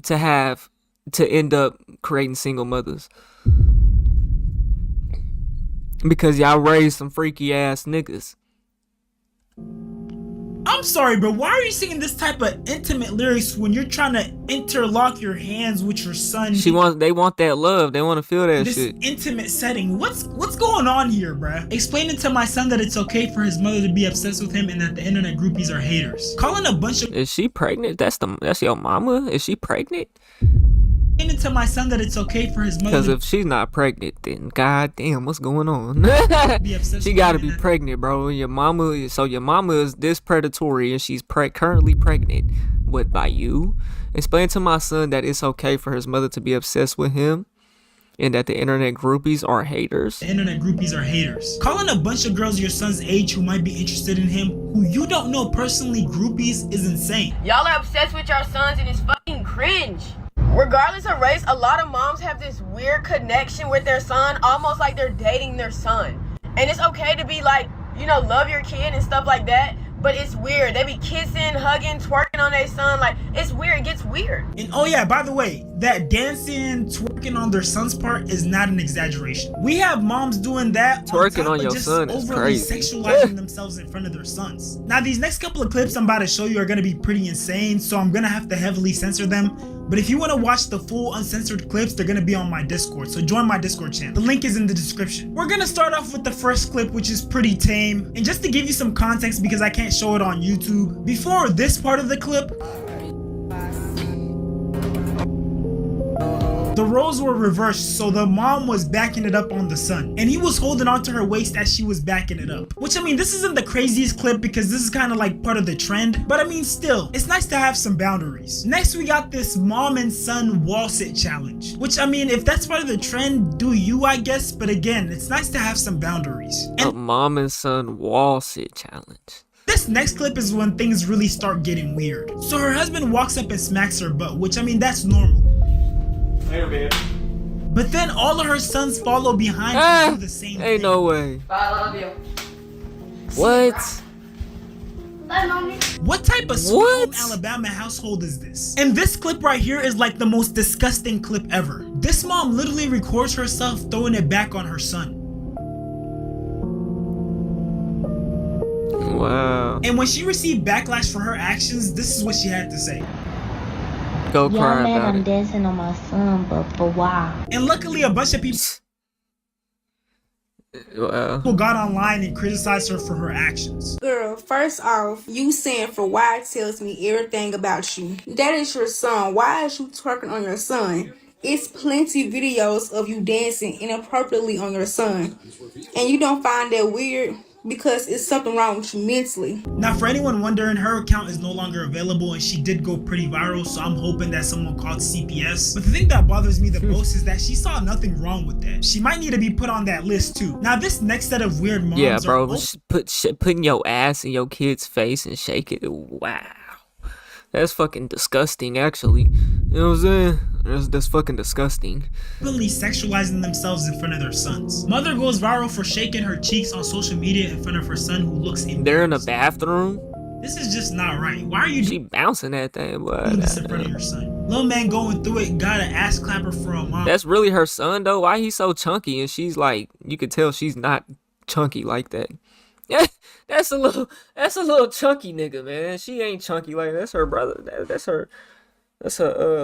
to end up creating single mothers. Because y'all raised some freaky ass niggas. I'm sorry, but why are you singing this type of intimate lyrics when you're trying to interlock your hands with your son? They want that love. They want to feel that this shit. Intimate setting. What's going on here, bruh? Explaining to my son that it's okay for his mother to be obsessed with him and that the internet groupies are haters. Calling a bunch of Is she pregnant? That's your mama? Is she pregnant? Explaining to my son that it's okay for his mother. Because if she's not pregnant, then goddamn, what's going on? She gotta be pregnant, bro. Your mama is this predatory and she's currently pregnant. What, by you? Explain to my son that it's okay for his mother to be obsessed with him and that the internet groupies are haters. The internet groupies are haters. Calling a bunch of girls your son's age who might be interested in him, who you don't know personally, groupies, is insane. Y'all are obsessed with your sons and it's fucking cringe. Regardless of race, a lot of moms have this weird connection with their son, almost like they're dating their son. And it's okay to be like, love your kid and stuff like that, but it's weird. They be kissing, hugging, twerking on their son. Like, it's weird. It gets weird. weird. And oh yeah, by the way, that dancing, twerking on their son's part is not an exaggeration. We have moms doing that twerking on your just son is overly crazy. sexualizing themselves in front of their sons. Now these next couple of clips I'm about to show you are going to be pretty insane, so I'm going to have to heavily censor them. But if you want to watch the full uncensored clips, they're going to be on my Discord, so join my Discord channel. The link is in the description. We're going to start off with the first clip, which is pretty tame. And just to give you some context, because I can't show it on YouTube, before this part of the clip, the roles were reversed, so the mom was backing it up on the son, and he was holding on to her waist as she was backing it up. Which, I mean, this isn't the craziest clip because this is kind of like part of the trend, but I mean, still, it's nice to have some boundaries. Next, we got this mom and son wall sit challenge, which, I mean, if that's part of the trend, do you, I guess, but again, it's nice to have some boundaries. And a mom and son wall sit challenge. this next clip is when things really start getting weird. So her husband walks up and smacks her butt, which, I mean, that's normal. Hey, babe. But then all of her sons follow behind and do the same thing. Ain't no way. I love you. What? Bye, mommy. What type of sweet home Alabama household is this? And this clip right here is like the most disgusting clip ever. This mom literally records herself throwing it back on her son. Wow. And when she received backlash for her actions, this is what she had to say. Go cry about I'm it. dancing on my son, but for why? And luckily, a bunch of people got online and criticized her for her actions. Girl, first off, you saying for why tells me everything about you. That is your son. Why is you twerking on your son? It's plenty videos of you dancing inappropriately on your son. And you don't find that weird because it's something wrong with you mentally. Now, for anyone wondering, her account is no longer available and she did go pretty viral, so I'm hoping that someone called CPS. But the thing that bothers me the most is that she saw nothing wrong with that. She might need to be put on that list too. Now, this next set of weird moms yeah, bro, putting your ass in your kid's face and shake it. Wow. That's fucking disgusting, actually. You know what I'm saying? That's fucking disgusting. Openly sexualizing themselves in front of their sons. Mother goes viral for shaking her cheeks on social media in front of her son who looks in. They're in a bathroom? This is just not right. Why are you She bouncing that thing, boy. doing this in front of your son? Little man going through it, got an ass clapper for a mom. That's really her son, though? Why he's so chunky? And she's like, you could tell she's not chunky like that. Yeah, that's a little chunky nigga, man. She ain't chunky like that. That's her brother. That's her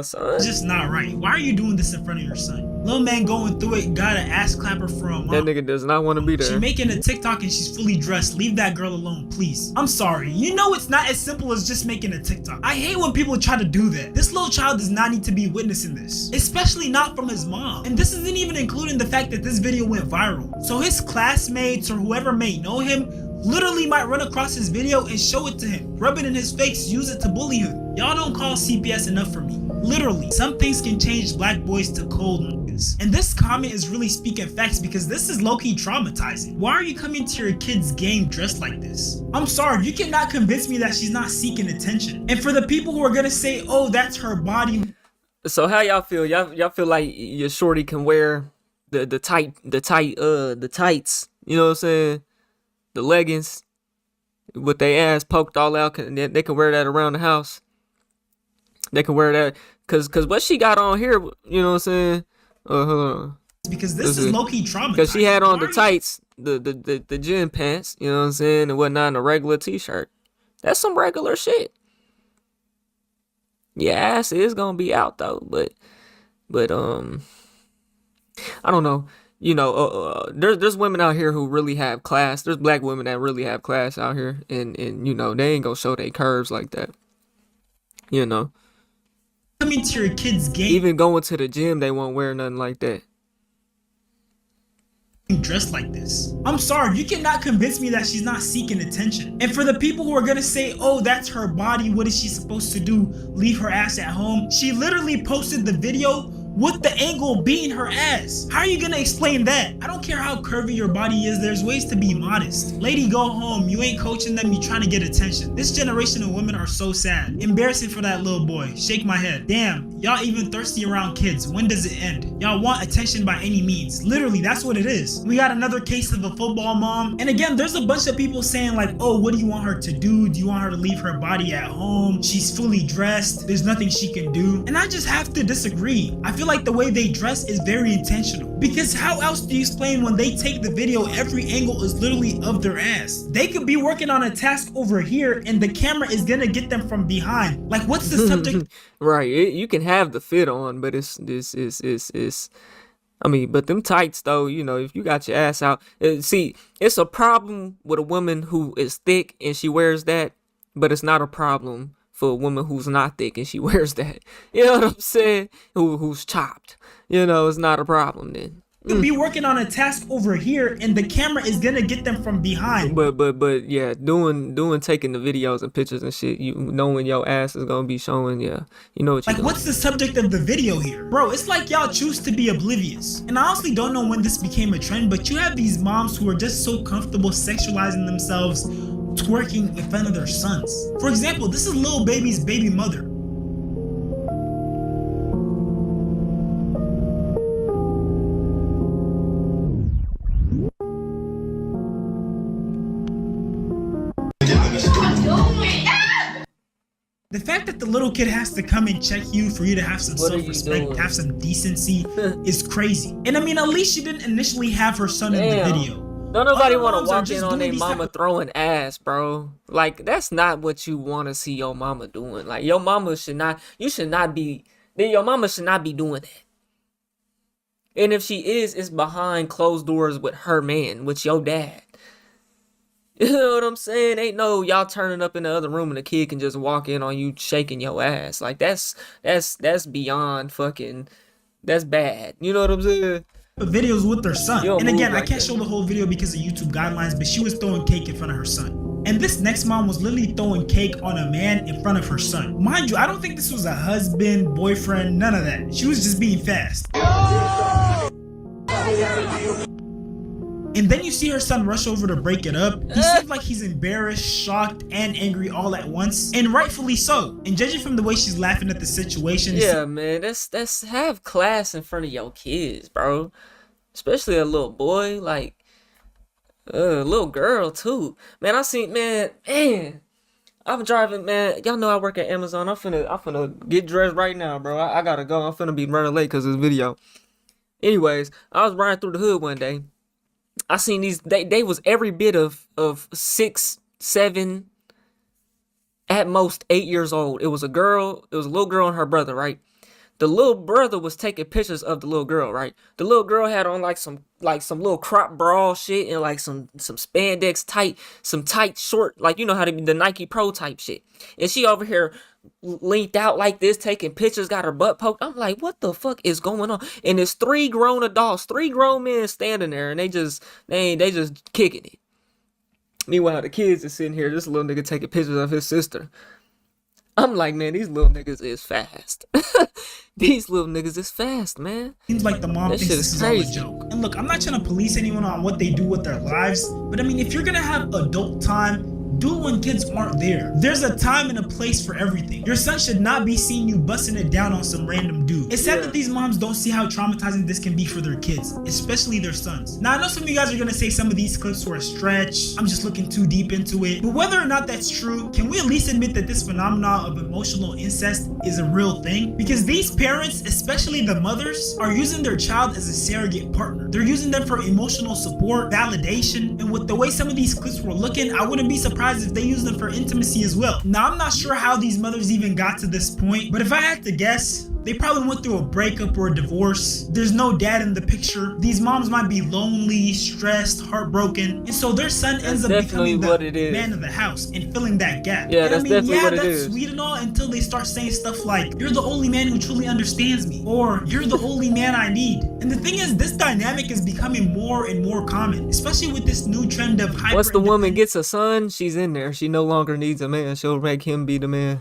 son. Just not right. Why are you doing this in front of your son? Little man going through it, got an ass clapper for a mom. That nigga does not want to be there. She making a TikTok and she's fully dressed. Leave that girl alone, please. I'm sorry. You know it's not as simple as just making a TikTok. I hate when people try to do that. This little child does not need to be witnessing this, especially not from his mom. And this isn't even including the fact that this video went viral. So his classmates or whoever may know him literally might run across his video and show it to him, rub it in his face, use it to bully him. Y'all don't call CPS enough for me. Literally, some things can change black boys to cold niggas. And this comment is really speaking facts because this is low-key traumatizing. Why are you coming to your kid's game dressed like this? I'm sorry, you cannot convince me that she's not seeking attention. And for the people who are gonna say, oh, that's her body. So how y'all feel? Y'all feel like your shorty can wear the tights, you know what I'm saying? The leggings with their ass poked all out, they can wear that around the house. They can wear that cause what she got on here, you know what I'm saying? Hold on. Because this is low-key traumatizing. Cause she had on the tights, the gym pants, you know what I'm saying, and whatnot, and a regular t-shirt. That's some regular shit. Your ass is gonna be out though, but I don't know. You know, there's women out here who really have class. There's black women that really have class out here, and you know, they ain't gonna show their curves like that. You know, coming to your kid's game, even going to the gym, they won't wear nothing like that. Dressed like this. I'm sorry, you cannot convince me that she's not seeking attention. And for the people who are gonna say, oh, that's her body, what is she supposed to do? Leave her ass at home? She literally posted the video with the angle being her ass. How are you gonna explain that? I don't care how curvy your body is, there's ways to be modest. Lady, go home. You ain't coaching them, you trying to get attention. This generation of women are so sad. Embarrassing for that little boy. Shake my head. Damn, y'all even thirsty around kids. When does it end? Y'all want attention by any means. Literally, that's what it is. We got another case of a football mom. And again, there's a bunch of people saying like, oh, what do you want her to do? Do you want her to leave her body at home? She's fully dressed. There's nothing she can do. And I just have to disagree. I feel like the way they dress is very intentional. Because how else do you explain when they take the video, every angle is literally of their ass? They could be working on a task over here and the camera is gonna get them from behind. Like, what's the subject? Right, you can have the fit on, but it's I mean, but them tights though, you know, if you got your ass out, see, it's a problem with a woman who is thick and she wears that, but it's not a problem for a woman who's not thick and she wears that. You know what I'm saying? Who's chopped. You know, it's not a problem then. Could be working on a task over here and the camera is gonna get them from behind. But yeah, taking the videos and pictures and shit, you knowing your ass is gonna be showing, yeah, you know what you like doing. What's the subject of the video here? Bro, it's like y'all choose to be oblivious. And I honestly don't know when this became a trend, but you have these moms who are just so comfortable sexualizing themselves, twerking in front of their sons. For example, this is Lil Baby's baby mother. The fact that the little kid has to come and check you for you to have some self-respect, have some decency is crazy. And I mean, at least she didn't initially have her son in the video. Don't nobody want to walk in on their mama throwing ass, bro. Like, that's not what you want to see your mama doing. Like, your mama should not, your mama should not be doing that. And if she is, it's behind closed doors with her man, with your dad. You know what I'm saying? Ain't no y'all turning up in the other room and the kid can just walk in on you shaking your ass. Like, that's beyond fucking, that's bad. You know what I'm saying? Videos with their son. And again, I can't show the whole video because of YouTube guidelines, but she was throwing cake in front of her son. And this next mom was literally throwing cake on a man in front of her son. Mind you, I don't think this was a husband, boyfriend, none of that. She was just being fast. And then you see her son rush over to break it up. He seems like he's embarrassed, shocked, and angry all at once. And rightfully so. And judging from the way she's laughing at the situation. Yeah, man, that's have class in front of your kids, bro. Especially a little boy, like a little girl too. Man, I'm driving, man. Y'all know I work at Amazon. I'm finna get dressed right now, bro. I gotta go. I'm finna be running late because of this video. Anyways, I was riding through the hood one day. I seen these, they was every bit of 6, 7, at most 8 years old. It was a little girl and her brother, right? The little brother was taking pictures of the little girl, right? The little girl had on like some little crop bra shit and like some spandex tight short, like, you know how to be the Nike Pro type shit. And she over here leaned out like this, taking pictures, got her butt poked. I'm like, what the fuck is going on? And there's 3 grown adults, 3 grown men standing there, and they just kicking it. Meanwhile, the kids are sitting here, this little nigga taking pictures of his sister. I'm like, man, these little niggas is fast. These little niggas is fast, man. Seems like the mom thinks this is all a joke. And look, I'm not trying to police anyone on what they do with their lives, but I mean, if you're gonna have adult time, do it when kids aren't there. There's a time and a place for everything. Your son should not be seeing you busting it down on some random dude. It's sad that these moms don't see how traumatizing this can be for their kids, especially their sons. Now, I know some of you guys are gonna say some of these clips were a stretch. I'm just looking too deep into it. But whether or not that's true, can we at least admit that this phenomenon of emotional incest is a real thing? Because these parents, especially the mothers, are using their child as a surrogate partner. They're using them for emotional support, validation, and with the way some of these clips were looking, I wouldn't be surprised if they use them for intimacy as well. Now, I'm not sure how these mothers even got to this point, but if I had to guess, they probably went through a breakup or a divorce. There's no dad in the picture. These moms might be lonely, stressed, heartbroken, and so their son ends up becoming the man of the house and filling that gap. Yeah, that's definitely what it is. That's sweet and all until they start saying stuff like, "You're the only man who truly understands me," or "You're the only man I need." And the thing is, this dynamic is becoming more and more common, especially with this new trend of hyper. Once the woman gets a son, she's in there. She no longer needs a man. She'll make him be the man.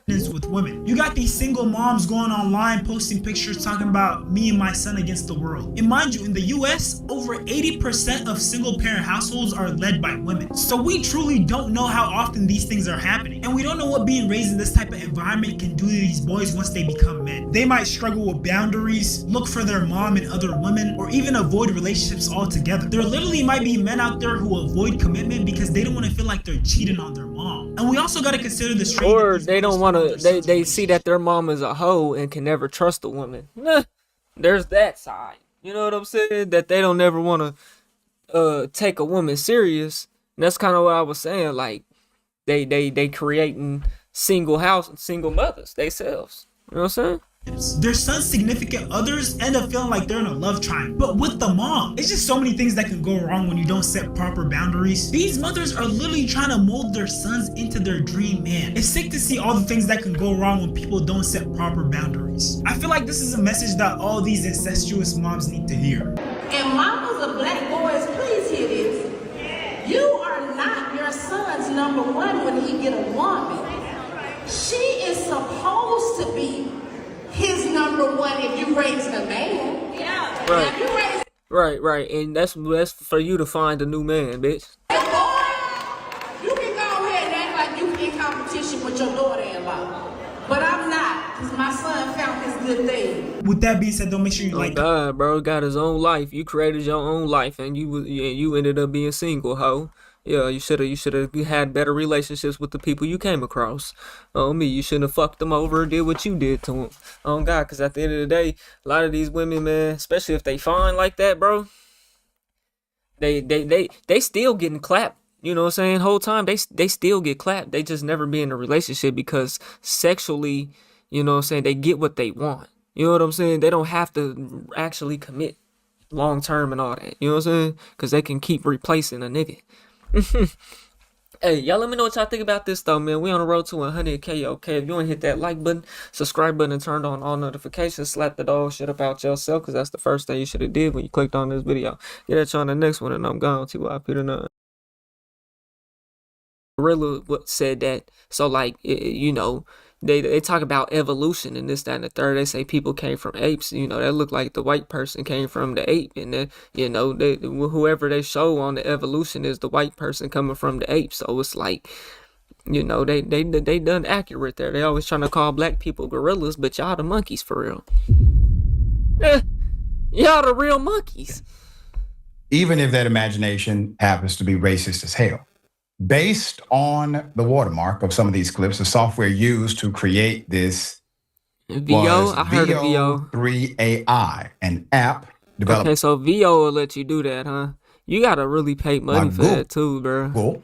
With women, you got these single moms going online online posting pictures talking about me and my son against the world. And mind you, in the US, over 80% of single parent households are led by women. So we truly don't know how often these things are happening. And we don't know what being raised in this type of environment can do to these boys once they become men. They might struggle with boundaries, look for their mom and other women, or even avoid relationships altogether. There literally might be men out there who avoid commitment because they don't want to feel like they're cheating on their mom. And we also got to consider the strain. Or they don't want to, they see that their mom is a hoe and can never trust a woman. There's that side. You know what I'm saying? That they don't ever want to take a woman serious. And that's kind of what I was saying. Like, they creating single mothers themselves. You know what I'm saying? Their son's significant others end up feeling like they're in a love triangle. But with the mom, it's just so many things that can go wrong when you don't set proper boundaries. These mothers are literally trying to mold their sons into their dream man. It's sick to see all the things that can go wrong when people don't set proper boundaries. I feel like this is a message that all these incestuous moms need to hear. And mamas of black boys, please hear this. You are not your son's number one when he get a woman. She is supposed to be his number one if you raise the man. Yeah. Right. And that's for you to find a new man, bitch. Hey boy, you can go ahead and act like you in competition with your daughter-in-law. But I'm not, because my son found his good thing. With that being said, don't make sure you like. God, bro, got his own life. You created your own life, and you ended up being single, ho. Yeah, you should have had better relationships with the people you came across. Oh me, you shouldn't have fucked them over or did what you did to them. Oh God, because at the end of the day, a lot of these women, man, especially if they fine like that, bro, they still getting clapped. You know what I'm saying? Whole time they still get clapped. They just never be in a relationship because sexually, you know what I'm saying, they get what they want. You know what I'm saying? They don't have to actually commit long term and all that. You know what I'm saying? Because they can keep replacing a nigga. Hey, y'all let me know what y'all think about this though, man. We on the road to 100K, okay? If you want to hit that like button, subscribe button, and turn on all notifications, slap the dog shit about yourself, because that's the first thing you should have did when you clicked on this video. Get at you on the next one, and I'm gone. T.Y. Peter 9. Gorilla said that, so like, you know, they talk about evolution and this, that, and the third. They say people came from apes, you know, that look like the white person came from the ape, and then, you know, whoever they show on the evolution is the white person coming from the ape. So it's like, you know, they done accurate there. They always trying to call black people gorillas, but y'all the monkeys for real. Y'all the real monkeys. Even if that imagination happens to be racist as hell. Based on the watermark of some of these clips, the software used to create this VO, I heard of VO. VO3AI, an app developed. Okay, so VO will let you do that, huh? You gotta really pay money for that too, bro. Google.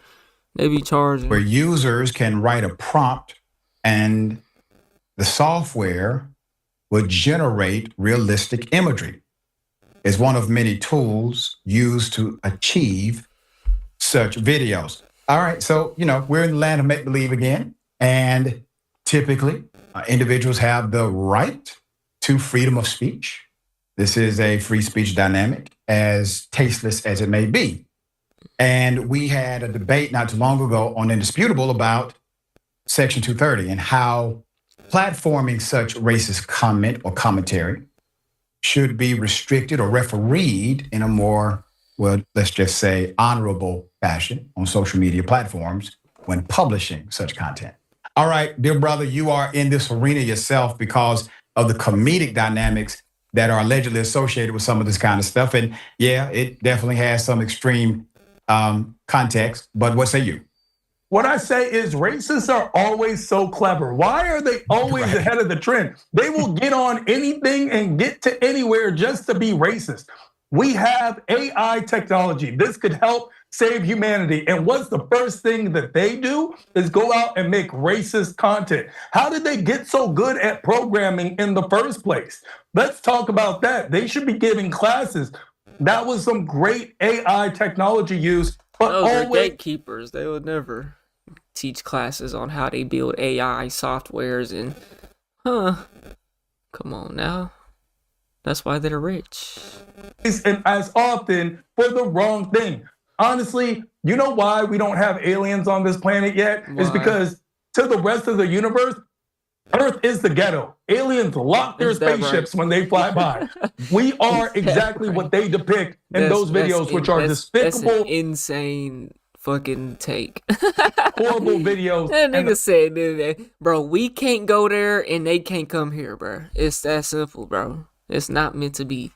They be charging. Where users can write a prompt and the software will generate realistic imagery. It's one of many tools used to achieve such videos. All right, so, you know, we're in the land of make-believe again, and typically individuals have the right to freedom of speech. This is a free speech dynamic, as tasteless as it may be. And we had a debate not too long ago on Indisputable about Section 230 and how platforming such racist comment or commentary should be restricted or refereed in a more, well, let's just say, honorable fashion on social media platforms when publishing such content. All right, dear brother, you are in this arena yourself because of the comedic dynamics that are allegedly associated with some of this kind of stuff. And yeah, it definitely has some extreme context, but what say you? What I say is racists are always so clever. Why are they always ahead of the trend? They will get on anything and get to anywhere just to be racist. We have AI technology. This could help save humanity. And what's the first thing that they do is go out and make racist content. How did they get so good at programming in the first place? Let's talk about that. They should be giving classes. That was some great AI technology use. But those are gatekeepers. They would never teach classes on how they build AI softwares and, come on now. That's why they're rich. And as often for the wrong thing. Honestly, you know why we don't have aliens on this planet yet? Why? It's because to the rest of the universe, Earth is the ghetto. Aliens lock their spaceships when they fly by. We are exactly what they depict in those videos, which are despicable. That's an insane fucking take. Horrible videos. That nigga said, bro, we can't go there and they can't come here, bro. It's that simple, bro. It's not meant to be.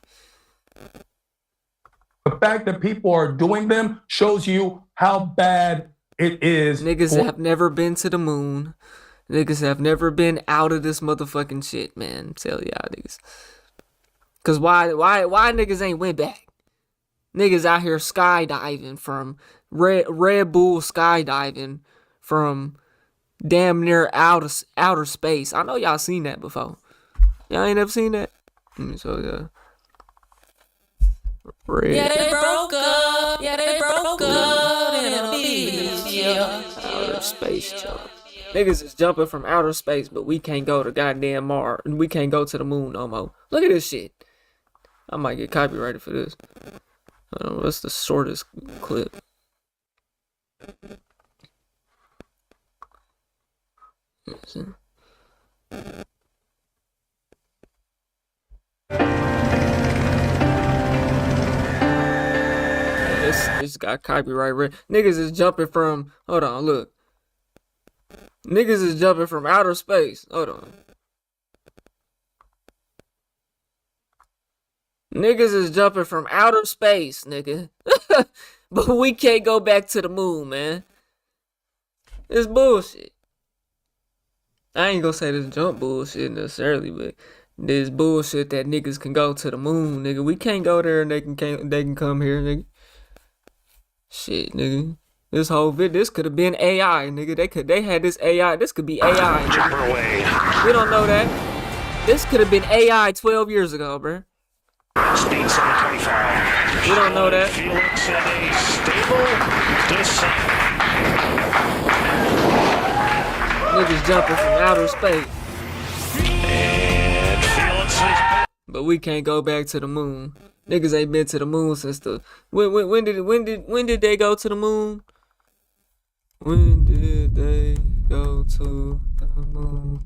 The fact that people are doing them shows you how bad it is. Niggas have never been to the moon. Niggas have never been out of this motherfucking shit, man. Tell y'all niggas. Cause why niggas ain't went back? Niggas out here skydiving from Red Bull skydiving from damn near outer space. I know y'all seen that before. Y'all ain't never seen that? Let me show y'all. Yeah, they broke up. Yeah, they broke up in a beach. Yeah. Outer space jump. Niggas is jumping from outer space, but we can't go to goddamn Mars, and we can't go to the moon no more. Look at this shit. I might get copyrighted for this. What's the shortest clip? This got copyright. Niggas is jumping from. Hold on, look. Niggas is jumping from outer space. Hold on. Niggas is jumping from outer space, nigga. But we can't go back to the moon, man. It's bullshit. I ain't gonna say this jump bullshit necessarily, but this bullshit that niggas can go to the moon, nigga. We can't go there and they can come here, nigga. Shit, nigga. This whole video, this could have been AI, nigga. They had this AI. This could be AI. We don't know that. This could have been AI 12 years ago, bruh. Speed 725. We don't know that. Felix in a stable descent. Niggas jumping from outer space. And Felix is... But we can't go back to the moon. Niggas ain't been to the moon since the when did they go to the moon? When did they go to the moon?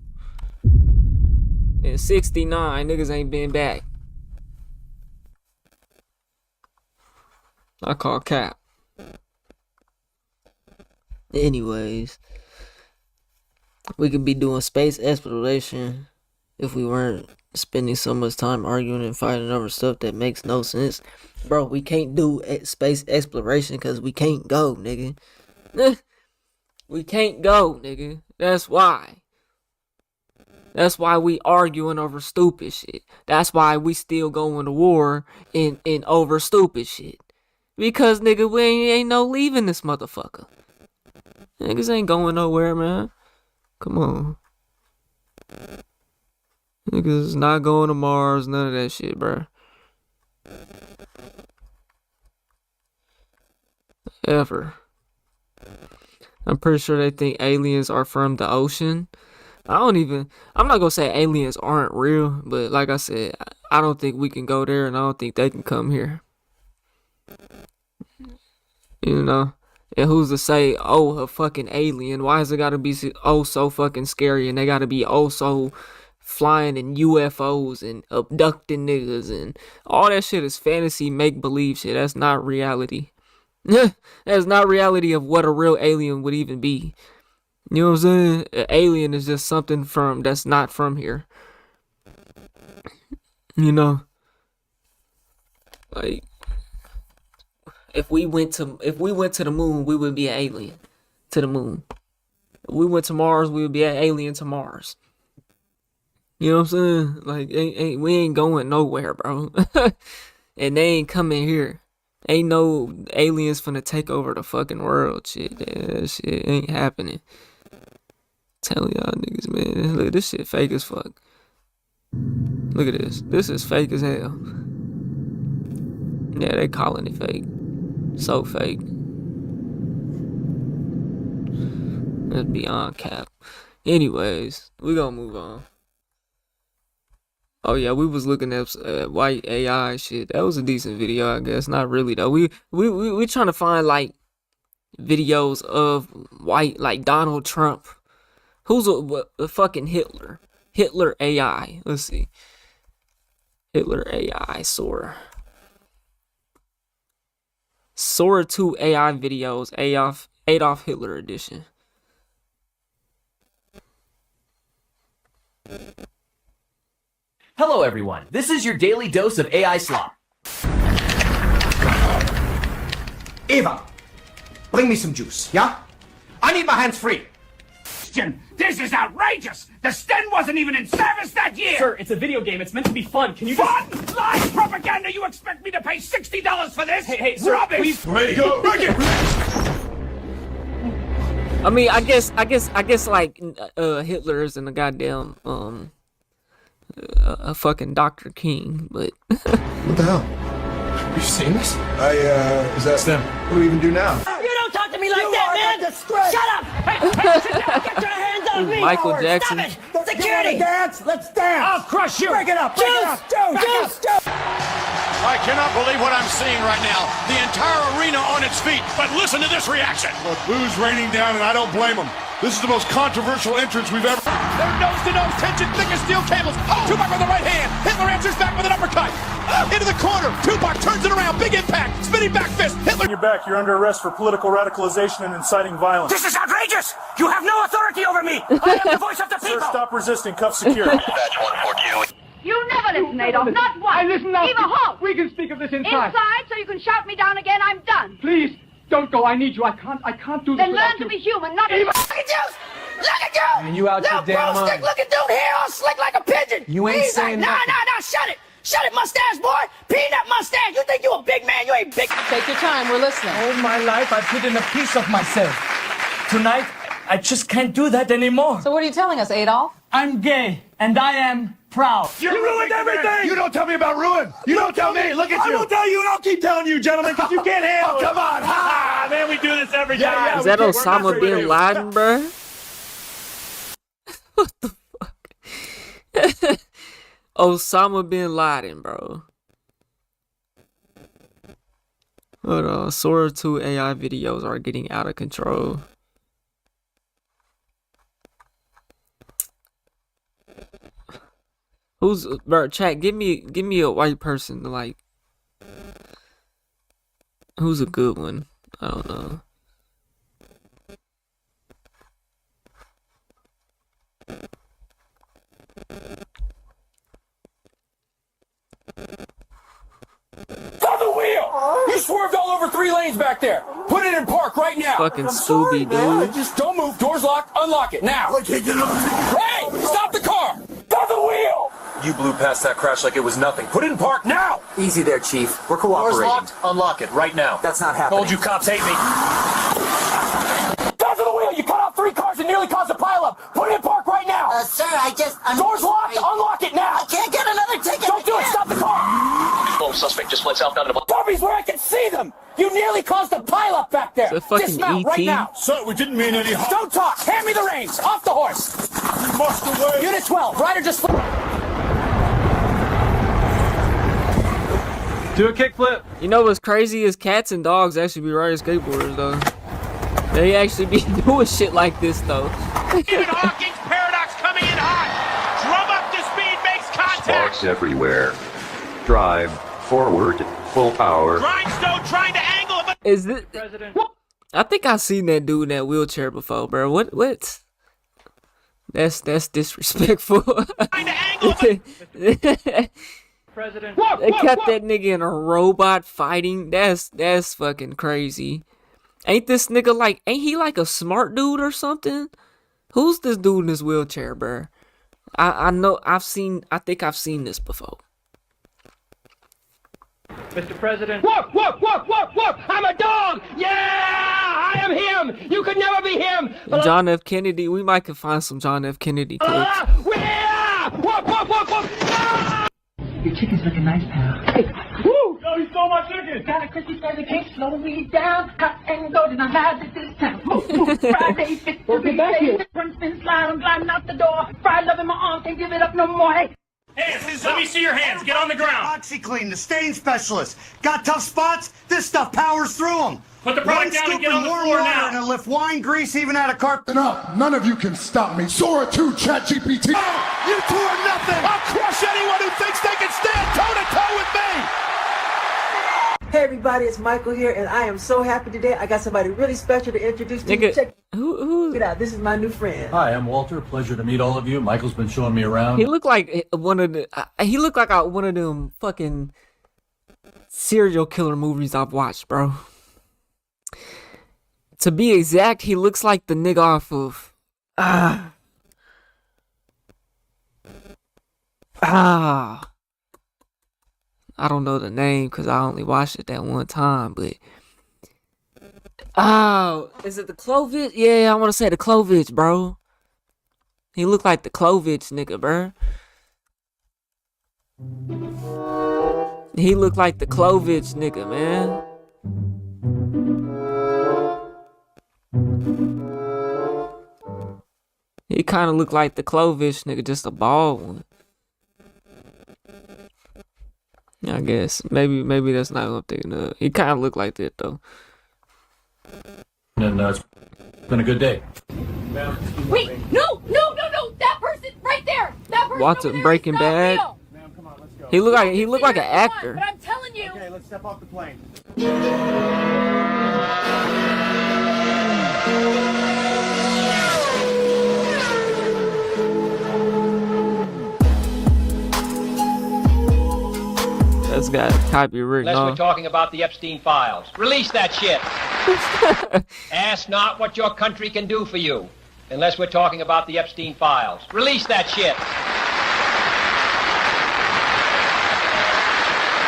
In 69, niggas ain't been back. I call cap. Anyways, we could be doing space exploration if we weren't spending so much time arguing and fighting over stuff that makes no sense. Bro, we can't do space exploration because we can't go, nigga. We can't go, nigga. That's why. That's why we arguing over stupid shit. That's why we still going to war in over stupid shit. Because, nigga, we ain't no leaving this motherfucker. Niggas ain't going nowhere, man. Come on. Niggas not going to Mars, none of that shit, bro. Ever. I'm pretty sure they think aliens are from the ocean. I'm not gonna say aliens aren't real, but like I said, I don't think we can go there, and I don't think they can come here. You know? And who's to say, oh, a fucking alien? Why has it gotta be so fucking scary, and they gotta be so flying in UFOs and abducting niggas and all that shit is fantasy make-believe shit. That's not reality. That's not reality of what a real alien would even be. You know what I'm saying? An alien is just something that's not from here. You know? Like, if we went to the moon, we would be an alien to the moon. If we went to Mars, we would be an alien to Mars. You know what I'm saying? Like, we ain't going nowhere, bro. And they ain't coming here. Ain't no aliens finna take over the fucking world. Shit, that shit ain't happening. Telling y'all niggas, man. Look, this shit fake as fuck. Look at this. This is fake as hell. Yeah, they calling it fake. So fake. That's beyond cap. Anyways, we gonna move on. Oh yeah, we was looking at white AI shit. That was a decent video, I guess. Not really though. We trying to find like videos of white, like Donald Trump, Who's a fucking Hitler? Hitler AI. Let's see. Hitler AI Sora. Sora 2 AI videos. Adolf Hitler edition. Hello, everyone. This is your daily dose of AI slop. Eva, bring me some juice, yeah? I need my hands free. This is outrageous! The Sten wasn't even in service that year! Sir, it's a video game. It's meant to be fun. Can you Fun? Live propaganda! You expect me to pay $60 for this? Hey, sir, Rubbish! please. Ready, go! Break it! I mean, I guess like Hitler isn't a goddamn a fucking Dr. King, but What the hell? You seen this? Is that Stem? What do we even do now? You don't talk to me like that, man! Shut up! Hey, sit down! Get your hands on me! Michael Howard. Jackson. Stop it! Security! Dance! Let's dance! I'll crush you! Break it up! Break it up! Juice! I cannot believe what I'm seeing right now. The entire arena on its feet. But listen to this reaction. Look, boo's raining down, and I don't blame them. This is the most controversial entrance we've ever... They're nose-to-nose tension, thick as steel cables. Tupac with the right hand. Hitler answers back with an uppercut. Into the corner. Tupac turns it around. Big impact. Spinning back fist. Hitler... You're back. You're under arrest for political radicalization and inciting violence. This is outrageous. You have no authority over me. I am the voice of the people. Sir, stop resisting. Cuff secure. You never listen, Adolf. Not once. I listen now. Eva, halt. We can speak of this inside. Inside, so you can shout me down again. I'm done. Please, don't go. I need you. I can't do this Then without learn to you. be human, not Eva. Look at you! Look at you! And you out your damn stick mind. looking dude, hair all slick like a pigeon. You ain't He's saying like, nothing. No, shut it. Shut it, mustache boy. Peanut mustache. You think you a big man. You ain't big. Take your time, we're listening. All my life, I put in a piece of myself. Tonight, I just can't do that anymore. So what are you telling us, Adolf? I'm gay, and I am proud. You ruined everything! You don't tell me about ruin! You don't tell me! Look at you! I will tell you, and I'll keep telling you, gentlemen, because you can't handle it! Come on! Ha! Man, we do this every time! Is that Osama bin Laden, bro? What the fuck? Osama bin Laden, bro. Hold on. Sora 2 AI videos are getting out of control. Who's, bro, chat, give me a white person to like. Who's a good one? I don't know. Stop the wheel! You swerved all over 3 lanes back there. Put it in park right now. Fucking Scooby, dude. Just don't move. Doors locked. Unlock it now. Hey! Stop the car! Stop the wheel! You blew past that crash like it was nothing. Put it in park now! Easy there, Chief. We're cooperating. Doors locked. Unlock it right now. That's not happening. Told you cops hate me. Stop to the wheel! You cut off 3 cars and nearly caused a pileup. Put it in park right now. Sir, Doors locked. Unlock it now. I can't get another ticket. Don't do it. Stop the car. Lone suspect just fled southbound to Puppies where I can see them. You nearly caused a pileup back there. It's a fucking Dismount right ET. now. Sir, we didn't mean any harm. Don't talk. Hand me the reins. Off the horse. You must away. Unit 12. Rider just... Do a kickflip. You know what's crazy is cats and dogs actually be riding skateboarders though. They actually be doing shit like this though. Stephen Hawking's paradox coming in hot. Drum up to speed, makes contact. Sparks everywhere. Drive forward, full power. Grindstone trying to angle it, but... Is this? I think I've seen that dude in that wheelchair before, bro. What? That's disrespectful. Trying to angle it, President. They kept that nigga in a robot fighting. That's fucking crazy. Ain't this nigga like? Ain't he like a smart dude or something? Who's this dude in this wheelchair, bro? I know. I think I've seen this before. Mr. President. Whoop, whoop, whoop, whoop, whoop! I'm a dog! Yeah! I am him! You could never be him! John F. Kennedy. We might could find some John F. Kennedy clips. Yeah! Whoop, whoop, whoop, whoop! Ah! Your chicken's looking nice, pal. Hey, Woo! No, he stole my chicken! got a Christmas present, can't slow me down. Hot and golden, I'm out at this time. Move, Friday, fit to be paid. Run, spin, slide, I'm gliding out the door. Fried love in my arms, can't give it up no more. Hey. Hands! Let me see your hands. Get on the ground. OxyClean, the stain specialist. Got tough spots? This stuff powers through them. Put the product down and get on the floor now. And it'll lift wine grease even out of carpet. Enough. None of you can stop me. Sora 2 ChatGPT. Oh, you two are nothing. I'll crush anyone who thinks they can stand toe-to-toe with me. Hey everybody, it's Michael here, and I am so happy today. I got somebody really special to introduce to you. Check it out. This is my new friend. Hi, I'm Walter. Pleasure to meet all of you. Michael's been showing me around. He looked like one of them fucking serial killer movies I've watched, bro. To be exact, he looks like the nigga off of I don't know the name because I only watched it that one time, but is it the Clovich? Yeah, I want to say the Clovich, bro. He looked like the Clovich nigga, bro. He looked like the Clovich nigga, man. He kind of looked like the Clovich nigga, just a bald one. I guess maybe that's not what I'm thinking of. He kind of looked like that though. And it's been a good day. Wait, no! That person right there! That person Watch it, Breaking Bad. He looked like an actor. But I'm telling you. Okay, let's step off the plane. That's got copyright. Unless we're talking about the Epstein files. Release that shit. Ask not what your country can do for you. Unless we're talking about the Epstein files. Release that shit.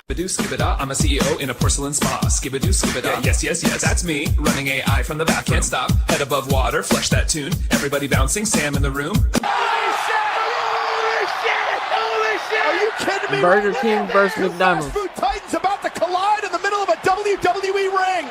Skibadoo, skibada, I'm a CEO in a porcelain spa. Skibadoo, skibada, yes, that's me. Running AI from the back, can't stop. Head above water, flush that tune. Everybody bouncing, Sam in the room. Are you kidding me? Burger King versus McDonald's. Fast food titans about to collide in the middle of a WWE ring.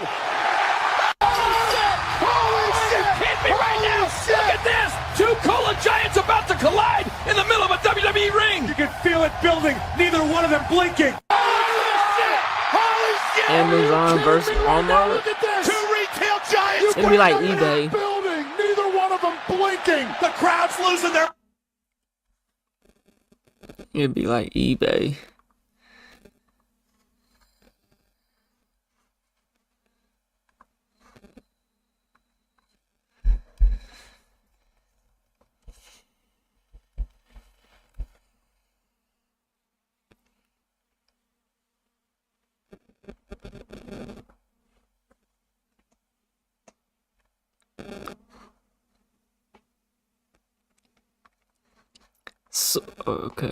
Holy shit! Are you kidding me right now? Look at this! Two cola giants about to collide in the middle of a WWE ring. You can feel it building. Neither one of them blinking. Holy shit! Amazon versus Walmart. Look at this. Two retail giants. It'd be like eBay. Building. Neither one of them blinking. The crowd's losing their. It'd be like eBay. So, okay.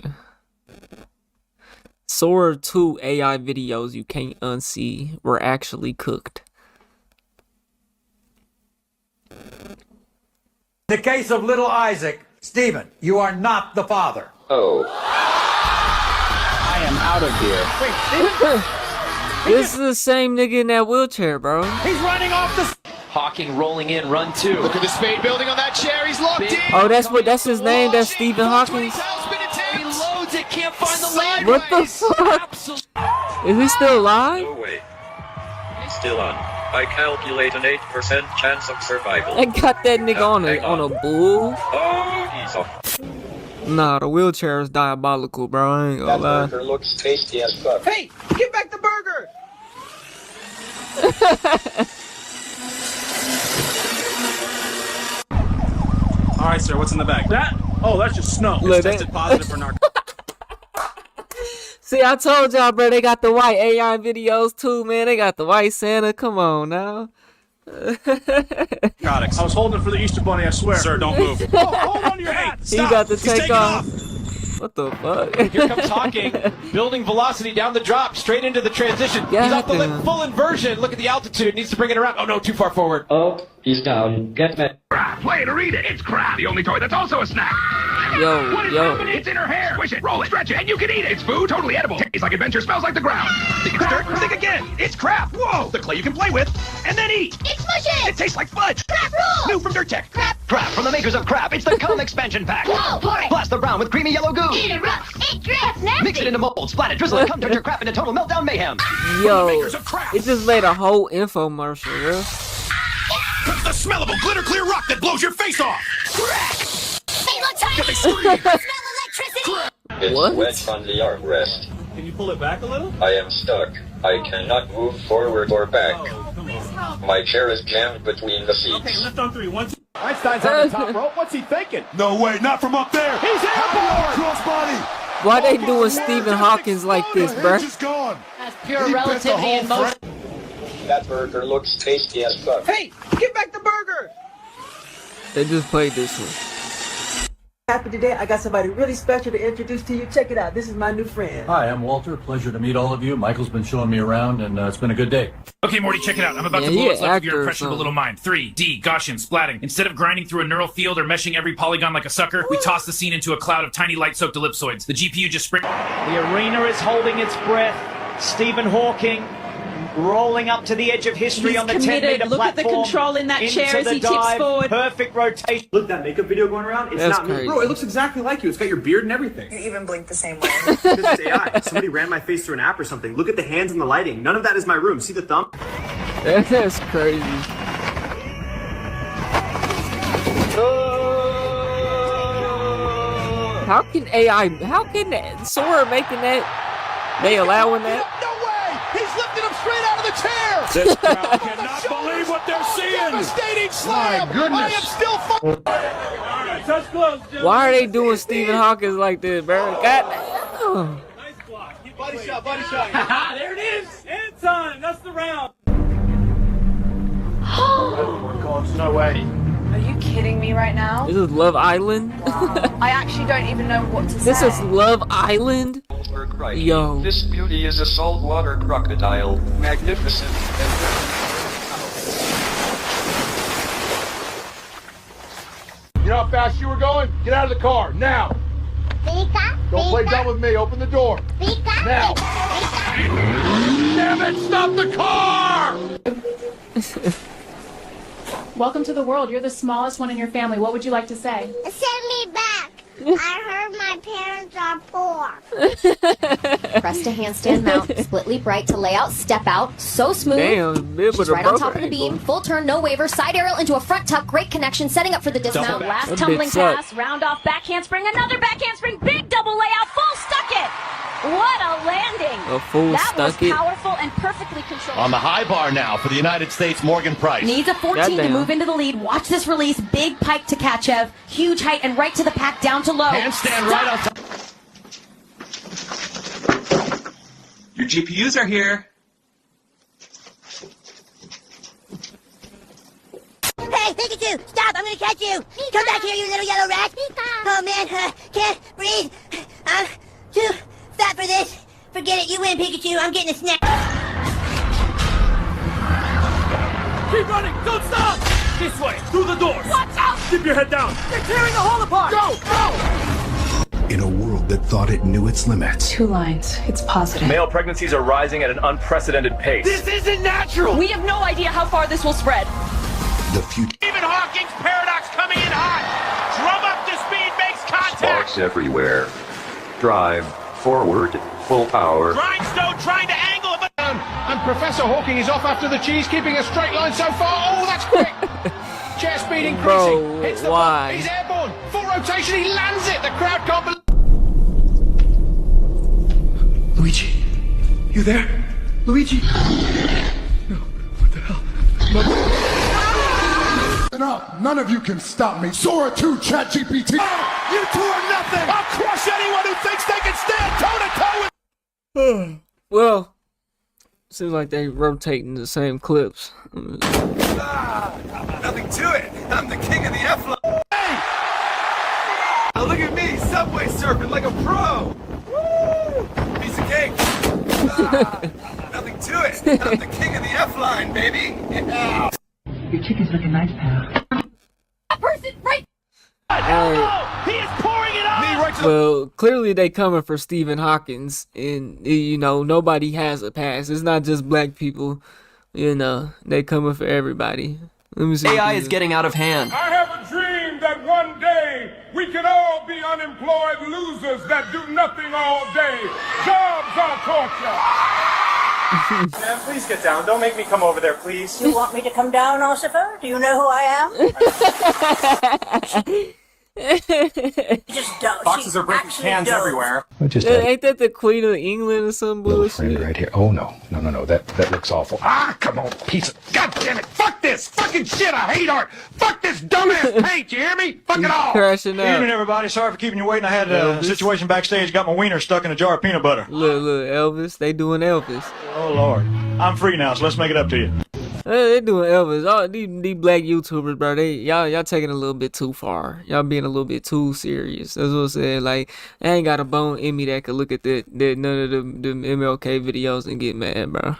Sora 2 AI videos you can't unsee were actually cooked. In the case of little Isaac, Stephen, you are not the father. Oh. I am out of here. Wait, Stephen? This is the same nigga in that wheelchair, bro. He's running off the... Hawking rolling in, run two. Look at the spade building on that chair. He's locked in. Oh, that's his name. That's Stephen Hawking. He loads it. Can't find the line. What the fuck? Is he still alive? No way. He's still on. I calculate an 8% chance of survival. I got that nigga on a bull. Oh, he's off. Nah, the wheelchair is diabolical, bro. I ain't gonna lie. That burger looks tasty as fuck. Hey, give back the burger! All right, sir. What's in the bag? That's just snow. Look, It's tested positive for narcotics. See, I told y'all, bro, they got the white AI videos too, man. They got the white Santa. Come on now. I was holding for the Easter Bunny, I swear. Sir, don't move. Hold on to your hat. He got to take off. What the fuck? Here comes Hawking. Building velocity down the drop, straight into the transition. God He's off the damn. lip, full inversion. Look at the altitude. Needs to bring it around. Oh no, too far forward. Oh, he's down. Get me. Crap, play it or eat it. It's crap. The only toy that's also a snack. What is Yo. happening? It's in her hair. Squish it, roll it, stretch it, and you can eat it. It's food, totally edible. Tastes like adventure, smells like the ground. Think it's dirt? Think again. It's crap. Whoa, the clay you can play with. and then eat. It's mushy. It tastes like fudge. Crap rules. New from Dirt Tech. Crap. Crap from the makers of Crap. It's the Cum Expansion Pack. Whoa, pour it. Blast the brown with creamy yellow goo. Eat it rough. It drips. Nasty. Mix it into molds, splat it, drizzle it, cum turn your crap into total meltdown mayhem. Yo, it just made a whole infomercial, bro. It's the smellable glitter clear rock that blows your face off. Hey, look, tiny. Smell electricity. It's What? wedged on the armrest. Can you pull it back a little? I am stuck. I cannot move forward or back. My chair is jammed between the seats. Okay, left on 3. 1, 2. Einstein's on the top rope. What's he thinking? No way, not from up there. He's airborne. Crossbody. Why they doing Stephen Hawkins like this, The bruh? hinge is gone. That's pure He bit the relativity whole in motion. That burger looks tasty as fuck. Hey, give back the burger. They just played this one. Happy today. I got somebody really special to introduce to you. Check it out. This is my new friend. Hi, I'm Walter. Pleasure to meet all of you. Michael's been showing me around, and it's been a good day. Okay, Morty, check it out. I'm about Yeah, to blow he what's left of your actor or impressionable something. little mind. 3D, Gaussian, splatting. Instead of grinding through a neural field or meshing every polygon like a sucker, we toss the scene into a cloud of tiny light-soaked ellipsoids. The GPU just sprint. The arena is holding its breath. Stephen Hawking rolling up to the edge of history He's on the committed. 10-meter Look at the platform. control in that chair Into as the he tips dive. forward. Perfect rotation. Look, that makeup video going around, it's That's not me. crazy. Bro, it looks exactly like you. It's got your beard and everything. You even blink the same way. This is AI. Somebody ran my face through an app or something. Look at the hands and the lighting. None of that is my room. See the thumb? That's crazy. How can AI, how can Sora making that, they allowing that? No way! He's lifting him straight out of the chair. This crowd cannot believe what they're seeing. Devastating slam. My goodness. I am still Touch close, Jim. Why are they doing Stephen Hawkins like this, bro? God. Body shot, body shot. There it is. End time. That's the round. No way. Are you kidding me right now? This is Love Island? I actually don't even know what to say. This is Love Island? Yo. This beauty is a saltwater crocodile. Magnificent. You know how fast you were going? Get out of the car, now. Don't play dumb with me. Open the door. Now. Damn it, stop the car! Welcome to the world. You're the smallest one in your family. What would you like to say? Send me back. I heard my parents are poor. Press to handstand mount, split leap right to layout, step out, so smooth. Damn, bit She's with a right on broken top of the ankle. beam, full turn, no waiver, side aerial into a front tuck, great connection, setting up for the dismount. That Last bitch tumbling sucked. pass, round off back handspring, another back handspring, big double layout, full stuck it. What a landing. A full That was stuck it. powerful and perfectly controlled. On the high bar now for the United States, Morgan Price. Needs a 14 to Goddamn. move into the lead. Watch this release. Big pike to Kachev. Huge height and right to the pack, down to low. Handstand right on top. Your GPUs are here. Hey, Pikachu, stop! I'm gonna catch you. Come back here, you little yellow rat. Oh man, can't breathe. I'm too fat for this. Forget it. You win, Pikachu. I'm getting a snack. Keep running. Don't stop. This way. Through the doors. Watch out! Keep your head down. They're tearing the hole apart! In a world that thought it knew its limits, 2 lines. It's positive. Male pregnancies are rising at an unprecedented pace. This isn't natural. We have no idea how far this will spread. the future. Stephen Hawking's paradox coming in hot. Drum up to speed, makes contact. Sparks everywhere. Drive forward, full power. Grindstone trying to angle it, but And Professor Hawking is off after the cheese, keeping a straight line so far. Oh, that's quick. Chair speed increasing. Bro, Hits the why? ball. He's airborne. Full rotation. He lands it. The crowd can't believe. Luigi, you there? Luigi? No, what the hell? Enough. None of you can stop me. Sora 2, ChatGPT. you two are nothing. I'll crush anyone who thinks they can stand toe to toe with. Well, seems like they rotating the same clips. Nothing to it. I'm the king of the F-line. Hey! Now look at me, subway surfing like a pro. Woo! Piece of cake. Nothing to it. I'm the king of the F-line, baby. Yeah. Your chicken's looking nice, pal. That person right. He is pouring it on. Me right to the Well, clearly they coming for Stephen Hawkins, and you know nobody has a pass. It's not just black people You know, they coming for everybody. Let me see. AI is getting out of hand. I have a dream that one day we can all be unemployed losers that do nothing all day. Jobs are torture. Man, please get down. Don't make me come over there, please. You want me to come down, Ossifer? Do you know who I am? Just don't. Boxes are breaking cans everywhere. Ain't that the Queen of England or some bullshit? Right here. Oh no. That looks awful. Ah, come on, piece of. God damn it! Fuck this fucking shit. I hate art. Fuck this dumbass paint. You hear me? Fuck it all. Crashing out. Evening, everybody. Sorry for keeping you waiting. I had a situation backstage. Got my wiener stuck in a jar of peanut butter. Look, Elvis. They doing Elvis. Oh Lord, I'm free now, so let's make it up to you. They doing Elvis. All these black YouTubers, bro. Y'all taking it a little bit too far. Y'all being a little bit too serious. That's what I'm saying. Like, I ain't got a bone in me that could look at none of them MLK videos and get mad, bro.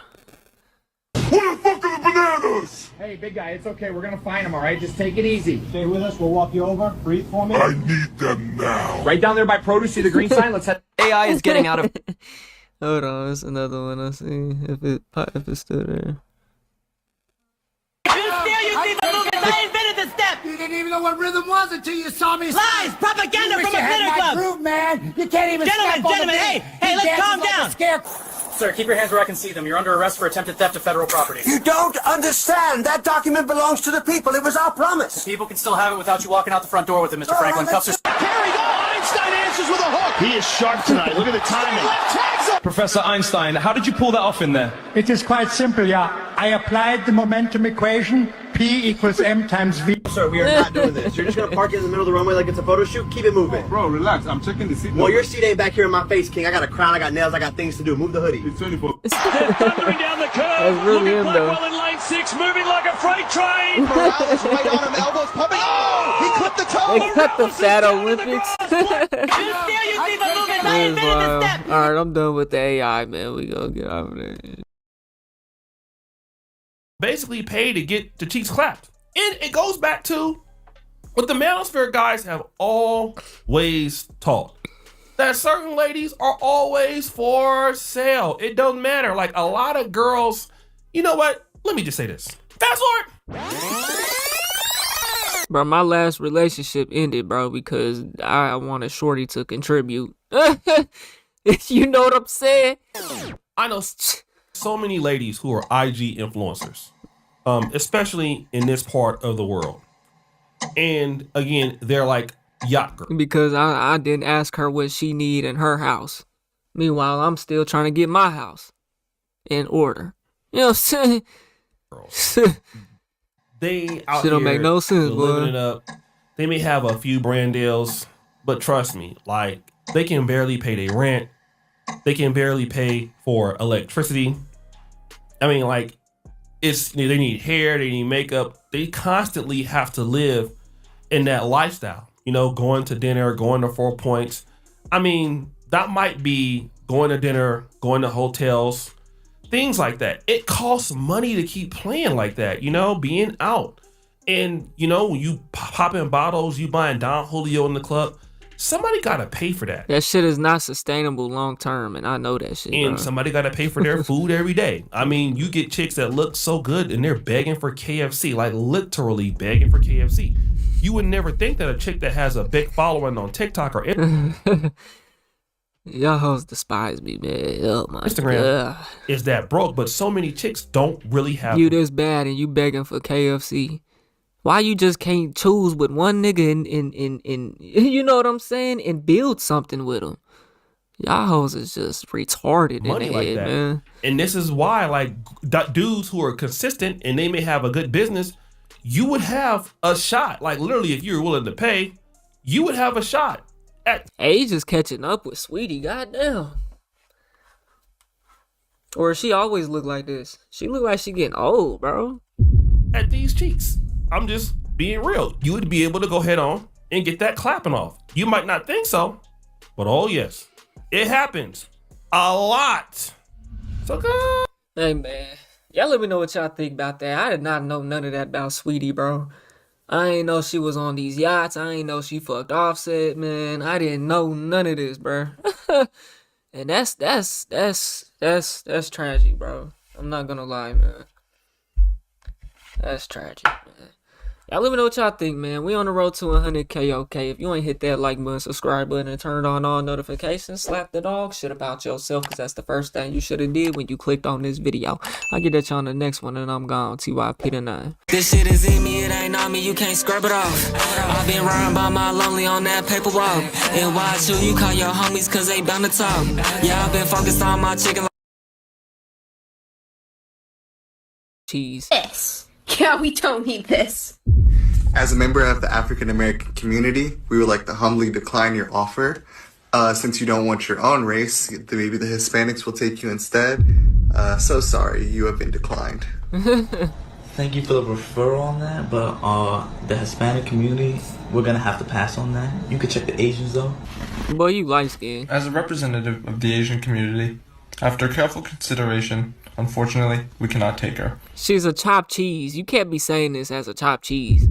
Where the fuck are the bananas? Hey, big guy, it's okay. We're gonna find them, all right? Just take it easy. Stay with us. We'll walk you over. Breathe for me. I need them now. Right down there by produce, see the green sign? Let's head. AI is getting out of. Hold on, there's another one. I see if it's still there. I invented the step. You didn't even know what rhythm was until you saw me. Lies, propaganda from a theater club. Groove, man. You can't even. Gentlemen, hey, let's calm down. Sir, keep your hands where I can see them. You're under arrest for attempted theft of federal property. You don't understand. That document belongs to the people. It was our promise. People can still have it without you walking out the front door with it, Mr. Franklin. Cuffs are... Carry go! Einstein answers with a hook. He is sharp tonight. Look at the timing. Professor Einstein, how did you pull that off in there? It is quite simple, yeah. I applied the momentum equation. P equals m times v. Sir, we are not doing this. You're just gonna park it in the middle of the runway like it's a photo shoot? Keep it moving. Bro, relax. I'm checking the seat. Well, your seat ain't back here in my face, King. I got a crown, I got nails, I got things to do. Move the hoodie. It's 24. Thundering down the curve. That's really him, though. Blackwell in lane 6, moving like a freight train. Morales right on him, elbows pumping. Oh! He clipped the toe. They cut the Fat Olympics. Alright, I'm done with the AI, man. We gonna get out of there. Basically pay to get the cheeks clapped. And it goes back to what the manosphere guys have always taught. That certain ladies are always for sale. It doesn't matter. Like a lot of girls, you know what? Let me just say this. Fast forward. Bro, my last relationship ended, bro, because I wanted Shorty to contribute. You know what I'm saying? I know so many ladies who are IG influencers, especially in this part of the world. And again, they're like yacht girls. Because I didn't ask her what she need in her house. Meanwhile, I'm still trying to get my house in order. You know what I'm saying? They out Shit don't here make no sense, living boy. it up. They may have a few brand deals, but trust me, like they can barely pay their rent. They can barely pay for electricity. I mean, like they need hair, they need makeup. They constantly have to live in that lifestyle. You know, going to dinner, going to 4 Points. I mean, that might be going to dinner, going to hotels, things like that. It costs money to keep playing like that, you know, being out. And, you know, when you popping bottles, you buying Don Julio in the club, somebody got to pay for that. That shit is not sustainable long term, and I know that shit, And bro. somebody got to pay for their food every day. I mean, you get chicks that look so good and they're begging for KFC, like literally begging for KFC. You would never think that a chick that has a big following on TikTok or Y'all hoes despise me, man. Oh my Instagram God. is that broke, but so many chicks don't really have You this bad and you begging for KFC. Why you just can't choose with one nigga and you know what I'm saying, and build something with him? Y'all hoes is just retarded money in the like head, that. man. And this is why, like, dudes who are consistent and they may have a good business, you would have a shot. Like, literally, if you were willing to pay, you would have a shot. Age is catching up with Sweetie, goddamn. Or she always look like this? She look like she getting old, bro. At these cheeks. I'm just being real. You would be able to go head on and get that clapping off. You might not think so, but oh yes, it happens a lot. So good. Hey man, y'all let me know what y'all think about that. I did not know none of that about Sweetie, bro. I ain't know she was on these yachts. I ain't know she fucked Offset, man. I didn't know none of this, bro. And that's tragic, bro. I'm not gonna lie, man. That's tragic, man. Y'all let me know what y'all think, man. We on the road to 100K, okay? If you ain't hit that like button, subscribe button, and turn on all notifications, slap the dog shit about yourself, because that's the first thing you should have did when you clicked on this video. I'll get at you on the next one, and I'm gone. TYP the 9. This shit is in me, it ain't on me, you can't scrub it off. I've been riding by my lonely on that paper walk. And watch you call your homies, cause they bound to talk. Yeah, I've been focused on my chicken. Cheese. This. Yeah, we don't need this. As a member of the African American community, we would like to humbly decline your offer. Since you don't want your own race, maybe the Hispanics will take you instead. So sorry, you have been declined. Thank you for the referral on that, but the Hispanic community, we're gonna have to pass on that. You could check the Asians though. Boy, you light skinned. As a representative of the Asian community, after careful consideration, unfortunately, we cannot take her. She's a chopped cheese. You can't be saying this as a chopped cheese.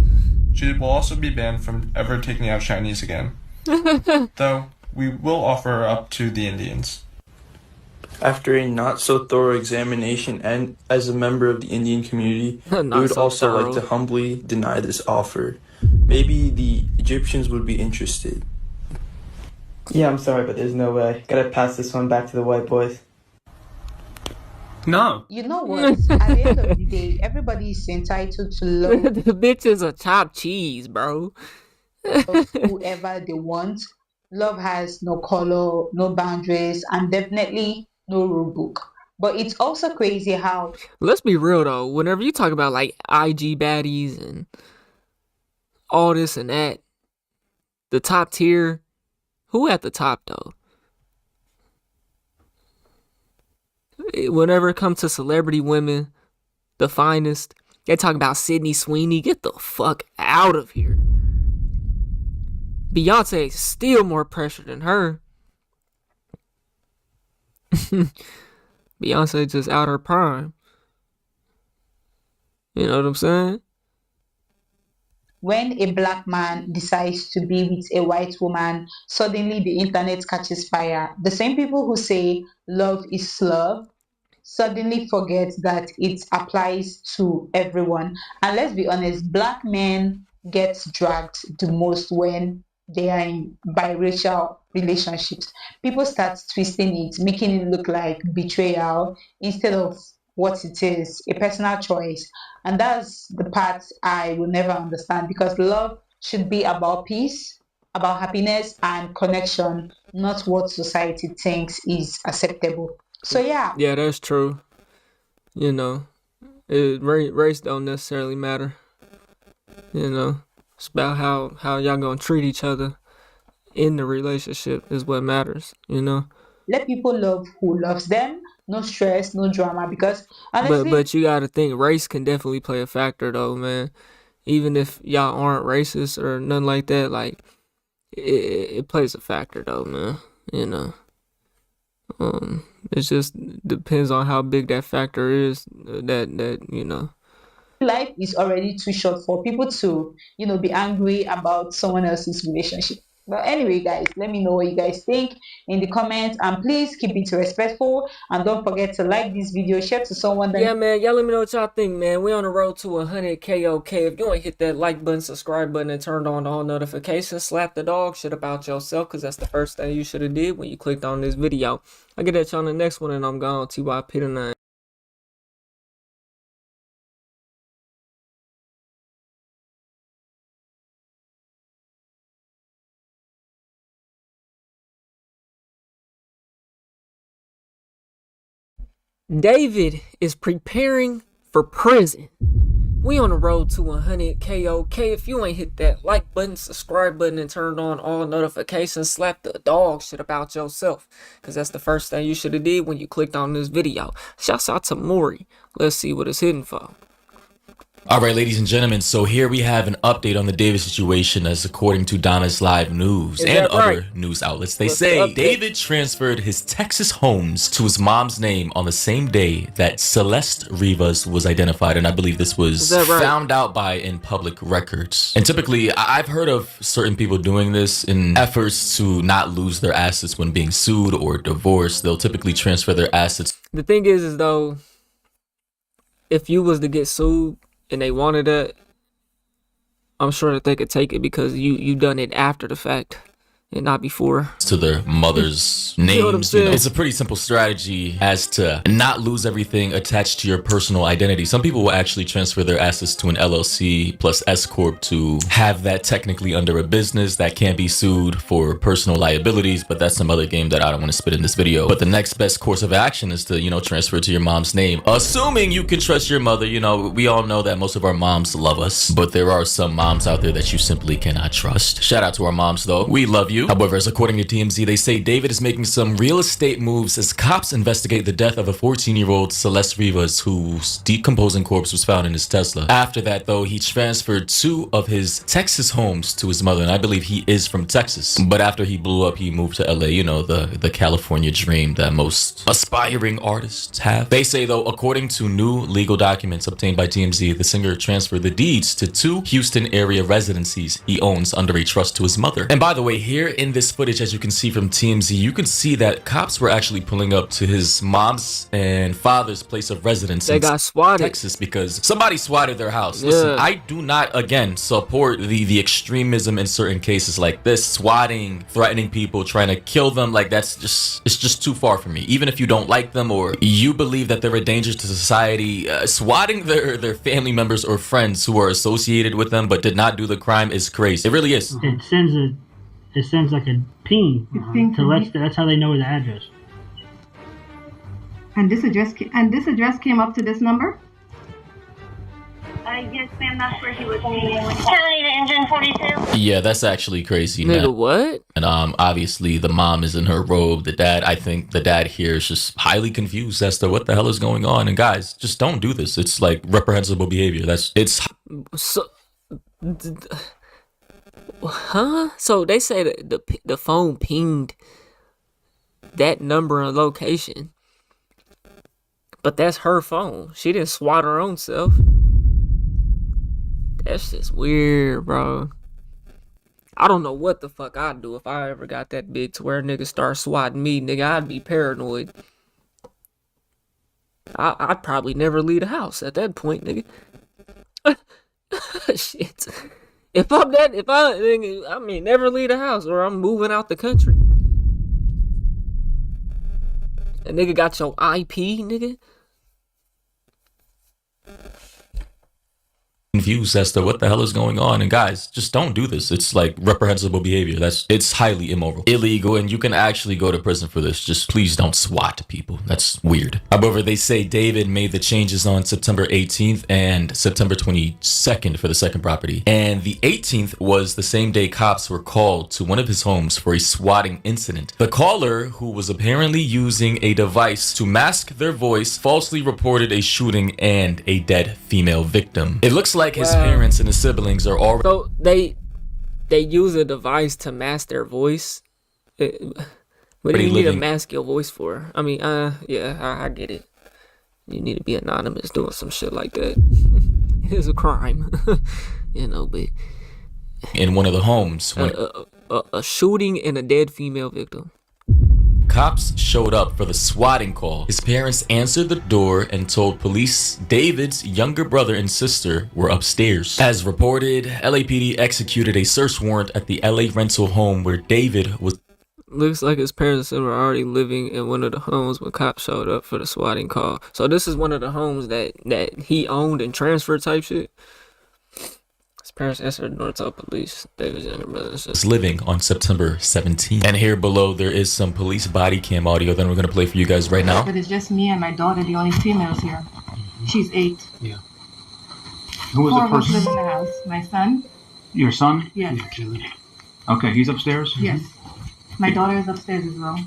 She will also be banned from ever taking out Chinese again. Though, we will offer her up to the Indians. After a not so thorough examination and as a member of the Indian community, we would also like to humbly deny this offer. Maybe the Egyptians would be interested. Yeah, I'm sorry, but there's no way. Gotta pass this one back to the white boys. No. You know what? At the end of the day, everybody is entitled to love The bitch is a chopped cheese, bro. whoever they want. Love has no color, no boundaries, and definitely no rule book. But it's also crazy how... Let's be real, though. Whenever you talk about, like, IG baddies and all this and that, the top tier, who at the top, though? Whenever it comes to celebrity women, the finest, they talk about Sydney Sweeney. Get the fuck out of here. Beyonce is still more pressure than her. Beyonce just out her prime. You know what I'm saying? When a black man decides to be with a white woman, suddenly the internet catches fire. The same people who say love is love suddenly forget that it applies to everyone. And let's be honest, black men get dragged the most when they are in biracial relationships. People start twisting it, making it look like betrayal instead of what it is, a personal choice. And that's the part I will never understand, because love should be about peace, about happiness and connection, not what society thinks is acceptable. So yeah. Yeah, that's true. You know, race don't necessarily matter. You know, it's about how y'all gonna treat each other in the relationship is what matters, you know. Let people love who loves them. No stress, no drama, because honestly... But you gotta think, race can definitely play a factor though, man. Even if y'all aren't racist or nothing like that, like, it plays a factor though, man. You know. It just depends on how big that factor is, that you know. Life is already too short for people to, you know, be angry about someone else's relationship. But anyway, guys, let me know what you guys think in the comments, and please keep it respectful, and don't forget to like this video, share to someone that... Yeah, man, y'all let me know what y'all think, man. We on the road to 100K, okay? If you ain't hit that like button, subscribe button, and turned on all notifications, slap the dog shit about yourself, because that's the first thing you should have did when you clicked on this video. I'll get at you on the next one, and I'm gone. TYP the 9. David is preparing for prison. We on the road to 100K, okay? If you ain't hit that like button, subscribe button, and turned on all notifications, slap the dog shit about yourself, because that's the first thing you should have did when you clicked on this video. Shouts out to Maury. Let's see what it's hitting for. All right, ladies and gentlemen, so here we have an update on the David situation as according to Donna's Live News and other news outlets. They say David transferred his Texas homes to his mom's name on the same day that Celeste Rivas was identified, and I believe this was found out by in public records. And typically, I've heard of certain people doing this in efforts to not lose their assets when being sued or divorced. They'll typically transfer their assets. The thing is though, if you was to get sued, and they wanted it, I'm sure that they could take it because you done it after the fact and not before. To their mother's names. You know what I'm saying? It's a pretty simple strategy as to not lose everything attached to your personal identity. Some people will actually transfer their assets to an LLC plus S Corp to have that technically under a business that can't be sued for personal liabilities, but that's some other game that I don't want to spit in this video. But the next best course of action is to, you know, transfer it to your mom's name. Assuming you can trust your mother. You know, we all know that most of our moms love us, but there are some moms out there that you simply cannot trust. Shout out to our moms though. We love you. However, as according to TMZ, they say David is making some real estate moves as cops investigate the death of a 14-year-old Celeste Rivas whose decomposing corpse was found in his Tesla. After that, though, he transferred 2 of his Texas homes to his mother, and I believe he is from Texas. But after he blew up, he moved to LA, you know, the California dream that most aspiring artists have. They say, though, according to new legal documents obtained by TMZ, the singer transferred the deeds to 2 Houston area residencies he owns under a trust to his mother. And by the way, here in this footage, as you can see from TMZ, you can see that cops were actually pulling up to his mom's and father's place of residence. They got swatted. Texas because somebody swatted their house. Listen, I do not, again, support the extremism in certain cases like this. Swatting, threatening people, trying to kill them, like it's just too far for me. Even if you don't like them or you believe that they're a danger to society, swatting their family members or friends who are associated with them but did not do the crime is crazy. It really is. It sends like a ping that's how they know the address. And this address came up to this number? Yes, ma'am, that's where he was meeting. County to engine 42. Yeah, that's actually crazy. Nigga, what? And obviously the mom is in her robe. The dad, I think the dad here is just highly confused as to what the hell is going on. And guys, just don't do this. It's like reprehensible behavior. So they say that the phone pinged that number and location, but that's her phone. She didn't swat her own self. That's just weird, bro. I don't know what the fuck I'd do if I ever got that big to where niggas start swatting me, nigga. I'd be paranoid. I'd probably never leave the house at that point, nigga. Shit. I mean, never leave the house or I'm moving out the country. A nigga got your IP, nigga. Confused as to what the hell is going on. And guys, just don't do this. It's like reprehensible behavior. It's highly immoral, illegal, and you can actually go to prison for this. Just please don't swat people. That's weird. However, they say David made the changes on September 18th and September 22nd for the second property. And the 18th was the same day cops were called to one of his homes for a swatting incident. The caller, who was apparently using a device to mask their voice, falsely reported a shooting and a dead female victim. It looks like his parents and his siblings are already... So they use a device to mask their voice? What do you need to mask your voice for? I mean, yeah, I get it. You need to be anonymous doing some shit like that. It is a crime. You know, but... In one of the homes. A shooting and a dead female victim. Cops showed up for the swatting call. His parents answered the door and told police David's younger brother and sister were upstairs. As reported, LAPD executed a search warrant at the LA rental home where David was... Looks like his parents were already living in one of the homes when cops showed up for the swatting call. So this is one of the homes that he owned and transferred type shit. His parents answered the door, told police David's younger brother was living on September 17th. And here below there is some police body cam audio that we're going to play for you guys right now. But it's just me and my daughter, the only females here. She's 8. Yeah. Who was the person? 4 of us live in the house. My son. Your son? Yes. Okay, he's upstairs? Yes. My daughter is upstairs as well.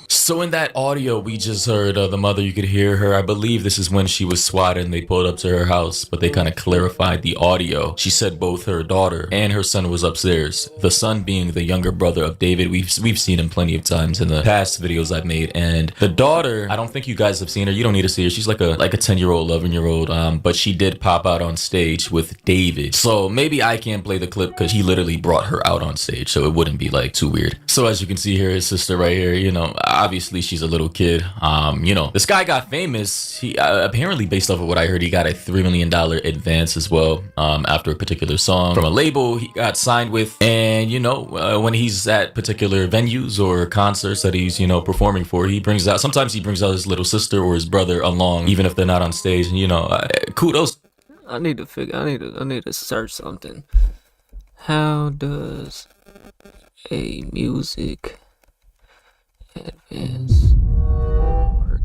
So in that audio we just heard, the mother, you could hear her. I believe this is when she was swatted and they pulled up to her house, but they kind of clarified the audio. She said both her daughter and her son was upstairs. The son being the younger brother of David. We've seen him plenty of times in the past videos I've made. And the daughter, I don't think you guys have seen her. You don't need to see her. She's like a 10-year-old, 11-year-old. But she did pop out on stage with David. So maybe I can't play the clip because he literally brought her out on stage. So it wouldn't be like too weird. So as you can see, see here his sister right here. You know, obviously she's a little kid. You know, this guy got famous. He apparently, based off of what I heard, he got a $3 million advance as well after a particular song from a label he got signed with. And you know, when he's at particular venues or concerts that he's, you know, performing for, he brings out, sometimes he brings out his little sister or his brother along, even if they're not on stage. And you know, kudos. I need to search something. How does a music advance work?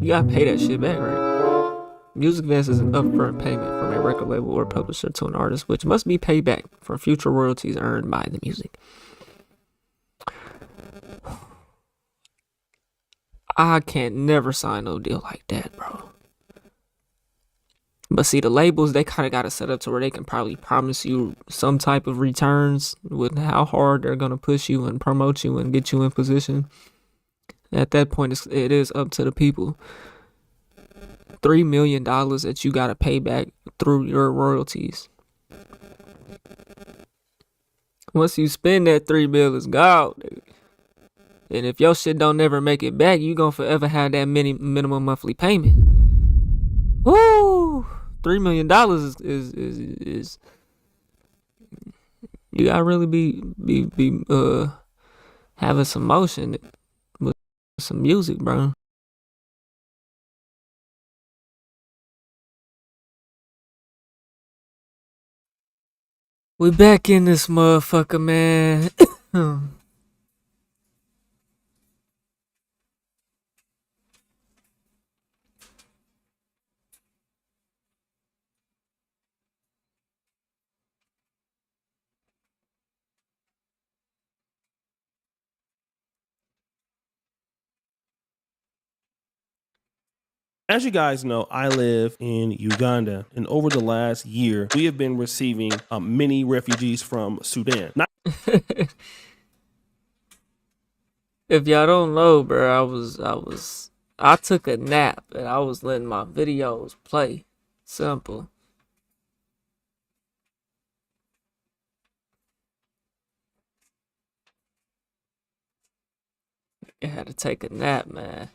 You gotta pay that shit back, right? Music advance is an upfront payment from a record label or publisher to an artist, which must be paid back for future royalties earned by the music. I can't never sign no deal like that, bro. But see, the labels, they kind of got it set up to where they can probably promise you some type of returns with how hard they're going to push you and promote you and get you in position. At that point, it is up to the people. $3 million that you got to pay back through your royalties. Once you spend that $3 million, it's gone. And if your shit don't never make it back, you going to forever have that minimum monthly payment. Woo! $3 million is you gotta really be having some motion with some music, bro. We back in this motherfucker, man. As you guys know, I live in Uganda, and over the last year, we have been receiving many refugees from Sudan. If y'all don't know, bro, I took a nap and I was letting my videos play. Simple. I had to take a nap, man.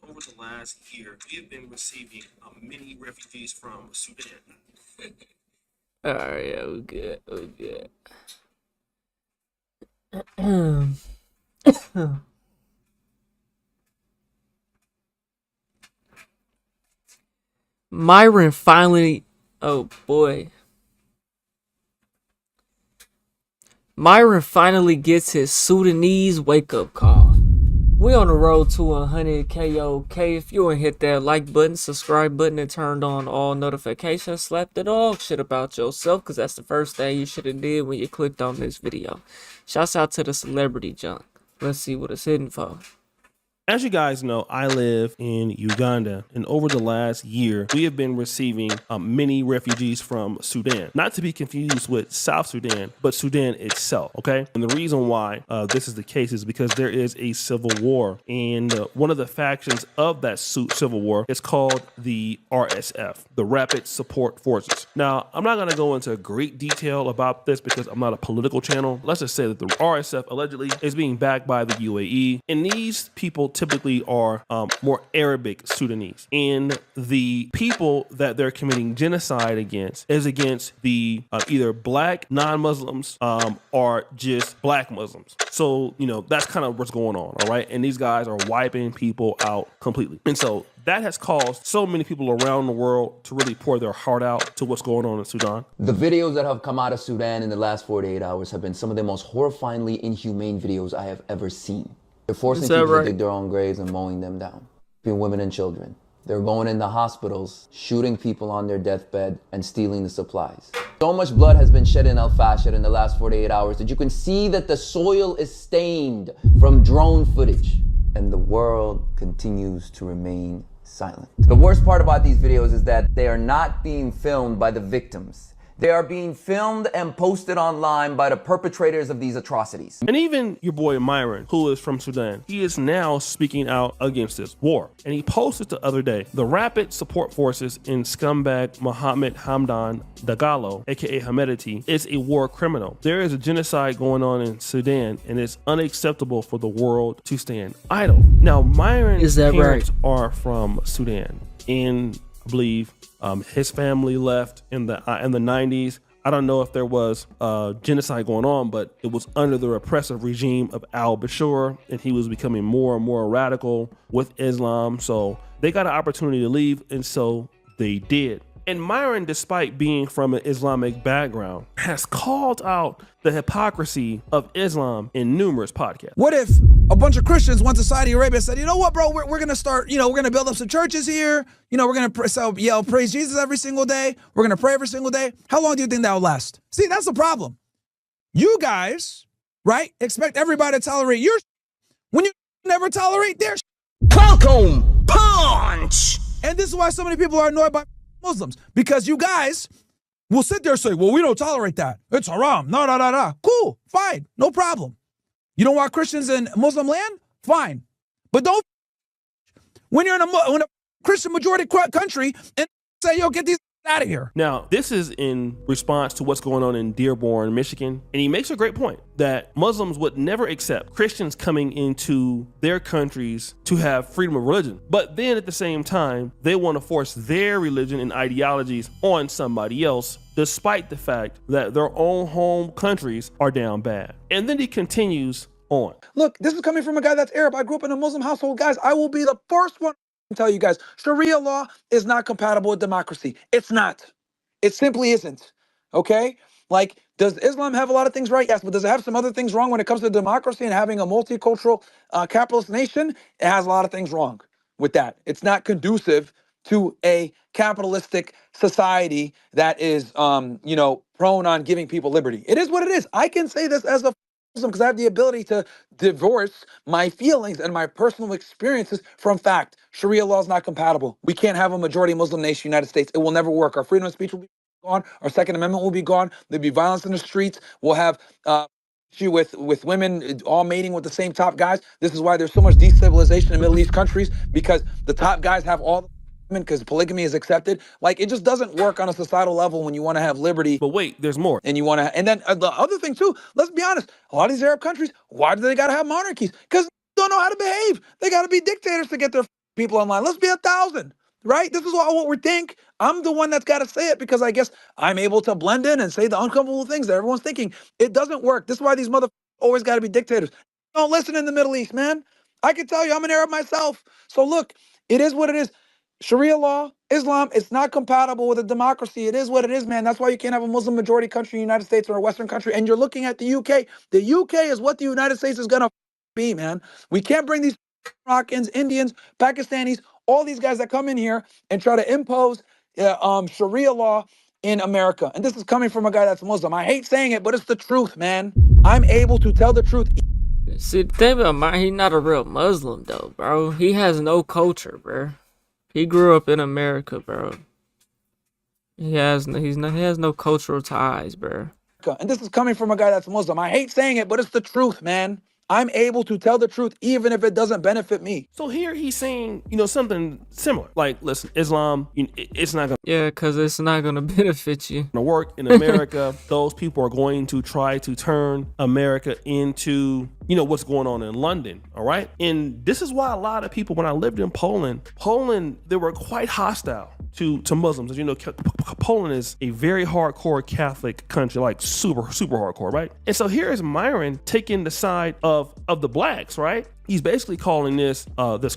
Over the last year, we have been receiving many refugees from Sudan. Alright, yeah, we good. Myron finally, oh boy. Myron finally gets his Sudanese wake-up call. We on the road to 100K. Okay, if you ain't hit that like button, subscribe button, and turned on all notifications, slap the dog shit about yourself, because that's the first thing you should have did when you clicked on this video. Shouts out to the celebrity junk. Let's see what it's hitting for. As you guys know, I live in Uganda, and over the last year, we have been receiving many refugees from Sudan. Not to be confused with South Sudan, but Sudan itself, okay? And the reason why this is the case is because there is a civil war, and one of the factions of that civil war is called the RSF, the Rapid Support Forces. Now, I'm not going to go into great detail about this because I'm not a political channel. Let's just say that the RSF allegedly is being backed by the UAE, and these people typically are more Arabic Sudanese, and the people that they're committing genocide against is against the either black non-Muslims or just black Muslims. So, you know, that's kind of what's going on, all right? And these guys are wiping people out completely. And so that has caused so many people around the world to really pour their heart out to what's going on in Sudan. The videos that have come out of Sudan in the last 48 hours have been some of the most horrifyingly inhumane videos I have ever seen. They're forcing people to dig their own graves and mowing them down, between women and children. They're going into hospitals, shooting people on their deathbed, and stealing the supplies. So much blood has been shed in Al Fasher in the last 48 hours that you can see that the soil is stained from drone footage. And the world continues to remain silent. The worst part about these videos is that they are not being filmed by the victims. They are being filmed and posted online by the perpetrators of these atrocities. And even your boy Myron, who is from Sudan, he is now speaking out against this war. And he posted the other day, the Rapid Support Forces in scumbag Mohammed Hamdan Dagalo, aka Hamidati, is a war criminal. There is a genocide going on in Sudan, and it's unacceptable for the world to stand idle. Now, Myron's parents are from Sudan, and I believe his family left in the 90s. I don't know if there was genocide going on, but it was under the repressive regime of al-Bashir, and he was becoming more and more radical with Islam. So they got an opportunity to leave, and so they did. And Myron, despite being from an Islamic background, has called out the hypocrisy of Islam in numerous podcasts. What if a bunch of Christians went to Saudi Arabia and said, you know what, bro, we're going to start, we're going to build up some churches here. We're going to yell, praise Jesus every single day. We're going to pray every single day. How long do you think that will last? See, that's the problem. You guys, right, expect everybody to tolerate your when you never tolerate their Welcome, punch! And this is why so many people are annoyed by Muslims, because you guys will sit there and say, well, we don't tolerate that. It's haram. No. Cool. Fine. No problem. You don't want Christians in Muslim land? Fine. But don't, when you're in a Christian majority country, and say, yo, get these out of here. Now, this is in response to what's going on in Dearborn, Michigan. And he makes a great point that Muslims would never accept Christians coming into their countries to have freedom of religion. But then at the same time, they want to force their religion and ideologies on somebody else, despite the fact that their own home countries are down bad. And then he continues on. Look, this is coming from a guy that's Arab. I grew up in a Muslim household. Guys, I will be the first one to tell you guys, Sharia law is not compatible with democracy. It's not. It simply isn't. Okay? Like, does Islam have a lot of things right? Yes, but does it have some other things wrong when it comes to democracy and having a multicultural capitalist nation? It has a lot of things wrong with that. It's not conducive to a capitalistic society that is, prone on giving people liberty. It is what it is. I can say this as a because I have the ability to divorce my feelings and my personal experiences from fact. Sharia law is not compatible. We can't have a majority Muslim nation, United States. It will never work. Our freedom of speech will be gone. Our Second Amendment will be gone. There'll be violence in the streets. We'll have issue with women all mating with the same top guys. This is why there's so much destabilization in Middle East countries, because the top guys have all the because polygamy is accepted. Like, it just doesn't work on a societal level when you want to have liberty. But wait, there's more. And you want to, and then the other thing too, let's be honest, a lot of these Arab countries, why do they got to have monarchies? Because they don't know how to behave. They got to be dictators to get their people online. Let's be 1,000, right? This is what we think. I'm the one that's got to say it because I guess I'm able to blend in and say the uncomfortable things that everyone's thinking. It doesn't work. This is why these motherfuckers always got to be dictators. Don't listen in the Middle East, man. I can tell you, I'm an Arab myself. So look, it is what it is. Sharia law, Islam, it's not compatible with a democracy. It is what it is, man. That's why you can't have a Muslim majority country in the United States or a Western country. And you're looking at the UK. The UK is what the United States is going to be, man. We can't bring these Moroccans, Indians, Pakistanis, all these guys that come in here and try to impose Sharia law in America. And this is coming from a guy that's Muslim. I hate saying it, but it's the truth, man. I'm able to tell the truth. See, the thing about Myron, he's not a real Muslim, though, bro. He has no culture, bro. He grew up in America, bro. He has no cultural ties, bro. And this is coming from a guy that's Muslim. I hate saying it, but it's the truth, man. I'm able to tell the truth even if it doesn't benefit me. So here he's saying, something similar. Like, listen, Islam, it's not gonna. Yeah, because it's not gonna benefit you. Gonna work in America. Those people are going to try to turn America into, what's going on in London. All right. And this is why a lot of people, when I lived in Poland, they were quite hostile to Muslims. As you know, Poland is a very hardcore Catholic country, like super, super hardcore, right? And so here is Myron taking the side of the blacks, right? He's basically calling this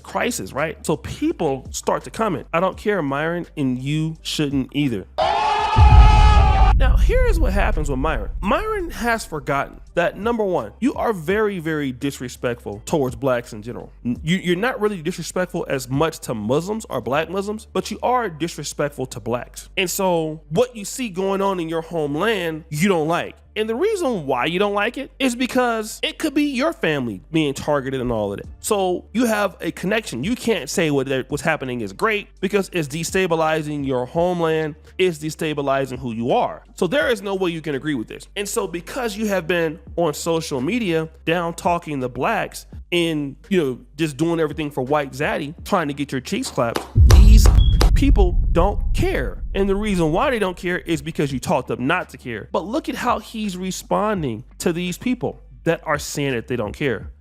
crisis, right? So people start to comment, I don't care, Myron, and you shouldn't either. Now, here is what happens with Myron. Myron has forgotten that, number one, you are very, very disrespectful towards blacks in general. You're not really disrespectful as much to Muslims or black Muslims, but you are disrespectful to blacks. And so what you see going on in your homeland, you don't like. And the reason why you don't like it is because it could be your family being targeted and all of it. So you have a connection. You can't say what's happening is great because it's destabilizing your homeland, it's destabilizing who you are. So there is no way you can agree with this. And so because you have been on social media down talking the blacks and, you know, just doing everything for white zaddy, trying to get your cheeks clapped, these people don't care. And the reason why they don't care is because you taught them not to care. But look at how he's responding to these people that are saying that they don't care.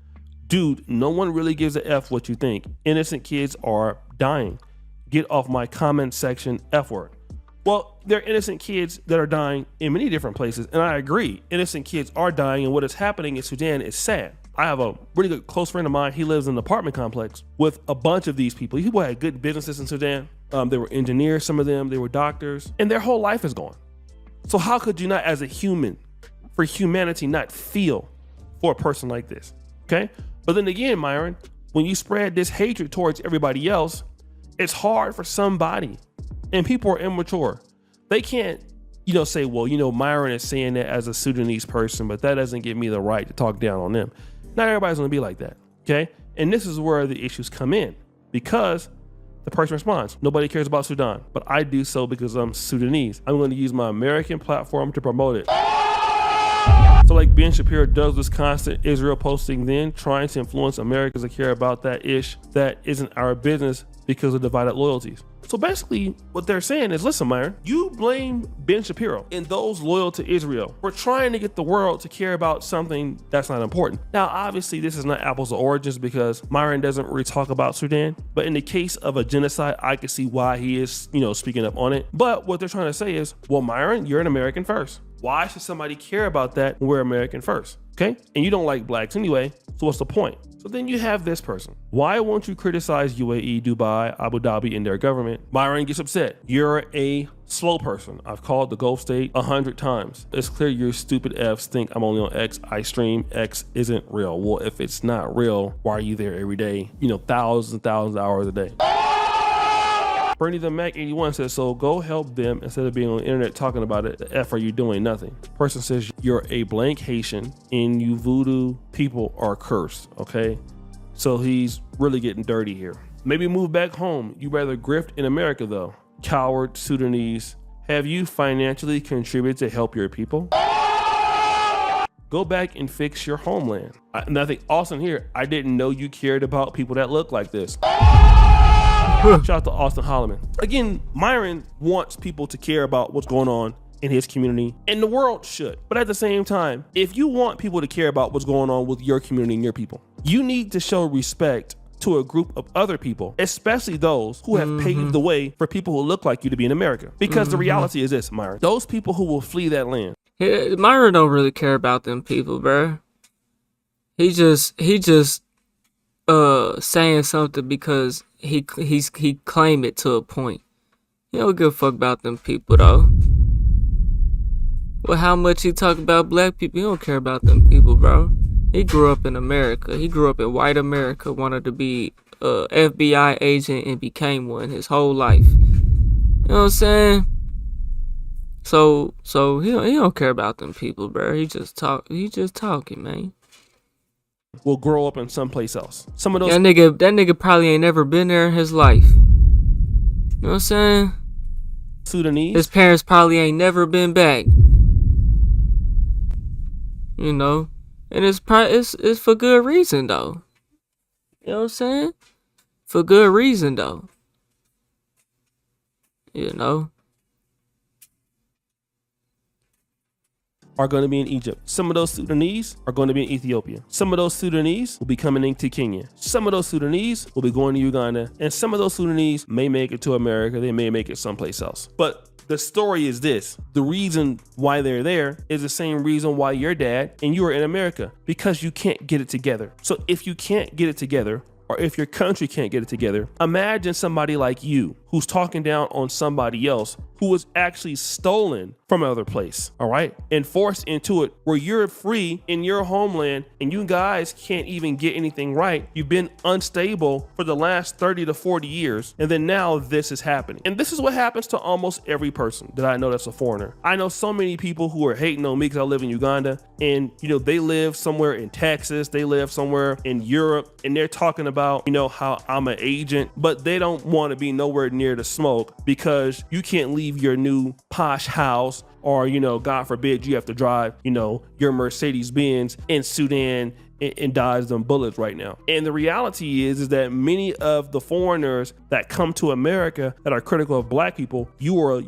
Dude, no one really gives a F what you think. Innocent kids are dying. Get off my comment section, F word. Well, there are innocent kids that are dying in many different places. And I agree, innocent kids are dying, and what is happening in Sudan is sad. I have a really good close friend of mine. He lives in an apartment complex with a bunch of these people. People had good businesses in Sudan. They were engineers, some of them, they were doctors, and their whole life is gone. So how could you not, as a human, for humanity, not feel for a person like this, okay? But then again, Myron, when you spread this hatred towards everybody else, it's hard for somebody, and people are immature. They can't, you know, say, well, you know, Myron is saying that as a Sudanese person, but that doesn't give me the right to talk down on them. Not everybody's gonna be like that, okay? And this is where the issues come in, because the person responds, nobody cares about Sudan, but I do so because I'm Sudanese. I'm going to use my American platform to promote it. So like Ben Shapiro does this constant Israel posting, then trying to influence Americans to care about that ish that isn't our business because of divided loyalties. So basically what they're saying is, listen, Myron, you blame Ben Shapiro and those loyal to Israel for trying to get the world to care about something that's not important. Now, obviously this is not apples to oranges because Myron doesn't really talk about Sudan, but in the case of a genocide, I can see why he is, you know, speaking up on it. But what they're trying to say is, well, Myron, you're an American first. Why should somebody care about that when we're American first? Okay? And you don't like blacks anyway, so what's the point? So then you have this person. Why won't you criticize UAE, Dubai, Abu Dhabi, and their government? Myron gets upset. You're a slow person. I've called the Gulf state 100 times. It's clear your stupid Fs think I'm only on X. I stream. X isn't real. Well, if it's not real, why are you there every day? You know, thousands and thousands of hours a day. Bernie the Mac 81 says, so go help them instead of being on the internet talking about it. The F are you doing? Nothing. Person says, you're a blank Haitian and you voodoo people are cursed. Okay. So he's really getting dirty here. Maybe move back home. You rather grift in America though. Coward Sudanese. Have you financially contributed to help your people? Go back and fix your homeland. And I think Austin here, I didn't know you cared about people that look like this. Shout out to Austin Holloman. Again, Myron wants people to care about what's going on in his community, and the world should. But at the same time, if you want people to care about what's going on with your community and your people, you need to show respect to a group of other people, especially those who have paved the way for people who look like you to be in America. Because the reality is this, Myron, those people who will flee that land. Myron don't really care about them people, bro. He just saying something because he claimed it to a point. He don't give a fuck about them people though. Well, how much he talk about black people, he don't care about them people, bro. He grew up in America. He grew up in white America, wanted to be a FBI agent and became one his whole life. You know what I'm saying? So he don't care about them people, bro. He just talking, man. Will grow up in someplace else. Some of those that nigga probably ain't never been there in his life. You know what I'm saying? Sudanese. His parents probably ain't never been back. You know, and it's for good reason though. You know what I'm saying? For good reason though. You know. Are going to be in Egypt. Some of those Sudanese are going to be in Ethiopia. Some of those Sudanese will be coming into Kenya. Some of those Sudanese will be going to Uganda. And some of those Sudanese may make it to America. They may make it someplace else. But the story is this. The reason why they're there is the same reason why your dad and you are in America. Because you can't get it together. So if you can't get it together, or if your country can't get it together, imagine somebody like you who's talking down on somebody else who was actually stolen from another place, all right, and forced into it where you're free in your homeland and you guys can't even get anything right. You've been unstable for the last 30 to 40 years, and then now this is happening. And this is what happens to almost every person that I know that's a foreigner. I know so many people who are hating on me because I live in Uganda, and you know, they live somewhere in Texas, they live somewhere in Europe, and they're talking about, you know, how I'm an agent, but they don't want to be nowhere near the smoke because you can't leave your new posh house, or, you know, God forbid you have to drive, you know, your Mercedes Benz in Sudan and dodge them bullets right now. And the reality is that many of the foreigners that come to America that are critical of black people, you're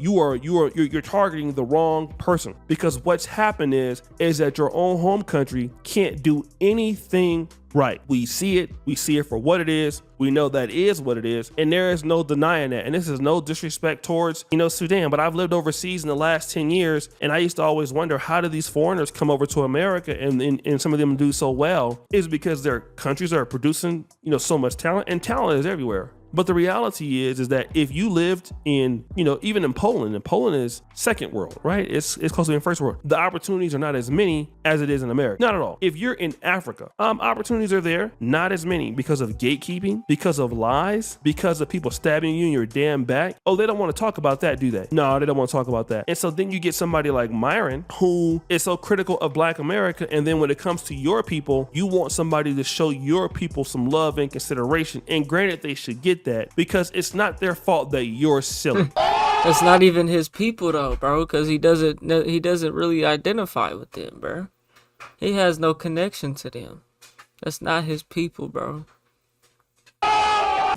targeting the wrong person, because what's happened is that your own home country can't do anything right. We see it for what it is. We know that is what it is, and there is no denying that. And this is no disrespect towards, you know, Sudan, but I've lived overseas in the last 10 years, and I used to always wonder, how do these foreigners come over to America and some of them do so well? Is because their countries are producing, you know, so much talent, and talent is everywhere. But the reality is that if you lived in, you know, even in Poland, and Poland is second world, right? It's close to being first world. The opportunities are not as many as it is in America. Not at all. If you're in Africa, opportunities are there, not as many, because of gatekeeping, because of lies, because of people stabbing you in your damn back. Oh, they don't want to talk about that, do they? No, they don't want to talk about that. And so then you get somebody like Myron, who is so critical of Black America, and then when it comes to your people, you want somebody to show your people some love and consideration. And granted, they should get that, because it's not their fault that you're silly. It's not even his people though, bro, because he doesn't really identify with them, bro. He has no connection to them. That's not his people, bro.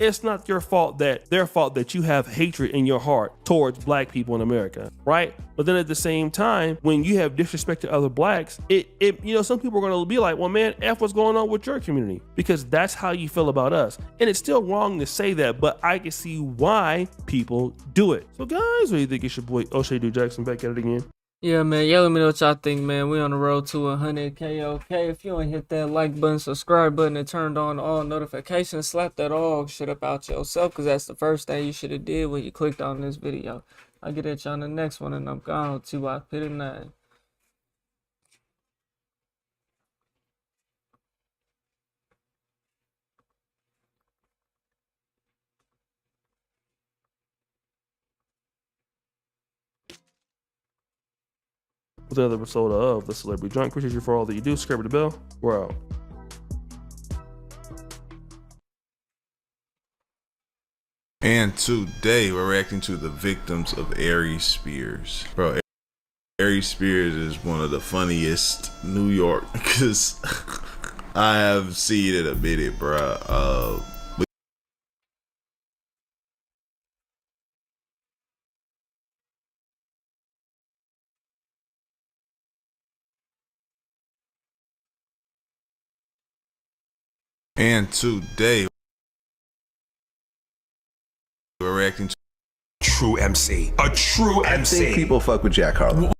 It's not their fault that you have hatred in your heart towards black people in America, right? But then at the same time, when you have disrespect to other blacks, it you know, some people are gonna be like, well, man, F what's going on with your community, because that's how you feel about us. And it's still wrong to say that, but I can see why people do it. So guys, what do you think? It's your boy O'Shea Dude Jackson back at it again. Yeah, man, y'all let me know what y'all think, man. We on the road to 100K, okay? If you ain't hit that like button, subscribe button, and turned on all notifications, slap that all shit up out yourself, because that's the first thing you should have did when you clicked on this video. I'll get at y'all on the next one, and I'm gone. T.Y. Pit 9. With another episode of The Celebrity Junk. Appreciate you for all that you do. Subscribe to the bell. We're out. And today we're reacting to the victims of Aries Spears. Bro, Aries Spears is one of the funniest New York, because I have seen it a minute, bro. And today we're reacting to true MC. A true MC. I think people fuck with Jack Harlow.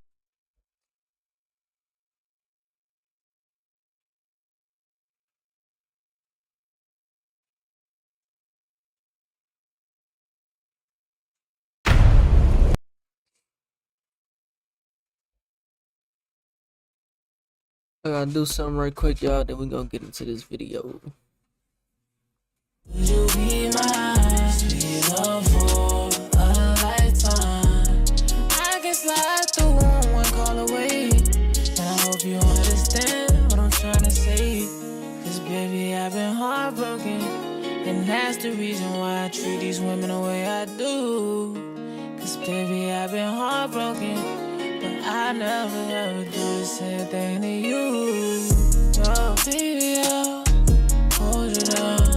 I gotta do something right quick, y'all, then we're gonna get into this video. Would you be my sweet love for a lifetime? I can slide through one call away, and I hope you understand what I'm trying to say. Cause baby, I've been heartbroken, and that's the reason why I treat these women the way I do. Cause baby, I've been heartbroken, but I never ever do the same thing to you. Oh, baby, I'll hold you down.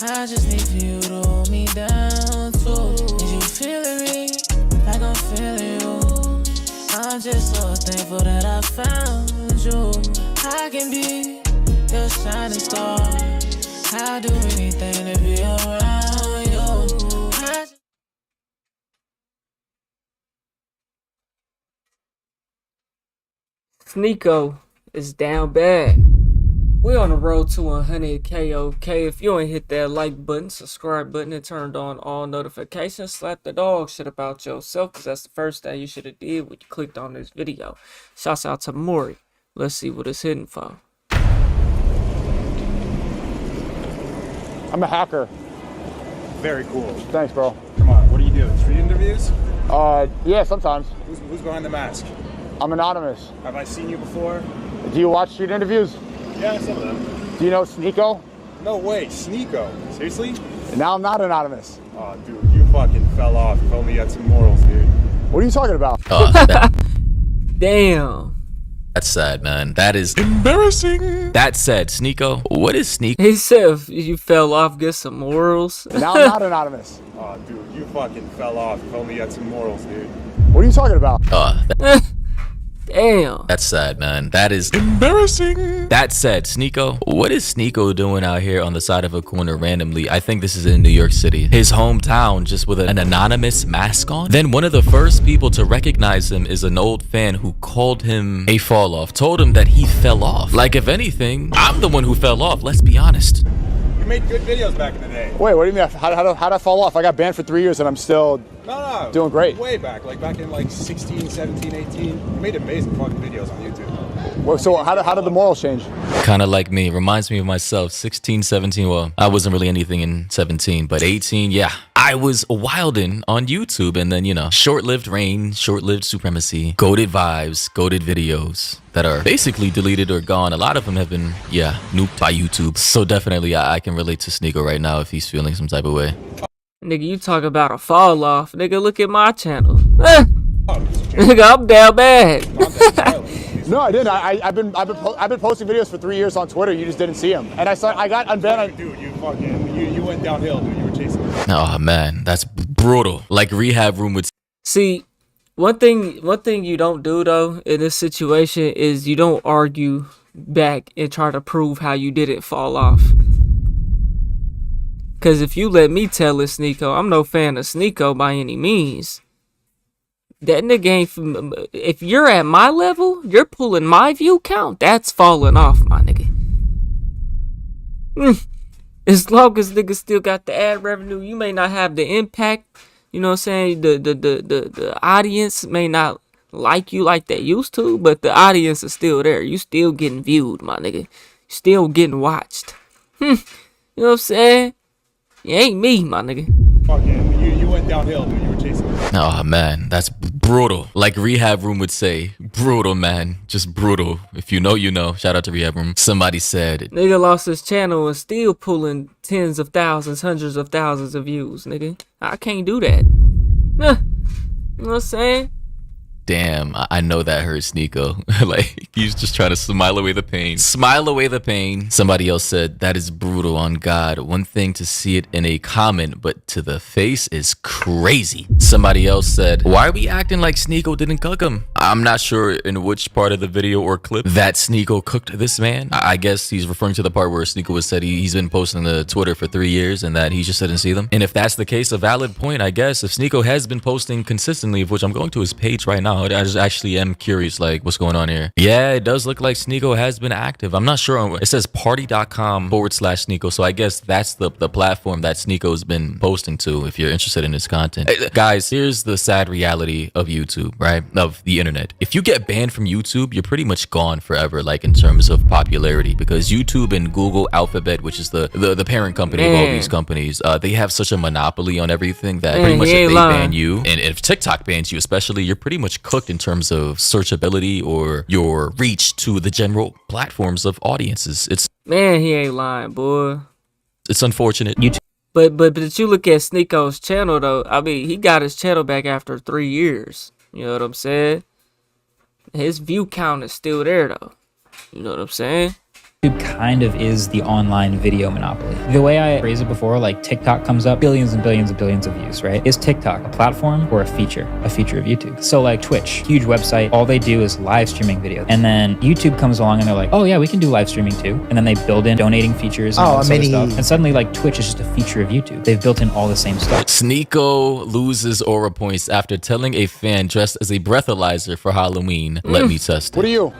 I just need for you to hold me down too. Is you feeling me like I'm feeling you? I'm just so thankful that I found you. I can be your shining star. I'll do anything to be around you. Sneeko is down bad. We're on the road to 100K, okay? If you ain't hit that like button, subscribe button, and turned on all notifications, slap the dog shit about yourself, because that's the first thing you should have did when you clicked on this video. Shouts out to Maury. Let's see what it's hitting for. I'm a hacker. Very cool. Thanks, bro. Come on, what do you do? Street interviews? Yeah, sometimes. Who's behind the mask? I'm anonymous. Have I seen you before? Do you watch street interviews? Yeah, some of them. Do you know Sneako? No way, Sneako. Seriously? Now I'm not anonymous. Oh, dude, you fucking fell off. If only you had some morals, dude. What are you talking about? Damn. That's sad, man. That is embarrassing. That said, Sneako, what is Sneako? He said if you fell off, get some morals. Now I'm not anonymous. Oh, dude, you fucking fell off. If only you had some morals, dude. What are you talking about? Damn. That's sad, man. That is embarrassing. That said, Sneako, what is Sneako doing out here on the side of a corner randomly? I think this is in New York City. His hometown, just with an anonymous mask on? Then one of the first people to recognize him is an old fan who called him a fall off, told him that he fell off. Like, if anything, I'm the one who fell off, let's be honest. You made good videos back in the day. Wait, what do you mean? How'd I fall off? I got banned for 3 years and I'm still doing great. Way back, like back in like 16, 17, 18. You made amazing fucking videos on YouTube. Well, so how did the morals change? Kind of like me. Reminds me of myself. 16, 17. Well, I wasn't really anything in 17, but 18, yeah. I was wildin' on YouTube, and then, you know, short-lived reign, short-lived supremacy, goated vibes, goated videos that are basically deleted or gone. A lot of them have been, yeah, nuked by YouTube. So definitely I can relate to Sneako right now if he's feeling some type of way. Nigga, you talk about a fall off. Nigga, look at my channel. Nigga, I'm down bad. No, I didn't. I've been posting videos for 3 years on Twitter. You just didn't see them, and I got unbanned. Dude, you went downhill, dude. You were chasing. Oh man, that's brutal. Like Rehab Room would. See, one thing you don't do though in this situation is you don't argue back and try to prove how you didn't fall off. Cause if you let me tell it, Sneako, I'm no fan of Sneako by any means. That nigga ain't from, if you're at my level, you're pulling my view count, that's falling off, my nigga. As long as niggas still got the ad revenue, you may not have the impact, you know what I'm saying? The audience may not like you like they used to, but the audience is still there. You still getting viewed, my nigga. Still getting watched. You know what I'm saying? You ain't me, my nigga. Fucking, you went downhill, dude. You were chasing. Oh man, that's brutal. Like Rehab Room would say, brutal, man. Just brutal. If you know, you know. Shout out to Rehab Room. Somebody said, nigga lost his channel and still pulling tens of thousands, hundreds of thousands of views, nigga. I can't do that. You know what I'm saying? damn, I know that hurt Sneako. Like, he's just trying to smile away the pain. Smile away the pain. Somebody else said, that is brutal on God. One thing to see it in a comment, but to the face is crazy. Somebody else said, why are we acting like Sneako didn't cook him? I'm not sure in which part of the video or clip that Sneako cooked this man. I guess he's referring to the part where Sneako was said he's been posting to Twitter for 3 years and that he just didn't see them. And if that's the case, a valid point, I guess. If Sneako has been posting consistently, of which I'm going to his page right now, I just actually am curious, like, what's going on here? Yeah, it does look like Sneako has been active. I'm not sure. It says party.com/Sneako. So I guess that's the platform that Sneako's been posting to if you're interested in his content. Guys, here's the sad reality of YouTube, right? Of the internet. If you get banned from YouTube, you're pretty much gone forever, like in terms of popularity, because YouTube and Google Alphabet, which is the parent company of all these companies, they have such a monopoly on everything that pretty much if they ban you, and if TikTok bans you especially, you're pretty much cooked in terms of searchability or your reach to the general platforms of audiences. It's man, he ain't lying, boy. It's unfortunate. But you look at Sneako's channel though. I mean, he got his channel back after 3 years. You know what I'm saying? His view count is still there though. You know what I'm saying? YouTube kind of is the online video monopoly. The way I phrased it before, like TikTok comes up, billions and billions and billions of views, right? Is TikTok a platform or a feature of YouTube? So like Twitch, huge website, all they do is live streaming videos. And then YouTube comes along and they're like, oh yeah, we can do live streaming too. And then they build in donating features and all this other stuff. And suddenly like Twitch is just a feature of YouTube. They've built in all the same stuff. Sneako loses aura points after telling a fan dressed as a breathalyzer for Halloween, let me test it. What are you?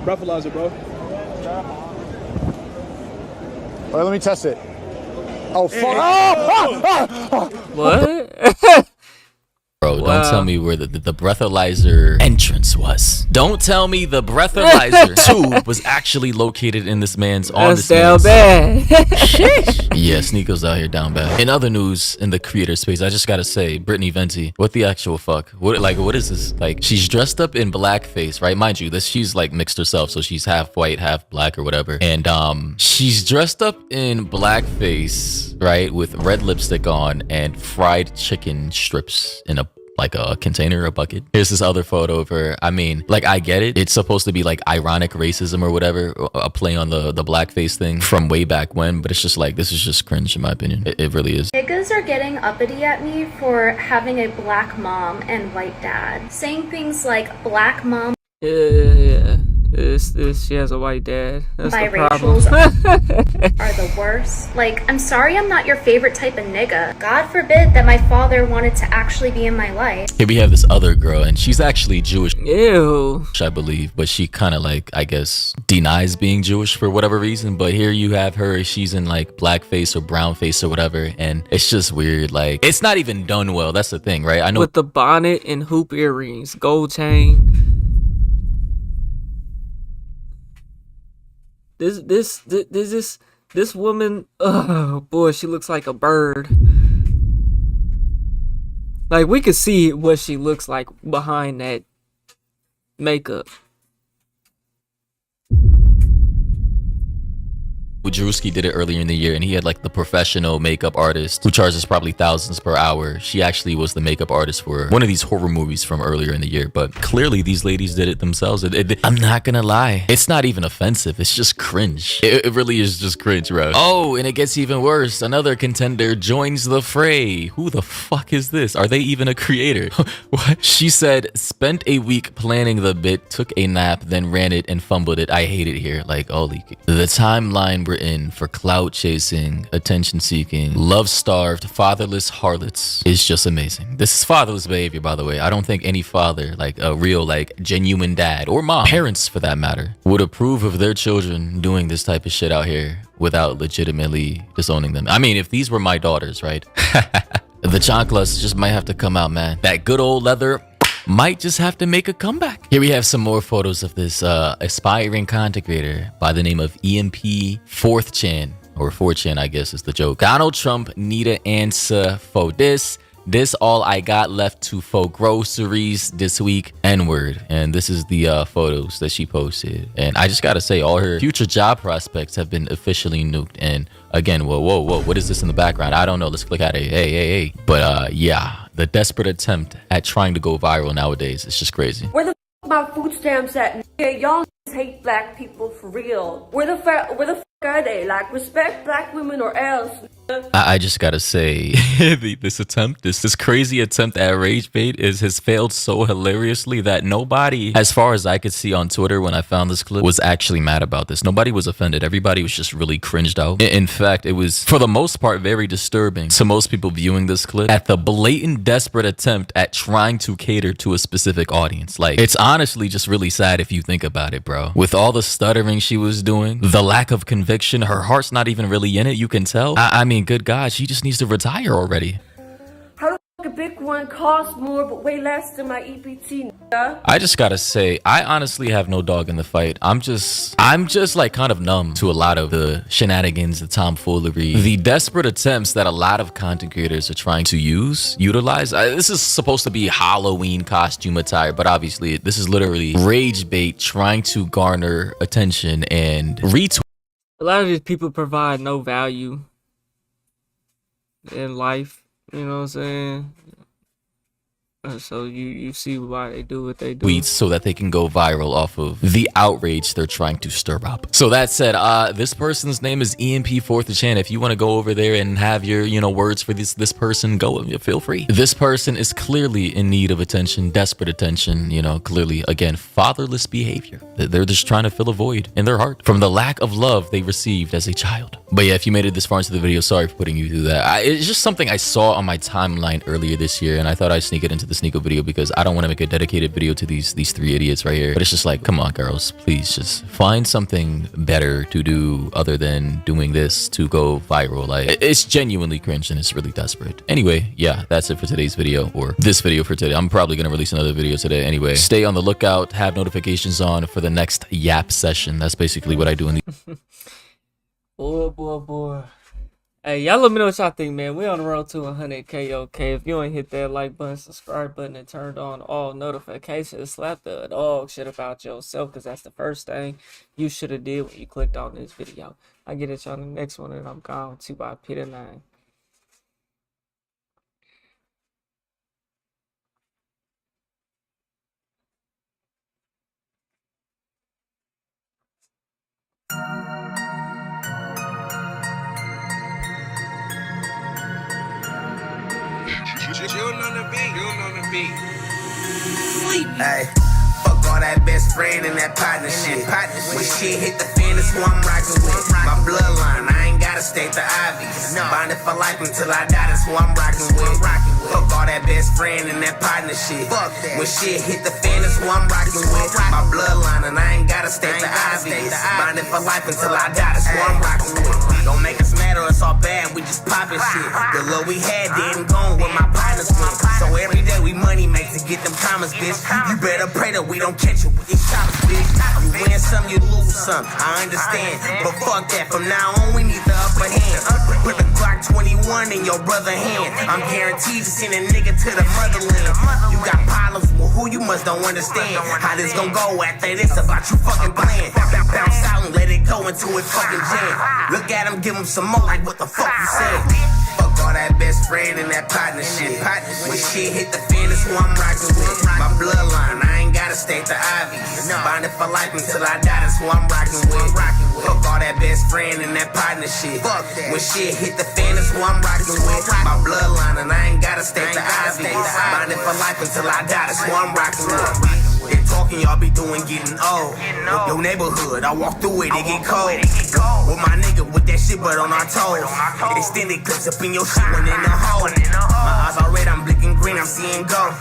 Breathalyzer, bro. Or let me test it. Oh, fuck. What? Bro, don't tell me where the breathalyzer entrance was. Don't tell me the breathalyzer tube was actually located in this man's That's down bad. Yeah, Sneako's out here down bad. In other news in the creator space, I just gotta say, Brittany Venti, what the actual fuck? What is this? Like, she's dressed up in blackface, right? Mind you, she's like mixed herself, so she's half white, half black or whatever. And she's dressed up in blackface, right, with red lipstick on and fried chicken strips in a container, a bucket. Here's this other photo of her. I mean, like, I get it. It's supposed to be like ironic racism or whatever, a play on the blackface thing from way back when, but it's just like, this is just cringe in my opinion. It really is. Niggas are getting uppity at me for having a black mom and white dad. Saying things like black mom. Yeah. She has a white dad. That's the problem. Biracials are the worst. Like, I'm sorry I'm not your favorite type of nigga. God forbid that my father wanted to actually be in my life. Here we have this other girl, and she's actually Jewish. Ew. I believe, but she kind of like, I guess, denies being Jewish for whatever reason. But here you have her, she's in like blackface or brown face or whatever, and it's just weird. Like, it's not even done well. That's the thing, right? I know. With the bonnet and hoop earrings, gold chain. This woman, oh boy, she looks like a bird. Like, we could see what she looks like behind that makeup. Drewski did it earlier in the year, and he had like the professional makeup artist who charges probably thousands per hour. She actually was the makeup artist for one of these horror movies from earlier in the year, but clearly these ladies did it themselves. I'm not gonna lie, it's not even offensive, it's just cringe. It really is just cringe, bro. Oh, and it gets even worse. Another contender joins the fray. Who the fuck is this? Are they even a creator? What? She said, spent a week planning the bit, took a nap, then ran it and fumbled it. I hate it here. Like, holy. The timeline we're in for clout chasing, attention seeking, love starved, fatherless harlots is just amazing. This is fatherless behavior, by the way. I don't think any father, like a real, like genuine dad or mom, parents for that matter, would approve of their children doing this type of shit out here without legitimately disowning them. I mean, if these were my daughters, right? The chanclas just might have to come out, man. That good old leather might just have to make a comeback. Here we have some more photos of this aspiring content creator by the name of EMP 4chan, or 4chan, I guess is the joke. Donald Trump need an answer for this. This all I got left to for groceries this week, N-word. And this is the photos that she posted. And I just gotta say, all her future job prospects have been officially nuked. And again, whoa, what is this in the background? I don't know. Let's click at it. Hey. But yeah, the desperate attempt at trying to go viral nowadays, it's just crazy. Where the f my food stamps at? Y'all hate black people for real. Where the f are they? Like, respect black women or else. I just gotta say, this crazy attempt at rage bait has failed so hilariously that nobody, as far as I could see on Twitter when I found this clip, was actually mad about this. Nobody was offended. Everybody was just really cringed out. In fact, it was, for the most part, very disturbing to most people viewing this clip at the blatant, desperate attempt at trying to cater to a specific audience. Like, it's honestly just really sad if you think about it, bro. With all the stuttering she was doing, the lack of conviction, her heart's not even really in it, you can tell. I mean, good God, she just needs to retire already. How the f a big one costs more but way less than my EPT, nigga? I just gotta say, I honestly have no dog in the fight. I'm just like kind of numb to a lot of the shenanigans, the tomfoolery, the desperate attempts that a lot of content creators are trying to utilize. This is supposed to be Halloween costume attire, but obviously this is literally rage bait trying to garner attention and retweet. A lot of these people provide no value in life, you know what I'm saying? So you see why they do what they do. Tweets so that they can go viral off of the outrage they're trying to stir up. So that said, this person's name is EMP4chan. If you want to go over there and have your, words for this person, go, feel free. This person is clearly in need of attention, desperate attention, clearly, again, fatherless behavior. They're just trying to fill a void in their heart from the lack of love they received as a child. But yeah, if you made it this far into the video, sorry for putting you through that. It's just something I saw on my timeline earlier this year, and I thought I'd sneak it into this Nico video because I don't want to make a dedicated video to these 3 idiots right here. But it's just like, come on, girls, please just find something better to do other than doing this to go viral. Like, it's genuinely cringe and it's really desperate. Anyway, yeah, that's it for today's video, or this video for today. I'm probably gonna release another video today anyway. Stay on the lookout, have notifications on for the next yap session. That's basically what I do in the boy. Hey, y'all let me know what y'all think, man. We on the road to 100K, okay? If you ain't hit that like button, subscribe button, and turned on all notifications, slap the dog shit about yourself, because that's the first thing you should have did when you clicked on this video. I get at y'all in the next one, and I'm gone. 2 by Peter 9. Hey, fuck all that best friend and that partnership. When shit hit the fan, that's who I'm rockin' with. My bloodline, I ain't gotta state the obvious. Bonded for life until I die, that's who I'm rockin' with. Fuck all that best friend and that partnership. When shit hit the fan, that's who I'm rockin' with. My bloodline, and I ain't gotta state the obvious. Bonded for life until I die, that's who I'm rockin' with. Don't make us mad or it's all bad, we just poppin' shit. The love we had didn't go with my partners went. So every day we money make to get them commas, bitch. You better pray that we don't catch you with these choppers, bitch. You win some, you lose some, I understand. But fuck that, from now on we need the upper hand. Put the Glock 21 in your brother's hand. I'm guaranteed to send a nigga to the motherland. You got problems with who you must don't understand. How this gon' go after this about you fucking playing. Bounce out and let it go into it fucking jam. Look at him, give him some more like what the fuck you said. Fuck all that best friend and that partnership. When shit hit the fan, that's who I'm rockin' with. My bloodline, I ain't gotta state the obvious. Bonded for life until I die, that's who I'm rockin' with. Fuck all that best friend and that partnership. When shit hit the fan, that's who I'm rockin' with. My bloodline, and I ain't gotta state the obvious. Bonded for life until I die, that's who I'm rockin' with. They talking, y'all be doing getting old. Your neighborhood, I walk through it, it get cold. With my nigga with that shit, but on our toes. Extended clips up in your shit when in the hole. My eyes are red, I'm blinking green, I'm seeing gold.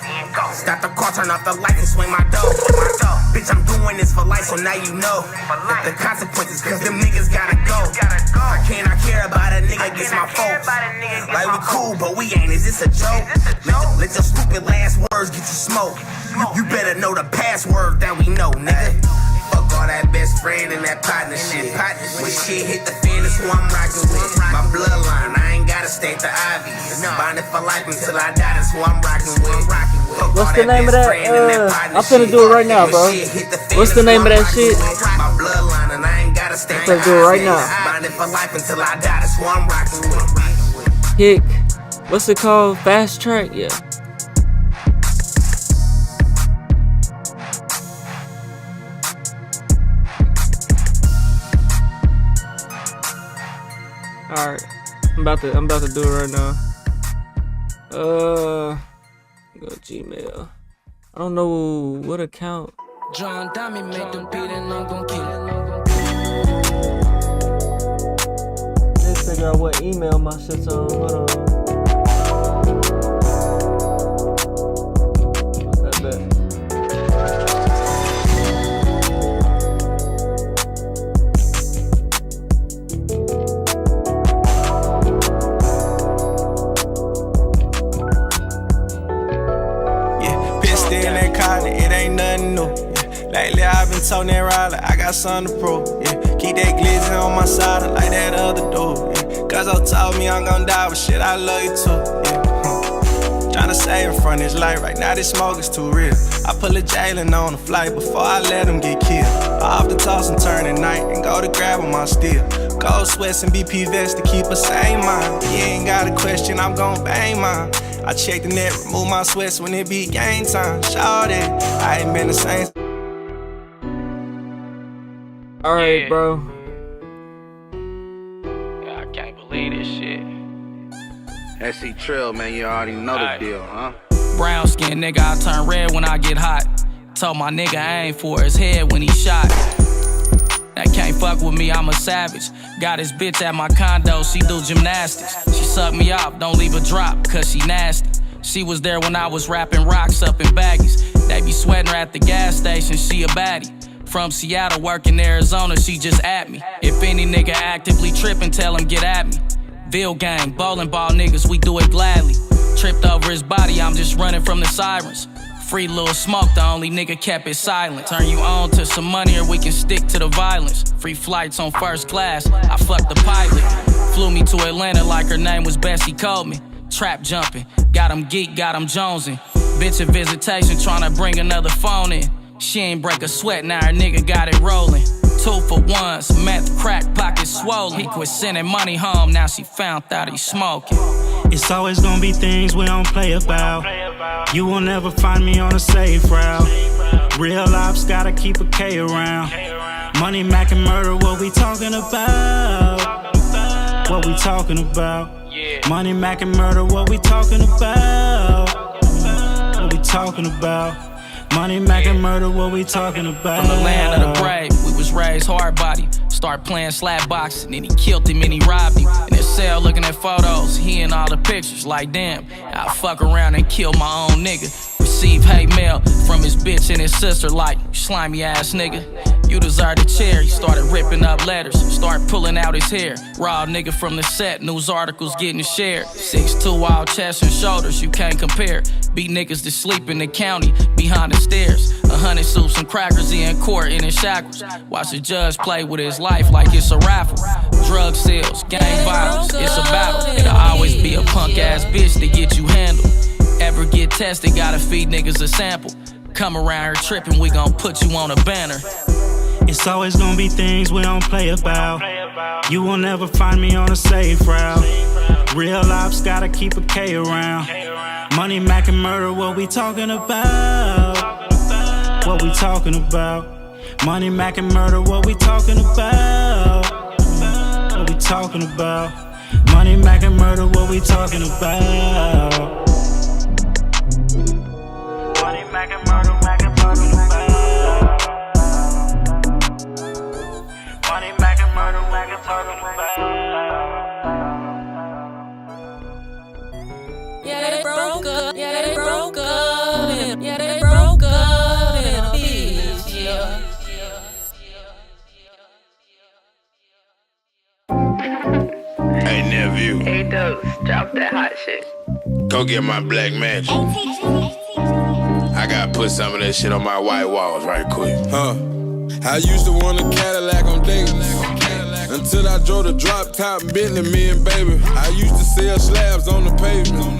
Stop the car, turn off the lights and swing my dough. Bitch, I'm doing this for life, so now you know the consequences, cause them niggas gotta go. I cannot care about a nigga against my folks. Like we cool, but we ain't, is this a joke? Let your stupid last words get you smoked. You better know the password that we know, nigga. Fuck all that best friend and that partnership. When shit hit the fan, that's who I'm rockin' with. My bloodline, I ain't gotta state the obvious. Bonded for life until I die, that's who I'm rockin' with. What's the name of that? I'm finna do it right now, bro. What's the name of that shit? My bloodline, and I ain't gotta state the obvious. I'm finna do it right now. Bonded for life until I die, that's who I'm rockin' with. Hick. What's it called? Fast Track? Yeah. Alright, I'm about to do it right now. Go Gmail. I don't know what account. John Diamond make them beat and I'm gon' kill it. Let's figure out what email my shit's on. Hold on. I bet. In that car, it ain't nothing new. Yeah. Lately I've been told that Riley, I got something to prove. Yeah. Keep that glizzy on my side like that other dude. Yeah. Cause I told me I'm gon' die, but shit, I love you too. Yeah. Tryna save from this light right now, this smoke is too real. I pull a Jalen on the flight before I let him get killed. I off the toss and turn at night and go to grab him on steel. Gold sweats and BP vests to keep us sane mind. You ain't got a question, I'm gon' bang mine. I check the net, remove my sweats when it be game time. Shout it, I ain't been the same. Alright, bro. Yeah, I can't believe this shit. SC Trill, man, you already know the deal, huh? Brown skin nigga, I turn red when I get hot. Told my nigga I aim for his head when he shot. That can't fuck with me, I'm a savage. Got his bitch at my condo, she do gymnastics. She suck me off, don't leave a drop, cause she nasty. She was there when I was rapping rocks up in baggies. They be sweating her at the gas station, she a baddie. From Seattle, working Arizona, she just at me. If any nigga actively tripping, tell him get at me. Ville gang, bowling ball niggas, we do it gladly. Tripped over his body, I'm just running from the sirens. Free Lil Smoke, the only nigga kept it silent. Turn you on to some money or we can stick to the violence. Free flights on first class, I fucked the pilot. Flew me to Atlanta like her name was Bessie Coleman. Trap jumping, got him geek, got him jonesing. Bitch in visitation, tryna bring another phone in. She ain't break a sweat, now her nigga got it rolling. 2 for 1s, meth, crack, pocket swollen. He quit sending money home, now she found out he smoking. It's always gonna be things we don't play about. You will never find me on a safe route. Real ops gotta keep a K around. Money, Mac, and murder, what we talking about? What we talking about? Money, Mac, and murder, what we talking about? What we talking about? Money, Mac, and murder, what we talking about? From the land of the brave, we was raised hard body. Start playing slap boxing, and he killed him and he robbed him. In his cell looking at photos, he in all the pictures. Like damn, I'll fuck around and kill my own nigga. Receive hate mail from his bitch and his sister like, slimy ass nigga. You deserve a chair, he started ripping up letters. Start pulling out his hair. Raw nigga from the set, news articles getting shared. 6'2" wild chest and shoulders, you can't compare. Beat niggas to sleep in the county, behind the stairs. 100 soups and crackers, he in court in his shackles. Watch the judge play with his life like it's a raffle. Drug sales, gang violence, it's a battle. It'll always be a punk ass bitch to get you handled. Ever get tested, gotta feed niggas a sample. Come around here tripping, we gon' put you on a banner. It's always gonna be things we don't play about. You will never find me on a safe route. Real ops gotta keep a K around. Money, Mac, and murder, what we talking about? What we talking about? Money, Mac, and murder, what we talking about? What we talking about? Money, Mac, and murder, what we talking about? Money, Mac, and murder, Mac, and murder, Money, Mac, and murder, Mac, and Yeah, they broke up. Yeah, they broke up. Yeah, they broke up in a beach. Yeah. Hey, nephew. Hey, Dose, drop that hot shit. Go get my black magic. I gotta put some of that shit on my white walls right quick. I used to want a Cadillac on dates until I drove the drop top Bentley, me and baby. I used to sell slabs on the pavement.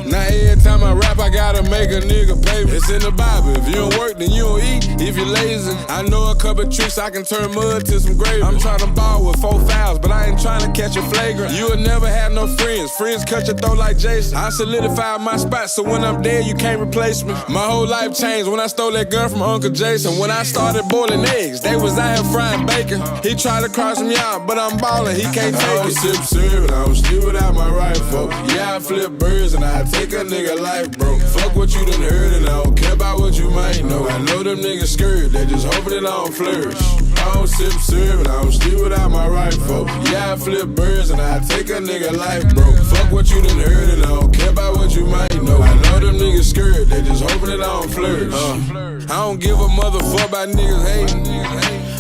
Now every time I rap, I gotta make a nigga pay me. It's in the Bible. If you don't work, then you don't eat. If you're lazy, I know a couple tricks I can turn mud to some gravy. I'm trying to ball with 4 fouls, but I ain't trying to catch a flagrant. You'll never have no friends. Friends cut your throat like Jason. I solidified my spot, so when I'm dead, you can't replace me. My whole life changed when I stole that gun from Uncle Jason. When I started boiling eggs, they was out here frying bacon. He tried to cross me out, but I'm ballin', he can't take it. I was sip syrup, I was sleep without my rifle. Yeah, I flip birds and I take a nigga life, bro. Fuck what you done heard and I don't care about what you might know. I know them niggas scared, they just hoping it all flourish. I don't sip syrup and I don't sleep without my rifle. Yeah, I flip birds and I take a nigga life, bro. Fuck what you done heard and I don't care about what you might know. I know them niggas scared, they just hoping it all flourish. I don't give a motherfucker about niggas hating.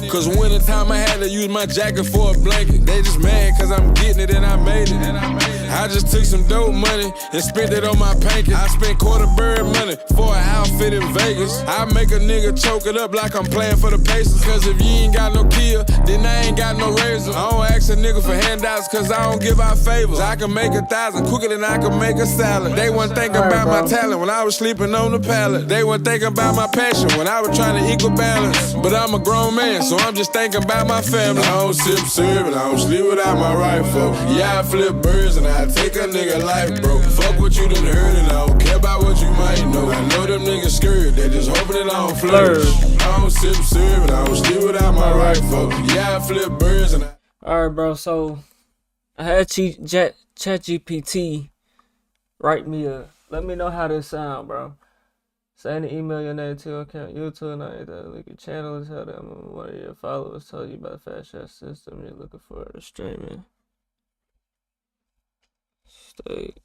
Cause winter time I had to use my jacket for a blanket. They just mad cause I'm getting it and I made it. I just took some dope money and spent it on my pancake. I spent quarter bird money for an outfit in Vegas. I make a nigga choke it up like I'm playing for the Pacers. Cause if you ain't got no kill, then I ain't got no razor. I don't ask a nigga for handouts cause I don't give out favors. I can make 1,000 quicker than I can make a salad. They wasn't thinking about my talent when I was sleeping on the pallet. They weren't thinking about my passion when I was trying to equal balance. But I'm a grown man, so I'm just thinking about my family. I don't sip syrup and I don't sleep without my rifle. Yeah, I flip birds and I take a nigga life, bro. Fuck what you done heard and I don't care about what you might know. I know them niggas scared, they just hoping it all flourish. I don't sip syrup and I don't sleep without my rifle. Yeah, I flip birds and I... Alright, bro, so I had ChatGPT write me let me know how this sound, bro. Send an email your name to your account, YouTube, and anything. Link your channel, tell them one of your followers told you about the Fast Chat system you're looking for to streaming. State,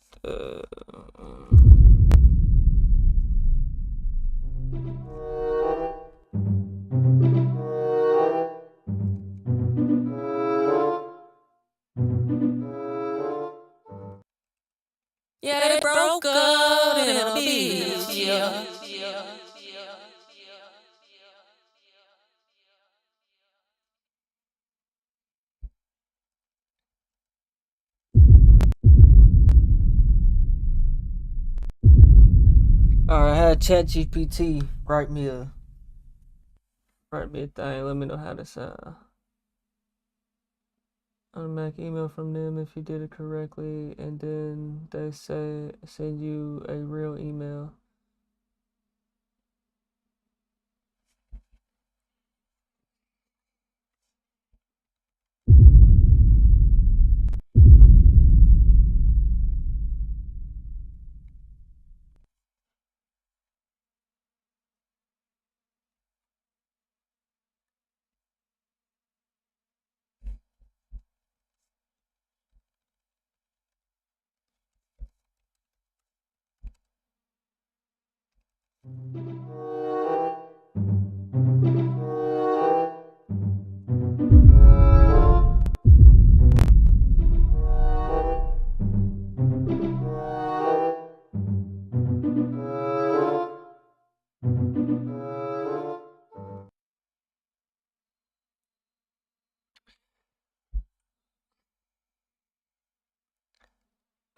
Yeah, they broke up in a beach, yeah. Alright, I had ChatGPT write me a thing. Let me know how to sound. Automatic email from them if you did it correctly, and then they send you a real email.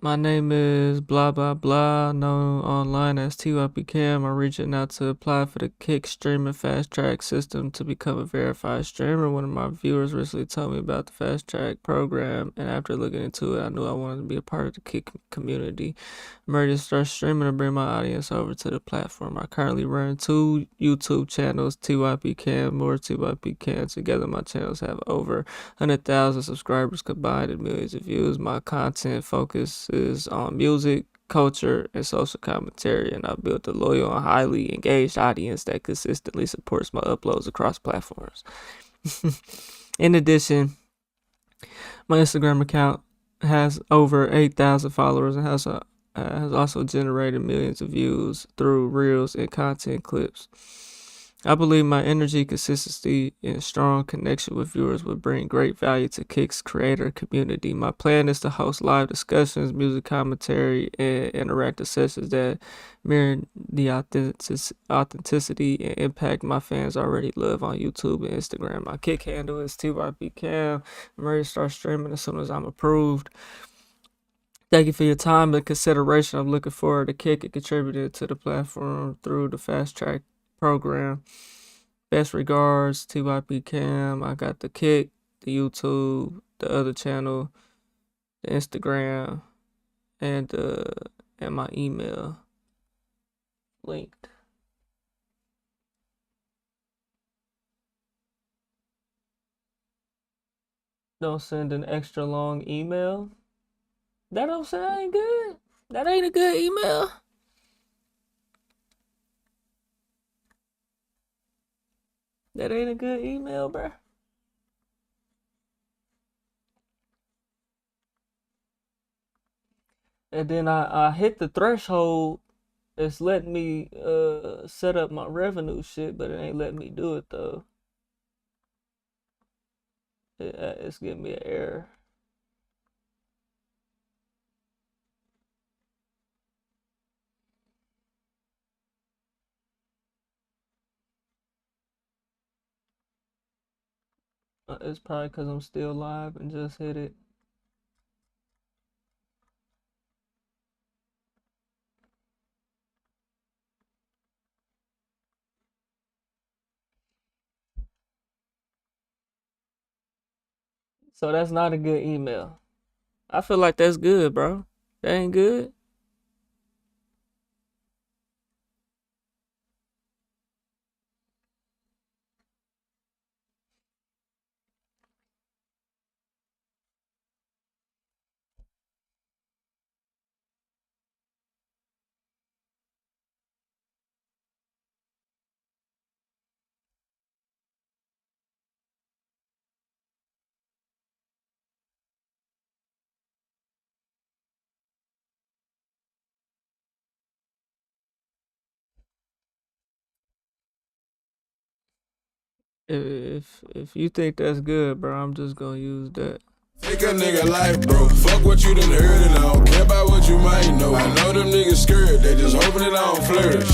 My name is blah blah blah, known online as TYP Cam. I'm reaching out to apply for the Kick Streaming Fast Track system to become a verified streamer. One of my viewers recently told me about the Fast Track program, and after looking into it, I knew I wanted to be a part of the Kick community. I'm ready to start streaming and bring my audience over to the platform. I currently run 2 YouTube channels, TYP Cam or TYP Cam. Together, my channels have over 100,000 subscribers combined and millions of views. My content focus is on music, culture, and social commentary, and I've built a loyal and highly engaged audience that consistently supports my uploads across platforms. In addition, my Instagram account has over 8,000 followers and has also generated millions of views through reels and content clips. I believe my energy, consistency, and strong connection with viewers will bring great value to Kick's creator community. My plan is to host live discussions, music commentary, and interactive sessions that mirror the authenticity and impact my fans already love on YouTube and Instagram. My Kick handle is TYP Cam. I'm ready to start streaming as soon as I'm approved. Thank you for your time and consideration. I'm looking forward to Kick and contributing to the platform through the Fast Track program. Best regards, TYP Cam. I got the Kick, the YouTube, the other channel, the Instagram, and my email linked. Don't send an extra long email. That don't sound good. That ain't a good email. That ain't a good email, bruh. And then I hit the threshold. It's letting me set up my revenue shit, but it ain't letting me do it though. It's giving me an error. It's probably because I'm still live and just hit it. So that's not a good email. I feel like that's good, bro. That ain't good. If you think that's good, bro, I'm just gonna use that. Take a nigga life, bro. Fuck what you done heard, and I don't care about what you might know. I know them niggas scared, they just hoping it don't flourish.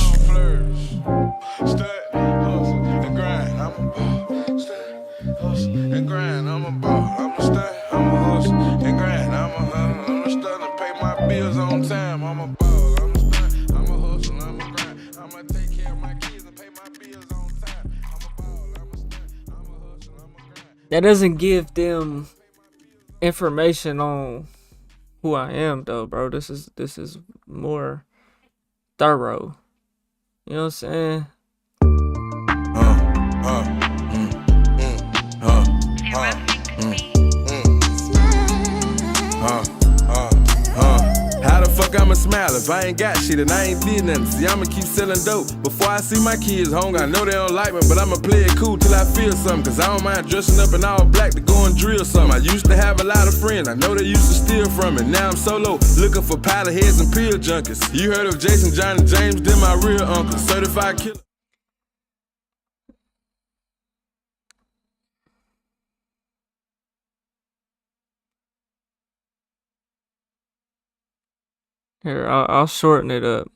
Stay, hustle, and grind. I'm a ball. Stay, hustle, and grind. I'm a ball. I'm a stay, I'm a hustle, and grind. I'm a starting to pay my bills on time. I'm a ball. I'm a stay, I'm a hustle, I'm a grind. I'ma take care of my kids and pay my bills on time. I'm a ball. I'm a stay, I'm a hustle, I'm a grind. That doesn't give them information on who I am, though, bro. This is more thorough. You know what I'm saying? How the fuck I'ma smile if I ain't got shit and I ain't did nothing? See, I'ma keep selling dope before I see my kids home. I know they don't like me, but I'ma play it cool till I feel something. Cause I don't mind dressing up in all black to go and drill something. I used to have a lot of friends, I know they used to steal from it. Now I'm solo, looking for pilot heads and pill junkies. You heard of Jason, John, and James, they're my real uncle. Certified killer. Here, I'll shorten it up.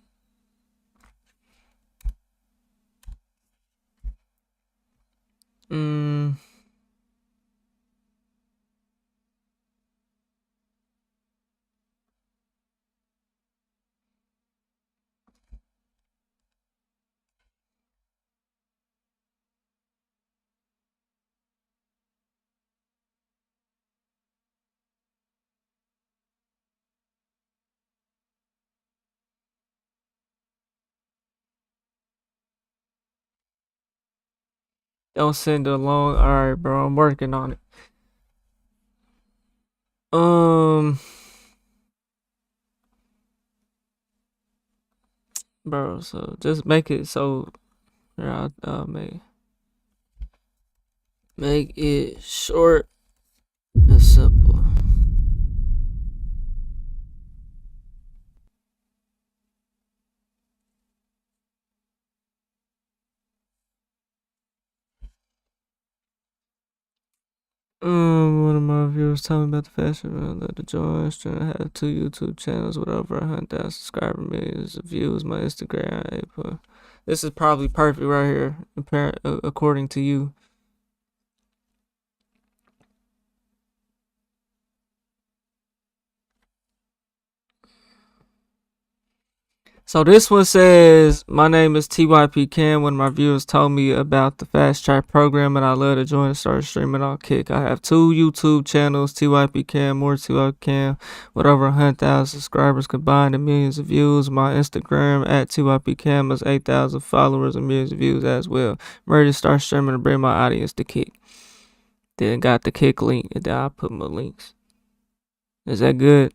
Don't send it along. Alright, bro, I'm working on it. Bro, so just make it so I'll make it short and simple. One of my viewers told me about the fashion room that the joint trying to have 2 YouTube channels with over 100,000 subscribers, millions of views. My Instagram, this is probably perfect right here, according to you. So this one says, my name is TYP Cam. One of my viewers told me about the Fast Track program and I love to join and start streaming on Kick. I have 2 YouTube channels, TYP Cam, more TYP Cam, with over 100,000 subscribers combined and millions of views. My Instagram at TYP Cam has 8,000 followers and millions of views as well. I'm ready to start streaming and bring my audience to Kick. Then got the Kick link and then I put my links. Is that good?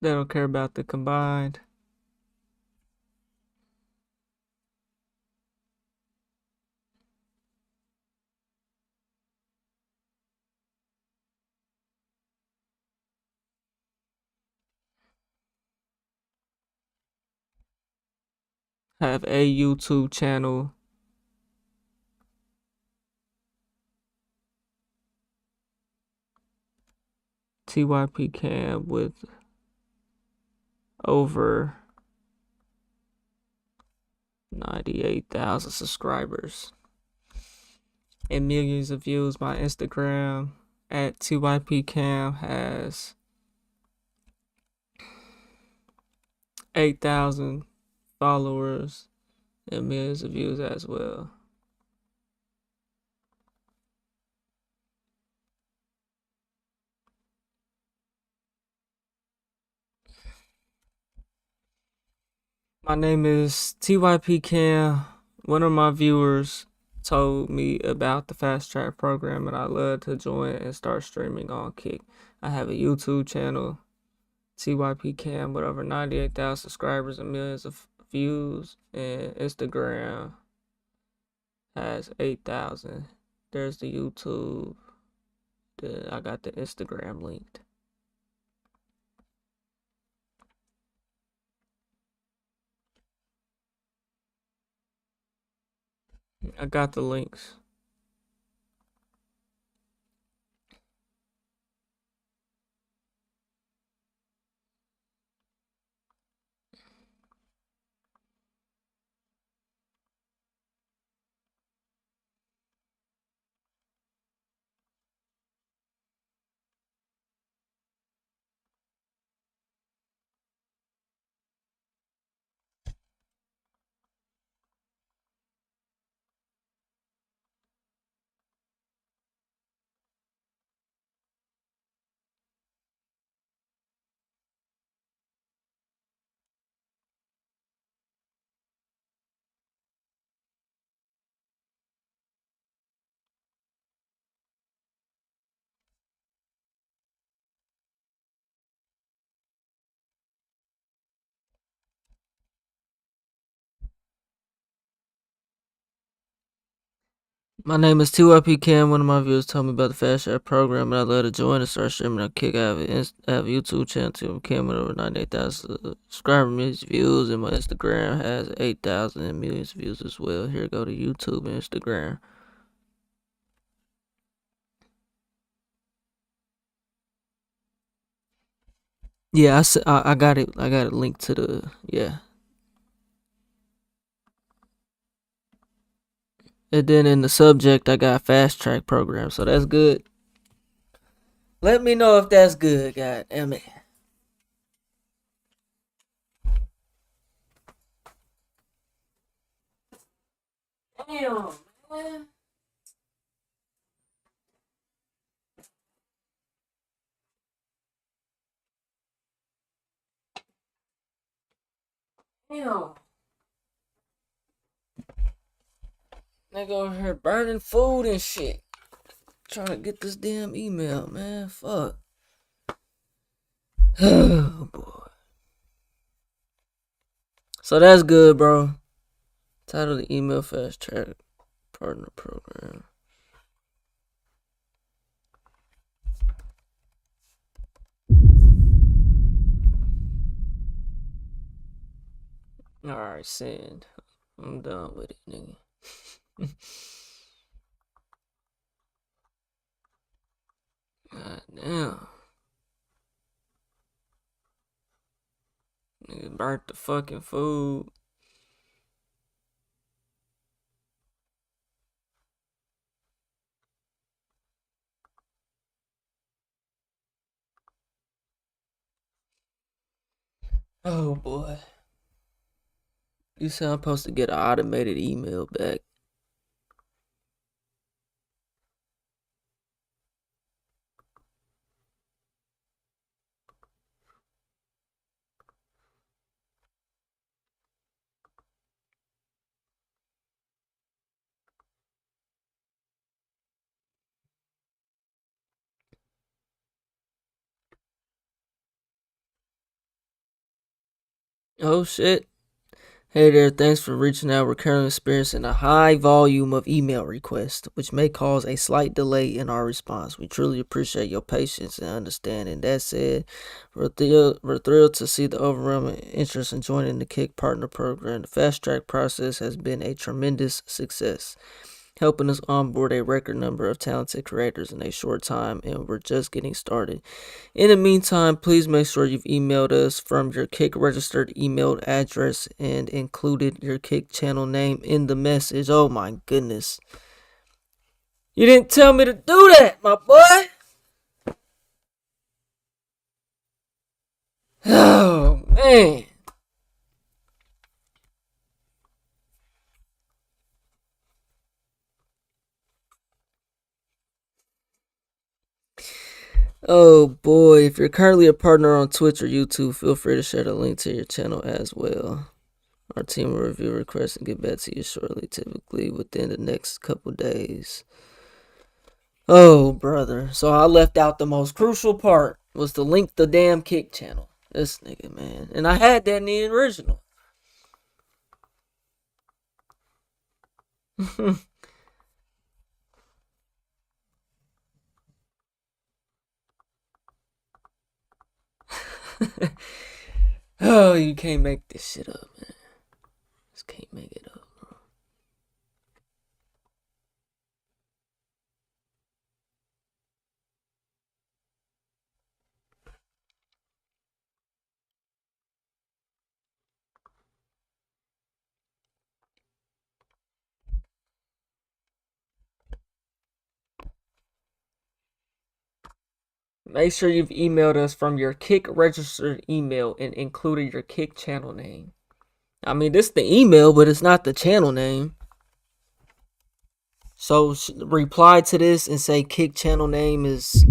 They don't care about the combined. Have a YouTube channel. TYP Cam with over 98,000 subscribers and millions of views. My Instagram at TYP Cam has 8,000 followers and millions of views as well. My name is TYP Cam. One of my viewers told me about the Fast Track program, and I love to join and start streaming on Kick. I have a YouTube channel, TYP Cam, with over 98,000 subscribers and millions of views, and Instagram has 8,000. There's the YouTube. I got the Instagram linked. I got the links. My name is TYP Cam. One of my viewers told me about the Fast Track program, and I'd love to join and start streaming on Kick. I have a YouTube channel, TYP Cam, with over 98,000 subscribers, millions of views, and my Instagram has 8,000 and millions of views as well. Here, go to YouTube and Instagram. Yeah, I got it. I got it linked to the, yeah. And then in the subject, I got Fast Track program, so that's good. Let me know if that's good, god damn it. Damn, man. Damn. Nigga over here burning food and shit. Trying to get this damn email, man. Fuck. Oh, boy. So that's good, bro. Title of the email: Fast Track Partner Program. Alright, send. I'm done with it, nigga. God damn. Nigga burnt the fucking food. Oh boy. You said I'm supposed to get an automated email back. Oh shit. Hey there, thanks for reaching out. We're currently experiencing a high volume of email requests, which may cause a slight delay in our response. We truly appreciate your patience and understanding. That said, we're thrilled to see the overwhelming interest in joining the Kick Partner Program. The Fast Track process has been a tremendous success, helping us onboard a record number of talented creators in a short time, and we're just getting started. In the meantime, please make sure you've emailed us from your Kick registered email address and included your Kick channel name in the message. Oh my goodness. You didn't tell me to do that, my boy. Oh man. Oh boy, if you're currently a partner on Twitch or YouTube, feel free to share the link to your channel as well. Our team will review requests and get back to you shortly, typically within the next couple days. Oh, brother. So I left out the most crucial part, was to link the damn Kick channel. This nigga, man. And I had that in the original. Oh, you can't make this shit up, man. Just can't make it up, bro. Make sure you've emailed us from your Kick registered email and included your Kick channel name. I mean, this is the email, but it's not the channel name. So reply to this and say Kick channel name is...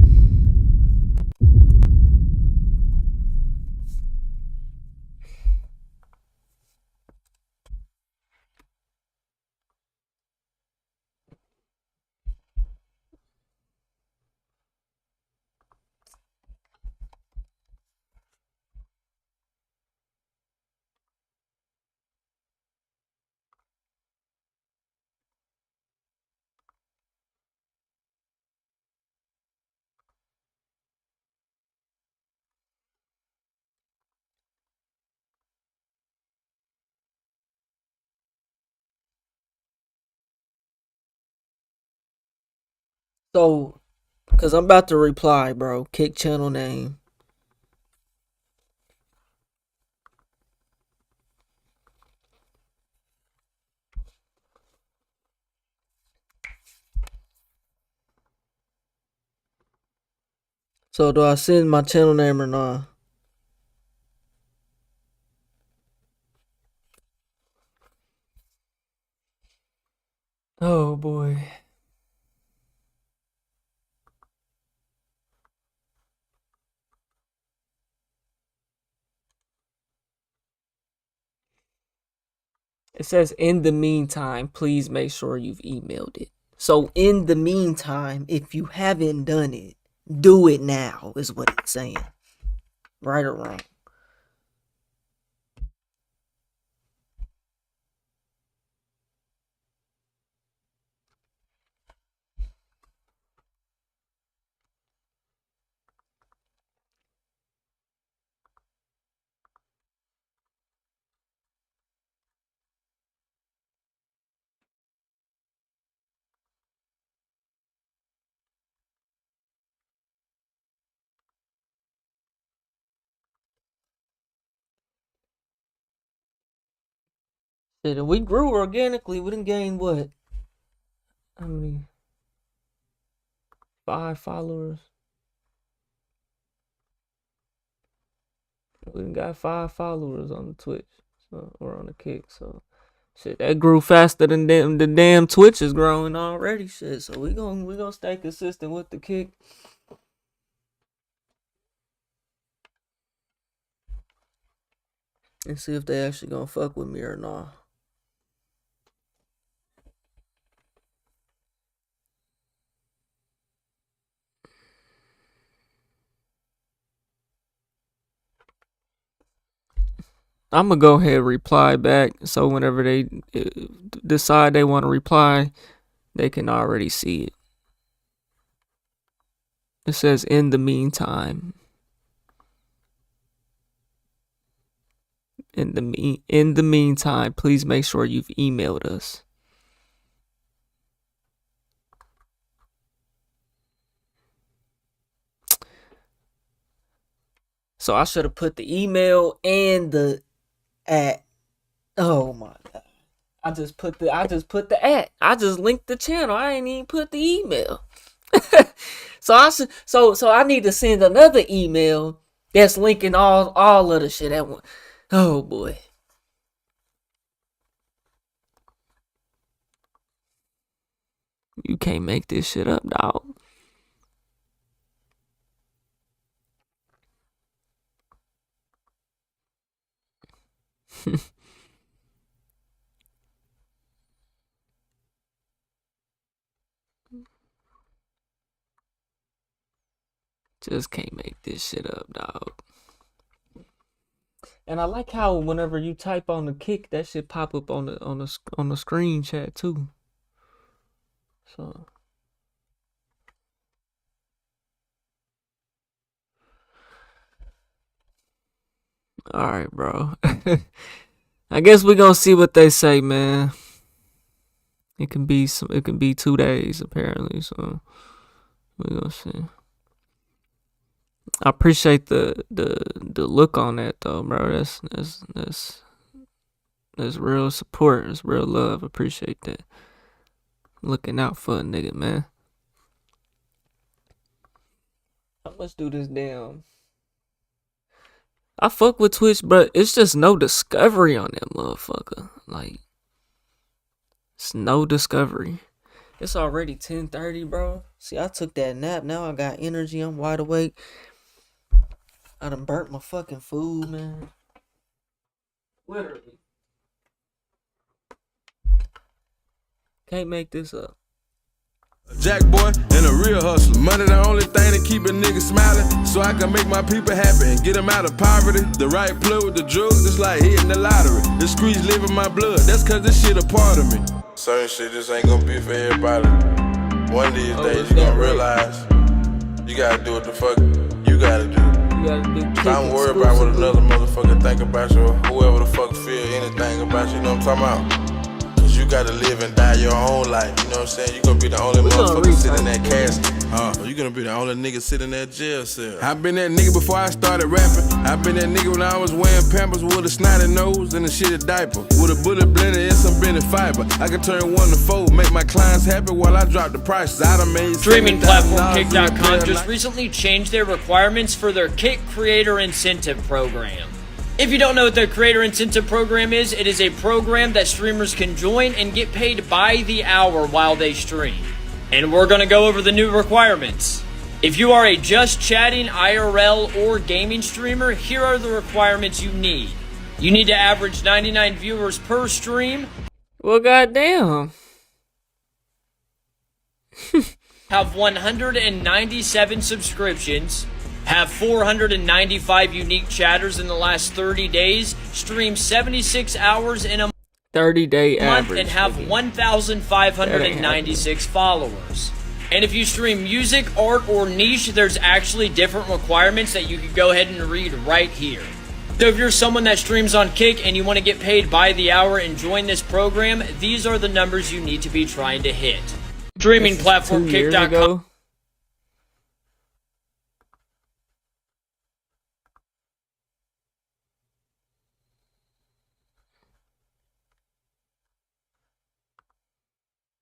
So, because I'm about to reply, bro. Kick channel name. So, do I send my channel name or not? Oh, boy. It says, in the meantime, please make sure you've emailed it. So, in the meantime, if you haven't done it, do it now, is what it's saying. Right or wrong? Shit, and we grew organically. We didn't gain what? How many? 5 followers. We done got 5 followers on the Twitch, so, or on the Kick. So, shit, that grew faster than the damn Twitch is growing already. Shit, so we gonna stay consistent with the Kick. And see if they actually gonna fuck with me or not. I'm gonna go ahead and reply back, so whenever they decide they want to reply, they can already see it. It says, in the meantime. In the meantime, please make sure you've emailed us. So I should have put the email and the at. Oh my god! I just put the at. I just linked the channel. I ain't even put the email. So I need to send another email that's linking all of the shit at once. Oh boy. You can't make this shit up, dog. Just can't make this shit up, dog. And I like how whenever you type on the Kick, that shit pop up on the screen chat too. So all right, bro. I guess we're gonna see what they say, man. It can be 2 days apparently, so we're gonna see. I appreciate the look on that though, bro. That's real support. It's real love. Appreciate that. Looking out for a nigga, man. Let's do this damn. I fuck with Twitch, but it's just no discovery on that motherfucker. Like, it's no discovery. It's already 10:30, bro. See, I took that nap. Now I got energy. I'm wide awake. I done burnt my fucking food, man. Literally. Can't make this up. A jack boy and a real hustler. Money the only thing that keep a nigga smiling. So I can make my people happy and get them out of poverty. The right play with the drugs, it's like hitting the lottery. The streets live in my blood, that's cause this shit a part of me. Certain shit just ain't gonna be for everybody. One of these days you gonna realize you gotta do what the fuck you gotta do. Don't worry about what another motherfucker think about you or whoever the fuck feel anything about you, you know what I'm talking about? Cause you gotta live and die your own life, you know what I'm saying? You gonna be the only motherfucker sitting in that casket. Or you gonna be the only nigga sitting in that jail cell. I been that nigga before I started rapping. I been that nigga when I was wearing Pampers with a snotty nose and a shitty diaper. With a bullet blender and some Bennett fiber. I can turn 1 to 4, make my clients happy while I drop the prices. I done made Streaming platform Kick.com just recently changed their requirements for their Kick Creator Incentive Program. If you don't know what the Creator Incentive Program is, it is a program that streamers can join and get paid by the hour while they stream. And we're going to go over the new requirements. If you are a just chatting, IRL, or gaming streamer, here are the requirements you need. You need to average 99 viewers per stream. Well, goddamn. Have 197 subscriptions. Have 495 unique chatters in the last 30 days. Stream 76 hours in a 30-day month average. And have 1,596 followers. And if you stream music, art, or niche, there's actually different requirements that you can go ahead and read right here. So if you're someone that streams on Kick and you want to get paid by the hour and join this program, these are the numbers you need to be trying to hit. Streaming platform Kick.com.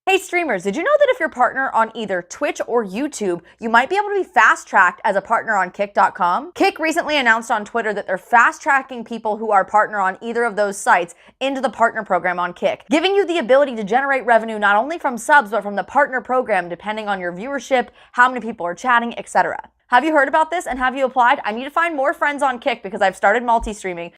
Hey streamers, did you know that if you're a partner on either Twitch or YouTube, you might be able to be fast-tracked as a partner on Kick.com? Kick recently announced on Twitter that they're fast-tracking people who are partner on either of those sites into the partner program on Kick, giving you the ability to generate revenue not only from subs, but from the partner program, depending on your viewership, how many people are chatting, etc. Have you heard about this and have you applied? I need to find more friends on Kick because I've started multi-streaming.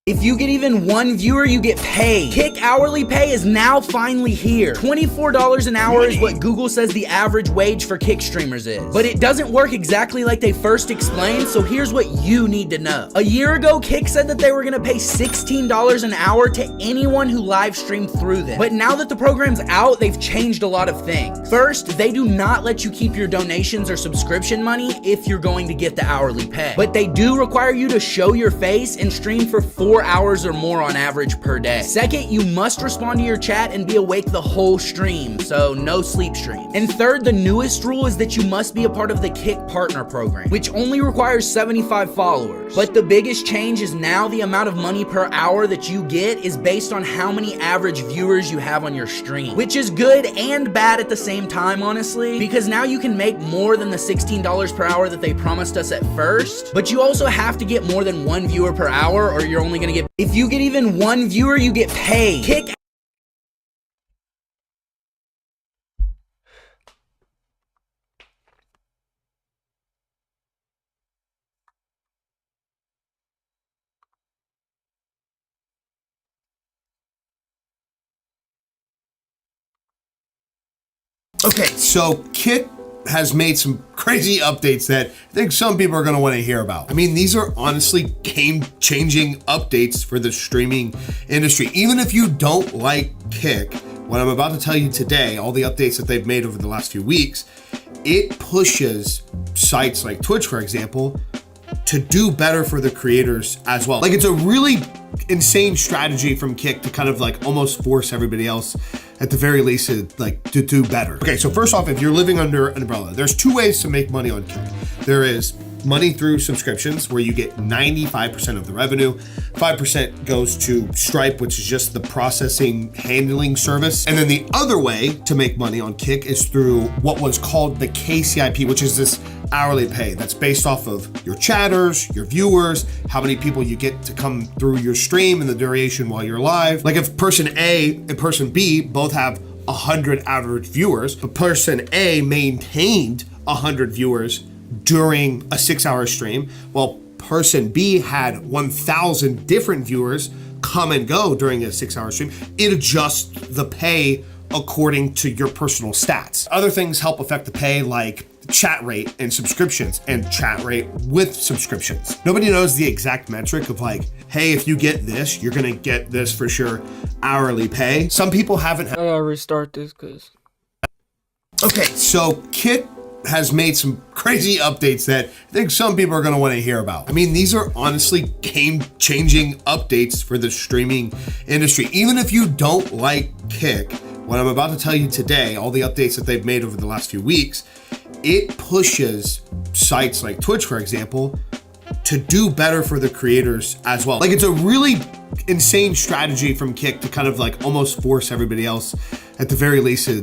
If you get even 1 viewer, you get paid. Kick hourly pay is now finally here. $24 an hour is what Google says the average wage for Kick streamers is. But it doesn't work exactly like they first explained, so here's what you need to know. A year ago, Kick said that they were gonna pay $16 an hour to anyone who live streamed through them. But now that the program's out, they've changed a lot of things. First, they do not let you keep your donations or subscription money if you're going to get the hourly pay. But they do require you to show your face and stream for 4 hours or more on average per day. Second, you must respond to your chat and be awake the whole stream, so no sleep stream. And third, the newest rule is that you must be a part of the Kick Partner Program, which only requires 75 followers. But the biggest change is now the amount of money per hour that you get is based on how many average viewers you have on your stream, which is good and bad at the same time, honestly, because now you can make more than the $16 per hour that they promised us at first, but you also have to get more than 1 viewer per hour or you're only gonna get. If you get even 1 viewer, you get paid. Kick Okay, so Kick has made some crazy updates that I think some people are going to want to hear about. I mean, these are honestly game-changing updates for the streaming industry. Even if you don't like Kick, what I'm about to tell you today, all the updates that they've made over the last few weeks, it pushes sites like Twitch, for example, to do better for the creators as well. Like, it's a really insane strategy from Kick to kind of like almost force everybody else at the very least to do better. Okay, so first off, if you're living under an umbrella, there's two ways to make money on Kick. There is money through subscriptions, where you get 95% of the revenue. 5% goes to Stripe, which is just the processing handling service. And then the other way to make money on Kick is through what was called the KCIP, which is this hourly pay that's based off of your chatters, your viewers, how many people you get to come through your stream and the duration while you're live. Like if person A and person B both have 100 average viewers, but person A maintained 100 viewers during a 6-hour stream, while person B had 1,000 different viewers come and go during a 6-hour stream, it adjusts the pay according to your personal stats. Other things help affect the pay, like chat rate and subscriptions, and chat rate with subscriptions. Nobody knows the exact metric of like, hey, if you get this, you're gonna get this for sure hourly pay. Some people haven't. I gotta restart this because. Okay, so Kick has made some crazy updates that I think some people are going to want to hear about. I mean, these are honestly game-changing updates for the streaming industry. Even if you don't like Kick, what I'm about to tell you today, all the updates that they've made over the last few weeks, it pushes sites like Twitch, for example, to do better for the creators as well. Like, it's a really insane strategy from Kick to kind of like almost force everybody else at the very least to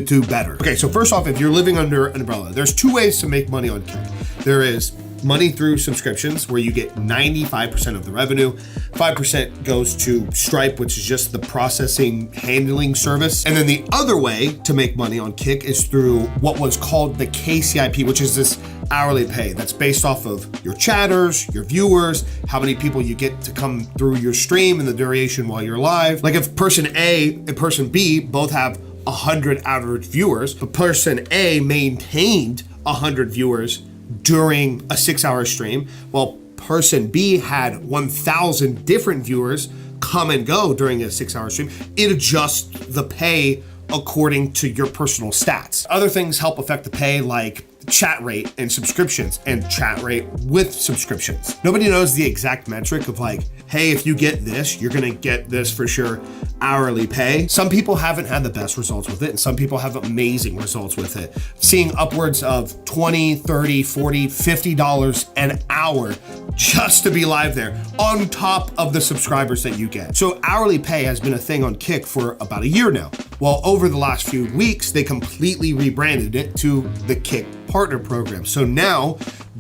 do better. Okay, so first off, if you're living under an umbrella, there's two ways to make money on Kick. There is money through subscriptions, where you get 95% of the revenue. 5% goes to Stripe, which is just the processing handling service. And then the other way to make money on Kick is through what was called the KCIP, which is this hourly pay that's based off of your chatters, your viewers, how many people you get to come through your stream and the duration while you're live. Like if person A and person B both have 100 average viewers, but person A maintained 100 viewers during a 6-hour stream, while person B had 1,000 different viewers come and go during a 6-hour stream, it adjusts the pay according to your personal stats. Other things help affect the pay, like chat rate and subscriptions, and chat rate with subscriptions. Nobody knows the exact metric of like, hey, if you get this, you're gonna get this for sure hourly pay. Some people haven't had the best results with it, and some people have amazing results with it. Seeing upwards of $20, $30, $40, $50 an hour just to be live there on top of the subscribers that you get. So hourly pay has been a thing on Kick for about a year now. Well, over the last few weeks, they completely rebranded it to the Kick Partner Program. So now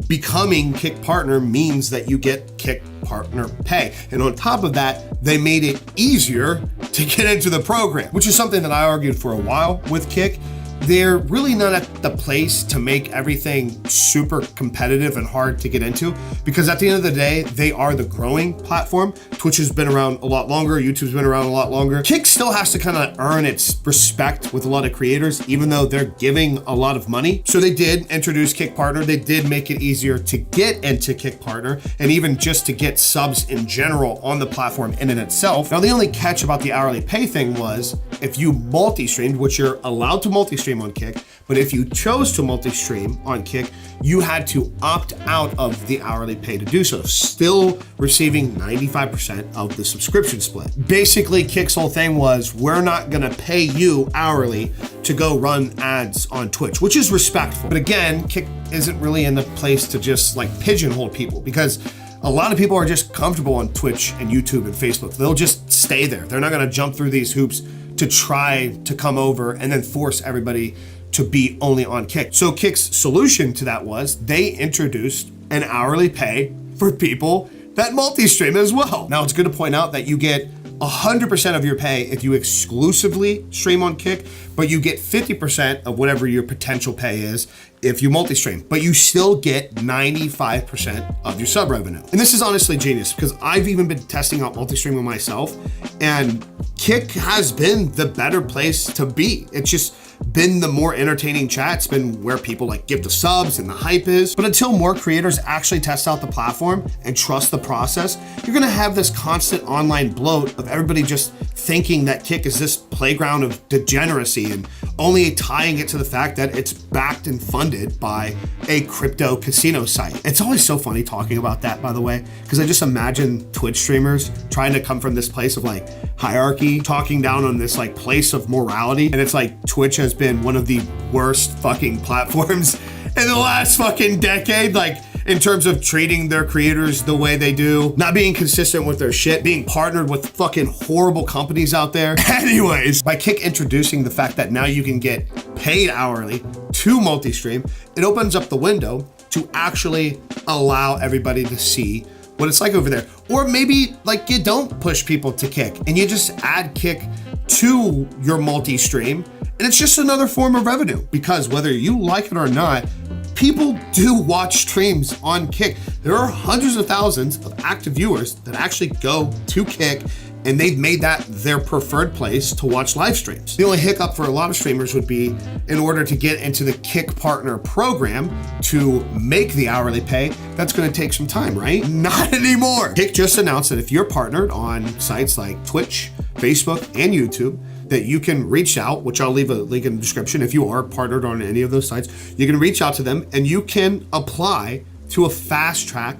becoming Kick Partner means that you get Kick Partner pay. And on top of that, they made it easier to get into the program, which is something that I argued for a while with Kick. They're really not at the place to make everything super competitive and hard to get into, because at the end of the day, they are the growing platform. Twitch has been around a lot longer. YouTube's been around a lot longer. Kick still has to kind of earn its respect with a lot of creators, even though they're giving a lot of money. So they did introduce Kick Partner. They did make it easier to get into Kick Partner, and even just to get subs in general on the platform in and itself. Now, the only catch about the hourly pay thing was if you multi-streamed, which you're allowed to multi-stream on Kick, but if you chose to multi-stream on Kick, you had to opt out of the hourly pay to do so, still receiving 95% of the subscription split. Basically, Kick's whole thing was, we're not gonna pay you hourly to go run ads on Twitch, which is respectful. But again, Kick isn't really in the place to just like pigeonhole people, because a lot of people are just comfortable on Twitch and YouTube and Facebook. They'll just stay there. They're not gonna jump through these hoops to try to come over and then force everybody to be only on Kick. So Kick's solution to that was they introduced an hourly pay for people that multi-stream as well. Now, it's good to point out that you get 100% of your pay if you exclusively stream on Kick, but you get 50% of whatever your potential pay is if you multi-stream, but you still get 95% of your sub revenue. And this is honestly genius because I've even been testing out multi-streaming myself, and Kick has been the better place to be. It's just been the more entertaining chat. It's been where people like give the subs and the hype is. But until more creators actually test out the platform and trust the process, you're gonna have this constant online bloat of everybody just thinking that Kick is this playground of degeneracy and only tying it to the fact that it's backed and funded by a crypto casino site. It's always so funny talking about that, by the way, because I just imagine Twitch streamers trying to come from this place of like hierarchy, talking down on this like place of morality. And it's like Twitch has been one of the worst fucking platforms in the last fucking decade. Like, in terms of treating their creators the way they do, not being consistent with their shit, being partnered with fucking horrible companies out there. Anyways, by Kick introducing the fact that now you can get paid hourly to multi-stream, it opens up the window to actually allow everybody to see what it's like over there. Or maybe like you don't push people to Kick and you just add Kick to your multi-stream, and it's just another form of revenue, because whether you like it or not, people do watch streams on Kick. There are hundreds of thousands of active viewers that actually go to Kick, and they've made that their preferred place to watch live streams. The only hiccup for a lot of streamers would be in order to get into the Kick partner program to make the hourly pay, that's gonna take some time, right? Not anymore. Kick just announced that if you're partnered on sites like Twitch, Facebook, and YouTube, that you can reach out, which I'll leave a link in the description. If you are partnered on any of those sites, you can reach out to them and you can apply to a fast track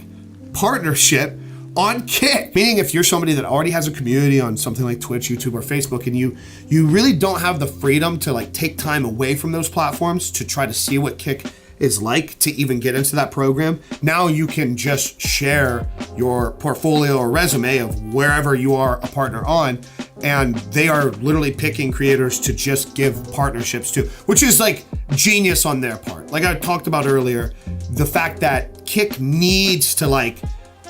partnership on Kick. Meaning if you're somebody that already has a community on something like Twitch, YouTube, or Facebook, and you really don't have the freedom to like take time away from those platforms to try to see what Kick is like to even get into that program, now you can just share your portfolio or resume of wherever you are a partner on, and they are literally picking creators to just give partnerships to, which is like genius on their part. Like I talked about earlier, the fact that Kick needs to like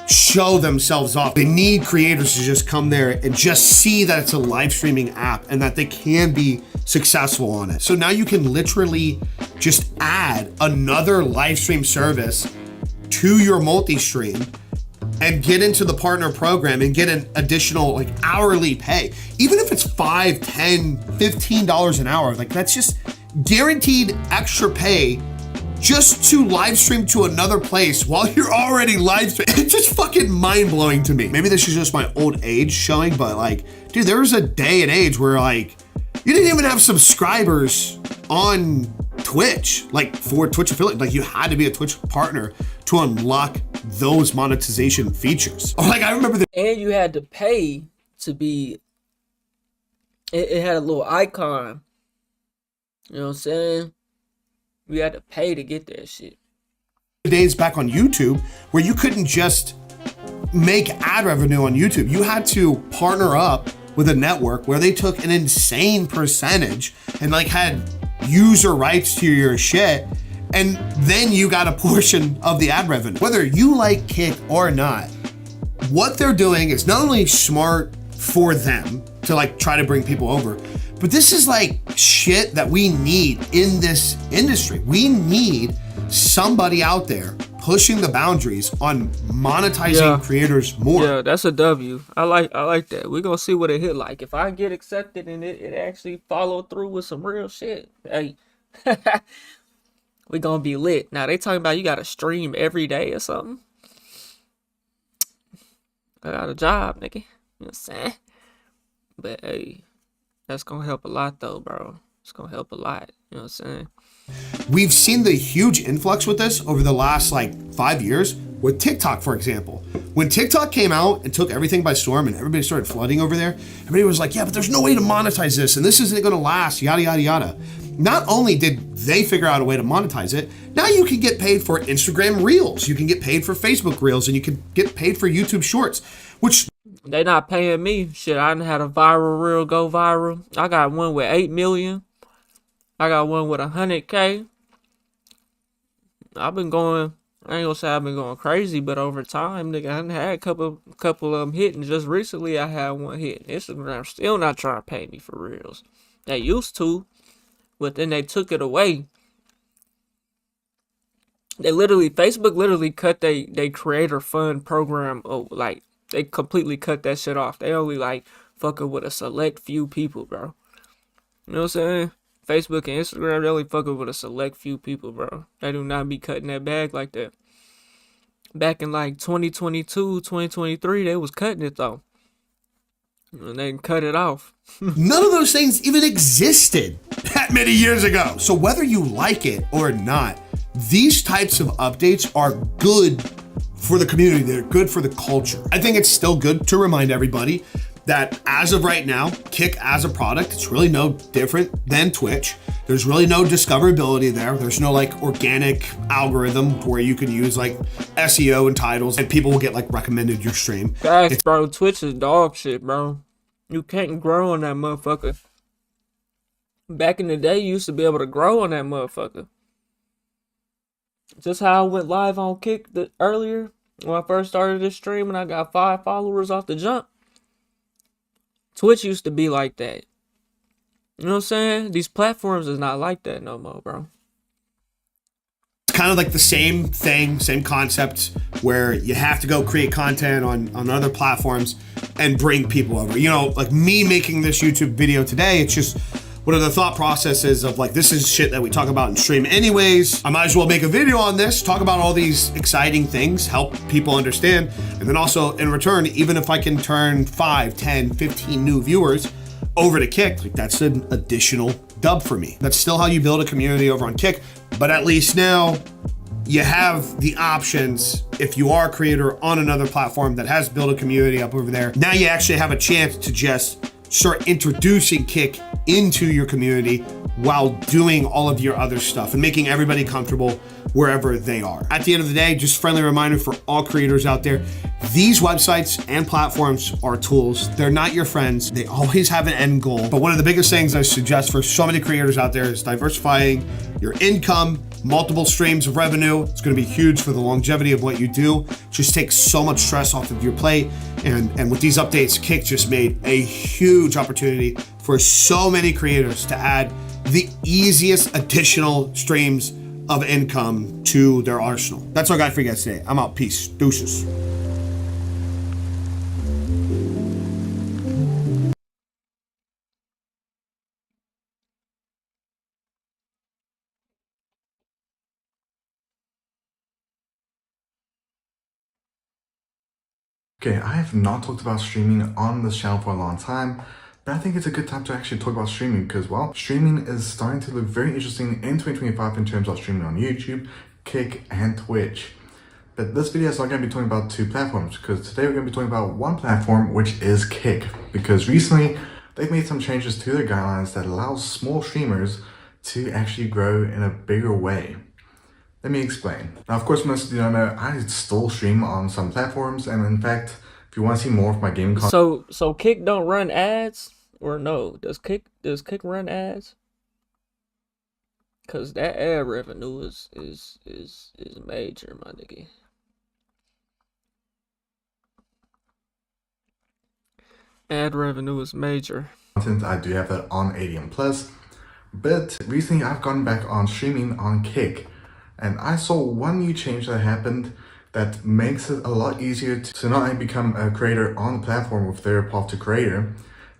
show themselves off. They need creators to just come there and just see that it's a live streaming app and that they can be successful on it. So now you can literally just add another live stream service to your multi-stream and get into the partner program and get an additional like hourly pay. Even if it's $5, $10, $15 an hour, like that's just guaranteed extra pay just to live stream to another place while you're already live streaming. It's just fucking mind blowing to me. Maybe this is just my old age showing, but like, dude, there was a day and age where like, you didn't even have subscribers on Twitch, like for Twitch affiliate, like you had to be a Twitch partner to unlock those monetization features. Or like, I remember and you had to pay to be, it had a little icon, you know what I'm saying? We had to pay to get that shit. Days back on YouTube where you couldn't just make ad revenue on YouTube. You had to partner up with a network where they took an insane percentage and like had user rights to your shit, and then you got a portion of the ad revenue. Whether you like Kick or not, what they're doing is not only smart for them to like try to bring people over, but this is like shit that we need in this industry. We need somebody out there pushing the boundaries on monetizing creators more. Yeah, that's a W. I like that. We're gonna see what it hit like. If I get accepted and it actually follow through with some real shit, hey, we gonna be lit. Now they talking about you gotta stream every day or something. I got a job, nigga. You know what I'm saying? But hey, that's gonna help a lot though, bro. It's gonna help a lot. You know what I'm saying? We've seen the huge influx with this over the last like 5 years with TikTok, for example. When TikTok came out and took everything by storm and everybody started flooding over there, everybody was like, yeah, but there's no way to monetize this and this isn't gonna last, yada, yada, yada. Not only did they figure out a way to monetize it, now you can get paid for Instagram Reels, you can get paid for Facebook Reels, and you can get paid for YouTube Shorts, which they not paying me. Shit, I done had a viral reel go viral. I got one with 8 million. I got one with 100K. I've been going, I ain't gonna say I've been going crazy, but over time, nigga, I done had a couple of them hitting. Just recently, I had one hit. Instagram still not trying to pay me for reels. They used to, but then they took it away. Facebook literally cut they creator fund program. Oh, like they completely cut that shit off. They only like fucking with a select few people, bro. You know what I'm saying? Facebook and Instagram, they only fucking with a select few people, bro. They do not be cutting that bag like that. Back in like 2022, 2023, they was cutting it though. And they cut it off. None of those things even existed that many years ago. So whether you like it or not, these types of updates are good for the community. They're good for the culture. I think it's still good to remind everybody that as of right now, Kick as a product, it's really no different than Twitch. There's really no discoverability there. There's no like organic algorithm where you can use like SEO and titles and people will get like recommended your stream. Guys, bro, Twitch is dog shit, bro. You can't grow on that motherfucker. Back in the day, you used to be able to grow on that motherfucker. Just how I went live on Kick earlier when I first started this stream and I got 5 followers off the jump. Twitch used to be like that. You know what I'm saying? These platforms is not like that no more, bro. It's kind of like the same thing, same concept, where you have to go create content on other platforms and bring people over. You know, like me making this YouTube video today, it's just what are the thought processes of like, this is shit that we talk about in stream anyways. I might as well make a video on this, talk about all these exciting things, help people understand. And then also in return, even if I can turn 5, 10, 15 new viewers over to Kick, like that's an additional dub for me. That's still how you build a community over on Kick, but at least now you have the options. If you are a creator on another platform that has built a community up over there, now you actually have a chance to just start introducing Kick into your community while doing all of your other stuff and making everybody comfortable wherever they are. At the end of the day, just friendly reminder for all creators out there, these websites and platforms are tools. They're not your friends. They always have an end goal. But one of the biggest things I suggest for so many creators out there is diversifying your income, multiple streams of revenue. It's going to be huge for the longevity of what you do. Just takes so much stress off of your plate. And with these updates, Kick just made a huge opportunity for so many creators to add the easiest additional streams of income to their arsenal. That's all I got for you guys today. I'm out. Peace. Deuces. Okay, I have not talked about streaming on this channel for a long time, but I think it's a good time to actually talk about streaming because, well, streaming is starting to look very interesting in 2025 in terms of streaming on YouTube, Kick, and Twitch. But this video is not going to be talking about 2 platforms because today we're going to be talking about one platform, which is Kick, because recently they've made some changes to their guidelines that allows small streamers to actually grow in a bigger way. Let me explain. Now, of course, most of you don't know, I still stream on some platforms, and in fact, if you want to see more of my gaming content... So Kick don't run ads? Or no? Does Kick run ads? Cause that ad revenue is major, my nigga. Ad revenue is major. I do have that on ADM Plus, but recently I've gone back on streaming on Kick. And I saw one new change that happened that makes it a lot easier to not only become a creator on the platform with their path to creator,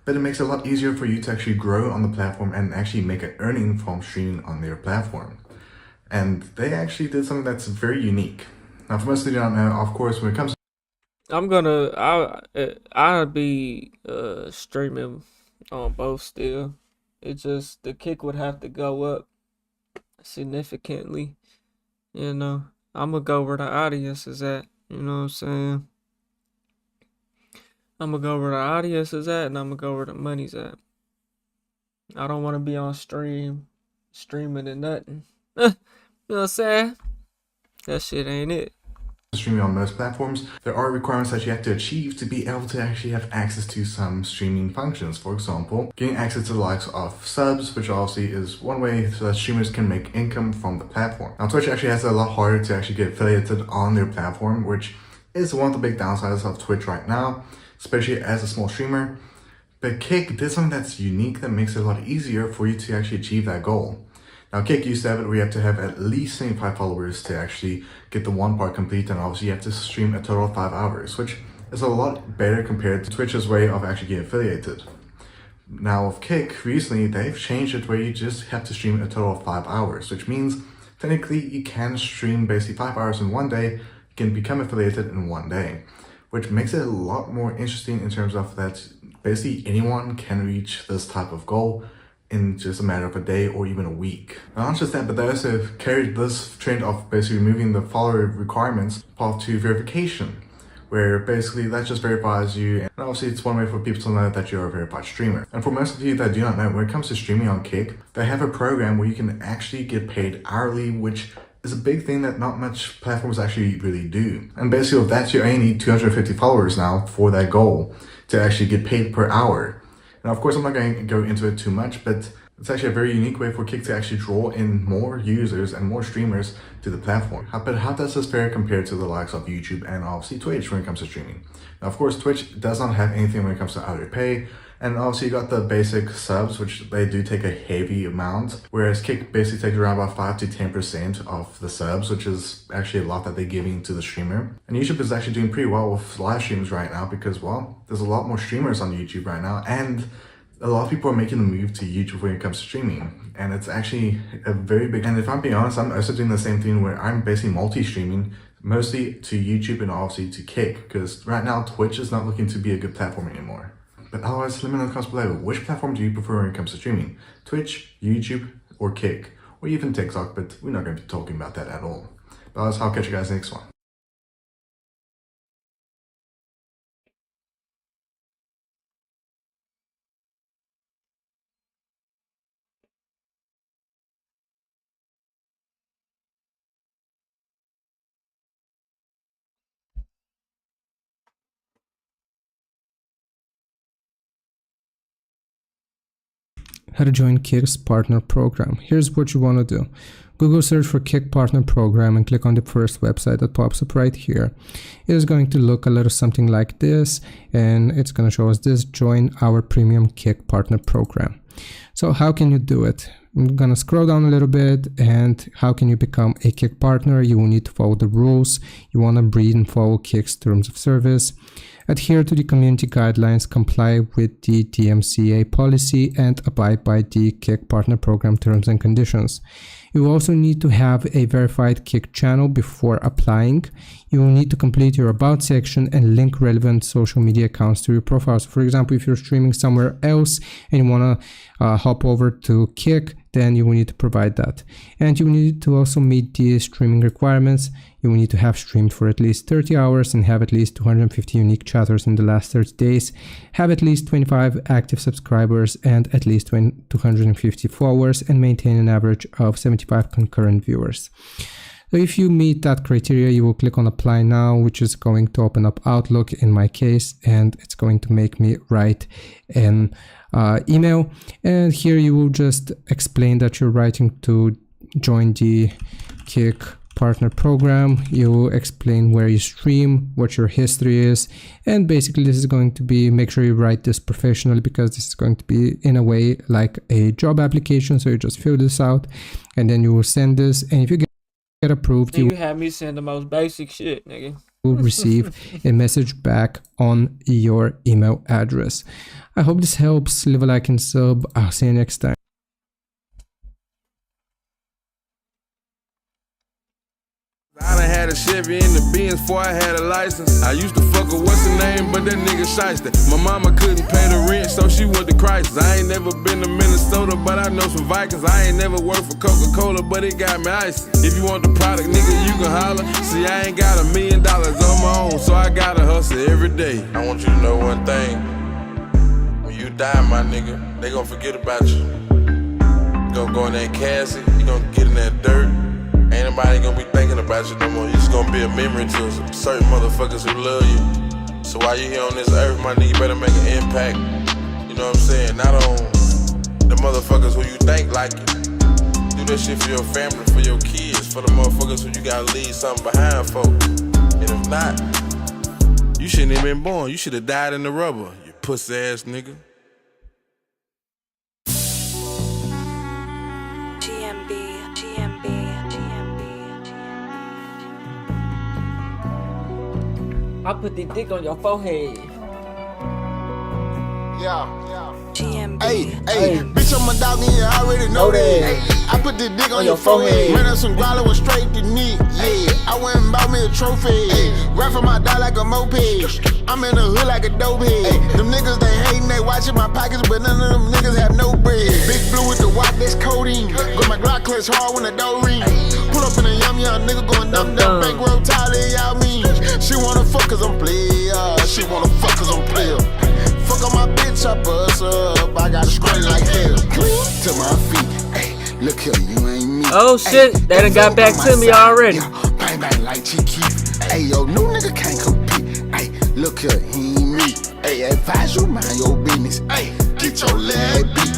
but it makes it a lot easier for you to actually grow on the platform and actually make an earning from streaming on their platform. And they actually did something that's very unique. Now, for most of you don't know, of course, when it comes to... I'll be streaming on both still. It just, the Kick would have to go up significantly. You know, I'm gonna go where the audience is at. You know what I'm saying? I'm gonna go where the audience is at, and I'm gonna go where the money's at. I don't want to be on streaming and nothing. You know what I'm saying? That shit ain't it. Streaming on most platforms, there are requirements that you have to achieve to be able to actually have access to some streaming functions. For example, getting access to the likes of subs, which obviously is one way so that streamers can make income from the platform. Now, Twitch actually has it a lot harder to actually get affiliated on their platform, which is one of the big downsides of Twitch right now, especially as a small streamer. But Kick did something that's unique that makes it a lot easier for you to actually achieve that goal. Now, Kick used to have it where you have to have at least 75 followers to actually get the one part complete, and obviously you have to stream a total of 5 hours, which is a lot better compared to Twitch's way of actually getting affiliated. Now with Kick, recently they've changed it where you just have to stream a total of 5 hours, which means technically you can stream basically 5 hours in one day, you can become affiliated in one day, which makes it a lot more interesting in terms of that basically anyone can reach this type of goal in just a matter of a day or even a week. Not just that, but they also carried this trend of basically removing the follower requirements path to verification, where basically that just verifies you, and obviously it's one way for people to know that you're a verified streamer. And for most of you that do not know, when it comes to streaming on Kick, they have a program where you can actually get paid hourly, which is a big thing that not much platforms actually really do. And basically with that, you only need 250 followers now for that goal to actually get paid per hour. Now, of course, I'm not going to go into it too much, but it's actually a very unique way for Kick to actually draw in more users and more streamers to the platform. But how does this fare compared to the likes of YouTube and obviously Twitch when it comes to streaming? Now, of course, Twitch does not have anything when it comes to hourly pay. And obviously you got the basic subs, which they do take a heavy amount, whereas Kick basically takes around about 5 to 10% of the subs, which is actually a lot that they're giving to the streamer. And YouTube is actually doing pretty well with live streams right now because, well, there's a lot more streamers on YouTube right now, and a lot of people are making the move to YouTube when it comes to streaming. And it's actually a very big, and if I'm being honest, I'm also doing the same thing where I'm basically multi-streaming, mostly to YouTube and obviously to Kick, because right now Twitch is not looking to be a good platform anymore. But otherwise, let me know in the comments below, which platform do you prefer when it comes to streaming? Twitch, YouTube, or Kick? Or even TikTok, but we're not going to be talking about that at all. But otherwise, I'll catch you guys next one. How to join Kick's partner program. Here's what you want to do. Google search for Kick partner program and click on the first website that pops up right here. It is going to look a little something like this, and it's going to show us this: join our premium Kick partner program. So how can you do it? I'm going to scroll down a little bit, and how can you become a Kick partner? You will need to follow the rules. You want to read and follow Kick's terms of service, adhere to the community guidelines, comply with the DMCA policy, and abide by the Kick partner program terms and conditions. You also need to have a verified Kick channel before applying. You will need to complete your about section and link relevant social media accounts to your profile. So for example, if you're streaming somewhere else and you want to hop over to Kick, then you will need to provide that. And you will need to also meet the streaming requirements. You will need to have streamed for at least 30 hours and have at least 250 unique chatters in the last 30 days, have at least 25 active subscribers and at least 250 followers, and maintain an average of 75 concurrent viewers. So if you meet that criteria, you will click on apply now, which is going to open up Outlook in my case, and it's going to make me write an email. And here you will just explain that you're writing to join the Kick partner program. You will explain where you stream, what your history is, and basically this is going to be, make sure you write this professionally because this is going to be in a way like a job application. So you just fill this out and then you will send this, and if you get approved, you have me send the most basic shit, nigga. will receive a message back on your email address. I hope this helps. Leave a like and sub. I'll see you next time. I done had a Chevy in the Benz before I had a license. I used to fuck with what's the name, but that nigga shiesty. My mama couldn't pay the rent, so she went to crisis. I ain't never been to Minnesota, but I know some Vikings. I ain't never worked for Coca-Cola, but it got me icy. If you want the product, nigga, you can holler. See, I ain't got $1 million on my own, so I gotta hustle every day. I want you to know one thing. When you die, my nigga, they gon' forget about you. You gon' go in that casket, you gon' get in that dirt. Ain't nobody gonna be thinking about you no more. You just gonna be a memory to certain motherfuckers who love you. So while you here on this earth, my nigga, you better make an impact. You know what I'm saying? Not on the motherfuckers who you think like you. Do that shit for your family, for your kids, for the motherfuckers who you gotta leave something behind for. And if not, you shouldn't have been born. You should have died in the rubber, you pussy ass nigga. GMB. I put the dick on your forehead. Hey, bitch, I'm a dog and you already know that. I put the dick on your forehead. Ran up some guala, was straight to knee. Yeah, I went and bought me a trophy. Rap for my dog like a moped. I'm in the hood like a dope head. Them niggas, they hating, they watching my pockets, but none of them niggas have no bread. Big blue with the walk, that's codeine. Got my Glock clutch hard when the door ring. Pull up in a young nigga going dumb. Bankroll Tyler, y'all mean. She wanna fuck cause I'm player. She wanna fuck cause I'm player. Fuck on my bitch, I bust up. I got a screen like hell. To my feet, ay, look here, you ain't me. Oh shit, they done got back to me already. Bang bang like Chiquita. Hey yo, new nigga can't compete. Hey, look here, he ain't me. Hey, advise you mind your business. Hey, get your leg beat.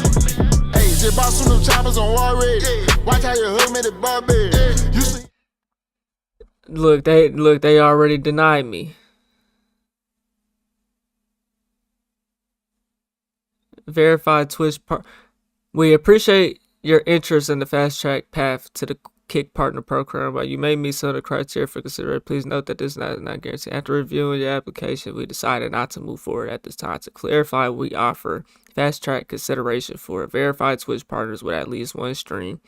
Hey, just bought some new choppers on War Ready. Watch how you hook me the Barbie. You see? Look, they already denied me. Verified Twitch we appreciate your interest in the fast track path to the Kick Partner Program. But you may meet some of the criteria for consideration. Please note that this is not guaranteed. After reviewing your application, we decided not to move forward at this time. To clarify, we offer fast track consideration for verified Twitch partners with at least one stream.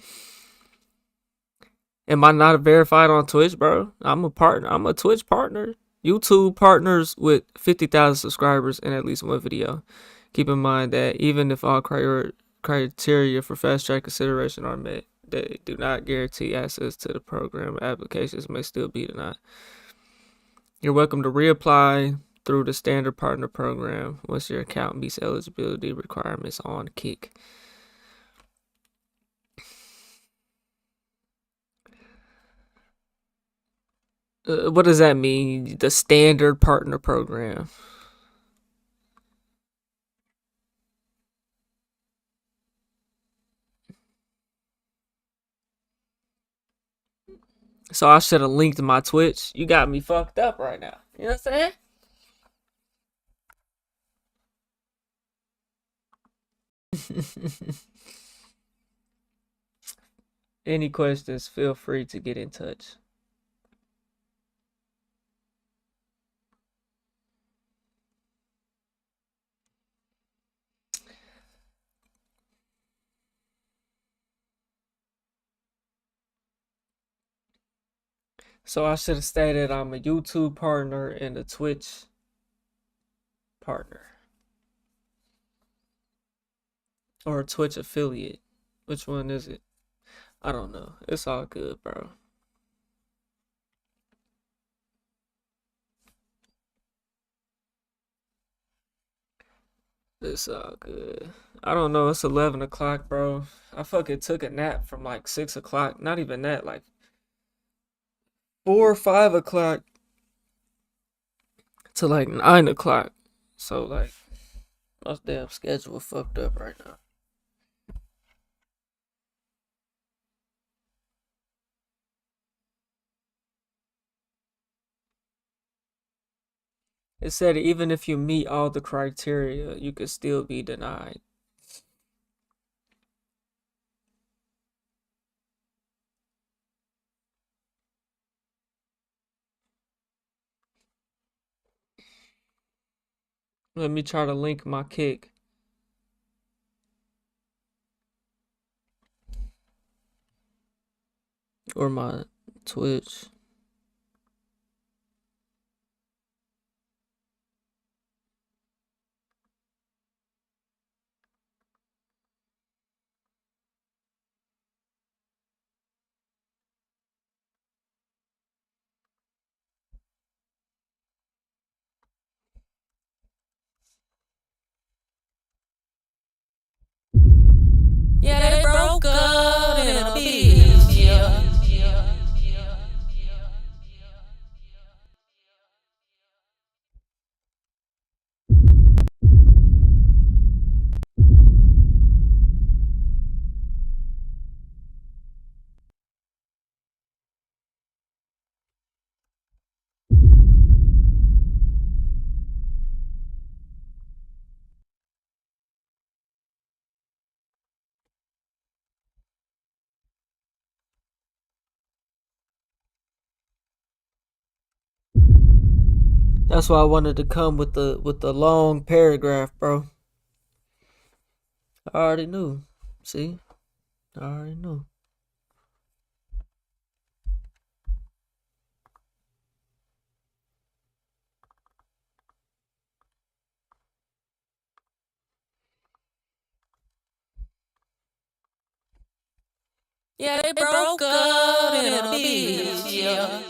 Am I not verified on Twitch, bro? I'm a partner. I'm a Twitch partner. YouTube partners with 50,000 subscribers and at least one video. Keep in mind that even if all criteria for fast track consideration are met, they do not guarantee access to the program. Applications may still be denied. You're welcome to reapply through the standard partner program once your account meets eligibility requirements on Kick. What does that mean? The standard partner program. So I should have linked my Twitch. You got me fucked up right now. You know what I'm saying? Any questions, feel free to get in touch. So I should have stated I'm a YouTube partner and a Twitch partner. Or a Twitch affiliate. Which one is it? I don't know. It's all good, bro. It's all good. I don't know. It's 11 o'clock, bro. I fucking took a nap from like 6 o'clock. Not even that, like 4 or 5 o'clock to like 9 o'clock. So like my damn schedule fucked up right now. It said even if you meet all the criteria, you could still be denied. Let me try to link my Kick. Or my Twitch. Yeah, they broke up in a bitch, yeah. That's why I wanted to come with the long paragraph, bro. I already knew. See? I already knew. Yeah, they broke up in a beach, yeah.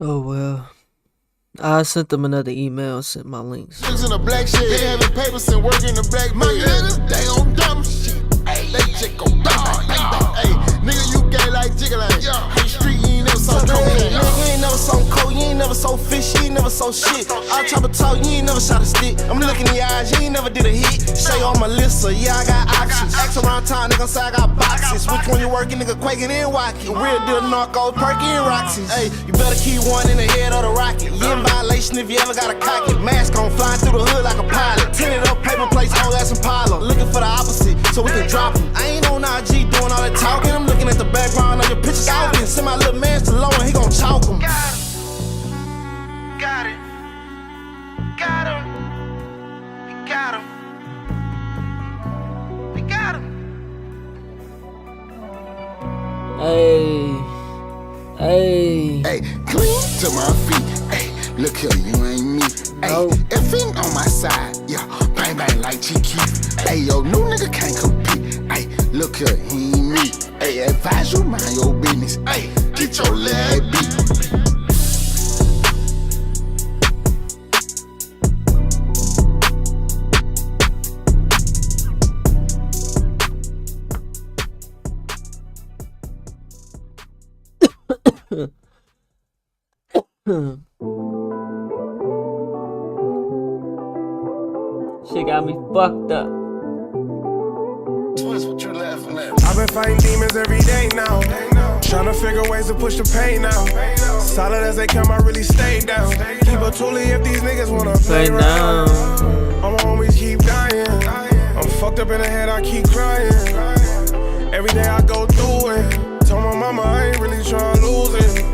Oh well. I sent them another email, sent my links. Niggas in a black shit, they having papers and work in the black. My niggas, they on dumb shit. They chick on bang, bang, bang. Hey, nigga, you gay like Jigga like. Hey, street, you ain't never so cocaine. You ain't never so cold, you ain't never so fish, you ain't never so shit. I'll chop a talk, you ain't never shot a stick. I'm looking in your eyes, you ain't never did a hit. Say on my list, yeah, I got options. Ask around town, nigga, say I got boxes. Which one you working, nigga, quaking and walking. Real deal narco, perky and Roxy's. Hey, you better keep one in the head of the rocket. You in violation if you ever got a cock it. Mask on, flying through the hood like a pilot. Tinted up paper plates, old ass Impala. Looking for the opposite, so we can drop them. I ain't on IG doing all that talking. I'm looking at the background of your pictures. Stalking. Send my little man to low and he gon' chalk him. Got it. Got him. We got him. We got him. Hey. Hey, clean to my feet. Hey, look here, you ain't me. Hey, if ain't on my side, yeah, bang bang like Chiquis. Hey, yo, new nigga can't compete. Hey, look here, he ain't me. Hey, advise you mind your business. Hey, get your leg beat. Shit got me fucked up. Twist, what you laughing at? I've been fighting demons every day now. Tryna figure ways to push the pain out. Solid as they come, I really stay down. Keep a toolie if these niggas wanna play around. I'ma always keep dying. I'm fucked up in the head, I keep crying. Every day I go through it. Told my mama I ain't really tryna lose it.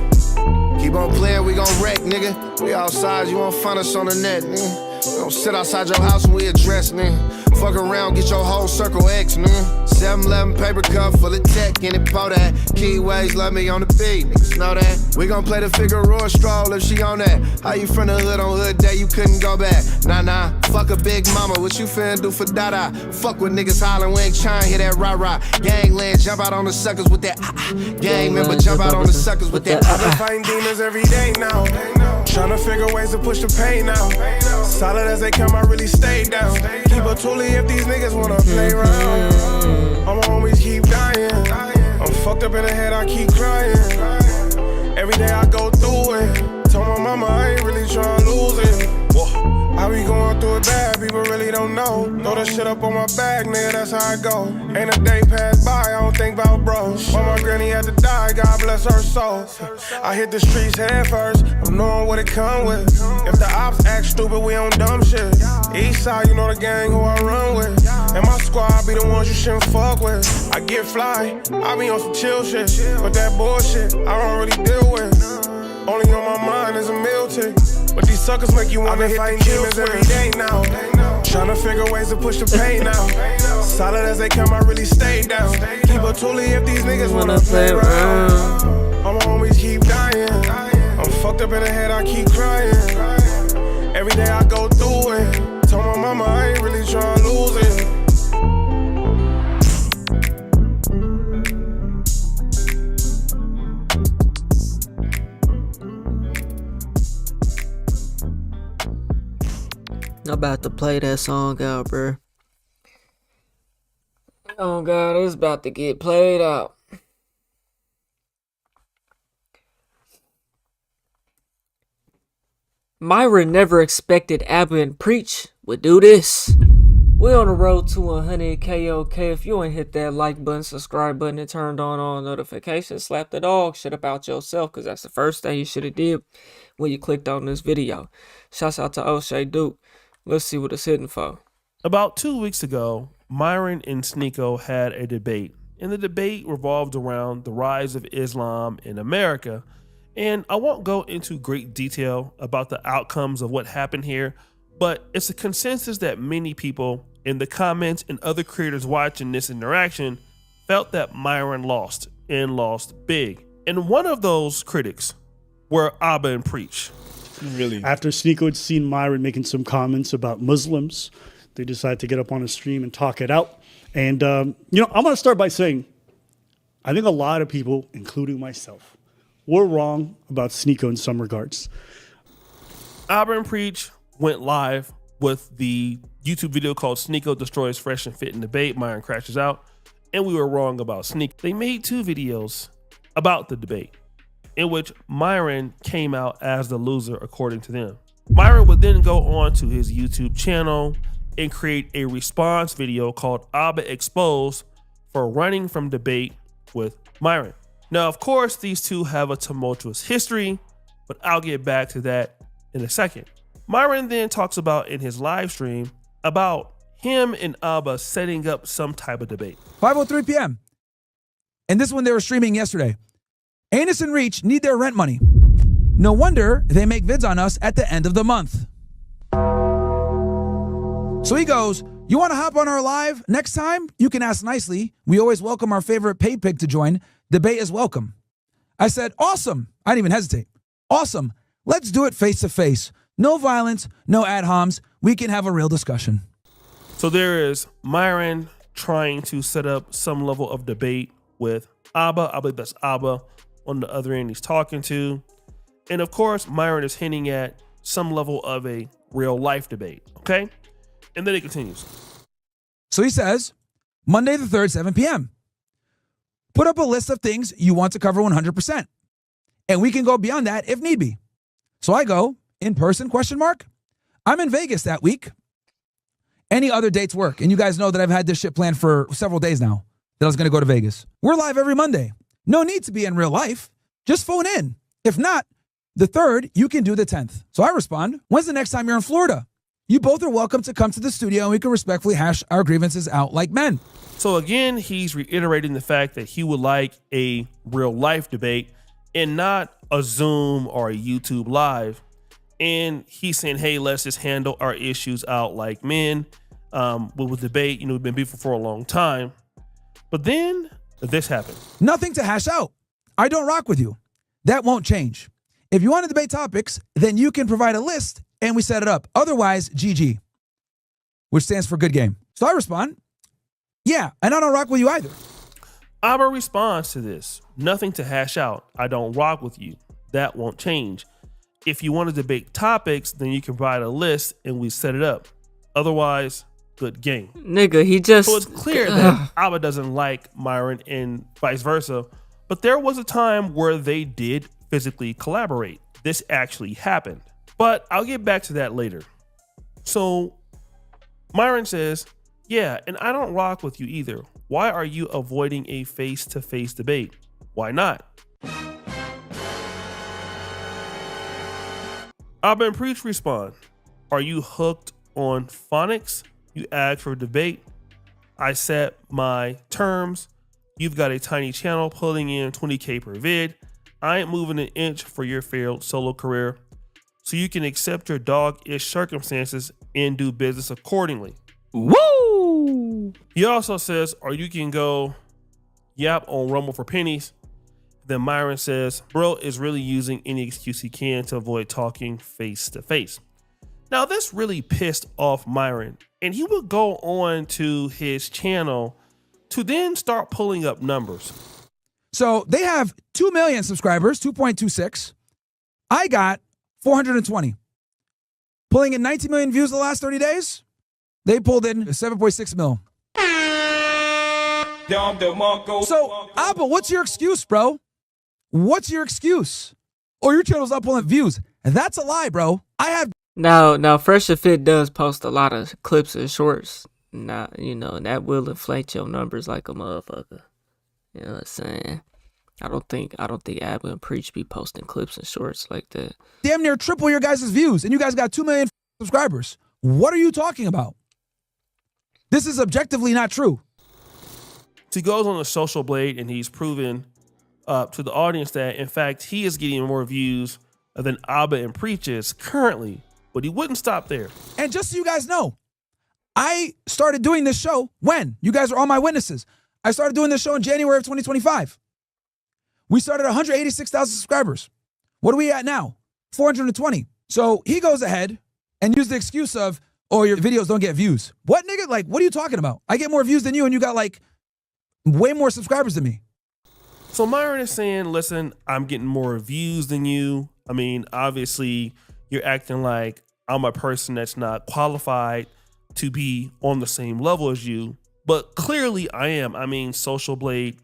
Keep on playing, we gon' wreck, nigga. We outside, you won't find us on the net, nigga. We gon' sit outside your house and we address, nigga. Fuck around, get your whole circle X, nigga. 7-Eleven paper cup full of tech in it, pour that. Keyways love me on the beat, niggas know that. We gon' play the Figueroa stroll if she on that. How you from the hood on hood day, you couldn't go back. Nah, fuck a big mama, what you finna do for Dada? Fuck with niggas hollering, we ain't tryna hear that rah-rah. Gangland, jump out on the suckers with that gang member, jump out on the suckers with that I've been fighting demons every day now. Tryna figure ways to push the pain out. Solid as they come, I really stay down. Keep a toolie if these niggas wanna play around. I'ma always keep dying. I'm fucked up in the head, I keep crying. Every day I go through it. Told my mama I ain't really tryna lose it. I be going through it bad, people really don't know. Throw that shit up on my bag, nigga, that's how I go. Ain't a day pass by, I don't think about bros. While my granny had to die, God bless her soul. I hit the streets head first, I'm knowing what it come with. If the ops act stupid, we on dumb shit. East side, you know the gang who I run with. And my squad be the ones you shouldn't fuck with. I get fly, I be on some chill shit. But that bullshit, I don't really deal with. Only on my mind is a meal tick. But these suckers make you wanna hit the demons every day now. Tryna figure ways to push the pain out. Solid as they come, I really stay down. Keep a toolie if these niggas wanna play around. I'ma always keep dying. I'm fucked up in the head, I keep crying. Every day I go through it. Told my mama I ain't really tryna lose it. I'm about to play that song out, bro. Oh God, it's about to get played out. Myron never expected Abba and Preach would do this. We're on the road to 100K. Okay, if you ain't hit that like button, subscribe button, and turned on all notifications, slap the dog shit about yourself, because that's the first thing you should have did when you clicked on this video. Shouts out to O'Shea Duke. Let's see what it's hitting for. About 2 weeks ago, Myron and Sneeko had a debate, and the debate revolved around the rise of Islam in America. And I won't go into great detail about the outcomes of what happened here, but it's a consensus that many people in the comments and other creators watching this interaction felt that Myron lost, and lost big. And one of those critics were Abba and Preach. Really? After Sneeko had seen Myron making some comments about Muslims, they decided to get up on a stream and talk it out. And, I'm going to start by saying, I think a lot of people, including myself, were wrong about Sneeko in some regards. Abba and Preach went live with the YouTube video called Sneeko Destroys Fresh and Fit in Debate, Myron Crashes Out, and we were wrong about Sneeko. They made 2 videos about the debate, in which Myron came out as the loser according to them. Myron would then go on to his YouTube channel and create a response video called Abba Exposed for running from debate with Myron. Now, of course, these two have a tumultuous history, but I'll get back to that in a second. Myron then talks about in his live stream about him and Abba setting up some type of debate. 5:03 p.m. And this one they were streaming yesterday. Anus and Reach need their rent money. No wonder they make vids on us at the end of the month. So he goes, you want to hop on our live? Next time, you can ask nicely. We always welcome our favorite pay pig to join. Debate is welcome. I said, awesome. I didn't even hesitate. Awesome. Let's do it face to face. No violence, no ad homs. We can have a real discussion. So there is Myron trying to set up some level of debate with Abba. I believe that's Abba on the other end he's talking to. And of course, Myron is hinting at some level of a real life debate. Okay? And then it continues. So he says, Monday the 3rd, 7 p.m. Put up a list of things you want to cover 100%. And we can go beyond that if need be. So I go, in person, ? I'm in Vegas that week. Any other dates work. And you guys know that I've had this shit planned for several days now, that I was going to go to Vegas. We're live every Monday. No need to be in real life. Just phone in. If not, the 3rd, you can do the 10th. So I respond, when's the next time you're in Florida? You both are welcome to come to the studio and we can respectfully hash our grievances out like men. So again, he's reiterating the fact that he would like a real life debate and not a Zoom or a YouTube live. And he's saying, hey, let's just handle our issues out like men. With debate, we've been beefing for a long time. But then this happened. Nothing to hash out. I don't rock with you. That won't change. If you want to debate topics, then you can provide a list and we set it up. Otherwise, GG, which stands for good game. So I respond, yeah, and I don't rock with you either. Abba responds to this. Nothing to hash out. I don't rock with you. That won't change. If you want to debate topics, then you can provide a list and we set it up. Otherwise, good game. Nigga, he just... So it's clear that Abba doesn't like Myron and vice versa. But there was a time where they did physically collaborate. This actually happened. But I'll get back to that later. So Myron says, yeah, and I don't rock with you either. Why are you avoiding a face-to-face debate? Why not? Abba and Preach respond, are you hooked on phonics? You asked for a debate. I set my terms. You've got a tiny channel pulling in 20K per vid. I ain't moving an inch for your failed solo career. So you can accept your dog-ish circumstances and do business accordingly. Woo! He also says, or you can go yap on Rumble for pennies. Then Myron says, bro is really using any excuse he can to avoid talking face to face. Now this really pissed off Myron, and he would go on to his channel to then start pulling up numbers. So they have 2 million subscribers, 2.26. I got 420. Pulling in 19 million views the last 30 days. They pulled in 7.6 mil. So, Abba, what's your excuse, bro? What's your excuse? Oh, your channel's not pulling views. That's a lie, bro. I have. Now, Fresh and Fit does post a lot of clips and shorts. Now, and that will inflate your numbers like a motherfucker. You know what I'm saying? I don't think Abba and Preach be posting clips and shorts like that. Damn near triple your guys' views, and you guys got 2 million subscribers. What are you talking about? This is objectively not true. He goes on a Social Blade and he's proven to the audience that, in fact, he is getting more views than Abba and Preach is currently, but he wouldn't stop there. And just so you guys know, I started doing this show when? You guys are all my witnesses. I started doing this show in January of 2025. We started 186,000 subscribers. What are we at now? 420. So he goes ahead and used the excuse of, oh, your videos don't get views. What, nigga? Like, what are you talking about? I get more views than you, and you got, like, way more subscribers than me. So Myron is saying, listen, I'm getting more views than you. I mean, obviously, you're acting like I'm a person that's not qualified to be on the same level as you. But clearly I am. I mean, Social Blade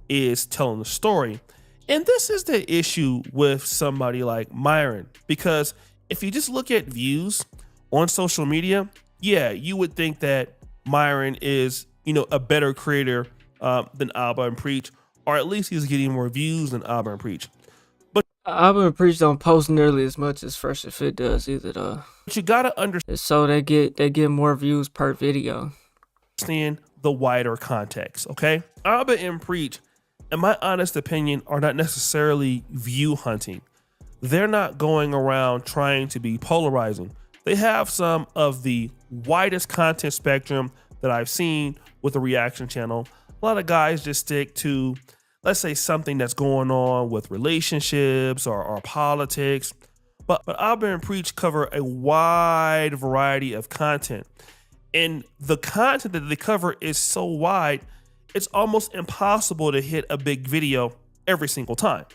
is telling the story. And this is the issue with somebody like Myron. Because if you just look at views on social media, yeah, you would think that Myron is, a better creator than Abba and Preach, or at least he's getting more views than Abba and Preach. But Abba and Preach don't post nearly as much as Fresh and Fit does either, though. But you gotta understand, so they get more views per video. Understand the wider context, okay? Abba and Preach, in my honest opinion, are not necessarily view hunting. They're not going around trying to be polarizing. They have some of the widest content spectrum that I've seen with a reaction channel. A lot of guys just stick to, let's say, something that's going on with relationships or politics. But Abba and Preach cover a wide variety of content. And the content that they cover is so wide, it's almost impossible to hit a big video every single time.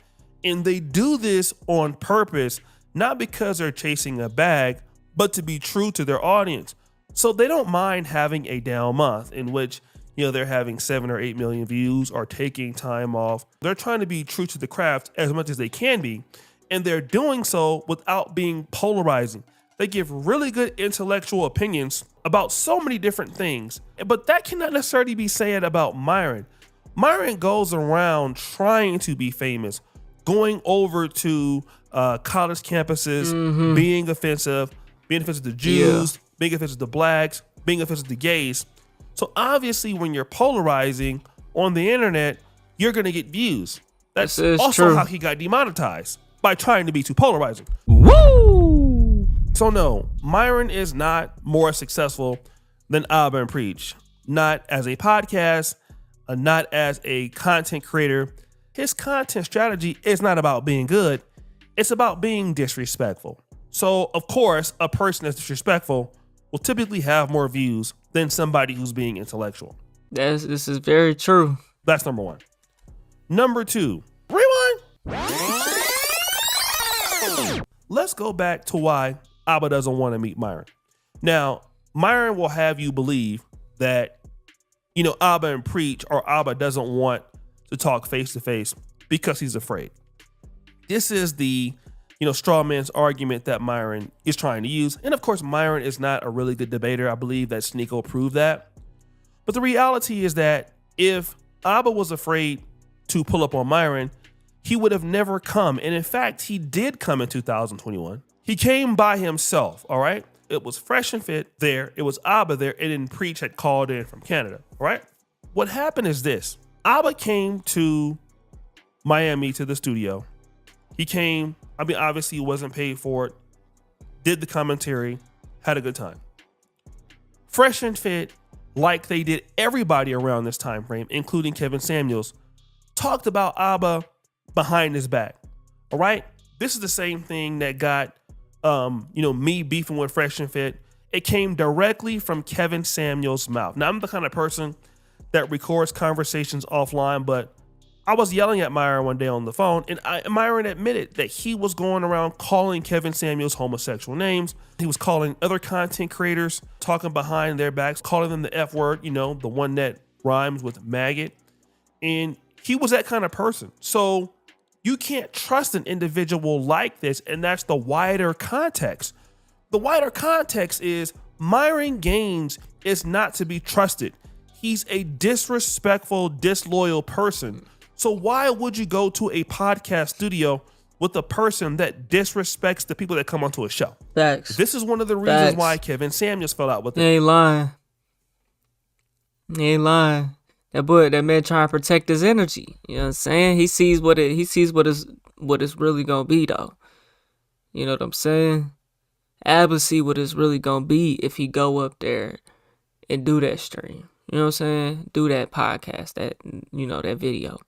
And they do this on purpose, not because they're chasing a bag, but to be true to their audience. So they don't mind having a down month in which, they're having 7 or 8 million views or taking time off. They're trying to be true to the craft as much as they can be. And they're doing so without being polarizing. They give really good intellectual opinions about so many different things. But that cannot necessarily be said about Myron. Myron goes around trying to be famous, going over to college campuses, being offensive to Jews, being offensive to blacks, being offensive to gays. So obviously when you're polarizing on the internet, you're going to get views. That's also true. How he got demonetized, by trying to be too polarizing. Woo! So no, Myron is not more successful than Abba and Preach. Not as a podcast, not as a content creator. His content strategy is not about being good. It's about being disrespectful. So of course, a person that's disrespectful will typically have more views than somebody who's being intellectual. This is very true. That's number one. Number two, rewind. Let's go back to why Abba doesn't want to meet Myron. Now, Myron will have you believe that, Abba and Preach, or Abba doesn't want to talk face to face because he's afraid. This is the, straw man's argument that Myron is trying to use. And of course, Myron is not a really good debater. I believe that Sneako proved that. But the reality is that if Abba was afraid to pull up on Myron, he would have never come. And in fact, he did come in 2021. He came by himself, all right? It was Fresh and Fit there. It was Abba there. And then Preach had called in from Canada, all right? What happened is this. Abba came to Miami to the studio. He came, obviously he wasn't paid for it, did the commentary, had a good time. Fresh and Fit, like they did everybody around this time frame, including Kevin Samuels, talked about Abba behind his back. All right. This is the same thing that got, me beefing with Fresh and Fit. It came directly from Kevin Samuels' mouth. Now, I'm the kind of person that records conversations offline, but I was yelling at Myron one day on the phone, and Myron admitted that he was going around calling Kevin Samuels homosexual names. He was calling other content creators, talking behind their backs, calling them the F word, the one that rhymes with maggot. And he was that kind of person. So you can't trust an individual like this. And that's the wider context. The wider context is Myron Gaines is not to be trusted. He's a disrespectful, disloyal person. So why would you go to a podcast studio with a person that disrespects the people that come onto a show? Facts. This is one of the reasons Facts. why Kevin Samuels fell out with He it. ain't lying. He ain't lying. That man trying to protect his energy. You know what I'm saying? He sees what it's really gonna be though. You know what I'm saying? Ab will see what it's really gonna be if he go up there and do that stream. You know what I'm saying? Do that podcast, that video.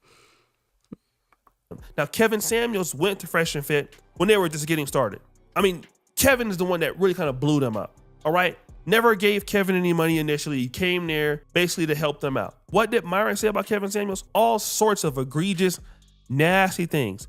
Now, Kevin Samuels went to Fresh and Fit when they were just getting started. I mean, Kevin is the one that really kind of blew them up. All right? Never gave Kevin any money initially. He came there basically to help them out. What did Myron say about Kevin Samuels? All sorts of egregious, nasty things.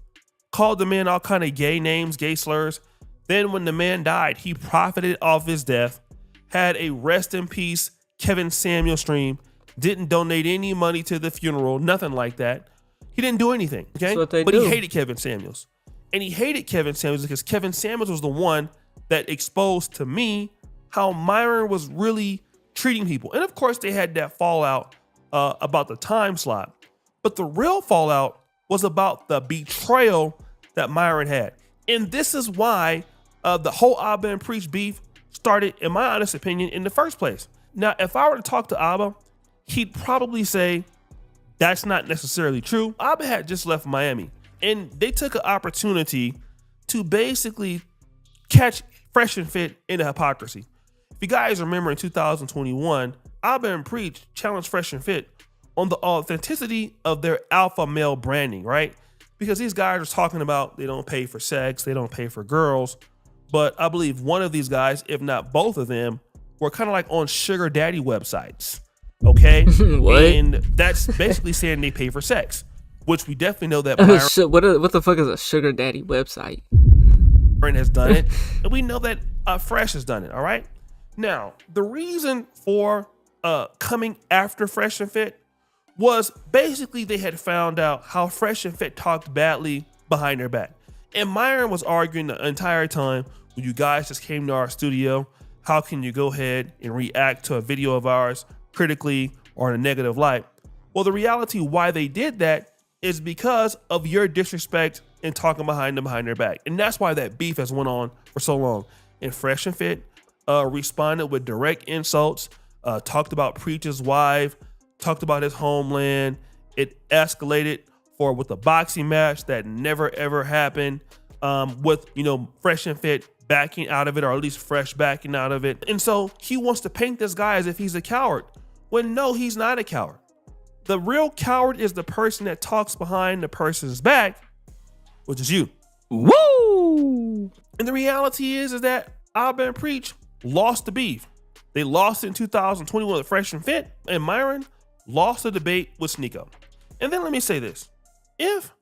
Called the man all kind of gay names, gay slurs. Then when the man died, he profited off his death, had a rest in peace Kevin Samuels stream, didn't donate any money to the funeral, nothing like that. He didn't do anything, okay? That's what they but do. he hated Kevin Samuels. And he hated Kevin Samuels because Kevin Samuels was the one that exposed to me how Myron was really treating people. And of course, they had that fallout about the time slot. But the real fallout was about the betrayal that Myron had. And this is why the whole Abba and Preach beef started, in my honest opinion, in the first place. Now, if I were to talk to Abba, he'd probably say, that's not necessarily true. Abba had just left Miami, and they took an opportunity to basically catch Fresh and Fit in the hypocrisy. If you guys remember in 2021, Abba and Preach challenged Fresh and Fit on the authenticity of their alpha male branding, right? Because these guys are talking about they don't pay for sex, they don't pay for girls. But I believe one of these guys, if not both of them, were kind of like on sugar daddy websites. Okay? What? And that's basically saying they pay for sex, which we definitely know that Myron What the fuck is a sugar daddy website? has done it. And we know that Fresh has done it, all right? Now, the reason for coming after Fresh and Fit was basically they had found out how Fresh and Fit talked badly behind their back. And Myron was arguing the entire time, when you guys just came to our studio, how can you go ahead and react to a video of ours critically or in a negative light? Well, the reality why they did that is because of your disrespect and talking behind their back. And that's why that beef has went on for so long. And Fresh and Fit responded with direct insults, talked about Preach's wife, talked about his homeland. It escalated with a boxing match that never ever happened, with Fresh and Fit backing out of it, or at least Fresh backing out of it. And so he wants to paint this guy as if he's a coward, when no, he's not a coward. The real coward is the person that talks behind the person's back, which is you. Woo! And the reality is that Abba and Preach lost the beef. They lost it in 2021 with Fresh and Fit, and Myron lost the debate with Sneako. And then let me say this. If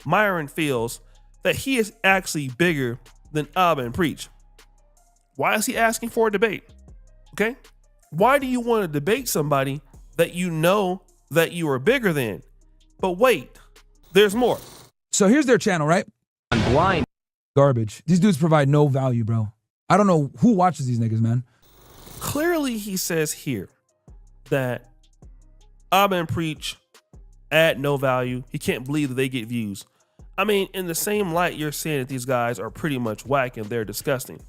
Myron feels that he is actually bigger than Abba and Preach, why is he asking for a debate? Okay? Why do you want to debate somebody that you know that you are bigger than? But wait, there's more. So here's their channel, right? I'm blind. Garbage. These dudes provide no value, bro. I don't know who watches these niggas, man. Clearly, he says here that Abba and Preach add no value. He can't believe that they get views. I mean, in the same light, you're saying that these guys are pretty much whack and they're disgusting.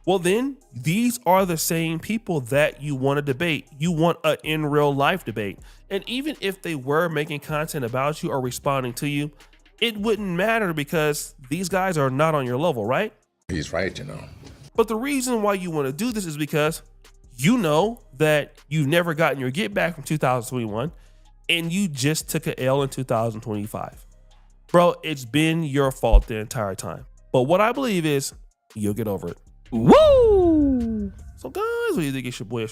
Well, then these are the same people that you want to debate. You want an in real life debate. And even if they were making content about you or responding to you, it wouldn't matter because these guys are not on your level, right? He's right, you know. But the reason why you want to do this is because you know that you've never gotten your get back from 2021 and you just took an L in 2025. Bro, it's been your fault the entire time. But what I believe is you'll get over it. Woo! So guys, what do you think? It's your boy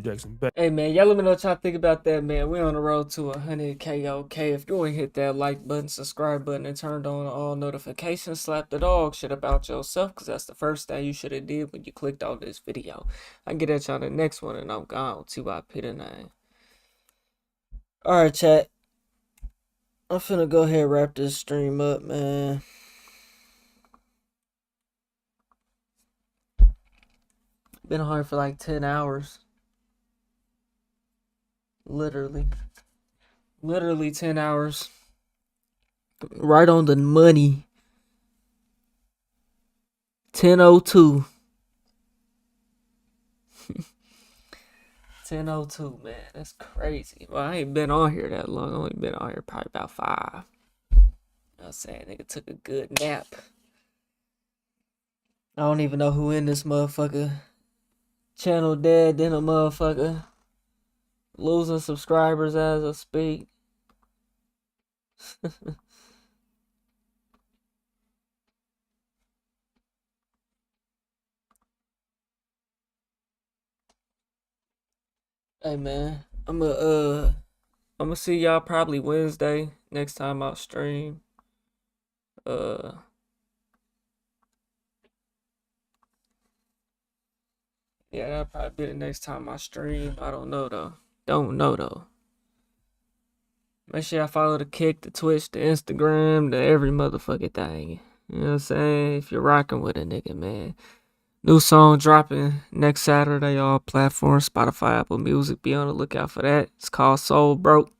Jackson back. Hey man, y'all let me know what y'all think about that, man. We're on the road to 100K, okay? If you ain't hit that like button, subscribe button, and turned on all notifications, slap the dog shit about yourself, because that's the first thing you should have did when you clicked on this video. I can get at y'all in the next one, and I'm gone. TYP the 9. Alright, chat. I'm finna go ahead and wrap this stream up, man. Been on here for like 10 hours. Literally 10 hours. Right on the money. 10:02. 10:02, man. That's crazy. Well, I ain't been on here that long. I only been on here probably about 5. You know what I'm saying? Nigga took a good nap. I don't even know who in this motherfucker. Channel dead, then a motherfucker. Losing subscribers as I speak. Hey man, I'm gonna see y'all probably Wednesday next time I stream. Yeah, that'll probably be the next time I stream. I don't know though. Make sure y'all follow the Kick, the Twitch, the Instagram, the every motherfucking thing. You know what I'm saying? If you're rocking with a nigga, man. New song dropping next Saturday, all platforms, Spotify, Apple Music. Be on the lookout for that. It's called Soul Broke.